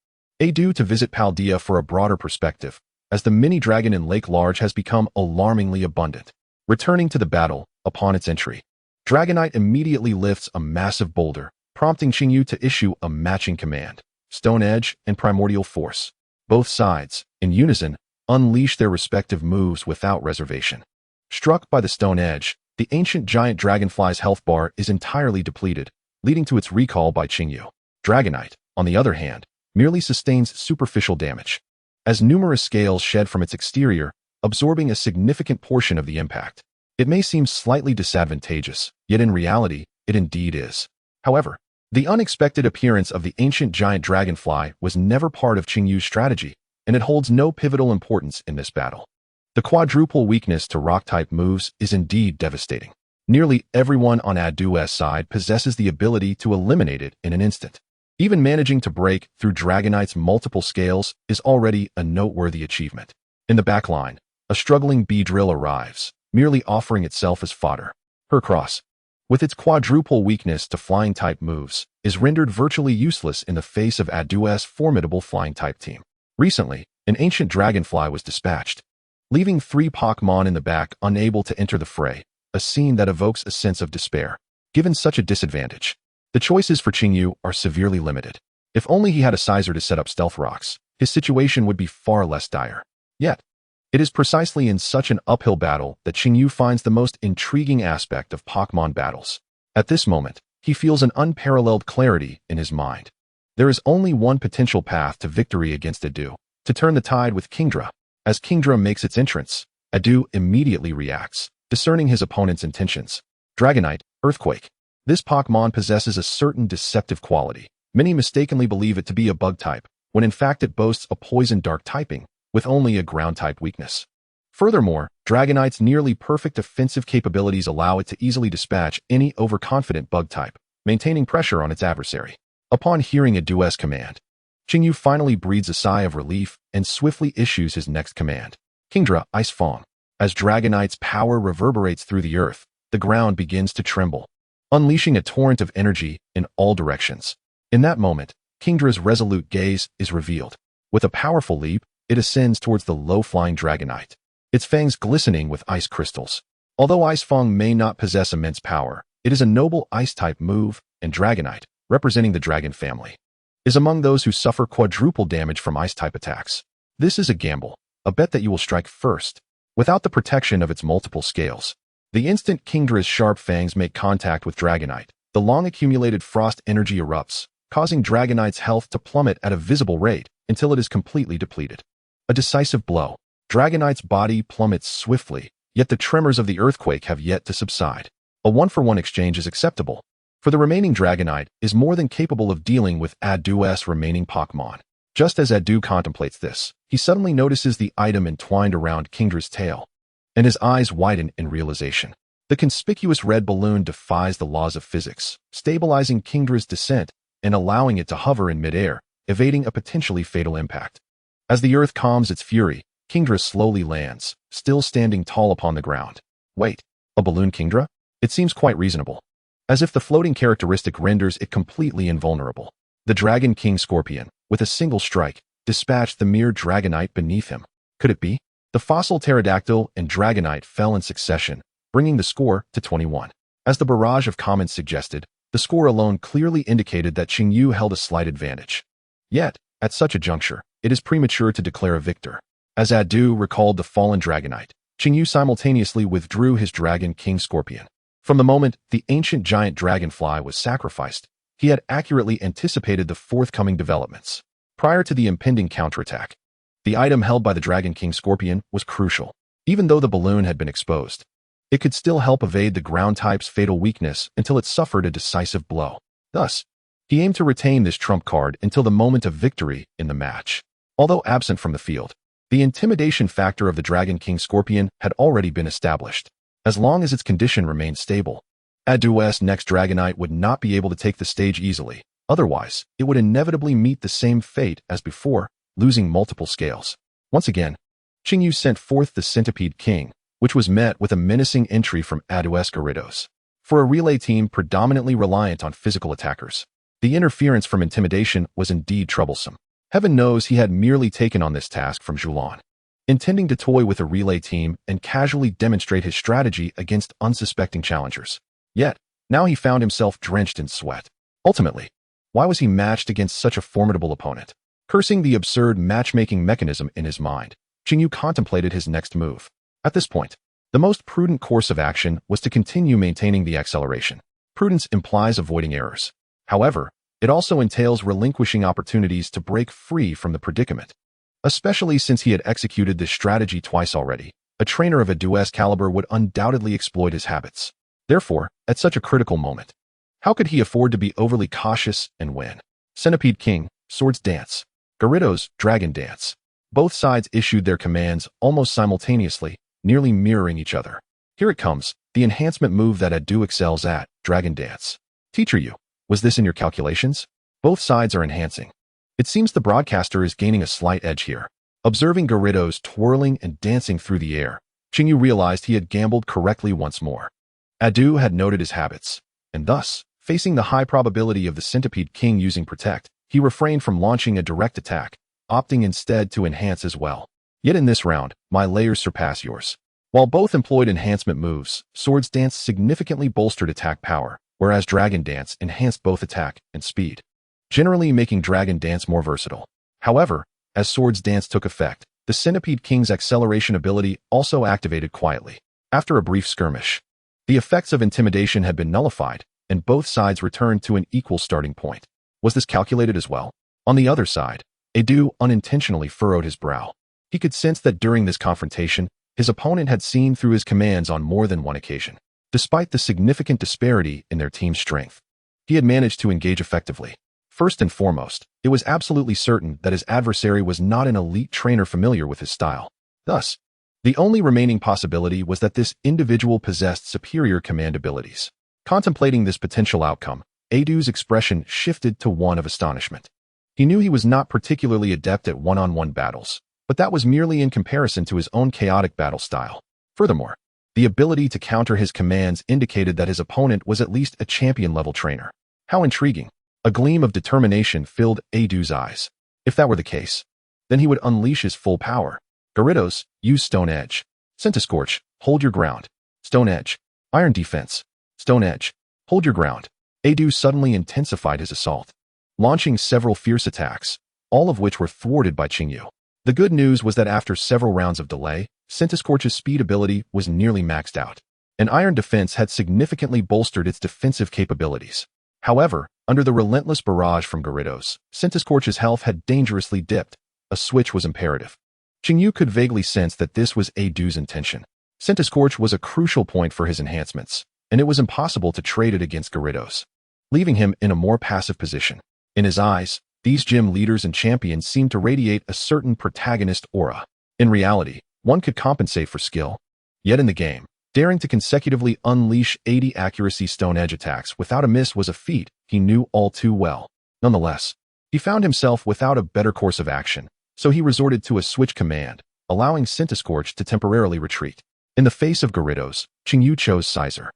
AOBA to visit Paldea for a broader perspective, as the mini-dragon in Lake Large has become alarmingly abundant. Returning to the battle, upon its entry, Dragonite immediately lifts a massive boulder, prompting Chinyu to issue a matching command, Stone Edge and Primordial Force. Both sides, in unison, unleash their respective moves without reservation. Struck by the Stone Edge, the ancient giant dragonfly's health bar is entirely depleted, leading to its recall by Chinyu. Dragonite, on the other hand, merely sustains superficial damage, as numerous scales shed from its exterior, absorbing a significant portion of the impact. It may seem slightly disadvantageous, yet in reality, it indeed is. However, The unexpected appearance of the ancient giant dragonfly was never part of Qingyu's strategy, and it holds no pivotal importance in this battle. The quadruple weakness to rock-type moves is indeed devastating. Nearly everyone on AOBA'S side possesses the ability to eliminate it in an instant. Even managing to break through Dragonite's multiple scales is already a noteworthy achievement. In the backline, a struggling Beedrill arrives, merely offering itself as fodder. Hercross, with its quadruple weakness to flying-type moves, is rendered virtually useless in the face of AOBA'S formidable flying-type team. Recently, an ancient dragonfly was dispatched, leaving 3 Pokémon in the back unable to enter the fray, a scene that evokes a sense of despair. Given such a disadvantage, the choices for Qingyu are severely limited. If only he had a Scizor to set up Stealth Rocks, his situation would be far less dire. Yet, it is precisely in such an uphill battle that Qingyu finds the most intriguing aspect of Pokémon battles. At this moment, he feels an unparalleled clarity in his mind. There is only one potential path to victory against Adu, to turn the tide with Kingdra. As Kingdra makes its entrance, Adu immediately reacts, discerning his opponent's intentions. Dragonite, Earthquake. This Pokémon possesses a certain deceptive quality. Many mistakenly believe it to be a bug type, when in fact it boasts a poison dark typing, with only a ground-type weakness. Furthermore, Dragonite's nearly perfect offensive capabilities allow it to easily dispatch any overconfident bug type, maintaining pressure on its adversary. Upon hearing Adu's command, Qingyu finally breathes a sigh of relief and swiftly issues his next command. Kingdra, Ice Fang. As Dragonite's power reverberates through the earth, the ground begins to tremble, unleashing a torrent of energy in all directions. In that moment, Kingdra's resolute gaze is revealed. With a powerful leap, it ascends towards the low-flying Dragonite, its fangs glistening with ice crystals. Although Ice Fang may not possess immense power, it is a noble ice-type move, and Dragonite, representing the dragon family, is among those who suffer quadruple damage from ice-type attacks. This is a gamble, a bet that you will strike first, without the protection of its multiple scales. The instant Kingdra's sharp fangs make contact with Dragonite, the long-accumulated frost energy erupts, causing Dragonite's health to plummet at a visible rate until it is completely depleted. A decisive blow. Dragonite's body plummets swiftly, yet the tremors of the earthquake have yet to subside. A one-for-one exchange is acceptable, for the remaining Dragonite is more than capable of dealing with Adu's remaining Pokémon. Just as Adu contemplates this, he suddenly notices the item entwined around Kingdra's tail, and his eyes widen in realization. The conspicuous red balloon defies the laws of physics, stabilizing Kingdra's descent and allowing it to hover in midair, evading a potentially fatal impact. As the earth calms its fury, Kingdra slowly lands, still standing tall upon the ground. Wait, a balloon Kingdra? It seems quite reasonable. As if the floating characteristic renders it completely invulnerable. The Dragon King Scorpion, with a single strike, dispatched the mere Dragonite beneath him. Could it be? The fossil Pterodactyl and Dragonite fell in succession, bringing the score to 21. As the barrage of comments suggested, the score alone clearly indicated that Qingyu held a slight advantage. Yet, at such a juncture, it is premature to declare a victor. As Adu recalled the fallen Dragonite, Qingyu simultaneously withdrew his Dragon King Scorpion. From the moment the ancient giant dragonfly was sacrificed, he had accurately anticipated the forthcoming developments. Prior to the impending counterattack, the item held by the Dragon King Scorpion was crucial. Even though the balloon had been exposed, it could still help evade the ground type's fatal weakness until it suffered a decisive blow. Thus, he aimed to retain this trump card until the moment of victory in the match. Although absent from the field, the intimidation factor of the Dragon King Scorpion had already been established. As long as its condition remained stable, Adu's next Dragonite would not be able to take the stage easily. Otherwise, it would inevitably meet the same fate as before, losing multiple scales. Once again, Qingyu sent forth the Centipede King, which was met with a menacing entry from Adu's Gyarados. For a relay team predominantly reliant on physical attackers, the interference from intimidation was indeed troublesome. Heaven knows he had merely taken on this task from Julan, intending to toy with a relay team and casually demonstrate his strategy against unsuspecting challengers. Yet, now he found himself drenched in sweat. Ultimately, why was he matched against such a formidable opponent? Cursing the absurd matchmaking mechanism in his mind, Qingyu contemplated his next move. At this point, the most prudent course of action was to continue maintaining the acceleration. Prudence implies avoiding errors. However, it also entails relinquishing opportunities to break free from the predicament. Especially since he had executed this strategy twice already, a trainer of Adu's caliber would undoubtedly exploit his habits. Therefore, at such a critical moment, How could he afford to be overly cautious and win? Centipede King, Swords Dance. Gyarados, Dragon Dance. Both sides issued their commands almost simultaneously, nearly mirroring each other. Here it comes, the enhancement move that Adu excels at, Dragon Dance. Teacher you, was this in your calculations? Both sides are enhancing. It seems the broadcaster is gaining a slight edge here. Observing Gyarados twirling and dancing through the air, Chinyu realized he had gambled correctly once more. Adu had noted his habits, and thus, facing the high probability of the Centipede King using Protect, he refrained from launching a direct attack, opting instead to enhance as well. Yet in this round, my layers surpass yours. While both employed enhancement moves, Swords Dance significantly bolstered attack power, whereas Dragon Dance enhanced both attack and speed, generally making Dragon Dance more versatile. However, as Swords Dance took effect, the Centipede King's acceleration ability also activated quietly. After a brief skirmish, the effects of intimidation had been nullified, and both sides returned to an equal starting point. Was this calculated as well? On the other side, Adu unintentionally furrowed his brow. He could sense that during this confrontation, his opponent had seen through his commands on more than one occasion. Despite the significant disparity in their team's strength, he had managed to engage effectively. First and foremost, it was absolutely certain that his adversary was not an elite trainer familiar with his style. Thus, the only remaining possibility was that this individual possessed superior command abilities. Contemplating this potential outcome, Adu's expression shifted to one of astonishment. He knew he was not particularly adept at one-on-one battles, but that was merely in comparison to his own chaotic battle style. Furthermore, the ability to counter his commands indicated that his opponent was at least a champion-level trainer. How intriguing! A gleam of determination filled Adu's eyes. If that were the case, then he would unleash his full power. Gyarados, use Stone Edge. Centiskorch, hold your ground. Stone Edge. Iron Defense. Stone Edge. Hold your ground. Adu suddenly intensified his assault, launching several fierce attacks, all of which were thwarted by Chinyu. The good news was that after several rounds of delay, Centiskorch's speed ability was nearly maxed out, and Iron Defense had significantly bolstered its defensive capabilities. However, under the relentless barrage from Gyarados, Centiskorch's health had dangerously dipped. A switch was imperative. Chinyu could vaguely sense that this was Adu's intention. Centiskorch was a crucial point for his enhancements, and it was impossible to trade it against Gyarados, leaving him in a more passive position. In his eyes, these gym leaders and champions seemed to radiate a certain protagonist aura. In reality, one could compensate for skill. Yet in the game, daring to consecutively unleash 80 accuracy Stone Edge attacks without a miss was a feat he knew all too well. Nonetheless, he found himself without a better course of action, so he resorted to a switch command, allowing Centiskorch to temporarily retreat. In the face of Gyarados, Chinyu chose Scizor.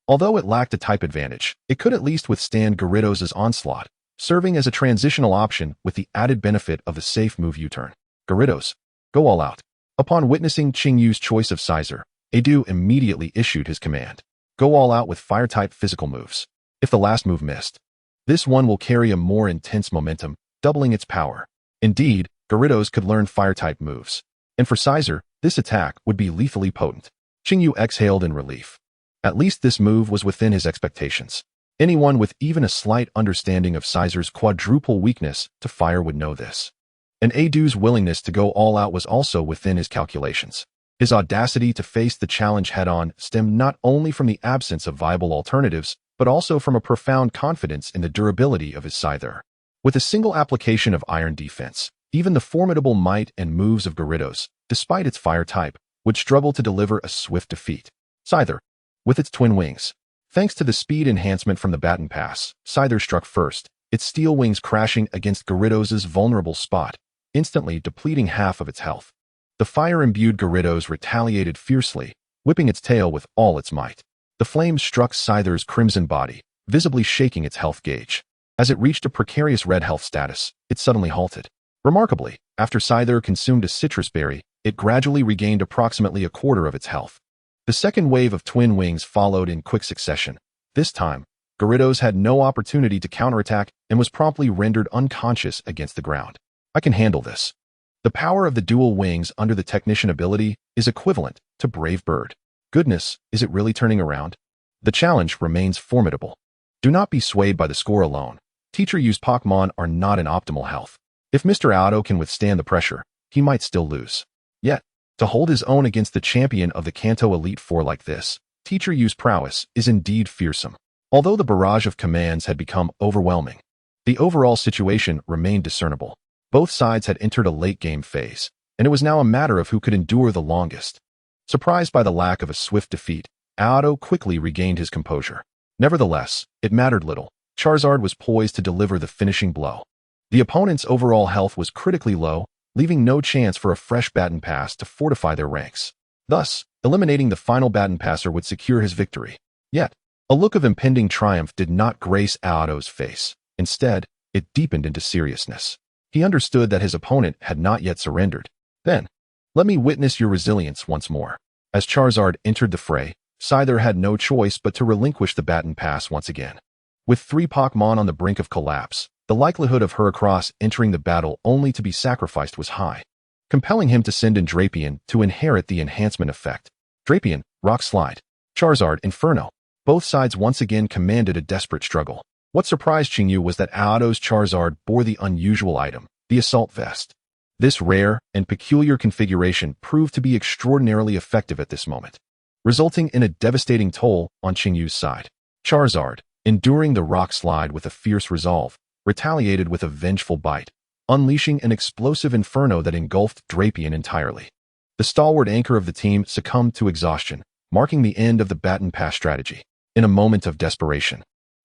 Although it lacked a type advantage, it could at least withstand Gyarados' onslaught, serving as a transitional option with the added benefit of the safe move U-turn. Gyarados, go all out. Upon witnessing Chinyu's choice of Scizor, Adu immediately issued his command. Go all out with fire-type physical moves. If the last move missed, this one will carry a more intense momentum, doubling its power. Indeed, Gyarados could learn fire-type moves, and for Scizor, this attack would be lethally potent. Chinyu exhaled in relief. At least this move was within his expectations. Anyone with even a slight understanding of Scizor's quadruple weakness to fire would know this. And Adu's willingness to go all out was also within his calculations. His audacity to face the challenge head-on stemmed not only from the absence of viable alternatives, but also from a profound confidence in the durability of his Scizor. With a single application of Iron Defense, even the formidable might and moves of Gyarados, despite its fire type, would struggle to deliver a swift defeat. Scizor, with its twin wings. Thanks to the speed enhancement from the Baton Pass, Scizor struck first, its steel wings crashing against Gyarados' vulnerable spot, instantly depleting half of its health. The fire-imbued Gyarados retaliated fiercely, whipping its tail with all its might. The flames struck Scizor's crimson body, visibly shaking its health gauge. As it reached a precarious red health status, it suddenly halted. Remarkably, after Scizor consumed a citrus berry, it gradually regained approximately a quarter of its health. The second wave of twin wings followed in quick succession. This time, Gyarados had no opportunity to counterattack and was promptly rendered unconscious against the ground. I can handle this. The power of the dual wings under the Technician ability is equivalent to Brave Bird. Goodness, is it really turning around? The challenge remains formidable. Do not be swayed by the score alone. Teacher-used Pokémon are not in optimal health. If Mr. Otto can withstand the pressure, he might still lose. Yet, to hold his own against the champion of the Kanto Elite Four like this, teacher-used prowess is indeed fearsome. Although the barrage of commands had become overwhelming, the overall situation remained discernible. Both sides had entered a late-game phase, and it was now a matter of who could endure the longest. Surprised by the lack of a swift defeat, Aoba quickly regained his composure. Nevertheless, it mattered little. Charizard was poised to deliver the finishing blow. The opponent's overall health was critically low, leaving no chance for a fresh baton pass to fortify their ranks. Thus, eliminating the final baton passer would secure his victory. Yet, a look of impending triumph did not grace Aoba's face. Instead, it deepened into seriousness. He understood that his opponent had not yet surrendered. Then, let me witness your resilience once more. As Charizard entered the fray, Scyther had no choice but to relinquish the baton pass once again. With 3 Pokémon on the brink of collapse, the likelihood of Heracross entering the battle only to be sacrificed was high, compelling him to send in Drapion to inherit the enhancement effect. Drapion, Rock Slide. Charizard, Inferno. Both sides once again commanded a desperate struggle. What surprised Chishu was that Aoba's Charizard bore the unusual item, the Assault Vest. This rare and peculiar configuration proved to be extraordinarily effective at this moment, resulting in a devastating toll on Chishu's side. Charizard, enduring the Rock Slide with a fierce resolve, retaliated with a vengeful bite, unleashing an explosive inferno that engulfed Drapion entirely. The stalwart anchor of the team succumbed to exhaustion, marking the end of the baton pass strategy. In a moment of desperation,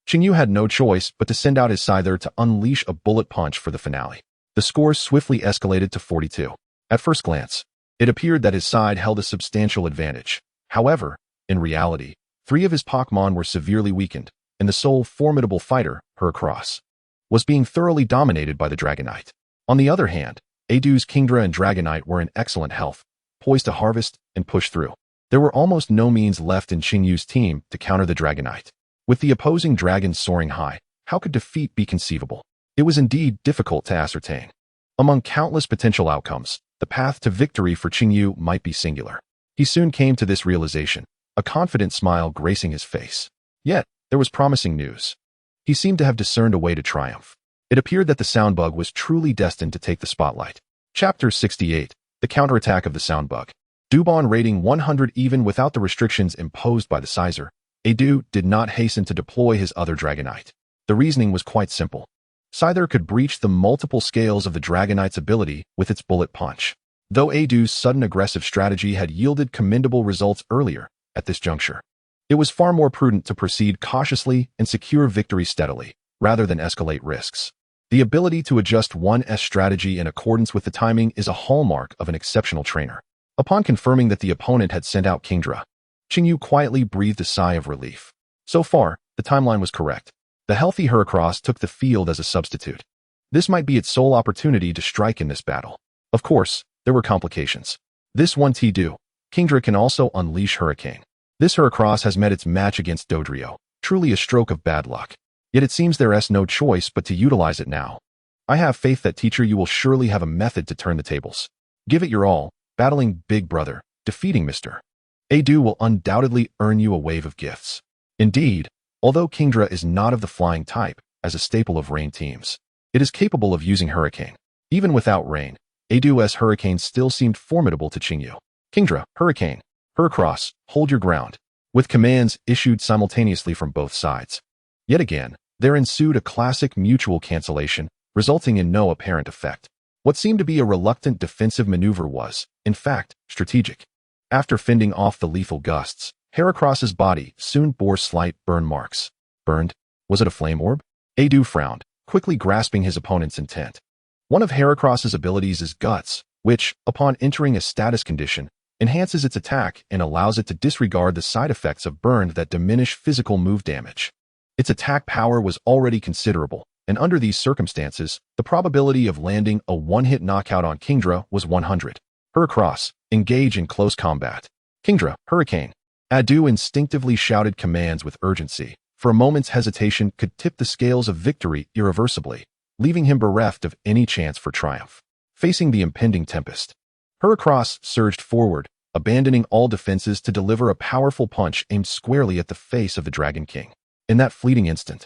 Chishu had no choice but to send out his Scyther to unleash a bullet punch for the finale. The score swiftly escalated to 42. At first glance, it appeared that his side held a substantial advantage. However, in reality, 3 of his Pokémon were severely weakened, and the sole formidable fighter, Heracross, was being thoroughly dominated by the Dragonite. On the other hand, Adu's Kingdra and Dragonite were in excellent health, poised to harvest and push through. There were almost no means left in Chishu's team to counter the Dragonite. With the opposing dragons soaring high, how could defeat be conceivable? It was indeed difficult to ascertain. Among countless potential outcomes, the path to victory for Chishu might be singular. He soon came to this realization, a confident smile gracing his face. Yet, there was promising news. He seemed to have discerned a way to triumph. It appeared that the Soundbug was truly destined to take the spotlight. Chapter 68, The Counterattack of the Soundbug. Dubon rating 100 even without the restrictions imposed by the Scyther, Adu did not hasten to deploy his other Dragonite. The reasoning was quite simple. Scyther could breach the multiple scales of the Dragonite's ability with its bullet punch. Though Adu's sudden aggressive strategy had yielded commendable results earlier, at this juncture, it was far more prudent to proceed cautiously and secure victory steadily, rather than escalate risks. The ability to adjust one's strategy in accordance with the timing is a hallmark of an exceptional trainer. Upon confirming that the opponent had sent out Kingdra, Chishu quietly breathed a sigh of relief. So far, the timeline was correct. The healthy Heracross took the field as a substitute. This might be its sole opportunity to strike in this battle. Of course, there were complications. This one do. Kingdra can also unleash Hurricane. This Heracross has met its match against Dodrio, truly a stroke of bad luck. Yet it seems there's no choice but to utilize it now. I have faith that teacher you will surely have a method to turn the tables. Give it your all, battling Big Brother, defeating Mr. Adu will undoubtedly earn you a wave of gifts. Indeed, although Kingdra is not of the flying type, as a staple of rain teams, it is capable of using Hurricane. Even without rain, Adu's Hurricane still seemed formidable to Chishu. Kingdra, Hurricane, Heracross, hold your ground, with commands issued simultaneously from both sides. Yet again, there ensued a classic mutual cancellation, resulting in no apparent effect. What seemed to be a reluctant defensive maneuver was, in fact, strategic. After fending off the lethal gusts, Heracross's body soon bore slight burn marks. Burned? Was it a flame orb? Adu frowned, quickly grasping his opponent's intent. One of Heracross's abilities is Guts, which, upon entering a status condition, enhances its attack and allows it to disregard the side effects of burn that diminish physical move damage. Its attack power was already considerable, and under these circumstances, the probability of landing a one-hit knockout on Kingdra was 100. Heracross, engage in close combat. Kingdra, Hurricane. Adu instinctively shouted commands with urgency. For a moment's hesitation could tip the scales of victory irreversibly, leaving him bereft of any chance for triumph. Facing the impending tempest, Heracross surged forward, abandoning all defenses to deliver a powerful punch aimed squarely at the face of the Dragon King. In that fleeting instant,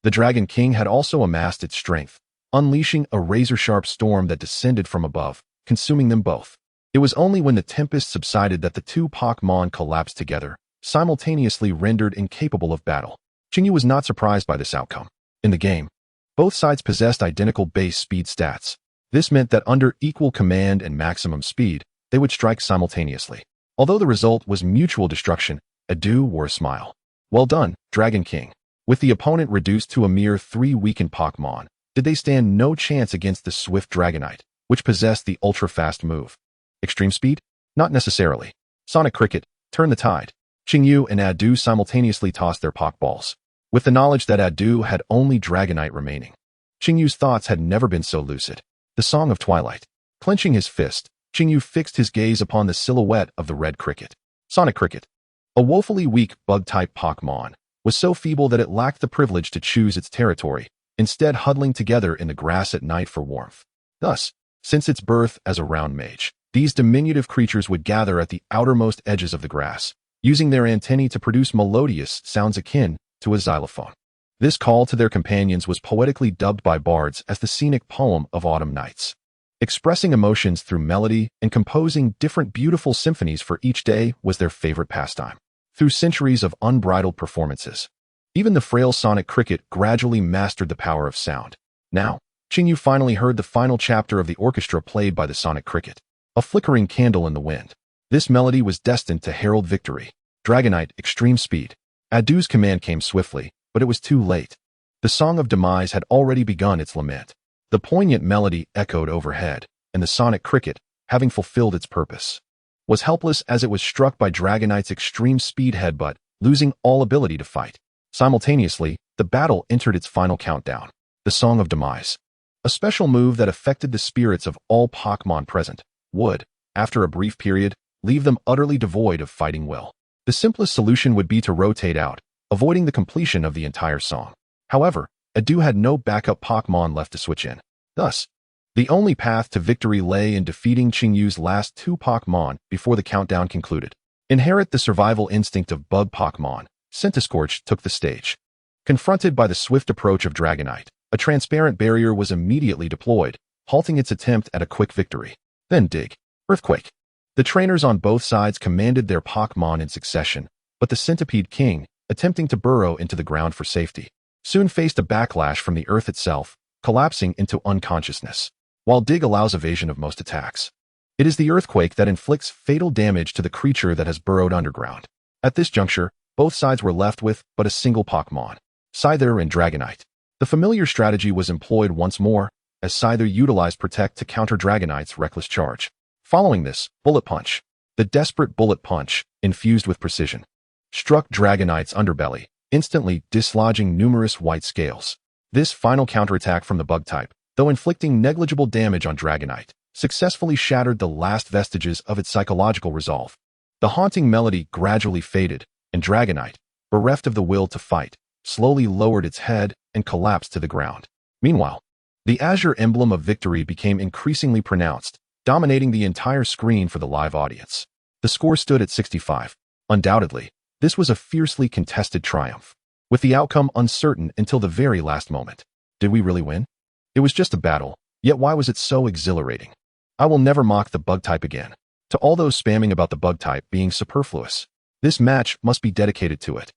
the Dragon King had also amassed its strength, unleashing a razor-sharp storm that descended from above, consuming them both. It was only when the tempest subsided that the two Pokémon collapsed together, simultaneously rendered incapable of battle. Qingyu was not surprised by this outcome. In the game, both sides possessed identical base speed stats. This meant that under equal command and maximum speed, they would strike simultaneously. Although the result was mutual destruction, Adu wore a smile. Well done, Dragon King. With the opponent reduced to a mere 3 weakened Pokémon, did they stand no chance against the swift Dragonite, which possessed the ultra-fast move? Extreme speed? Not necessarily. Sonic Cricket, turn the tide. Qingyu and Adu simultaneously tossed their Pokeballs, with the knowledge that Adu had only Dragonite remaining. Qingyu's thoughts had never been so lucid. The Song of Twilight. Clenching his fist, Qingyu fixed his gaze upon the silhouette of the red cricket. Sonic Cricket. A woefully weak bug-type Pokémon, was so feeble that it lacked the privilege to choose its territory, instead huddling together in the grass at night for warmth. Thus, since its birth as a round mage, these diminutive creatures would gather at the outermost edges of the grass, using their antennae to produce melodious sounds akin to a xylophone. This call to their companions was poetically dubbed by bards as the scenic poem of autumn nights. Expressing emotions through melody and composing different beautiful symphonies for each day was their favorite pastime. Through centuries of unbridled performances, even the frail Sonic Cricket gradually mastered the power of sound. Now, Qingyu finally heard the final chapter of the orchestra played by the Sonic Cricket, a flickering candle in the wind. This melody was destined to herald victory. Dragonite, extreme speed. Adu's command came swiftly, but it was too late. The Song of Demise had already begun its lament. The poignant melody echoed overhead, and the Sonic Cricket, having fulfilled its purpose, was helpless as it was struck by Dragonite's extreme speed headbutt, losing all ability to fight. Simultaneously, the battle entered its final countdown. The Song of Demise, a special move that affected the spirits of all Pokémon present, would, after a brief period, leave them utterly devoid of fighting will. The simplest solution would be to rotate out, avoiding the completion of the entire song. However, Adu had no backup Pokémon left to switch in. Thus, the only path to victory lay in defeating Qingyu's last 2 Pokémon before the countdown concluded. Inherit the survival instinct of bug Pokémon, Centiskorch took the stage. Confronted by the swift approach of Dragonite, a transparent barrier was immediately deployed, halting its attempt at a quick victory. Then Dig. Earthquake. The trainers on both sides commanded their Pokémon in succession, but the Centipede King, attempting to burrow into the ground for safety, soon faced a backlash from the earth itself, collapsing into unconsciousness. While Dig allows evasion of most attacks, it is the earthquake that inflicts fatal damage to the creature that has burrowed underground. At this juncture, both sides were left with but a single Pokémon, Scyther and Dragonite. The familiar strategy was employed once more, as Scyther utilized Protect to counter Dragonite's reckless charge. Following this, Bullet Punch. The desperate Bullet Punch, infused with precision, struck Dragonite's underbelly, instantly dislodging numerous white scales. This final counterattack from the bug type, though inflicting negligible damage on Dragonite, successfully shattered the last vestiges of its psychological resolve. The haunting melody gradually faded, and Dragonite, bereft of the will to fight, slowly lowered its head and collapsed to the ground. Meanwhile, the azure emblem of victory became increasingly pronounced, dominating the entire screen for the live audience. The score stood at 65. Undoubtedly, this was a fiercely contested triumph, with the outcome uncertain until the very last moment. Did we really win? It was just a battle, yet why was it so exhilarating? I will never mock the bug type again. To all those spamming about the bug type being superfluous, this match must be dedicated to it.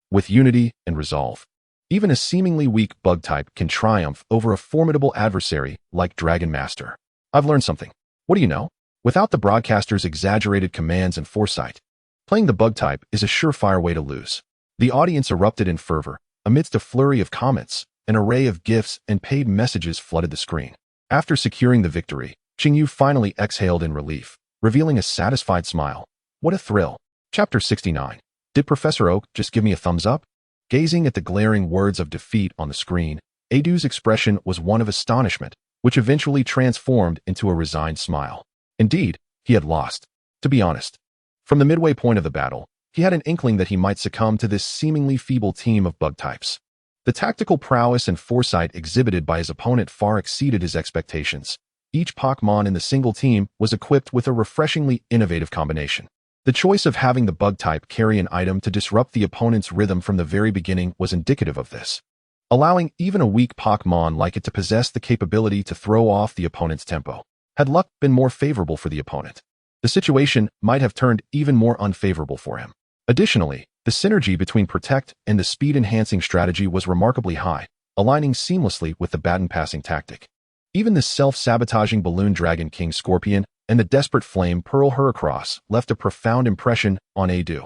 With unity and resolve, even a seemingly weak bug type can triumph over a formidable adversary like Dragon Master. I've learned something. What do you know? Without the broadcaster's exaggerated commands and foresight, playing the bug type is a surefire way to lose. The audience erupted in fervor. Amidst a flurry of comments, an array of gifts and paid messages flooded the screen. After securing the victory, Qingyu finally exhaled in relief, revealing a satisfied smile. What a thrill. Chapter 69. Did Professor Oak just give me a thumbs up? Gazing at the glaring words of defeat on the screen, Adu's expression was one of astonishment, which eventually transformed into a resigned smile. Indeed, he had lost. To be honest, from the midway point of the battle, he had an inkling that he might succumb to this seemingly feeble team of bug types. The tactical prowess and foresight exhibited by his opponent far exceeded his expectations. Each Pokémon in the single team was equipped with a refreshingly innovative combination. The choice of having the bug type carry an item to disrupt the opponent's rhythm from the very beginning was indicative of this, allowing even a weak Pokémon like it to possess the capability to throw off the opponent's tempo. Had luck been more favorable for the opponent, the situation might have turned even more unfavorable for him. Additionally, the synergy between Protect and the speed-enhancing strategy was remarkably high, aligning seamlessly with the baton-passing tactic. Even the self-sabotaging Balloon Dragon King Scorpion and the Desperate Flame Pearl Heracross left a profound impression on Adu.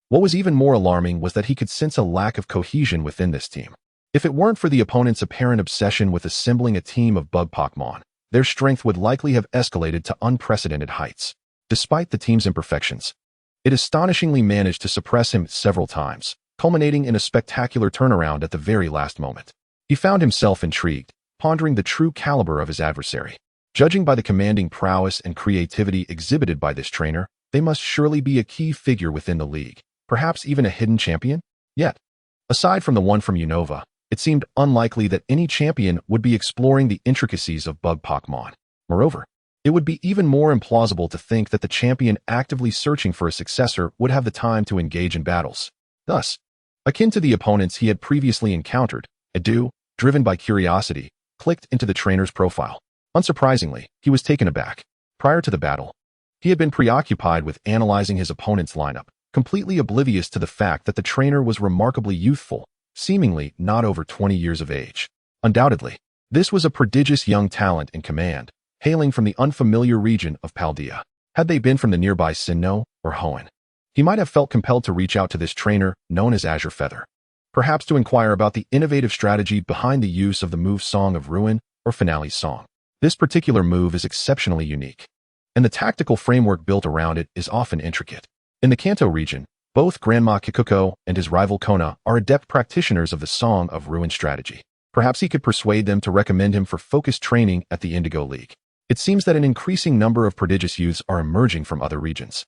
What was even more alarming was that he could sense a lack of cohesion within this team. If it weren't for the opponent's apparent obsession with assembling a team of bug Pokémon, their strength would likely have escalated to unprecedented heights. Despite the team's imperfections, it astonishingly managed to suppress him several times, culminating in a spectacular turnaround at the very last moment. He found himself intrigued, pondering the true caliber of his adversary. Judging by the commanding prowess and creativity exhibited by this trainer, they must surely be a key figure within the league, perhaps even a hidden champion? Yet, aside from the one from Unova, it seemed unlikely that any champion would be exploring the intricacies of bug Pokémon. Moreover, it would be even more implausible to think that the champion actively searching for a successor would have the time to engage in battles. Thus, akin to the opponents he had previously encountered, Adu, driven by curiosity, clicked into the trainer's profile. Unsurprisingly, he was taken aback. Prior to the battle, he had been preoccupied with analyzing his opponent's lineup, completely oblivious to the fact that the trainer was remarkably youthful, seemingly not over 20 years of age. Undoubtedly, this was a prodigious young talent in command, hailing from the unfamiliar region of Paldea. Had they been from the nearby Sinnoh or Hoenn, he might have felt compelled to reach out to this trainer known as Azure Feather, perhaps to inquire about the innovative strategy behind the use of the move Song of Ruin or Finale's Song. This particular move is exceptionally unique, and the tactical framework built around it is often intricate. In the Kanto region, both Grandma Kikuko and his rival Kona are adept practitioners of the Song of Ruin strategy. Perhaps he could persuade them to recommend him for focused training at the Indigo League. It seems that an increasing number of prodigious youths are emerging from other regions.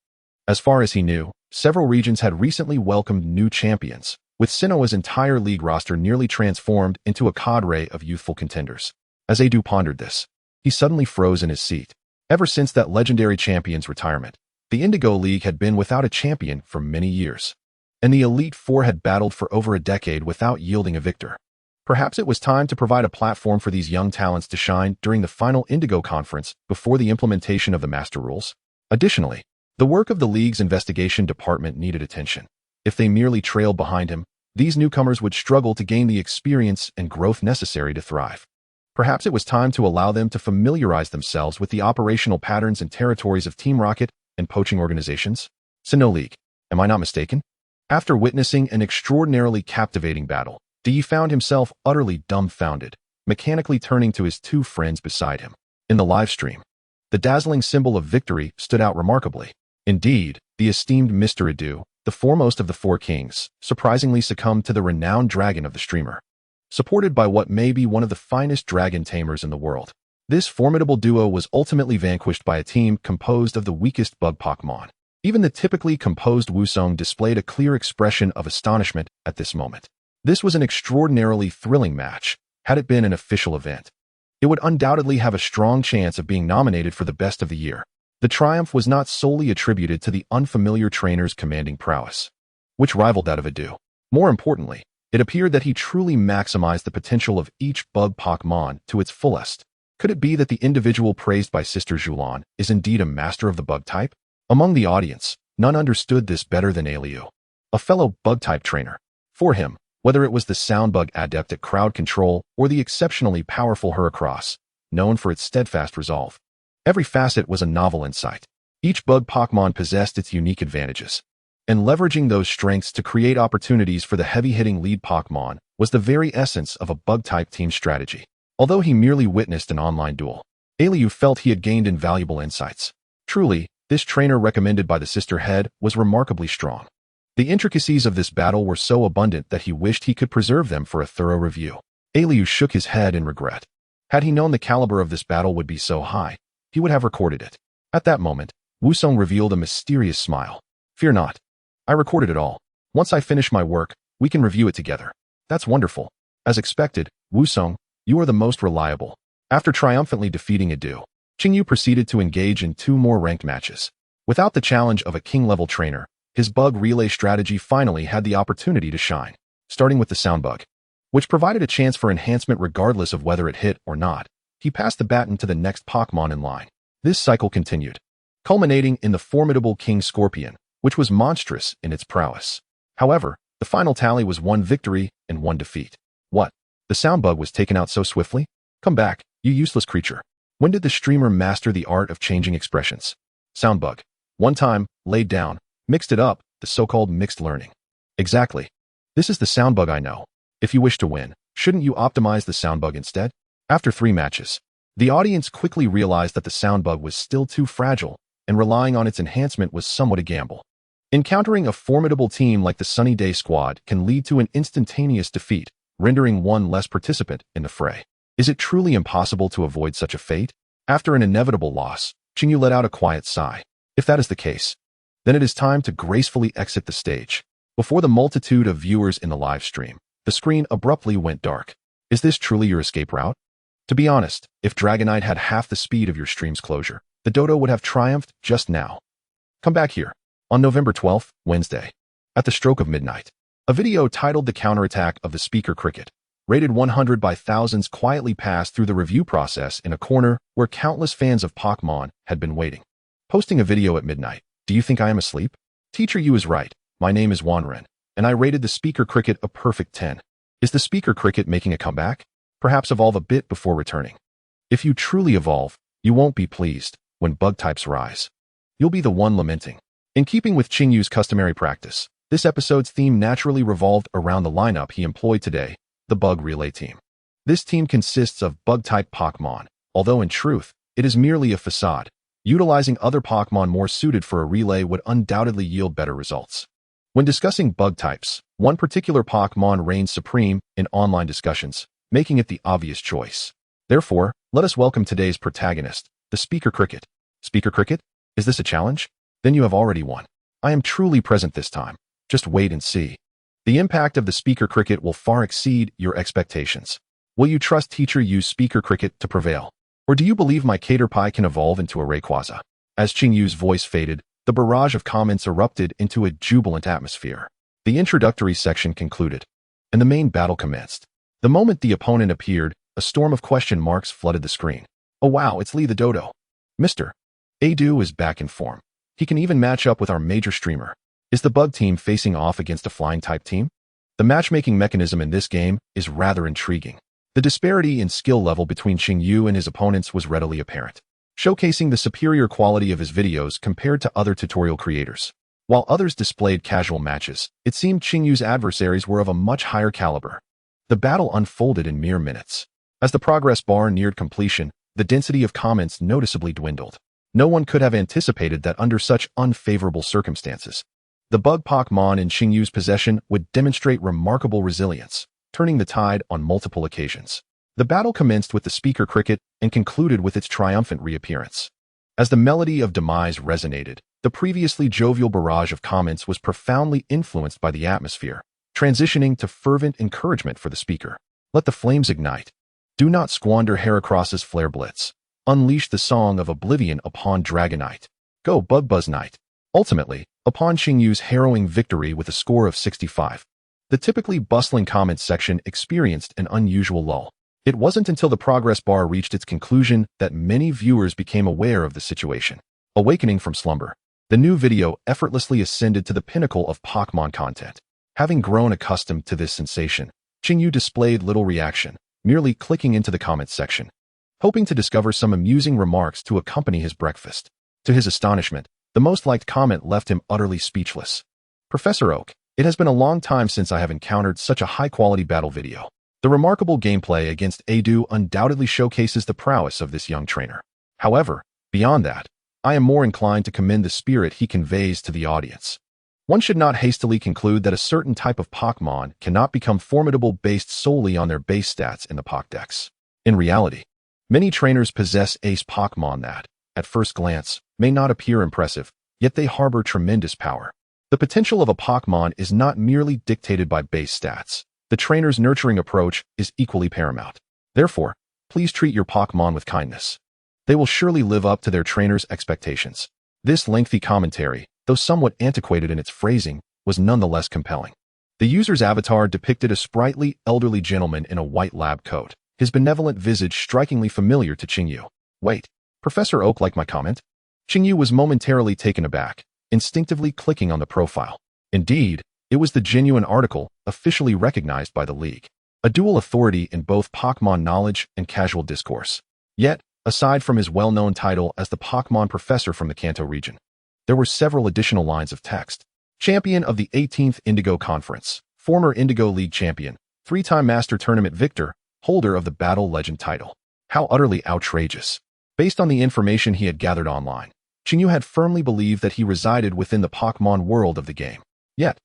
As far as he knew, several regions had recently welcomed new champions, with Sinnoh's entire league roster nearly transformed into a cadre of youthful contenders. As Adu pondered this, he suddenly froze in his seat. Ever since that legendary champion's retirement, the Indigo League had been without a champion for many years, and the Elite Four had battled for over a decade without yielding a victor. Perhaps it was time to provide a platform for these young talents to shine during the final Indigo Conference before the implementation of the Master Rules. Additionally, the work of the League's investigation department needed attention. If they merely trailed behind him, these newcomers would struggle to gain the experience and growth necessary to thrive. Perhaps it was time to allow them to familiarize themselves with the operational patterns and territories of Team Rocket and poaching organizations. Sinnoh League, am I not mistaken? After witnessing an extraordinarily captivating battle, Dee found himself utterly dumbfounded, mechanically turning to his two friends beside him. In the livestream, the dazzling symbol of victory stood out remarkably. Indeed, the esteemed Mr. Adu, the foremost of the four kings, surprisingly succumbed to the renowned dragon of the streamer. Supported by what may be one of the finest dragon tamers in the world, this formidable duo was ultimately vanquished by a team composed of the weakest bug Pokémon. Even the typically composed Wusong displayed a clear expression of astonishment at this moment. This was an extraordinarily thrilling match. Had it been an official event, it would undoubtedly have a strong chance of being nominated for the best of the year. The triumph was not solely attributed to the unfamiliar trainer's commanding prowess, which rivaled that of Adu. More importantly, it appeared that he truly maximized the potential of each bug Pokémon to its fullest. Could it be that the individual praised by Sister Julan is indeed a master of the bug type? Among the audience, none understood this better than Riolu, a fellow bug type trainer. For him, whether it was the soundbug adept at crowd control or the exceptionally powerful Heracross, known for its steadfast resolve, every facet was a novel insight. Each bug Pokémon possessed its unique advantages, and leveraging those strengths to create opportunities for the heavy-hitting lead Pokémon was the very essence of a bug-type team strategy. Although he merely witnessed an online duel, Riolu felt he had gained invaluable insights. Truly, this trainer recommended by the Sister Head was remarkably strong. The intricacies of this battle were so abundant that he wished he could preserve them for a thorough review. Riolu shook his head in regret. Had he known the caliber of this battle would be so high, he would have recorded it. At that moment, Wusong revealed a mysterious smile. Fear not. I recorded it all. Once I finish my work, we can review it together. That's wonderful. As expected, Wusong, you are the most reliable. After triumphantly defeating Adu, Qingyu proceeded to engage in 2 more ranked matches. Without the challenge of a king-level trainer, his bug relay strategy finally had the opportunity to shine, starting with the sound bug, which provided a chance for enhancement regardless of whether it hit or not. He passed the baton to the next Pokémon in line. This cycle continued, culminating in the formidable King Scorpion, which was monstrous in its prowess. However, the final tally was 1 victory and 1 defeat. What? The sound bug was taken out so swiftly? Come back, you useless creature. When did the streamer master the art of changing expressions? Sound bug. One time, laid down, mixed it up, the so-called mixed learning. Exactly. This is the sound bug I know. If you wish to win, shouldn't you optimize the sound bug instead? After 3 matches, the audience quickly realized that the sound bug was still too fragile, and relying on its enhancement was somewhat a gamble. Encountering a formidable team like the Sunny Day Squad can lead to an instantaneous defeat, rendering one less participant in the fray. Is it truly impossible to avoid such a fate? After an inevitable loss, Chinyu let out a quiet sigh. If that is the case, then it is time to gracefully exit the stage. Before the multitude of viewers in the live stream, the screen abruptly went dark. Is this truly your escape route? To be honest, if Dragonite had half the speed of your stream's closure, the Dodo would have triumphed just now. Come back here. On November 12th, Wednesday, at the stroke of midnight, a video titled The Counterattack of the Speaker Cricket, rated 100 by thousands, quietly passed through the review process in a corner where countless fans of Pokémon had been waiting. Posting a video at midnight. Do you think I am asleep? Teacher Yu is right. My name is Wanren, and I rated the Speaker Cricket a perfect 10. Is the Speaker Cricket making a comeback? Perhaps evolve a bit before returning. If you truly evolve, you won't be pleased when bug types rise. You'll be the one lamenting. In keeping with Chinyu's customary practice, this episode's theme naturally revolved around the lineup he employed today, the Bug Relay team. This team consists of bug-type Pokémon, although in truth, it is merely a facade. Utilizing other Pokémon more suited for a relay would undoubtedly yield better results. When discussing bug types, one particular Pokémon reigns supreme in online discussions, making it the obvious choice. Therefore, let us welcome today's protagonist, the Speaker Cricket. Speaker Cricket? Is this a challenge? Then you have already won. I am truly present this time. Just wait and see. The impact of the Speaker Cricket will far exceed your expectations. Will you trust Teacher Yu's Speaker Cricket to prevail? Or do you believe my Caterpie can evolve into a Rayquaza? As Chinyu's voice faded, the barrage of comments erupted into a jubilant atmosphere. The introductory section concluded, and the main battle commenced. The moment the opponent appeared, a storm of question marks flooded the screen. Oh wow, it's Lee the Dodo. Mr. Adu is back in form. He can even match up with our major streamer. Is the bug team facing off against a flying-type team? The matchmaking mechanism in this game is rather intriguing. The disparity in skill level between Chinyu and his opponents was readily apparent, showcasing the superior quality of his videos compared to other tutorial creators. While others displayed casual matches, it seemed Chinyu's adversaries were of a much higher caliber. The battle unfolded in mere minutes. As the progress bar neared completion, the density of comments noticeably dwindled. No one could have anticipated that under such unfavorable circumstances, the bug Pokémon in Chinyu's possession would demonstrate remarkable resilience, turning the tide on multiple occasions. The battle commenced with the Speaker Cricket and concluded with its triumphant reappearance. As the melody of demise resonated, the previously jovial barrage of comments was profoundly influenced by the atmosphere, transitioning to fervent encouragement for the speaker. Let the flames ignite. Do not squander Heracross's Flare Blitz. Unleash the song of oblivion upon Dragonite. Go Buzz Knight. Ultimately, upon Chinyu's harrowing victory with a score of 65, the typically bustling comments section experienced an unusual lull. It wasn't until the progress bar reached its conclusion that many viewers became aware of the situation. Awakening from slumber, the new video effortlessly ascended to the pinnacle of Pokémon content. Having grown accustomed to this sensation, Chinyu displayed little reaction, merely clicking into the comments section, hoping to discover some amusing remarks to accompany his breakfast. To his astonishment, the most liked comment left him utterly speechless. Professor Oak, it has been a long time since I have encountered such a high-quality battle video. The remarkable gameplay against Adu undoubtedly showcases the prowess of this young trainer. However, beyond that, I am more inclined to commend the spirit he conveys to the audience. One should not hastily conclude that a certain type of Pokémon cannot become formidable based solely on their base stats in the Pokédex. In reality, many trainers possess ace Pokémon that, at first glance, may not appear impressive, yet they harbor tremendous power. The potential of a Pokémon is not merely dictated by base stats. The trainer's nurturing approach is equally paramount. Therefore, please treat your Pokémon with kindness. They will surely live up to their trainer's expectations. This lengthy commentary, though somewhat antiquated in its phrasing, was nonetheless compelling. The user's avatar depicted a sprightly, elderly gentleman in a white lab coat, his benevolent visage strikingly familiar to Chinyu. Wait, Professor Oak liked my comment? Chinyu was momentarily taken aback, instinctively clicking on the profile. Indeed, it was the genuine article, officially recognized by the league. A dual authority in both Pokémon knowledge and casual discourse. Yet, aside from his well-known title as the Pokémon Professor from the Kanto region, there were several additional lines of text. Champion of the 18th Indigo Conference, former Indigo League champion, three-time Master Tournament victor, holder of the Battle Legend title. How utterly outrageous. Based on the information he had gathered online, Chinyu had firmly believed that he resided within the Pokémon world of the game. Yet,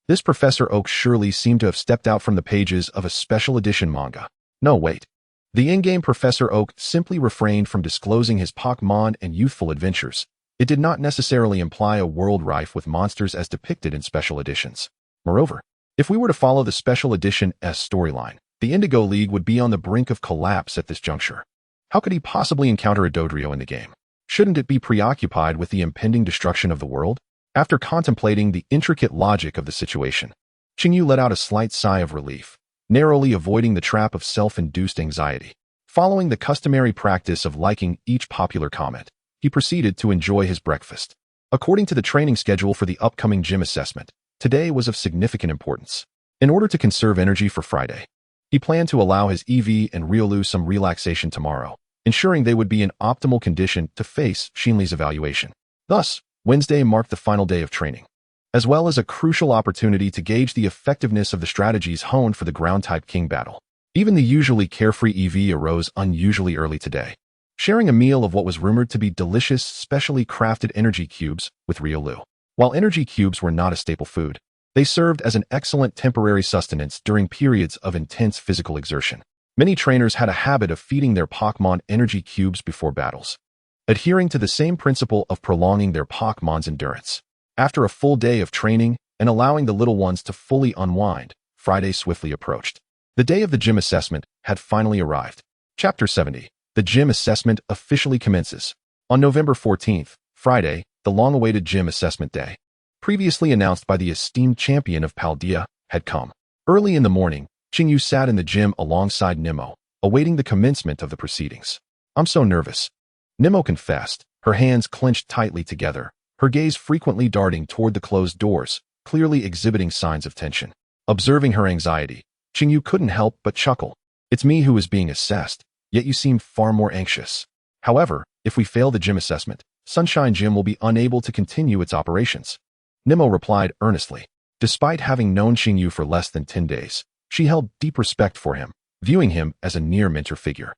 this Professor Oak surely seemed to have stepped out from the pages of a special edition manga. No, wait. The in-game Professor Oak simply refrained from disclosing his Pokémon and youthful adventures. It did not necessarily imply a world rife with monsters as depicted in special editions. Moreover, if we were to follow the special edition S storyline, the Indigo League would be on the brink of collapse at this juncture. How could he possibly encounter a Dodrio in the game? Shouldn't it be preoccupied with the impending destruction of the world? After contemplating the intricate logic of the situation, Chinyu let out a slight sigh of relief, narrowly avoiding the trap of self-induced anxiety. Following the customary practice of liking each popular comment, he proceeded to enjoy his breakfast. According to the training schedule for the upcoming gym assessment, today was of significant importance. In order to conserve energy for Friday, he planned to allow his Eevee and Riolu some relaxation tomorrow, ensuring they would be in optimal condition to face Shinli's evaluation. Thus, Wednesday marked the final day of training, as well as a crucial opportunity to gauge the effectiveness of the strategies honed for the Ground-type King battle. Even the usually carefree Eevee arose unusually early today, sharing a meal of what was rumored to be delicious, specially crafted energy cubes with Riolu. While energy cubes were not a staple food, they served as an excellent temporary sustenance during periods of intense physical exertion. Many trainers had a habit of feeding their Pokémon energy cubes before battles, adhering to the same principle of prolonging their Pokémon's endurance. After a full day of training and allowing the little ones to fully unwind, Friday swiftly approached. The day of the gym assessment had finally arrived. Chapter 70. The gym assessment officially commences. On November 14th, Friday, the long-awaited gym assessment day, previously announced by the esteemed champion of Paldea, had come. Early in the morning, Chinyu sat in the gym alongside Nemo, awaiting the commencement of the proceedings. "I'm so nervous," Nemo confessed, her hands clenched tightly together, her gaze frequently darting toward the closed doors, clearly exhibiting signs of tension. Observing her anxiety, Chinyu couldn't help but chuckle. "It's me who is being assessed, yet you seem far more anxious. However, if we fail the gym assessment, Sunshine Gym will be unable to continue its operations," Nemo replied earnestly. Despite having known Chinyu for less than 10 days, she held deep respect for him, viewing him as a near mentor figure.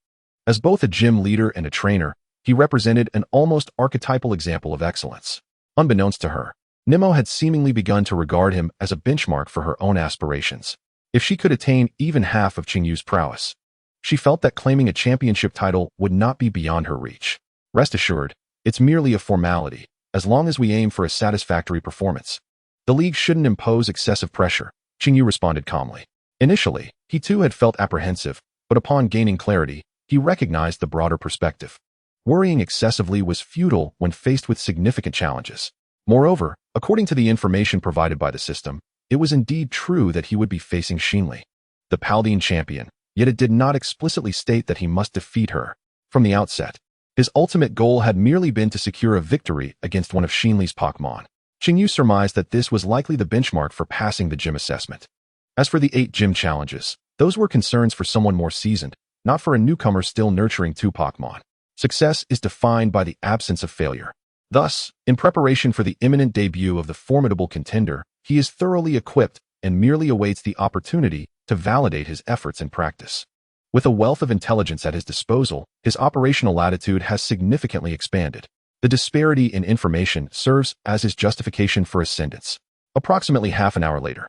As both a gym leader and a trainer, he represented an almost archetypal example of excellence. Unbeknownst to her, Nemo had seemingly begun to regard him as a benchmark for her own aspirations. If she could attain even half of Chinyu's prowess, she felt that claiming a championship title would not be beyond her reach. Rest assured, it's merely a formality, as long as we aim for a satisfactory performance. The league shouldn't impose excessive pressure, Chinyu responded calmly. Initially, he too had felt apprehensive, but upon gaining clarity, he recognized the broader perspective. Worrying excessively was futile when faced with significant challenges. Moreover, according to the information provided by the system, it was indeed true that he would be facing Shinli, the Paldean champion, yet it did not explicitly state that he must defeat her. From the outset, his ultimate goal had merely been to secure a victory against one of Shinli's Pokémon. Chinyu surmised that this was likely the benchmark for passing the gym assessment. As for the 8 gym challenges, those were concerns for someone more seasoned, not for a newcomer still nurturing 2 Pokémon. Success is defined by the absence of failure. Thus, in preparation for the imminent debut of the formidable contender, he is thoroughly equipped and merely awaits the opportunity to validate his efforts in practice. With a wealth of intelligence at his disposal, his operational latitude has significantly expanded. The disparity in information serves as his justification for ascendance. Approximately half an hour later,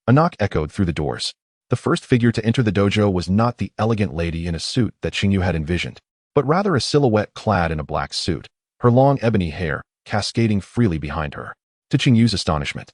a knock echoed through the doors. The first figure to enter the dojo was not the elegant lady in a suit that Chinyu had envisioned, but rather a silhouette clad in a black suit, her long ebony hair cascading freely behind her. To Chinyu's astonishment,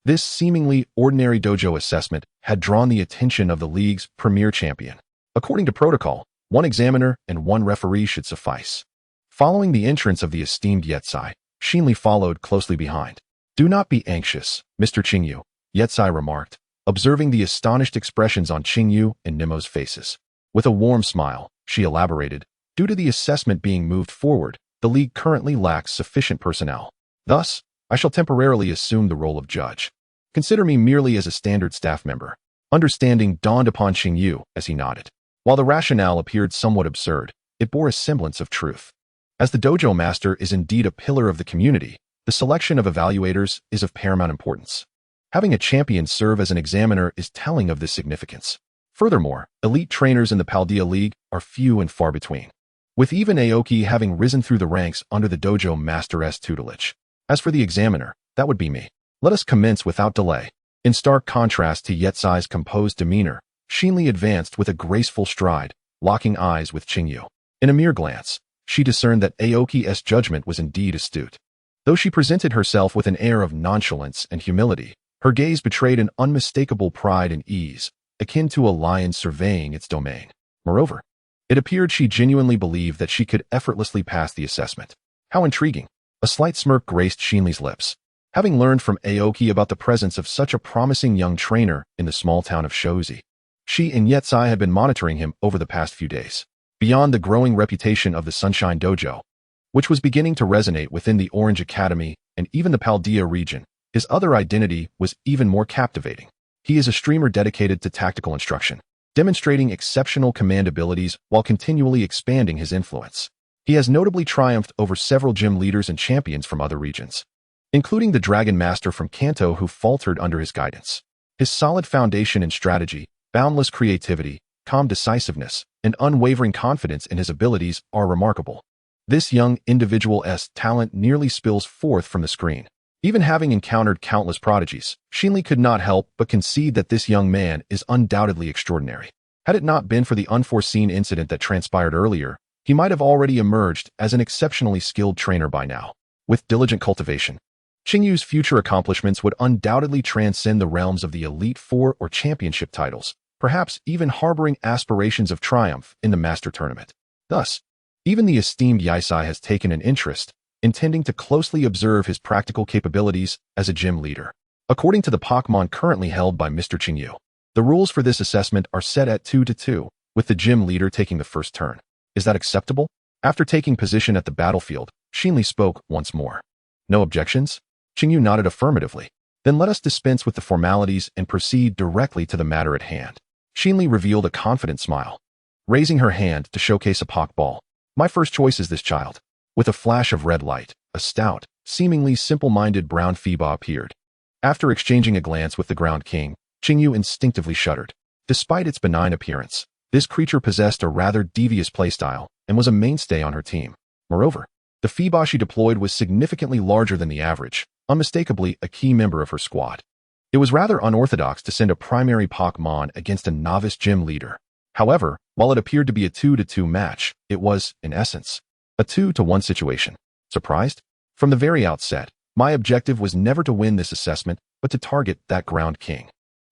this seemingly ordinary dojo assessment had drawn the attention of the league's premier champion. According to protocol, 1 examiner and 1 referee should suffice. Following the entrance of the esteemed Yetsai, Shinli followed closely behind. "Do not be anxious, Mr. Chinyu," Yetsai remarked, observing the astonished expressions on Chinyu and Nemo's faces. With a warm smile, she elaborated, "Due to the assessment being moved forward, the league currently lacks sufficient personnel. Thus, I shall temporarily assume the role of judge. Consider me merely as a standard staff member. Understanding dawned upon Xingyu as he nodded. While the rationale appeared somewhat absurd, it bore a semblance of truth. As the dojo master is indeed a pillar of the community, the selection of evaluators is of paramount importance. Having a champion serve as an examiner is telling of this significance. Furthermore, elite trainers in the Paldea League are few and far between, with even Aoki having risen through the ranks under the dojo master's tutelage. As for the examiner, that would be me. Let us commence without delay. In stark contrast to Yetzai's composed demeanor, Xinli advanced with a graceful stride, locking eyes with Xingyu. In a mere glance, she discerned that Aoki's judgment was indeed astute. Though she presented herself with an air of nonchalance and humility, her gaze betrayed an unmistakable pride and ease, akin to a lion surveying its domain. Moreover, it appeared she genuinely believed that she could effortlessly pass the assessment. How intriguing! A slight smirk graced Xinli's lips. Having learned from Aoki about the presence of such a promising young trainer in the small town of Shozi, she and Yetzai had been monitoring him over the past few days. Beyond the growing reputation of the Sunshine Dojo, which was beginning to resonate within the Orange Academy and even the Paldea region, his other identity was even more captivating. He is a streamer dedicated to tactical instruction, demonstrating exceptional command abilities while continually expanding his influence. He has notably triumphed over several gym leaders and champions from other regions, including the Dragon Master from Kanto who faltered under his guidance. His solid foundation in strategy, boundless creativity, calm decisiveness, and unwavering confidence in his abilities are remarkable. This young individual's talent nearly spills forth from the screen. Even having encountered countless prodigies, Xinli could not help but concede that this young man is undoubtedly extraordinary. Had it not been for the unforeseen incident that transpired earlier, he might have already emerged as an exceptionally skilled trainer by now. With diligent cultivation, Xingyu's future accomplishments would undoubtedly transcend the realms of the Elite Four or championship titles, perhaps even harboring aspirations of triumph in the Master Tournament. Thus, even the esteemed Yetzai has taken an interest, intending to closely observe his practical capabilities as a gym leader. According to the Pokémon currently held by Mr. Xingyu, the rules for this assessment are set at 2-2, with the gym leader taking the first turn. Is that acceptable? After taking position at the battlefield, Xinli spoke once more. No objections? Xingyu nodded affirmatively. Then let us dispense with the formalities and proceed directly to the matter at hand. Xinli revealed a confident smile, raising her hand to showcase a Pokeball. My first choice is this child. With a flash of red light, a stout, seemingly simple-minded brown Phoeba appeared. After exchanging a glance with the Ground King, Xingyu instinctively shuddered. Despite its benign appearance, this creature possessed a rather devious playstyle and was a mainstay on her team. Moreover, the Phoeba she deployed was significantly larger than the average, unmistakably a key member of her squad. It was rather unorthodox to send a primary Pokémon against a novice gym leader. However, while it appeared to be a 2-2 match, it was, in essence, a 2-1 situation. Surprised? From the very outset, my objective was never to win this assessment, but to target that Ground King.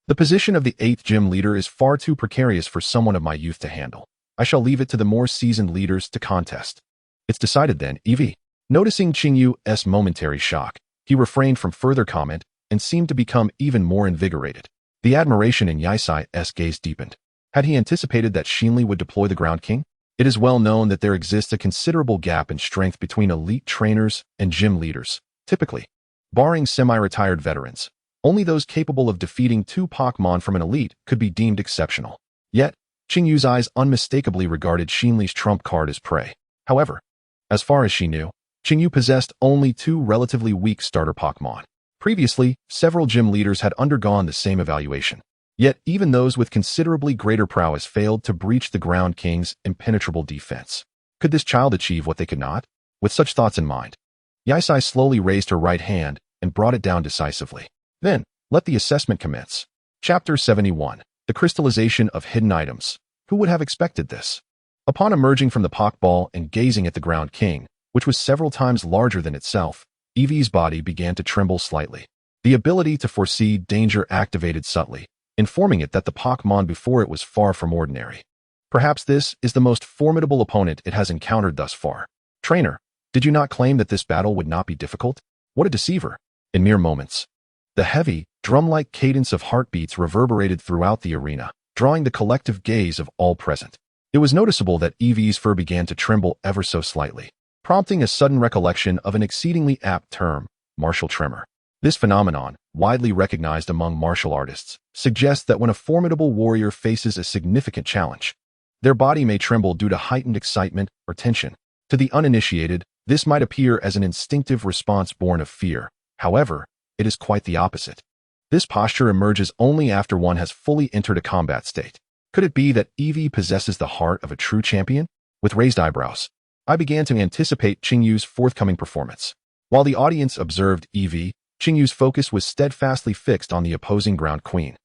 The position of the 8th gym leader is far too precarious for someone of my youth to handle. I shall leave it to the more seasoned leaders to contest. It's decided then, Eevee. Noticing Xingyu's momentary shock, he refrained from further comment and seemed to become even more invigorated. The admiration in Yetzai's gaze deepened. Had he anticipated that Xinli would deploy the Ground King? It is well known that there exists a considerable gap in strength between elite trainers and gym leaders. Typically, barring semi-retired veterans, only those capable of defeating 2 Pokémon from an elite could be deemed exceptional. Yet, Xingyu's eyes unmistakably regarded Xinli's trump card as prey. However, as far as she knew, Xingyu possessed only 2 relatively weak starter Pokémon. Previously, several gym leaders had undergone the same evaluation. Yet, even those with considerably greater prowess failed to breach the Ground King's impenetrable defense. Could this child achieve what they could not? With such thoughts in mind, Yetzai slowly raised her right hand and brought it down decisively. Then, let the assessment commence. Chapter 71. The Crystallization of Hidden Items. Who would have expected this? Upon emerging from the Pokeball and gazing at the Ground King, which was several times larger than itself, Eevee's body began to tremble slightly. The ability to foresee danger activated subtly, informing it that the Pokémon before it was far from ordinary. Perhaps this is the most formidable opponent it has encountered thus far. Trainer, did you not claim that this battle would not be difficult? What a deceiver. In mere moments, the heavy, drum-like cadence of heartbeats reverberated throughout the arena, drawing the collective gaze of all present. It was noticeable that Eevee's fur began to tremble ever so slightly, prompting a sudden recollection of an exceedingly apt term, martial tremor. This phenomenon, widely recognized among martial artists, suggests that when a formidable warrior faces a significant challenge, their body may tremble due to heightened excitement or tension. To the uninitiated, this might appear as an instinctive response born of fear. However, it is quite the opposite. This posture emerges only after one has fully entered a combat state. Could it be that Eevee possesses the heart of a true champion? With raised eyebrows, I began to anticipate Qingyu's forthcoming performance. While the audience observed Eevee, Qingyu's focus was steadfastly fixed on the opposing Ground Queen.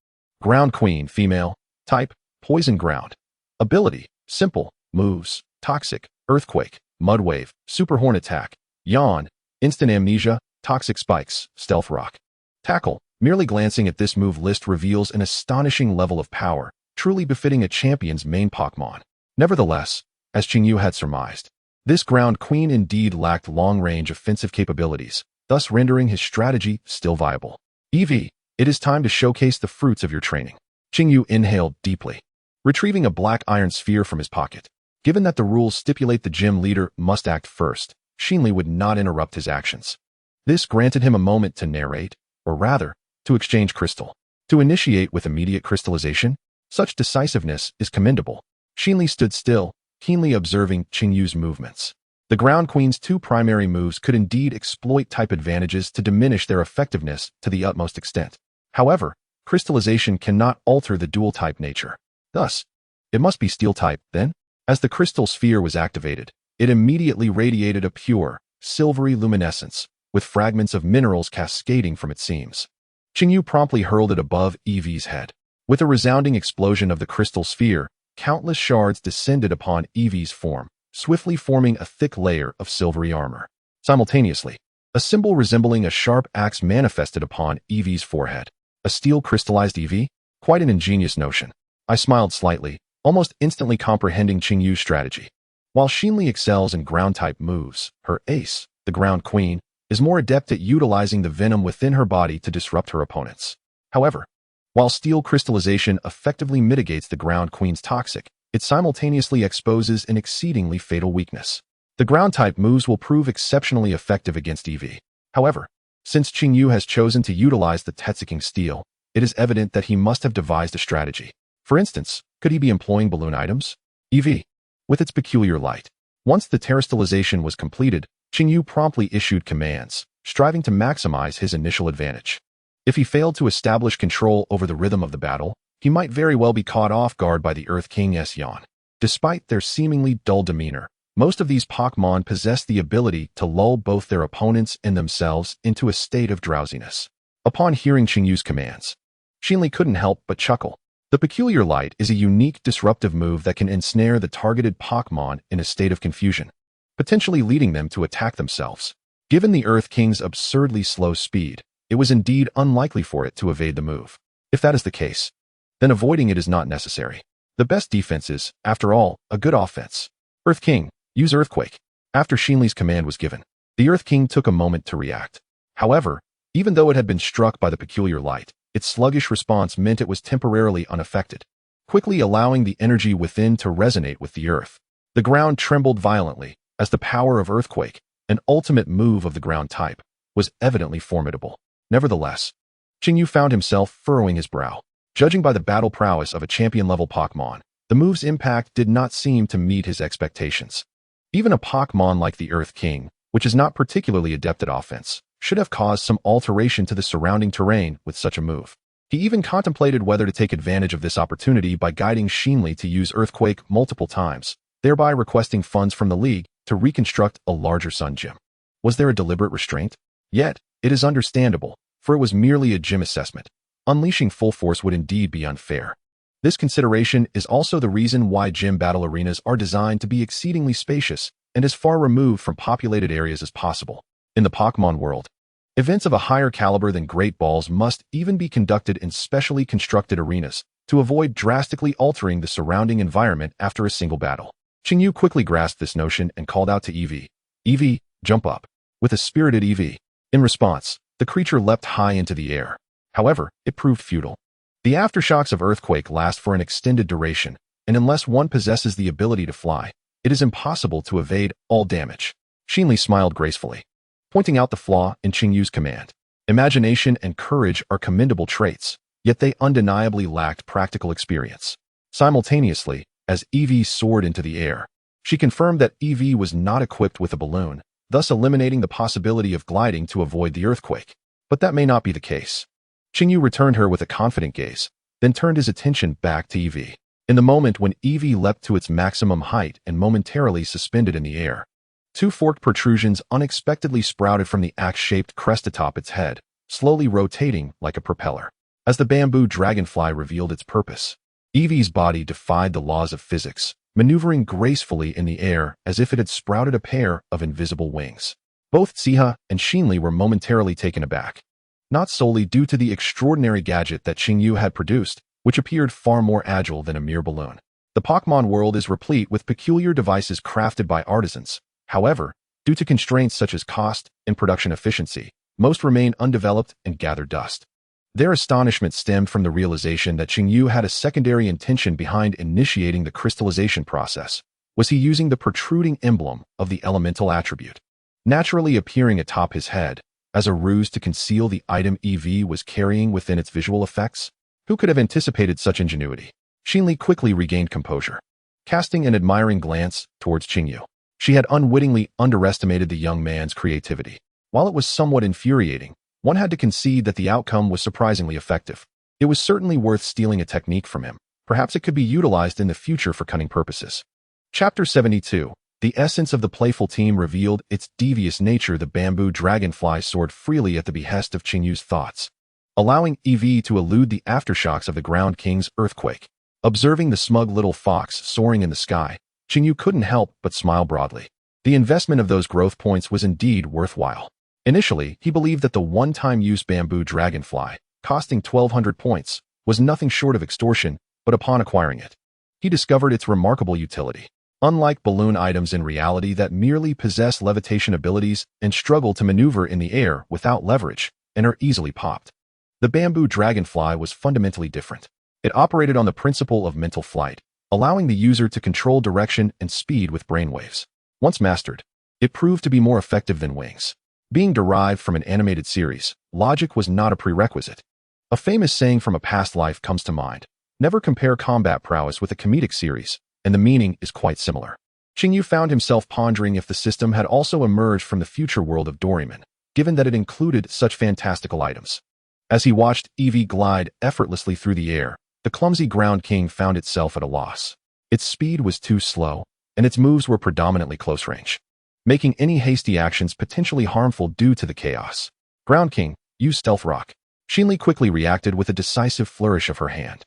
Ground Queen, female, type, poison ground. Ability, simple, moves, toxic, earthquake, mud wave, super horn attack, yawn, instant amnesia, toxic spikes, stealth rock. Tackle, merely glancing at this move list reveals an astonishing level of power, truly befitting a champion's main Pokémon. Nevertheless, as Qingyu had surmised, this Ground Queen indeed lacked long-range offensive capabilities, thus rendering his strategy still viable. Eevee, it is time to showcase the fruits of your training. Qingyu inhaled deeply, retrieving a black iron sphere from his pocket. Given that the rules stipulate the gym leader must act first, Xinli would not interrupt his actions. This granted him a moment to narrate, or rather, to exchange crystal. To initiate with immediate crystallization, such decisiveness is commendable. Xinli stood still, keenly observing Qingyu's movements. The Ground Queen's two primary moves could indeed exploit type advantages to diminish their effectiveness to the utmost extent. However, crystallization cannot alter the dual-type nature. Thus, it must be steel-type, then? As the crystal sphere was activated, it immediately radiated a pure, silvery luminescence, with fragments of minerals cascading from its seams. Qingyu promptly hurled it above Eevee's head. With a resounding explosion of the crystal sphere, countless shards descended upon Eevee's form, swiftly forming a thick layer of silvery armor. Simultaneously, a symbol resembling a sharp axe manifested upon Eevee's forehead. A steel crystallized Eevee? Quite an ingenious notion. I smiled slightly, almost instantly comprehending Qingyu's strategy. While Xinli excels in ground-type moves, her ace, the Ground Queen, is more adept at utilizing the venom within her body to disrupt her opponents. However, while steel crystallization effectively mitigates the Ground Queen's toxic, it simultaneously exposes an exceedingly fatal weakness. The ground-type moves will prove exceptionally effective against Eevee. However, since Qingyu has chosen to utilize the Tetsuking steel, it is evident that he must have devised a strategy. For instance, could he be employing balloon items? Eevee, with its peculiar light. Once the terrestrialization was completed, Qingyu promptly issued commands, striving to maximize his initial advantage. If he failed to establish control over the rhythm of the battle, he might very well be caught off guard by the Earth King's yawn. Despite their seemingly dull demeanor, most of these Pokémon possess the ability to lull both their opponents and themselves into a state of drowsiness. Upon hearing Qingyu's commands, Xinli couldn't help but chuckle. The peculiar light is a unique disruptive move that can ensnare the targeted Pokémon in a state of confusion, potentially leading them to attack themselves. Given the Earth King's absurdly slow speed, it was indeed unlikely for it to evade the move. If that is the case, then avoiding it is not necessary. The best defense is, after all, a good offense. Earth King, use Earthquake. After Xinli's command was given, the Earth King took a moment to react. However, even though it had been struck by the peculiar light, its sluggish response meant it was temporarily unaffected, quickly allowing the energy within to resonate with the earth. The ground trembled violently, as the power of Earthquake, an ultimate move of the ground type, was evidently formidable. Nevertheless, Qingyu found himself furrowing his brow. Judging by the battle prowess of a champion-level Pokémon, the move's impact did not seem to meet his expectations. Even a Pokémon like the Earth King, which is not particularly adept at offense, should have caused some alteration to the surrounding terrain with such a move. He even contemplated whether to take advantage of this opportunity by guiding Xinli to use Earthquake multiple times, thereby requesting funds from the League to reconstruct a larger Sun Gym. Was there a deliberate restraint? Yet, it is understandable, for it was merely a gym assessment. Unleashing full force would indeed be unfair. This consideration is also the reason why gym battle arenas are designed to be exceedingly spacious and as far removed from populated areas as possible. In the Pokémon world, events of a higher caliber than Great Balls must even be conducted in specially constructed arenas to avoid drastically altering the surrounding environment after a single battle. Qingyu quickly grasped this notion and called out to Eevee. Eevee, jump up. With a spirited Eevee. In response, the creature leapt high into the air. However, it proved futile. The aftershocks of Earthquake last for an extended duration, and unless one possesses the ability to fly, it is impossible to evade all damage. Xinli smiled gracefully. pointing out the flaw in Qingyu's command. Imagination and courage are commendable traits, yet they undeniably lacked practical experience. Simultaneously, as Eevee soared into the air, she confirmed that Eevee was not equipped with a balloon, thus eliminating the possibility of gliding to avoid the earthquake. But that may not be the case. Qingyu returned her with a confident gaze, then turned his attention back to Eevee. In the moment when Eevee leapt to its maximum height and momentarily suspended in the air, two forked protrusions unexpectedly sprouted from the axe-shaped crest atop its head, slowly rotating like a propeller. As the bamboo dragonfly revealed its purpose, Eevee's body defied the laws of physics, maneuvering gracefully in the air as if it had sprouted a pair of invisible wings. Both Xiha and Xinli were momentarily taken aback, not solely due to the extraordinary gadget that Qingyu had produced, which appeared far more agile than a mere balloon. The Pokémon world is replete with peculiar devices crafted by artisans. However, due to constraints such as cost and production efficiency, most remain undeveloped and gather dust. Their astonishment stemmed from the realization that Qingyu had a secondary intention behind initiating the crystallization process. Was he using the protruding emblem of the elemental attribute, naturally appearing atop his head, as a ruse to conceal the item Eevee was carrying within its visual effects? Who could have anticipated such ingenuity? Xinli quickly regained composure, casting an admiring glance towards Qingyu. She had unwittingly underestimated the young man's creativity. While it was somewhat infuriating, one had to concede that the outcome was surprisingly effective. It was certainly worth stealing a technique from him. Perhaps it could be utilized in the future for cunning purposes. Chapter 72. The essence of the playful team revealed its devious nature. The bamboo dragonfly soared freely at the behest of Qingyu's thoughts, allowing Eevee to elude the aftershocks of the Ground King's earthquake. Observing the smug little fox soaring in the sky, Qingyu couldn't help but smile broadly. The investment of those growth points was indeed worthwhile. Initially, he believed that the one-time use bamboo dragonfly, costing 1,200 points, was nothing short of extortion, but upon acquiring it, he discovered its remarkable utility. Unlike balloon items in reality that merely possess levitation abilities and struggle to maneuver in the air without leverage and are easily popped, the bamboo dragonfly was fundamentally different. It operated on the principle of mental flight, allowing the user to control direction and speed with brainwaves. Once mastered, it proved to be more effective than wings. Being derived from an animated series, logic was not a prerequisite. A famous saying from a past life comes to mind: never compare combat prowess with a comedic series, and the meaning is quite similar. Qingyu found himself pondering if the system had also emerged from the future world of Doraemon, given that it included such fantastical items. As he watched Eevee glide effortlessly through the air, the clumsy Ground King found itself at a loss. Its speed was too slow, and its moves were predominantly close range, making any hasty actions potentially harmful due to the chaos. Ground King, use Stealth Rock. Xinli quickly reacted with a decisive flourish of her hand.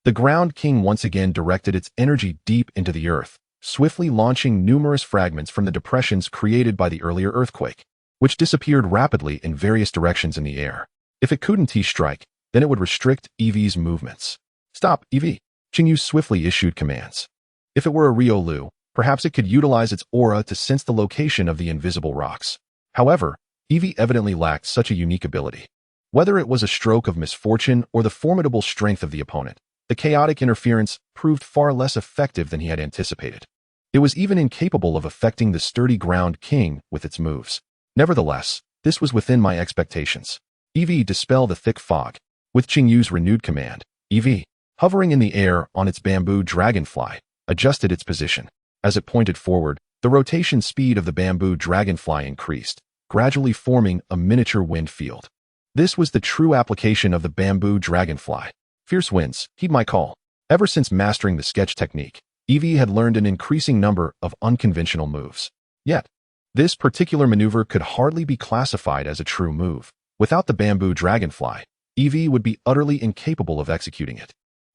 The Ground King once again directed its energy deep into the earth, swiftly launching numerous fragments from the depressions created by the earlier earthquake, which disappeared rapidly in various directions in the air. If it couldn't T-strike, then it would restrict Eevee's movements. Stop, Eevee! Qingyu swiftly issued commands. If it were a Riolu, perhaps it could utilize its aura to sense the location of the invisible rocks. However, Eevee evidently lacked such a unique ability. Whether it was a stroke of misfortune or the formidable strength of the opponent, the chaotic interference proved far less effective than he had anticipated. It was even incapable of affecting the sturdy Ground King with its moves. Nevertheless, this was within my expectations. Eevee, dispel the thick fog. With Qingyu's renewed command, Eevee, hovering in the air on its bamboo dragonfly, adjusted its position. As it pointed forward, the rotation speed of the bamboo dragonfly increased, gradually forming a miniature wind field. This was the true application of the bamboo dragonfly. Fierce winds, heed my call. Ever since mastering the sketch technique, Eevee had learned an increasing number of unconventional moves. Yet, this particular maneuver could hardly be classified as a true move. Without the bamboo dragonfly, Eevee would be utterly incapable of executing it.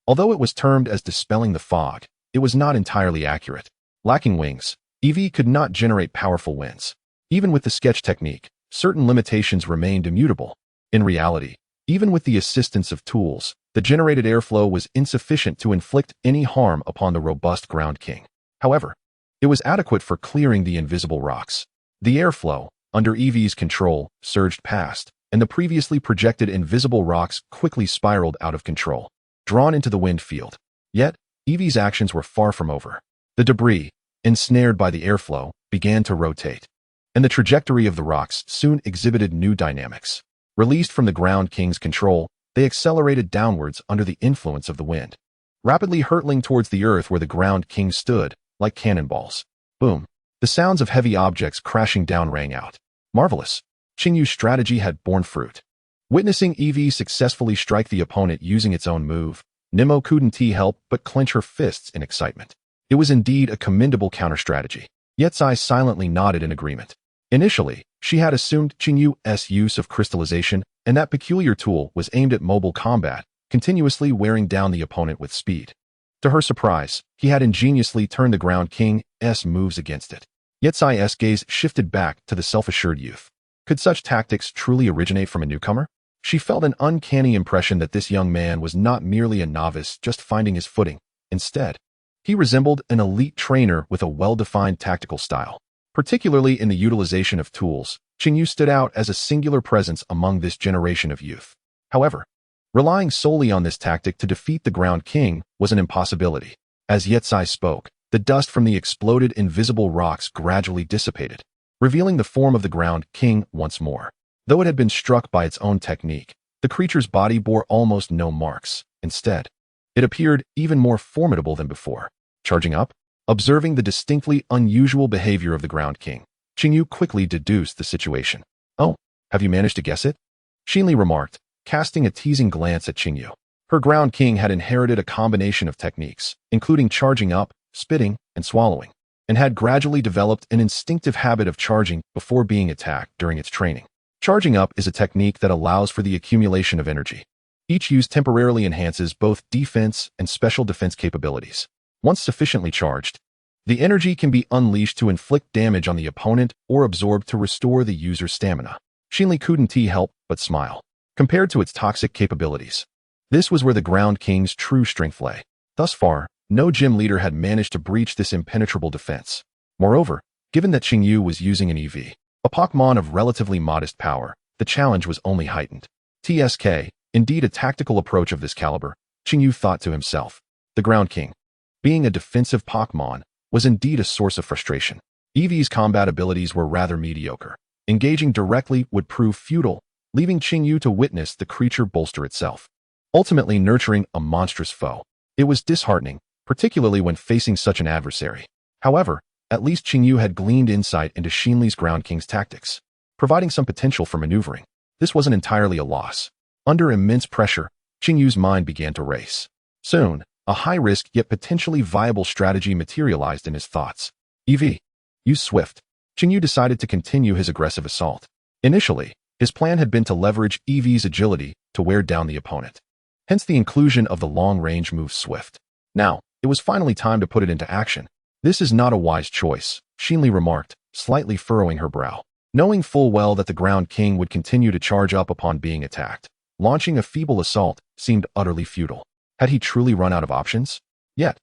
Although it was termed as dispelling the fog, it was not entirely accurate. Lacking wings, Eevee could not generate powerful winds. Even with the sketch technique, certain limitations remained immutable. In reality, even with the assistance of tools, the generated airflow was insufficient to inflict any harm upon the robust Ground King. However, it was adequate for clearing the invisible rocks. The airflow, under Eevee's control, surged past, and the previously projected invisible rocks quickly spiraled out of control, drawn into the wind field. Yet, Eevee's actions were far from over. The debris, ensnared by the airflow, began to rotate. and the trajectory of the rocks soon exhibited new dynamics. Released from the Ground King's control, they accelerated downwards under the influence of the wind, rapidly hurtling towards the earth where the Ground King stood, like cannonballs. Boom! The sounds of heavy objects crashing down rang out. Marvelous! Qinyu's strategy had borne fruit. Witnessing Eevee successfully strike the opponent using its own move, Nemo couldn't help but clench her fists in excitement. It was indeed a commendable counter-strategy. Yetzai silently nodded in agreement. Initially, she had assumed Qinyu's use of crystallization, and that peculiar tool was aimed at mobile combat, continuously wearing down the opponent with speed. To her surprise, he had ingeniously turned the Ground King's moves against it. Yetzai's gaze shifted back to the self-assured youth. Could such tactics truly originate from a newcomer? She felt an uncanny impression that this young man was not merely a novice just finding his footing. Instead, he resembled an elite trainer with a well-defined tactical style. Particularly in the utilization of tools, Qinyu stood out as a singular presence among this generation of youth. However, relying solely on this tactic to defeat the Ground King was an impossibility. As Yetzai spoke, the dust from the exploded invisible rocks gradually dissipated, revealing the form of the Ground King once more. Though it had been struck by its own technique, the creature's body bore almost no marks. Instead, it appeared even more formidable than before. Charging up, observing the distinctly unusual behavior of the Ground King, Qinyu quickly deduced the situation. "Oh, have you managed to guess it?" Xinli remarked, casting a teasing glance at Qinyu. Her Ground King had inherited a combination of techniques, including charging up, spitting, and swallowing, and had gradually developed an instinctive habit of charging before being attacked during its training. Charging up is a technique that allows for the accumulation of energy. Each use temporarily enhances both defense and special defense capabilities. Once sufficiently charged, the energy can be unleashed to inflict damage on the opponent or absorbed to restore the user's stamina. Xinli couldn't help but smile. Compared to its toxic capabilities, this was where the Ground King's true strength lay. Thus far, no gym leader had managed to breach this impenetrable defense. Moreover, given that Qinyu was using an Eevee, a Pokémon of relatively modest power, the challenge was only heightened. TSK, indeed a tactical approach of this caliber, Qinyu thought to himself. The Ground King, being a defensive Pokémon, was indeed a source of frustration. Eevee's combat abilities were rather mediocre. Engaging directly would prove futile, leaving Qinyu to witness the creature bolster itself, ultimately nurturing a monstrous foe. It was disheartening, particularly when facing such an adversary. However, at least Qinyu had gleaned insight into Xinli's Ground King's tactics, providing some potential for maneuvering. This wasn't entirely a loss. Under immense pressure, Qinyu's mind began to race. Soon, a high-risk yet potentially viable strategy materialized in his thoughts. Eevee, use Swift. Qinyu decided to continue his aggressive assault. Initially, his plan had been to leverage Eevee's agility to wear down the opponent. Hence the inclusion of the long-range move Swift. Now, it was finally time to put it into action. This is not a wise choice, Xinli remarked, slightly furrowing her brow. Knowing full well that the Ground King would continue to charge up upon being attacked, launching a feeble assault seemed utterly futile. Had he truly run out of options? Yet,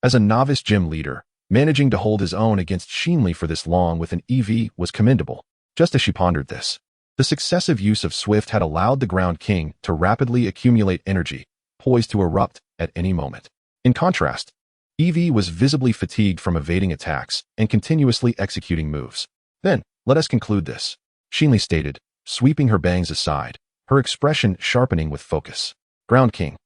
as a novice gym leader, managing to hold his own against Xinli for this long with an Eevee was commendable. Just as she pondered this, the successive use of Swift had allowed the Ground King to rapidly accumulate energy, poised to erupt at any moment. In contrast, Eevee was visibly fatigued from evading attacks and continuously executing moves. Then, let us conclude this, Xinli stated, sweeping her bangs aside, her expression sharpening with focus. Ground King,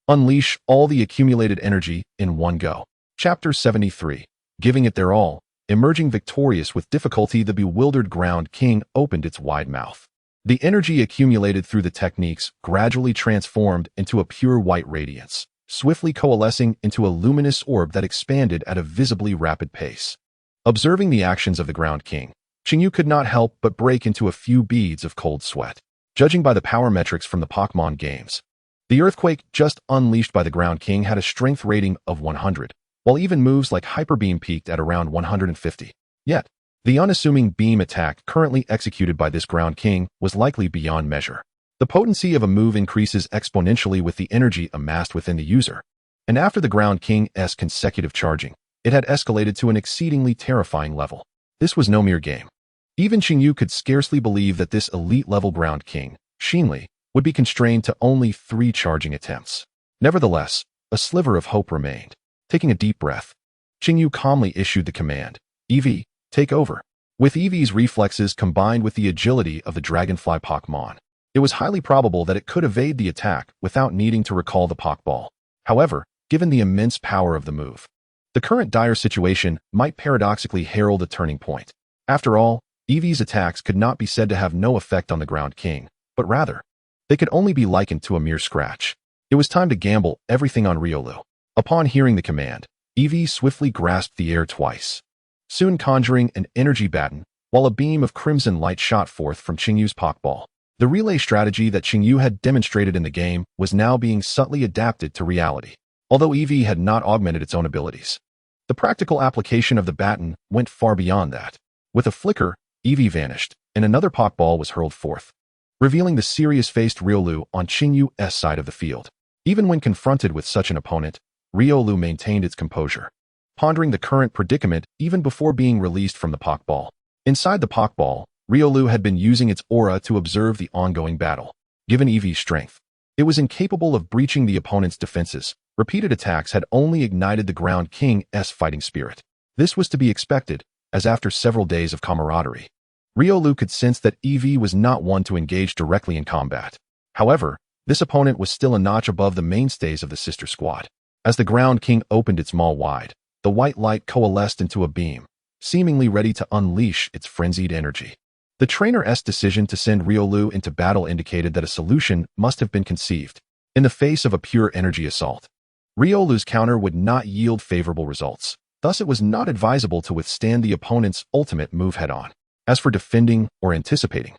unleash all the accumulated energy in one go. Chapter 73. Giving it their all, emerging victorious with difficulty, the bewildered Ground King opened its wide mouth. The energy accumulated through the techniques gradually transformed into a pure white radiance, swiftly coalescing into a luminous orb that expanded at a visibly rapid pace. Observing the actions of the Ground King, Qinyu could not help but break into a few beads of cold sweat. Judging by the power metrics from the Pokémon games, the earthquake just unleashed by the Ground King had a strength rating of 100, while even moves like Hyper Beam peaked at around 150. Yet, the unassuming beam attack currently executed by this Ground King was likely beyond measure. The potency of a move increases exponentially with the energy amassed within the user, and after the Ground King's consecutive charging, it had escalated to an exceedingly terrifying level. This was no mere game. Even Qinyu could scarcely believe that this elite-level Ground King, Xinli, would be constrained to only 3 charging attempts. Nevertheless, a sliver of hope remained. Taking a deep breath, Qinyu calmly issued the command, Eevee, take over. With Eevee's reflexes combined with the agility of the Dragonfly Pokémon, it was highly probable that it could evade the attack without needing to recall the Pokeball. However, given the immense power of the move, the current dire situation might paradoxically herald a turning point. After all, Eevee's attacks could not be said to have no effect on the Ground King, but rather, they could only be likened to a mere scratch. It was time to gamble everything on Riolu. Upon hearing the command, Eevee swiftly grasped the air twice, soon conjuring an energy baton, while a beam of crimson light shot forth from Qingyu's Pokeball. The relay strategy that Qingyu had demonstrated in the game was now being subtly adapted to reality, although Eevee had not augmented its own abilities. The practical application of the baton went far beyond that. With a flicker, Eevee vanished, and another Pokeball was hurled forth, revealing the serious-faced Riolu on Qingyu's side of the field. Even when confronted with such an opponent, Riolu maintained its composure, pondering the current predicament even before being released from the Pokeball. Inside the Pokeball, Riolu had been using its aura to observe the ongoing battle. Given Eevee's strength, it was incapable of breaching the opponent's defenses. Repeated attacks had only ignited the Ground King's fighting spirit. This was to be expected, as after several days of camaraderie, Riolu could sense that Eevee was not one to engage directly in combat. However, this opponent was still a notch above the mainstays of the sister squad. As the Ground King opened its maw wide, the white light coalesced into a beam, seemingly ready to unleash its frenzied energy. The trainer's decision to send Riolu into battle indicated that a solution must have been conceived. In the face of a pure energy assault, Riolu's counter would not yield favorable results. Thus, it was not advisable to withstand the opponent's ultimate move head-on. As for defending or anticipating,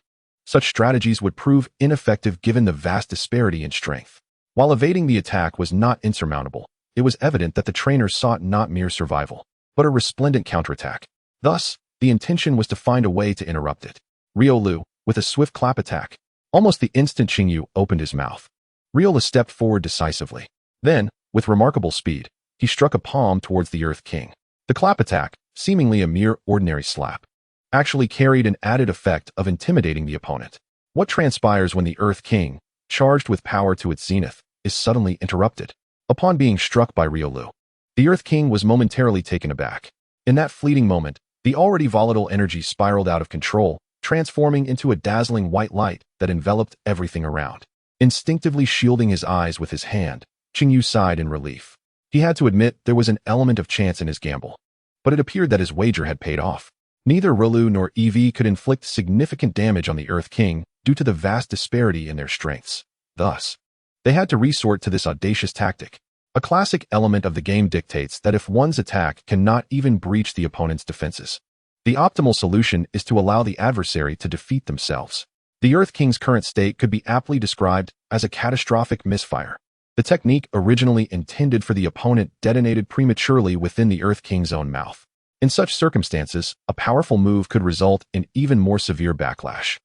such strategies would prove ineffective given the vast disparity in strength. While evading the attack was not insurmountable, it was evident that the trainer sought not mere survival, but a resplendent counterattack. Thus, the intention was to find a way to interrupt it. Riolu, with a swift clap attack, almost the instant Qingyu opened his mouth, Riolu stepped forward decisively. Then, with remarkable speed, he struck a palm towards the Earth King. The clap attack, seemingly a mere ordinary slap, actually carried an added effect of intimidating the opponent. What transpires when the Earth King, charged with power to its zenith, is suddenly interrupted? Upon being struck by Riolu, the Earth King was momentarily taken aback. In that fleeting moment, the already volatile energy spiraled out of control, transforming into a dazzling white light that enveloped everything around. Instinctively shielding his eyes with his hand, Qingyu sighed in relief. He had to admit there was an element of chance in his gamble, but it appeared that his wager had paid off. Neither Riolu nor Eevee could inflict significant damage on the Earth King due to the vast disparity in their strengths. Thus, they had to resort to this audacious tactic. A classic element of the game dictates that if one's attack cannot even breach the opponent's defenses, the optimal solution is to allow the adversary to defeat themselves. The Earth King's current state could be aptly described as a catastrophic misfire. The technique originally intended for the opponent detonated prematurely within the Earth King's own mouth. In such circumstances, a powerful move could result in even more severe backlash.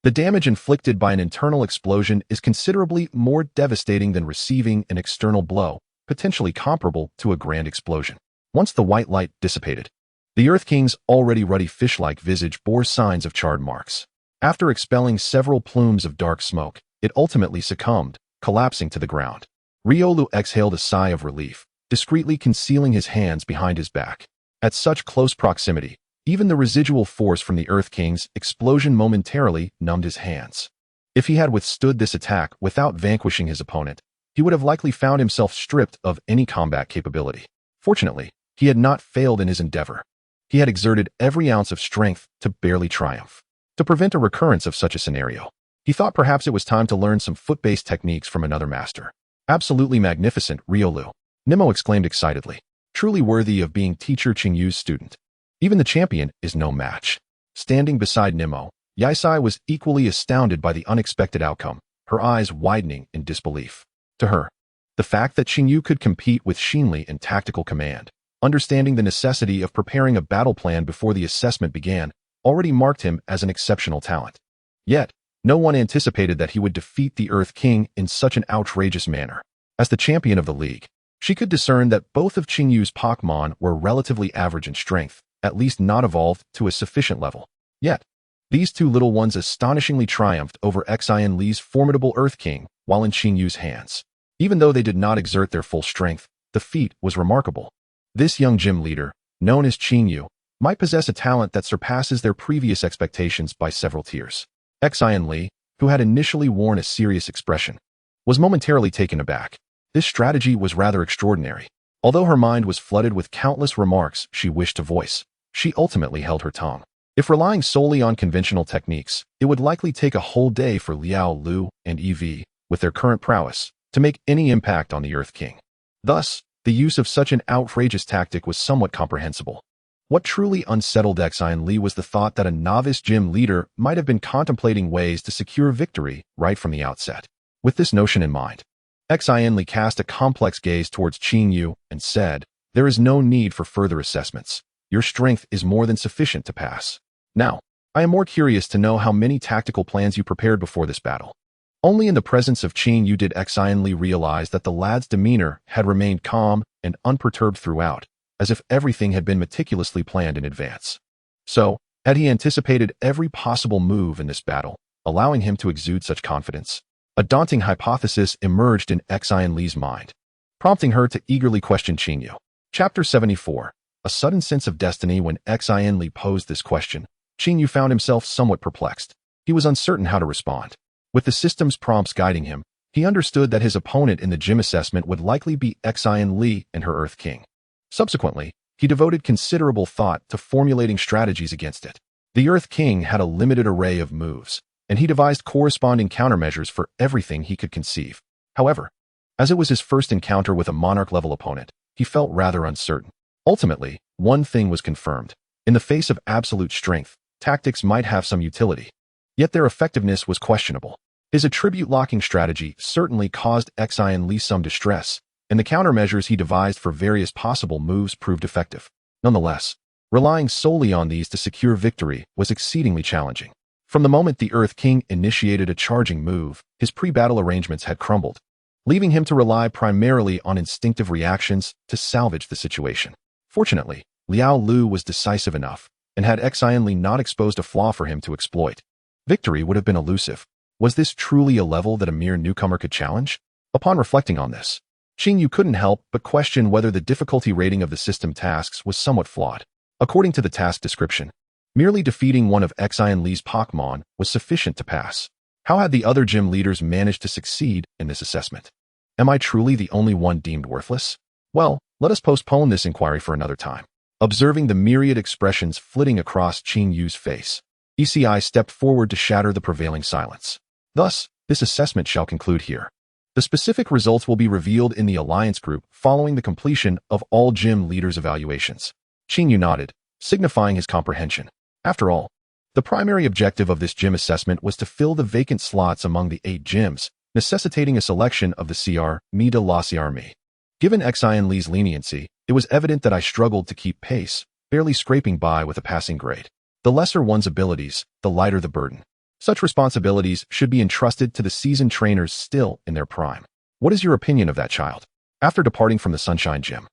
The damage inflicted by an internal explosion is considerably more devastating than receiving an external blow, potentially comparable to a grand explosion. Once the white light dissipated, the Earth King's already ruddy fish-like visage bore signs of charred marks. After expelling several plumes of dark smoke, it ultimately succumbed, collapsing to the ground. Riolu exhaled a sigh of relief, discreetly concealing his hands behind his back. At such close proximity, even the residual force from the Earth King's explosion momentarily numbed his hands. If he had withstood this attack without vanquishing his opponent, he would have likely found himself stripped of any combat capability. Fortunately, he had not failed in his endeavor. He had exerted every ounce of strength to barely triumph. To prevent a recurrence of such a scenario, he thought perhaps it was time to learn some foot-based techniques from another master. Absolutely magnificent, Riolu, Nemo exclaimed excitedly. Truly worthy of being teacher Qingyu's student. Even the champion is no match. Standing beside Nemo, Yaisai was equally astounded by the unexpected outcome, her eyes widening in disbelief. To her, the fact that Qingyu could compete with Xinli in tactical command, understanding the necessity of preparing a battle plan before the assessment began, already marked him as an exceptional talent. Yet, no one anticipated that he would defeat the Earth King in such an outrageous manner. As the champion of the league, she could discern that both of Qingyu's Pokémon were relatively average in strength, at least not evolved to a sufficient level. Yet, these two little ones astonishingly triumphed over Xian Li's formidable Earth King while in Qingyu's hands. Even though they did not exert their full strength, the feat was remarkable. This young gym leader, known as Qingyu, might possess a talent that surpasses their previous expectations by several tiers. Xian Li, who had initially worn a serious expression, was momentarily taken aback. This strategy was rather extraordinary. Although her mind was flooded with countless remarks she wished to voice, she ultimately held her tongue. If relying solely on conventional techniques, it would likely take a whole day for Riolu and Eevee, with their current prowess, to make any impact on the Earth King. Thus, the use of such an outrageous tactic was somewhat comprehensible. What truly unsettled Xian Li was the thought that a novice gym leader might have been contemplating ways to secure victory right from the outset. With this notion in mind, Xian Li cast a complex gaze towards Chinyu and said, "There is no need for further assessments. Your strength is more than sufficient to pass. Now, I am more curious to know how many tactical plans you prepared before this battle." Only in the presence of Chinyu did Xian Li realize that the lad's demeanor had remained calm and unperturbed throughout, as if everything had been meticulously planned in advance. So, had he anticipated every possible move in this battle, allowing him to exude such confidence? A daunting hypothesis emerged in Xian Li's mind, prompting her to eagerly question Chinyu. Chapter 74. A sudden sense of destiny. When Xian Li posed this question, Chinyu found himself somewhat perplexed. He was uncertain how to respond. With the system's prompts guiding him, he understood that his opponent in the gym assessment would likely be Xian Li and her Earth King. Subsequently, he devoted considerable thought to formulating strategies against it. The Earth King had a limited array of moves, and he devised corresponding countermeasures for everything he could conceive. However, as it was his first encounter with a Monarch-level opponent, he felt rather uncertain. Ultimately, one thing was confirmed. In the face of absolute strength, tactics might have some utility. Yet their effectiveness was questionable. His attribute-locking strategy certainly caused Xian Li some distress, and the countermeasures he devised for various possible moves proved effective. Nonetheless, relying solely on these to secure victory was exceedingly challenging. From the moment the Earth King initiated a charging move, his pre-battle arrangements had crumbled, leaving him to rely primarily on instinctive reactions to salvage the situation. Fortunately, Riolu was decisive enough, and had Xian Li not exposed a flaw for him to exploit, victory would have been elusive. Was this truly a level that a mere newcomer could challenge? Upon reflecting on this, Chinyu couldn't help but question whether the difficulty rating of the system tasks was somewhat flawed. According to the task description, merely defeating one of Xian Li's Pokémon was sufficient to pass. How had the other gym leaders managed to succeed in this assessment? Am I truly the only one deemed worthless? Well, let us postpone this inquiry for another time. Observing the myriad expressions flitting across Chinyu's face, ECI stepped forward to shatter the prevailing silence. Thus, this assessment shall conclude here. The specific results will be revealed in the Alliance Group following the completion of all gym leaders' evaluations. Chinyu nodded, signifying his comprehension. After all, the primary objective of this gym assessment was to fill the vacant slots among the 8 gyms, necessitating a selection of the CR, Mi de la CRME. Given Xian Li's leniency, it was evident that I struggled to keep pace, barely scraping by with a passing grade. The lesser one's abilities, the lighter the burden. Such responsibilities should be entrusted to the seasoned trainers still in their prime. What is your opinion of that child? After departing from the Sunshine Gym,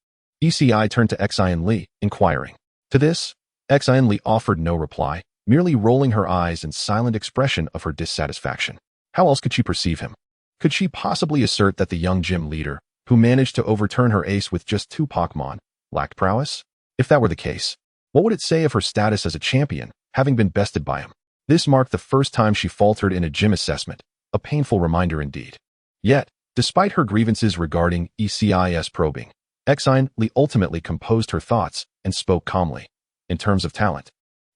ECI turned to Xian Li, inquiring. To this, Xian Li offered no reply, merely rolling her eyes in silent expression of her dissatisfaction. How else could she perceive him? Could she possibly assert that the young gym leader, who managed to overturn her ace with just 2 Pokémon, lacked prowess? If that were the case, what would it say of her status as a champion, having been bested by him? This marked the first time she faltered in a gym assessment, a painful reminder indeed. Yet, despite her grievances regarding ECI's probing, Xian Li ultimately composed her thoughts and spoke calmly. In terms of talent,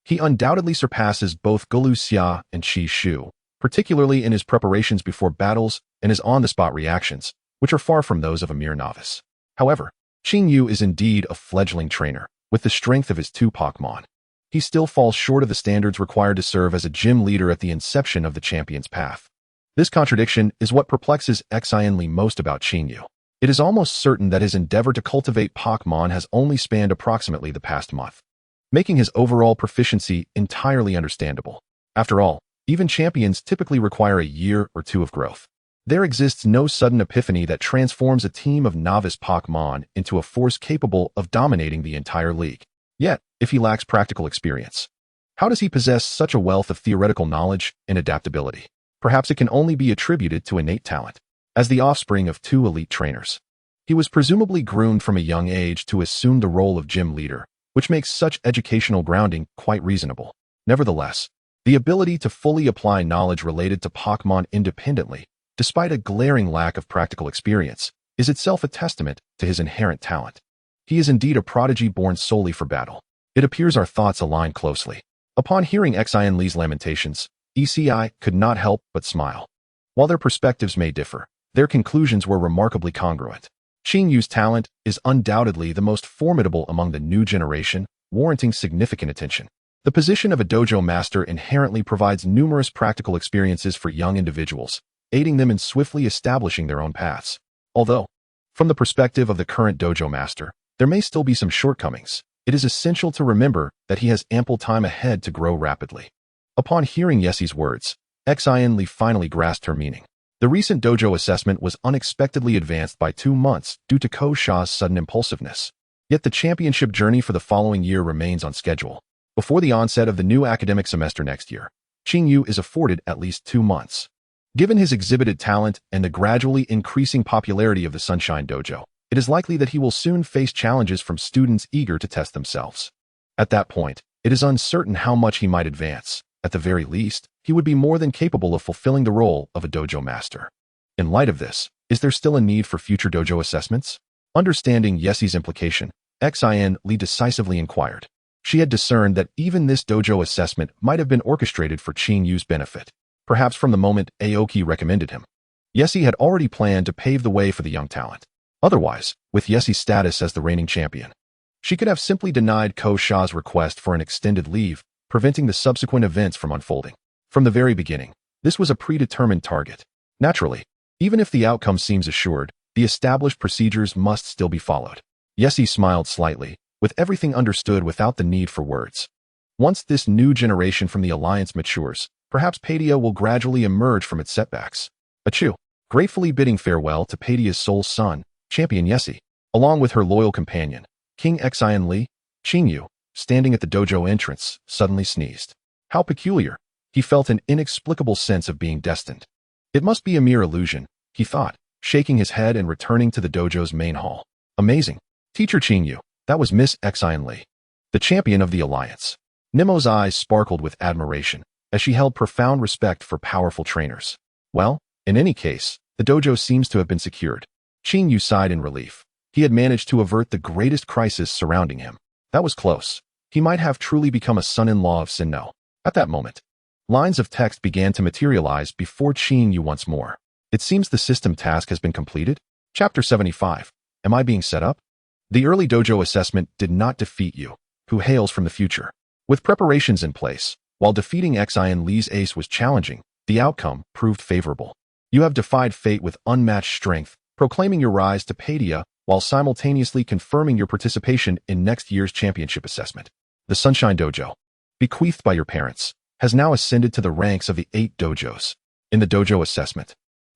he undoubtedly surpasses both Gulu Xia and Chishu, particularly in his preparations before battles and his on-the-spot reactions, which are far from those of a mere novice. However, Chinyu is indeed a fledgling trainer, with the strength of his 2 Pokémon. He still falls short of the standards required to serve as a gym leader at the inception of the champion's path. This contradiction is what perplexes Xian Li most about Chinyu. It is almost certain that his endeavor to cultivate Pokémon has only spanned approximately the past month, making his overall proficiency entirely understandable. After all, even champions typically require a year or 2 of growth. There exists no sudden epiphany that transforms a team of novice Pokémon into a force capable of dominating the entire league. Yet, if he lacks practical experience, how does he possess such a wealth of theoretical knowledge and adaptability? Perhaps it can only be attributed to innate talent. As the offspring of 2 elite trainers, he was presumably groomed from a young age to assume the role of gym leader, which makes such educational grounding quite reasonable. Nevertheless, the ability to fully apply knowledge related to Pokémon independently, despite a glaring lack of practical experience, is itself a testament to his inherent talent. He is indeed a prodigy born solely for battle. It appears our thoughts align closely. Upon hearing Xin Li's lamentations, ECI could not help but smile. While their perspectives may differ, their conclusions were remarkably congruent. Qinyu's talent is undoubtedly the most formidable among the new generation, warranting significant attention. The position of a dojo master inherently provides numerous practical experiences for young individuals, aiding them in swiftly establishing their own paths. Although, from the perspective of the current dojo master, there may still be some shortcomings, it is essential to remember that he has ample time ahead to grow rapidly. Upon hearing Yessie's words, Xin Li finally grasped her meaning. The recent dojo assessment was unexpectedly advanced by 2 months due to Ko Sha's sudden impulsiveness. Yet the championship journey for the following year remains on schedule. Before the onset of the new academic semester next year, Qingyu is afforded at least 2 months. Given his exhibited talent and the gradually increasing popularity of the Sunshine Dojo, it is likely that he will soon face challenges from students eager to test themselves. At that point, it is uncertain how much he might advance. At the very least, he would be more than capable of fulfilling the role of a dojo master. In light of this, is there still a need for future dojo assessments? Understanding Yessie's implication, Xin Li decisively inquired. She had discerned that even this dojo assessment might have been orchestrated for Qinyu's benefit, perhaps from the moment Aoki recommended him. Yessie had already planned to pave the way for the young talent. Otherwise, with Yessie's status as the reigning champion, she could have simply denied Ko Sha's request for an extended leave, preventing the subsequent events from unfolding. From the very beginning, this was a predetermined target. Naturally, even if the outcome seems assured, the established procedures must still be followed. Yessie smiled slightly, with everything understood without the need for words. Once this new generation from the Alliance matures, perhaps Paidia will gradually emerge from its setbacks. Achoo! Gratefully bidding farewell to Paidia's sole son, Champion Yessie, along with her loyal companion, King Xin Li, Qingyu, standing at the dojo entrance, suddenly sneezed. How peculiar! He felt an inexplicable sense of being destined. It must be a mere illusion, he thought, shaking his head and returning to the dojo's main hall. Amazing! Teacher Qingyu, that was Miss Xin Li, the champion of the Alliance. Nemo's eyes sparkled with admiration, as she held profound respect for powerful trainers. Well, in any case, the dojo seems to have been secured. Qingyu sighed in relief. He had managed to avert the greatest crisis surrounding him. That was close. He might have truly become a son-in-law of Sinnoh. At that moment, lines of text began to materialize before Qingyu once more. It seems the system task has been completed. Chapter 75. Am I being set up? The early dojo assessment did not defeat you, who hails from the future. With preparations in place, while defeating Xin Li's ace was challenging, the outcome proved favorable. You have defied fate with unmatched strength, proclaiming your rise to Paidia while simultaneously confirming your participation in next year's championship assessment. The Sunshine Dojo, bequeathed by your parents, has now ascended to the ranks of the 8 dojos. In the dojo assessment,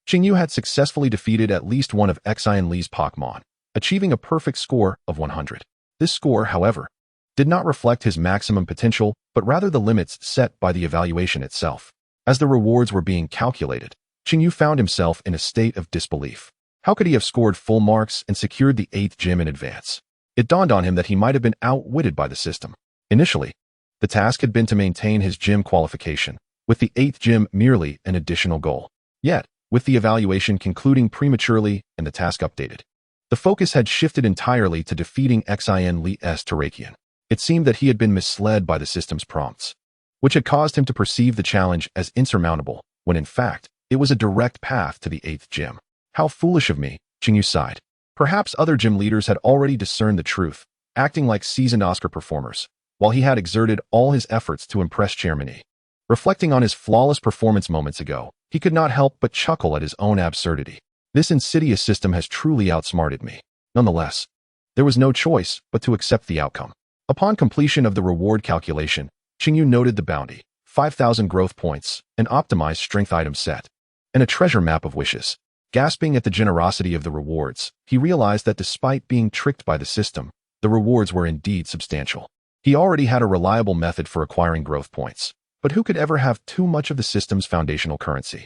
Qingyu had successfully defeated at least one of Xin Li's Pokémon, achieving a perfect score of 100. This score, however, did not reflect his maximum potential, but rather the limits set by the evaluation itself. As the rewards were being calculated, Qingyu found himself in a state of disbelief. How could he have scored full marks and secured the 8th gym in advance? It dawned on him that he might have been outwitted by the system. Initially, the task had been to maintain his gym qualification, with the 8th gym merely an additional goal. Yet, with the evaluation concluding prematurely and the task updated, the focus had shifted entirely to defeating Xin Li's Terrakion. It seemed that he had been misled by the system's prompts, which had caused him to perceive the challenge as insurmountable, when in fact, it was a direct path to the 8th gym. How foolish of me, Qingyu sighed. Perhaps other gym leaders had already discerned the truth, acting like seasoned Oscar performers, while he had exerted all his efforts to impress Chairman Yi. Reflecting on his flawless performance moments ago, he could not help but chuckle at his own absurdity. This insidious system has truly outsmarted me. Nonetheless, there was no choice but to accept the outcome. Upon completion of the reward calculation, Qingyu noted the bounty, 5,000 growth points, an optimized strength item set, and a treasure map of wishes. Gasping at the generosity of the rewards, he realized that despite being tricked by the system, the rewards were indeed substantial. He already had a reliable method for acquiring growth points, but who could ever have too much of the system's foundational currency?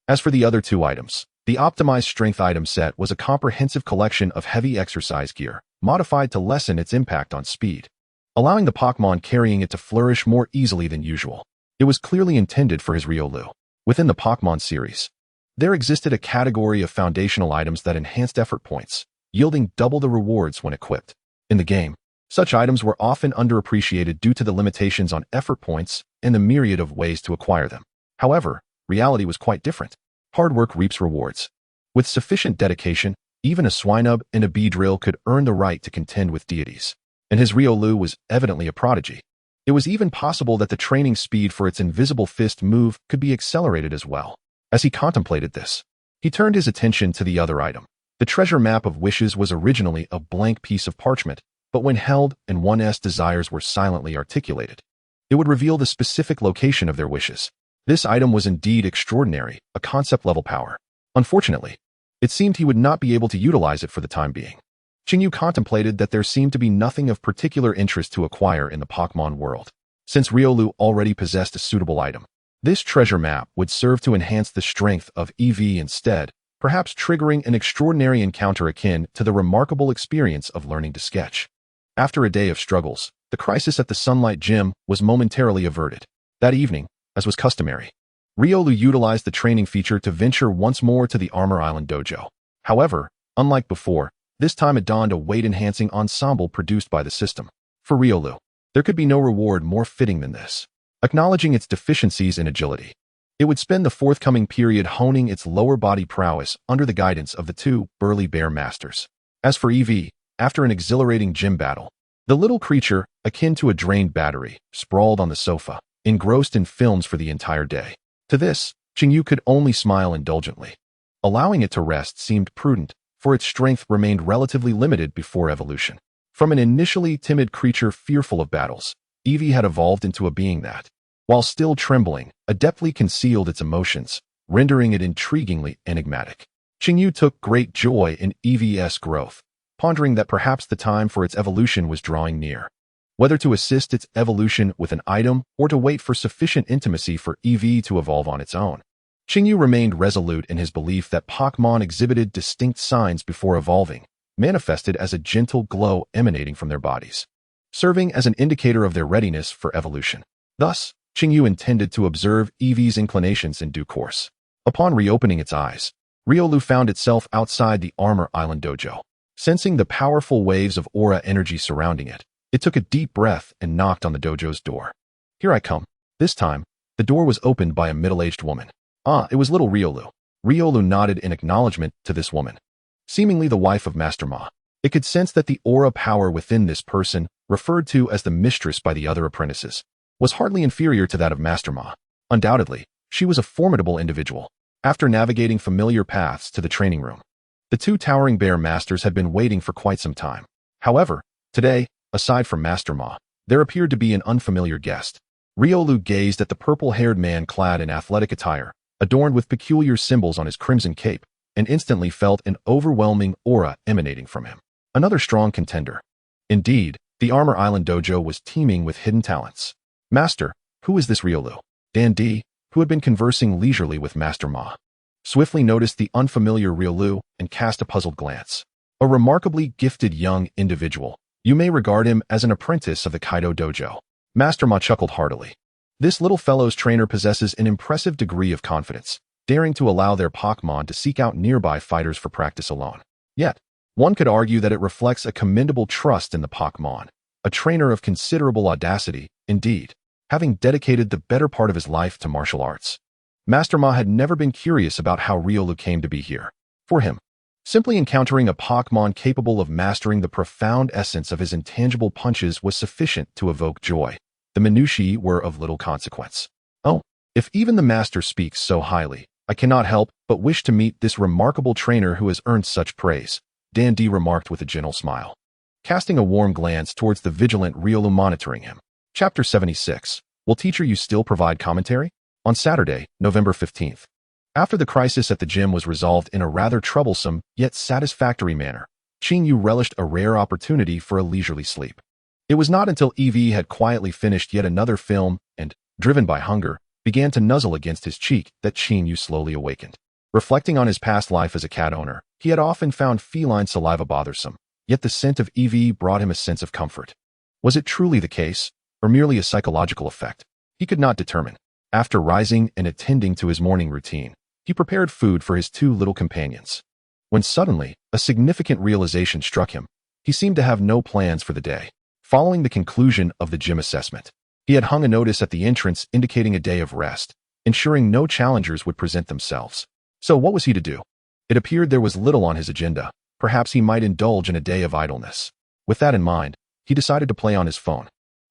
As for the other 2 items, the optimized strength item set was a comprehensive collection of heavy exercise gear, modified to lessen its impact on speed. allowing the Pokémon carrying it to flourish more easily than usual. It was clearly intended for his Riolu. Within the Pokémon series, there existed a category of foundational items that enhanced effort points, yielding double the rewards when equipped. In the game, such items were often underappreciated due to the limitations on effort points and the myriad of ways to acquire them. However, reality was quite different. Hard work reaps rewards. With sufficient dedication, even a Swinub and a Beedrill could earn the right to contend with deities. And his Riolu was evidently a prodigy. It was even possible that the training speed for its Invisible Fist move could be accelerated as well. As he contemplated this, he turned his attention to the other item. The treasure map of wishes was originally a blank piece of parchment, but when held and one's desires were silently articulated, it would reveal the specific location of their wishes. This item was indeed extraordinary, a concept-level power. Unfortunately, it seemed he would not be able to utilize it for the time being. Qingyu contemplated that there seemed to be nothing of particular interest to acquire in the Pokémon world. Since Riolu already possessed a suitable item, this treasure map would serve to enhance the strength of Eevee instead, perhaps triggering an extraordinary encounter akin to the remarkable experience of learning to sketch. After a day of struggles, the crisis at the Sunlight Gym was momentarily averted. That evening, as was customary, Riolu utilized the training feature to venture once more to the Armor Island Dojo. However, unlike before, this time it donned a weight-enhancing ensemble produced by the system. For Riolu, there could be no reward more fitting than this. Acknowledging its deficiencies in agility, it would spend the forthcoming period honing its lower body prowess under the guidance of the two burly bear masters. As for Eevee, after an exhilarating gym battle, the little creature, akin to a drained battery, sprawled on the sofa, engrossed in films for the entire day. To this, Qingyu could only smile indulgently. Allowing it to rest seemed prudent, for its strength remained relatively limited before evolution. From an initially timid creature fearful of battles, Eevee had evolved into a being that, while still trembling, adeptly concealed its emotions, rendering it intriguingly enigmatic. Qingyu took great joy in Eevee's growth, pondering that perhaps the time for its evolution was drawing near. Whether to assist its evolution with an item or to wait for sufficient intimacy for Eevee to evolve on its own, Qingyu remained resolute in his belief that Pokémon exhibited distinct signs before evolving, manifested as a gentle glow emanating from their bodies, serving as an indicator of their readiness for evolution. Thus, Qingyu intended to observe Eevee's inclinations in due course. Upon reopening its eyes, Riolu found itself outside the Armor Island Dojo. Sensing the powerful waves of aura energy surrounding it, it took a deep breath and knocked on the dojo's door. "Here I come." This time, the door was opened by a middle-aged woman. It was little Riolu. Riolu nodded in acknowledgement to this woman, seemingly the wife of Master Ma. It could sense that the aura power within this person, referred to as the mistress by the other apprentices, was hardly inferior to that of Master Ma. Undoubtedly, she was a formidable individual. After navigating familiar paths to the training room, the two towering bear masters had been waiting for quite some time. However, today, aside from Master Ma, there appeared to be an unfamiliar guest. Riolu gazed at the purple-haired man clad in athletic attire, adorned with peculiar symbols on his crimson cape, and instantly felt an overwhelming aura emanating from him. Another strong contender. Indeed, the Armor Island Dojo was teeming with hidden talents. "Master, who is this Riolu?" Dan D, who had been conversing leisurely with Master Ma, swiftly noticed the unfamiliar Riolu and cast a puzzled glance. A remarkably gifted young individual. You may regard him as an apprentice of the Kaido Dojo. Master Ma chuckled heartily. This little fellow's trainer possesses an impressive degree of confidence, daring to allow their Pokémon to seek out nearby fighters for practice alone. Yet, one could argue that it reflects a commendable trust in the Pokémon, a trainer of considerable audacity, indeed, having dedicated the better part of his life to martial arts. Master Ma had never been curious about how Riolu came to be here. For him, simply encountering a Pokémon capable of mastering the profound essence of his intangible punches was sufficient to evoke joy. The minutiae were of little consequence. "Oh, if even the master speaks so highly, I cannot help but wish to meet this remarkable trainer who has earned such praise," Dan D remarked with a gentle smile, casting a warm glance towards the vigilant Riolu monitoring him. Chapter 76. Will Teacher You Still Provide Commentary? On Saturday, November 15th. After the crisis at the gym was resolved in a rather troublesome, yet satisfactory manner, Qingyu relished a rare opportunity for a leisurely sleep. It was not until Eevee had quietly finished yet another film and, driven by hunger, began to nuzzle against his cheek that Qingyu slowly awakened. Reflecting on his past life as a cat owner, he had often found feline saliva bothersome, yet the scent of Eevee brought him a sense of comfort. Was it truly the case, or merely a psychological effect? He could not determine. After rising and attending to his morning routine, he prepared food for his two little companions. When suddenly, a significant realization struck him. He seemed to have no plans for the day. Following the conclusion of the gym assessment, he had hung a notice at the entrance indicating a day of rest, ensuring no challengers would present themselves. So what was he to do? It appeared there was little on his agenda. Perhaps he might indulge in a day of idleness. With that in mind, he decided to play on his phone.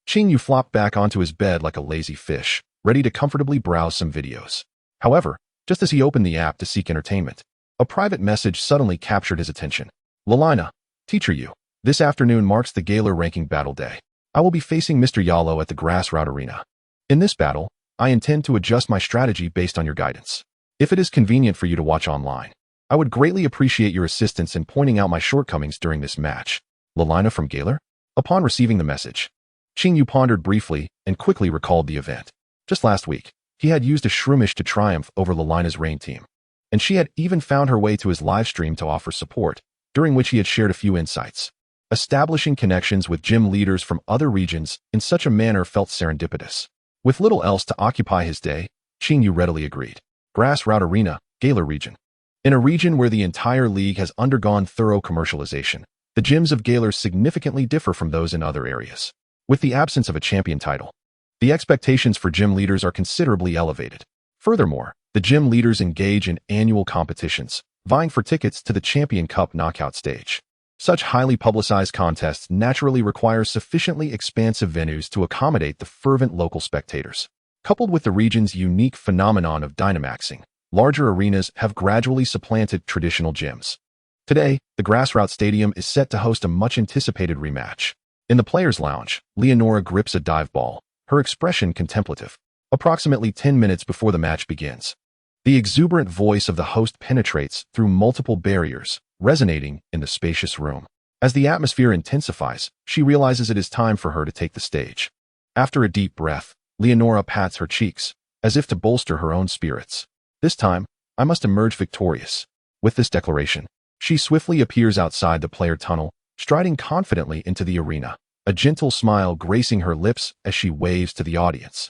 Chinyu flopped back onto his bed like a lazy fish, ready to comfortably browse some videos. However, just as he opened the app to seek entertainment, a private message suddenly captured his attention. Lalina, Teacher Yu, this afternoon marks the Galar ranking battle day. I will be facing Mr. Riolu at the grass route arena. In this battle, I intend to adjust my strategy based on your guidance. If it is convenient for you to watch online, I would greatly appreciate your assistance in pointing out my shortcomings during this match. Lalina from Galar? Upon receiving the message, Chinyu pondered briefly and quickly recalled the event. Just last week, he had used a shroomish to triumph over Lalina's rain team, and she had even found her way to his livestream to offer support, during which he had shared a few insights. Establishing connections with gym leaders from other regions in such a manner felt serendipitous. With little else to occupy his day, Chinyu readily agreed. Grass Route Arena, Galar region. In a region where the entire league has undergone thorough commercialization, the gyms of Galar significantly differ from those in other areas. With the absence of a champion title, the expectations for gym leaders are considerably elevated. Furthermore, the gym leaders engage in annual competitions, vying for tickets to the Champion Cup knockout stage. Such highly publicized contests naturally require sufficiently expansive venues to accommodate the fervent local spectators. Coupled with the region's unique phenomenon of Dynamaxing, larger arenas have gradually supplanted traditional gyms. Today, the Grassroute Stadium is set to host a much-anticipated rematch. In the players' lounge, Leonora grips a dive ball, her expression contemplative. Approximately 10 minutes before the match begins, the exuberant voice of the host penetrates through multiple barriers, resonating in the spacious room. As the atmosphere intensifies, she realizes it is time for her to take the stage. After a deep breath, Leonora pats her cheeks, as if to bolster her own spirits. This time, I must emerge victorious. With this declaration, she swiftly appears outside the player tunnel, striding confidently into the arena, a gentle smile gracing her lips as she waves to the audience.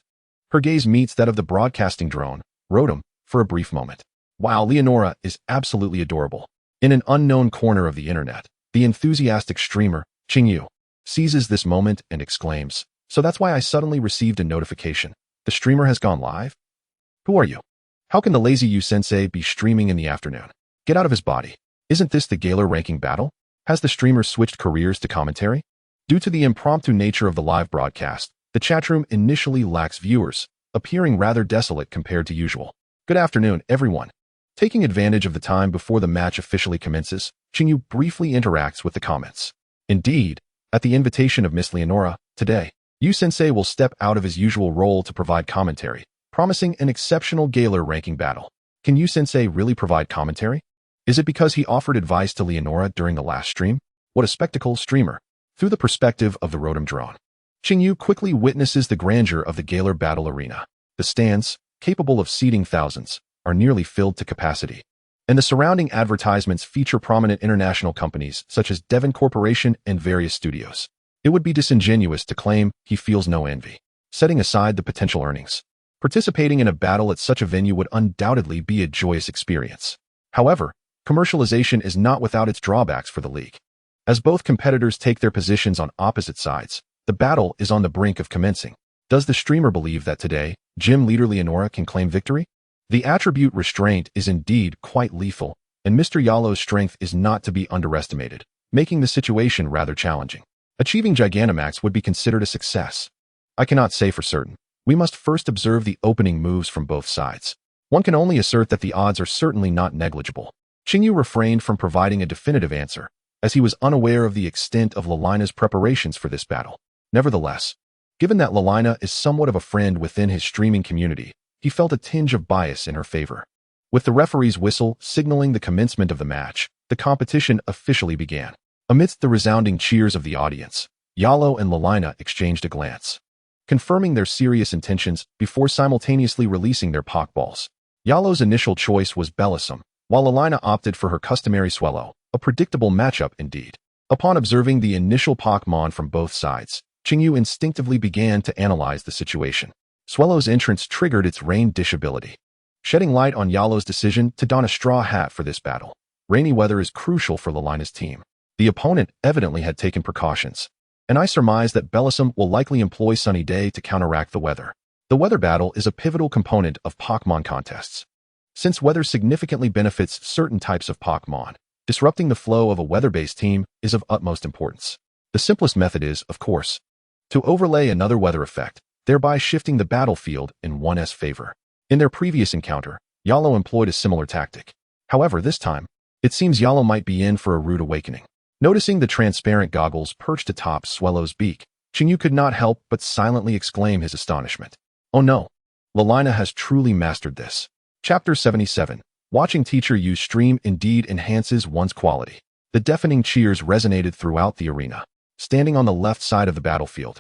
Her gaze meets that of the broadcasting drone, Rotom, for a brief moment. Wow, Leonora is absolutely adorable. In an unknown corner of the internet, the enthusiastic streamer, Chinyu, seizes this moment and exclaims, "So that's why I suddenly received a notification. The streamer has gone live? Who are you? How can the lazy Yu-sensei be streaming in the afternoon? Get out of his body. Isn't this the Galar ranking battle? Has the streamer switched careers to commentary?" Due to the impromptu nature of the live broadcast, the chatroom initially lacks viewers, appearing rather desolate compared to usual. Good afternoon, everyone. Taking advantage of the time before the match officially commences, Chinyu briefly interacts with the comments. Indeed, at the invitation of Miss Leonora, today, Yu-sensei will step out of his usual role to provide commentary, promising an exceptional Galar ranking battle. Can Yu-sensei really provide commentary? Is it because he offered advice to Leonora during the last stream? What a spectacle, streamer. Through the perspective of the Rotom drone, Chinyu quickly witnesses the grandeur of the Galar battle arena. The stands, capable of seating thousands, are nearly filled to capacity, and the surrounding advertisements feature prominent international companies such as Devon Corporation and various studios. It would be disingenuous to claim he feels no envy. Setting aside the potential earnings, participating in a battle at such a venue would undoubtedly be a joyous experience. However, commercialization is not without its drawbacks for the league. As both competitors take their positions on opposite sides, the battle is on the brink of commencing. Does the streamer believe that today, gym leader Leonora can claim victory? The attribute restraint is indeed quite lethal, and Mr. Riolu's strength is not to be underestimated, making the situation rather challenging. Achieving Gigantamax would be considered a success. I cannot say for certain. We must first observe the opening moves from both sides. One can only assert that the odds are certainly not negligible. Chinyu refrained from providing a definitive answer, as he was unaware of the extent of Lalina's preparations for this battle. Nevertheless, given that Lalina is somewhat of a friend within his streaming community, he felt a tinge of bias in her favor. With the referee's whistle signaling the commencement of the match, the competition officially began. Amidst the resounding cheers of the audience, Riolu and Lalina exchanged a glance, confirming their serious intentions before simultaneously releasing their Pokeballs. Riolu's initial choice was Bellossom, while Lalina opted for her customary Swellow, a predictable matchup indeed. Upon observing the initial Pokemon from both sides, Qingyu instinctively began to analyze the situation. Swellow's entrance triggered its rain dish ability, shedding light on Yalo's decision to don a straw hat for this battle. Rainy weather is crucial for Lilina's team. The opponent evidently had taken precautions, and I surmise that Bellossom will likely employ Sunny Day to counteract the weather. The weather battle is a pivotal component of Pokémon contests. Since weather significantly benefits certain types of Pokémon, disrupting the flow of a weather-based team is of utmost importance. The simplest method is, of course, to overlay another weather effect, thereby shifting the battlefield in one's favor. In their previous encounter, Yalo employed a similar tactic. However, this time, it seems Yalo might be in for a rude awakening. Noticing the transparent goggles perched atop Swellow's beak, Qingyu could not help but silently exclaim his astonishment. Oh no! Lilina has truly mastered this. Chapter 77. Watching teacher use stream indeed enhances one's quality. The deafening cheers resonated throughout the arena. Standing on the left side of the battlefield,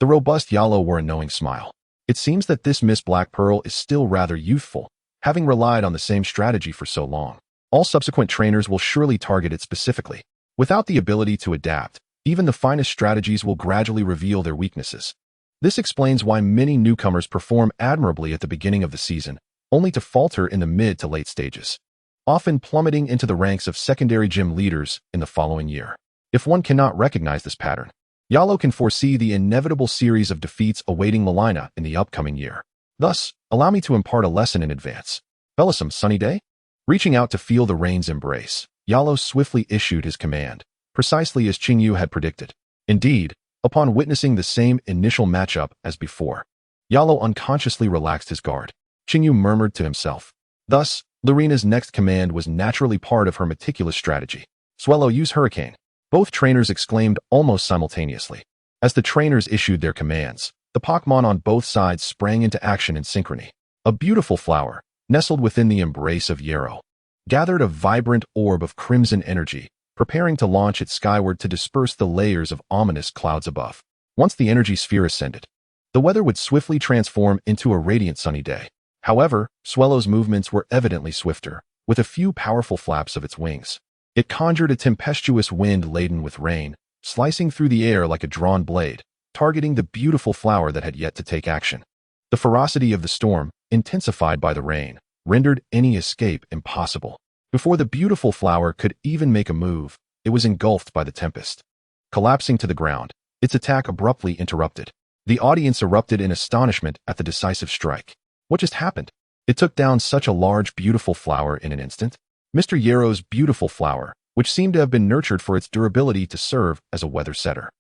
the robust Yalo wore a knowing smile. It seems that this Miss Black Pearl is still rather youthful, having relied on the same strategy for so long. All subsequent trainers will surely target it specifically. Without the ability to adapt, even the finest strategies will gradually reveal their weaknesses. This explains why many newcomers perform admirably at the beginning of the season, only to falter in the mid to late stages, often plummeting into the ranks of secondary gym leaders in the following year. If one cannot recognize this pattern, Yalo can foresee the inevitable series of defeats awaiting Lilina in the upcoming year. Thus, allow me to impart a lesson in advance. Bellossom, Sunny Day? Reaching out to feel the rain's embrace, Yalo swiftly issued his command, precisely as Qingyu had predicted. Indeed, upon witnessing the same initial matchup as before, Yalo unconsciously relaxed his guard. Qingyu murmured to himself. Thus, Lilina's next command was naturally part of her meticulous strategy. Swellow, use Hurricane. Both trainers exclaimed almost simultaneously. As the trainers issued their commands, the Pokémon on both sides sprang into action in synchrony. A beautiful flower, nestled within the embrace of Yarrow, gathered a vibrant orb of crimson energy, preparing to launch it skyward to disperse the layers of ominous clouds above. Once the energy sphere ascended, the weather would swiftly transform into a radiant sunny day. However, Swellow's movements were evidently swifter, with a few powerful flaps of its wings. It conjured a tempestuous wind laden with rain, slicing through the air like a drawn blade, targeting the beautiful flower that had yet to take action. The ferocity of the storm, intensified by the rain, rendered any escape impossible. Before the beautiful flower could even make a move, it was engulfed by the tempest. Collapsing to the ground, its attack abruptly interrupted. The audience erupted in astonishment at the decisive strike. What just happened? It took down such a large, beautiful flower in an instant. Mr. Yarrow's beautiful flower, which seemed to have been nurtured for its durability to serve as a weather setter,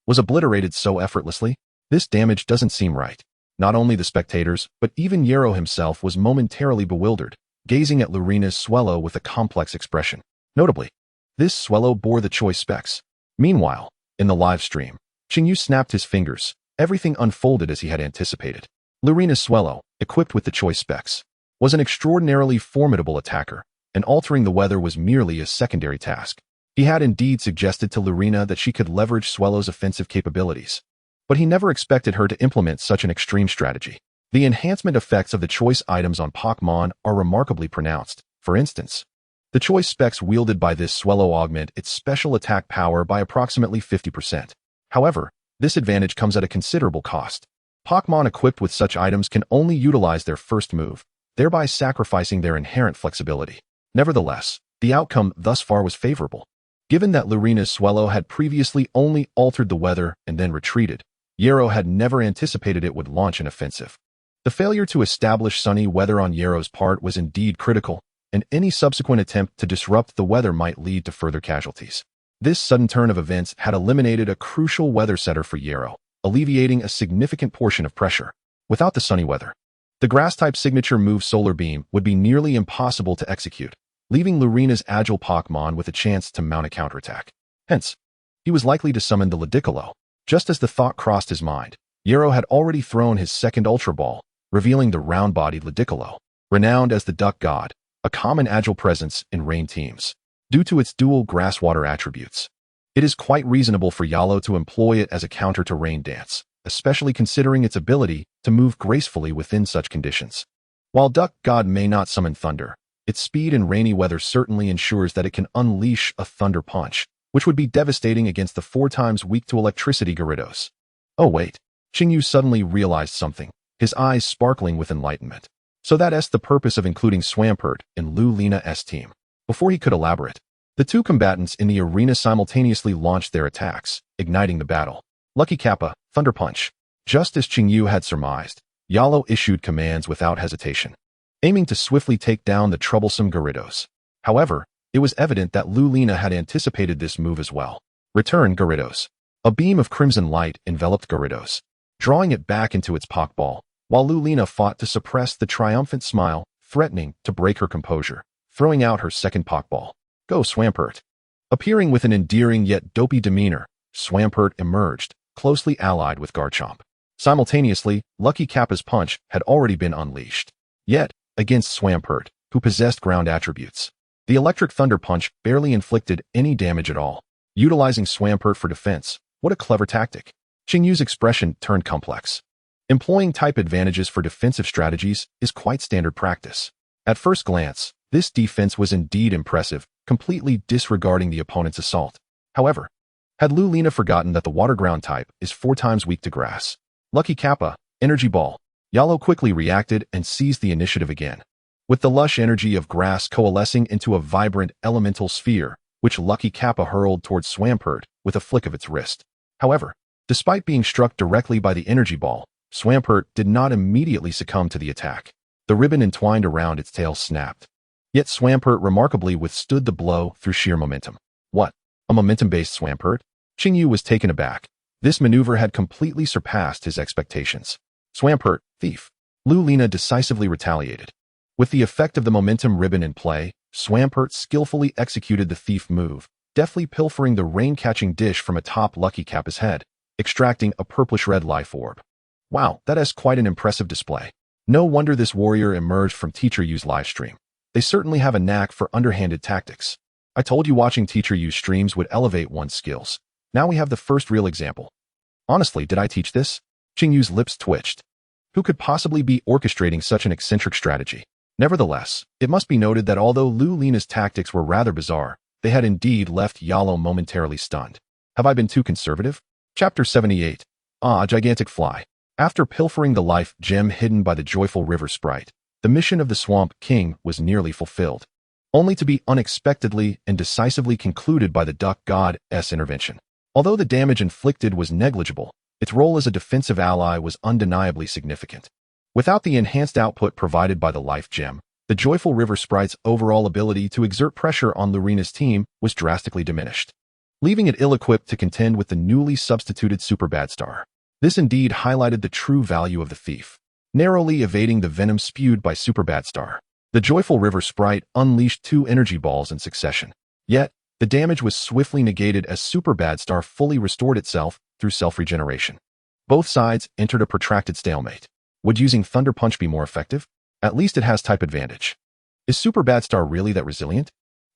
was obliterated so effortlessly. This damage doesn't seem right. Not only the spectators, but even Yarrow himself was momentarily bewildered, gazing at Lilina's Swellow with a complex expression. Notably, this Swellow bore the choice specs. Meanwhile, in the live stream, Qingyu snapped his fingers. Everything unfolded as he had anticipated. Lilina's Swellow, equipped with the choice specs, was an extraordinarily formidable attacker, and altering the weather was merely a secondary task. He had indeed suggested to Lilina that she could leverage Swellow's offensive capabilities, but he never expected her to implement such an extreme strategy. The enhancement effects of the choice items on Pokémon are remarkably pronounced. For instance, the choice specs wielded by this Swellow augment its special attack power by approximately 50%. However, this advantage comes at a considerable cost. Pokémon equipped with such items can only utilize their first move, thereby sacrificing their inherent flexibility. Nevertheless, the outcome thus far was favorable. Given that Lilina's Swellow had previously only altered the weather and then retreated, Yarrow had never anticipated it would launch an offensive. The failure to establish sunny weather on Yarrow's part was indeed critical, and any subsequent attempt to disrupt the weather might lead to further casualties. This sudden turn of events had eliminated a crucial weather setter for Yarrow, alleviating a significant portion of pressure. Without the sunny weather, the grass-type signature move Solar Beam would be nearly impossible to execute, leaving Lilina's agile Pokémon with a chance to mount a counterattack. Hence, he was likely to summon the Ludicolo. Just as the thought crossed his mind, Yarrow had already thrown his second Ultra Ball, revealing the round-bodied Ludicolo, renowned as the Duck God, a common agile presence in rain teams. Due to its dual grass-water attributes, it is quite reasonable for Yalo to employ it as a counter to Rain Dance, especially considering its ability to move gracefully within such conditions. While Duck God may not summon thunder, its speed in rainy weather certainly ensures that it can unleash a Thunder Punch, which would be devastating against the 4 times weak to electricity Gyarados. Oh wait. Qingyu suddenly realized something, his eyes sparkling with enlightenment. So that's the purpose of including Swampert in Lulena's team. Before he could elaborate, the two combatants in the arena simultaneously launched their attacks, igniting the battle. Lucky Kappa, Thunder Punch. Just as Qingyu had surmised, Riolu issued commands without hesitation, aiming to swiftly take down the troublesome Gyarados. However, it was evident that Lulena had anticipated this move as well. Return Gyarados. A beam of crimson light enveloped Gyarados, drawing it back into its Pokeball, while Lulena fought to suppress the triumphant smile, threatening to break her composure, throwing out her second Pokeball. Go Swampert. Appearing with an endearing yet dopey demeanor, Swampert emerged, closely allied with Garchomp. Simultaneously, Lucky Kappa's punch had already been unleashed. Yet, against Swampert, who possessed ground attributes, the electric thunder punch barely inflicted any damage at all. Utilizing Swampert for defense, what a clever tactic. Qingyu's expression turned complex. Employing type advantages for defensive strategies is quite standard practice. At first glance, this defense was indeed impressive, completely disregarding the opponent's assault. However, had Lulena forgotten that the water ground type is 4 times weak to grass? Lucky Kappa, Energy Ball. Riolu quickly reacted and seized the initiative again, with the lush energy of grass coalescing into a vibrant elemental sphere, which Lucky Kappa hurled towards Swampert with a flick of its wrist. However, despite being struck directly by the energy ball, Swampert did not immediately succumb to the attack. The ribbon entwined around its tail snapped. Yet Swampert remarkably withstood the blow through sheer momentum. What? A momentum-based Swampert? Qingyu was taken aback. This maneuver had completely surpassed his expectations. Swampert, thief. Lulena decisively retaliated. With the effect of the momentum ribbon in play, Swampert skillfully executed the thief move, deftly pilfering the rain-catching dish from atop Lucky Kappa's head, extracting a purplish-red life orb. Wow, that is quite an impressive display. No wonder this warrior emerged from Teacher Yu's livestream. They certainly have a knack for underhanded tactics. I told you watching Teacher Yu's streams would elevate one's skills. Now we have the first real example. Honestly, did I teach this? Qingyu's lips twitched. Who could possibly be orchestrating such an eccentric strategy? Nevertheless, it must be noted that although Lulena's tactics were rather bizarre, they had indeed left Riolu momentarily stunned. Have I been too conservative? Chapter 78. Ah, Gigantic Fly. After pilfering the life gem hidden by the joyful river sprite, the mission of the Swamp King was nearly fulfilled, only to be unexpectedly and decisively concluded by the Duck God's intervention. Although the damage inflicted was negligible, its role as a defensive ally was undeniably significant. Without the enhanced output provided by the life gem, the joyful river sprite's overall ability to exert pressure on Lurena's team was drastically diminished, leaving it ill-equipped to contend with the newly substituted Super Bad Star. This indeed highlighted the true value of the thief, narrowly evading the venom spewed by Super Bad Star. The joyful river sprite unleashed 2 energy balls in succession. Yet, the damage was swiftly negated as Super Bad Star fully restored itself through self-regeneration. Both sides entered a protracted stalemate. Would using Thunder Punch be more effective? At least it has type advantage. Is Super Bad Star really that resilient?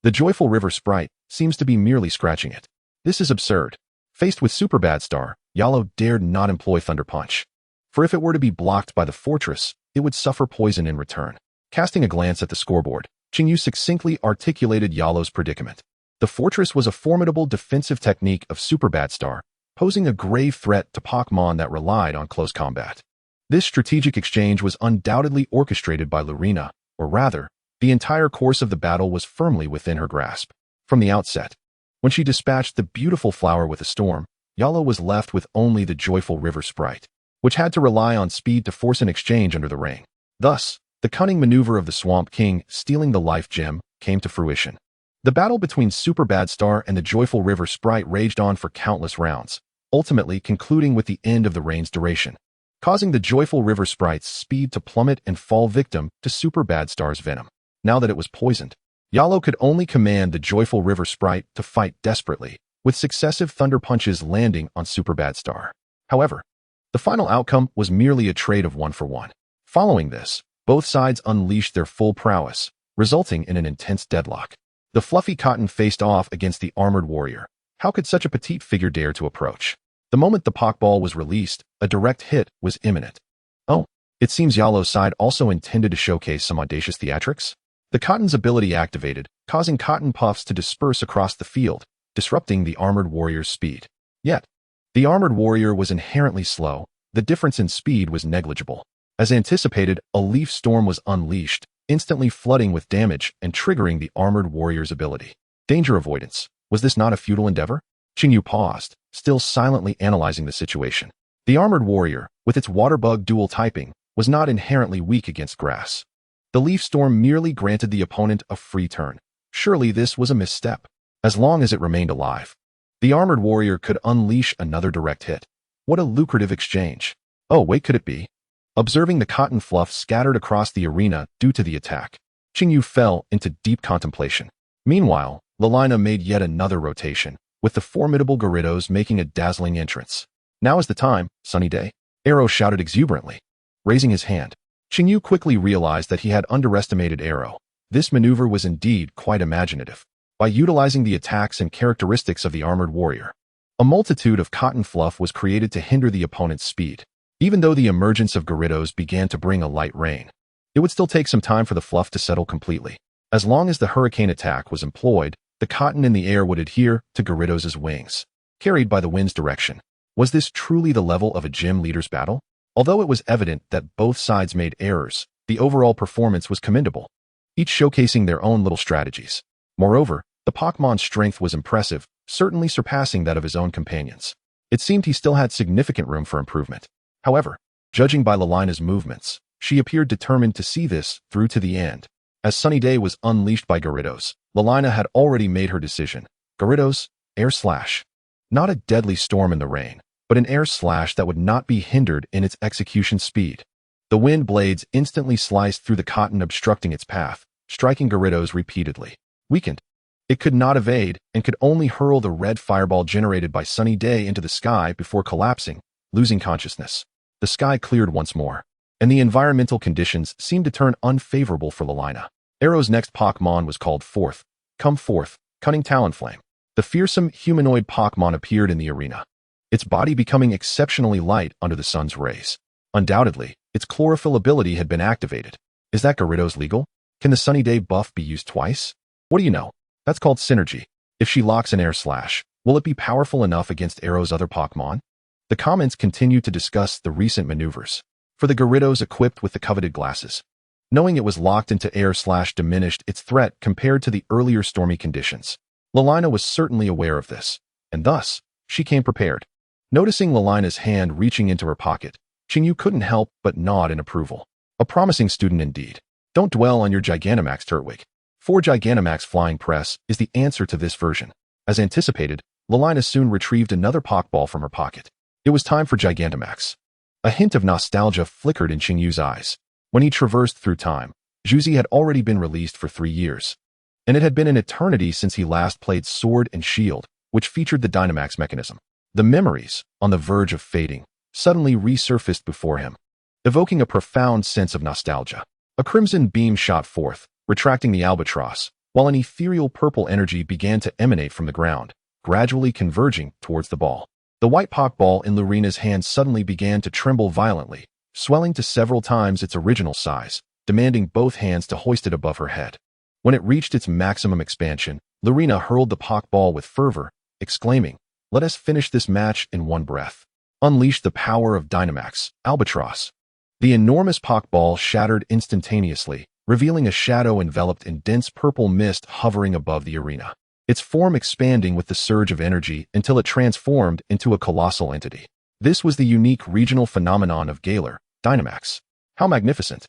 The joyful river sprite seems to be merely scratching it. This is absurd. Faced with Super Bad Star, Riolu dared not employ Thunder Punch, for if it were to be blocked by the fortress, it would suffer poison in return. Casting a glance at the scoreboard, Qingyu succinctly articulated Riolu's predicament. The fortress was a formidable defensive technique of Super Bad Star, posing a grave threat to Pokémon that relied on close combat. This strategic exchange was undoubtedly orchestrated by Lurena, or rather, the entire course of the battle was firmly within her grasp. From the outset, when she dispatched the beautiful flower with a storm, Riolu was left with only the joyful river sprite, which had to rely on speed to force an exchange under the rain. Thus, the cunning maneuver of the Swamp King stealing the life gem came to fruition. The battle between Super Bad Star and the joyful river sprite raged on for countless rounds, ultimately concluding with the end of the rain's duration, causing the joyful river sprite's speed to plummet and fall victim to Super Bad Star's venom. Now that it was poisoned, Riolu could only command the joyful river sprite to fight desperately, with successive thunder punches landing on Super Bad Star. However, the final outcome was merely a trade of 1-for-1. Following this, both sides unleashed their full prowess, resulting in an intense deadlock. The fluffy cotton faced off against the armored warrior. How could such a petite figure dare to approach? The moment the Pokeball was released, a direct hit was imminent. Oh, it seems Riolu's side also intended to showcase some audacious theatrics. The cotton's ability activated, causing cotton puffs to disperse across the field, disrupting the armored warrior's speed. Yet, The armored warrior was inherently slow. The difference in speed was negligible. As anticipated, a leaf storm was unleashed, instantly flooding with damage and triggering the armored warrior's ability. Danger avoidance. Was this not a futile endeavor? Qingyu paused, still silently analyzing the situation. The armored warrior, with its water bug dual typing, was not inherently weak against grass. The leaf storm merely granted the opponent a free turn. Surely this was a misstep. As long as it remained alive, the armored warrior could unleash another direct hit. What a lucrative exchange. Oh, wait, could it be? Observing the cotton fluff scattered across the arena due to the attack, Qingyu fell into deep contemplation. Meanwhile, Lalina made yet another rotation, with the formidable Gyarados making a dazzling entrance. Now is the time, sunny day, Arrow shouted exuberantly. Raising his hand, Qingyu quickly realized that he had underestimated Arrow. This maneuver was indeed quite imaginative. By utilizing the attacks and characteristics of the armored warrior, a multitude of cotton fluff was created to hinder the opponent's speed. Even though the emergence of Gyarados began to bring a light rain, it would still take some time for the fluff to settle completely. As long as the hurricane attack was employed, the cotton in the air would adhere to Gyarados' wings, carried by the wind's direction. Was this truly the level of a gym leader's battle? Although it was evident that both sides made errors, the overall performance was commendable, each showcasing their own little strategies. Moreover, the Pokémon's strength was impressive, certainly surpassing that of his own companions. It seemed he still had significant room for improvement. However, judging by Lalina's movements, she appeared determined to see this through to the end. As Sunny Day was unleashed by Gyarados, Lalina had already made her decision. Gyarados, Air Slash. Not a deadly storm in the rain, but an air slash that would not be hindered in its execution speed. The wind blades instantly sliced through the cotton, obstructing its path, striking Gyarados repeatedly. Weakened, it could not evade and could only hurl the red fireball generated by Sunny Day into the sky before collapsing, losing consciousness. The sky cleared once more, and the environmental conditions seemed to turn unfavorable for Lalina. Arrow's next Pokémon was called Forth. Come forth, cunning Talonflame. The fearsome humanoid Pokémon appeared in the arena, its body becoming exceptionally light under the sun's rays. Undoubtedly, its chlorophyll ability had been activated. Is that Gyarados legal? Can the Sunny Day buff be used twice? What do you know? That's called synergy. If she locks an air slash, will it be powerful enough against Arrow's other Pokémon? The comments continued to discuss the recent maneuvers. For the Gyarados equipped with the coveted glasses, knowing it was locked into air slash diminished its threat compared to the earlier stormy conditions. Lalina was certainly aware of this, and thus, she came prepared. Noticing Lalina's hand reaching into her pocket, Qingyu couldn't help but nod in approval. A promising student indeed. Don't dwell on your Gigantamax, Turtwig. 4 Gigantamax Flying Press is the answer to this version. As anticipated, Lalina soon retrieved another Pokeball from her pocket. It was time for Gigantamax. A hint of nostalgia flickered in Qingyu's eyes. When he traversed through time, Juzi had already been released for 3 years, and it had been an eternity since he last played Sword and Shield, which featured the Dynamax mechanism. The memories, on the verge of fading, suddenly resurfaced before him, evoking a profound sense of nostalgia. A crimson beam shot forth, retracting the albatross, while an ethereal purple energy began to emanate from the ground, gradually converging towards the ball. The white Pokeball in Lurina's hand suddenly began to tremble violently, swelling to several times its original size, demanding both hands to hoist it above her head. When it reached its maximum expansion, Lurina hurled the Pokeball with fervor, exclaiming, "Let us finish this match in one breath." Unleash the power of Dynamax, Albatross. The enormous Pokeball shattered instantaneously, revealing a shadow enveloped in dense purple mist hovering above the arena, its form expanding with the surge of energy until it transformed into a colossal entity. This was the unique regional phenomenon of Galar, Dynamax. How magnificent!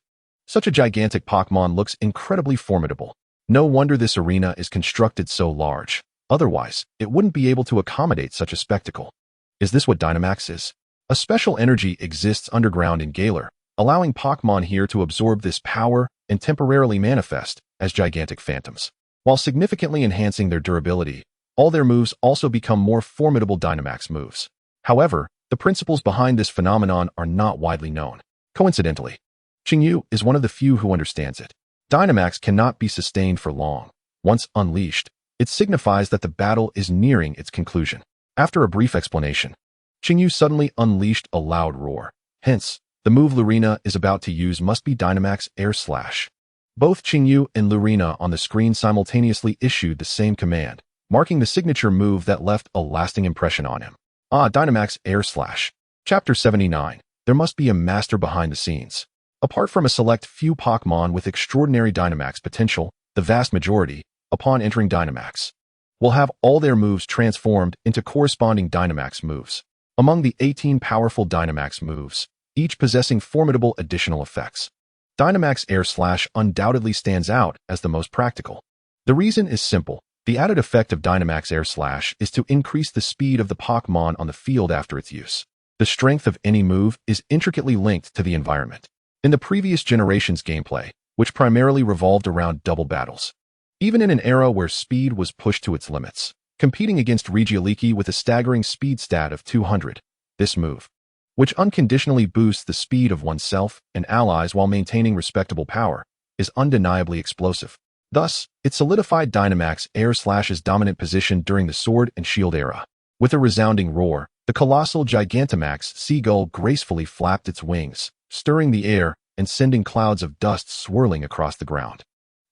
Such a gigantic Pokémon looks incredibly formidable. No wonder this arena is constructed so large. Otherwise, it wouldn't be able to accommodate such a spectacle. Is this what Dynamax is? A special energy exists underground in Galar, allowing Pokémon here to absorb this power and temporarily manifest as gigantic phantoms. While significantly enhancing their durability, all their moves also become more formidable Dynamax moves. However, the principles behind this phenomenon are not widely known. Coincidentally, Qingyu is one of the few who understands it. Dynamax cannot be sustained for long. Once unleashed, it signifies that the battle is nearing its conclusion. After a brief explanation, Qingyu suddenly unleashed a loud roar. Hence, the move Lurina is about to use must be Dynamax Air Slash. Both Qingyu and Lurina on the screen simultaneously issued the same command, marking the signature move that left a lasting impression on him. Dynamax Air Slash. Chapter 79. There must be a master behind the scenes. Apart from a select few Pokémon with extraordinary Dynamax potential, the vast majority, upon entering Dynamax, will have all their moves transformed into corresponding Dynamax moves. Among the 18 powerful Dynamax moves, each possessing formidable additional effects, Dynamax Air Slash undoubtedly stands out as the most practical. The reason is simple. The added effect of Dynamax Air Slash is to increase the speed of the Pokémon on the field after its use. The strength of any move is intricately linked to the environment. In the previous generation's gameplay, which primarily revolved around double battles, even in an era where speed was pushed to its limits, competing against Riolu with a staggering speed stat of 200, this move, which unconditionally boosts the speed of oneself and allies while maintaining respectable power, is undeniably explosive. Thus, it solidified Dynamax Air Slash's dominant position during the Sword and Shield era. With a resounding roar, the colossal Gigantamax seagull gracefully flapped its wings, stirring the air and sending clouds of dust swirling across the ground.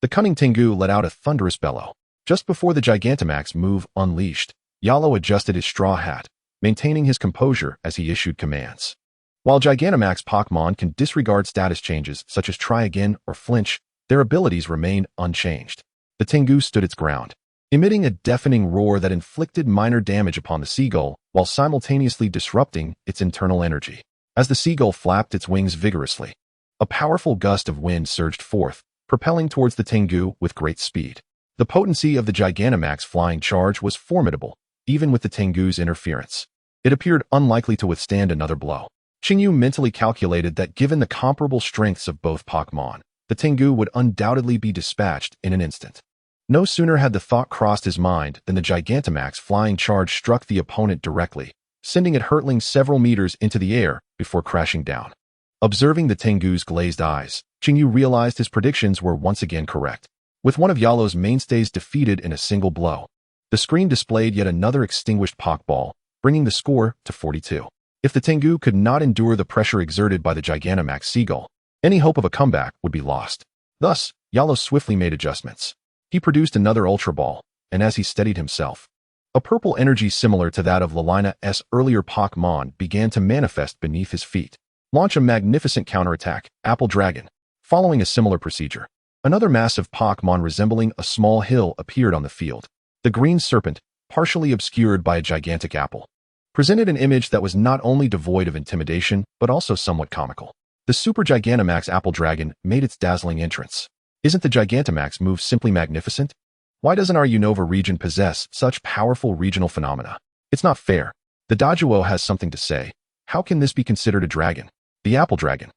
The cunning Tengu let out a thunderous bellow. Just before the Gigantamax move unleashed, Riolu adjusted his straw hat, maintaining his composure as he issued commands. While Gigantamax Pokémon can disregard status changes such as try again or flinch, their abilities remained unchanged. The Tengu stood its ground, emitting a deafening roar that inflicted minor damage upon the seagull while simultaneously disrupting its internal energy. As the seagull flapped its wings vigorously, a powerful gust of wind surged forth, propelling towards the Tengu with great speed. The potency of the Gigantamax flying charge was formidable, even with the Tengu's interference. It appeared unlikely to withstand another blow. Chinyu mentally calculated that given the comparable strengths of both Pokémon, the Tengu would undoubtedly be dispatched in an instant. No sooner had the thought crossed his mind than the Gigantamax flying charge struck the opponent directly, sending it hurtling several meters into the air before crashing down. Observing the Tengu's glazed eyes, Chinyu realized his predictions were once again correct. With one of Riolu's mainstays defeated in a single blow, the screen displayed yet another extinguished Pokeball, bringing the score to 42. If the Tengu could not endure the pressure exerted by the Gigantamax seagull, any hope of a comeback would be lost. Thus, Riolu swiftly made adjustments. He produced another Ultra Ball, and as he steadied himself, a purple energy similar to that of Lalina's earlier Pokémon began to manifest beneath his feet. Launch a magnificent counterattack, Apple Dragon. Following a similar procedure, another massive Pokémon resembling a small hill appeared on the field. The green serpent, partially obscured by a gigantic apple, presented an image that was not only devoid of intimidation but also somewhat comical. The Super Gigantamax Apple Dragon made its dazzling entrance. Isn't the Gigantamax move simply magnificent? Why doesn't our Unova region possess such powerful regional phenomena? It's not fair. The Dojo has something to say. How can this be considered a dragon? The Apple Dragon,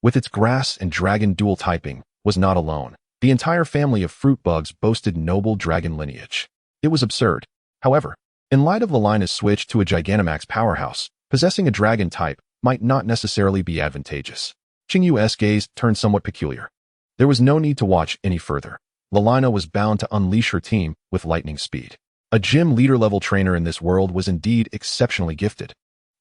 with its grass and dragon dual typing, was not alone. The entire family of fruit bugs boasted noble dragon lineage. It was absurd. However, in light of Lalina's switch to a Gigantamax powerhouse, possessing a dragon type might not necessarily be advantageous. Chinyu's gaze turned somewhat peculiar. There was no need to watch any further. Lalina was bound to unleash her team with lightning speed. A gym leader-level trainer in this world was indeed exceptionally gifted,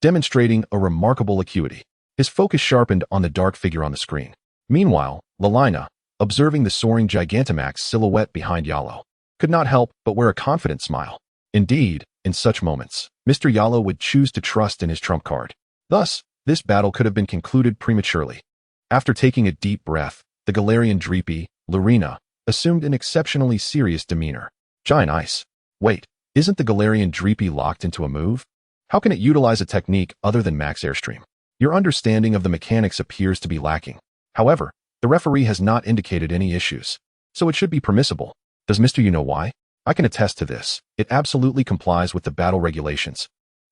demonstrating a remarkable acuity. His focus sharpened on the dark figure on the screen. Meanwhile, Lalina, observing the soaring Gigantamax silhouette behind Riolu, could not help but wear a confident smile. Indeed, in such moments, Mr. Riolu would choose to trust in his trump card. Thus, this battle could have been concluded prematurely. After taking a deep breath, the Galarian Dreepy, Lurina, assumed an exceptionally serious demeanor. Giant Ice. Wait, isn't the Galarian Dreepy locked into a move? How can it utilize a technique other than Max Airstream? Your understanding of the mechanics appears to be lacking. However, the referee has not indicated any issues, so it should be permissible. Does Mr. You know why? I can attest to this. It absolutely complies with the battle regulations.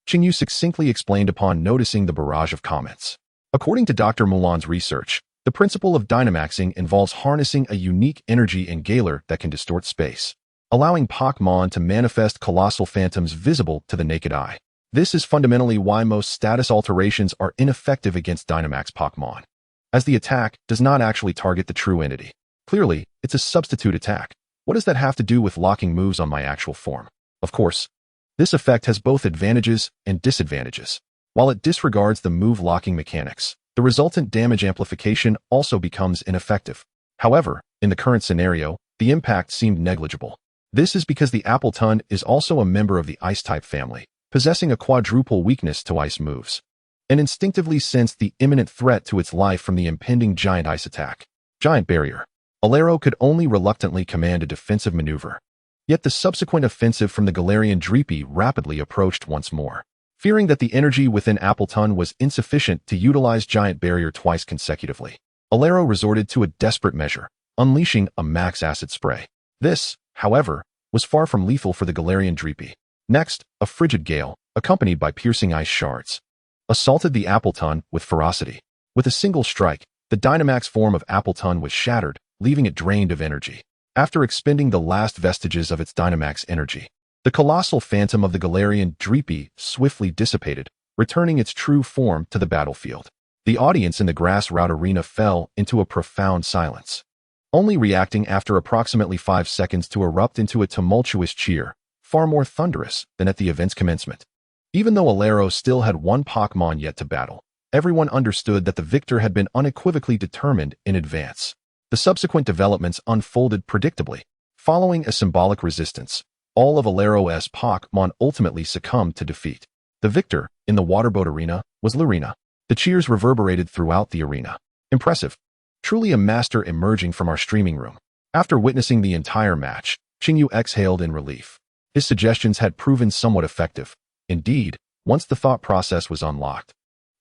Chinyu succinctly explained upon noticing the barrage of comments. According to Dr. Mulan's research, the principle of Dynamaxing involves harnessing a unique energy engaler that can distort space, allowing Pokémon to manifest colossal phantoms visible to the naked eye. This is fundamentally why most status alterations are ineffective against Dynamax Pokémon, as the attack does not actually target the true entity. Clearly, it's a substitute attack. What does that have to do with locking moves on my actual form? Of course, this effect has both advantages and disadvantages. While it disregards the move locking mechanics, the resultant damage amplification also becomes ineffective. However, in the current scenario, the impact seemed negligible. This is because the Appleton is also a member of the Ice-type family, possessing a quadruple weakness to ice moves, and instinctively sensed the imminent threat to its life from the impending giant ice attack. Giant Barrier. Alero could only reluctantly command a defensive maneuver. Yet the subsequent offensive from the Galarian Dreepy rapidly approached once more. Fearing that the energy within Appleton was insufficient to utilize Giant Barrier twice consecutively, Alero resorted to a desperate measure, unleashing a max acid spray. This, however, was far from lethal for the Galarian Dreepy. Next, a frigid gale, accompanied by piercing ice shards, assaulted the Appleton with ferocity. With a single strike, the Dynamax form of Appleton was shattered, leaving it drained of energy. After expending the last vestiges of its Dynamax energy, the colossal phantom of the Galarian Dreepy swiftly dissipated, returning its true form to the battlefield. The audience in the grass route arena fell into a profound silence, only reacting after approximately 5 seconds to erupt into a tumultuous cheer, far more thunderous than at the event's commencement. Even though Alero still had one Pokémon yet to battle, everyone understood that the victor had been unequivocally determined in advance. The subsequent developments unfolded predictably. Following a symbolic resistance, all of Alero's Pokémon ultimately succumbed to defeat. The victor, in the waterboat arena, was Lurina. The cheers reverberated throughout the arena. Impressive. Truly a master emerging from our streaming room. After witnessing the entire match, Qingyu exhaled in relief. His suggestions had proven somewhat effective. Indeed, once the thought process was unlocked,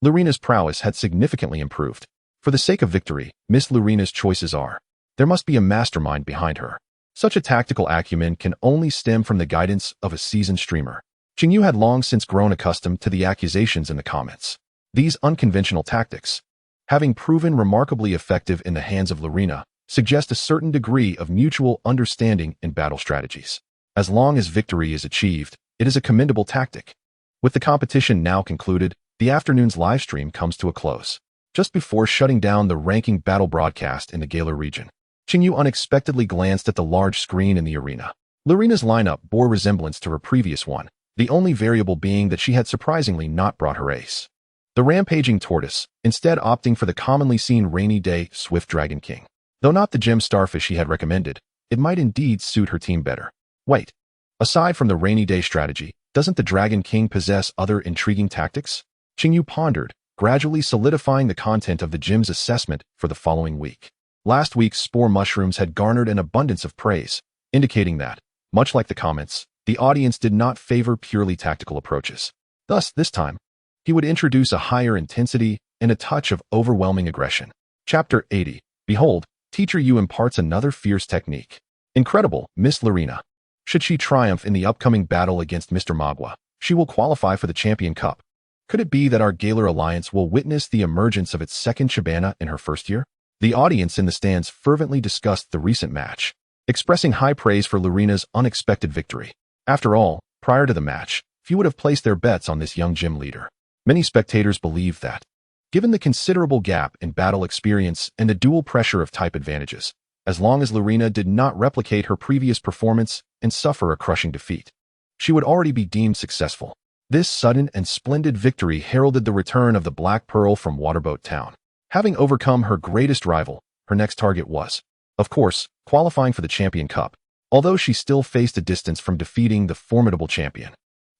Lurina's prowess had significantly improved. For the sake of victory, Miss Lurina's choices are. There must be a mastermind behind her. Such a tactical acumen can only stem from the guidance of a seasoned streamer. Qingyu had long since grown accustomed to the accusations in the comments. These unconventional tactics, having proven remarkably effective in the hands of Lurina, suggest a certain degree of mutual understanding in battle strategies. As long as victory is achieved, it is a commendable tactic. With the competition now concluded, the afternoon's livestream comes to a close. Just before shutting down the ranking battle broadcast in the Galar region, Qingyu unexpectedly glanced at the large screen in the arena. Lurina's lineup bore resemblance to her previous one, the only variable being that she had surprisingly not brought her ace, the rampaging tortoise, instead opting for the commonly seen rainy day Swift Dragon King. Though not the gem starfish he had recommended, it might indeed suit her team better. Wait, aside from the rainy day strategy, doesn't the Dragon King possess other intriguing tactics? Qingyu pondered, gradually solidifying the content of the gym's assessment for the following week. Last week's spore mushrooms had garnered an abundance of praise, indicating that, much like the comments, the audience did not favor purely tactical approaches. Thus, this time, he would introduce a higher intensity and a touch of overwhelming aggression. Chapter 80. Behold, Teacher Yu imparts another fierce technique. Incredible, Miss Lurina. Should she triumph in the upcoming battle against Mr. Magua, she will qualify for the Champion Cup. Could it be that our Galar Alliance will witness the emergence of its second Shabana in her first year? The audience in the stands fervently discussed the recent match, expressing high praise for Lurina's unexpected victory. After all, prior to the match, few would have placed their bets on this young gym leader. Many spectators believed that, given the considerable gap in battle experience and the dual pressure of type advantages, as long as Lurina did not replicate her previous performance and suffer a crushing defeat, she would already be deemed successful. This sudden and splendid victory heralded the return of the Black Pearl from Waterboat Town. Having overcome her greatest rival, her next target was, of course, qualifying for the Champion Cup, although she still faced a distance from defeating the formidable champion.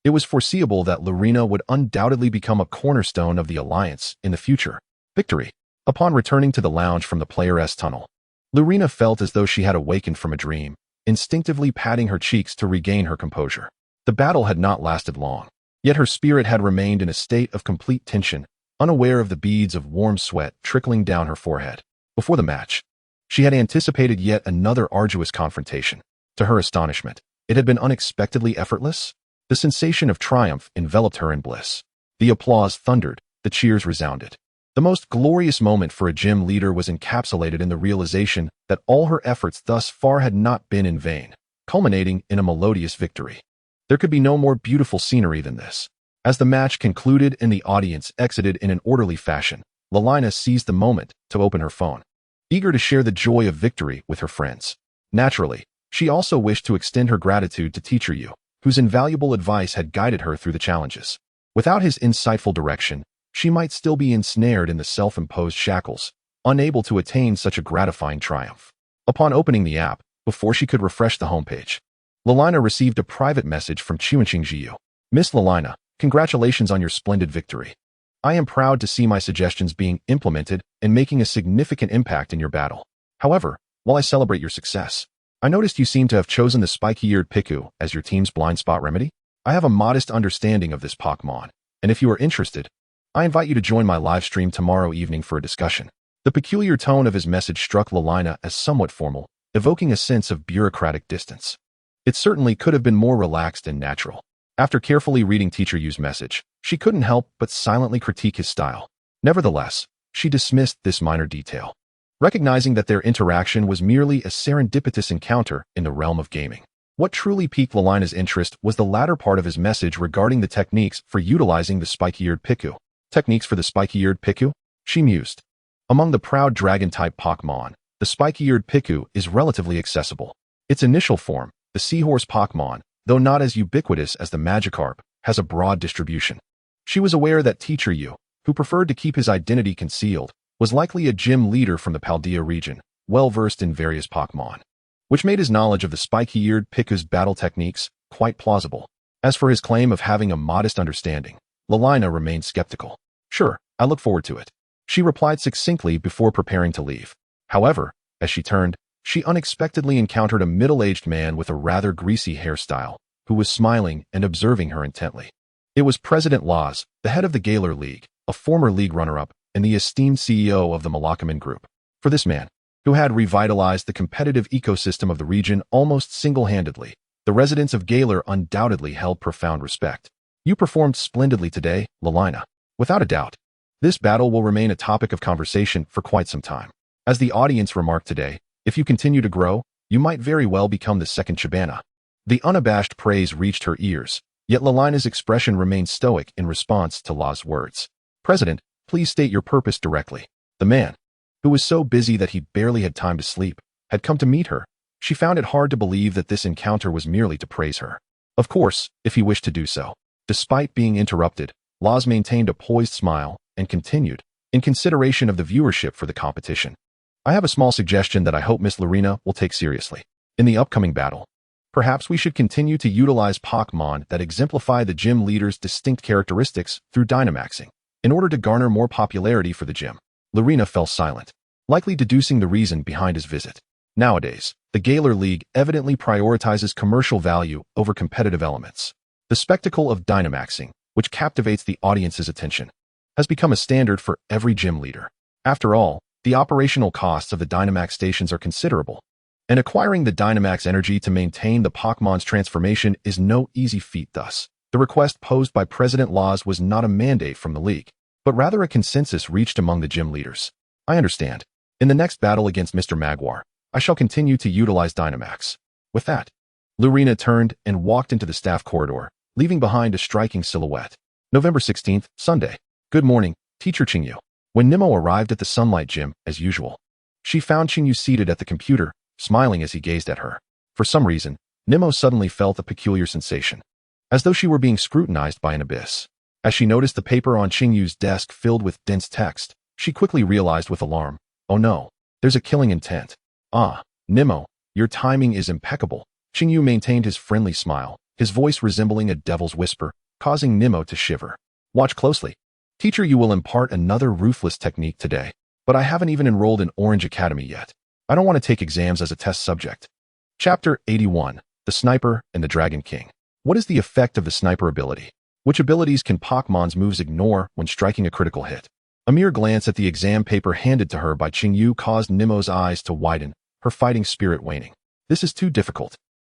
It was foreseeable that Lurina would undoubtedly become a cornerstone of the Alliance in the future. Victory. Upon returning to the lounge from the Player's tunnel, Lurina felt as though she had awakened from a dream, instinctively patting her cheeks to regain her composure. The battle had not lasted long, yet her spirit had remained in a state of complete tension, unaware of the beads of warm sweat trickling down her forehead. Before the match, she had anticipated yet another arduous confrontation. To her astonishment, it had been unexpectedly effortless. The sensation of triumph enveloped her in bliss. The applause thundered, the cheers resounded. The most glorious moment for a gym leader was encapsulated in the realization that all her efforts thus far had not been in vain, culminating in a melodious victory. There could be no more beautiful scenery than this. As the match concluded and the audience exited in an orderly fashion, Lurina seized the moment to open her phone, eager to share the joy of victory with her friends. Naturally, she also wished to extend her gratitude to Teacher Yu, whose invaluable advice had guided her through the challenges. Without his insightful direction, she might still be ensnared in the self-imposed shackles, unable to attain such a gratifying triumph. Upon opening the app, before she could refresh the homepage, Lurina received a private message from Chuanqingjiu. Miss Lalina, congratulations on your splendid victory. I am proud to see my suggestions being implemented and making a significant impact in your battle. However, while I celebrate your success, I noticed you seem to have chosen the spiky-eared Piku as your team's blind spot remedy. I have a modest understanding of this Pokémon, and if you are interested, I invite you to join my live stream tomorrow evening for a discussion. The peculiar tone of his message struck Lalina as somewhat formal, evoking a sense of bureaucratic distance. It certainly could have been more relaxed and natural. After carefully reading Teacher Yu's message, she couldn't help but silently critique his style. Nevertheless, she dismissed this minor detail, recognizing that their interaction was merely a serendipitous encounter in the realm of gaming. What truly piqued Lalina's interest was the latter part of his message regarding the techniques for utilizing the spiky-eared Piku. Techniques for the spiky-eared Piku? She mused. Among the proud dragon-type Pokémon, the spiky-eared Piku is relatively accessible. Its initial form, the seahorse Pokémon, though not as ubiquitous as the Magikarp, has a broad distribution. She was aware that Teacher Yu, who preferred to keep his identity concealed, was likely a gym leader from the Paldea region, well-versed in various Pokémon, which made his knowledge of the spiky-eared Piku's battle techniques quite plausible. As for his claim of having a modest understanding, Lalina remained skeptical. Sure, I look forward to it, she replied succinctly before preparing to leave. However, as she turned, she unexpectedly encountered a middle-aged man with a rather greasy hairstyle, who was smiling and observing her intently. It was President Laws, the head of the Galar League, a former league runner-up, and the esteemed CEO of the Malakaman Group. For this man, who had revitalized the competitive ecosystem of the region almost single-handedly, the residents of Galar undoubtedly held profound respect. You performed splendidly today, Lalina. Without a doubt, this battle will remain a topic of conversation for quite some time. As the audience remarked today, if you continue to grow, you might very well become the second Shabana. The unabashed praise reached her ears, yet Lalina's expression remained stoic in response to Law's words. President, please state your purpose directly. The man, who was so busy that he barely had time to sleep, had come to meet her. She found it hard to believe that this encounter was merely to praise her. Of course, if he wished to do so. Despite being interrupted, Laws maintained a poised smile and continued, in consideration of the viewership for the competition. I have a small suggestion that I hope Miss Lalina will take seriously. In the upcoming battle, perhaps we should continue to utilize Pokémon that exemplify the gym leader's distinct characteristics through Dynamaxing, in order to garner more popularity for the gym. Lalina fell silent, likely deducing the reason behind his visit. Nowadays, the Galar League evidently prioritizes commercial value over competitive elements. The spectacle of Dynamaxing, which captivates the audience's attention, has become a standard for every gym leader. After all, the operational costs of the Dynamax stations are considerable, and acquiring the Dynamax energy to maintain the Pokémon's transformation is no easy feat. Thus, the request posed by President Laws was not a mandate from the League, but rather a consensus reached among the gym leaders. I understand. In the next battle against Mr. Magwar, I shall continue to utilize Dynamax. With that, Lalina turned and walked into the staff corridor, leaving behind a striking silhouette. November 16th, Sunday. Good morning, Teacher Qingyu. When Nemo arrived at the Sunlight Gym, as usual, she found Qingyu seated at the computer, smiling as he gazed at her. For some reason, Nemo suddenly felt a peculiar sensation, as though she were being scrutinized by an abyss. As she noticed the paper on Qingyu's desk filled with dense text, she quickly realized with alarm, oh no, there's a killing intent. Ah, Nemo, your timing is impeccable. Qingyu maintained his friendly smile, his voice resembling a devil's whisper, causing Nemo to shiver. Watch closely. Teacher, you will impart another ruthless technique today, but I haven't even enrolled in Orange Academy yet. I don't want to take exams as a test subject. Chapter 81, The Sniper and the Dragon King. What is the effect of the sniper ability? Which abilities can Pokémon's moves ignore when striking a critical hit? A mere glance at the exam paper handed to her by Qingyu caused Nemo's eyes to widen, her fighting spirit waning. This is too difficult.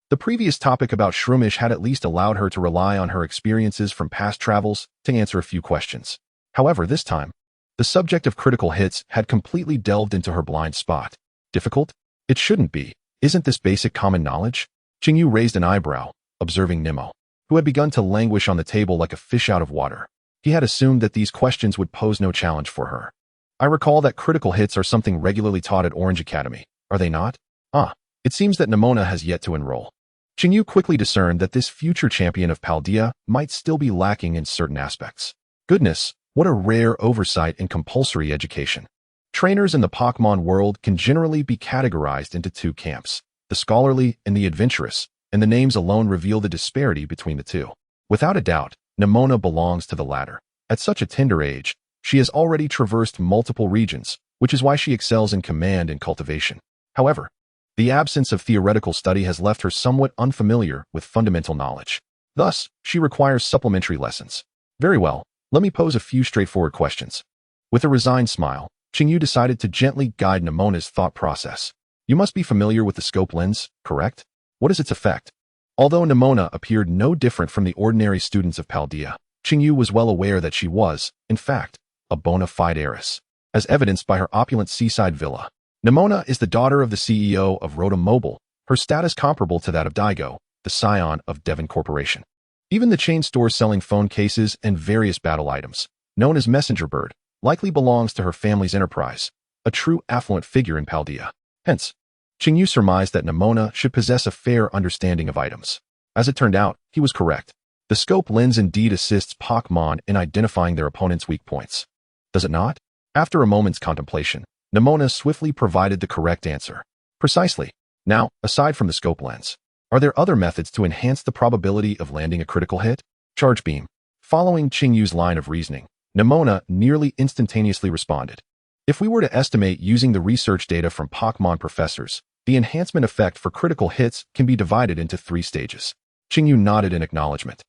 The previous topic about Shroomish had at least allowed her to rely on her experiences from past travels to answer a few questions. However, this time, the subject of critical hits had completely delved into her blind spot. Difficult? It shouldn't be. Isn't this basic common knowledge? Qingyu raised an eyebrow, observing Nemo, who had begun to languish on the table like a fish out of water. He had assumed that these questions would pose no challenge for her. I recall that critical hits are something regularly taught at Orange Academy, are they not? Ah, it seems that Nemona has yet to enroll. Qingyu quickly discerned that this future champion of Paldea might still be lacking in certain aspects. Goodness, what a rare oversight in compulsory education. Trainers in the Pokémon world can generally be categorized into two camps, the scholarly and the adventurous, and the names alone reveal the disparity between the two. Without a doubt, Nemona belongs to the latter. At such a tender age, she has already traversed multiple regions, which is why she excels in command and cultivation. However, the absence of theoretical study has left her somewhat unfamiliar with fundamental knowledge. Thus, she requires supplementary lessons. Very well, let me pose a few straightforward questions. With a resigned smile, Qingyu decided to gently guide Nemona's thought process. You must be familiar with the scope lens, correct? What is its effect? Although Nemona appeared no different from the ordinary students of Paldea, Qingyu was well aware that she was, in fact, a bona fide heiress, as evidenced by her opulent seaside villa. Nemona is the daughter of the CEO of Rotom Mobile, her status comparable to that of Daigo, the scion of Devon Corporation. Even the chain store selling phone cases and various battle items, known as Messenger Bird, likely belongs to her family's enterprise, a true affluent figure in Paldea. Hence, Qingyu surmised that Nemona should possess a fair understanding of items. As it turned out, he was correct. The scope lens indeed assists Pokémon in identifying their opponent's weak points. Does it not? After a moment's contemplation, Nemona swiftly provided the correct answer. Precisely. Now, aside from the scope lens, are there other methods to enhance the probability of landing a critical hit? Charge Beam. Following Qingyu's line of reasoning, Nemona nearly instantaneously responded. If we were to estimate using the research data from Pokémon professors, the enhancement effect for critical hits can be divided into 3 stages. Qingyu nodded in acknowledgement.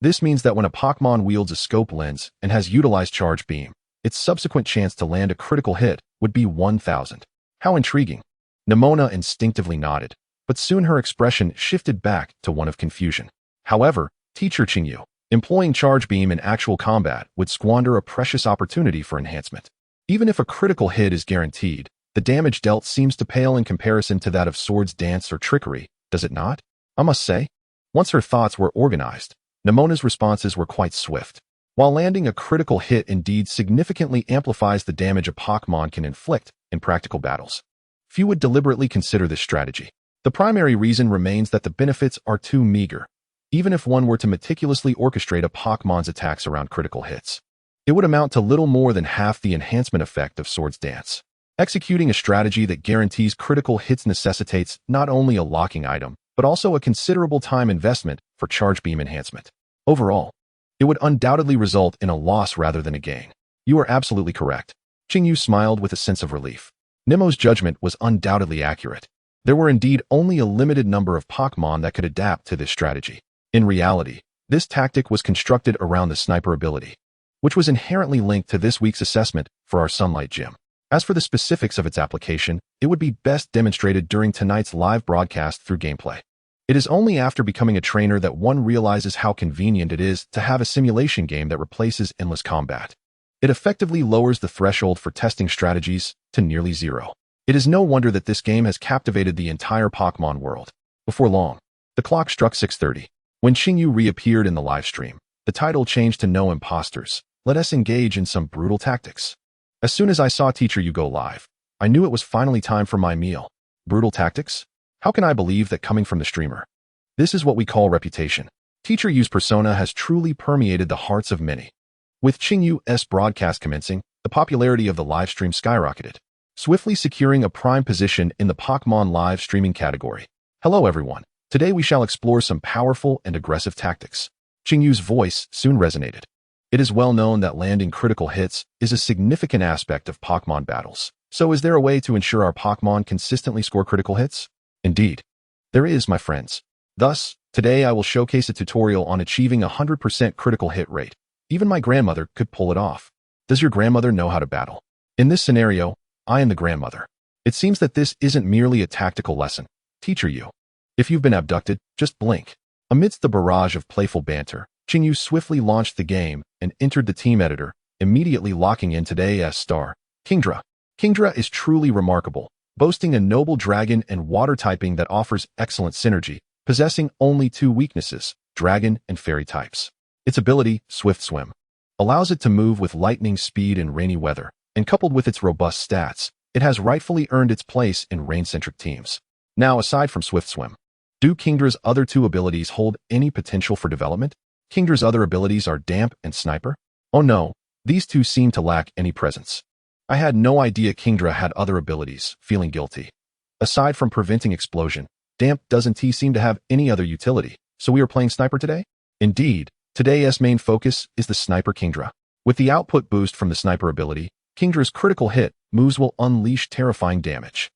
This means that when a Pokémon wields a scope lens and has utilized Charge Beam, its subsequent chance to land a critical hit would be 1,000. How intriguing. Nemona instinctively nodded, but soon her expression shifted back to one of confusion. However, Teacher Qingyu, employing Charge Beam in actual combat would squander a precious opportunity for enhancement. Even if a critical hit is guaranteed, the damage dealt seems to pale in comparison to that of Swords Dance or Trickery, does it not? I must say. Once her thoughts were organized, Nemona's responses were quite swift. While landing a critical hit indeed significantly amplifies the damage a Pokémon can inflict in practical battles, few would deliberately consider this strategy. The primary reason remains that the benefits are too meager. Even if one were to meticulously orchestrate a Pokémon's attacks around critical hits, it would amount to little more than half the enhancement effect of Swords Dance. Executing a strategy that guarantees critical hits necessitates not only a locking item, but also a considerable time investment for Charge Beam enhancement. Overall, it would undoubtedly result in a loss rather than a gain. You are absolutely correct. Qingyu smiled with a sense of relief. Nemo's judgment was undoubtedly accurate. There were indeed only a limited number of Pokémon that could adapt to this strategy. In reality, this tactic was constructed around the sniper ability, which was inherently linked to this week's assessment for our Sunlight Gym. As for the specifics of its application, it would be best demonstrated during tonight's live broadcast through gameplay. It is only after becoming a trainer that one realizes how convenient it is to have a simulation game that replaces endless combat. It effectively lowers the threshold for testing strategies to nearly 0. It is no wonder that this game has captivated the entire Pokémon world. Before long, the clock struck 6:30. When Qingyu reappeared in the livestream, the title changed to No Imposters. Let us engage in some brutal tactics. As soon as I saw Teacher You go live, I knew it was finally time for my meal. Brutal tactics? How can I believe that coming from the streamer? This is what we call reputation. Teacher Yu's persona has truly permeated the hearts of many. With Qingyu's broadcast commencing, the popularity of the livestream skyrocketed, swiftly securing a prime position in the Pokémon live streaming category. Hello everyone. Today we shall explore some powerful and aggressive tactics. Qingyu's voice soon resonated. It is well known that landing critical hits is a significant aspect of Pokémon battles. So is there a way to ensure our Pokémon consistently score critical hits? Indeed. There is, my friends. Thus, today I will showcase a tutorial on achieving a 100% critical hit rate. Even my grandmother could pull it off. Does your grandmother know how to battle? In this scenario, I am the grandmother. It seems that this isn't merely a tactical lesson. Teacher You. If you've been abducted, just blink. Amidst the barrage of playful banter, Qingyu swiftly launched the game and entered the team editor, immediately locking in today's star, Kingdra. Kingdra is truly remarkable, boasting a noble dragon and water typing that offers excellent synergy, possessing only 2 weaknesses, dragon and fairy types. Its ability, Swift Swim, allows it to move with lightning speed in rainy weather, and coupled with its robust stats, it has rightfully earned its place in rain-centric teams. Now, aside from Swift Swim, do Kingdra's other 2 abilities hold any potential for development? Kingdra's other abilities are Damp and Sniper? Oh no, these 2 seem to lack any presence. I had no idea Kingdra had other abilities, feeling guilty. Aside from preventing explosion, Damp doesn't seem to have any other utility, so we are playing Sniper today? Indeed, Today's main focus is the Sniper Kingdra. With the output boost from the Sniper ability, Kingdra's critical hit moves will unleash terrifying damage.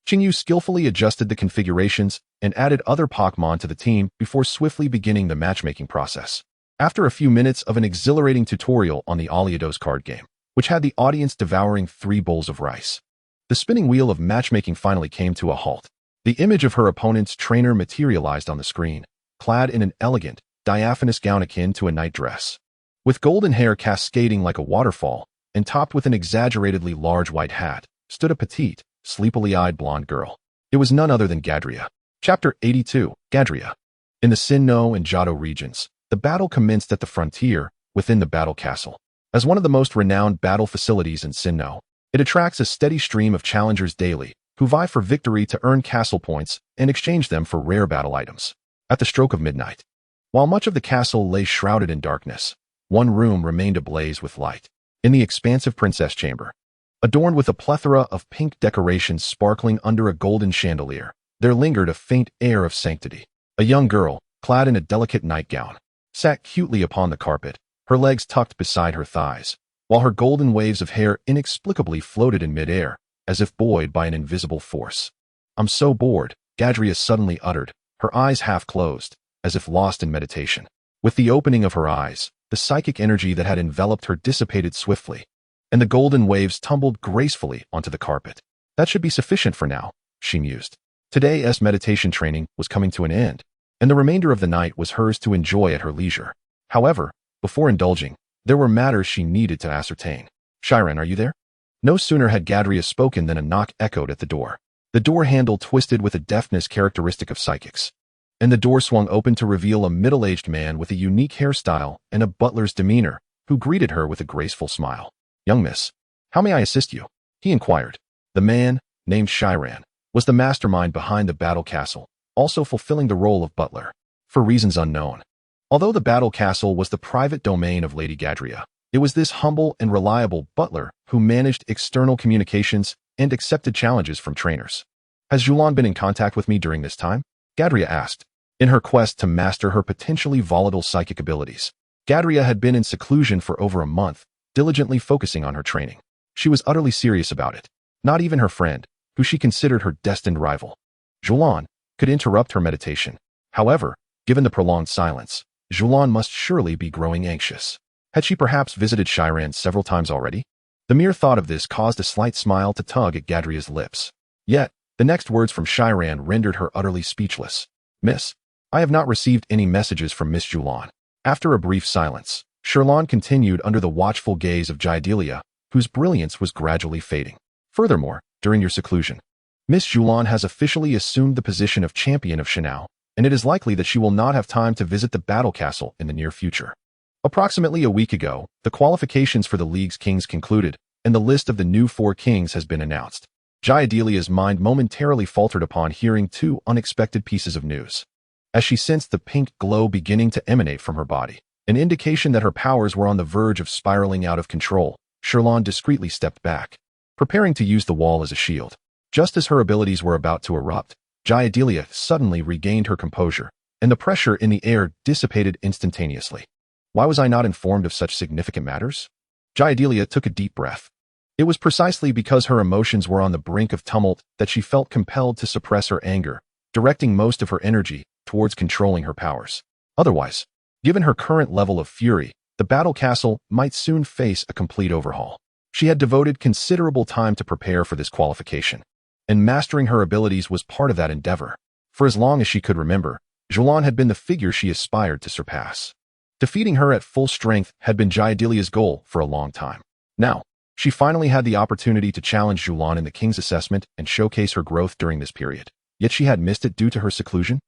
Xingyu skillfully adjusted the configurations and added other Pokémon to the team before swiftly beginning the matchmaking process. After a few minutes of an exhilarating tutorial on the AOBA'S card game, which had the audience devouring 3 bowls of rice, the spinning wheel of matchmaking finally came to a halt. The image of her opponent's trainer materialized on the screen, clad in an elegant, diaphanous gown akin to a nightdress. With golden hair cascading like a waterfall and topped with an exaggeratedly large white hat, stood a petite, sleepily-eyed blonde girl. It was none other than Gadria. Chapter 82, Gadria. In the Sinnoh and Johto regions, the battle commenced at the frontier, within the battle castle. As one of the most renowned battle facilities in Sinnoh, it attracts a steady stream of challengers daily, who vie for victory to earn castle points and exchange them for rare battle items. At the stroke of midnight, while much of the castle lay shrouded in darkness, one room remained ablaze with light. In the expansive princess chamber, adorned with a plethora of pink decorations sparkling under a golden chandelier, there lingered a faint air of sanctity. A young girl, clad in a delicate nightgown, sat cutely upon the carpet, her legs tucked beside her thighs, while her golden waves of hair inexplicably floated in midair, as if buoyed by an invisible force. "I'm so bored," Gadria suddenly uttered, her eyes half closed, as if lost in meditation. With the opening of her eyes, the psychic energy that had enveloped her dissipated swiftly, and the golden waves tumbled gracefully onto the carpet. That should be sufficient for now, she mused. Today's meditation training was coming to an end, and the remainder of the night was hers to enjoy at her leisure. However, before indulging, there were matters she needed to ascertain. "Shiren, are you there?" No sooner had Gadria spoken than a knock echoed at the door. The door handle twisted with a deftness characteristic of psychics, and the door swung open to reveal a middle-aged man with a unique hairstyle and a butler's demeanor, who greeted her with a graceful smile. "Young miss, how may I assist you?" he inquired. The man, named Shiren, was the mastermind behind the battle castle, also fulfilling the role of butler, for reasons unknown. Although the battle castle was the private domain of Lady Gadria, it was this humble and reliable butler who managed external communications and accepted challenges from trainers. "Has Julan been in contact with me during this time?" Gadria asked. In her quest to master her potentially volatile psychic abilities, Gadria had been in seclusion for over a month, diligently focusing on her training. She was utterly serious about it. Not even her friend, who she considered her destined rival, Julan, could interrupt her meditation. However, given the prolonged silence, Julan must surely be growing anxious. Had she perhaps visited Shiren several times already? The mere thought of this caused a slight smile to tug at Gadria's lips. Yet, the next words from Shiren rendered her utterly speechless. "Miss, I have not received any messages from Miss Julan." After a brief silence, Sherlon continued under the watchful gaze of Jaidelia, whose brilliance was gradually fading. "Furthermore, during your seclusion, Miss Julan has officially assumed the position of champion of Shinao, and it is likely that she will not have time to visit the battle castle in the near future. Approximately a week ago, the qualifications for the League's Kings concluded, and the list of the new 4 kings has been announced." Jaiadelia's mind momentarily faltered upon hearing 2 unexpected pieces of news. As she sensed the pink glow beginning to emanate from her body, an indication that her powers were on the verge of spiraling out of control, Sherlon discreetly stepped back, preparing to use the wall as a shield. Just as her abilities were about to erupt, Jaiadelia suddenly regained her composure, and the pressure in the air dissipated instantaneously. "Why was I not informed of such significant matters?" Jaiadelia took a deep breath. It was precisely because her emotions were on the brink of tumult that she felt compelled to suppress her anger, directing most of her energy towards controlling her powers. Otherwise, given her current level of fury, the battle castle might soon face a complete overhaul. She had devoted considerable time to prepare for this qualification, and mastering her abilities was part of that endeavor. For as long as she could remember, Julan had been the figure she aspired to surpass. Defeating her at full strength had been Jaiadelia's goal for a long time. Now, she finally had the opportunity to challenge Julan in the King's assessment and showcase her growth during this period, yet she had missed it due to her seclusion.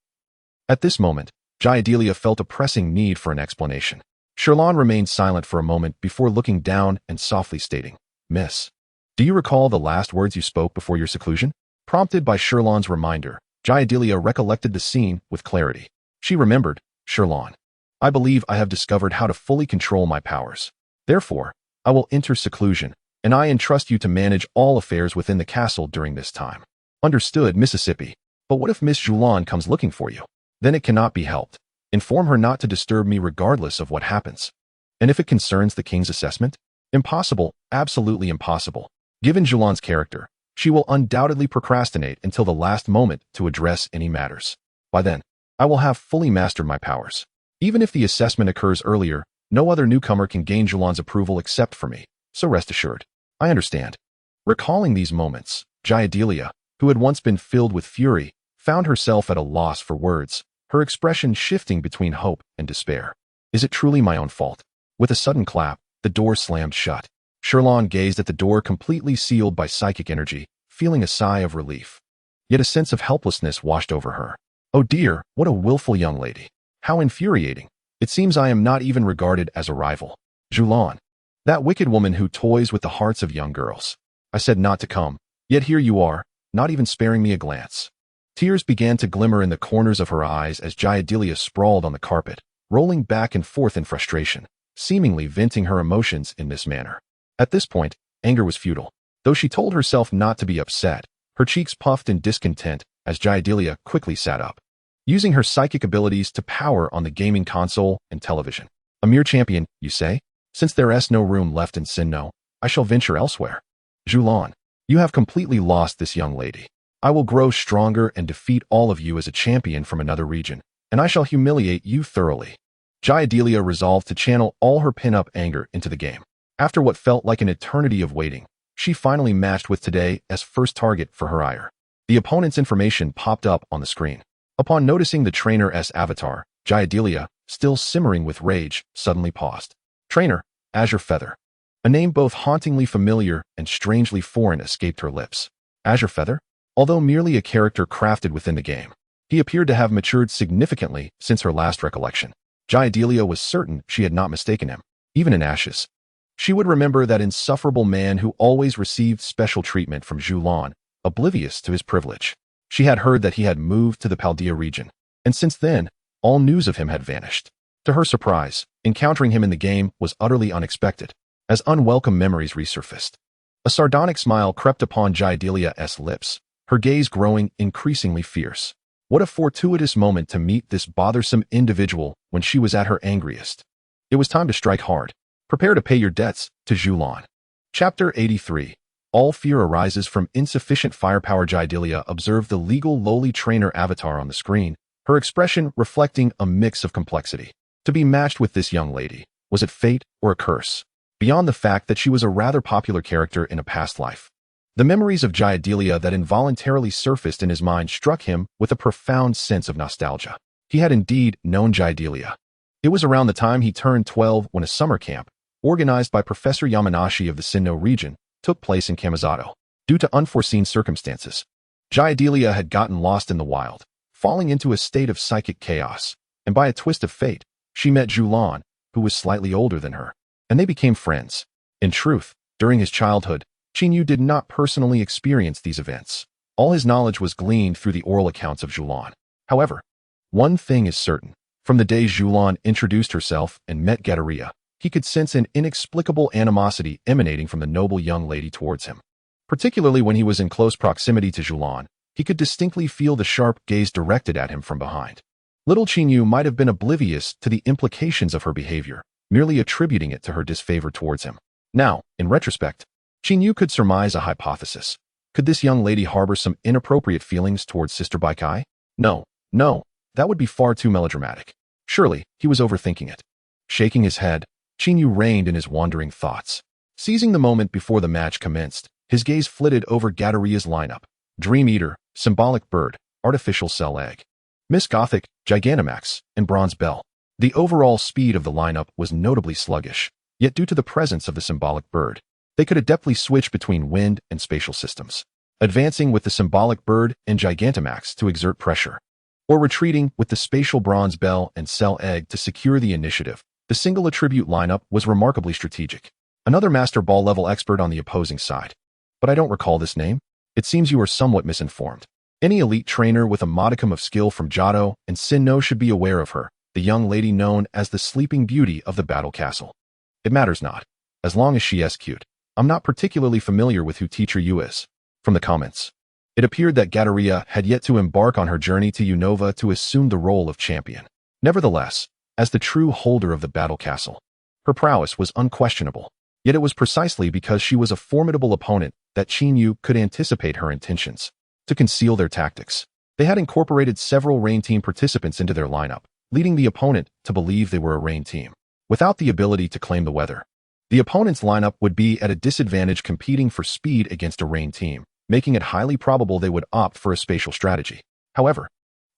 At this moment, Jaiadelia felt a pressing need for an explanation. Sherlon remained silent for a moment before looking down and softly stating, "Miss, do you recall the last words you spoke before your seclusion?" Prompted by Sherlon's reminder, Jaiadelia recollected the scene with clarity. She remembered, "Sherlon, I believe I have discovered how to fully control my powers. Therefore, I will enter seclusion, and I entrust you to manage all affairs within the castle during this time." "Understood, Mississippi. But what if Miss Julan comes looking for you?" "Then it cannot be helped. Inform her not to disturb me regardless of what happens. And if it concerns the king's assessment? Impossible, absolutely impossible. Given Julan's character, she will undoubtedly procrastinate until the last moment to address any matters. By then, I will have fully mastered my powers. Even if the assessment occurs earlier, no other newcomer can gain Julan's approval except for me, so rest assured. I understand. Recalling these moments, Jaidelia, who had once been filled with fury, found herself at a loss for words, her expression shifting between hope and despair. Is it truly my own fault? With a sudden clap, the door slammed shut. Sherlon gazed at the door completely sealed by psychic energy, feeling a sigh of relief. Yet a sense of helplessness washed over her. Oh dear, what a willful young lady. How infuriating. It seems I am not even regarded as a rival. Julan. That wicked woman who toys with the hearts of young girls. I said not to come, yet here you are, not even sparing me a glance. Tears began to glimmer in the corners of her eyes as Jaidelia sprawled on the carpet, rolling back and forth in frustration, seemingly venting her emotions in this manner. At this point, anger was futile. Though she told herself not to be upset, her cheeks puffed in discontent as Jaidelia quickly sat up, using her psychic abilities to power on the gaming console and television. A mere champion, you say? Since there is no room left in Sinnoh, I shall venture elsewhere. Julan, you have completely lost this young lady. I will grow stronger and defeat all of you as a champion from another region, and I shall humiliate you thoroughly. Jaidelia resolved to channel all her pin-up anger into the game. After what felt like an eternity of waiting, she finally matched with today as first target for her ire. The opponent's information popped up on the screen. Upon noticing the trainer's avatar, Jaidelia, still simmering with rage, suddenly paused. Trainer, Azure Feather. A name both hauntingly familiar and strangely foreign escaped her lips. Azure Feather? Although merely a character crafted within the game, he appeared to have matured significantly since her last recollection. Jaidelia was certain she had not mistaken him, even in ashes. She would remember that insufferable man who always received special treatment from Julan, oblivious to his privilege. She had heard that he had moved to the Paldea region, and since then, all news of him had vanished. To her surprise, encountering him in the game was utterly unexpected, as unwelcome memories resurfaced. A sardonic smile crept upon Jaidelia's lips, her gaze growing increasingly fierce. What a fortuitous moment to meet this bothersome individual when she was at her angriest. It was time to strike hard. Prepare to pay your debts to Julan. Chapter 83. All fear arises from insufficient firepower. Jaidelia observed the legal lowly trainer avatar on the screen, her expression reflecting a mix of complexity. To be matched with this young lady, was it fate or a curse? Beyond the fact that she was a rather popular character in a past life. The memories of Jaidelia that involuntarily surfaced in his mind struck him with a profound sense of nostalgia. He had indeed known Jaidelia. It was around the time he turned 12 when a summer camp, organized by Professor Yamanashi of the Sinnoh region, took place in Kamisato. Due to unforeseen circumstances, Jaidelia had gotten lost in the wild, falling into a state of psychic chaos, and by a twist of fate, she met Julan, who was slightly older than her, and they became friends. In truth, during his childhood, Chinyu did not personally experience these events. All his knowledge was gleaned through the oral accounts of Julan. However, one thing is certain. From the day Julan introduced herself and met Gataria, he could sense an inexplicable animosity emanating from the noble young lady towards him. Particularly when he was in close proximity to Julan, he could distinctly feel the sharp gaze directed at him from behind. Little Chinyu might have been oblivious to the implications of her behavior, merely attributing it to her disfavor towards him. Now, in retrospect, Chinyu could surmise a hypothesis. Could this young lady harbor some inappropriate feelings towards Sister Baikai? No, that would be far too melodramatic. Surely, he was overthinking it. Shaking his head, Chinyu reined in his wandering thoughts. Seizing the moment before the match commenced, his gaze flitted over Gataria's lineup. Dream Eater, Symbolic Bird, Artificial Cell Egg, Miss Gothic, Gigantamax, and Bronze Bell. The overall speed of the lineup was notably sluggish, yet due to the presence of the Symbolic Bird, they could adeptly switch between wind and spatial systems, advancing with the Symbolic Bird and Gigantamax to exert pressure, or retreating with the spatial Bronze Bell and Cell Egg to secure the initiative. The single attribute lineup was remarkably strategic. Another Master Ball level expert on the opposing side. But I don't recall this name. It seems you are somewhat misinformed. Any elite trainer with a modicum of skill from Johto and Sinnoh should be aware of her, the young lady known as the Sleeping Beauty of the Battle Castle. It matters not, as long as she is cute. I'm not particularly familiar with who Teacher Yu is. From the comments, it appeared that Gataria had yet to embark on her journey to Unova to assume the role of champion. Nevertheless, as the true holder of the battle castle, her prowess was unquestionable. Yet it was precisely because she was a formidable opponent that Chinyu could anticipate her intentions. To conceal their tactics, they had incorporated several Rain Team participants into their lineup, leading the opponent to believe they were a Rain Team. Without the ability to claim the weather, the opponent's lineup would be at a disadvantage competing for speed against a Rain Team, making it highly probable they would opt for a spatial strategy. However,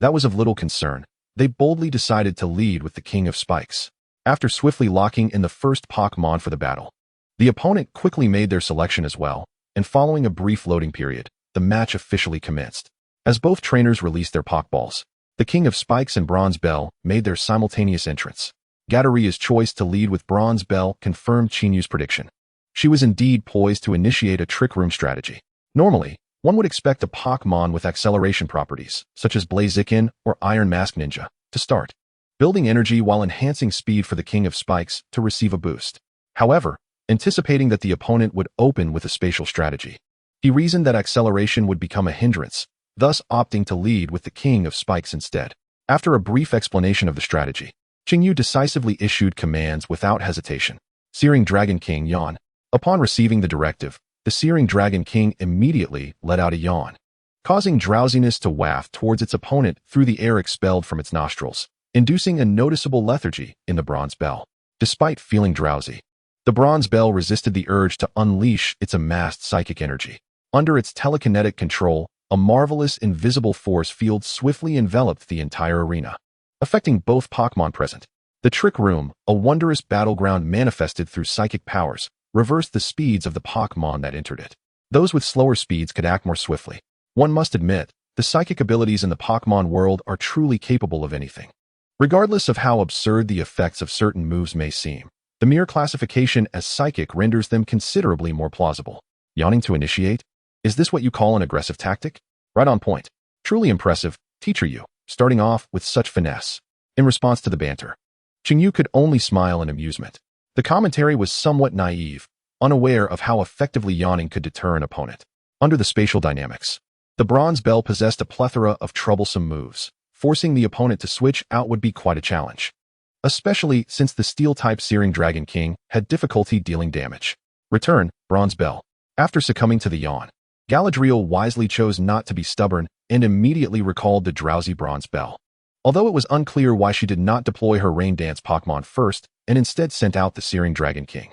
that was of little concern. They boldly decided to lead with the King of Spikes. After swiftly locking in the first Pokémon for the battle, the opponent quickly made their selection as well, and following a brief loading period, the match officially commenced. As both trainers released their Pokeballs, the King of Spikes and Bronze Bell made their simultaneous entrance. Gataria's choice to lead with Bronze Bell confirmed Chinyu's prediction. She was indeed poised to initiate a Trick Room strategy. Normally, one would expect a Pokémon with acceleration properties, such as Blaziken or Iron Mask Ninja, to start, building energy while enhancing speed for the King of Spikes to receive a boost. However, anticipating that the opponent would open with a spatial strategy, he reasoned that acceleration would become a hindrance, thus opting to lead with the King of Spikes instead. After a brief explanation of the strategy, Chinyu decisively issued commands without hesitation. Searing Dragon King yawn. Upon receiving the directive, the Searing Dragon King immediately let out a yawn, causing drowsiness to waft towards its opponent through the air expelled from its nostrils, inducing a noticeable lethargy in the Bronze Bell. Despite feeling drowsy, the Bronze Bell resisted the urge to unleash its amassed psychic energy. Under its telekinetic control, a marvelous invisible force field swiftly enveloped the entire arena, affecting both Pokémon present. The Trick Room, a wondrous battleground manifested through psychic powers, reversed the speeds of the Pokémon that entered it. Those with slower speeds could act more swiftly. One must admit, the psychic abilities in the Pokémon world are truly capable of anything. Regardless of how absurd the effects of certain moves may seem, the mere classification as psychic renders them considerably more plausible. Yawning to initiate? Is this what you call an aggressive tactic? Right on point. Truly impressive, teacher you, starting off with such finesse. In response to the banter, Chinyu could only smile in amusement. The commentary was somewhat naive, unaware of how effectively yawning could deter an opponent. Under the spatial dynamics, the Bronze Bell possessed a plethora of troublesome moves. Forcing the opponent to switch out would be quite a challenge, especially since the Steel-type Searing Dragon King had difficulty dealing damage. Return, Bronze Bell. After succumbing to the yawn, Galadriel wisely chose not to be stubborn and immediately recalled the drowsy Bronze Bell. Although it was unclear why she did not deploy her Rain Dance Pokémon first and instead sent out the Searing Dragon King,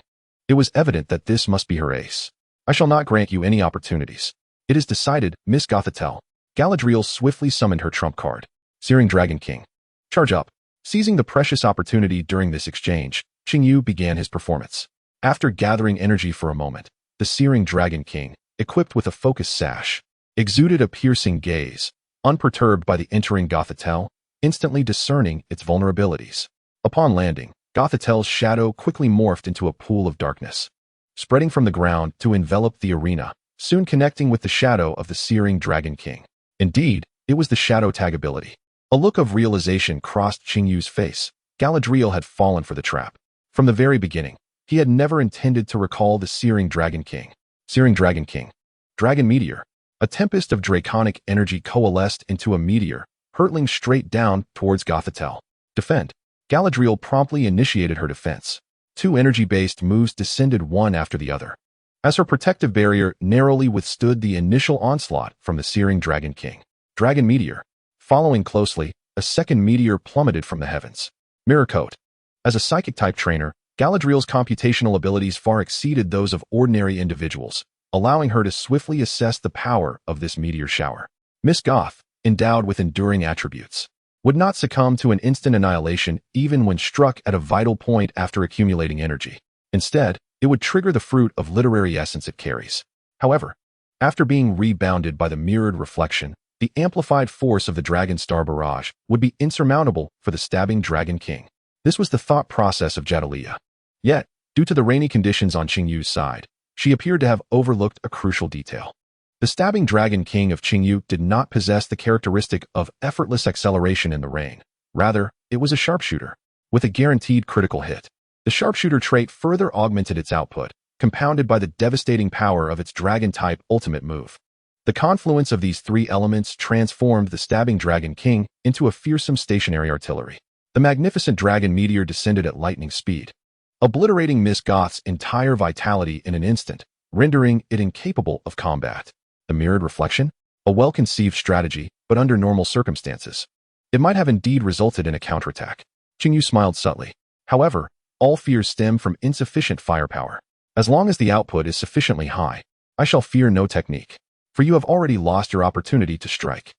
it was evident that this must be her ace. I shall not grant you any opportunities. It is decided, Miss Gothitelle. Galadriel swiftly summoned her trump card, Searing Dragon King. Charge up. Seizing the precious opportunity during this exchange, Chinyu began his performance. After gathering energy for a moment, the Searing Dragon King, equipped with a focus sash, exuded a piercing gaze, unperturbed by the entering Gothitelle, instantly discerning its vulnerabilities. Upon landing, Gothitelle's shadow quickly morphed into a pool of darkness, spreading from the ground to envelop the arena, soon connecting with the shadow of the Searing Dragon King. Indeed, it was the shadow tag ability. A look of realization crossed Chinyu's face. Galadriel had fallen for the trap. From the very beginning, he had never intended to recall the Searing Dragon King. Searing Dragon King. Dragon Meteor. A tempest of draconic energy coalesced into a meteor, hurtling straight down towards Gothitelle. Defend. Galadriel promptly initiated her defense. Two energy-based moves descended one after the other, as her protective barrier narrowly withstood the initial onslaught from the Searing Dragon King. Dragon Meteor. Following closely, a second meteor plummeted from the heavens. Mirror Coat. As a psychic-type trainer, Galadriel's computational abilities far exceeded those of ordinary individuals, allowing her to swiftly assess the power of this meteor shower. Miss Goth, endowed with enduring attributes, would not succumb to an instant annihilation even when struck at a vital point after accumulating energy. Instead, it would trigger the fruit of literary essence it carries. However, after being rebounded by the mirrored reflection, the amplified force of the Dragon Star Barrage would be insurmountable for the Stabbing Dragon King. This was the thought process of Jadalia. Yet, due to the rainy conditions on Chingyu's side, she appeared to have overlooked a crucial detail. The Stabbing Dragon King of Chingyu did not possess the characteristic of effortless acceleration in the rain. Rather, it was a sharpshooter, with a guaranteed critical hit. The sharpshooter trait further augmented its output, compounded by the devastating power of its Dragon-type ultimate move. The confluence of these three elements transformed the Stabbing Dragon King into a fearsome stationary artillery. The magnificent dragon meteor descended at lightning speed, obliterating Miss Goth's entire vitality in an instant, rendering it incapable of combat. The mirrored reflection? A well-conceived strategy, but under normal circumstances. It might have indeed resulted in a counterattack. Qingyu smiled subtly. However, all fears stem from insufficient firepower. As long as the output is sufficiently high, I shall fear no technique, for you have already lost your opportunity to strike.